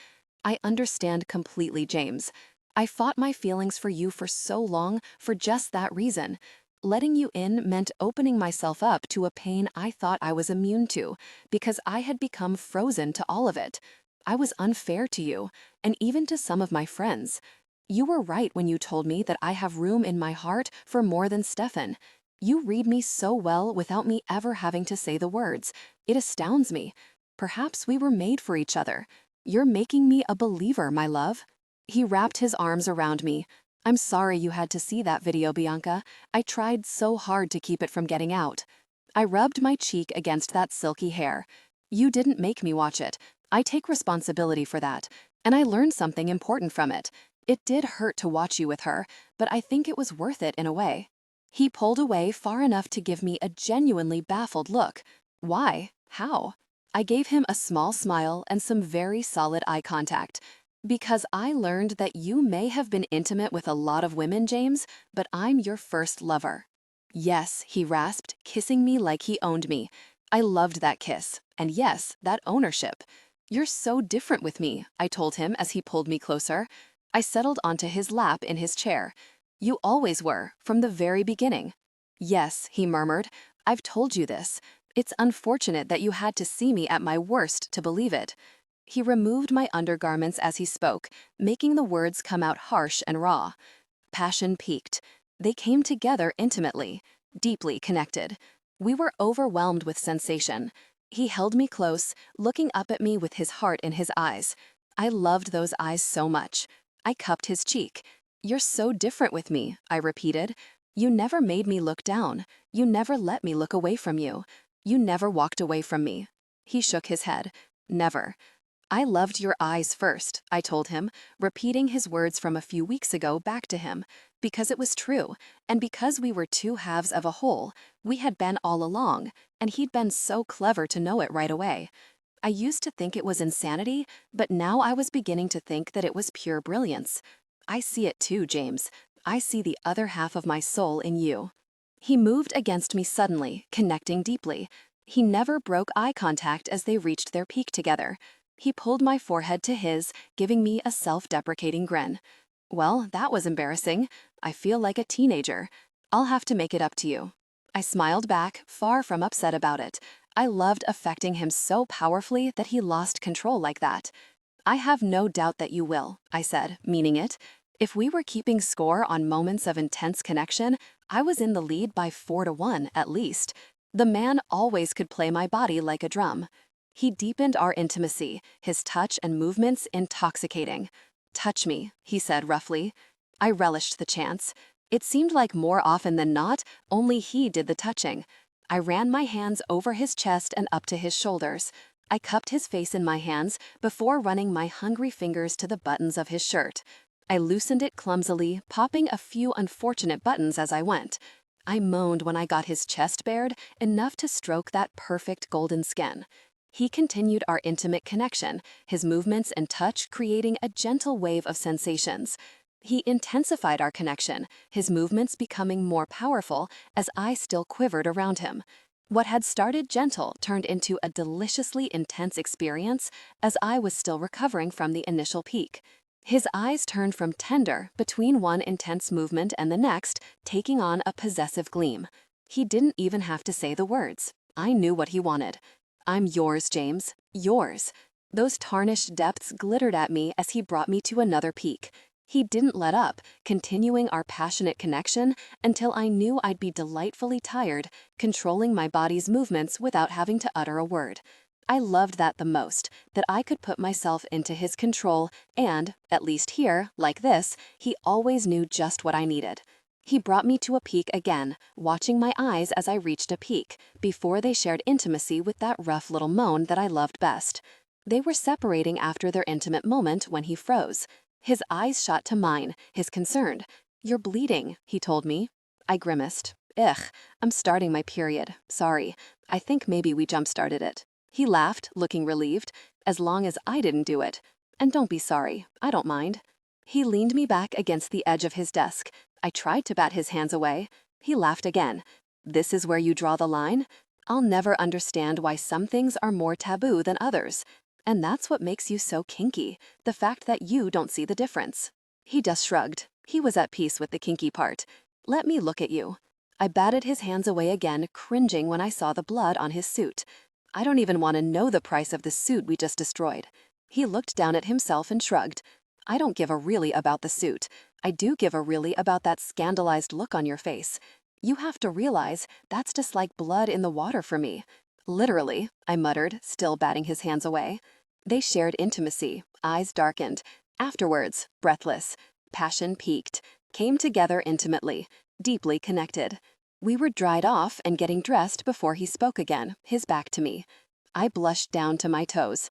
Speaker 1: I understand completely, James. I fought my feelings for you for so long for just that reason. Letting you in meant opening myself up to a pain I thought I was immune to, because I had become frozen to all of it. I was unfair to you, and even to some of my friends. You were right when you told me that I have room in my heart for more than Stefan. You read me so well without me ever having to say the words. It astounds me. Perhaps we were made for each other. You're making me a believer, my love. He wrapped his arms around me. I'm sorry you had to see that video, Bianca. I tried so hard to keep it from getting out. I rubbed my cheek against that silky hair. You didn't make me watch it. I take responsibility for that, and I learned something important from it. It did hurt to watch you with her, but I think it was worth it in a way. He pulled away far enough to give me a genuinely baffled look. Why? How? I gave him a small smile and some very solid eye contact. Because I learned that you may have been intimate with a lot of women, James, but I'm your first lover. Yes, he rasped, kissing me like he owned me. I loved that kiss, and yes, that ownership. You're so different with me, I told him as he pulled me closer. I settled onto his lap in his chair. You always were, from the very beginning. Yes, he murmured, I've told you this. It's unfortunate that you had to see me at my worst to believe it. He removed my undergarments as he spoke, making the words come out harsh and raw. Passion peaked. They came together intimately, deeply connected. We were overwhelmed with sensation. He held me close, looking up at me with his heart in his eyes. I loved those eyes so much. I cupped his cheek. You're so different with me, I repeated. You never made me look down. You never let me look away from you. You never walked away from me. He shook his head. Never. I loved your eyes first, I told him, repeating his words from a few weeks ago back to him, because it was true, and because we were two halves of a whole. We had been all along, and he'd been so clever to know it right away. I used to think it was insanity, but now I was beginning to think that it was pure brilliance. I see it too, James. I see the other half of my soul in you. He moved against me suddenly, connecting deeply. He never broke eye contact as they reached their peak together. He pulled my forehead to his, giving me a self-deprecating grin. Well, that was embarrassing. I feel like a teenager. I'll have to make it up to you. I smiled back, far from upset about it. I loved affecting him so powerfully that he lost control like that. I have no doubt that you will, I said, meaning it. If we were keeping score on moments of intense connection, I was in the lead by 4-1 at least. The man always could play my body like a drum. He deepened our intimacy, his touch and movements intoxicating. Touch me, he said roughly. I relished the chance. It seemed like more often than not, only he did the touching. I ran my hands over his chest and up to his shoulders. I cupped his face in my hands before running my hungry fingers to the buttons of his shirt. I loosened it clumsily, popping a few unfortunate buttons as I went. I moaned when I got his chest bared, enough to stroke that perfect golden skin. He continued our intimate connection, his movements and touch creating a gentle wave of sensations. He intensified our connection, his movements becoming more powerful as I still quivered around him. What had started gentle turned into a deliciously intense experience as I was still recovering from the initial peak. His eyes turned from tender between one intense movement and the next, taking on a possessive gleam. He didn't even have to say the words. I knew what he wanted. I'm yours, James. Yours. Those tarnished depths glittered at me as he brought me to another peak. He didn't let up, continuing our passionate connection until I knew I'd be delightfully tired, controlling my body's movements without having to utter a word.
Speaker 2: I loved that the most, that I could put myself into his control and, at least here, like this, he always knew just what I needed. He brought me to a peak again, watching my eyes as I reached a peak, before they shared intimacy with that rough little moan that I loved best. They were separating after their intimate moment when he froze. His eyes shot to mine, his concerned. "You're bleeding," he told me. I grimaced. "Ugh, I'm starting my period. Sorry. I think maybe we jump-started it." He laughed, looking relieved, "As long as I didn't do it. And don't be sorry. I don't mind." He leaned me back against the edge of his desk. I tried to bat his hands away. He laughed again. "This is where you draw the line? I'll never understand why some things are more taboo than others. And that's what makes you so kinky, the fact that you don't see the difference." He just shrugged. He was at peace with the kinky part. "Let me look at you." I batted his hands away again, cringing when I saw the blood on his suit. "I don't even want to know the price of the suit we just destroyed." He looked down at himself and shrugged. "I don't give a really about the suit. I do give a really about that scandalized look on your face. You have to realize that's just like blood in the water for me." "Literally," I muttered, still batting his hands away. They shared intimacy, eyes darkened. Afterwards, breathless, passion peaked, came together intimately, deeply connected. We were dried off and getting dressed before he spoke again, his back to me. I blushed down to my toes.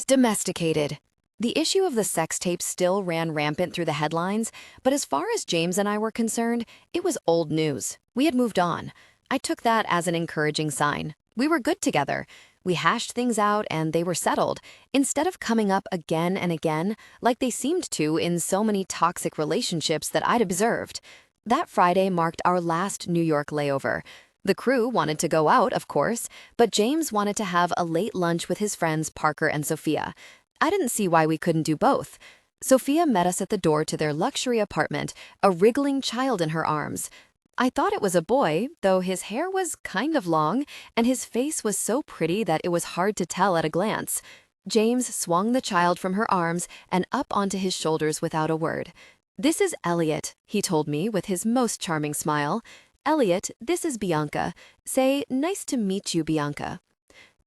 Speaker 1: Domesticated. The issue of the sex tape still ran rampant through the headlines, but as far as James and I were concerned, it was old news. We had moved on. I took that as an encouraging sign. We were good together. We hashed things out and they were settled, instead of coming up again and again, like they seemed to in so many toxic relationships that I'd observed. That Friday marked our last New York layover. The crew wanted to go out, of course, but James wanted to have a late lunch with his friends Parker and Sophia. I didn't see why we couldn't do both. Sophia met us at the door to their luxury apartment, a wriggling child in her arms. I thought it was a boy, though his hair was kind of long, and his face was so pretty that it was hard to tell at a glance. James swung the child from her arms and up onto his shoulders without a word. "This is Elliot," he told me with his most charming smile. "Elliot, this is Bianca. Say, nice to meet you, Bianca."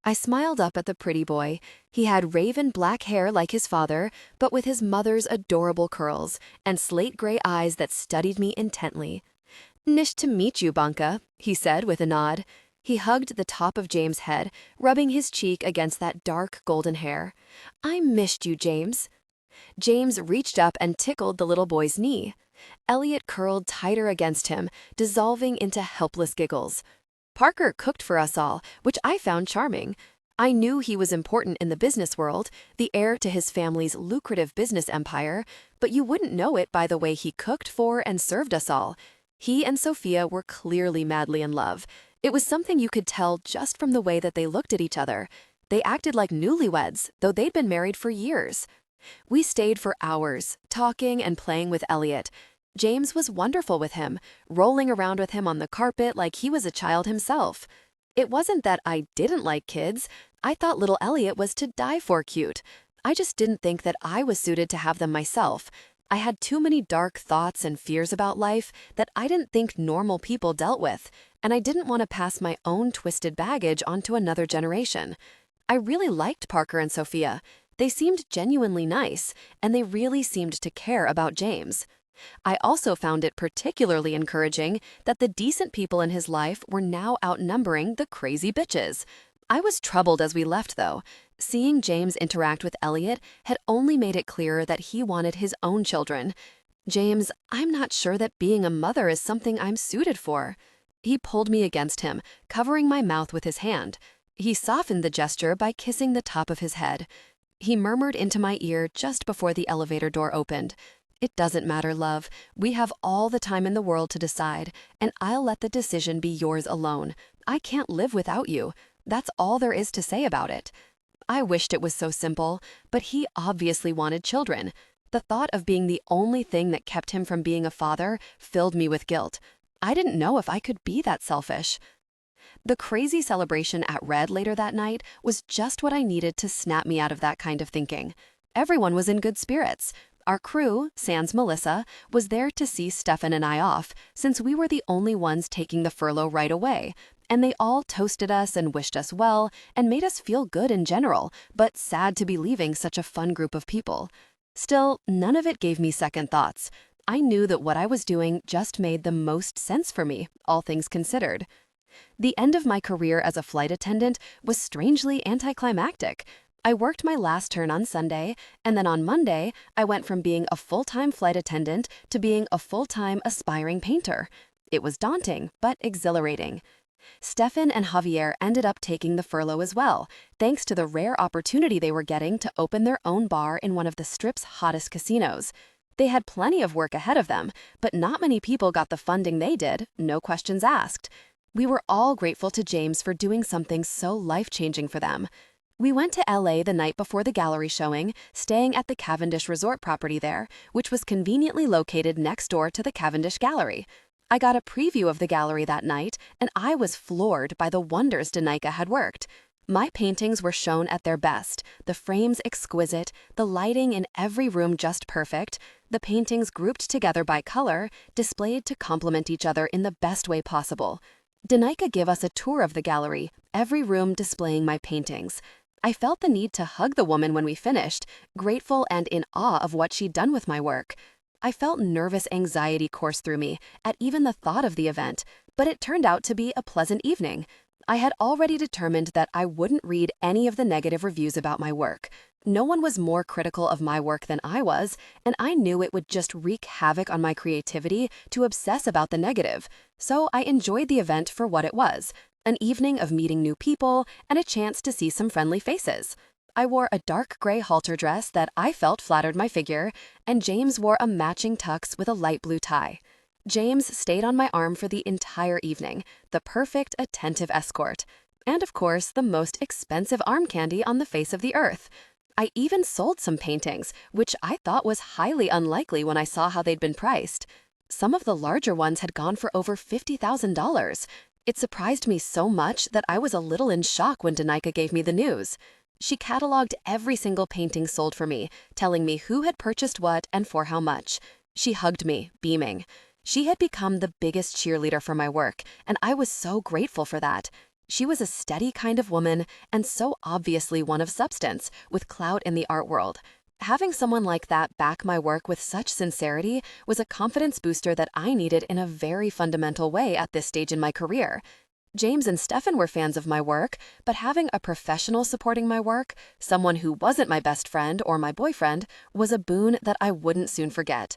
Speaker 1: I smiled up at the pretty boy. He had raven black hair like his father, but with his mother's adorable curls, and slate-gray eyes that studied me intently. "Nice to meet you, Bianca," he said with a nod. He hugged the top of James' head, rubbing his cheek against that dark golden hair. "I missed you, James." James reached up and tickled the little boy's knee. Elliot curled tighter against him, dissolving into helpless giggles. Parker cooked for us all, which I found charming. I knew he was important in the business world, the heir to his family's lucrative business empire, but you wouldn't know it by the way he cooked for and served us all. He and Sophia were clearly madly in love. It was something you could tell just from the way that they looked at each other. They acted like newlyweds, though they'd been married for years. We stayed for hours, talking and playing with Elliot. James was wonderful with him, rolling around with him on the carpet like he was a child himself. It wasn't that I didn't like kids. I thought little Elliot was to die for cute. I just didn't think that I was suited to have them myself. I had too many dark thoughts and fears about life that I didn't think normal people dealt with, and I didn't want to pass my own twisted baggage onto another generation. I really liked Parker and Sophia. They seemed genuinely nice, and they really seemed to care about James. I also found it particularly encouraging that the decent people in his life were now outnumbering the crazy bitches. I was troubled as we left, though. Seeing James interact with Elliot had only made it clearer that he wanted his own children. "James, I'm not sure that being a mother is something I'm suited for." He pulled me against him, covering my mouth with his hand. He softened the gesture by kissing the top of his head. He murmured into my ear just before the elevator door opened. "It doesn't matter, love. We have all the time in the world to decide, and I'll let the decision be yours alone. I can't live without you. That's all there is to say about it." I wished it was so simple, but he obviously wanted children. The thought of being the only thing that kept him from being a father filled me with guilt. I didn't know if I could be that selfish. The crazy celebration at Red later that night was just what I needed to snap me out of that kind of thinking. Everyone was in good spirits. Our crew, sans Melissa, was there to see Stefan and I off, since we were the only ones taking the furlough right away,
Speaker 2: and they all toasted us and wished us well and made us feel good in general, but sad to be leaving such a fun group of people. Still, none of it gave me second thoughts. I knew that what I was doing just made the most sense for me, all things considered. The end of my career as a flight attendant was strangely anticlimactic. I worked my last turn on Sunday, and then on Monday, I went from being a full-time flight attendant to being a full-time aspiring painter. It was daunting, but exhilarating. Stefan and Javier ended up taking the furlough as well, thanks to the rare opportunity they were getting to open their own bar in one of the Strip's hottest casinos. They had plenty of work ahead of them, but not many people got the funding they did, no questions asked. We were all grateful to James for doing something so life-changing for them. We went to LA the night before the gallery showing, staying at the Cavendish resort property there, which was conveniently located next door to the Cavendish Gallery. I got a preview of the gallery that night, and I was floored by the wonders Danica had worked. My paintings were shown at their best, the frames exquisite, the lighting in every room just perfect, the paintings grouped together by color, displayed to complement each other in the best way possible. Danica gave us a tour of the gallery, every room displaying my paintings. I felt the need to hug the woman when we finished, grateful and in awe of what she'd done with my work. I felt nervous anxiety course through me at even the thought of the event, but it turned out to be a pleasant evening. I had already determined that I wouldn't read any of the negative reviews about my work. No one was more critical of my work than I was, and I knew it would just wreak havoc on my creativity to obsess about the negative. So I enjoyed the event for what it was, an evening of meeting new people and a chance to see some friendly faces. I wore a dark gray halter dress that I felt flattered my figure, and James wore a matching tux with a light blue tie. James stayed on my arm for the entire evening, the perfect attentive escort, and of course the most expensive arm candy on the face of the earth. I even sold some paintings, which I thought was highly unlikely when I saw how they'd been priced. Some of the larger ones had gone for over $50,000. It surprised me so much that I was a little in shock when Danica gave me the news. She cataloged every single painting sold for me, telling me who had purchased what and for how much. She hugged me, beaming. She had become the biggest cheerleader for my work, and I was so grateful for that. She was a steady kind of woman, and so obviously one of substance, with clout in the art world. Having someone like that back my work with such sincerity was a confidence booster that I needed in a very fundamental way at this stage in my career. James and Stefan were fans of my work, but having a professional supporting my work, someone who wasn't my best friend or my boyfriend, was a boon that I wouldn't soon forget.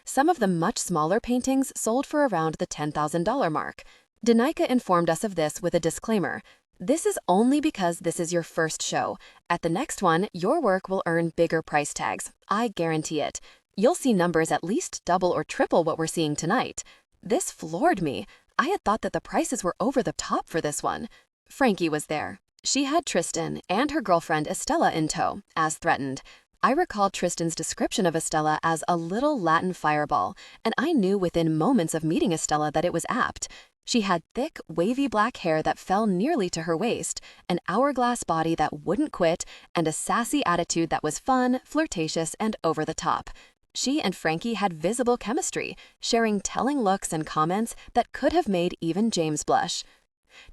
Speaker 2: Some of the much smaller paintings sold for around the $10,000 mark. Danica informed us of this with a disclaimer. This is only because this is your first show. At the next one, your work will earn bigger price tags. I guarantee it. You'll see numbers at least double or triple what we're seeing tonight. This floored me. I had thought that the prices were over the top for this one. Frankie was there. She had Tristan and her girlfriend Estella in tow, as threatened. I recalled Tristan's description of Estella as a little Latin fireball, and I knew within moments of meeting Estella that it was apt. She had thick, wavy black hair that fell nearly to her waist, an hourglass body that wouldn't quit, and a sassy attitude that was fun, flirtatious, and over the top. She and Frankie had visible chemistry, sharing telling looks and comments that could have made even James blush.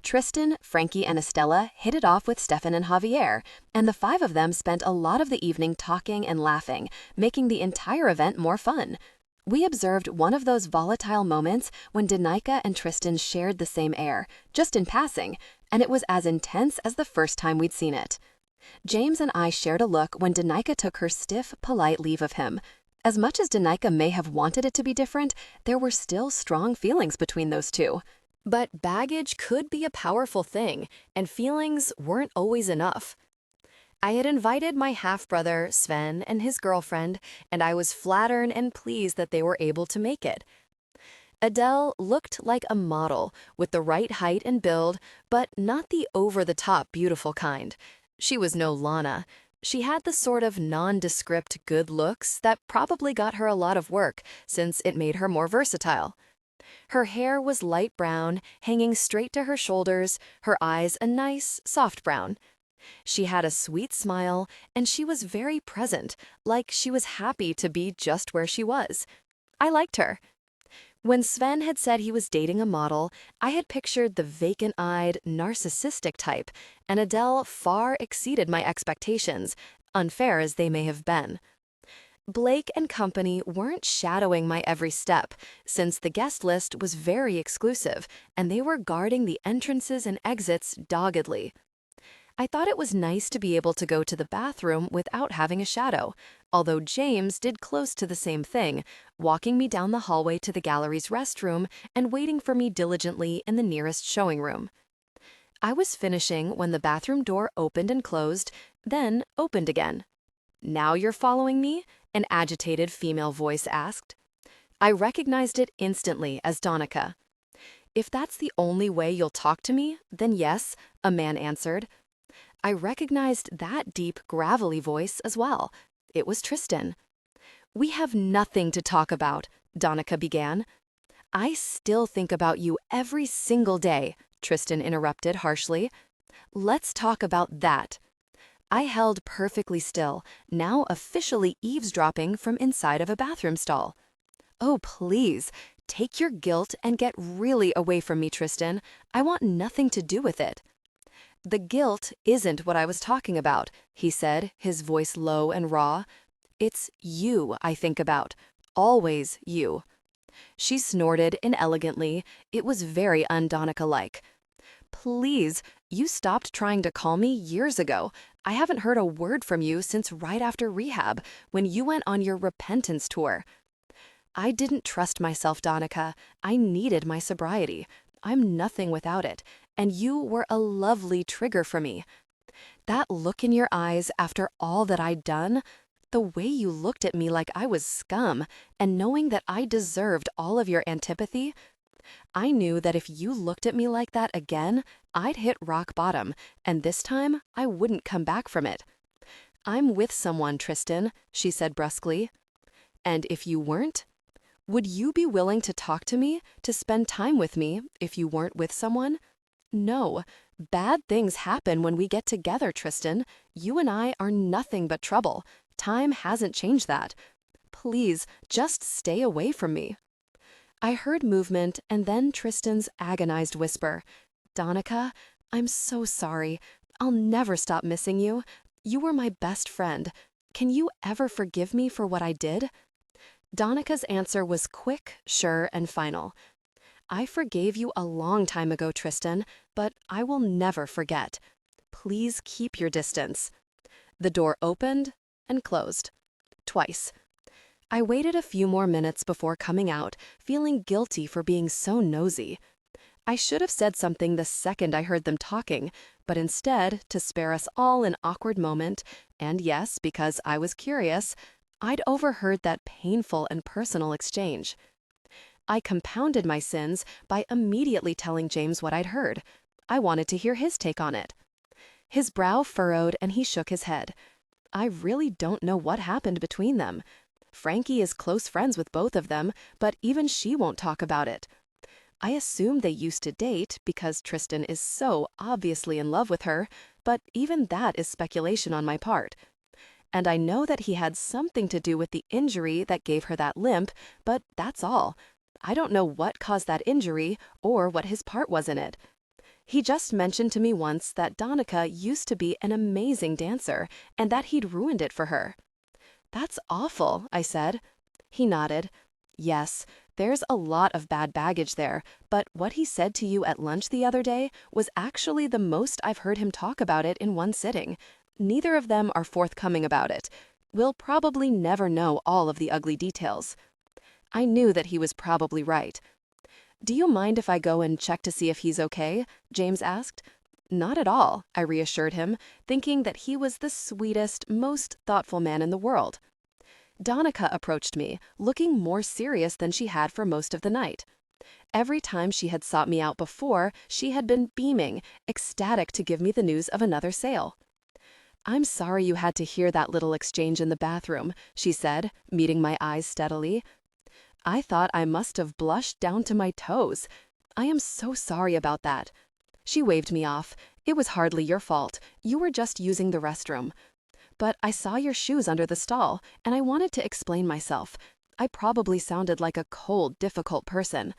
Speaker 2: Tristan, Frankie, and Estella hit it off with Stefan and Javier, and the five of them spent a lot of the evening talking and laughing, making the entire event more fun. We observed one of those volatile moments when Danica and Tristan shared the same air, just in passing, and it was as intense as the first time we'd seen it. James and I shared a look when Danica took her stiff, polite leave of him. As much as Danica may have wanted it to be different, there were still strong feelings between those two.
Speaker 1: But baggage could be a powerful thing, and feelings weren't always enough. I had invited my half-brother, Sven, and his girlfriend, and I was flattered and pleased that they were able to make it. Adele looked like a model, with the right height and build, but not the over-the-top beautiful kind. She was no Lana. She had the sort of nondescript good looks that probably got her a lot of work, since it made her more versatile. Her hair was light brown, hanging straight to her shoulders, her eyes a nice, soft brown. She had a sweet smile, and she was very present, like she was happy to be just where she was. I liked her. When Sven had said he was dating a model, I had pictured the vacant-eyed, narcissistic type, and Adele far exceeded my expectations, unfair as they may have been. Blake and company weren't shadowing my every step, since the guest list was very exclusive, and they were guarding the entrances and exits doggedly. I thought it was nice to be able to go to the bathroom without having a shadow, although James did close to the same thing, walking me down the hallway to the gallery's restroom and waiting for me diligently in the nearest showing room. I was finishing when the bathroom door opened and closed, then opened again. "Now you're following me?" an agitated female voice asked. I recognized it instantly as Donica. "If that's the only way you'll talk to me, then yes," a man answered. I recognized that deep, gravelly voice as well. It was Tristan. "We have nothing to talk about," Donica began. "I still think about you every single day," Tristan interrupted harshly. "Let's talk about that." I held perfectly still, now officially eavesdropping from inside of a bathroom stall. "Oh, please, take your guilt and get really away from me, Tristan. I want nothing to do with it." "The guilt isn't what I was talking about," he said, his voice low and raw. "It's you I think about. Always you." She snorted inelegantly. It was very un-Donica-like. "Please, you stopped trying to call me years ago. I haven't heard a word from you since right after rehab, when you went on your repentance tour." I didn't trust myself, Donica. I needed my sobriety. I'm nothing without it, and you were a lovely trigger for me. That look in your eyes after all that I'd done, the way you looked at me like I was scum, and knowing that I deserved all of your antipathy, I knew that if you looked at me like that again, I'd hit rock bottom, and this time I wouldn't come back from it. "I'm with someone, Tristan," she said brusquely. "And if you weren't? Would you be willing to talk to me, to spend time with me, if you weren't with someone? No. Bad things happen when we get together, Tristan. You and I are nothing but trouble. Time hasn't changed that. Please, just stay away from me." I heard movement and then Tristan's agonized whisper. "Donica, I'm so sorry. I'll never stop missing you. You were my best friend. Can you ever forgive me for what I did?" Donica's answer was quick, sure, and final. "I forgave you a long time ago, Tristan, but I will never forget. Please keep your distance." The door opened and closed. Twice. I waited a few more minutes before coming out, feeling guilty for being so nosy. I should have said something the second I heard them talking, but instead, to spare us all an awkward moment, and yes, because I was curious, I'd overheard that painful and personal exchange. I compounded my sins by immediately telling James what I'd heard. I wanted to hear his take on it. His brow furrowed and he shook his head. I really don't know what happened between them. Frankie is close friends with both of them, but even she won't talk about it. I assume they used to date because Tristan is so obviously in love with her, but even that is speculation on my part. And I know that he had something to do with the injury that gave her that limp, but that's all. I don't know what caused that injury or what his part was in it. He just mentioned to me once that Donica used to be an amazing dancer and that he'd ruined it for her. "That's awful," I said. He nodded. "Yes, there's a lot of bad baggage there, but what he said to you at lunch the other day was actually the most I've heard him talk about it in one sitting. Neither of them are forthcoming about it. We'll probably never know all of the ugly details." I knew that he was probably right. "Do you mind if I go and check to see if he's okay?" James asked. "Not at all," I reassured him, thinking that he was the sweetest, most thoughtful man in the world. Donica approached me, looking more serious than she had for most of the night. Every time she had sought me out before, she had been beaming, ecstatic to give me the news of another sale. "I'm sorry you had to hear that little exchange in the bathroom," she said, meeting my eyes steadily. I thought I must have blushed down to my toes. "I am so sorry about that." She waved me off. "It was hardly your fault. You were just using the restroom. But I saw your shoes under the stall, and I wanted to explain myself.
Speaker 2: I probably sounded like a cold, difficult person.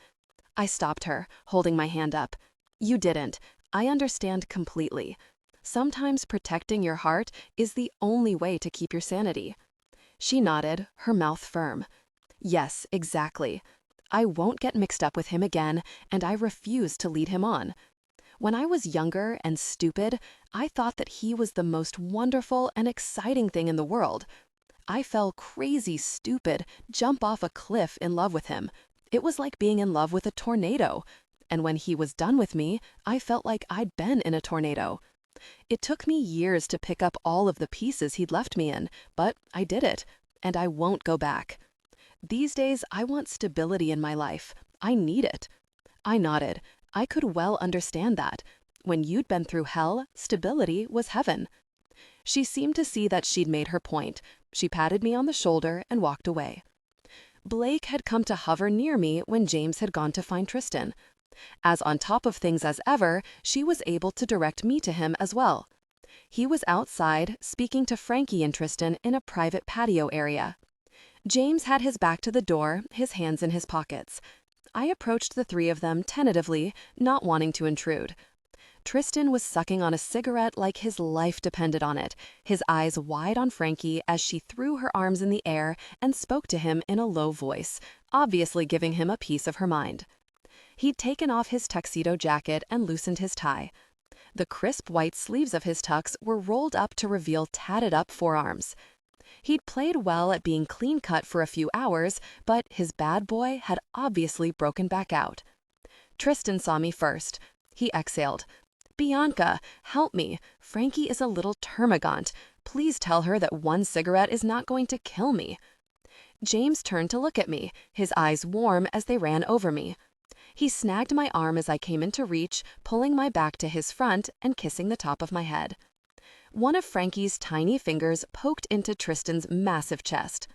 Speaker 2: I stopped her, holding my hand up. You didn't. I understand completely. Sometimes protecting your heart is the only way to keep your sanity. She nodded, her mouth firm. Yes, exactly. I won't get mixed up with him again, and I refuse to lead him on. When I was younger and stupid, I thought that he was the most wonderful and exciting thing in the world. I fell crazy stupid, jump off a cliff in love with him. It was like being in love with a tornado. And when he was done with me, I felt like I'd been in a tornado. It took me years to pick up all of the pieces he'd left me in, but I did it, and I won't go back. These days, I want stability in my life. I need it. I nodded. I could well understand that. When you'd been through hell, stability was heaven. She seemed to see that she'd made her point. She patted me on the shoulder and walked away. Blake had come to hover near me when James had gone to find Tristan. As on top of things as ever, she was able to direct me to him as well. He was outside, speaking to Frankie and Tristan in a private patio area. James had his back to the door, his hands in his pockets. I approached the three of them tentatively, not wanting to intrude. Tristan was sucking on a cigarette like his life depended on it, his eyes wide on Frankie as she threw her arms in the air and spoke to him in a low voice, obviously giving him a piece of her mind. He'd taken off his tuxedo jacket and loosened his tie. The crisp white sleeves of his tux were rolled up to reveal tatted-up forearms. He'd played well at being clean-cut for a few hours, but his bad boy had obviously broken back out. Tristan saw me first. He exhaled. "Bianca, help me. Frankie is a little termagant. Please tell her that one cigarette is not going to kill me." James turned to look at me, his eyes warm as they ran over me. He snagged my arm as I came into reach, pulling my back to his front and kissing the top of my head. One of Frankie's tiny fingers poked into Tristan's massive chest.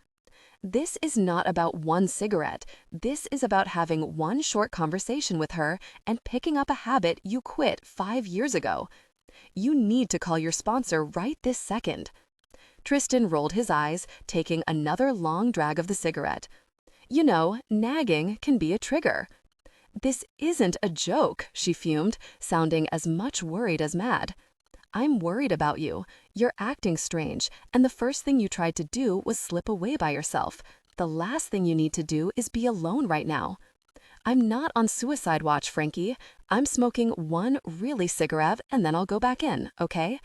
Speaker 2: This is not about one cigarette. This is about having one short conversation with her and picking up a habit you quit 5 years ago. You need to call your sponsor right this second. Tristan rolled his eyes, taking another long drag of the cigarette. You know, nagging can be a trigger. "This isn't a joke," she fumed, sounding as much worried as mad. "I'm worried about you. You're acting strange, and the first thing you tried to do was slip away by yourself. The last thing you need to do is be alone right now." "I'm not on suicide watch, Frankie. I'm smoking one really cigarette and then I'll go back in, okay?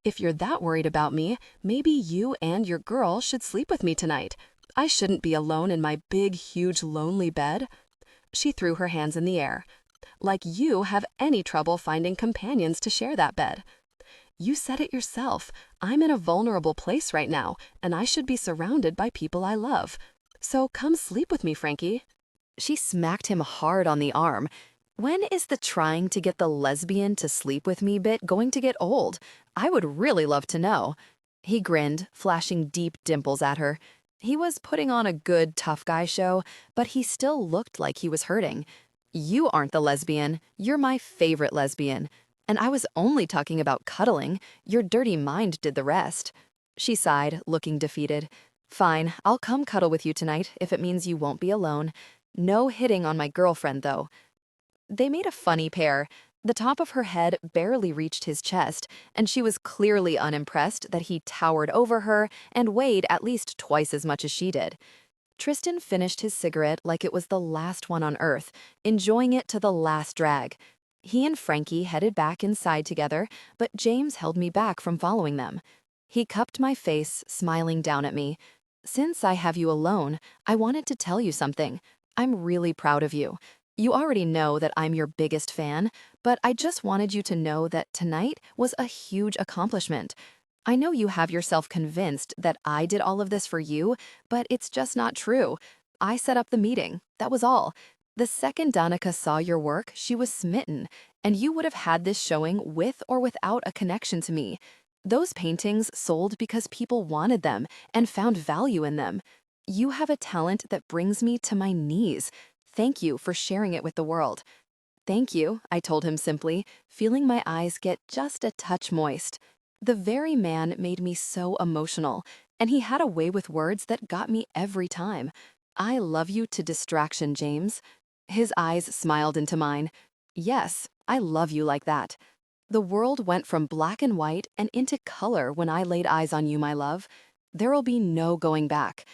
Speaker 2: If you're that worried about me, maybe you and your girl should sleep with me tonight. I shouldn't be alone in my big, huge, lonely bed." She threw her hands in the air. "Like you have any trouble finding companions to share that bed." "You said it yourself. I'm in a vulnerable place right now, and I should be surrounded by people I love. So come sleep with me, Frankie."
Speaker 1: She smacked him hard on the arm. When is the trying to get the lesbian to sleep with me bit going to get old? I would really love to know. He grinned, flashing deep dimples at her. He was putting on a good tough guy show, but he still looked like he was hurting. "You aren't the lesbian. You're my favorite lesbian. And I was only talking about cuddling. Your dirty mind did the rest." She sighed, looking defeated. "Fine, I'll come cuddle with you tonight if it means you won't be alone. No hitting on my girlfriend, though." They made a funny pair. The top of her head barely reached his chest, and she was clearly unimpressed that he towered over her and weighed at least twice as much as she did. Tristan finished his cigarette like it was the last one on Earth, enjoying it to the last drag. He and Frankie headed back inside together, but James held me back from following them. He cupped my face, smiling down at me. "Since I have you alone, I wanted to tell you something. I'm really proud of you. You already know that I'm your biggest fan, but I just wanted you to know that tonight was a huge accomplishment. I know you have yourself convinced that I did all of this for you, but it's just not true. I set up the meeting. That was all. The second Danica saw your work, she was smitten, and you would have had this showing with or without a connection to me. Those paintings sold because people wanted them and found value in them. You have a talent that brings me to my knees. Thank you for sharing it with the world." "Thank you," I told him simply, feeling my eyes get just a touch moist. The very man made me so emotional, and he had a way with words that got me every time. I love you to distraction, James. His eyes smiled into mine. Yes, I love you like that. The world went from black and white and into color when I laid eyes on you, my love. There'll be no going back.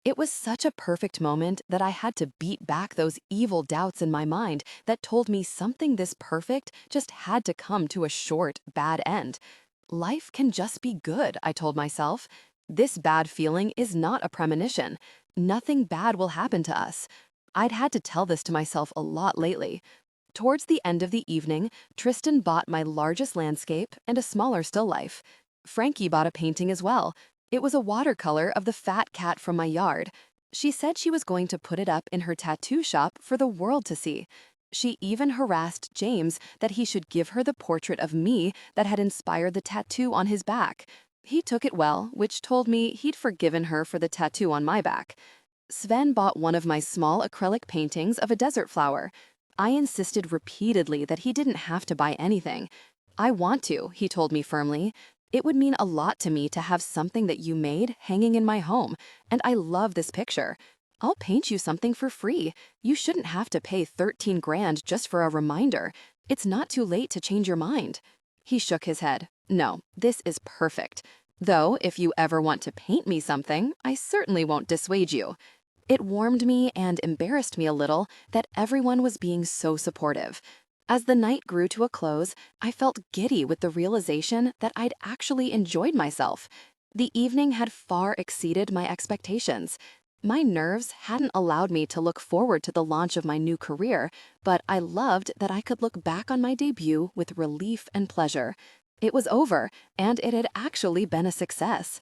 Speaker 1: It was such a perfect moment that I had to beat back those evil doubts in my mind that told me something this perfect just had to come to a short, bad end. Life can just be good, I told myself. This bad feeling is not a premonition. Nothing bad will happen to us. I'd had to tell this to myself a lot lately. Towards the end of the evening, Tristan bought my largest landscape and a smaller still life. Frankie bought a painting as well. It was a watercolor of the fat cat from my yard. She said she was going to put it up in her tattoo shop for the world to see. She even harassed James that he should give her the portrait of me that had inspired the tattoo on his back. He took it well, which told me he'd forgiven her for the tattoo on my back. Sven bought one of my small acrylic paintings of a desert flower. I insisted repeatedly that he didn't have to buy anything. I want to, he told me firmly. It would mean a lot to me to have something that you made hanging in my home, and I love this picture. I'll paint you something for free. You shouldn't have to pay 13 grand just for a reminder. It's not too late to change your mind. He shook his head. No, this is perfect. Though, if you ever want to paint me something, I certainly won't dissuade you. It warmed me and embarrassed me a little that everyone was being so supportive. As the night grew to a close, I felt giddy with the realization that I'd actually enjoyed myself. The evening had far exceeded my expectations. My nerves hadn't allowed me to look forward to the launch of my new career, but I loved that I could look back on my debut with relief and pleasure. It was over, and it had actually been a success.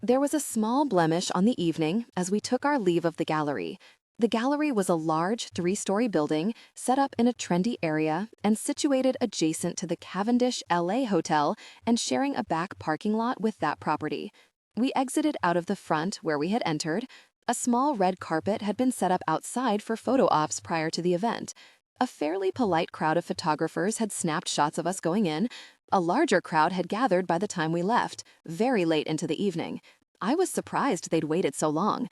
Speaker 1: There was a small blemish on the evening as we took our leave of the gallery. The gallery was a large 3-story building set up in a trendy area and situated adjacent to the Cavendish LA hotel and sharing a back parking lot with that property. We exited out of the front where we had entered. A small red carpet had been set up outside for photo ops prior to the event. A fairly polite crowd of photographers had snapped shots of us going in. A larger crowd had gathered by the time we left, very late into the evening. I was surprised they'd waited so long.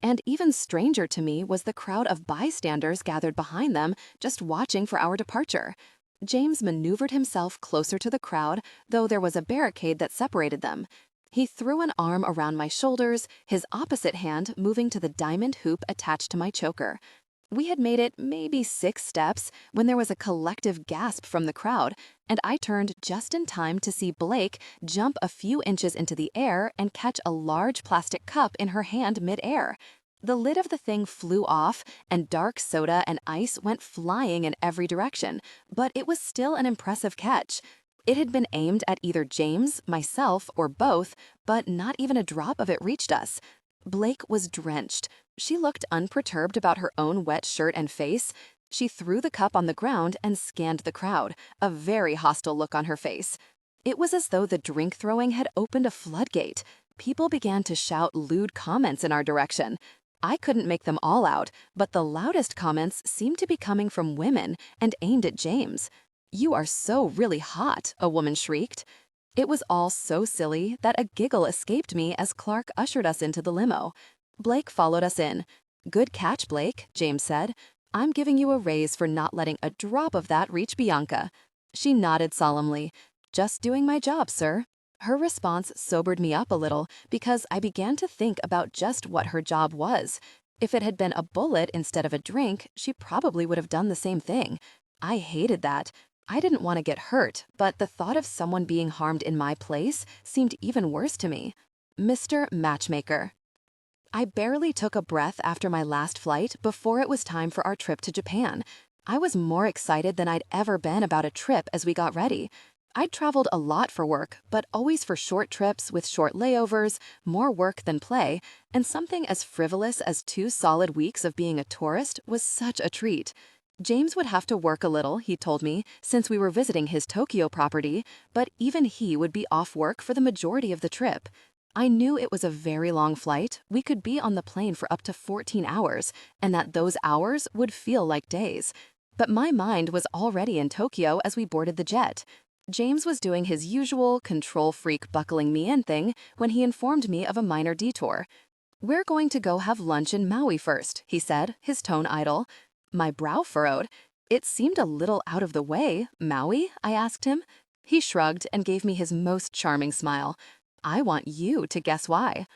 Speaker 1: And even stranger to me was the crowd of bystanders gathered behind them, just watching for our departure. James maneuvered himself closer to the crowd, though there was a barricade that separated them. He threw an arm around my shoulders, his opposite hand moving to the diamond hoop attached to my choker. We had made it maybe 6 steps when there was a collective gasp from the crowd, and I turned just in time to see Blake jump a few inches into the air and catch a large plastic cup in her hand mid-air. The lid of the thing flew off, and dark soda and ice went flying in every direction, but it was still an impressive catch. It had been aimed at either James, myself, or both, but not even a drop of it reached us. Blake was drenched. She looked unperturbed about her own wet shirt and face. She threw the cup on the ground and scanned the crowd, a very hostile look on her face. It was as though the drink throwing had opened a floodgate. People began to shout lewd comments in our direction. I couldn't make them all out, but the loudest comments seemed to be coming from women and aimed at James. "You are so really hot," a woman shrieked. It was all so silly that a giggle escaped me as Clark ushered us into the limo. Blake followed us in. "Good catch, Blake," James said. "I'm giving you a raise for not letting a drop of that reach Bianca." She nodded solemnly. "Just doing my job, sir." Her response sobered me up a little because I began to think about just what her job was. If it had been a bullet instead of a drink, she probably would have done the same thing. I hated that. I didn't want to get hurt, but the thought of someone being harmed in my place seemed even worse to me. Mr. Matchmaker. I barely took a breath after my last flight before it was time for our trip to Japan. I was more excited than I'd ever been about a trip as we got ready. I'd traveled a lot for work, but always for short trips with short layovers, more work than play, and something as frivolous as 2 solid weeks of being a tourist was such a treat. James would have to work a little, he told me, since we were visiting his Tokyo property, but even he would be off work for the majority of the trip. I knew it was a very long flight. We could be on the plane for up to 14 hours, and that those hours would feel like days. But my mind was already in Tokyo as we boarded the jet. James was doing his usual control freak buckling me in thing when he informed me of a minor detour.
Speaker 2: "We're going to go have lunch in Maui first," he said, his tone idle. My brow furrowed. It seemed a little out of the way. "Maui?" I asked him. He shrugged and gave me his most charming smile. "I want you to guess why."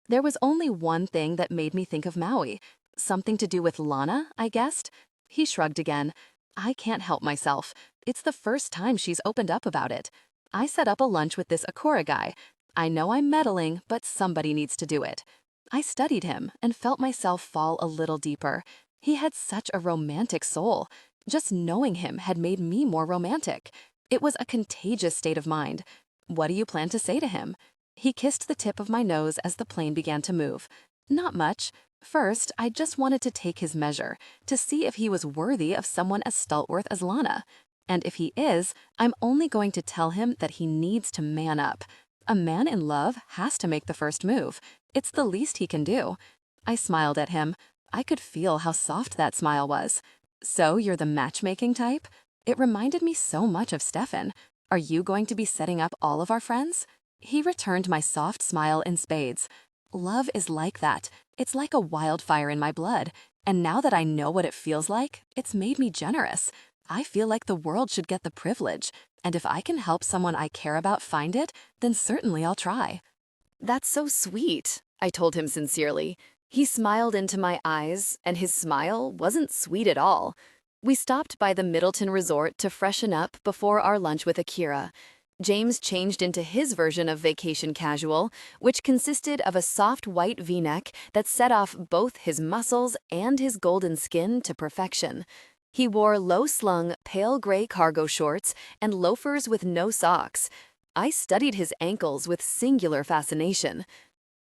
Speaker 2: There was only one thing that made me think of Maui. Something to do with Lana, I guessed. He shrugged again. "I can't help myself. It's the first time she's opened up about it. I set up a lunch with this Akora guy. I know I'm meddling, but somebody needs to do it." I studied him and felt myself fall a little deeper. He had such a romantic soul. Just knowing him had made me more romantic. It was a contagious state of mind. "What do you plan to say to him?" He kissed the tip of my nose as the plane began to move. "Not much. First, I just wanted to take his measure, to see if he was worthy of someone as stalwart as Lana. And if he is, I'm only going to tell him that he needs to man up. A man in love has to make the first move. It's the least he can do." I smiled at him. I could feel how soft that smile was. "So you're the matchmaking type?" It reminded me so much of Stefan. "Are you going to be setting up all of our friends?" He returned my soft smile in spades. "Love is like that. It's like a wildfire in my blood. And now that I know what it feels like, it's made me generous. I feel like the world should get the privilege. And if I can help someone I care about find it, then certainly I'll try."
Speaker 1: "That's so sweet," I told him sincerely. He smiled into my eyes, and his smile wasn't sweet at all. We stopped by the Middleton Resort to freshen up before our lunch with Akira. James changed into his version of vacation casual, which consisted of a soft white V-neck that set off both his muscles and his golden skin to perfection. He wore low-slung, pale gray cargo shorts and loafers with no socks. I studied his ankles with singular fascination.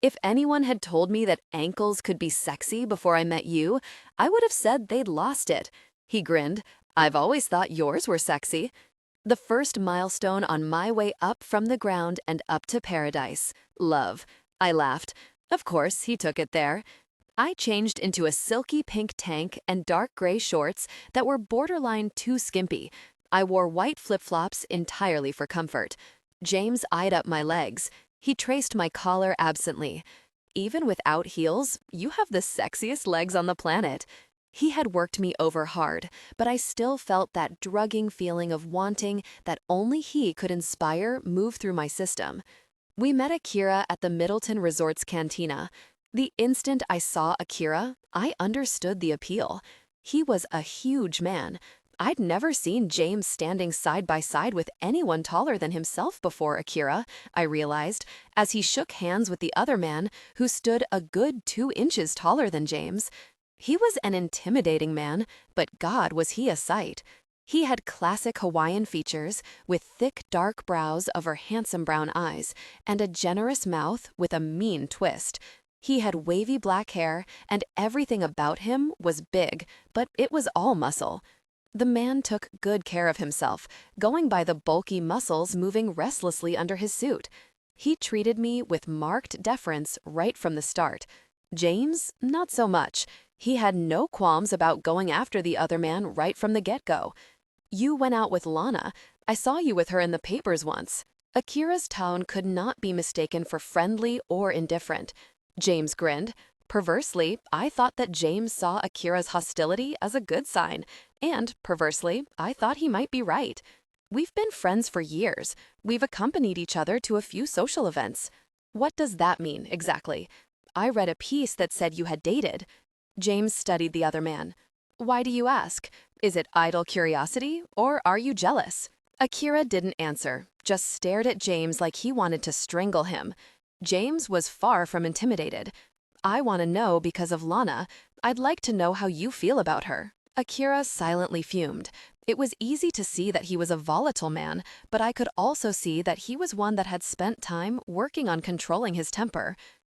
Speaker 1: If anyone had told me that ankles could be sexy before I met you, I would have said they'd lost it. He grinned. "I've always thought yours were sexy." The first milestone on my way up from the ground and up to paradise. Love. I laughed. Of course, he took it there. I changed into a silky pink tank and dark gray shorts that were borderline too skimpy. I wore white flip-flops entirely for comfort. James eyed up my legs. He traced my collar absently. "Even without heels, you have the sexiest legs on the planet." He had worked me over hard, but I still felt that drugging feeling of wanting that only he could inspire move through my system. We met Akira at the Middleton Resort's cantina. The instant I saw Akira, I understood the appeal. He was a huge man. I'd never seen James standing side by side with anyone taller than himself before Akira, I realized, as he shook hands with the other man who stood a good 2 inches taller than James. He was an intimidating man, but God was he a sight. He had classic Hawaiian features with thick dark brows over handsome brown eyes and a generous mouth with a mean twist. He had wavy black hair and everything about him was big, but it was all muscle. The man took good care of himself, going by the bulky muscles moving restlessly under his suit. He treated me with marked deference right from the start. James, not so much. He had no qualms about going after the other man right from the get-go. "You went out with Lana. I saw you with her in the papers once." Akira's tone could not be mistaken for friendly or indifferent. James grinned. Perversely, I thought that James saw Akira's hostility as a good sign, and, perversely, I thought he might be right. "We've been friends for years. We've accompanied each other to a few social events." "What does that mean, exactly?" "I read a piece that said you had dated." James studied the other man. "Why do you ask? Is it idle curiosity, or are you jealous?" Akira didn't answer, just stared at James like he wanted to strangle him. James was far from intimidated. "I want to know because of Lana. I'd like to know how you feel about her." Akira silently fumed. It was easy to see that he was a volatile man, but I could also see that he was one that had spent time working on controlling his temper.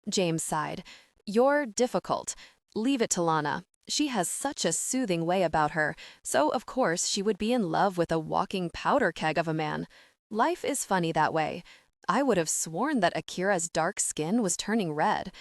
Speaker 1: James sighed. "You're difficult. Leave it to Lana. She has such a soothing way about her, so of course she would be in love with a walking powder keg of a man. Life is funny that way." I would have sworn that Akira's dark skin was turning red.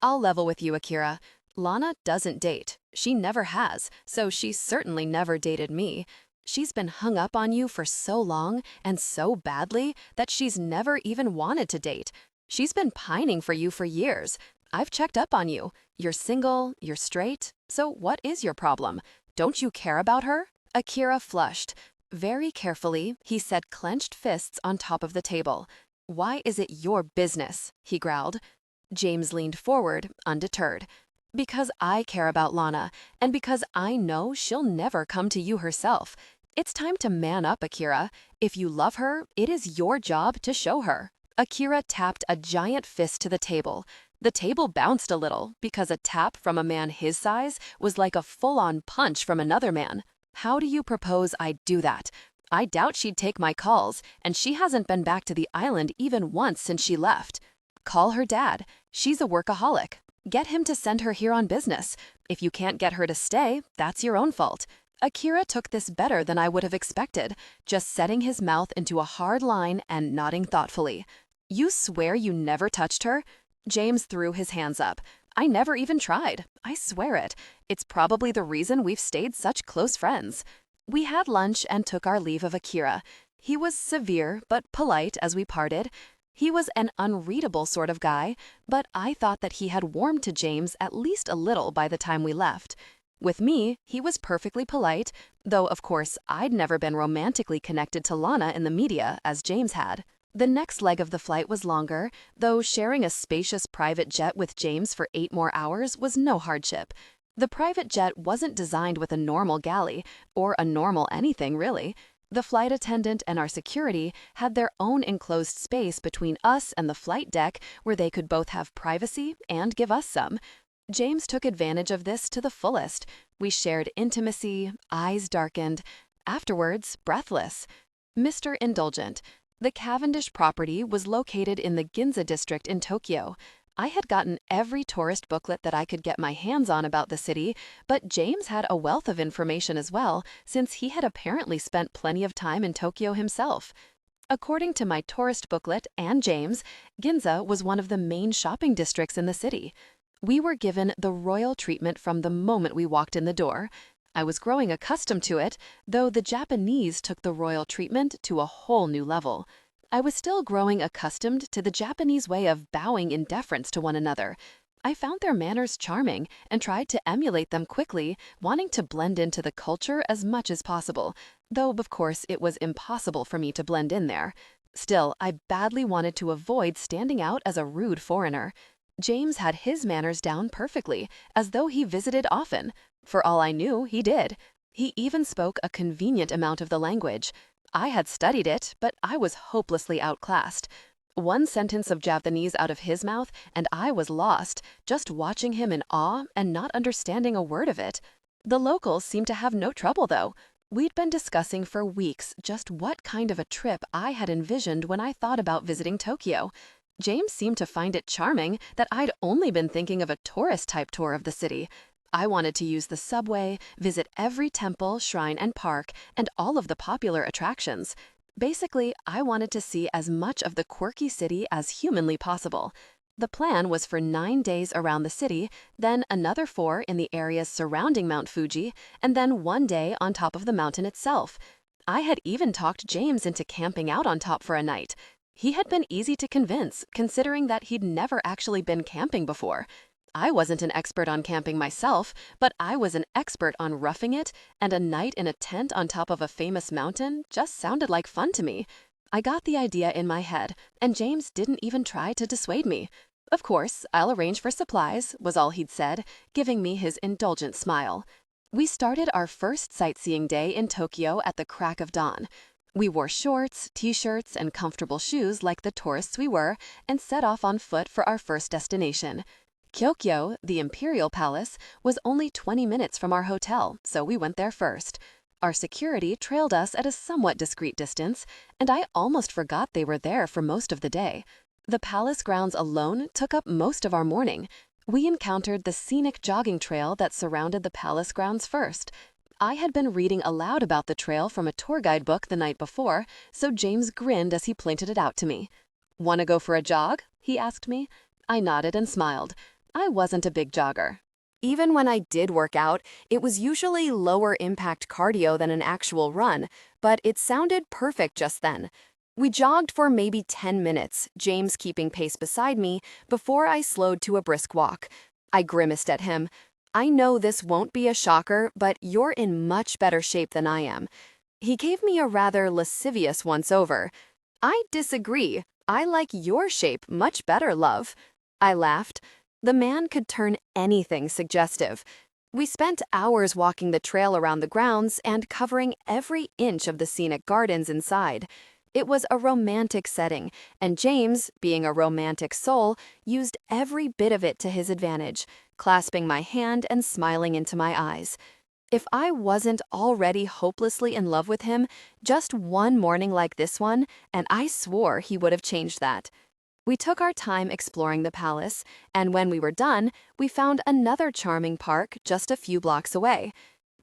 Speaker 1: "I'll level with you, Akira. Lana doesn't date. She never has, so she certainly never dated me. She's been hung up on you for so long and so badly that she's never even wanted to date. She's been pining for you for years.
Speaker 2: I've checked up on you. You're single, you're straight, so what is your problem? Don't you care about her?" Akira flushed. Very carefully, he set clenched fists on top of the table. "Why is it your business?" he growled. James leaned forward, undeterred. "Because I care about Lana, and because I know she'll never come to you herself. It's time to man up, Akira. If you love her, it is your job to show her." Akira tapped a giant fist to the table. The table bounced a little because a tap from a man his size was like a full-on punch from another man. "How do you propose I do that? I doubt she'd take my calls, and she hasn't been back to the island even once since she left." "Call her dad. She's a workaholic. Get him to send her here on business. If you can't get her to stay, that's your own fault." Akira took this better than I would have expected, just setting his mouth into a hard line and nodding thoughtfully. "You swear you never touched her?" James threw his hands up. "I never even tried. I swear it. It's probably the reason we've stayed such close friends." We had lunch and took our leave of Akira. He was severe but polite as we parted. He was an unreadable sort of guy, but I thought that he had warmed to James at least a little by the time we left. With me, he was perfectly polite, though of course I'd never been romantically connected to Lana in the media as James had. The next leg of the flight was longer, though sharing a spacious private jet with James for 8 more hours was no hardship. The private jet wasn't designed with a normal galley, or a normal anything really. The flight attendant and our security had their own enclosed space between us and the flight deck where they could both have privacy and give us some. James took advantage of this to the fullest. We shared intimacy, eyes darkened, afterwards breathless. Mr. Indulgent. The Cavendish property was located in the Ginza district in Tokyo. I had gotten every tourist booklet that I could get my hands on about the city, but James had a wealth of information as well, since he had apparently spent plenty of time in Tokyo himself. According to my tourist booklet and James, Ginza was one of the main shopping districts in the city. We were given the royal treatment from the moment we walked in the door. I was growing accustomed to it, though the Japanese took the royal treatment to a whole new level. I was still growing accustomed to the Japanese way of bowing in deference to one another. I found their manners charming and tried to emulate them quickly, wanting to blend into the culture as much as possible, though of course it was impossible for me to blend in there. Still, I badly wanted to avoid standing out as a rude foreigner. James had his manners down perfectly, as though he visited often. For all I knew, he did. He even spoke a convenient amount of the language. I had studied it, but I was hopelessly outclassed. One sentence of Japanese out of his mouth, and I was lost, just watching him in awe and not understanding a word of it. The locals seemed to have no trouble, though. We'd been discussing for weeks just what kind of a trip I had envisioned when I thought about visiting Tokyo. James seemed to find it charming that I'd only been thinking of a tourist-type tour of the city. I wanted to use the subway, visit every temple, shrine, and park, and all of the popular attractions. Basically, I wanted to see as much of the quirky city as humanly possible. The plan was for 9 days around the city, then another 4 in the areas surrounding Mount Fuji, and then 1 day on top of the mountain itself. I had even talked James into camping out on top for a night. He had been easy to convince, considering that he'd never actually been camping before. I wasn't an expert on camping myself, but I was an expert on roughing it, and a night in a tent on top of a famous mountain just sounded like fun to me. I got the idea in my head, and James didn't even try to dissuade me. "Of course, I'll arrange for supplies," was all he'd said, giving me his indulgent smile. We started our first sightseeing day in Tokyo at the crack of dawn. We wore shorts, t-shirts, and comfortable shoes like the tourists we were, and set off on foot for our first destination. Kyokyo, the Imperial Palace, was only 20 minutes from our hotel, so we went there first. Our security trailed us at a somewhat discreet distance, and I almost forgot they were there for most of the day. The palace grounds alone took up most of our morning. We encountered the scenic jogging trail that surrounded the palace grounds first. I had been reading aloud about the trail from a tour guide book the night before, so James grinned as he pointed it out to me. "Want to go for a jog?" he asked me. I nodded and smiled. I wasn't a big jogger. Even when I did work out, it was usually lower impact cardio than an actual run, but it sounded perfect just then.
Speaker 1: We jogged for maybe 10 minutes, James keeping pace beside me, before I slowed to a brisk walk. I grimaced at him. I know this won't be a shocker, but you're in much better shape than I am. He gave me a rather lascivious once-over. I disagree. I like your shape much better, love. I laughed. The man could turn anything suggestive. We spent hours walking the trail around the grounds and covering every inch of the scenic gardens inside. It was a romantic setting, and James, being a romantic soul, used every bit of it to his advantage, clasping my hand and smiling into my eyes. If I wasn't already hopelessly in love with him, just one morning like this one, and I swore he would have changed that. We took our time exploring the palace, and when we were done, we found another charming park just a few blocks away.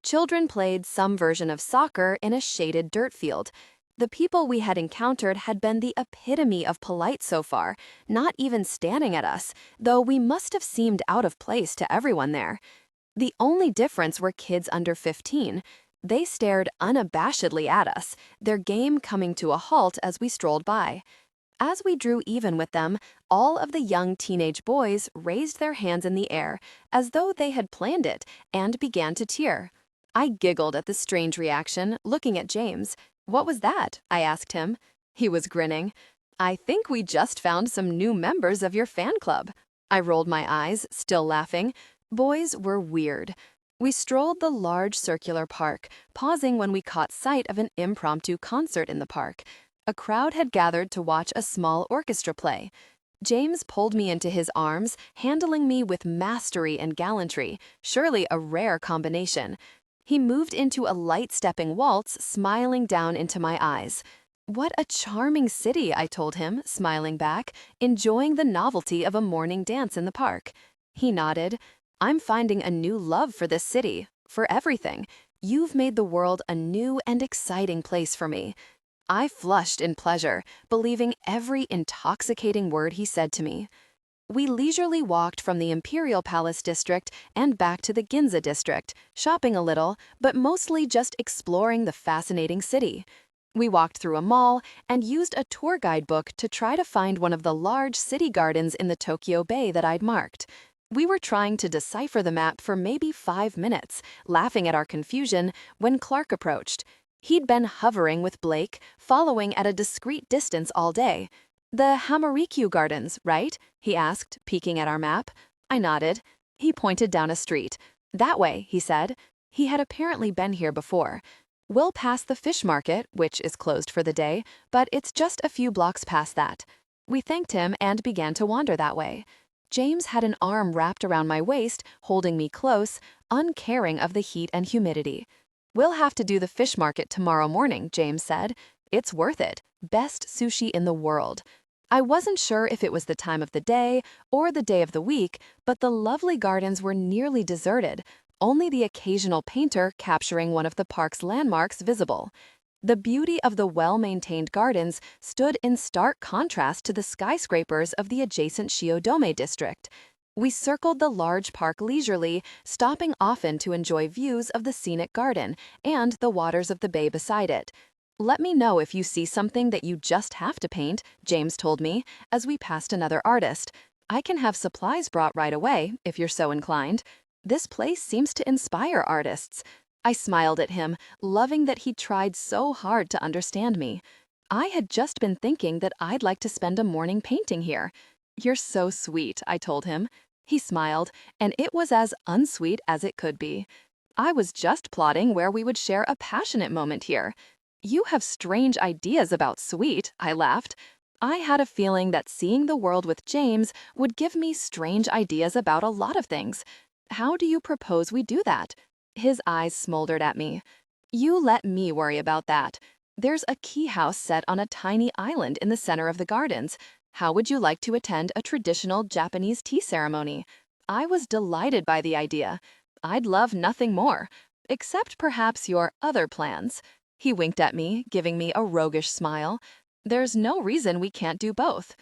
Speaker 1: Children played some version of soccer in a shaded dirt field. The people we had encountered had been the epitome of polite so far, not even staring at us, though we must have seemed out of place to everyone there. The only difference were kids under 15. They stared unabashedly at us, their game coming to a halt as we strolled by. As we drew even with them, all of the young teenage boys raised their hands in the air, as though they had planned it, and began to cheer. I giggled at the strange reaction, looking at James. "What was that?" I asked him. He was grinning. "I think we just found some new members of your fan club." I rolled my eyes, still laughing. Boys were weird. We strolled the large circular park, pausing when we caught sight of an impromptu concert in the park. A crowd had gathered to watch a small orchestra play. James pulled me into his arms, handling me with mastery and gallantry, surely a rare combination. He moved into a light-stepping waltz, smiling down into my eyes. "What a charming city," I told him, smiling back, enjoying the novelty of a morning dance in the park. He nodded. "I'm finding a new love for this city, for everything. You've made the world a new and exciting place for me." I flushed in pleasure, believing every intoxicating word he said to me. We leisurely walked from the Imperial Palace district and back to the Ginza district, shopping a little, but mostly just exploring the fascinating city. We walked through a mall and used a tour guide book to try to find one of the large city gardens in the Tokyo Bay that I'd marked. We were trying to decipher the map for maybe 5 minutes, laughing at our confusion, when Clark approached. He'd been hovering with Blake, following at a discreet distance all day. "The Hamarikyu Gardens, right?" he asked, peeking at our map. I nodded. He pointed down a street. "That way," he said. He had apparently been here before. "We'll pass the fish market, which is closed for the day, but it's just a few blocks past that." We thanked him and began to wander that way. James had an arm wrapped around my waist, holding me close, uncaring of the heat and humidity. "We'll have to do the fish market tomorrow morning," James said. "It's worth it. Best sushi in the world." I wasn't sure if it was the time of the day or the day of the week, but the lovely gardens were nearly deserted, only the occasional painter capturing one of the park's landmarks visible. The beauty of the well-maintained gardens stood in stark contrast to the skyscrapers of the adjacent Shiodome district. We circled the large park leisurely, stopping often to enjoy views of the scenic garden and the waters of the bay beside it. "Let me know if you see something that you just have to paint," James told me, as we passed another artist. "I can have supplies brought right away, if you're so inclined. This place seems to inspire artists." I smiled at him, loving that he tried so hard to understand me. I had just been thinking that I'd like to spend a morning painting here. "You're so sweet," I told him. He smiled, and it was as unsweet as it could be. "I was just plotting where we would share a passionate moment here." "You have strange ideas about sweet," I laughed. I had a feeling that seeing the world with James would give me strange ideas about a lot of things. "How do you propose we do that?" His eyes smoldered at me. "You let me worry about that. There's a key house set on a tiny island in the center of the gardens. How would you like to attend a traditional Japanese tea ceremony?" I was delighted by the idea. "I'd love nothing more, except perhaps your other plans." He winked at me, giving me a roguish smile. "There's no reason we can't do both."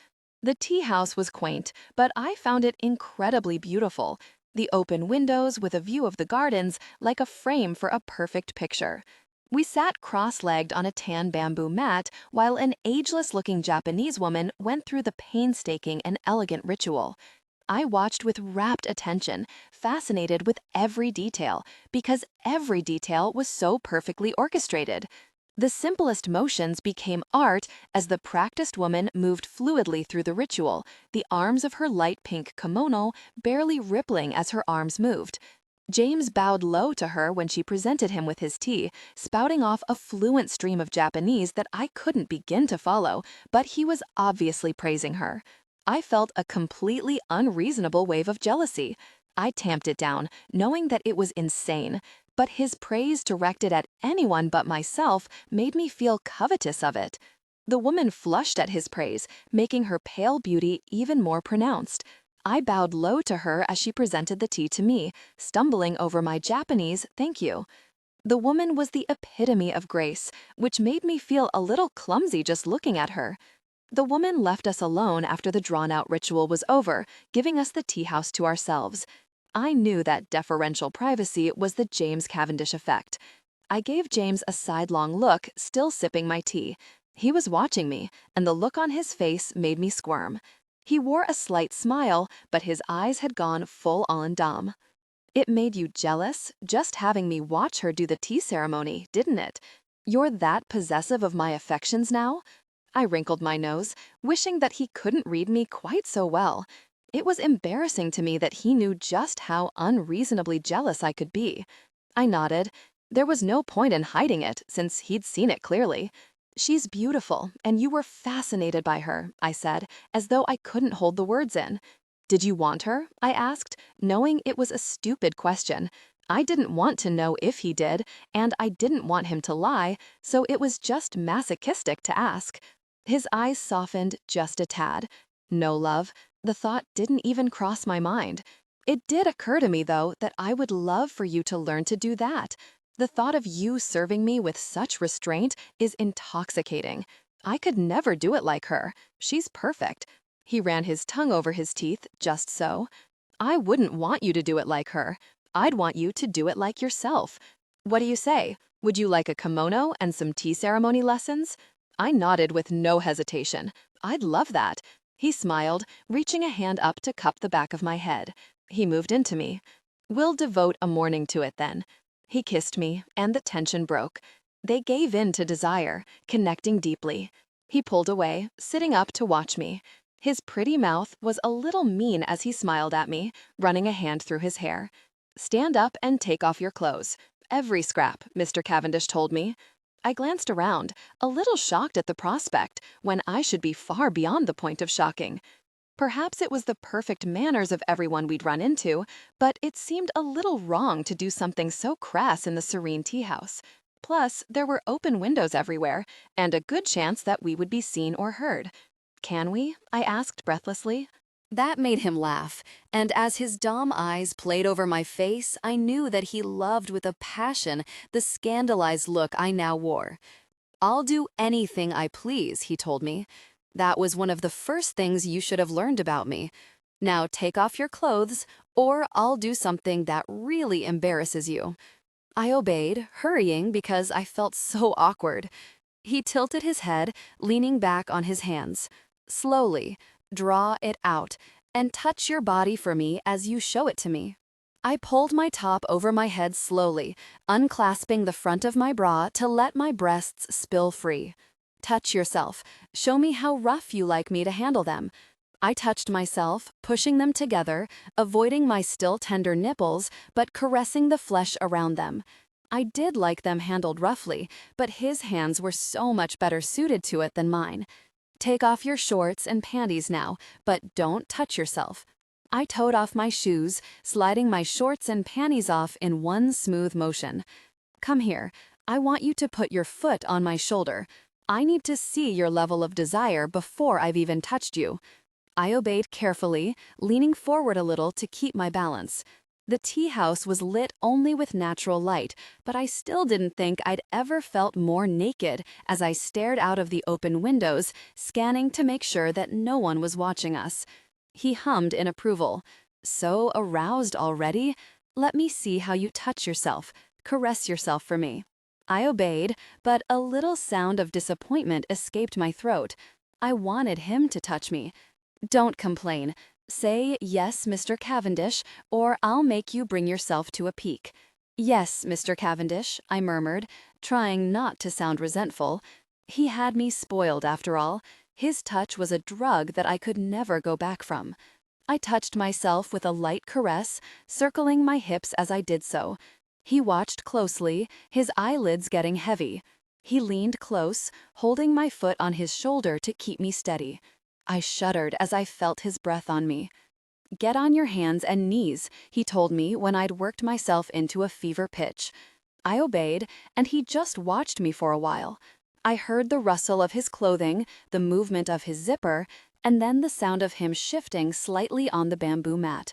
Speaker 1: The tea house was quaint, but I found it incredibly beautiful. The open windows with a view of the gardens like a frame for a perfect picture.
Speaker 2: We sat cross-legged on a tan bamboo mat while an ageless-looking Japanese woman went through the painstaking and elegant ritual. I watched with rapt attention, fascinated with every detail, because every detail was so perfectly orchestrated. The simplest motions became art as the practiced woman moved fluidly through the ritual, the arms of her light pink kimono barely rippling as her arms moved. James bowed low to her when she presented him with his tea, spouting off a fluent stream of Japanese that I couldn't begin to follow, but he was obviously praising her. I felt a completely unreasonable wave of jealousy. I tamped it down, knowing that it was insane, but his praise directed at anyone but myself made me feel covetous of it. The woman flushed at his praise, making her pale beauty even more pronounced. I bowed low to her as she presented the tea to me, stumbling over my Japanese thank you. The woman was the epitome of grace, which made me feel a little clumsy just looking at her. The woman left us alone after the drawn-out ritual was over, giving us the tea house to ourselves. I knew that deferential privacy was the James Cavendish effect. I gave James a sidelong look, still sipping my tea. He was watching me, and the look on his face made me squirm. He wore a slight smile, but his eyes had gone full-on dumb. It made you jealous, just having me watch her do the tea ceremony, didn't it? You're that possessive of my affections now? I wrinkled my nose, wishing that he couldn't read me quite so well. It was embarrassing to me that he knew just how unreasonably jealous I could be. I nodded. There was no point in hiding it, since he'd seen it clearly. She's beautiful, and you were fascinated by her, I said, as though I couldn't hold the words in. Did you want her? I asked, knowing it was a stupid question. I didn't want to know if he did, and I didn't want him to lie, so it was just masochistic to ask. His eyes softened just a tad. No, love, the thought didn't even cross my mind. It did occur to me, though, that I would love for you to learn to do that. The thought of you serving me with such restraint is intoxicating. I could never do it like her. She's perfect. He ran his tongue over his teeth, just so. I wouldn't want you to do it like her. I'd want you to do it like yourself. What do you say? Would you like a kimono and some tea ceremony lessons? I nodded with no hesitation. I'd love that. He smiled, reaching a hand up to cup the back of my head. He moved into me. We'll devote a morning to it then. He kissed me, and the tension broke. They gave in to desire, connecting deeply. He pulled away, sitting up to watch me. His pretty mouth was a little mean as he smiled at me, running a hand through his hair. Stand up and take off your clothes. Every scrap, Mr. Cavendish told me. I glanced around, a little shocked at the prospect, when I should be far beyond the point of shocking. Perhaps it was the perfect manners of everyone we'd run into, but it seemed a little wrong to do something so crass in the serene tea house. Plus, there were open windows everywhere, and a good chance that we would be seen or heard. Can we? I asked breathlessly.
Speaker 1: That made him laugh, and as his dumb eyes played over my face, I knew that he loved with a passion the scandalized look I now wore. "I'll do anything I please," he told me. "That was one of the first things you should have learned about me. Now take off your clothes, or I'll do something that really embarrasses you." I obeyed, hurrying because I felt so awkward. He tilted his head, leaning back on his hands. "Slowly, draw it out, and touch your body for me as you show it to me." I pulled my top over my head slowly, unclasping the front of my bra to let my breasts spill free. "Touch yourself. Show me how rough you like me to handle them." I touched myself, pushing them together, avoiding my still tender nipples, but caressing the flesh around them. I did like them handled roughly, but his hands were so much better suited to it than mine. "Take off your shorts and panties now, but don't touch yourself." I toed off my shoes, sliding my shorts and panties off in one smooth motion. "Come here. I want you to put your foot on my shoulder. I need to see your level of desire before I've even touched you." I obeyed carefully, leaning forward a little to keep my balance. The tea house was lit only with natural light, but I still didn't think I'd ever felt more naked as I stared out of the open windows, scanning to make sure that no one was watching us. He hummed in approval. "So aroused already? Let me see how you touch yourself. Caress yourself for me."
Speaker 2: I obeyed, but a little sound of disappointment escaped my throat. I wanted him to touch me. Don't complain. Say, yes, Mr. Cavendish, or I'll make you bring yourself to a peak. Yes, Mr. Cavendish, I murmured, trying not to sound resentful. He had me spoiled after all. His touch was a drug that I could never go back from. I touched myself with a light caress, circling my hips as I did so. He watched closely, his eyelids getting heavy. He leaned close, holding my foot on his shoulder to keep me steady. I shuddered as I felt his breath on me. Get on your hands and knees, he told me when I'd worked myself into a fever pitch. I obeyed, and he just watched me for a while. I heard the rustle of his clothing, the movement of his zipper, and then the sound of him shifting slightly on the bamboo mat.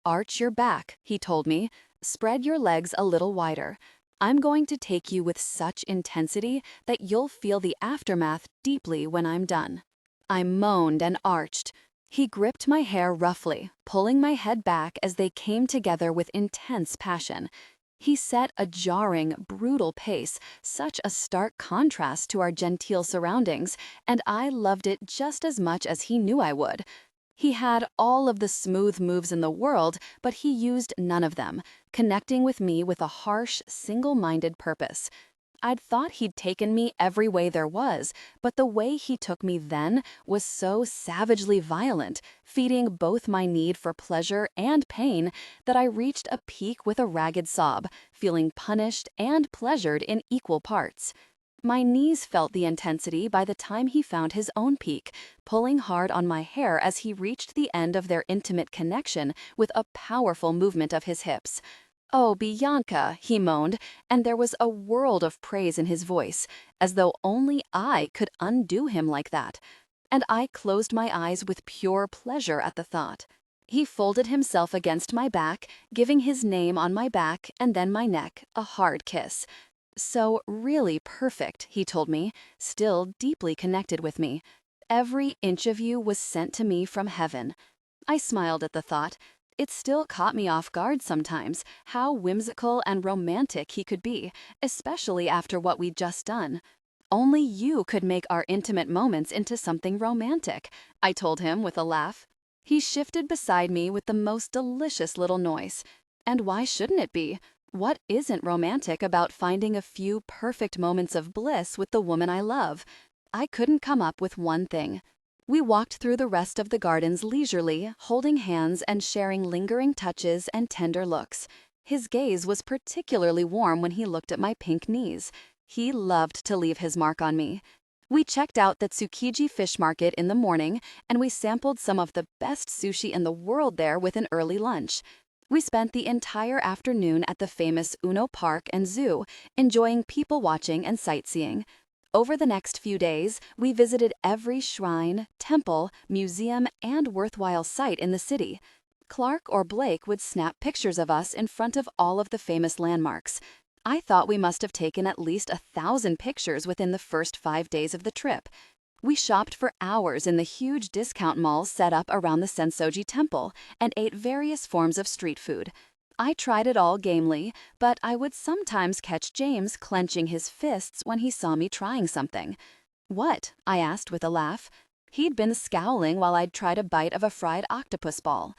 Speaker 2: Arch your back, he told me. Spread your legs a little wider. I'm going to take you with such intensity that you'll feel the aftermath deeply when I'm done. I moaned and arched. He gripped my hair roughly, pulling my head back as they came together with intense passion. He set a jarring, brutal pace, such a stark contrast to our genteel surroundings, and I loved it just as much as he knew I would. He had all of the smooth moves in the world, but he used none of them, connecting with me with a harsh, single-minded purpose. I'd thought he'd taken me every way there was, but the way he took me then was so savagely violent, feeding both my need for pleasure and pain, that I reached a peak with a ragged sob, feeling punished and pleasured in equal parts. My knees felt the intensity by the time he found his own peak, pulling hard on my hair as he reached the end of their intimate connection with a powerful movement of his hips. "Oh, Bianca," he moaned, and there was a world of praise in his voice, as though only I could undo him like that. And I closed my eyes with pure pleasure at the thought. He folded himself against my back, giving his name on my back and then my neck a hard kiss. "So really perfect," he told me, still deeply connected with me. "Every inch of you was sent to me from heaven." I smiled at the thought. It still caught me off guard sometimes, how whimsical and romantic he could be, especially after what we'd just done. "Only you could make our intimate moments into something romantic," I told him with a laugh. He shifted beside me with the most delicious little noise. And why shouldn't it be? What isn't romantic about finding a few perfect moments of bliss with the woman I love? I couldn't come up with one thing. We walked through the rest of the gardens leisurely, holding hands and sharing lingering touches and tender looks. His gaze was particularly warm when he looked at my pink knees. He loved to leave his mark on me. We checked out the Tsukiji fish market in the morning, and we sampled some of the best sushi in the world there with an early lunch. We spent the entire afternoon at the famous Uno Park and Zoo, enjoying people watching and sightseeing. Over the next few days, we visited every shrine, temple, museum, and worthwhile site in the city. Clark or Blake would snap pictures of us in front of all of the famous landmarks. I thought we must have taken at least 1,000 pictures within the first 5 days of the trip. We shopped for hours in the huge discount malls set up around the Sensoji Temple and ate various forms of street food. I tried it all gamely, but I would sometimes catch James clenching his fists when he saw me trying something. "What?" I asked with a laugh. He'd been scowling while I'd tried a bite of a fried octopus ball.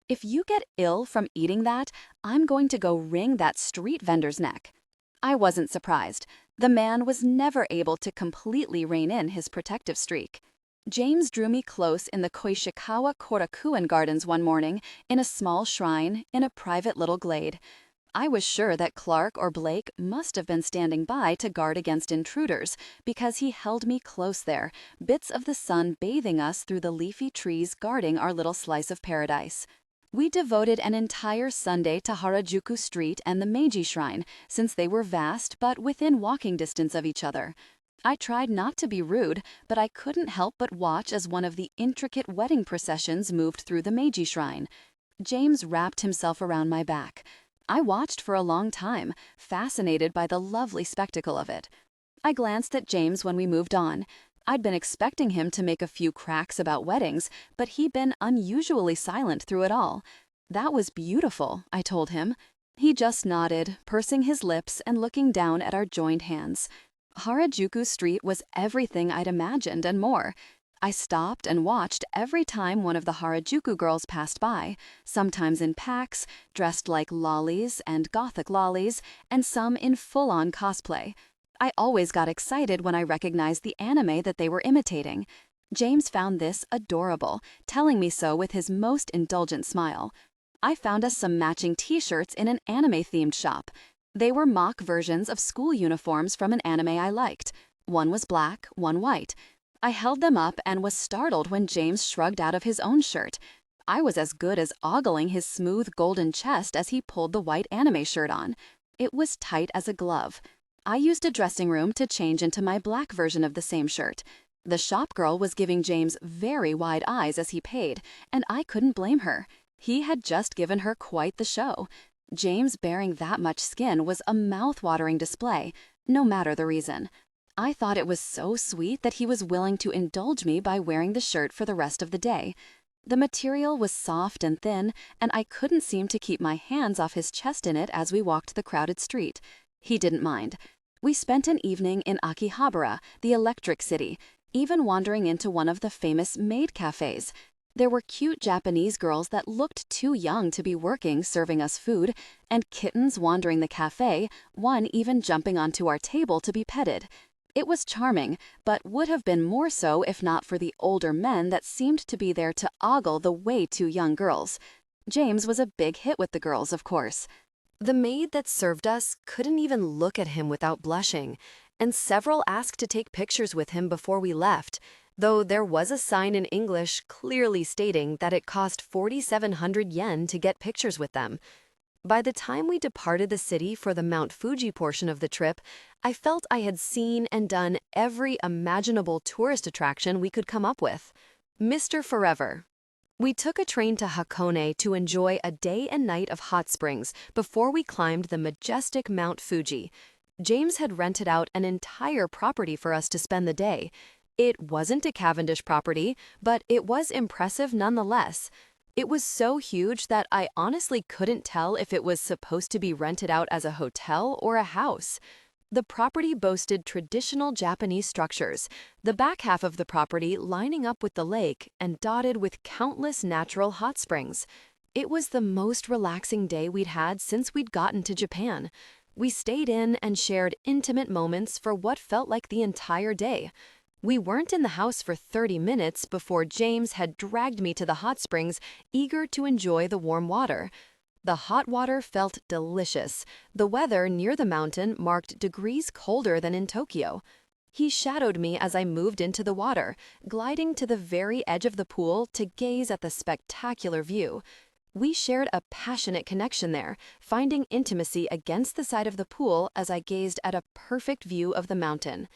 Speaker 2: "If you get ill from eating that, I'm going to go wring that street vendor's neck." I wasn't surprised. The man was never able to completely rein in his protective streak. James drew me close in the Koishikawa Korakuen Gardens one morning, in a small shrine, in a private little glade. I was sure that Clark or Blake must have been standing by to guard against intruders, because he held me close there, bits of the sun bathing us through the leafy trees guarding our little slice of paradise. We devoted an entire Sunday to Harajuku Street and the Meiji Shrine, since they were vast but within walking distance of each other. I tried not to be rude, but I couldn't help but watch as one of the intricate wedding processions moved through the Meiji Shrine. James wrapped himself around my back. I watched for a long time, fascinated by the lovely spectacle of it. I glanced at James when we moved on. I'd been expecting him to make a few cracks about weddings, but he'd been unusually silent through it all. "That was beautiful," I told him. He just nodded, pursing his lips and looking down at our joined hands. Harajuku Street was everything I'd imagined and more. I stopped and watched every time one of the Harajuku girls passed by, sometimes in packs, dressed like lollies and gothic lollies, and some in full-on cosplay. I always got excited when I recognized the anime that they were imitating. James found this adorable, telling me so with his most indulgent smile. I found us some matching t-shirts in an anime-themed shop. They were mock versions of school uniforms from an anime I liked. One was black, one white. I held them up and was startled when James shrugged out of his own shirt. I was as good as ogling his smooth golden chest as he pulled the white anime shirt on. It was tight as a glove. I used a dressing room to change into my black version of the same shirt. The shop girl was giving James very wide eyes as he paid, and I couldn't blame her. He had just given her quite the show. James bearing that much skin was a mouth-watering display, no matter the reason. I thought it was so sweet that he was willing to indulge me by wearing the shirt for the rest of the day. The material was soft and thin, and I couldn't seem to keep my hands off his chest in it as we walked the crowded street. He didn't mind. We spent an evening in Akihabara, the Electric City, even wandering into one of the famous maid cafes. There were cute Japanese girls that looked too young to be working serving us food, and kittens wandering the cafe, one even jumping onto our table to be petted. It was charming, but would have been more so if not for the older men that seemed to be there to ogle the way too young girls. James was a big hit with the girls, of course.
Speaker 1: The maid that served us couldn't even look at him without blushing, and several asked to take pictures with him before we left, though there was a sign in English clearly stating that it cost 4,700 yen to get pictures with them. By the time we departed the city for the Mount Fuji portion of the trip, I felt I had seen and done every imaginable tourist attraction we could come up with. Mr. Forever. We took a train to Hakone to enjoy a day and night of hot springs before we climbed the majestic Mount Fuji. James had rented out an entire property for us to spend the day. It wasn't a Cavendish property, but it was impressive nonetheless. It was so huge that I honestly couldn't tell if it was supposed to be rented out as a hotel or a house. The property boasted traditional Japanese structures, the back half of the property lining up with the lake and dotted with countless natural hot springs. It was the most relaxing day we'd had since we'd gotten to Japan. We stayed in and shared intimate moments for what felt like the entire day. We weren't in the house for 30 minutes before James had dragged me to the hot springs, eager to enjoy the warm water. The hot water felt delicious. The weather near the mountain marked degrees colder than in Tokyo. He shadowed me as I moved into the water, gliding to the very edge of the pool to gaze at the spectacular view. We shared a passionate connection there, finding intimacy against the side of the pool as I gazed at a perfect view of the mountain.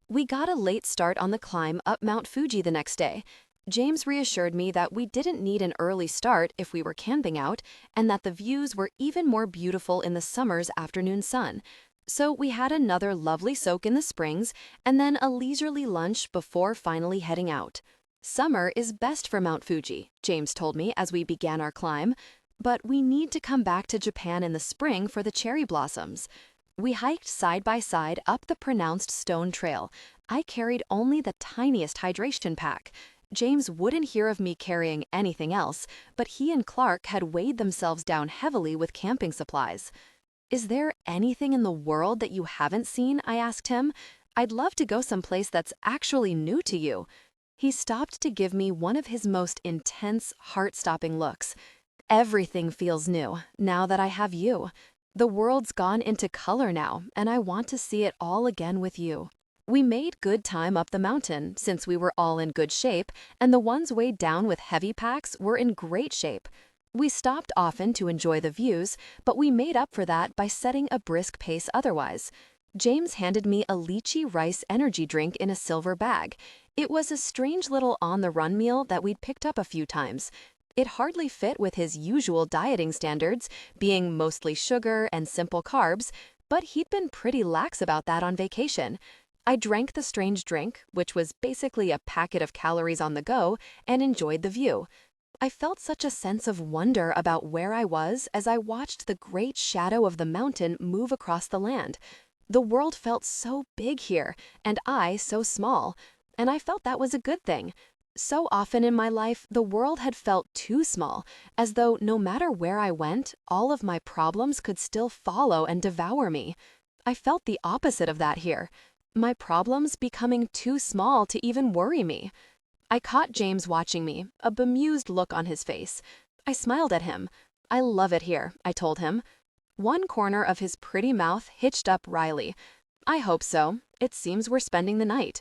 Speaker 1: We got a late start on the climb up Mount Fuji the next day. James reassured me that we didn't need an early start if we were camping out, and that the views were even more beautiful in the summer's afternoon sun. So we had another lovely soak in the springs, and then a leisurely lunch before finally heading out. Summer is best for Mount Fuji, James told me as we began our climb, but we need to come back to Japan in the spring for the cherry blossoms. We hiked side by side up the pronounced stone trail. I carried only the tiniest hydration pack. James wouldn't hear of me carrying anything else, but he and Clark had weighed themselves down heavily with camping supplies. "Is there anything in the world that you haven't seen?" I asked him. "I'd love to go someplace that's actually new to you." He stopped to give me one of his most intense, heart-stopping looks. "Everything feels new, now that I have you. The world's gone into color now, and I want to see it all again with you." We made good time up the mountain, since we were all in good shape, and the ones weighed down with heavy packs were in great shape. We stopped often to enjoy the views, but we made up for that by setting a brisk pace otherwise. James handed me a lychee rice energy drink in a silver bag. It was a strange little on-the-run meal that we'd picked up a few times. It hardly fit with his usual dieting standards, being mostly sugar and simple carbs, but he'd been pretty lax about that on vacation. I drank the strange drink, which was basically a packet of calories on the go, and enjoyed the view.
Speaker 2: I felt such a sense of wonder about where I was as I watched the great shadow of the mountain move across the land. The world felt so big here, and I so small, and I felt that was a good thing. So often in my life, the world had felt too small, as though no matter where I went, all of my problems could still follow and devour me. I felt the opposite of that here, my problems becoming too small to even worry me. I caught James watching me, a bemused look on his face. I smiled at him. I love it here, I told him. One corner of his pretty mouth hitched up wryly. I hope so. It seems we're spending the night.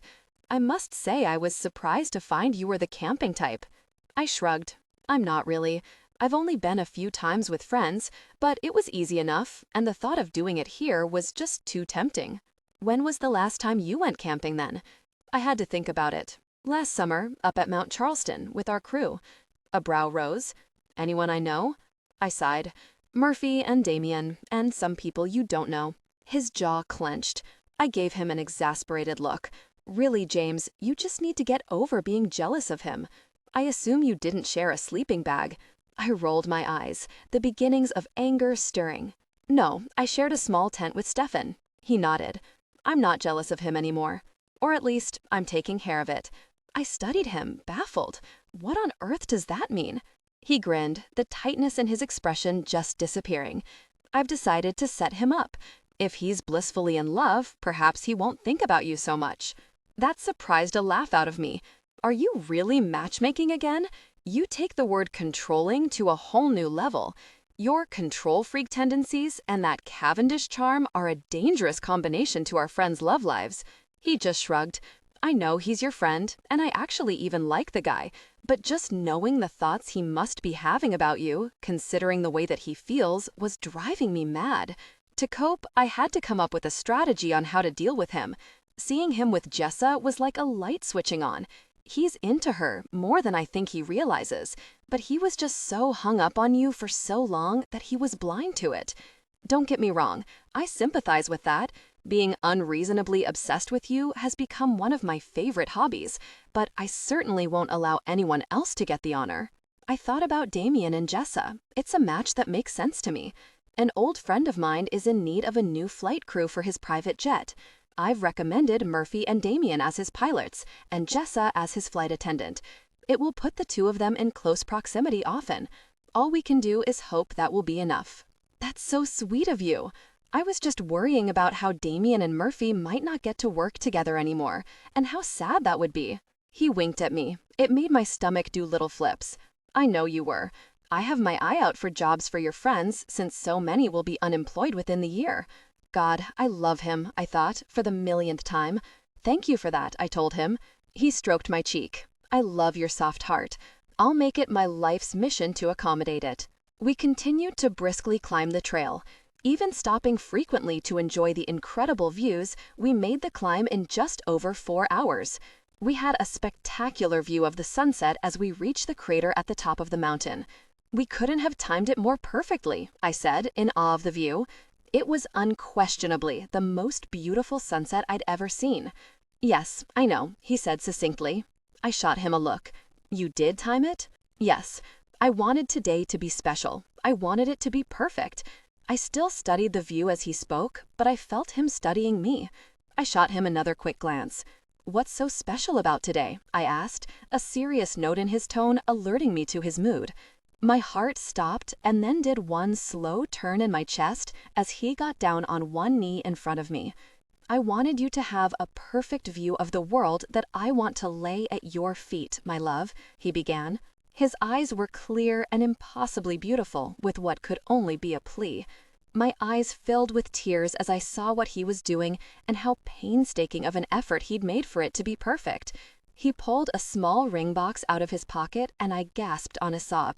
Speaker 2: I must say I was surprised to find you were the camping type. I shrugged. I'm not really. I've only been a few times with friends, but it was easy enough, and the thought of doing it here was just too tempting. When was the last time you went camping then? I had to think about it. Last summer, up at Mount Charleston, with our crew. A brow rose. Anyone I know? I sighed. Murphy and Damien, and some people you don't know. His jaw clenched. I gave him an exasperated look. Really, James, you just need to get over being jealous of him. I assume you didn't share a sleeping bag. I rolled my eyes, the beginnings of anger stirring. No, I shared a small tent with Stefan. He nodded. I'm not jealous of him anymore. Or at least, I'm taking care of it. I studied him, baffled. What on earth does that mean? He grinned, the tightness in his expression just disappearing. I've decided to set him up. If he's blissfully in love, perhaps he won't think about you so much. That surprised a laugh out of me. Are you really matchmaking again? You take the word controlling to a whole new level. Your control freak tendencies and that Cavendish charm are a dangerous combination to our friends' love lives. He just shrugged. I know he's your friend, and I actually even like the guy, but just knowing the thoughts he must be having about you, considering the way that he feels, was driving me mad. To cope, I had to come up with a strategy on how to deal with him. Seeing him with Jessa was like a light switching on. He's into her more than I think he realizes, but he was just so hung up on you for so long that he was blind to it. Don't get me wrong, I sympathize with that. Being unreasonably obsessed with you has become one of my favorite hobbies, but I certainly won't allow anyone else to get the honor. I thought about Damien and Jessa. It's a match that makes sense to me. An old friend of mine is in need of a new flight crew for his private jet. I've recommended Murphy and Damien as his pilots, and Jessa as his flight attendant. It will put the two of them in close proximity often. All we can do is hope that will be enough. That's so sweet of you. I was just worrying about how Damien and Murphy might not get to work together anymore, and how sad that would be. He winked at me. It made my stomach do little flips. I know you were. I have my eye out for jobs for your friends, since so many will be unemployed within the year. God, I love him, I thought, for the millionth time. Thank you for that, I told him. He stroked my cheek. I love your soft heart. I'll make it my life's mission to accommodate it. We continued to briskly climb the trail. Even stopping frequently to enjoy the incredible views, we made the climb in just over 4 hours. We had a spectacular view of the sunset as we reached the crater at the top of the mountain. We couldn't have timed it more perfectly, I said, in awe of the view. It was unquestionably the most beautiful sunset I'd ever seen. Yes, I know, he said succinctly. I shot him a look. You did time it? Yes. I wanted today to be special. I wanted it to be perfect. I still studied the view as he spoke, but I felt him studying me. I shot him another quick glance. What's so special about today? I asked, a serious note in his tone alerting me to his mood. My heart stopped and then did one slow turn in my chest as he got down on one knee in front of me. I wanted you to have a perfect view of the world that I want to lay at your feet, my love, he began. His eyes were clear and impossibly beautiful with what could only be a plea. My eyes filled with tears as I saw what he was doing and how painstaking of an effort he'd made for it to be perfect. He pulled a small ring box out of his pocket and I gasped on a sob.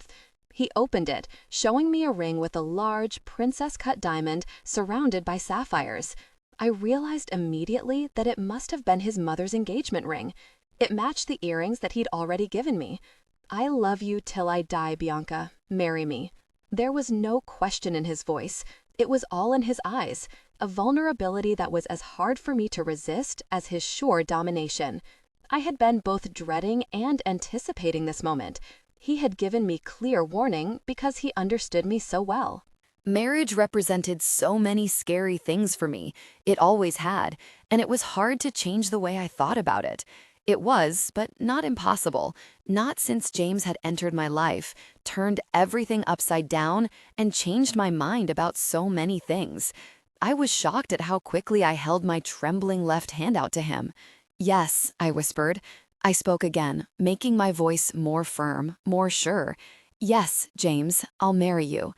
Speaker 2: He opened it, showing me a ring with a large, princess-cut diamond surrounded by sapphires. I realized immediately that it must have been his mother's engagement ring. It matched the earrings that he'd already given me. I love you till I die, Bianca. Marry me. There was no question in his voice. It was all in his eyes, a vulnerability that was as hard for me to resist as his sure domination. I had been both dreading and anticipating this moment. He had given me clear warning because he understood me so well.
Speaker 1: Marriage represented so many scary things for me. It always had, and it was hard to change the way I thought about it. It was, but not impossible, not since James had entered my life, turned everything upside down, and changed my mind about so many things. I was shocked at how quickly I held my trembling left hand out to him. "Yes," I whispered. I spoke again, making my voice more firm, more sure. "Yes, James, I'll marry you."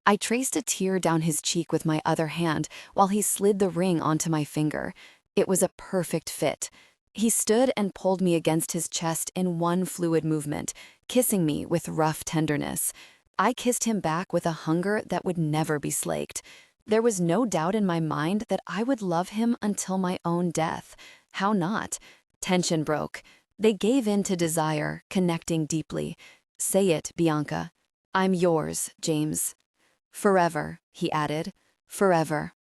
Speaker 1: I traced a tear down his cheek with my other hand while he slid the ring onto my finger. It was a perfect fit. He stood and pulled me against his chest in one fluid movement, kissing me with rough tenderness. I kissed him back with a hunger that would never be slaked. There was no doubt in my mind that I would love him until my own death. How not? Tension broke. They gave in to desire, connecting deeply. "Say it, Bianca." "I'm yours, James." "Forever," he added. "Forever."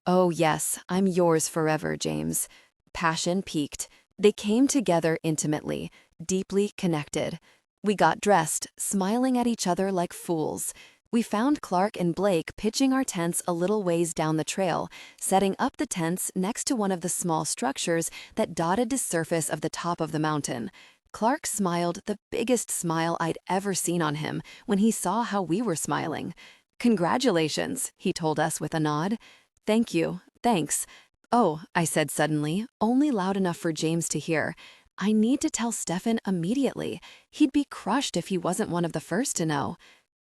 Speaker 1: "Oh yes, I'm yours forever, James." Passion peaked. They came together intimately, deeply connected. We got dressed, smiling at each other like fools. We found Clark and Blake pitching our tents a little ways down the trail, setting up the tents next to one of the small structures that dotted the surface of the top of the mountain. Clark smiled the biggest smile I'd ever seen on him when he saw how we were smiling. "Congratulations," he told us with a nod. "Thank you, thanks." "Oh," I said suddenly, only loud enough for James to hear. "I need to tell Stefan immediately. He'd be crushed if he wasn't one of the first to know."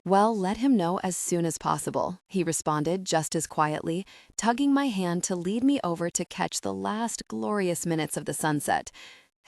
Speaker 1: "Well, let him know as soon as possible," he responded just as quietly, tugging my hand to lead me over to catch the last glorious minutes of the sunset.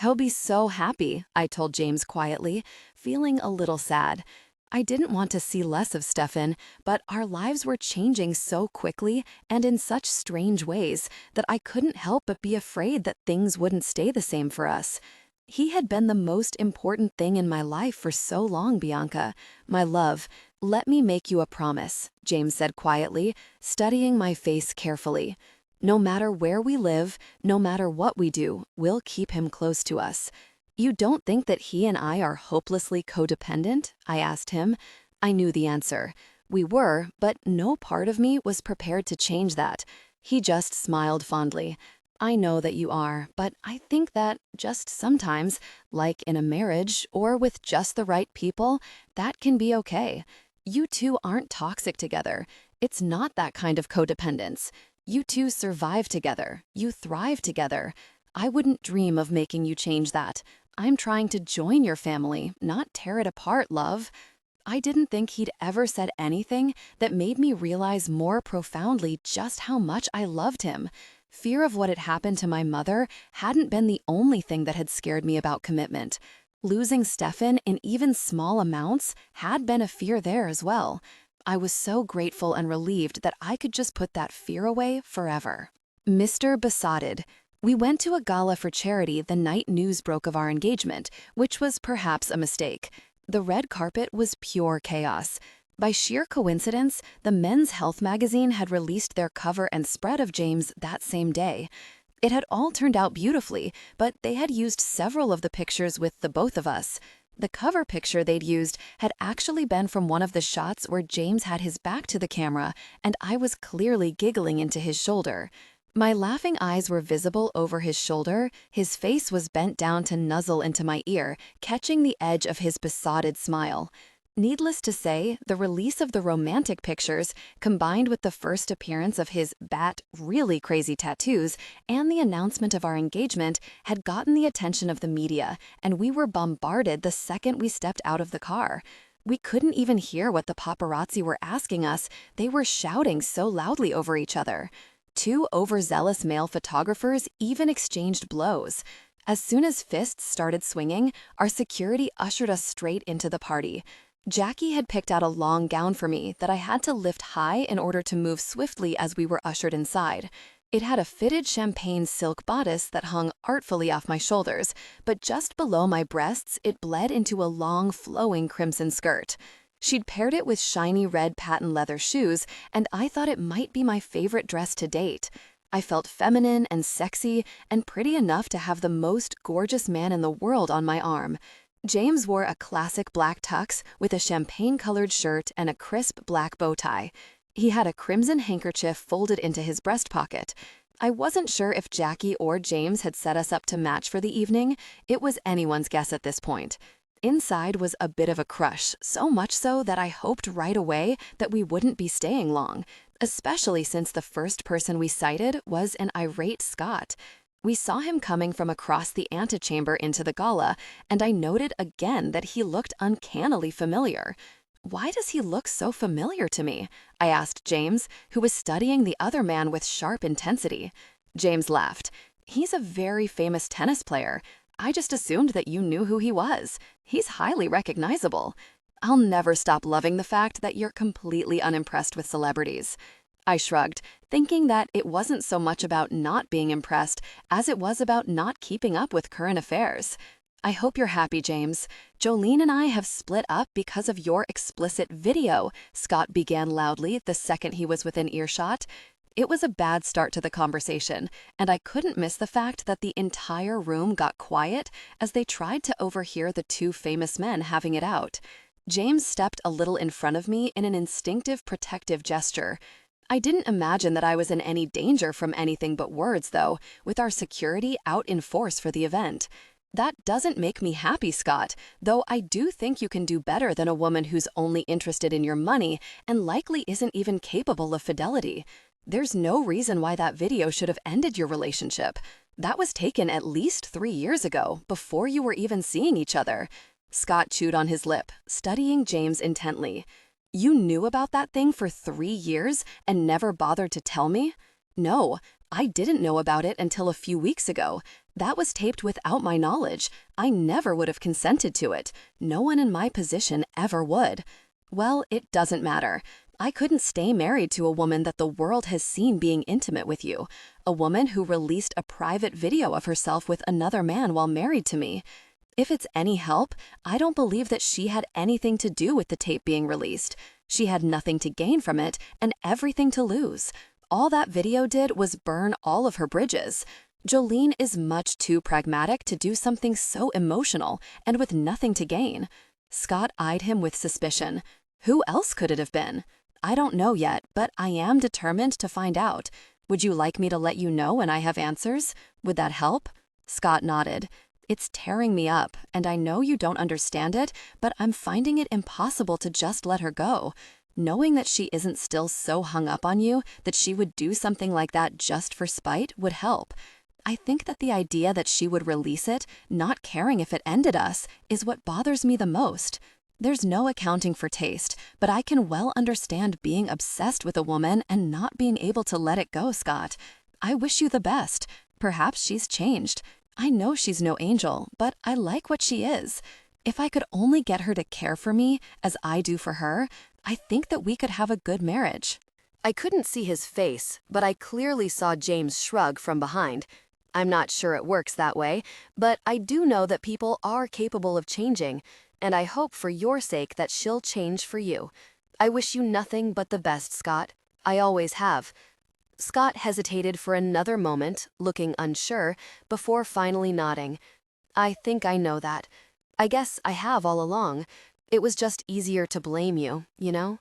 Speaker 1: "He'll be so happy," I told James quietly, feeling a little sad. I didn't want to see less of Stefan, but our lives were changing so quickly and in such strange ways that I couldn't help but be afraid that things wouldn't stay the same for us. He had been the most important thing in my life for so long, Bianca. "My love, let me make you a promise," James said quietly, studying my face carefully. "No matter where we live, no matter what we do, we'll keep him close to us." "You don't think that he and I are hopelessly codependent?" I asked him. I knew the answer. We were, but no part of me was prepared to change that. He just smiled fondly. "I know that you are, but I think that just sometimes, like in a marriage or with just the right people, that can be okay. You two aren't toxic together. It's not that kind of codependence. You two survive together. You thrive together. I wouldn't dream of making you change that. I'm trying to join your family, not tear it apart, love." I didn't think he'd ever said anything that made me realize more profoundly just how much I loved him. Fear of what had happened to my mother hadn't been the only thing that had scared me about commitment. Losing Stefan in even small amounts had been a fear there as well. I was so grateful and relieved that I could just put that fear away forever. Mr. Besotted. We went to a gala for charity the night news broke of our engagement, which was perhaps a mistake. The red carpet was pure chaos. By sheer coincidence, the Men's Health magazine had released their cover and spread of James that same day. It had all turned out beautifully, but they had used several of the pictures with the both of us. The cover picture they'd used had actually been from one of the shots where James had his back to the camera, and I was clearly giggling into his shoulder. My laughing eyes were visible over his shoulder, his face was bent down to nuzzle into my ear, catching the edge of his besotted smile. Needless to say, the release of the romantic pictures, combined with the first appearance of his really crazy tattoos, and the announcement of our engagement, had gotten the attention of the media, and we were bombarded the second we stepped out of the car. We couldn't even hear what the paparazzi were asking us, they were shouting so loudly over each other. Two overzealous male photographers even exchanged blows. As soon as fists started swinging, our security ushered us straight into the party. Jackie had picked out a long gown for me that I had to lift high in order to move swiftly as we were ushered inside. It had a fitted champagne silk bodice that hung artfully off my shoulders, but just below my breasts it bled into a long, flowing crimson skirt. She'd paired it with shiny red patent leather shoes, and I thought it might be my favorite dress to date. I felt feminine and sexy and pretty enough to have the most gorgeous man in the world on my arm.
Speaker 2: James wore a classic black tux with a champagne-colored shirt and a crisp black bow tie. He had a crimson handkerchief folded into his breast pocket. I wasn't sure if Jackie or James had set us up to match for the evening. It was anyone's guess at this point. Inside was a bit of a crush, so much so that I hoped right away that we wouldn't be staying long, especially since the first person we sighted was an irate Scott. We saw him coming from across the antechamber into the gala, and I noted again that he looked uncannily familiar. Why does he look so familiar to me? I asked James, who was studying the other man with sharp intensity. James laughed. He's a very famous tennis player. I just assumed that you knew who he was. He's highly recognizable. I'll never stop loving the fact that you're completely unimpressed with celebrities. I shrugged, thinking that it wasn't so much about not being impressed as it was about not keeping up with current affairs. I hope you're happy, James. Jolene and I have split up because of your explicit video, Scott began loudly the second he was within earshot. It was a bad start to the conversation, and I couldn't miss the fact that the entire room got quiet as they tried to overhear the two famous men having it out. James stepped a little in front of me in an instinctive protective gesture. I didn't imagine that I was in any danger from anything but words, though, with our security out in force for the event. That doesn't make me happy, Scott, though I do think you can do better than a woman who's only interested in your money and likely isn't even capable of fidelity. There's no reason why that video should have ended your relationship. That was taken at least 3 years ago, before you were even seeing each other. Scott chewed on his lip, studying James intently. You knew about that thing for 3 years and never bothered to tell me? No, I didn't know about it until a few weeks ago. That was taped without my knowledge. I never would have consented to it. No one in my position ever would. Well, it doesn't matter. I couldn't stay married to a woman that the world has seen being intimate with you, a woman who released a private video of herself with another man while married to me. If it's any help, I don't believe that she had anything to do with the tape being released. She had nothing to gain from it and everything to lose. All that video did was burn all of her bridges. Jolene is much too pragmatic to do something so emotional and with nothing to gain. Scott eyed him with suspicion. Who else could it have been? I don't know yet, but I am determined to find out. Would you like me to let you know when I have answers? Would that help? Scott nodded. It's tearing me up, and I know you don't understand it, but I'm finding it impossible to just let her go. Knowing that she isn't still so hung up on you that she would do something like that just for spite would help. I think that the idea that she would release it, not caring if it ended us, is what bothers me the most. There's no accounting for taste, but I can well understand being obsessed with a woman and not being able to let it go, Scott. I wish you the best. Perhaps she's changed. I know she's no angel, but I like what she is. If I could only get her to care for me as I do for her, I think that we could have a good marriage. I couldn't see his face, but I clearly saw James shrug from behind. I'm not sure it works that way, but I do know that people are capable of changing, and I hope for your sake that she'll change for you. I wish you nothing but the best, Scott. I always have. Scott hesitated for another moment, looking unsure, before finally nodding. I think I know that. I guess I have all along. It was just easier to blame you, you know?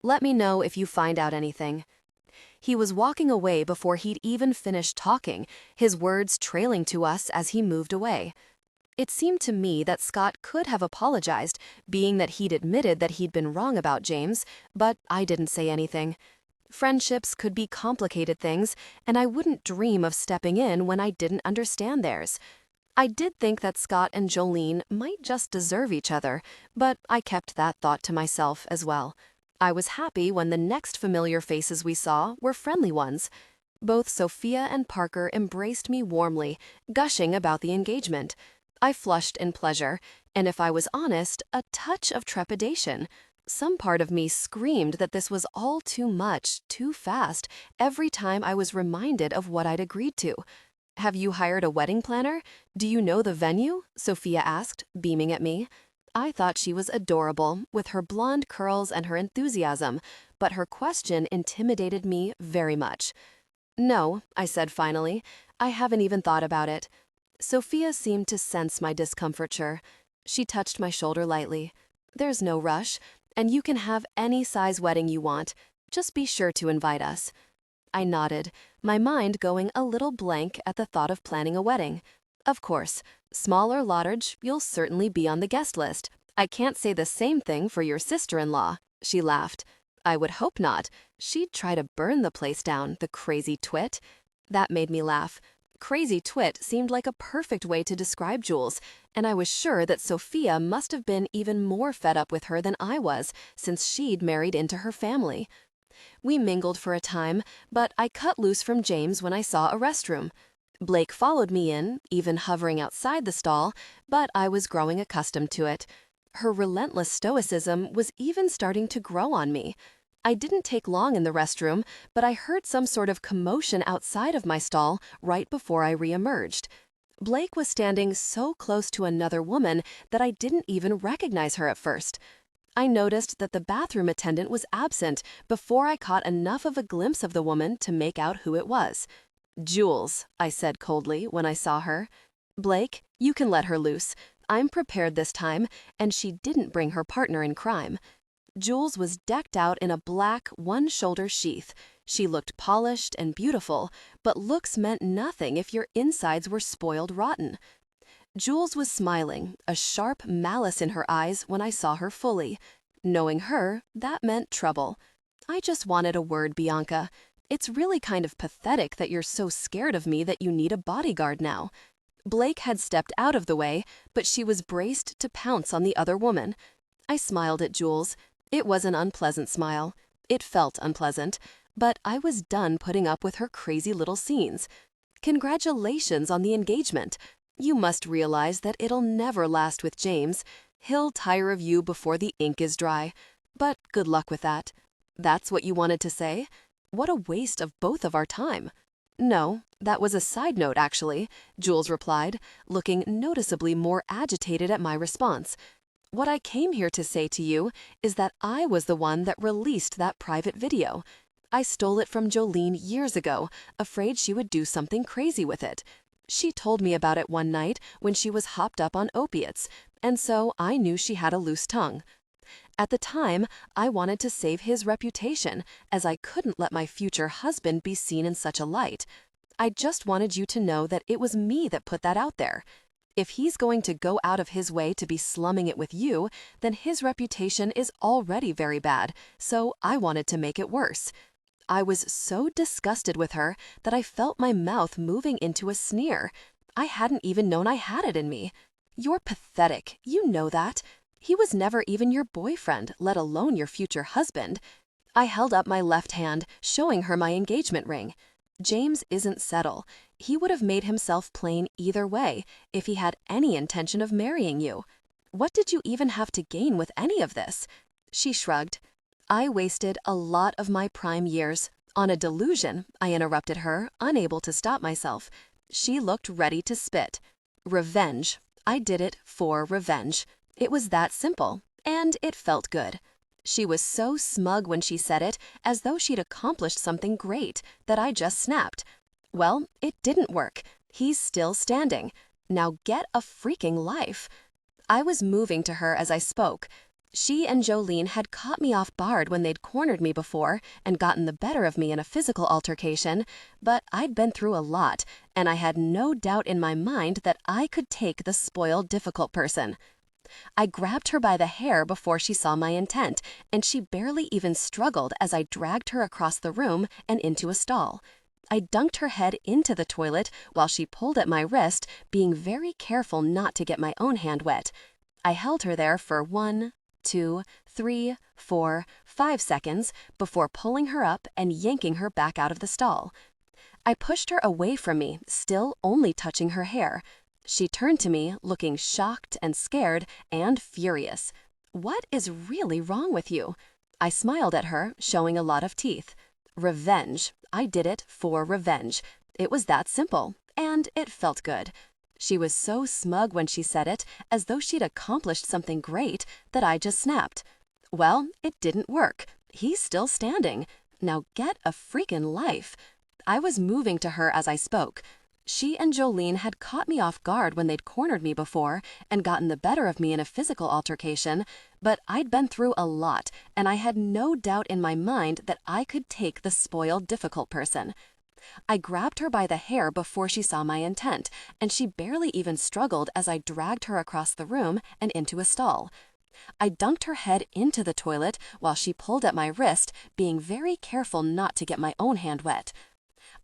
Speaker 2: Let me know if you find out anything. He was walking away before he'd even finished talking, his words trailing to us as he moved away. It seemed to me that Scott could have apologized, being that he'd admitted that he'd been wrong about James, but I didn't say anything. Friendships could be complicated things, and I wouldn't dream of stepping in when I didn't understand theirs. I did think that Scott and Jolene might just deserve each other, but I kept that thought to myself as well. I was happy when the next familiar faces we saw were friendly ones. Both Sophia and Parker embraced me warmly, gushing about the engagement. I flushed in pleasure, and if I was honest, a touch of trepidation. Some part of me screamed that this was all too much, too fast, every time I was reminded of what I'd agreed to. Have you hired a wedding planner? Do you know the venue? Sophia asked, beaming at me. I thought she was adorable, with her blonde curls and her enthusiasm, but her question intimidated me very much. No, I said finally. I haven't even thought about it. Sophia seemed to sense my discomfiture. She touched my shoulder lightly. "There's no rush, and you can have any size wedding you want. Just be sure to invite us." I nodded, my mind going a little blank at the thought of planning a wedding. "Of course, small or large, you'll certainly be on the guest list. I can't say the same thing for your sister-in-law." She laughed. "I would hope not. She'd try to burn the place down, the crazy twit." That made me laugh. Crazy twit seemed like a perfect way to describe Jules, and I was sure that Sophia must have been even more fed up with her than I was, since she'd married into her family. We mingled for a time, but I cut loose from James when I saw a restroom. Blake followed me in, even hovering outside the stall, but I was growing accustomed to it. Her relentless stoicism was even starting to grow on me. I didn't take long in the restroom, but I heard some sort of commotion outside of my stall right before I re-emerged. Blake was standing so close to another woman that I didn't even recognize her at first. I noticed that the bathroom attendant was absent before I caught enough of a glimpse of the woman to make out who it was. "Jules," I said coldly when I saw her. "Blake, you can let her loose. I'm prepared this time, and she didn't bring her partner in crime." Jules was decked out in a black, one-shoulder sheath. She looked polished and beautiful, but looks meant nothing if your insides were spoiled rotten. Jules was smiling, a sharp malice in her eyes when I saw her fully. Knowing her, that meant trouble. "I just wanted a word, Bianca. It's really kind of pathetic that you're so scared of me that you need a bodyguard now." Blake had stepped out of the way, but she was braced to pounce on the other woman. I smiled at Jules. It was an unpleasant smile. It felt unpleasant, but I was done putting up with her crazy little scenes. "Congratulations on the engagement. You must realize that it'll never last with James. He'll tire of you before the ink is dry. But good luck with that." "That's what you wanted to say? What a waste of both of our time." "No, that was a side note, actually," Jules replied, looking noticeably more agitated at my response. "What I came here to say to you is that I was the one that released that private video. I stole it from Jolene years ago, afraid she would do something crazy with it. She told me about it one night when she was hopped up on opiates, and so I knew she had a loose tongue. At the time, I wanted to save his reputation, as I couldn't let my future husband be seen in such a light. I just wanted you to know that it was me that put that out there. If he's going to go out of his way to be slumming it with you, then his reputation is already very bad, so I wanted to make it worse." I was so disgusted with her that I felt my mouth moving into a sneer. I hadn't even known I had it in me. "You're pathetic, you know that. He was never even your boyfriend, let alone your future husband." I held up my left hand, showing her my engagement ring. "James isn't settled. He would have made himself plain either way if he had any intention of marrying you. What did you even have to gain with any of this?" She shrugged. "I wasted a lot of my prime years on a delusion," I interrupted her, unable to stop myself. She looked ready to spit. "Revenge. I did it for revenge. It was that simple, and it felt good." She was so smug when she said it, as though she'd accomplished something great, that I just snapped. "Well, it didn't work. He's still standing. Now get a freaking life." I was moving to her as I spoke. She and Jolene had caught me off guard when they'd cornered me before and gotten the better of me in a physical altercation, but I'd been through a lot, and I had no doubt in my mind that I could take the spoiled, difficult person. I grabbed her by the hair before she saw my intent, and she barely even struggled as I dragged her across the room and into a stall. I dunked her head into the toilet while she pulled at my wrist, being very careful not to get my own hand wet. I held her there for 1, 2, 3, 4, 5 seconds before pulling her up and yanking her back out of the stall. I pushed her away from me, still only touching her hair. She turned to me, looking shocked and scared and furious. "What is really wrong with you?" I smiled at her, showing a lot of teeth. "Revenge. I did it for revenge. It was that simple, and it felt good." She was so smug when she said it, as though she'd accomplished something great, that I just snapped. "Well, it didn't work. He's still standing. Now get a freaking life." I was moving to her as I spoke. She and Jolene had caught me off guard when they'd cornered me before and gotten the better of me in a physical altercation, but I'd been through a lot, and I had no doubt in my mind that I could take the spoiled, difficult person. I grabbed her by the hair before she saw my intent, and she barely even struggled as I dragged her across the room and into a stall. I dunked her head into the toilet while she pulled at my wrist, being very careful not to get my own hand wet.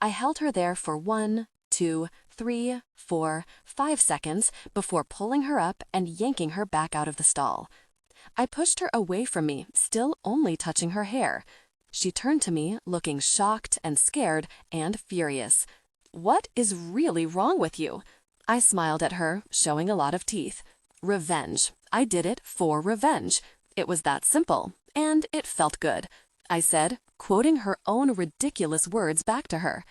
Speaker 2: I held her there for 1, 2, 3, 4, 5 seconds before pulling her up and yanking her back out of the stall. I pushed her away from me, still only touching her hair. She turned to me, looking shocked and scared and furious. "What is really wrong with you?" I smiled at her, showing a lot of teeth. Revenge. I did it for revenge. It was that simple, and it felt good, I said, quoting her own ridiculous words back to her.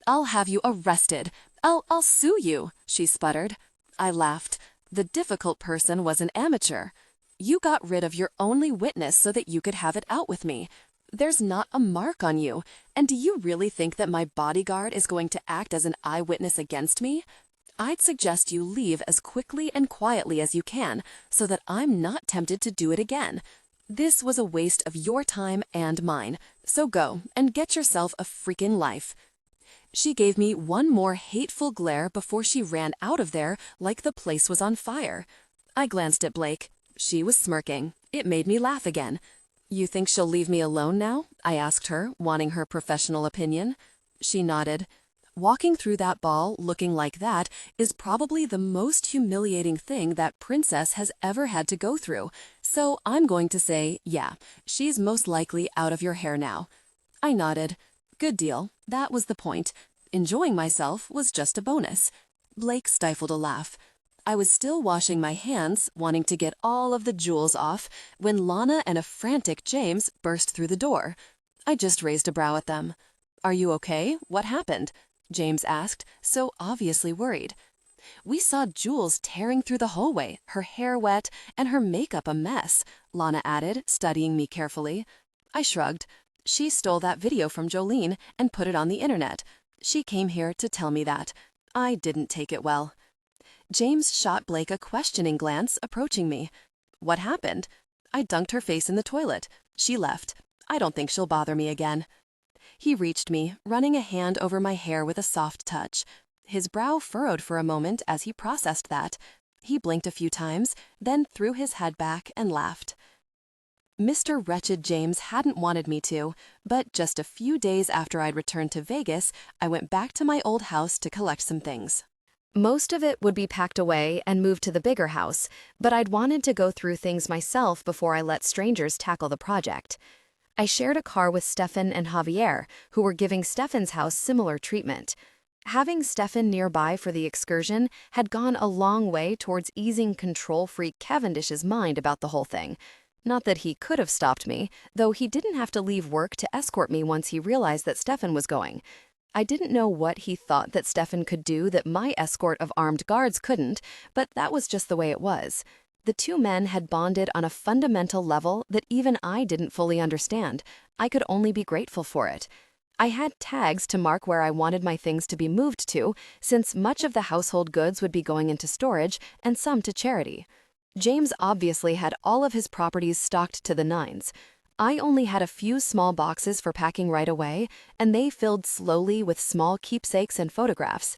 Speaker 2: "I'll have you arrested. I'll sue you," she sputtered. I laughed. The difficult person was an amateur. "You got rid of your only witness so that you could have it out with me. There's not a mark on you, and do you really think that my bodyguard is going to act as an eyewitness against me? I'd suggest you leave as quickly and quietly as you can so that I'm not tempted to do it again. This was a waste of your time and mine, so go and get yourself a freaking life." She gave me one more hateful glare before she ran out of there like the place was on fire. I glanced at Blake. She was smirking. It made me laugh again. "You think she'll leave me alone now?" I asked her, wanting her professional opinion. She nodded. "Walking through that ball looking like that is probably the most humiliating thing that princess has ever had to go through, so I'm going to say, yeah, she's most likely out of your hair now." I nodded. Good deal. That was the point. Enjoying myself was just a bonus. Blake stifled a laugh. I was still washing my hands, wanting to get all of the jewels off, when Lana and a frantic James burst through the door. I just raised a brow at them. "Are you okay? What happened?" James asked, so obviously worried. "We saw Jules tearing through the hallway, her hair wet and her makeup a mess," Lana added, studying me carefully. I shrugged. "She stole that video from Jolene and put it on the internet. She came here to tell me that. I didn't take it well." James shot Blake a questioning glance, approaching me. "What happened?" I dunked her face in the toilet. She left. I don't think she'll bother me again. He reached me, running a hand over my hair with a soft touch. His brow furrowed for a moment as he processed that. He blinked a few times, then threw his head back and laughed. Mr. Wretched James hadn't wanted me to, but just a few days after I'd returned to Vegas, I went back to my old house to collect some things.
Speaker 1: Most of it would be packed away and moved to the bigger house, but I'd wanted to go through things myself before I let strangers tackle the project. I shared a car with Stefan and Javier, who were giving Stefan's house similar treatment. Having Stefan nearby for the excursion had gone a long way towards easing control-freak Cavendish's mind about the whole thing. Not that he could have stopped me, though he didn't have to leave work to escort me once he realized that Stefan was going. I didn't know what he thought that Stefan could do that my escort of armed guards couldn't, but that was just the way it was. The two men had bonded on a fundamental level that even I didn't fully understand. I could only be grateful for it. I had tags to mark where I wanted my things to be moved to, since much of the household goods would be going into storage and some to charity. James obviously had all of his properties stocked to the nines. I only had a few small boxes for packing right away, and they filled slowly with small keepsakes and photographs.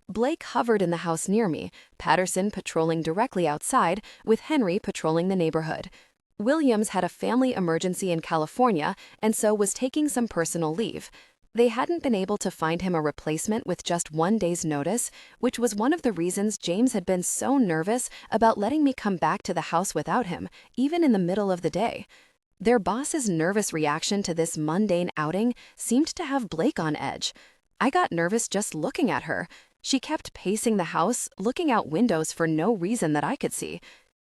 Speaker 1: Blake hovered in the house near me, Patterson patrolling directly outside, with Henry patrolling the neighborhood. Williams had a family emergency in California and so was taking some personal leave. They hadn't been able to find him a replacement with just 1 day's notice, which was one of the reasons James had been so nervous about letting me come back to the house without him, even in the middle of the day. Their boss's nervous reaction to this mundane outing seemed to have Blake on edge. I got nervous just looking at her. She kept pacing the house, looking out windows for no reason that I could see.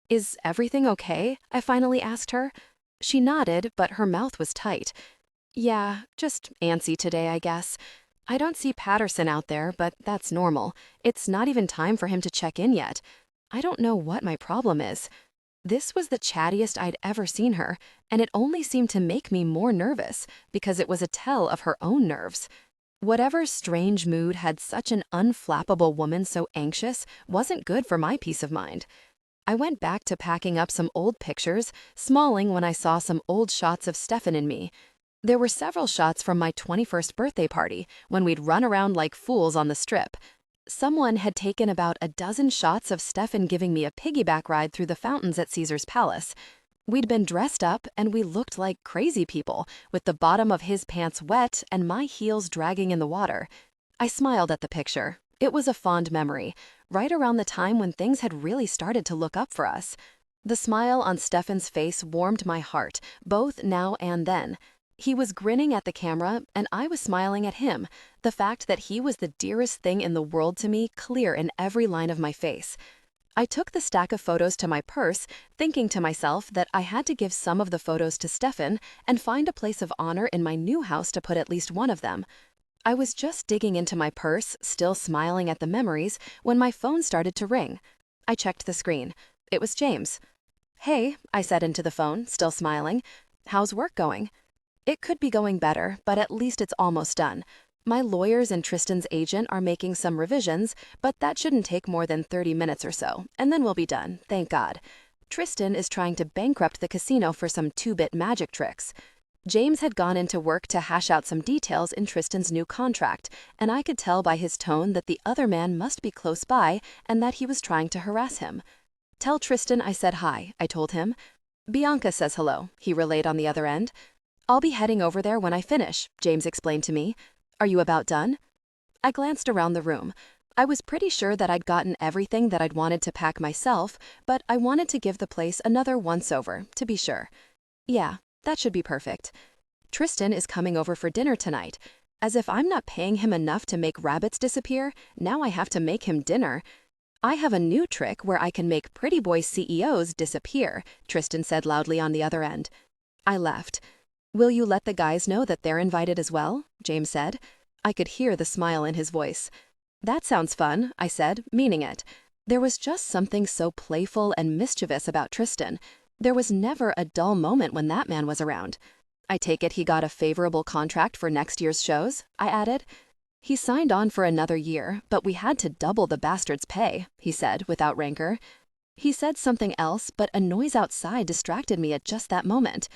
Speaker 1: "Is everything okay?" I finally asked her. She nodded, but her mouth was tight. "Yeah, just antsy today, I guess. I don't see Patterson out there, but that's normal. It's not even time for him to check in yet. I don't know what my problem is." This was the chattiest I'd ever seen her, and it only seemed to make me more nervous, because it was a tell of her own nerves. Whatever strange mood had such an unflappable woman so anxious wasn't good for my peace of mind. I went back to packing up some old pictures, smalling when I saw some old shots of Stefan and me. There were several shots from my 21st birthday party when we'd run around like fools on the strip. Someone had taken about a dozen shots of Stefan giving me a piggyback ride through the fountains at Caesar's Palace. We'd been dressed up and we looked like crazy people, with the bottom of his pants wet and my heels dragging in the water. I smiled at the picture. It was a fond memory, right around the time when things had really started to look up for us. The smile on Stefan's face warmed my heart, both now and then. He was grinning at the camera, and I was smiling at him, the fact that he was the dearest thing in the world to me clear in every line of my face. I took the stack of photos to my purse, thinking to myself that I had to give some of the photos to Stefan and find a place of honor in my new house to put at least one of them. I was just digging into my purse, still smiling at the memories, when my phone started to ring. I checked the screen. It was James. "Hey," I said into the phone, still smiling. "How's work going?" "It could be going better, but at least it's almost done. My lawyers and Tristan's agent are making some revisions, but that shouldn't take more than 30 minutes or so, and then we'll be done, thank God. Tristan is trying to bankrupt the casino for some 2-bit magic tricks." James had gone into work to hash out some details in Tristan's new contract, and I could tell by his tone that the other man must be close by and that he was trying to harass him. "Tell Tristan I said hi," I told him. "Bianca says hello," he relayed on the other end. "I'll be heading over there when I finish," James explained to me. "Are you about done?" I glanced around the room. I was pretty sure that I'd gotten everything that I'd wanted to pack myself, but I wanted to give the place another once-over, to be sure. "Yeah, that should be perfect. Tristan is coming over for dinner tonight. As if I'm not paying him enough to make rabbits disappear, now I have to make him dinner. I have a new trick where I can make pretty boy CEOs disappear," Tristan said loudly on the other end. I left. "Will you let the guys know that they're invited as well?" James said. I could hear the smile in his voice. "That sounds fun," I said, meaning it. There was just something so playful and mischievous about Tristan. There was never a dull moment when that man was around. "I take it he got a favorable contract for next year's shows?" I added. "He signed on for another year, but we had to double the bastard's pay," he said without rancor. He said something else, but a noise outside distracted me at just that moment.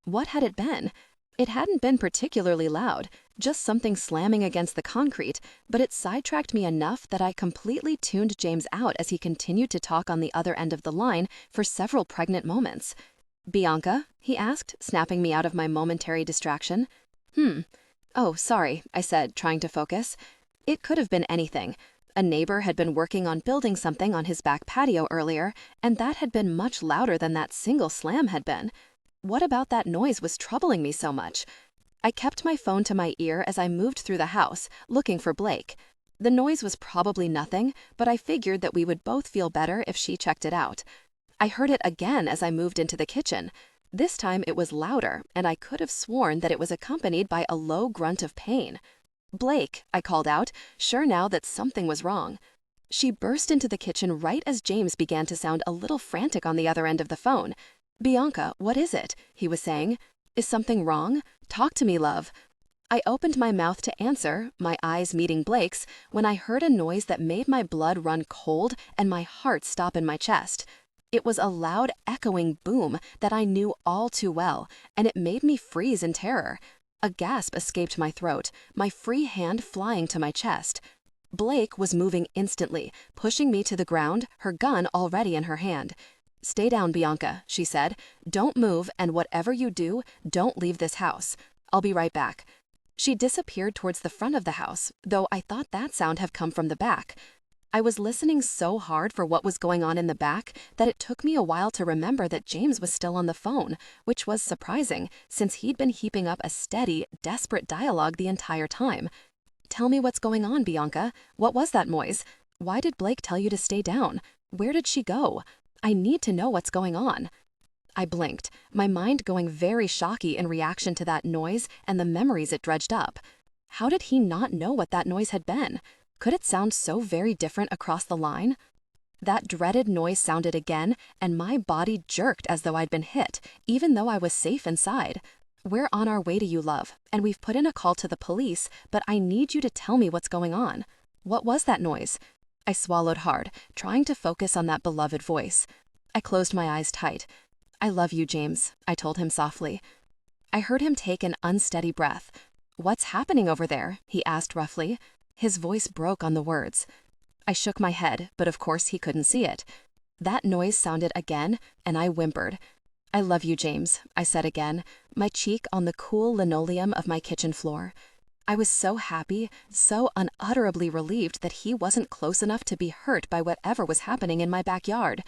Speaker 1: What had it been? It hadn't been particularly loud, just something slamming against the concrete, but it sidetracked me enough that I completely tuned James out as he continued to talk on the other end of the line for several pregnant moments. "Bianca?" he asked, snapping me out of my momentary distraction. "Oh, sorry," I said, trying to focus. It could have been anything. A neighbor had been working on building something on his back patio earlier, and that had been much louder than that single slam had been. What about that noise was troubling me so much? I kept my phone to my ear as I moved through the house, looking for Blake. The noise was probably nothing, but I figured that we would both feel better if she checked it out. I heard it again as I moved into the kitchen. This time it was louder, and I could have sworn that it was accompanied by a low grunt of pain. "Blake," I called out, sure now that something was wrong. She burst into the kitchen right as James began to sound a little frantic on the other end of the phone. "Bianca, what is it?" he was saying. "Is something wrong? Talk to me, love." I opened my mouth to answer, my eyes meeting Blake's, when I heard a noise that made my blood run cold and my heart stop in my chest. It was a loud, echoing boom that I knew all too well, and it made me freeze in terror. A gasp escaped my throat, my free hand flying to my chest. Blake was moving instantly, pushing me to the ground, her gun already in her hand. "Stay down, Bianca," she said. "Don't move, and whatever you do, don't leave this house. I'll be right back." She disappeared towards the front of the house, though I thought that sound had come from the back. I was listening so hard for what was going on in the back that it took me a while to remember that James was still on the phone, which was surprising, since he'd been heaping up a steady, desperate dialogue the entire time. "Tell me what's going on, Bianca. What was that noise? Why did Blake tell you to stay down? Where did she go? I need to know what's going on." I blinked, my mind going very shocky in reaction to that noise and the memories it dredged up. How did he not know what that noise had been? Could it sound so very different across the line? That dreaded noise sounded again, and my body jerked as though I'd been hit, even though I was safe inside.
Speaker 2: We're on our way to you, love, and we've put in a call to the police, but I need you to tell me what's going on. What was that noise? I swallowed hard, trying to focus on that beloved voice. I closed my eyes tight. I love you, James, I told him softly. I heard him take an unsteady breath. What's happening over there? He asked roughly. His voice broke on the words. I shook my head, but of course he couldn't see it. That noise sounded again, and I whimpered. I love you, James, I said again, my cheek on the cool linoleum of my kitchen floor. I was so happy, so unutterably relieved that he wasn't close enough to be hurt by whatever was happening in my backyard.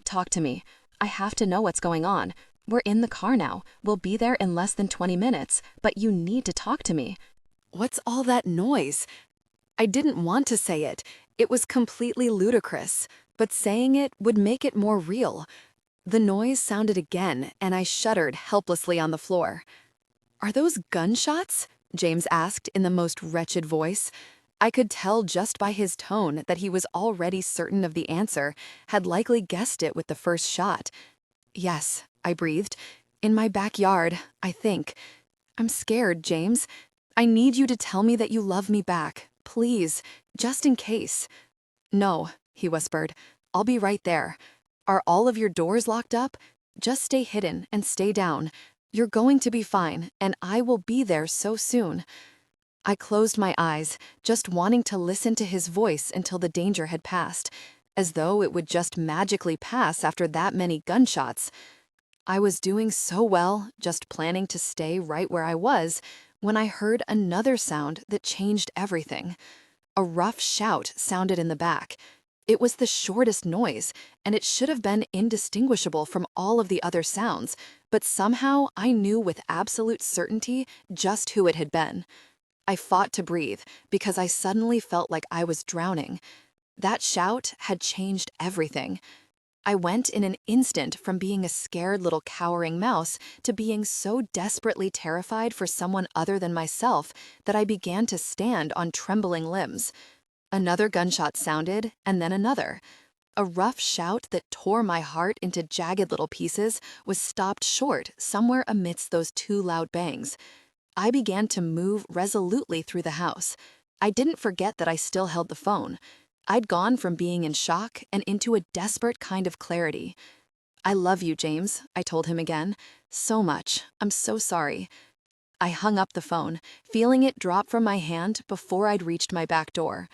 Speaker 2: Talk to me. I have to know what's going on. We're in the car now. We'll be there in less than 20 minutes, but you need to talk to me.
Speaker 1: What's all that noise? I didn't want to say it. It was completely ludicrous, but saying it would make it more real. The noise sounded again, and I shuddered helplessly on the floor. Are those gunshots? James asked in the most wretched voice. I could tell just by his tone that he was already certain of the answer, had likely guessed it with the first shot. Yes, I breathed. In my backyard, I think. I'm scared, James. I need you to tell me that you love me back. Please, just in case. No, he whispered. I'll be right there. Are all of your doors locked up? Just stay hidden and stay down. You're going to be fine, and I will be there so soon. I closed my eyes, just wanting to listen to his voice until the danger had passed, as though it would just magically pass after that many gunshots. I was doing so well, just planning to stay right where I was, when I heard another sound that changed everything. A rough shout sounded in the back. It was the shortest noise, and it should have been indistinguishable from all of the other sounds, but somehow I knew with absolute certainty just who it had been. I fought to breathe because I suddenly felt like I was drowning. That shout had changed everything. I went in an instant from being a scared little cowering mouse to being so desperately terrified for someone other than myself that I began to stand on trembling limbs. Another gunshot sounded, and then another. A rough shout that tore my heart into jagged little pieces was stopped short somewhere amidst those two loud bangs. I began to move resolutely through the house. I didn't forget that I still held the phone. I'd gone from being in shock and into a desperate kind of clarity. I love you, James, I told him again. So much. I'm so sorry. I hung up the phone, feeling it drop from my hand before I'd reached my back door.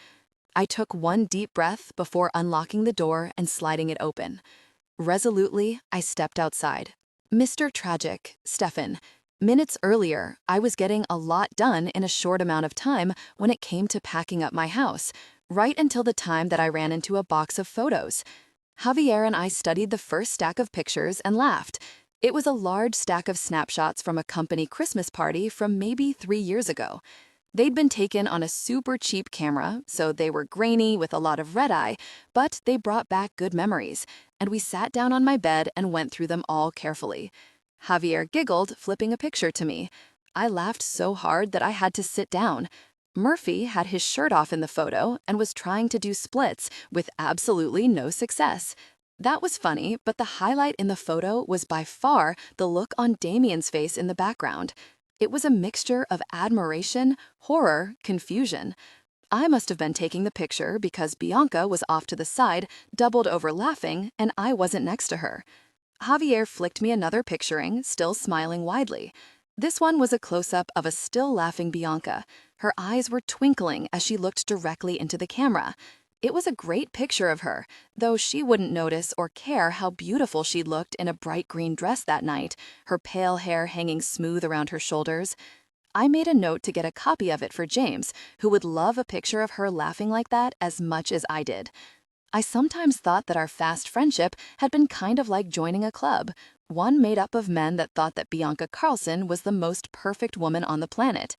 Speaker 1: I took one deep breath before unlocking the door and sliding it open. Resolutely, I stepped outside. Mr. Tragic, Stefan. Minutes earlier, I was getting a lot done in a short amount of time when it came to packing up my house, right until the time that I ran into a box of photos. Javier and I studied the first stack of pictures and laughed. It was a large stack of snapshots from a company Christmas party from maybe 3 years ago. They'd been taken on a super cheap camera, so they were grainy with a lot of red-eye, but they brought back good memories, and we sat down on my bed and went through them all carefully. Javier giggled, flipping a picture to me. I laughed so hard that I had to sit down. Murphy had his shirt off in the photo and was trying to do splits with absolutely no success. That was funny, but the highlight in the photo was by far the look on Damien's face in the background. It was a mixture of admiration, horror, confusion. I must have been taking the picture because Bianca was off to the side, doubled over laughing, and I wasn't next to her. Javier flicked me another picturing, still smiling widely. This one was a close-up of a still laughing Bianca. Her eyes were twinkling as she looked directly into the camera. It was a great picture of her, though she wouldn't notice or care how beautiful she looked in a bright green dress that night, her pale hair hanging smooth around her shoulders. I made a note to get a copy of it for James, who would love a picture of her laughing like that as much as I did. I sometimes thought that our fast friendship had been kind of like joining a club, one made up of men that thought that Bianca Carlson was the most perfect woman on the planet.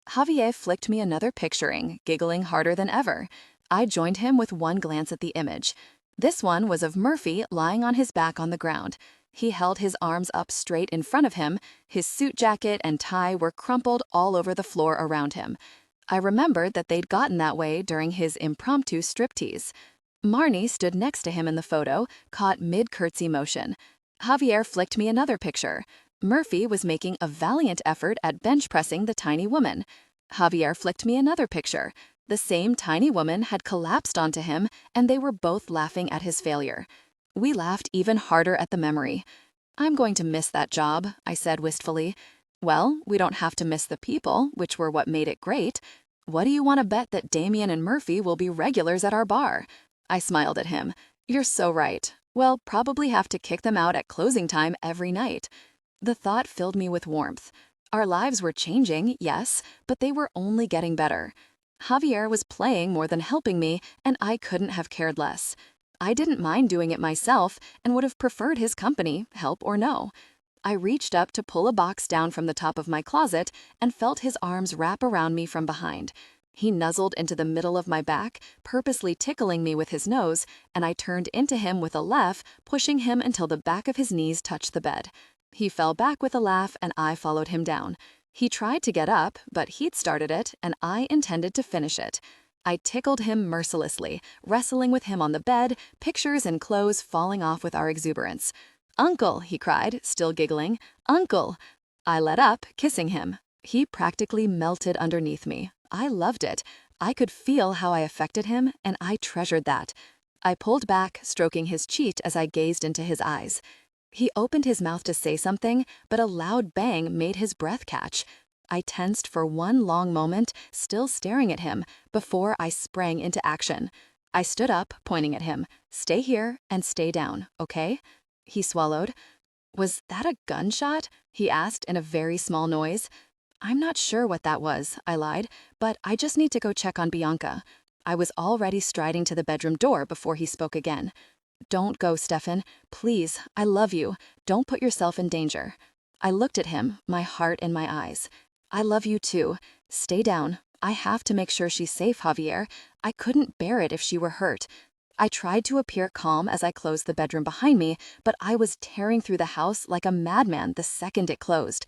Speaker 1: Javier flicked me another picturing, giggling harder than ever. I joined him with one glance at the image. This one was of Murphy lying on his back on the ground. He held his arms up straight in front of him. His suit jacket and tie were crumpled all over the floor around him. I remembered that they'd gotten that way during his impromptu striptease. Marnie stood next to him in the photo, caught mid-curtsy motion. Javier flicked me another picture.
Speaker 2: Murphy was making a valiant effort at bench pressing the tiny woman. Javier flicked me another picture. The same tiny woman had collapsed onto him, and they were both laughing at his failure. We laughed even harder at the memory. "I'm going to miss that job," I said wistfully. "Well, we don't have to miss the people, which were what made it great. What do you want to bet that Damien and Murphy will be regulars at our bar?" I smiled at him. "You're so right. We'll probably have to kick them out at closing time every night." The thought filled me with warmth. Our lives were changing, yes, but they were only getting better. Javier was playing more than helping me, and I couldn't have cared less. I didn't mind doing it myself and would have preferred his company, help or no. I reached up to pull a box down from the top of my closet and felt his arms wrap around me from behind. He nuzzled into the middle of my back, purposely tickling me with his nose, and I turned into him with a laugh, pushing him until the back of his knees touched the bed. He fell back with a laugh, and I followed him down. He tried to get up, but he'd started it, and I intended to finish it. I tickled him mercilessly, wrestling with him on the bed, pictures and clothes falling off with our exuberance. "Uncle," he cried, still giggling. "Uncle." I let up, kissing him. He practically melted underneath me. I loved it. I could feel how I affected him, and I treasured that. I pulled back, stroking his cheek as I gazed into his eyes. He opened his mouth to say something, but a loud bang made his breath catch. I tensed for one long moment, still staring at him, before I sprang into action. I stood up, pointing at him. "Stay here and stay down, okay?" He swallowed. "Was that a gunshot?" he asked in a very small noise. "I'm not sure what that was," I lied, "but I just need to go check on Bianca." I was already striding to the bedroom door before he spoke again. "Don't go, Stefan. Please, I love you. Don't put yourself in danger." I looked at him, my heart in my eyes. "I love you too. Stay down. I have to make sure she's safe, Javier. I couldn't bear it if she were hurt." I tried to appear calm as I closed the bedroom behind me, but I was tearing through the house like a madman the second it closed.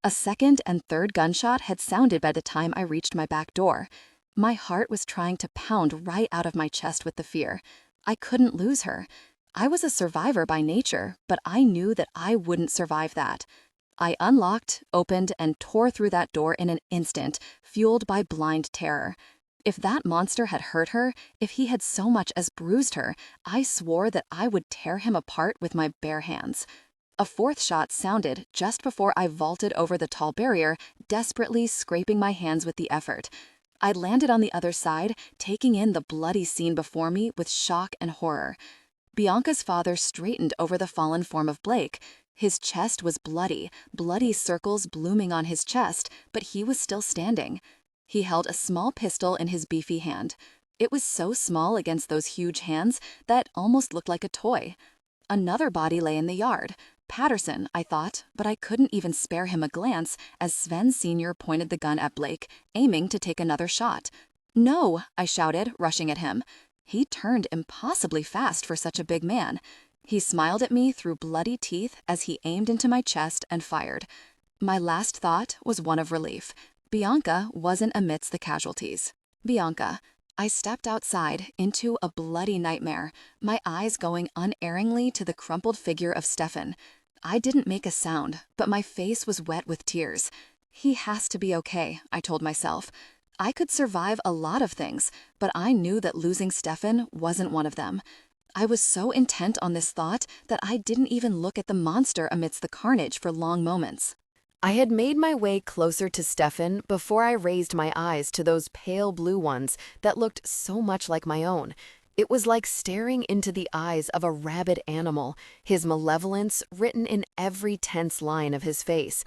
Speaker 2: A second and third gunshot had sounded by the time I reached my back door. My heart was trying to pound right out of my chest with the fear. I couldn't lose her. I was a survivor by nature, but I knew that I wouldn't survive that. I unlocked, opened, and tore through that door in an instant, fueled by blind terror. If that monster had hurt her, if he had so much as bruised her, I swore that I would tear him apart with my bare hands. A fourth shot sounded just before I vaulted over the tall barrier, desperately scraping my hands with the effort. I landed on the other side, taking in the bloody scene before me with shock and horror. Bianca's father straightened over the fallen form of Blake. His chest was bloody, bloody circles blooming on his chest, but he was still standing. He held a small pistol in his beefy hand. It was so small against those huge hands that almost looked like a toy. Another body lay in the yard. Patterson, I thought, but I couldn't even spare him a glance as Sven Sr. pointed the gun at Blake, aiming to take another shot. "No," I shouted, rushing at him. He turned impossibly fast for such a big man. He smiled at me through bloody teeth as he aimed into my chest and fired. My last thought was one of relief. Bianca wasn't amidst the casualties. Bianca. I stepped outside into a bloody nightmare, my eyes going unerringly to the crumpled figure of Stefan. I didn't make a sound, but my face was wet with tears. He has to be okay, I told myself. I could survive a lot of things, but I knew that losing Stefan wasn't one of them. I was so intent on this thought that I didn't even look at the monster amidst the carnage for long moments.
Speaker 1: I had made my way closer to Stefan before I raised my eyes to those pale blue ones that looked so much like my own. It was like staring into the eyes of a rabid animal, his malevolence written in every tense line of his face.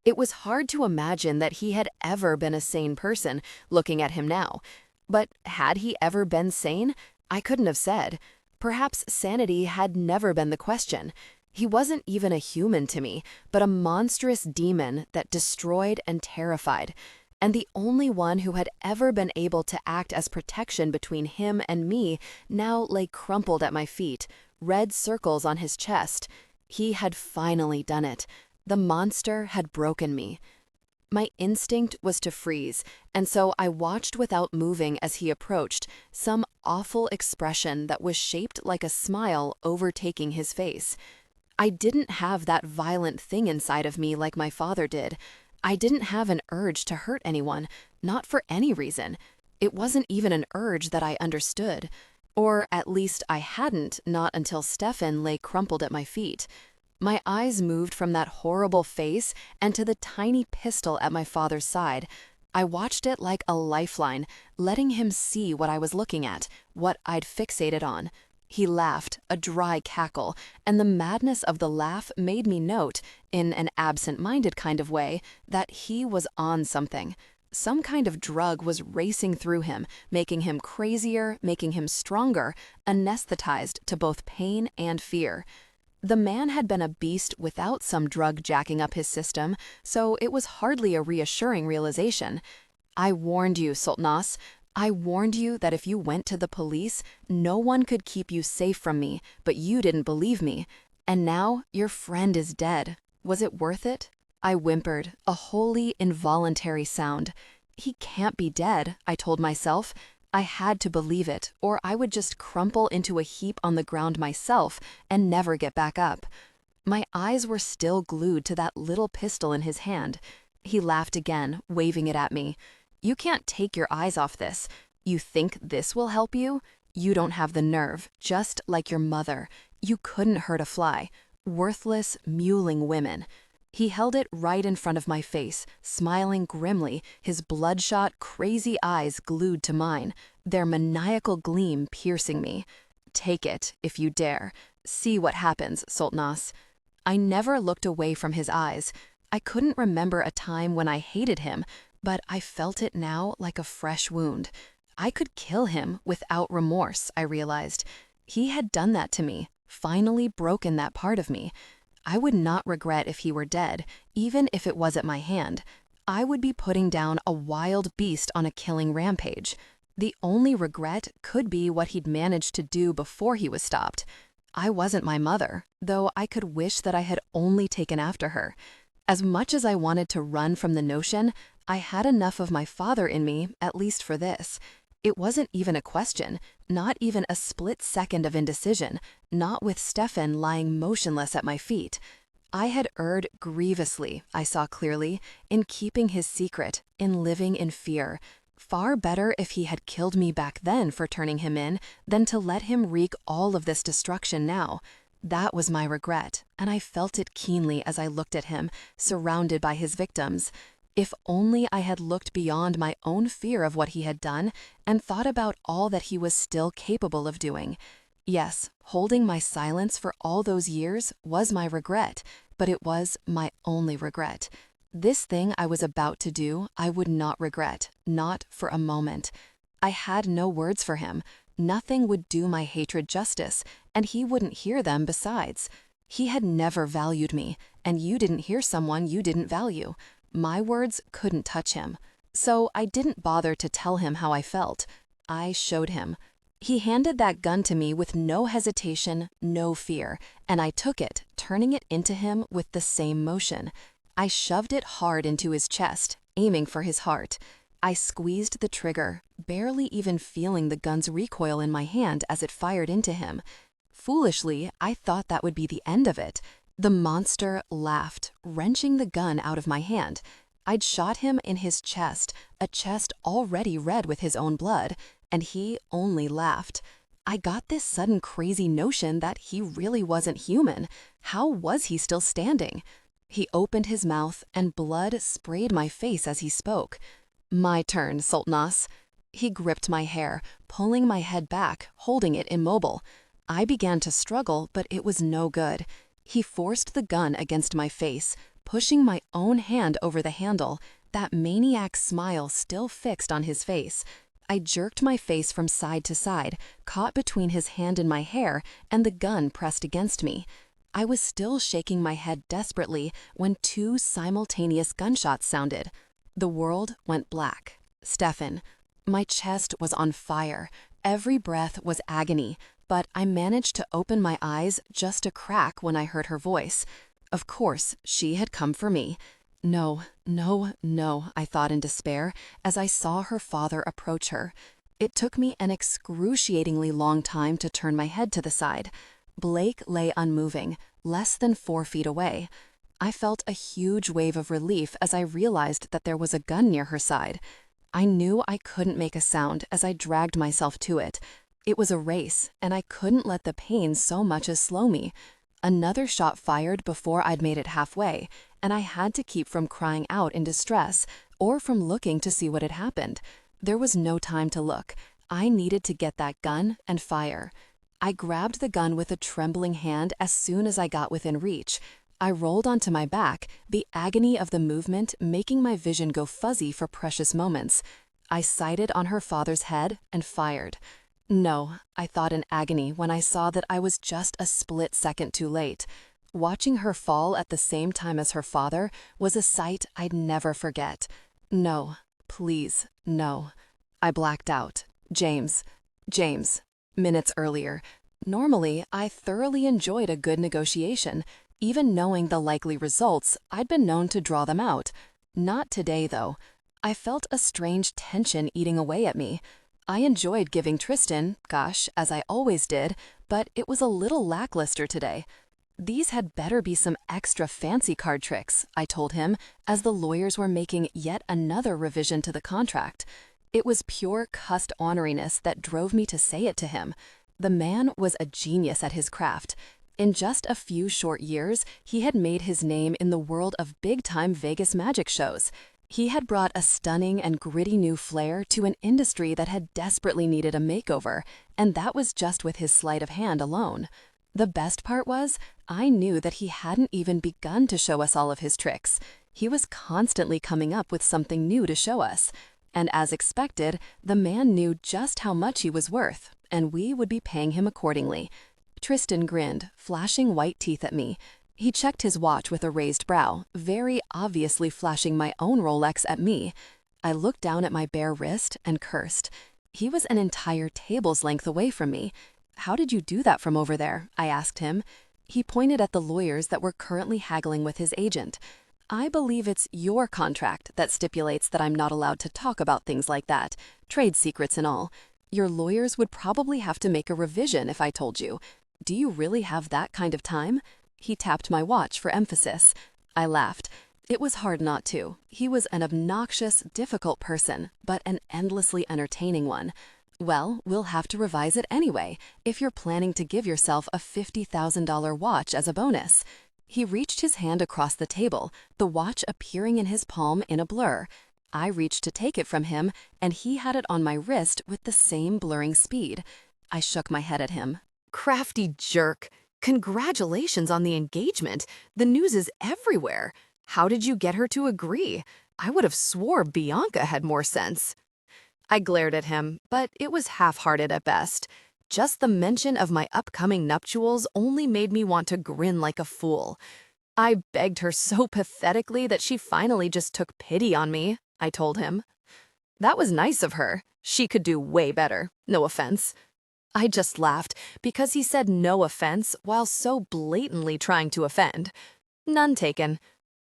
Speaker 1: It was hard to imagine that he had ever been a sane person, looking at him now. But had he ever been sane? I couldn't have said. Perhaps sanity had never been the question. He wasn't even a human to me, but a monstrous demon that destroyed and terrified. And the only one who had ever been able to act as protection between him and me now lay crumpled at my feet, red circles on his chest. He had finally done it. The monster had broken me. My instinct was to freeze, and so I watched without moving as he approached, some awful expression that was shaped like a smile overtaking his face.
Speaker 2: I didn't have that violent thing inside of me like my father did. I didn't have an urge to hurt anyone, not for any reason. It wasn't even an urge that I understood. Or at least I hadn't, not until Stefan lay crumpled at my feet. My eyes moved from that horrible face and to the tiny pistol at my father's side. I watched it like a lifeline, letting him see what I was looking at, what I'd fixated on. He laughed, a dry cackle, and the madness of the laugh made me note, in an absent-minded kind of way, that he was on something. Some kind of drug was racing through him, making him crazier, making him stronger, anesthetized to both pain and fear. The man had been a beast without some drug jacking up his system, so it was hardly a reassuring realization. I warned you, Sultanas. I warned you that if you went to the police, no one could keep you safe from me, but you didn't believe me. And now your friend is dead. Was it worth it? I whimpered, a wholly involuntary sound. He can't be dead, I told myself. I had to believe it, or I would just crumple into a heap on the ground myself and never get back up. My eyes were still glued to that little pistol in his hand. He laughed again, waving it at me. You can't take your eyes off this. You think this will help you? You don't have the nerve, just like your mother. You couldn't hurt a fly. Worthless, mewling women. He held it right in front of my face, smiling grimly, his bloodshot, crazy eyes glued to mine, their maniacal gleam piercing me. Take it, if you dare. See what happens, Sultanas. I never looked away from his eyes. I couldn't remember a time when I hated him, but I felt it now like a fresh wound. I could kill him without remorse, I realized. He had done that to me, finally broken that part of me. I would not regret if he were dead, even if it was at my hand. I would be putting down a wild beast on a killing rampage. The only regret could be what he'd managed to do before he was stopped. I wasn't my mother, though I could wish that I had only taken after her. As much as I wanted to run from the notion, I had enough of my father in me, at least for this. It wasn't even a question, not even a split second of indecision, not with Stefan lying motionless at my feet. I had erred grievously, I saw clearly, in keeping his secret, in living in fear. Far better if he had killed me back then for turning him in than to let him wreak all of this destruction now. That was my regret, and I felt it keenly as I looked at him, surrounded by his victims. If only I had looked beyond my own fear of what he had done and thought about all that he was still capable of doing. Yes, holding my silence for all those years was my regret, but it was my only regret. This thing I was about to do, I would not regret, not for a moment. I had no words for him. Nothing would do my hatred justice, and he wouldn't hear them besides. He had never valued me, and you didn't hear someone you didn't value. My words couldn't touch him. So I didn't bother to tell him how I felt. I showed him. He handed that gun to me with no hesitation, no fear, and I took it, turning it into him with the same motion. I shoved it hard into his chest, aiming for his heart. I squeezed the trigger, barely even feeling the gun's recoil in my hand as it fired into him. Foolishly, I thought that would be the end of it. The monster laughed, wrenching the gun out of my hand. I'd shot him in his chest, a chest already red with his own blood, and he only laughed. I got this sudden crazy notion that he really wasn't human. How was he still standing? He opened his mouth, and blood sprayed my face as he spoke. My turn, Sultanas. He gripped my hair, pulling my head back, holding it immobile. I began to struggle, but it was no good. He forced the gun against my face, pushing my own hand over the handle, that maniac smile still fixed on his face. I jerked my face from side to side, caught between his hand and my hair, and the gun pressed against me. I was still shaking my head desperately when two simultaneous gunshots sounded. The world went black. Stefan. My chest was on fire. Every breath was agony, but I managed to open my eyes just a crack when I heard her voice. Of course, she had come for me. No, no, no, I thought in despair as I saw her father approach her. It took me an excruciatingly long time to turn my head to the side. Blake lay unmoving, less than 4 feet away. I felt a huge wave of relief as I realized that there was a gun near her side. I knew I couldn't make a sound as I dragged myself to it. It was a race, and I couldn't let the pain so much as slow me. Another shot fired before I'd made it halfway, and I had to keep from crying out in distress or from looking to see what had happened. There was no time to look. I needed to get that gun and fire. I grabbed the gun with a trembling hand as soon as I got within reach. I rolled onto my back, the agony of the movement making my vision go fuzzy for precious moments. I sighted on her father's head and fired. No, I thought in agony when I saw that I was just a split second too late. Watching her fall at the same time as her father was a sight I'd never forget. No, please, no. I blacked out. James. Minutes earlier. Normally, I thoroughly enjoyed a good negotiation. Even knowing the likely results, I'd been known to draw them out. Not today, though. I felt a strange tension eating away at me. I enjoyed giving Tristan, gosh, as I always did, but it was a little lackluster today. These had better be some extra fancy card tricks, I told him, as the lawyers were making yet another revision to the contract. It was pure cussed orneriness that drove me to say it to him. The man was a genius at his craft. In just a few short years, he had made his name in the world of big-time Vegas magic shows. He had brought a stunning and gritty new flair to an industry that had desperately needed a makeover, and that was just with his sleight of hand alone. The best part was, I knew that he hadn't even begun to show us all of his tricks. He was constantly coming up with something new to show us. And as expected, the man knew just how much he was worth, and we would be paying him accordingly. Tristan grinned, flashing white teeth at me. He checked his watch with a raised brow, very obviously flashing my own Rolex at me. I looked down at my bare wrist and cursed. He was an entire table's length away from me. "How did you do that from over there?" I asked him. He pointed at the lawyers that were currently haggling with his agent. "I believe it's your contract that stipulates that I'm not allowed to talk about things like that, trade secrets and all. Your lawyers would probably have to make a revision if I told you. Do you really have that kind of time?" He tapped my watch for emphasis. I laughed. It was hard not to. He was an obnoxious, difficult person, but an endlessly entertaining one. "Well, we'll have to revise it anyway, if you're planning to give yourself a $50,000 watch as a bonus." He reached his hand across the table, the watch appearing in his palm in a blur. I reached to take it from him, and he had it on my wrist with the same blurring speed. I shook my head at him.
Speaker 1: Crafty jerk. Congratulations on the engagement. The news is everywhere. How did you get her to agree? I would have swore Bianca had more sense. I glared at him, but it was half-hearted at best. Just the mention of my upcoming nuptials only made me want to grin like a fool. I begged her so pathetically that she finally just took pity on me, I told him. That was nice of her. She could do way better. No offense. I just laughed because he said no offense while so blatantly trying to offend. None taken.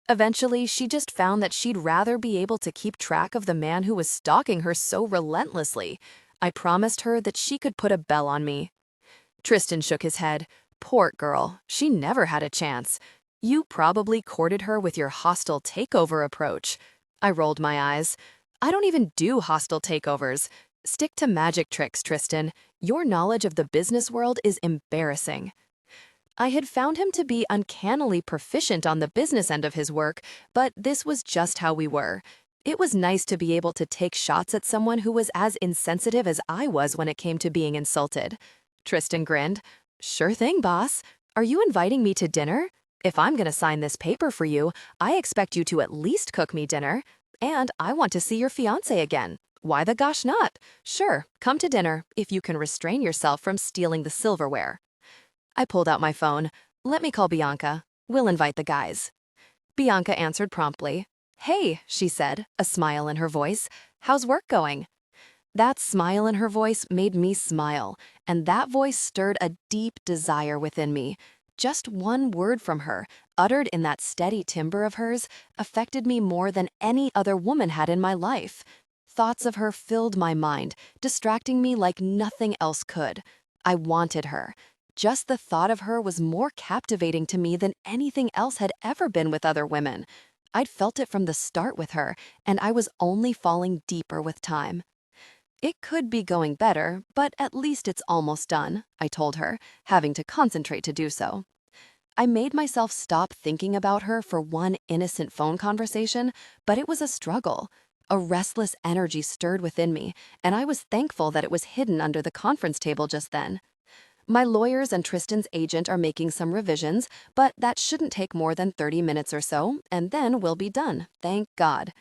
Speaker 1: Eventually, she just found that she'd rather be able to keep track of the man who was stalking her so relentlessly. I promised her that she could put a bell on me. Tristan shook his head. Poor girl, she never had a chance. You probably courted her with your hostile takeover approach. I rolled my eyes. I don't even do hostile takeovers. Stick to magic tricks, Tristan. Your knowledge of the business world is embarrassing. I had found him to be uncannily proficient on the business end of his work, but this was just how we were. It was nice to be able to take shots at someone who was as insensitive as I was when it came to being insulted. Tristan grinned. Sure thing, boss. Are you inviting me to dinner? If I'm going to sign this paper for you, I expect you to at least cook me dinner. And I want to see your fiancé again. Why the gosh not? Sure, come to dinner if you can restrain yourself from stealing the silverware. I pulled out my phone. Let me call Bianca. We'll invite the guys. Bianca answered promptly. Hey, she said, a smile in her voice. How's work going? That smile in her voice made me smile, and that voice stirred a deep desire within me. Just one word from her, uttered in that steady timbre of hers, affected me more than any other woman had in my life. Thoughts of her filled my mind, distracting me like nothing else could. I wanted her. Just the thought of her was more captivating to me than anything else had ever been with other women. I'd felt it from the start with her, and I was only falling deeper with time. It could be going better, but at least it's almost done, I told her, having to concentrate to do so. I made myself stop thinking about her for one innocent phone conversation, but it was a struggle. A restless energy stirred within me, and I was thankful that it was hidden under the conference table just then. My lawyers and Tristan's agent are making some revisions, but that shouldn't take more than 30 minutes or so, and then we'll be done, thank God.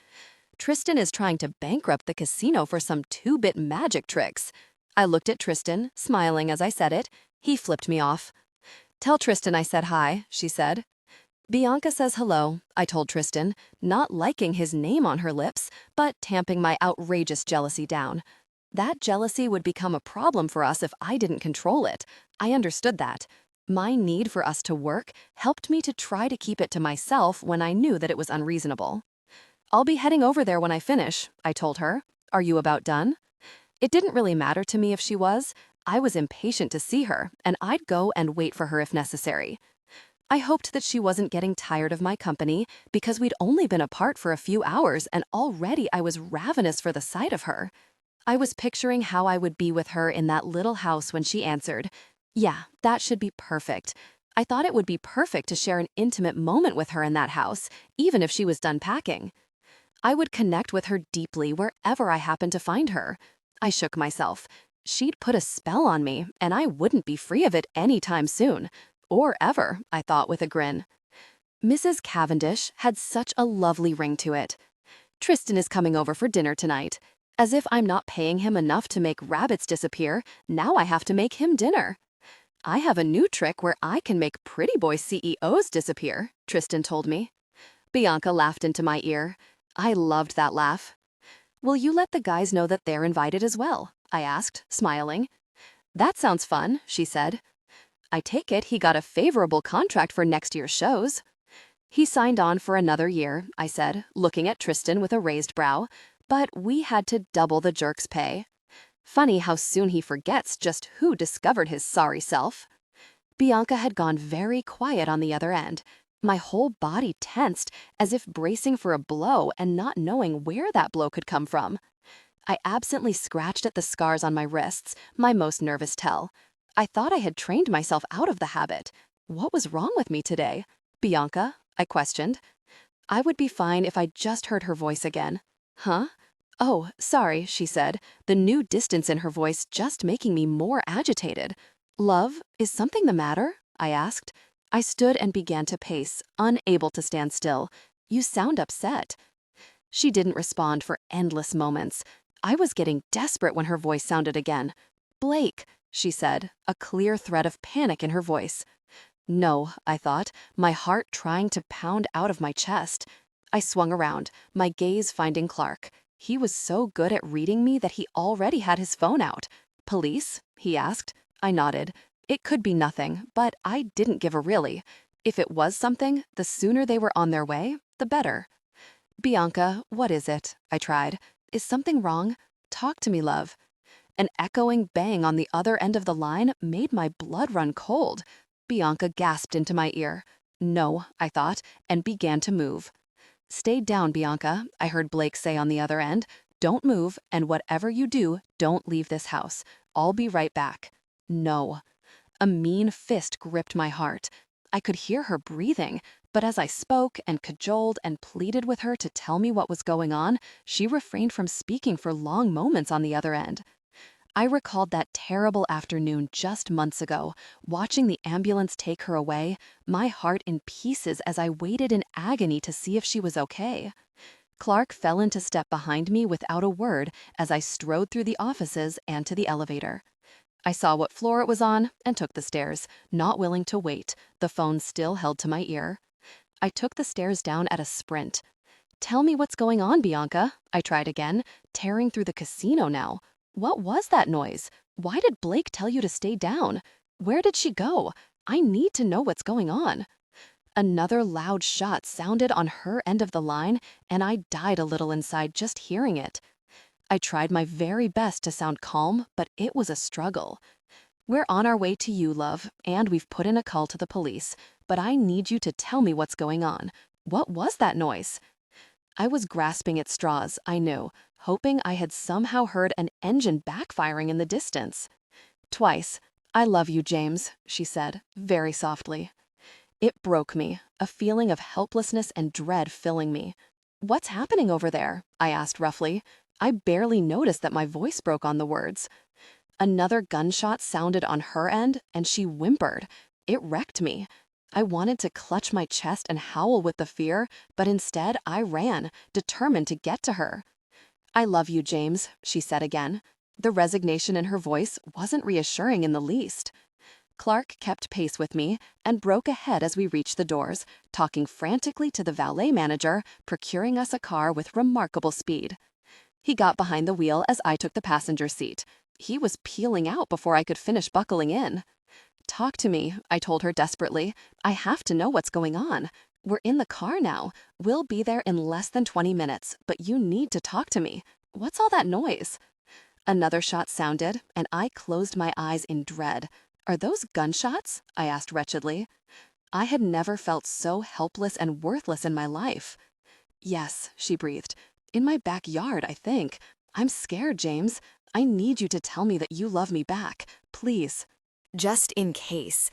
Speaker 1: Tristan is trying to bankrupt the casino for some two-bit magic tricks. I looked at Tristan, smiling as I said it. He flipped me off. "Tell Tristan I said hi," she said. "Bianca says hello," I told Tristan, not liking his name on her lips, but tamping my outrageous jealousy down. That jealousy would become a problem for us if I didn't control it. I understood that. My need for us to work helped me to try to keep it to myself when I knew that it was unreasonable. "I'll be heading over there when I finish," I told her. "Are you about done?" It didn't really matter to me if she was. I was impatient to see her, and I'd go and wait for her if necessary. I hoped that she wasn't getting tired of my company, because we'd only been apart for a few hours and already I was ravenous for the sight of her. I was picturing how I would be with her in that little house when she answered. Yeah, that should be perfect. I thought it would be perfect to share an intimate moment with her in that house, even if she was done packing. I would connect with her deeply wherever I happened to find her. I shook myself. She'd put a spell on me, and I wouldn't be free of it anytime soon. Or ever, I thought with a grin. Mrs. Cavendish had such a lovely ring to it. "Tristan is coming over for dinner tonight. As if I'm not paying him enough to make rabbits disappear, now I have to make him dinner. I have a new trick where I can make pretty boy CEOs disappear," Tristan told me. Bianca laughed into my ear. I loved that laugh. "Will you let the guys know that they're invited as well?" I asked, smiling. "That sounds fun," she said. "I take it he got a favorable contract for next year's shows." "He signed on for another year," I said, looking at Tristan with a raised brow, "but we had to double the jerk's pay. Funny how soon he forgets just who discovered his sorry self." Bianca had gone very quiet on the other end. My whole body tensed, as if bracing for a blow and not knowing where that blow could come from. I absently scratched at the scars on my wrists, my most nervous tell. I thought I had trained myself out of the habit. What was wrong with me today? "Bianca?" I questioned. I would be fine if I just heard her voice again. "Huh? Oh, sorry," she said, the new distance in her voice just making me more agitated. "Love, is something the matter?" I asked. I stood and began to pace, unable to stand still. "You sound upset." She didn't respond for endless moments. I was getting desperate when her voice sounded again. "Blake," she said, a clear thread of panic in her voice. No, I thought, my heart trying to pound out of my chest. I swung around, my gaze finding Clark. He was so good at reading me that he already had his phone out. "Police?" he asked. I nodded. It could be nothing, but I didn't give a really. If it was something, the sooner they were on their way, the better. "Bianca, what is it?" I tried. "Is something wrong? Talk to me, love." An echoing bang on the other end of the line made my blood run cold. Bianca gasped into my ear. "No," I thought, and began to move. "Stay down, Bianca," I heard Blake say on the other end. "Don't move, and whatever you do, don't leave this house. I'll be right back." No. A mean fist gripped my heart. I could hear her breathing, but as I spoke and cajoled and pleaded with her to tell me what was going on, she refrained from speaking for long moments on the other end. I recalled that terrible afternoon just months ago, watching the ambulance take her away, my heart in pieces as I waited in agony to see if she was okay. Clark fell into step behind me without a word as I strode through the offices and to the elevator. I saw what floor it was on and took the stairs, not willing to wait, the phone still held to my ear. I took the stairs down at a sprint. "Tell me what's going on, Bianca," I tried again, tearing through the casino now. What was that noise? Why did Blake tell you to stay down? Where did she go? I need to know what's going on. Another loud shot sounded on her end of the line, and I died a little inside just hearing it. I tried my very best to sound calm, but it was a struggle.
Speaker 2: We're on our way to you, love, and we've put in a call to the police, but I need you to tell me what's going on. What was that noise? I was grasping at straws, I knew, hoping I had somehow heard an engine backfiring in the distance. Twice. I love you, James, she said, very softly. It broke me, a feeling of helplessness and dread filling me. What's happening over there? I asked roughly. I barely noticed that my voice broke on the words. Another gunshot sounded on her end, and she whimpered. It wrecked me. I wanted to clutch my chest and howl with the fear, but instead I ran, determined to get to her. I love you, James, she said again. The resignation in her voice wasn't reassuring in the least. Clark kept pace with me and broke ahead as we reached the doors, talking frantically to the valet manager, procuring us a car with remarkable speed. He got behind the wheel as I took the passenger seat. He was peeling out before I could finish buckling in. Talk to me, I told her desperately. I have to know what's going on. We're in the car now. We'll be there in less than 20 minutes, but you need to talk to me. What's all that noise? Another shot sounded, and I closed my eyes in dread. Are those gunshots? I asked wretchedly. I had never felt so helpless and worthless in my life. Yes, she breathed. In my backyard, I think. I'm scared, James. I need you to tell me that you love me back. Please.
Speaker 1: Just in case.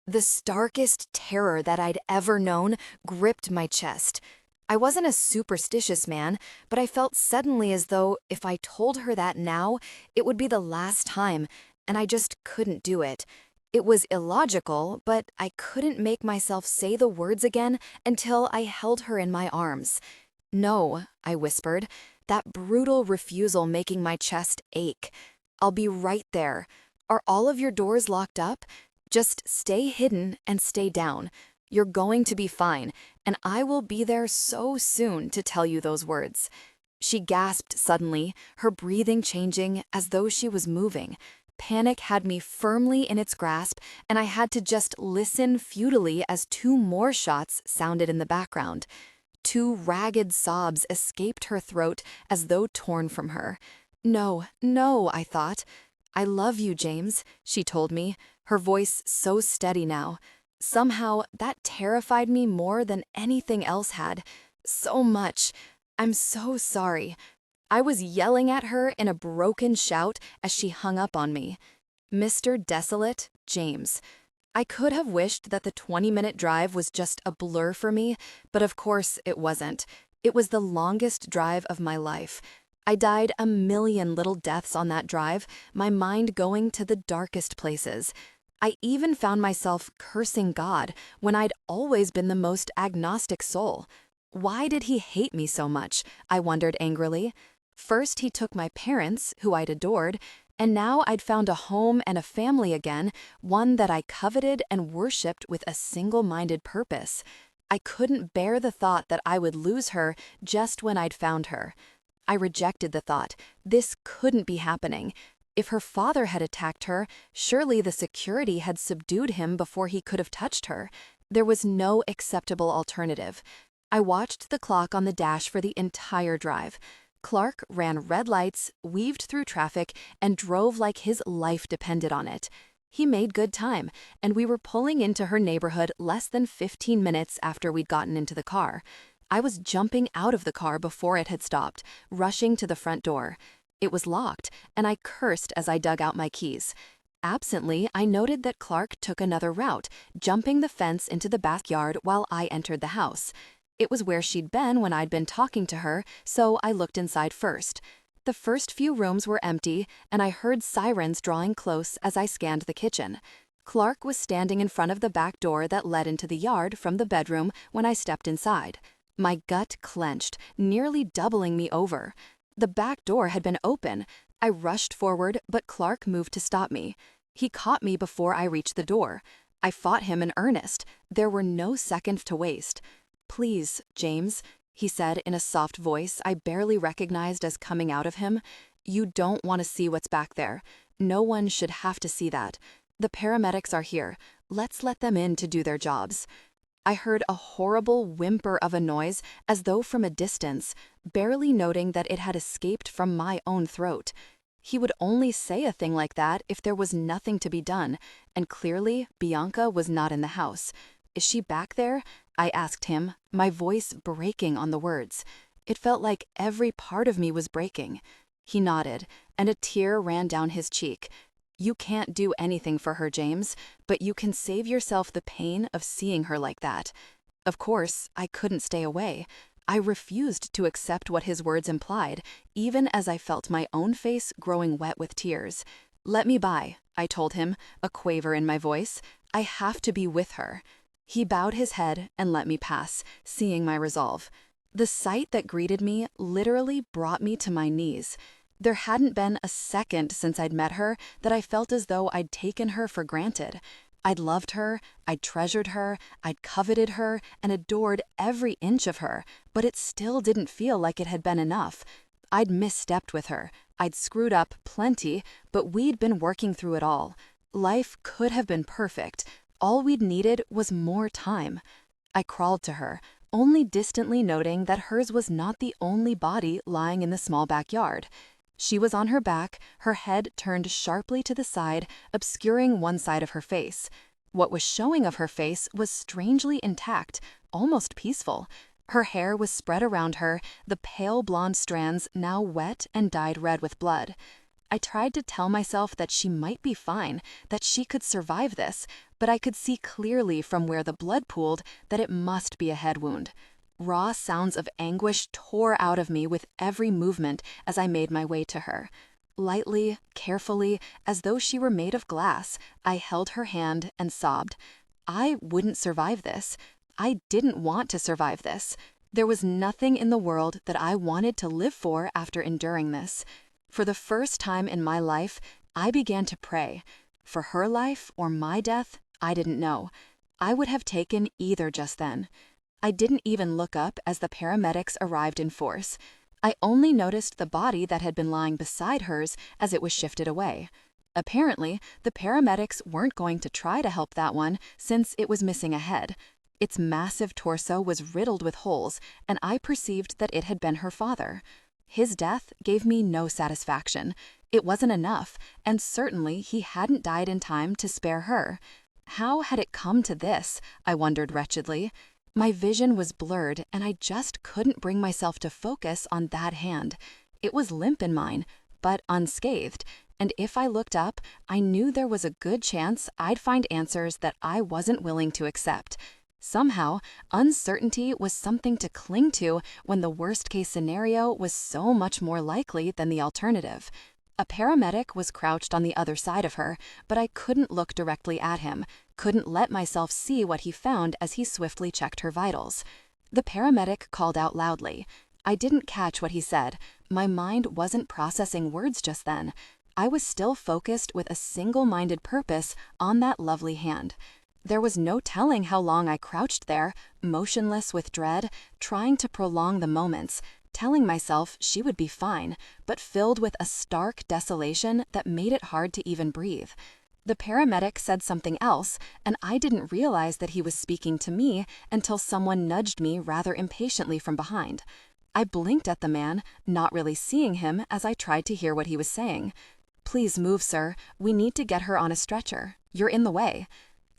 Speaker 1: The starkest terror that I'd ever known gripped my chest. I wasn't a superstitious man, but I felt suddenly as though if I told her that now, it would be the last time, and I just couldn't do it. It was illogical, but I couldn't make myself say the words again until I held her in my arms. No, I whispered, that brutal refusal making my chest ache. I'll be right there. Are all of your doors locked up? Just stay hidden and stay down. You're going to be fine, and I will be there so soon to tell you those words. She gasped suddenly, her breathing changing as though she was moving. Panic had me firmly in its grasp, and I had to just listen futilely as two more shots sounded in the background. Two ragged sobs escaped her throat as though torn from her. No, no, I thought. I love you, James, she told me, her voice so steady now. Somehow, that terrified me more than anything else had. So much. I'm so sorry. I was yelling at her in a broken shout as she hung up on me. Mr. Desolate, James. I could have wished that the 20-minute drive was just a blur for me, but of course it wasn't. It was the longest drive of my life. I died a million little deaths on that drive, my mind going to the darkest places. I even found myself cursing God when I'd always been the most agnostic soul. Why did he hate me so much? I wondered angrily. First he took my parents, who I'd adored, and now I'd found a home and a family again, one that I coveted and worshipped with a single-minded purpose. I couldn't bear the thought that I would lose her just when I'd found her. I rejected the thought. This couldn't be happening. If her father had attacked her, surely the security had subdued him before he could have touched her. There was no acceptable alternative. I watched the clock on the dash for the entire drive. Clark ran red lights, weaved through traffic, and drove like his life depended on it. He made good time, and we were pulling into her neighborhood less than 15 minutes after we'd gotten into the car. I was jumping out of the car before it had stopped, rushing to the front door. It was locked, and I cursed as I dug out my keys. Absently, I noted that Clark took another route, jumping the fence into the backyard while I entered the house. It was where she'd been when I'd been talking to her, so I looked inside first. The first few rooms were empty, and I heard sirens drawing close as I scanned the kitchen. Clark was standing in front of the back door that led into the yard from the bedroom when I stepped inside. My gut clenched, nearly doubling me over. The back door had been open. I rushed forward, but Clark moved to stop me. He caught me before I reached the door. I fought him in earnest. There were no seconds to waste. "Please, James," he said in a soft voice I barely recognized as coming out of him. "You don't want to see what's back there. No one should have to see that. The paramedics are here. Let's let them in to do their jobs." I heard a horrible whimper of a noise as though from a distance, barely noting that it had escaped from my own throat.
Speaker 2: He would only say a thing like that if there was nothing to be done, and clearly Bianca was not in the house. Is she back there? I asked him, my voice breaking on the words. It felt like every part of me was breaking. He nodded, and a tear ran down his cheek. You can't do anything for her, James, but you can save yourself the pain of seeing her like that. Of course, I couldn't stay away. I refused to accept what his words implied, even as I felt my own face growing wet with tears. Let me by, I told him, a quaver in my voice. I have to be with her. He bowed his head and let me pass, seeing my resolve. The sight that greeted me literally brought me to my knees. There hadn't been a second since I'd met her that I felt as though I'd taken her for granted. I'd loved her, I'd treasured her, I'd coveted her, and adored every inch of her, but it still didn't feel like it had been enough. I'd misstepped with her, I'd screwed up plenty, but we'd been working through it all. Life could have been perfect. All we'd needed was more time. I crawled to her, only distantly noting that hers was not the only body lying in the small backyard. She was on her back, her head turned sharply to the side, obscuring one side of her face. What was showing of her face was strangely intact, almost peaceful. Her hair was spread around her, the pale blonde strands now wet and dyed red with blood. I tried to tell myself that she might be fine, that she could survive this, but I could see clearly from where the blood pooled that it must be a head wound. Raw sounds of anguish tore out of me with every movement as I made my way to her. Lightly, carefully, as though she were made of glass, I held her hand and sobbed. I wouldn't survive this. I didn't want to survive this. There was nothing in the world that I wanted to live for after enduring this. For the first time in my life, I began to pray. For her life or my death, I didn't know. I would have taken either just then. I didn't even look up as the paramedics arrived in force. I only noticed the body that had been lying beside hers as it was shifted away. Apparently, the paramedics weren't going to try to help that one since it was missing a head. Its massive torso was riddled with holes, and I perceived that it had been her father. His death gave me no satisfaction. It wasn't enough, and certainly he hadn't died in time to spare her. How had it come to this? I wondered wretchedly. My vision was blurred, and I just couldn't bring myself to focus on that hand. It was limp in mine, but unscathed, and if I looked up, I knew there was a good chance I'd find answers that I wasn't willing to accept. Somehow, uncertainty was something to cling to when the worst-case scenario was so much more likely than the alternative. A paramedic was crouched on the other side of her, but I couldn't look directly at him, couldn't let myself see what he found as he swiftly checked her vitals. The paramedic called out loudly. I didn't catch what he said. My mind wasn't processing words just then. I was still focused with a single-minded purpose on that lovely hand. There was no telling how long I crouched there, motionless with dread, trying to prolong the moments, telling myself she would be fine, but filled with a stark desolation that made it hard to even breathe. The paramedic said something else, and I didn't realize that he was speaking to me until someone nudged me rather impatiently from behind. I blinked at the man, not really seeing him as I tried to hear what he was saying. "Please move, sir. We need to get her on a stretcher. You're in the way."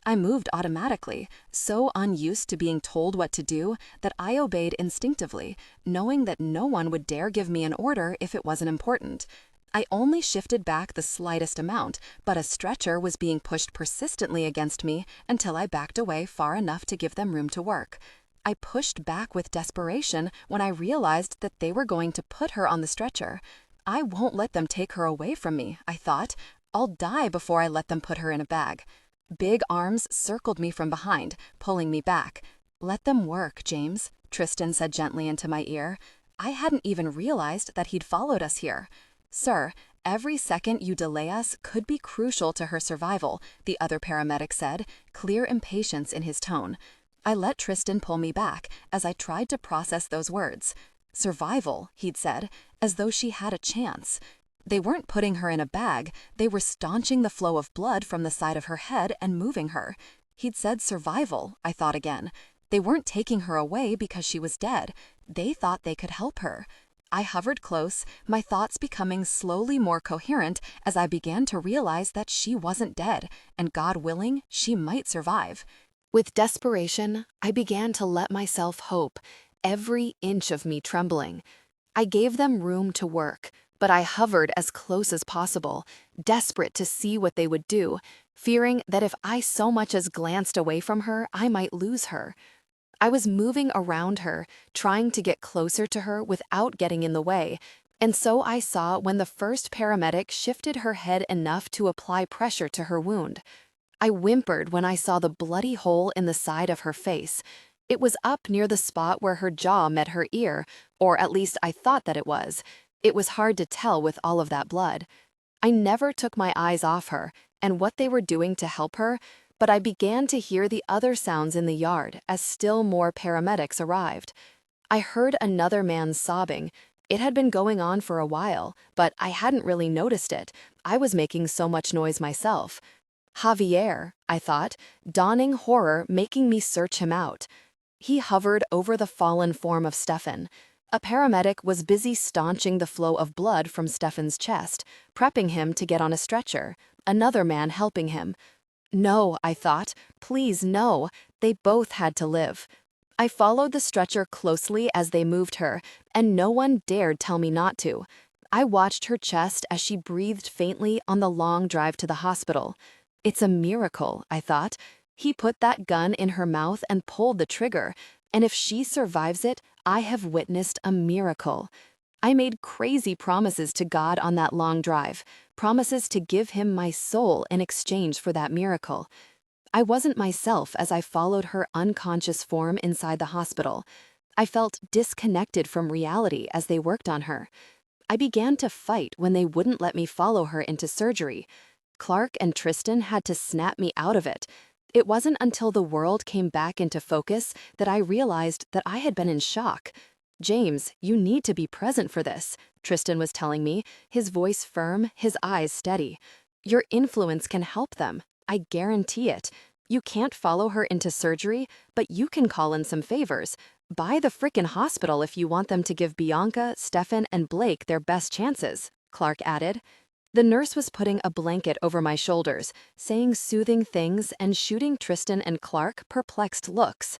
Speaker 2: I moved automatically, so unused to being told what to do that I obeyed instinctively, knowing that no one would dare give me an order if it wasn't important. I only shifted back the slightest amount, but a stretcher was being pushed persistently against me until I backed away far enough to give them room to work. I pushed back with desperation when I realized that they were going to put her on the stretcher. I won't let them take her away from me, I thought. I'll die before I let them put her in a bag. Big arms circled me from behind, pulling me back. "Let them work, James," Tristan said gently into my ear. I hadn't even realized that he'd followed us here. "Sir, every second you delay us could be crucial to her survival," the other paramedic said, clear impatience in his tone. I let Tristan pull me back as I tried to process those words. "Survival," he'd said, as though she had a chance. They weren't putting her in a bag, they were staunching the flow of blood from the side of her head and moving her. He'd said survival, I thought again. They weren't taking her away because she was dead. They thought they could help her. I hovered close, my thoughts becoming slowly more coherent as I began to realize that she wasn't dead, and God willing, she might survive.
Speaker 1: With desperation, I began to let myself hope, every inch of me trembling. I gave them room to work, but I hovered as close as possible, desperate to see what they would do, fearing that if I so much as glanced away from her, I might lose her. I was moving around her, trying to get closer to her without getting in the way, and so I saw when the first paramedic shifted her head enough to apply pressure to her wound. I whimpered when I saw the bloody hole in the side of her face. It was up near the spot where her jaw met her ear, or at least I thought that it was. It was hard to tell with all of that blood. I never took my eyes off her and what they were doing to help her, but I began to hear the other sounds in the yard as still more paramedics arrived. I heard another man sobbing. It had been going on for a while, but I hadn't really noticed it. I was making so much noise myself. Javier, I thought, dawning horror making me search him out. He hovered over the fallen form of Stefan. A paramedic was busy staunching the flow of blood from Stefan's chest, prepping him to get on a stretcher, another man helping him. No, I thought, please no, they both had to live. I followed the stretcher closely as they moved her, and no one dared tell me not to. I watched her chest as she breathed faintly on the long drive to the hospital. It's a miracle, I thought. He put that gun in her mouth and pulled the trigger, and if she survives it, I have witnessed a miracle. I made crazy promises to God on that long drive, promises to give him my soul in exchange for that miracle. I wasn't myself as I followed her unconscious form inside the hospital. I felt disconnected from reality as they worked on her. I began to fight when they wouldn't let me follow her into surgery. Clark and Tristan had to snap me out of it. It wasn't until the world came back into focus that I realized that I had been in shock. James, you need to be present for this, Tristan was telling me, his voice firm, his eyes steady. Your influence can help them. I guarantee it. You can't follow her into surgery, but you can call in some favors. Buy the frickin' hospital if you want them to give Bianca, Stefan, and Blake their best chances, Clark added. The nurse was putting a blanket over my shoulders, saying soothing things and shooting Tristan and Clark perplexed looks.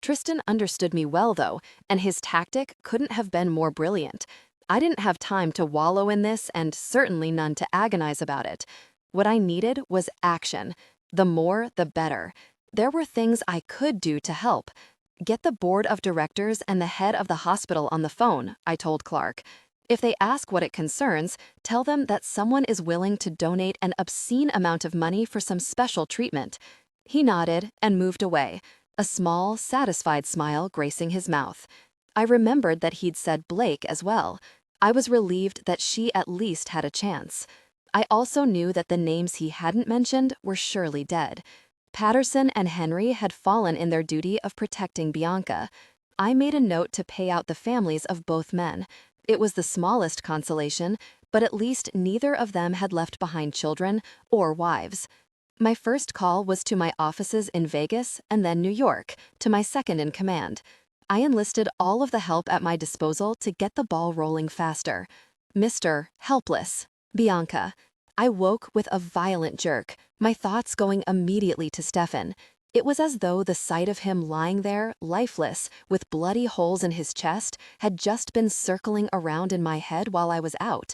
Speaker 1: Tristan understood me well, though, and his tactic couldn't have been more brilliant. I didn't have time to wallow in this and certainly none to agonize about it. What I needed was action. The more, the better. There were things I could do to help. Get the board of directors and the head of the hospital on the phone, I told Clark. If they ask what it concerns, tell them that someone is willing to donate an obscene amount of money for some special treatment. He nodded and moved away, a small, satisfied smile gracing his mouth. I remembered that he'd said Blake as well. I was relieved that she at least had a chance. I also knew that the names he hadn't mentioned were surely dead. Patterson and Henry had fallen in their duty of protecting Bianca. I made a note to pay out the families of both men. It was the smallest consolation, but at least neither of them had left behind children or wives. My first call was to my offices in Vegas and then New York, to my second in command. I enlisted all of the help at my disposal to get the ball rolling faster. Mr. Helpless, Bianca. I woke with a violent jerk, my thoughts going immediately to Stefan. It was as though the sight of him lying there, lifeless, with bloody holes in his chest, had just been circling around in my head while I was out.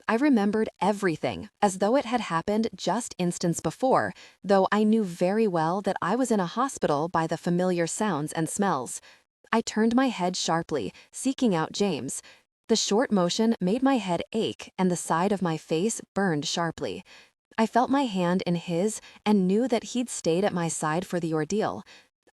Speaker 1: I remembered everything, as though it had happened just instants before, though I knew very well that I was in a hospital by the familiar sounds and smells. I turned my head sharply, seeking out James. The short motion made my head ache and the side of my face burned sharply. I felt my hand in his and knew that he'd stayed at my side for the ordeal.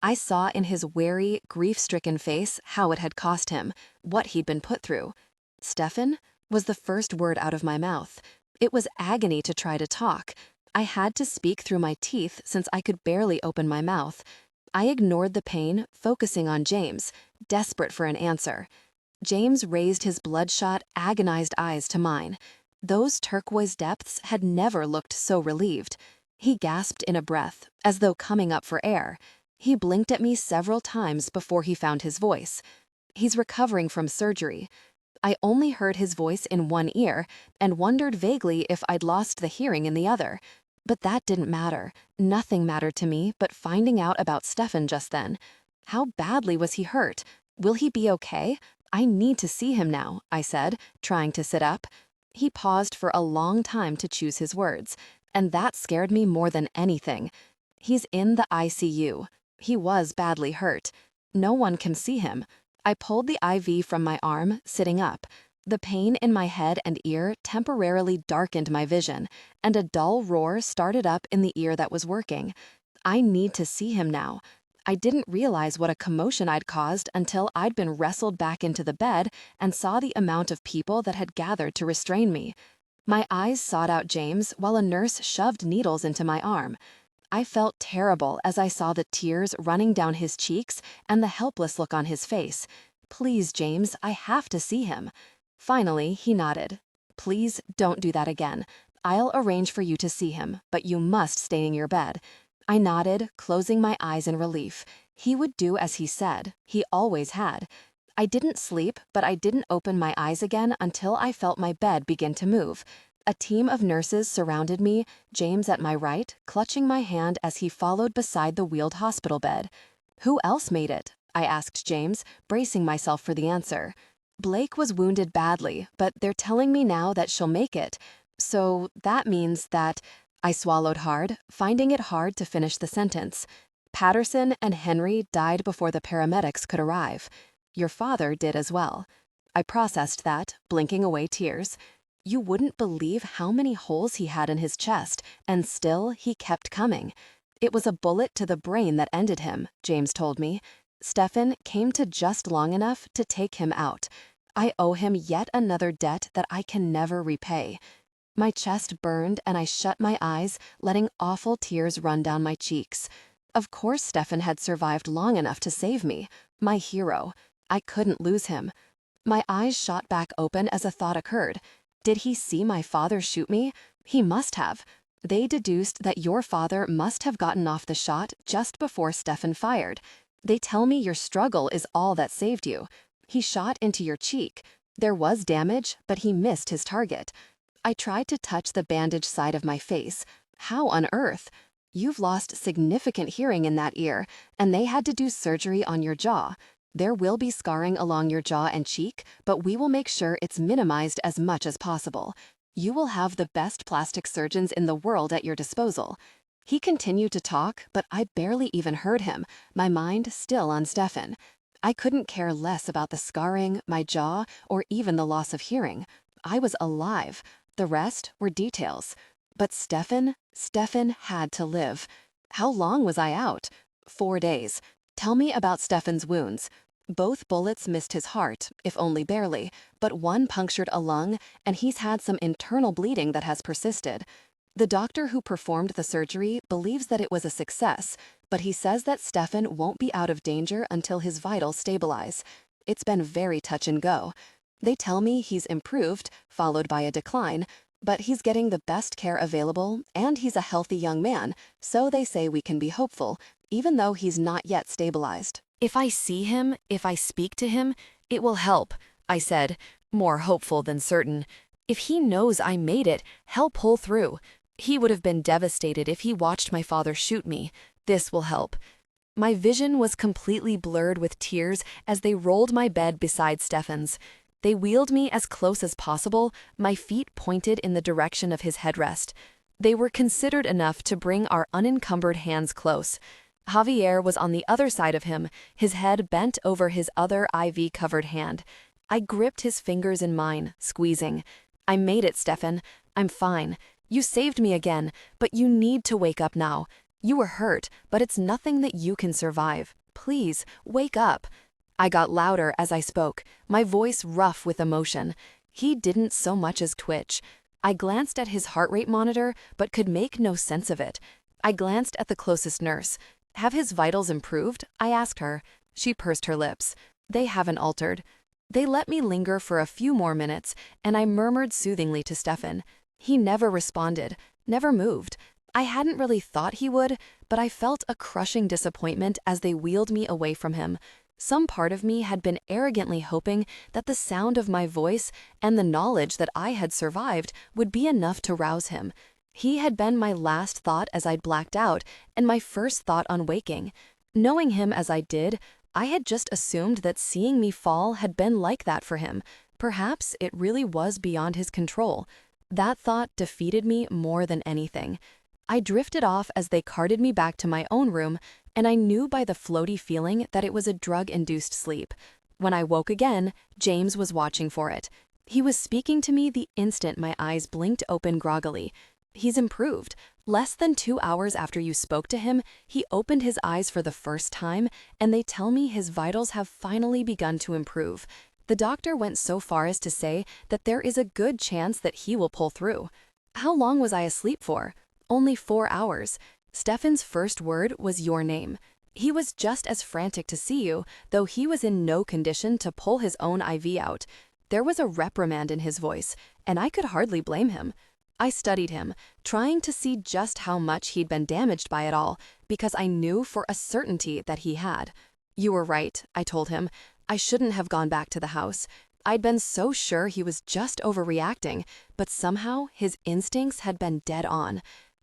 Speaker 1: I saw in his wary, grief-stricken face how it had cost him, what he'd been put through. Stefan was the first word out of my mouth. It was agony to try to talk. I had to speak through my teeth since I could barely open my mouth. I ignored the pain, focusing on James, desperate for an answer. James raised his bloodshot, agonized eyes to mine. Those turquoise depths had never looked so relieved. He gasped in a breath, as though coming up for air. He blinked at me several times before he found his voice. He's recovering from surgery.
Speaker 2: I only heard his voice in one ear and wondered vaguely if I'd lost the hearing in the other. But that didn't matter. Nothing mattered to me but finding out about Stefan just then. How badly was he hurt? Will he be okay? I need to see him now, I said, trying to sit up. He paused for a long time to choose his words, and that scared me more than anything. He's in the ICU. He was badly hurt. No one can see him. I pulled the IV from my arm, sitting up. The pain in my head and ear temporarily darkened my vision, and a dull roar started up in the ear that was working. I need to see him now. I didn't realize what a commotion I'd caused until I'd been wrestled back into the bed and saw the amount of people that had gathered to restrain me. My eyes sought out James while a nurse shoved needles into my arm. I felt terrible as I saw the tears running down his cheeks and the helpless look on his face. Please, James, I have to see him. Finally, he nodded. Please don't do that again. I'll arrange for you to see him, but you must stay in your bed. I nodded, closing my eyes in relief. He would do as he said. He always had. I didn't sleep, but I didn't open my eyes again until I felt my bed begin to move. A team of nurses surrounded me, James at my right, clutching my hand as he followed beside the wheeled hospital bed. Who else made it? I asked James, bracing myself for the answer. Blake was wounded badly, but they're telling me now that she'll make it. So that means that... I swallowed hard, finding it hard to finish the sentence. Patterson and Henry died before the paramedics could arrive. Your father did as well. I processed that, blinking away tears. You wouldn't believe how many holes he had in his chest, and still he kept coming. It was a bullet to the brain that ended him, James told me. Stefan came to just long enough to take him out. I owe him yet another debt that I can never repay. My chest burned and I shut my eyes, letting awful tears run down my cheeks. Of course Stefan had survived long enough to save me. My hero. I couldn't lose him. My eyes shot back open as a thought occurred. Did he see my father shoot me? He must have. They deduced that your father must have gotten off the shot just before Stefan fired. They tell me your struggle is all that saved you. He shot into your cheek. There was damage, but he missed his target. I tried to touch the bandaged side of my face. How on earth? You've lost significant hearing in that ear, and they had to do surgery on your jaw. There will be scarring along your jaw and cheek, but we will make sure it's minimized as much as possible. You will have the best plastic surgeons in the world at your disposal. He continued to talk, but I barely even heard him, my mind still on Stefan. I couldn't care less about the scarring, my jaw, or even the loss of hearing. I was alive. The rest were details. But Stefan had to live. How long was I out? 4 days. Tell me about Stefan's wounds. Both bullets missed his heart, if only barely, but one punctured a lung, and he's had some internal bleeding that has persisted. The doctor who performed the surgery believes that it was a success, but he says that Stefan won't be out of danger until his vitals stabilize. It's been very touch and go. They tell me he's improved, followed by a decline, but he's getting the best care available, and he's a healthy young man, so they say we can be hopeful, even though he's not yet stabilized.
Speaker 1: If I see him, if I speak to him, it will help, I said, more hopeful than certain. If he knows I made it, he'll pull through. He would have been devastated if he watched my father shoot me. This will help. My vision was completely blurred with tears as they rolled my bed beside Stefan's. They wheeled me as close as possible, my feet pointed in the direction of his headrest. They were considered enough to bring our unencumbered hands close. Javier was on the other side of him, his head bent over his other IV-covered hand. I gripped his fingers in mine, squeezing. I made it, Stefan. I'm fine. You saved me again, but you need to wake up now. You were hurt, but it's nothing that you can survive. Please, wake up. I got louder as I spoke, my voice rough with emotion. He didn't so much as twitch. I glanced at his heart rate monitor, but could make no sense of it. I glanced at the closest nurse. Have his vitals improved? I asked her. She pursed her lips. They haven't altered. They let me linger for a few more minutes, and I murmured soothingly to Stefan. He never responded, never moved. I hadn't really thought he would, but I felt a crushing disappointment as they wheeled me away from him. Some part of me had been arrogantly hoping that the sound of my voice and the knowledge that I had survived would be enough to rouse him. He had been my last thought as I'd blacked out and my first thought on waking. Knowing him as I did, I had just assumed that seeing me fall had been like that for him. Perhaps it really was beyond his control. That thought defeated me more than anything. I drifted off as they carted me back to my own room, and I knew by the floaty feeling that it was a drug-induced sleep. When I woke again, James was watching for it. He was speaking to me the instant my eyes blinked open groggily. He's improved. Less than 2 hours after you spoke to him, he opened his eyes for the first time, and they tell me his vitals have finally begun to improve. The doctor went so far as to say that there is a good chance that he will pull through. How long was I asleep for? Only 4 hours. Stefan's first word was your name. He was just as frantic to see you, though he was in no condition to pull his own IV out. There was a reprimand in his voice, and I could hardly blame him. I studied him, trying to see just how much he'd been damaged by it all, because I knew for a certainty that he had. You were right, I told him. I shouldn't have gone back to the house. I'd been so sure he was just overreacting, but somehow his instincts had been dead on.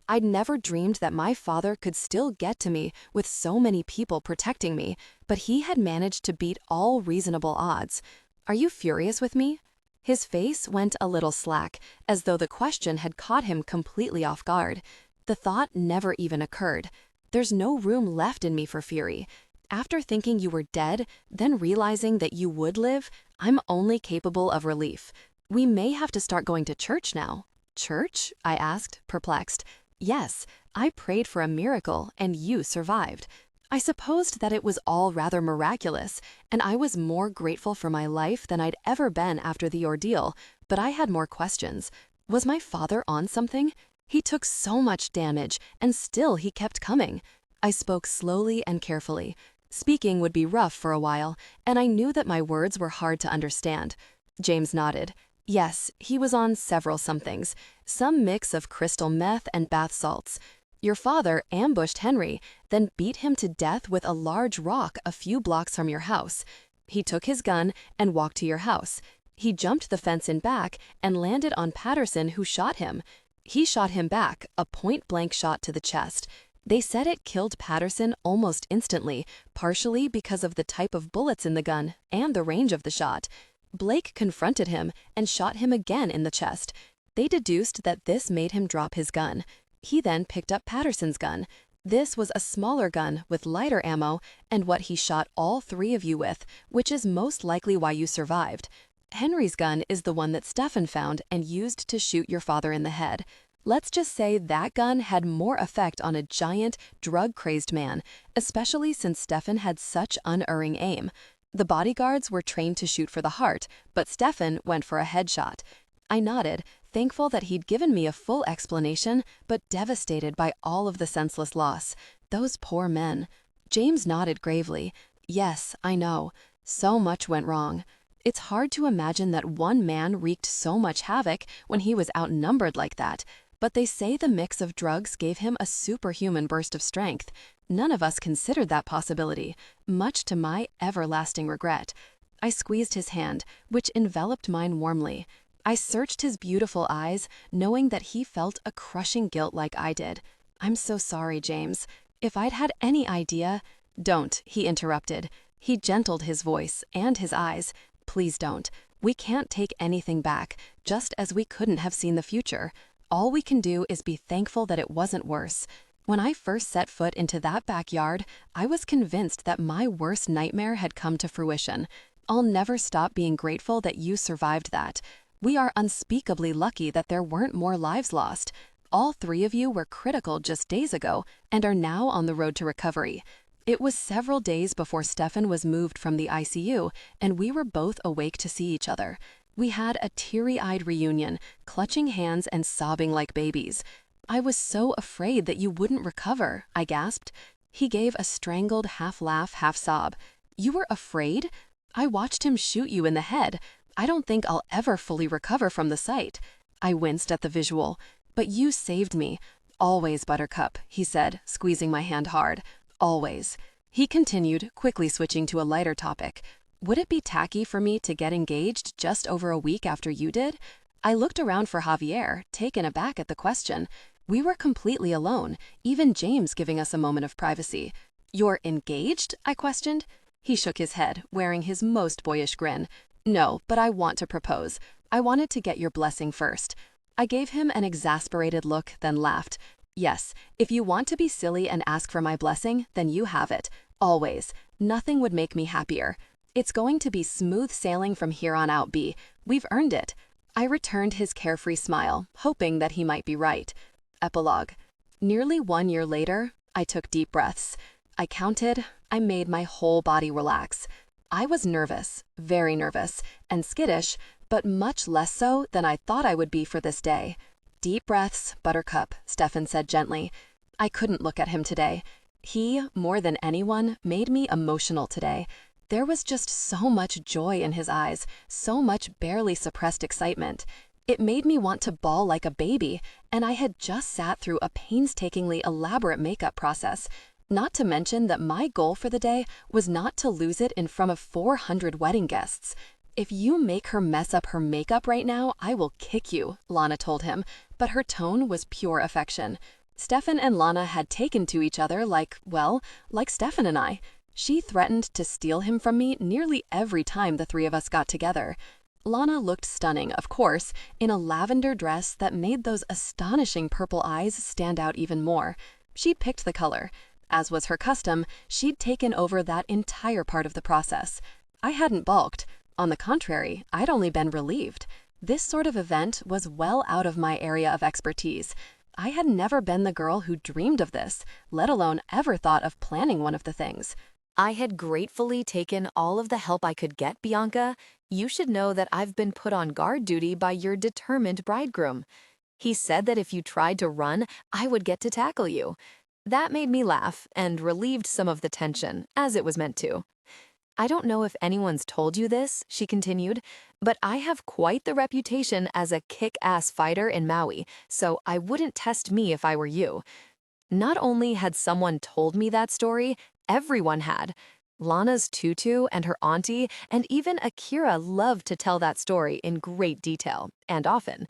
Speaker 1: I'd never dreamed that my father could still get to me with so many people protecting me, but he had managed to beat all reasonable odds. Are you furious with me? His face went a little slack, as though the question had caught him completely off guard. The thought never even occurred. There's no room left in me for fury. After thinking you were dead, then realizing that you would live, I'm only capable of relief. We may have to start going to church now. Church? I asked, perplexed. Yes, I prayed for a miracle, and you survived. I supposed that it was all rather miraculous, and I was more grateful for my life than I'd ever been after the ordeal, but I had more questions. Was my father on something? He took so much damage, and still he kept coming. I spoke slowly and carefully. Speaking would be rough for a while, and I knew that my words were hard to understand. James nodded. Yes, he was on several somethings, some mix of crystal meth and bath salts. Your father ambushed Henry, then beat him to death with a large rock a few blocks from your house. He took his gun and walked to your house. He jumped the fence in back and landed on Patterson, who shot him. He shot him back, a point-blank shot to the chest. They said it killed Patterson almost instantly, partially because of the type of bullets in the gun and the range of the shot. Blake confronted him and shot him again in the chest. They deduced that this made him drop his gun. He then picked up Patterson's gun. This was a smaller gun with lighter ammo and what he shot all three of you with, which is most likely why you survived. Henry's gun is the one that Stefan found and used to shoot your father in the head. Let's just say that gun had more effect on a giant, drug-crazed man, especially since Stefan had such unerring aim. The bodyguards were trained to shoot for the heart, but Stefan went for a headshot. I nodded, thankful that he'd given me a full explanation, but devastated by all of the senseless loss. Those poor men. James nodded gravely. Yes, I know. So much went wrong. It's hard to imagine that one man wreaked so much havoc when he was outnumbered like that, but they say the mix of drugs gave him a superhuman burst of strength. None of us considered that possibility, much to my everlasting regret. I squeezed his hand, which enveloped mine warmly. I searched his beautiful eyes, knowing that he felt a crushing guilt like I did. I'm so sorry, James. If I'd had any idea— Don't, he interrupted. He gentled his voice and his eyes. Please don't. We can't take anything back, just as we couldn't have seen the future. All we can do is be thankful that it wasn't worse. When I first set foot into that backyard, I was convinced that my worst nightmare had come to fruition. I'll never stop being grateful that you survived that. We are unspeakably lucky that there weren't more lives lost. All three of you were critical just days ago and are now on the road to recovery. It was several days before Stefan was moved from the ICU, and we were both awake to see each other. We had a teary-eyed reunion, clutching hands and sobbing like babies. I was so afraid that you wouldn't recover, I gasped. He gave a strangled half-laugh, half-sob. You were afraid? I watched him shoot you in the head. I don't think I'll ever fully recover from the sight. I winced at the visual. But you saved me. Always, Buttercup, he said, squeezing my hand hard. Always.
Speaker 2: He continued, quickly switching to a lighter topic. Would it be tacky for me to get engaged just over a week after you did? I looked around for Javier, taken aback at the question. We were completely alone, even James giving us a moment of privacy. You're engaged? I questioned. He shook his head, wearing his most boyish grin. No, but I want to propose. I wanted to get your blessing first. I gave him an exasperated look, then laughed. Yes, if you want to be silly and ask for my blessing, then you have it. Always. Nothing would make me happier. It's going to be smooth sailing from here on out, B. We've earned it. I returned his carefree smile, hoping that he might be right. Epilogue. Nearly 1 year later, I took deep breaths. I counted. I made my whole body relax. I was nervous, very nervous, and skittish, but much less so than I thought I would be for this day. Deep breaths, Buttercup, Stefan said gently. I couldn't look at him today. He, more than anyone, made me emotional today. There was just so much joy in his eyes, so much barely suppressed excitement. It made me want to bawl like a baby, and I had just sat through a painstakingly elaborate makeup process. Not to mention that my goal for the day was not to lose it in front of 400 wedding guests. If you make her mess up her makeup right now, I will kick you, Lana told him, but her tone was pure affection. Stefan and Lana had taken to each other like Stefan and I. She threatened to steal him from me nearly every time the three of us got together. Lana looked stunning, of course, in a lavender dress that made those astonishing purple eyes stand out even more. She picked the color. As was her custom, she'd taken over that entire part of the process. I hadn't balked. On the contrary, I'd only been relieved. This sort of event was well out of my area of expertise. I had never been the girl who dreamed of this, let alone ever thought of planning one of the things.
Speaker 1: I had gratefully taken all of the help I could get, Bianca. You should know that I've been put on guard duty by your determined bridegroom. He said that if you tried to run, I would get to tackle you. That made me laugh and relieved some of the tension, as it was meant to. I don't know if anyone's told you this, she continued, but I have quite the reputation as a kick-ass fighter in Maui, so I wouldn't test me if I were you. Not only had someone told me that story, everyone had. Lana's tutu and her auntie and even Akira loved to tell that story in great detail, and often.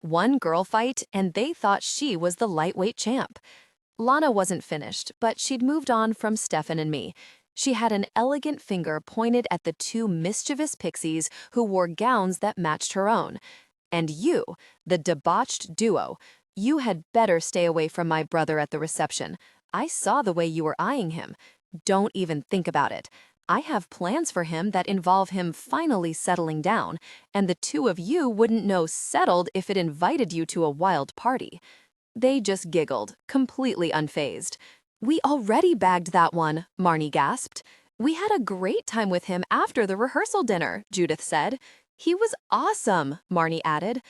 Speaker 1: One girl fight, and they thought she was the lightweight champ. Lana wasn't finished, but she'd moved on from Stefan and me. She had an elegant finger pointed at the two mischievous pixies who wore gowns that matched her own. And you, the debauched duo, you had better stay away from my brother at the reception. I saw the way you were eyeing him. Don't even think about it. I have plans for him that involve him finally settling down, and the two of you wouldn't know settled if it invited you to a wild party. They just giggled, completely unfazed. We already bagged that one, Marnie gasped. We had a great time with him after the rehearsal dinner, Judith said. He was awesome, Marnie added.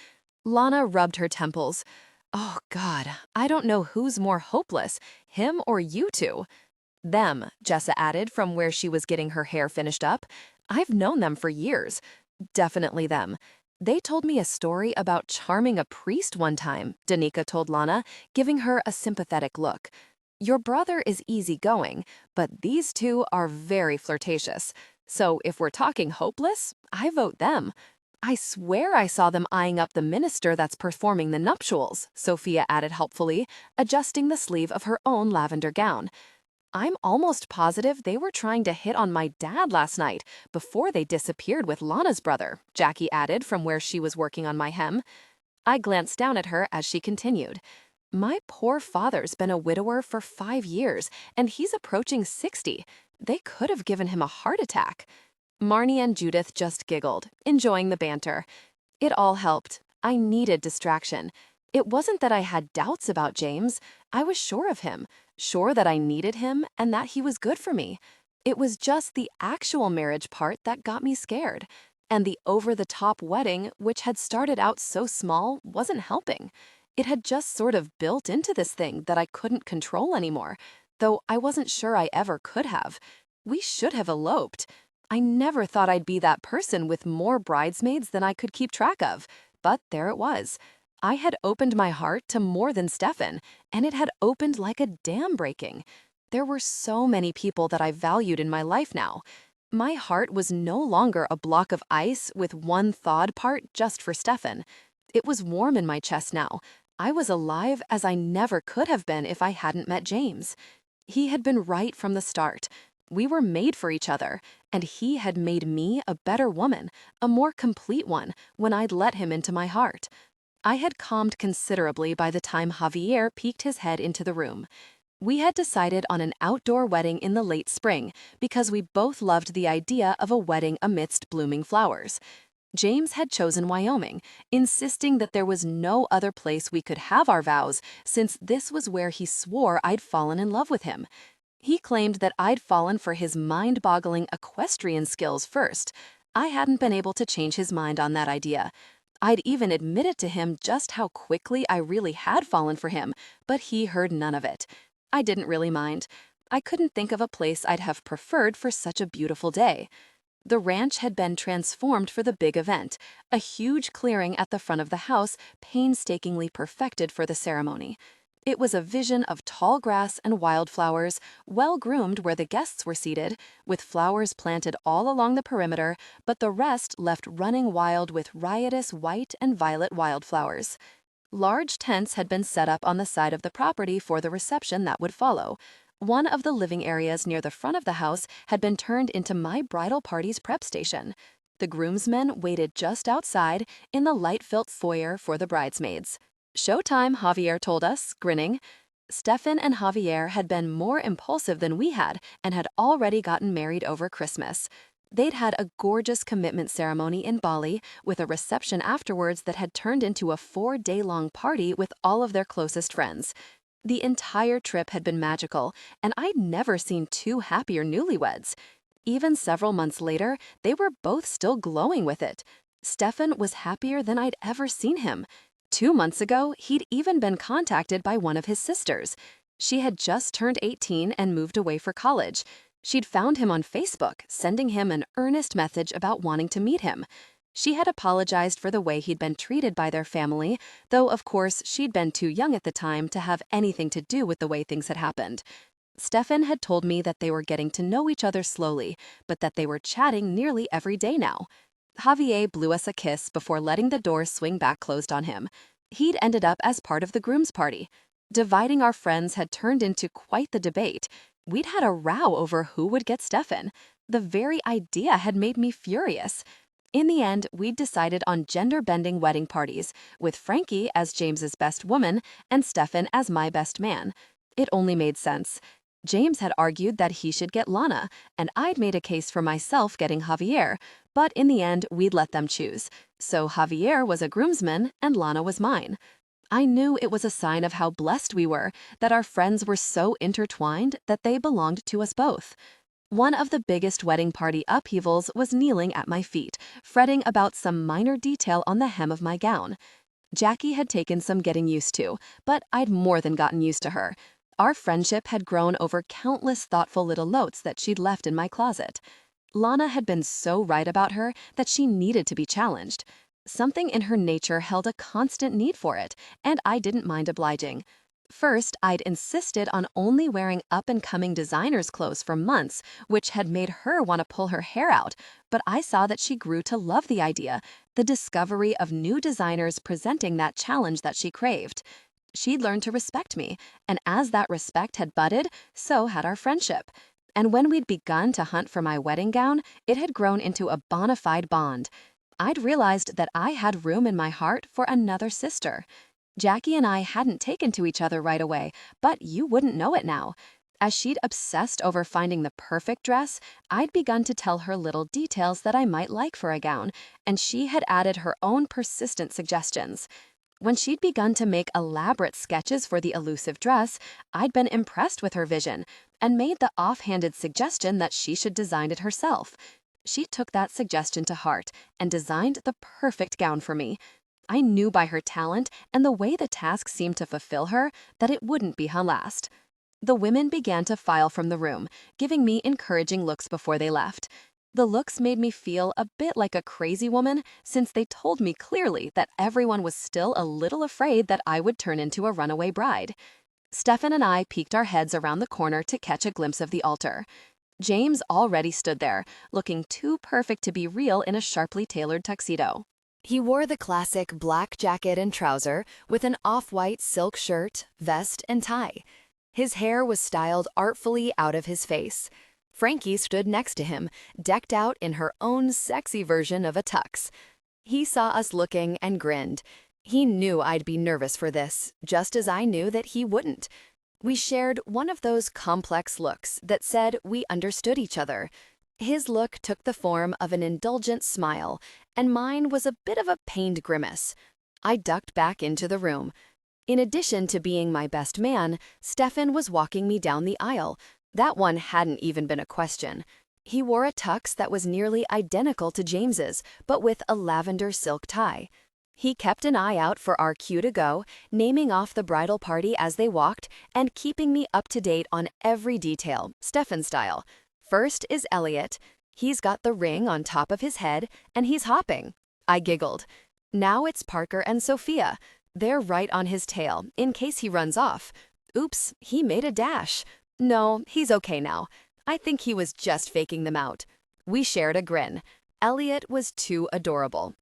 Speaker 1: Lana rubbed her temples. Oh, God, I don't know who's more hopeless, him or you two. Them, Jessa added from where she was getting her hair finished up. I've known them for years. Definitely them. They told me a story about charming a priest one time, Danica told Lana, giving her a sympathetic look. Your brother is easygoing, but these two are very flirtatious. So if we're talking hopeless, I vote them. I swear I saw them eyeing up the minister that's performing the nuptials, Sophia added helpfully, adjusting the sleeve of her own lavender gown. I'm almost positive they were trying to hit on my dad last night before they disappeared with Lana's brother, Jackie added from where she was working on my hem. I glanced down at her as she continued. My poor father's been a widower for 5 years, and he's approaching 60. They could have given him a heart attack. Marnie and Judith just giggled, enjoying the banter. It all helped. I needed distraction. It wasn't that I had doubts about James. I was sure of him, sure that I needed him and that he was good for me. It was just the actual marriage part that got me scared. And the over-the-top wedding, which had started out so small, wasn't helping. It had just sort of built into this thing that I couldn't control anymore, though I wasn't sure I ever could have. We should have eloped. I never thought I'd be that person with more bridesmaids than I could keep track of, but there it was. I had opened my heart to more than Stefan, and it had opened like a dam breaking.
Speaker 2: There were so many people that I valued in my life now. My heart was no longer a block of ice with one thawed part just for Stefan. It was warm in my chest now. I was alive as I never could have been if I hadn't met James. He had been right from the start. We were made for each other, and he had made me a better woman, a more complete one, when I'd let him into my heart. I had calmed considerably by the time Javier peeked his head into the room. We had decided on an outdoor wedding in the late spring because we both loved the idea of a wedding amidst blooming flowers. James had chosen Wyoming, insisting that there was no other place we could have our vows since this was where he swore I'd fallen in love with him. He claimed that I'd fallen for his mind-boggling equestrian skills first. I hadn't been able to change his mind on that idea. I'd even admitted to him just how quickly I really had fallen for him, but he heard none of it. I didn't really mind. I couldn't think of a place I'd have preferred for such a beautiful day. The ranch had been transformed for the big event, a huge clearing at the front of the house painstakingly perfected for the ceremony. It was a vision of tall grass and wildflowers, well-groomed where the guests were seated, with flowers planted all along the perimeter, but the rest left running wild with riotous white and violet wildflowers. Large tents had been set up on the side of the property for the reception that would follow. One of the living areas near the front of the house had been turned into my bridal party's prep station. The groomsmen waited just outside in the light-filled foyer for the bridesmaids. "Showtime," Javier told us, grinning. Stefan and Javier had been more impulsive than we had and had already gotten married over Christmas. They'd had a gorgeous commitment ceremony in Bali with a reception afterwards that had turned into a 4-day-long party with all of their closest friends. The entire trip had been magical, and I'd never seen two happier newlyweds. Even several months later, they were both still glowing with it. Stefan was happier than I'd ever seen him. 2 months ago, he'd even been contacted by one of his sisters. She had just turned 18 and moved away for college. She'd found him on Facebook, sending him an earnest message about wanting to meet him. She had apologized for the way he'd been treated by their family, though of course she'd been too young at the time to have anything to do with the way things had happened. Stefan had told me that they were getting to know each other slowly, but that they were chatting nearly every day now. Javier blew us a kiss before letting the door swing back closed on him. He'd ended up as part of the groom's party. Dividing our friends had turned into quite the debate. We'd had a row over who would get Stefan. The very idea had made me furious. In the end, we'd decided on gender-bending wedding parties, with Frankie as James's best woman and Stefan as my best man. It only made sense. James had argued that he should get Lana, and I'd made a case for myself getting Javier, but in the end, we'd let them choose. So Javier was a groomsman, and Lana was mine. I knew it was a sign of how blessed we were, that our friends were so intertwined that they belonged to us both. One of the biggest wedding party upheavals was kneeling at my feet, fretting about some minor detail on the hem of my gown. Jackie had taken some getting used to, but I'd more than gotten used to her. Our friendship had grown over countless thoughtful little notes that she'd left in my closet. Lana had been so right about her that she needed to be challenged. Something in her nature held a constant need for it, and I didn't mind obliging. First, I'd insisted on only wearing up-and-coming designers' clothes for months, which had made her want to pull her hair out, but I saw that she grew to love the idea, the discovery of new designers presenting that challenge that she craved. She'd learned to respect me, and as that respect had budded, so had our friendship. And when we'd begun to hunt for my wedding gown, it had grown into a bona fide bond. I'd realized that I had room in my heart for another sister. Jackie and I hadn't taken to each other right away, but you wouldn't know it now. As she'd obsessed over finding the perfect dress, I'd begun to tell her little details that I might like for a gown, and she had added her own persistent suggestions. When she'd begun to make elaborate sketches for the elusive dress, I'd been impressed with her vision and made the offhanded suggestion that she should design it herself. She took that suggestion to heart and designed the perfect gown for me. I knew by her talent and the way the task seemed to fulfill her that it wouldn't be her last. The women began to file from the room, giving me encouraging looks before they left. The looks made me feel a bit like a crazy woman since they told me clearly that everyone was still a little afraid that I would turn into a runaway bride. Stefan and I peeked our heads around the corner to catch a glimpse of the altar. James already stood there, looking too perfect to be real in a sharply tailored tuxedo.
Speaker 1: He wore the classic black jacket and trouser with an off-white silk shirt, vest, and tie. His hair was styled artfully out of his face. Frankie stood next to him, decked out in her own sexy version of a tux. He saw us looking and grinned. He knew I'd be nervous for this, just as I knew that he wouldn't. We shared one of those complex looks that said we understood each other. His look took the form of an indulgent smile, and mine was a bit of a pained grimace. I ducked back into the room. In addition to being my best man, Stefan was walking me down the aisle. That one hadn't even been a question. He wore a tux that was nearly identical to James's, but with a lavender silk tie. He kept an eye out for our cue to go, naming off the bridal party as they walked and keeping me up to date on every detail, Stefan style. First is Elliot. He's got the ring on top of his head, and he's hopping. I giggled. Now it's Parker and Sophia. They're right on his tail, in case he runs off. Oops, he made a dash. No, he's okay now. I think he was just faking them out. We shared a grin. Elliot was too adorable.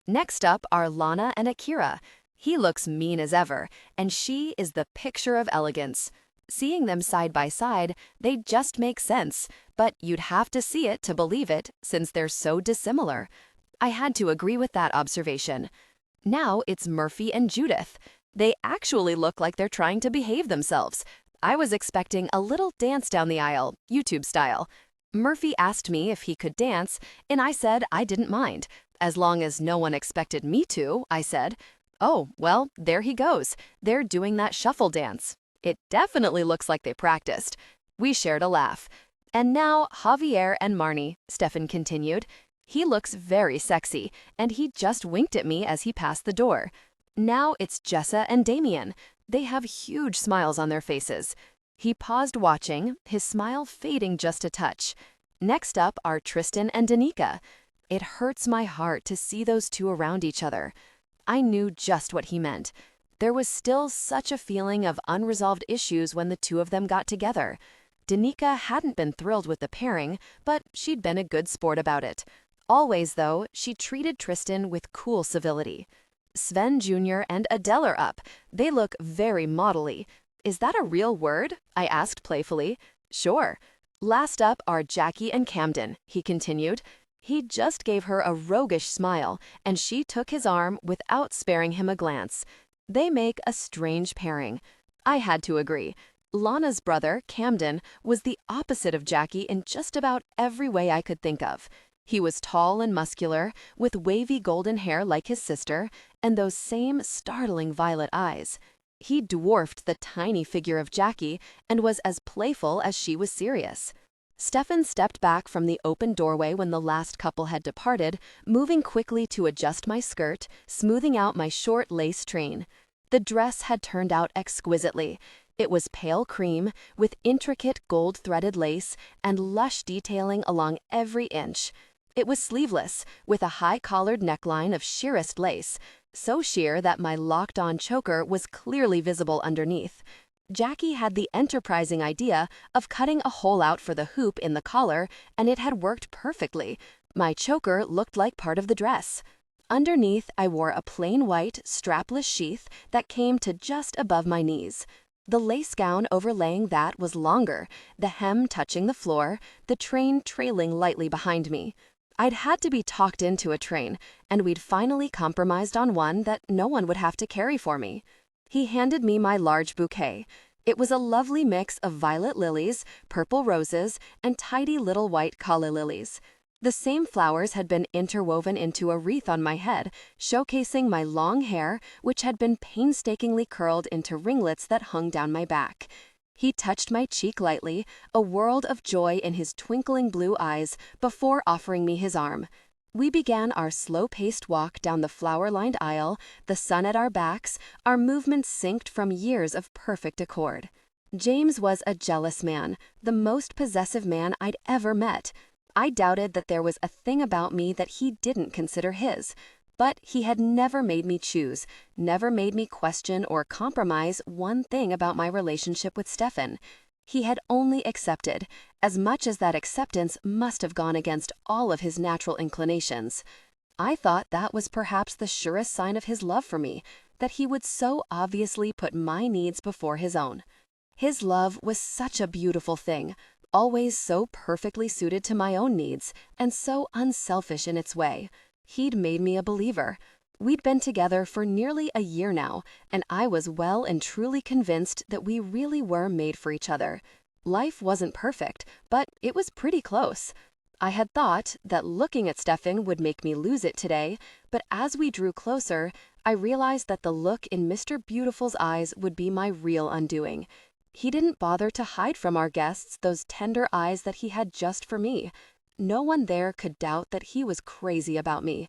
Speaker 1: Next up are Lana and Akira. He looks mean as ever, and she is the picture of elegance. Seeing them side by side, they just make sense, but you'd have to see it to believe it, since they're so dissimilar. I had to agree with that observation. Now it's Murphy and Judith. They actually look like they're trying to behave themselves. I was expecting a little dance down the aisle, YouTube style. Murphy asked me if he could dance, and I said I didn't mind. As long as no one expected me to, I said. Oh, well, there he goes. They're doing that shuffle dance. It definitely looks like they practiced. We shared a laugh. And now Javier and Marnie, Stefan continued. He looks very sexy, and he just winked at me as he passed the door. Now it's Jessa and Damien. They have huge smiles on their faces. He paused watching, his smile fading just a touch. Next up are Tristan and Danica. It hurts my heart to see those two around each other. I knew just what he meant. There was still such a feeling of unresolved issues when the two of them got together. Danica hadn't been thrilled with the pairing, but she'd been a good sport about it. Always, though, she treated Tristan with cool civility. Sven Jr. and Adele are up. They look very modelly. Is that a real word? I asked playfully. Sure. Last up are Jackie and Camden, he continued. He just gave her a roguish smile, and she took his arm without sparing him a glance. They make a strange pairing. I had to agree. Lana's brother, Camden, was the opposite of Jackie in just about every way I could think of. He was tall and muscular, with wavy golden hair like his sister, and those same startling violet eyes. He dwarfed the tiny figure of Jackie and was as playful as she was serious. Stefan stepped back from the open doorway when the last couple had departed, moving quickly to adjust my skirt, smoothing out my short lace train. The dress had turned out exquisitely. It was pale cream, with intricate gold-threaded lace and lush detailing along every inch. It was sleeveless, with a high-collared neckline of sheerest lace, so sheer that my locked-on choker was clearly visible underneath. Jackie had the enterprising idea of cutting a hole out for the hoop in the collar, and it had worked perfectly. My choker looked like part of the dress. Underneath, I wore a plain white, strapless sheath that came to just above my knees. The lace gown overlaying that was longer, the hem touching the floor, the train trailing lightly behind me. I'd had to be talked into a train, and we'd finally compromised on one that no one would have to carry for me. He handed me my large bouquet. It was a lovely mix of violet lilies, purple roses, and tidy little white calla lilies. The same flowers had been interwoven into a wreath on my head, showcasing my long hair, which had been painstakingly curled into ringlets that hung down my back. He touched my cheek lightly, a world of joy in his twinkling blue eyes, before offering me his arm. We began our slow-paced walk down the flower-lined aisle, the sun at our backs, our movements synced from years of perfect accord. James was a jealous man, the most possessive man I'd ever met. I doubted that there was a thing about me that he didn't consider his.
Speaker 2: But he had never made me choose, never made me question or compromise one thing about my relationship with Stefan. He had only accepted, as much as that acceptance must have gone against all of his natural inclinations. I thought that was perhaps the surest sign of his love for me, that he would so obviously put my needs before his own. His love was such a beautiful thing, always so perfectly suited to my own needs, and so unselfish in its way. He'd made me a believer. We'd been together for nearly a year now, and I was well and truly convinced that we really were made for each other. Life wasn't perfect, but it was pretty close. I had thought that looking at Stefan would make me lose it today, but as we drew closer, I realized that the look in Mr. Beautiful's eyes would be my real undoing. He didn't bother to hide from our guests those tender eyes that he had just for me. No one there could doubt that he was crazy about me.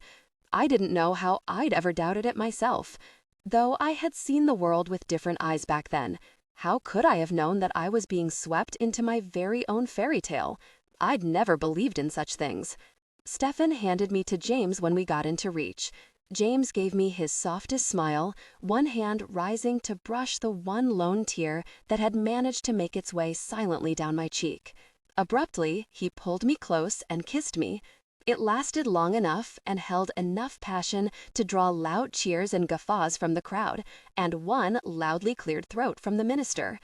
Speaker 2: I didn't know how I'd ever doubted it myself. Though I had seen the world with different eyes back then, how could I have known that I was being swept into my very own fairy tale? I'd never believed in such things. Stefan handed me to James when we got into reach. James gave me his softest smile, one hand rising to brush the one lone tear that had managed to make its way silently down my cheek. Abruptly, he pulled me close and kissed me. It lasted long enough and held enough passion to draw loud cheers and guffaws from the crowd, and one loudly cleared throat from the minister.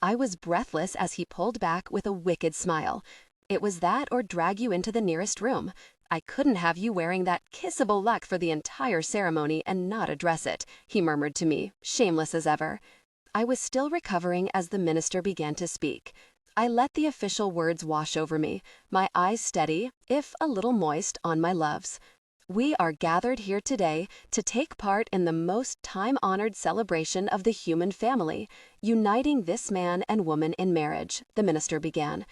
Speaker 2: I was breathless as he pulled back with a wicked smile. It was that or drag you into the nearest room. I couldn't have you wearing that kissable luck for the entire ceremony and not address it, he murmured to me, shameless as ever. I was still recovering as the minister began to speak. I let the official words wash over me, my eyes steady, if a little moist, on my loves. We are gathered here today to take part in the most time-honored celebration of the human family, uniting this man and woman in marriage, the minister began.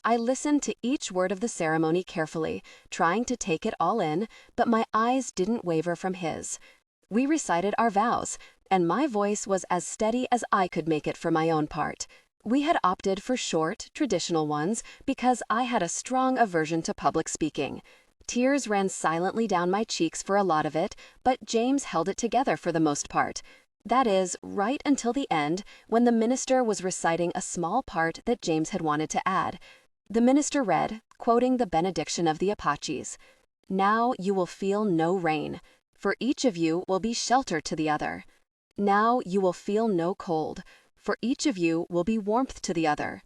Speaker 2: I listened to each word of the ceremony carefully, trying to take it all in, but my eyes didn't waver from his. We recited our vows, and my voice was as steady as I could make it for my own part. We had opted for short, traditional ones because I had a strong aversion to public speaking. Tears ran silently down my cheeks for a lot of it, but James held it together for the most part. That is, right until the end, when the minister was reciting a small part that James had wanted to add. The minister read, quoting the benediction of the Apaches, "Now you will feel no rain, for each of you will be shelter to the other. Now you will feel no cold, for each of you will be warmth to the other.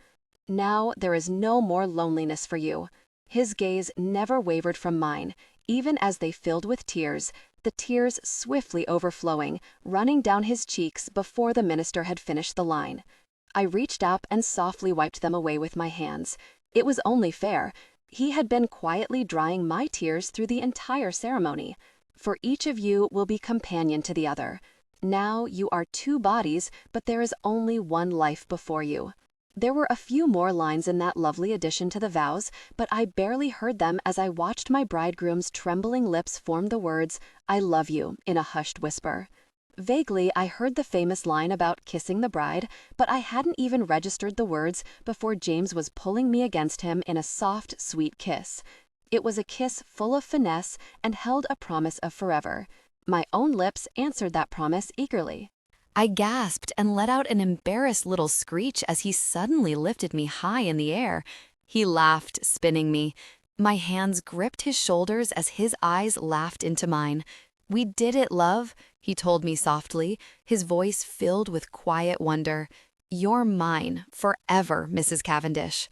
Speaker 2: Now there is no more loneliness for you." His gaze never wavered from mine, even as they filled with tears, the tears swiftly overflowing, running down his cheeks before the minister had finished the line. I reached up and softly wiped them away with my hands. It was only fair. He had been quietly drying my tears through the entire ceremony. For each of you will be companion to the other. Now you are two bodies, but there is only one life before you. There were a few more lines in that lovely addition to the vows, but I barely heard them as I watched my bridegroom's trembling lips form the words, "I love you," in a hushed whisper. Vaguely, I heard the famous line about kissing the bride, but I hadn't even registered the words before James was pulling me against him in a soft, sweet kiss. It was a kiss full of finesse and held a promise of forever. My own lips answered that promise eagerly.
Speaker 1: I gasped and let out an embarrassed little screech as he suddenly lifted me high in the air. He laughed, spinning me. My hands gripped his shoulders as his eyes laughed into mine. "We did it, love," he told me softly, his voice filled with quiet wonder. "You're mine, forever, Mrs. Cavendish."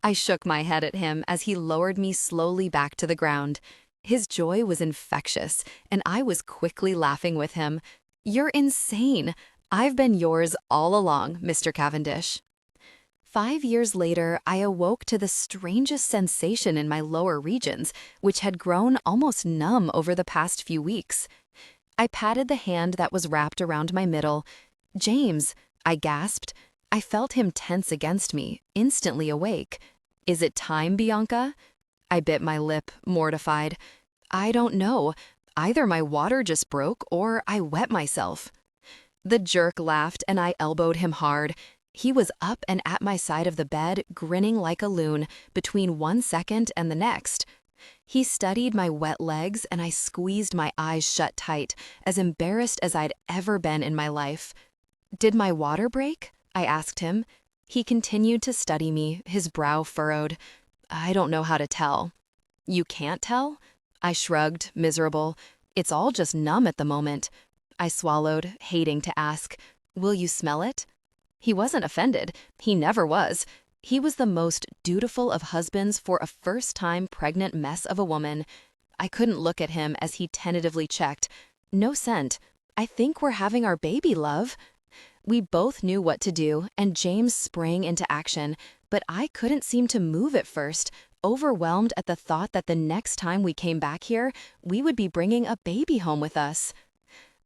Speaker 1: I shook my head at him as he lowered me slowly back to the ground. His joy was infectious, and I was quickly laughing with him. "You're insane. I've been yours all along, Mr. Cavendish." 5 years later, I awoke to the strangest sensation in my lower regions, which had grown almost numb over the past few weeks. I patted the hand that was wrapped around my middle. "James," I gasped. I felt him tense against me, instantly awake. "Is it time, Bianca?" I bit my lip, mortified. "I don't know. Either my water just broke or I wet myself." The jerk laughed and I elbowed him hard. He was up and at my side of the bed, grinning like a loon, between 1 second and the next. He studied my wet legs and I squeezed my eyes shut tight, as embarrassed as I'd ever been in my life. "Did my water break?" I asked him. He continued to study me, his brow furrowed. "I don't know how to tell." "You can't tell?" I shrugged, miserable. "It's all just numb at the moment." I swallowed, hating to ask, "Will you smell it?" He wasn't offended. He never was. He was the most dutiful of husbands for a first-time pregnant mess of a woman. I couldn't look at him as he tentatively checked. "No scent. I think we're having our baby, love." We both knew what to do, and James sprang into action, but I couldn't seem to move at first, overwhelmed at the thought that the next time we came back here, we would be bringing a baby home with us.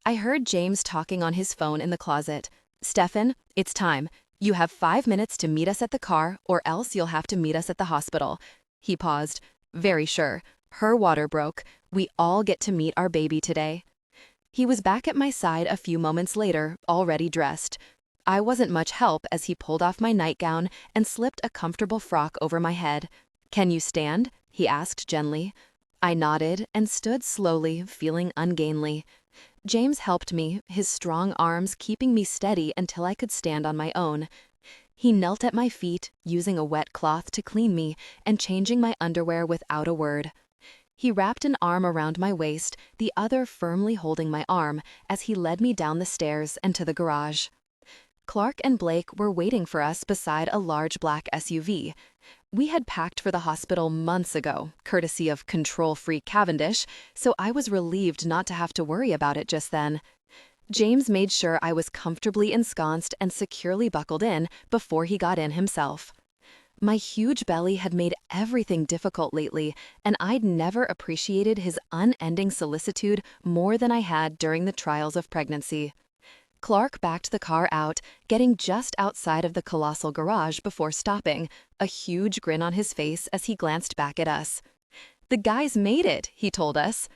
Speaker 1: I heard James talking on his phone in the closet. "Stefan, it's time. You have 5 minutes to meet us at the car, or else you'll have to meet us at the hospital." He paused. "Very sure. Her water broke. We all get to meet our baby today." He was back at my side a few moments later, already dressed. I wasn't much help as he pulled off my nightgown and slipped a comfortable frock over my head. "Can you stand?" he asked gently. I nodded and stood slowly, feeling ungainly. James helped me, his strong arms keeping me steady until I could stand on my own. He knelt at my feet, using a wet cloth to clean me and changing my underwear without a word. He wrapped an arm around my waist, the other firmly holding my arm, as he led me down the stairs and to the garage. Clark and Blake were waiting for us beside a large black SUV. We had packed for the hospital months ago, courtesy of control-freak Cavendish, so I was relieved not to have to worry about it just then. James made sure I was comfortably ensconced and securely buckled in before he got in himself. My huge belly had made everything difficult lately, and I'd never appreciated his unending solicitude more than I had during the trials of pregnancy. Clark backed the car out, getting just outside of the colossal garage before stopping, a huge grin on his face as he glanced back at us. "The guys made it," he told us.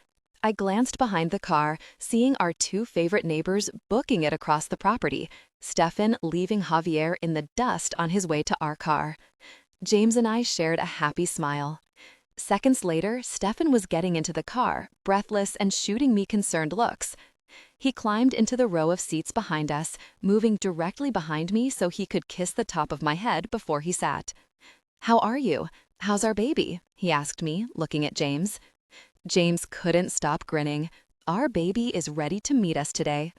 Speaker 1: I glanced behind the car, seeing our two favorite neighbors booking it across the property, Stefan leaving Javier in the dust on his way to our car. James and I shared a happy smile. Seconds later, Stefan was getting into the car, breathless and shooting me concerned looks. He climbed into the row of seats behind us, moving directly behind me so he could kiss the top of my head before he sat. "How are you? How's our baby?" he asked me, looking at James. James couldn't stop grinning. Our baby is ready to meet us today.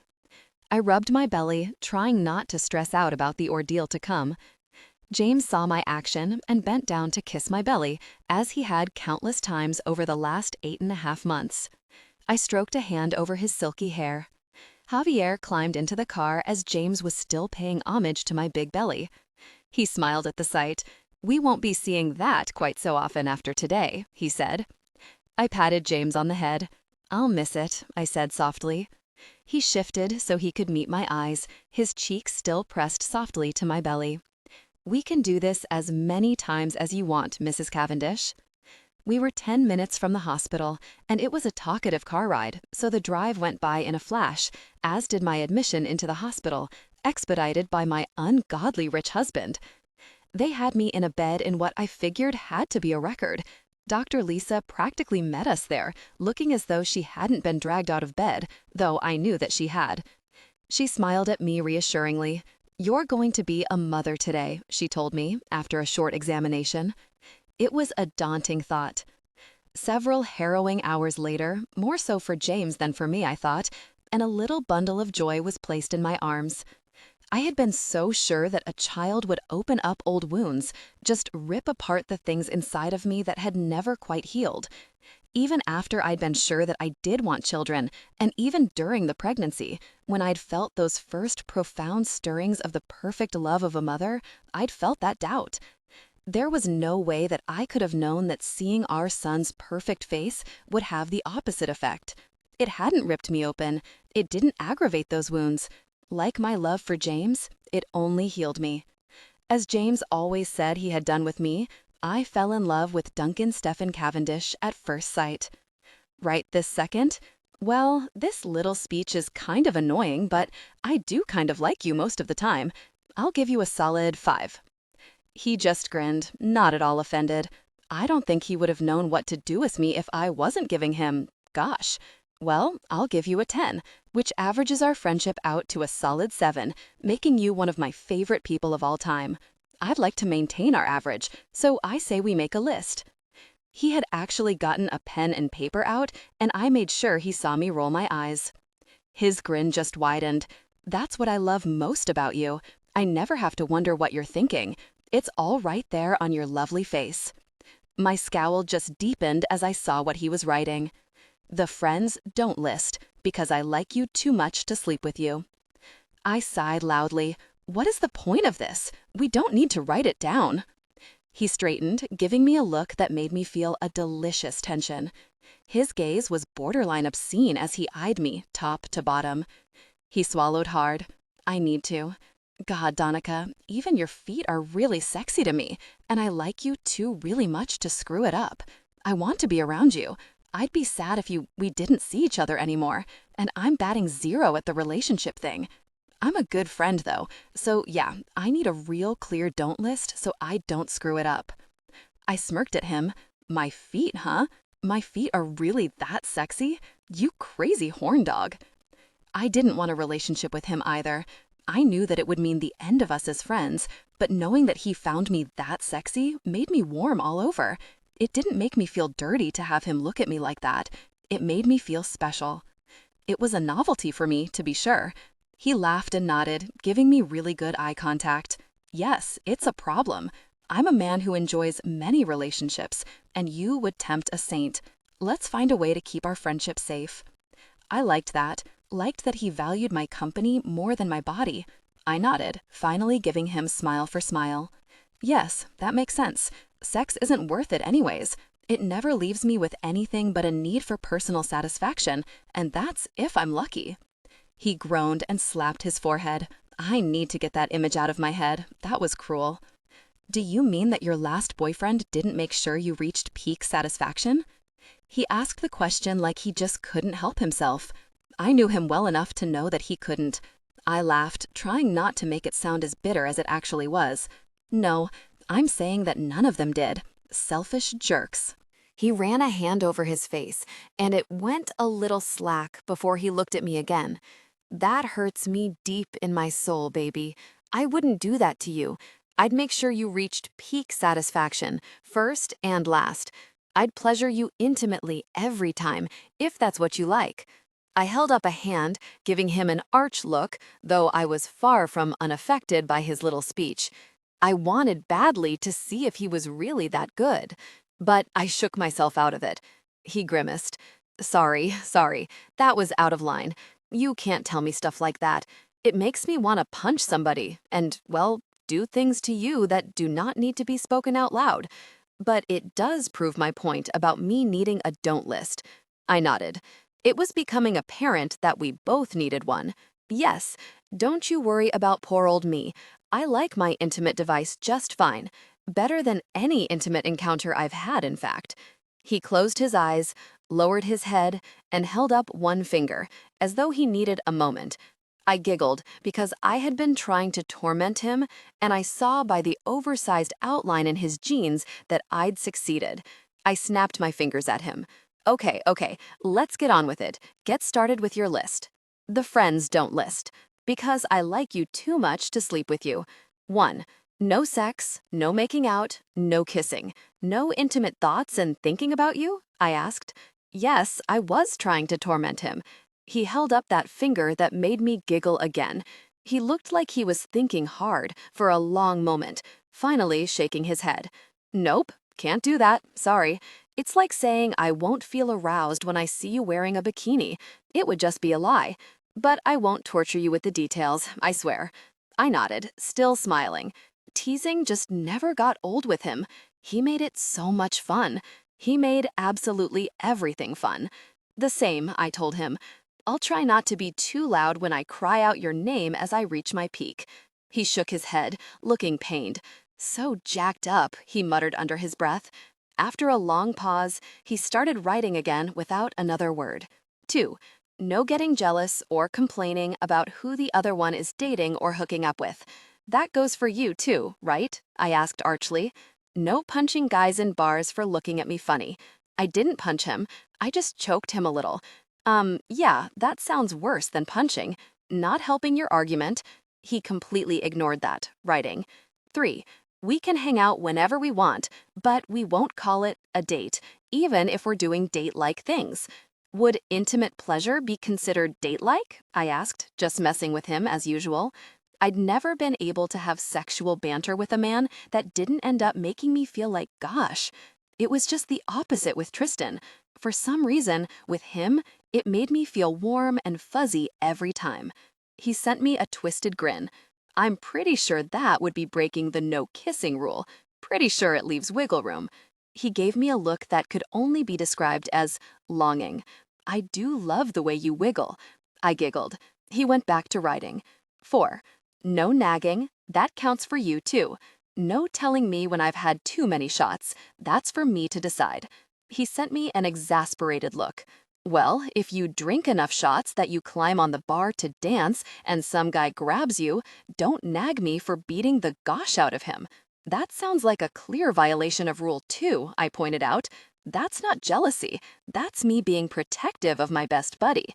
Speaker 1: I rubbed my belly, trying not to stress out about the ordeal to come. James saw my action and bent down to kiss my belly, as he had countless times over the last 8.5 months. I stroked a hand over his silky hair. Javier climbed into the car as James was still paying homage to my big belly. He smiled at the sight. "We won't be seeing that quite so often after today," he said. I patted James on the head. "I'll miss it," I said softly. He shifted so he could meet my eyes, his cheeks still pressed softly to my belly. "We can do this as many times as you want, Mrs. Cavendish." We were 10 minutes from the hospital, and it was a talkative car ride, so the drive went by in a flash, as did my admission into the hospital, expedited by my ungodly rich husband. They had me in a bed in what I figured had to be a record. Dr. Lisa practically met us there, looking as though she hadn't been dragged out of bed, though I knew that she had. She smiled at me reassuringly. "You're going to be a mother today," she told me, after a short examination. It was a daunting thought. Several harrowing hours later, more so for James than for me, I thought, and a little bundle of joy was placed in my arms. I had been so sure that a child would open up old wounds, just rip apart the things inside of me that had never quite healed. Even after I'd been sure that I did want children, and even during the pregnancy, when I'd felt those first profound stirrings of the perfect love of a mother, I'd felt that doubt. There was no way that I could have known that seeing our son's perfect face would have the opposite effect. It hadn't ripped me open. It didn't aggravate those wounds. Like my love for James, it only healed me. As James always said he had done with me, I fell in love with Duncan Stefan Cavendish at first sight. Right this second? Well, this little speech is kind of annoying, but I do kind of like you most of the time. I'll give you a solid 5. He just grinned, not at all offended.
Speaker 2: I don't think he would have known what to do with me if I wasn't giving him, gosh. Well, I'll give you a 10, which averages our friendship out to a solid 7, making you one of my favorite people of all time. I'd like to maintain our average, so I say we make a list. He had actually gotten a pen and paper out, and I made sure he saw me roll my eyes. His grin just widened. That's what I love most about you. I never have to wonder what you're thinking. It's all right there on your lovely face. My scowl just deepened as I saw what he was writing. The friends don't list, because I like you too much to sleep with you. I sighed loudly. What is the point of this? We don't need to write it down. He straightened, giving me a look that made me feel a delicious tension. His gaze was borderline obscene as he eyed me, top to bottom. He swallowed hard. I need to. God, Donica, even your feet are really sexy to me, and I like you too really much to screw it up. I want to be around you. I'd be sad if we didn't see each other anymore, and I'm batting 0 at the relationship thing. I'm a good friend, though, so yeah, I need a real clear don't list so I don't screw it up. I smirked at him. My feet, huh? My feet are really that sexy? You crazy horn dog. I didn't want a relationship with him either. I knew that it would mean the end of us as friends, but knowing that he found me that sexy made me warm all over. It didn't make me feel dirty to have him look at me like that. It made me feel special. It was a novelty for me, to be sure. He laughed and nodded, giving me really good eye contact. Yes, it's a problem. I'm a man who enjoys many relationships, and you would tempt a saint. Let's find a way to keep our friendship safe. I liked that he valued my company more than my body. I nodded, finally giving him smile for smile. Yes, that makes sense. Sex isn't worth it anyways. It never leaves me with anything but a need for personal satisfaction, and that's if I'm lucky. He groaned and slapped his forehead. I need to get that image out of my head. That was cruel. Do you mean that your last boyfriend didn't make sure you reached peak satisfaction? He asked the question like he just couldn't help himself. I knew him well enough to know that he couldn't. I laughed, trying not to make it sound as bitter as it actually was. No, I'm saying that none of them did. Selfish jerks.
Speaker 1: He ran a hand over his face, and it went a little slack before he looked at me again. That hurts me deep in my soul, baby. I wouldn't do that to you. I'd make sure you reached peak satisfaction, first and last. I'd pleasure you intimately every time, if that's what you like. I held up a hand, giving him an arch look, though I was far from unaffected by his little speech. I wanted badly to see if he was really that good, but I shook myself out of it. He grimaced. Sorry, that was out of line. You can't tell me stuff like that. It makes me want to punch somebody and, well, do things to you that do not need to be spoken out loud. But it does prove my point about me needing a don't list. I nodded. It was becoming apparent that we both needed one. Yes, don't you worry about poor old me. I like my intimate device just fine. Better than any intimate encounter I've had, in fact. He closed his eyes, lowered his head, and held up one finger, as though he needed a moment. I giggled because I had been trying to torment him, and I saw by the oversized outline in his jeans that I'd succeeded. I snapped my fingers at him. Okay, let's get on with it. Get started with your list. The friends don't list, because I like you too much to sleep with you. 1. No sex, no making out, no kissing, no intimate thoughts and thinking about you? I asked. Yes, I was trying to torment him. He held up that finger that made me giggle again. He looked like he was thinking hard for a long moment, finally shaking his head. Nope, can't do that, sorry. It's like saying I won't feel aroused when I see you wearing a bikini. It would just be a lie. But I won't torture you with the details, I swear. I nodded, still smiling. Teasing just never got old with him. He made it so much fun. He made absolutely everything fun. The same, I told him. I'll try not to be too loud when I cry out your name as I reach my peak. He shook his head, looking pained. So jacked up, he muttered under his breath. After a long pause, he started writing again without another word. 2. No getting jealous or complaining about who the other one is dating or hooking up with. That goes for you too, right? I asked archly.
Speaker 2: No punching guys in bars for looking at me funny. I didn't punch him. I just choked him a little. Yeah, that sounds worse than punching. Not helping your argument. He completely ignored that, writing. 3. We can hang out whenever we want, but we won't call it a date, even if we're doing date-like things. Would intimate pleasure be considered date-like? I asked, just messing with him as usual. I'd never been able to have sexual banter with a man that didn't end up making me feel like, gosh. It was just the opposite with Tristan. For some reason, with him, it made me feel warm and fuzzy every time. He sent me a twisted grin. I'm pretty sure that would be breaking the no kissing rule. Pretty sure it leaves wiggle room. He gave me a look that could only be described as longing. I do love the way you wiggle. I giggled. He went back to writing. 4. No nagging. That counts for you too. No telling me when I've had too many shots. That's for me to decide. He sent me an exasperated look. Well, if you drink enough shots that you climb on the bar to dance and some guy grabs you, don't nag me for beating the gosh out of him. That sounds like a clear violation of Rule 2, I pointed out. That's not jealousy. That's me being protective of my best buddy.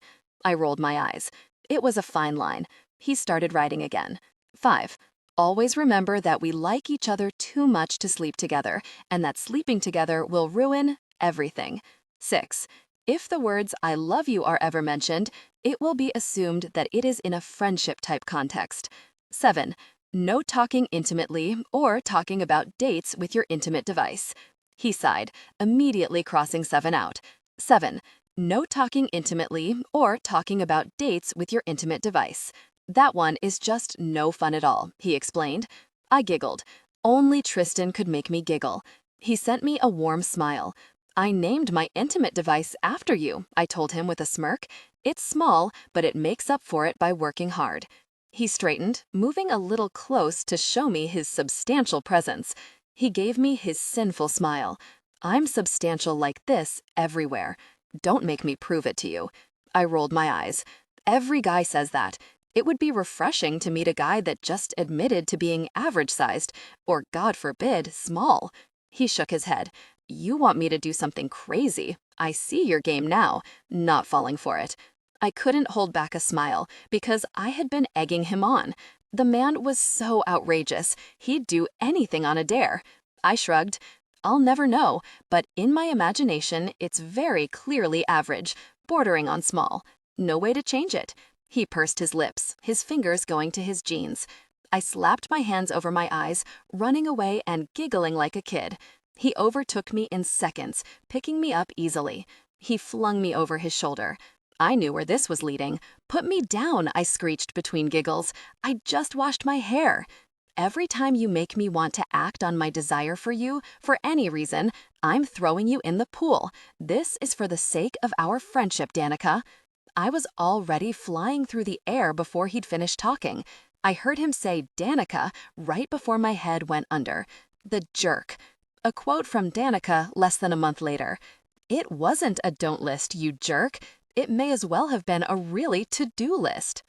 Speaker 2: I rolled my eyes. It was a fine line. He started writing again. 5. Always remember that we like each other too much to sleep together, and that sleeping together will ruin everything. 6. If the words I love you are ever mentioned, it will be assumed that it is in a friendship-type context. 7. No talking intimately or talking about dates with your intimate device. He sighed, immediately crossing 7 out. 7. No talking intimately or talking about dates with your intimate device. That one is just no fun at all, he explained. I giggled. Only Tristan could make me giggle. He sent me a warm smile. I named my intimate device after you, I told him with a smirk. It's small, but it makes up for it by working hard. He straightened, moving a little close to show me his substantial presence. He gave me his sinful smile. I'm substantial like this everywhere. Don't make me prove it to you. I rolled my eyes. Every guy says that. It would be refreshing to meet a guy that just admitted to being average-sized, or God forbid, small. He shook his head. You want me to do something crazy. I see your game now, not falling for it. I couldn't hold back a smile because I had been egging him on. The man was so outrageous, he'd do anything on a dare. I shrugged. I'll never know, but in my imagination, it's very clearly average, bordering on small. No way to change it. He pursed his lips, his fingers going to his jeans. I slapped my hands over my eyes, running away and giggling like a kid. He overtook me in seconds, picking me up easily. He flung me over his shoulder. I knew where this was leading. Put me down, I screeched between giggles. I just washed my hair. Every time you make me want to act on my desire for you, for any reason, I'm throwing you in the pool. This is for the sake of our friendship, Danica. I was already flying through the air before he'd finished talking. I heard him say Danica right before my head went under. The jerk. A quote from Danica less than a month later. It wasn't a don't list, you jerk. It may as well have been a really to-do list.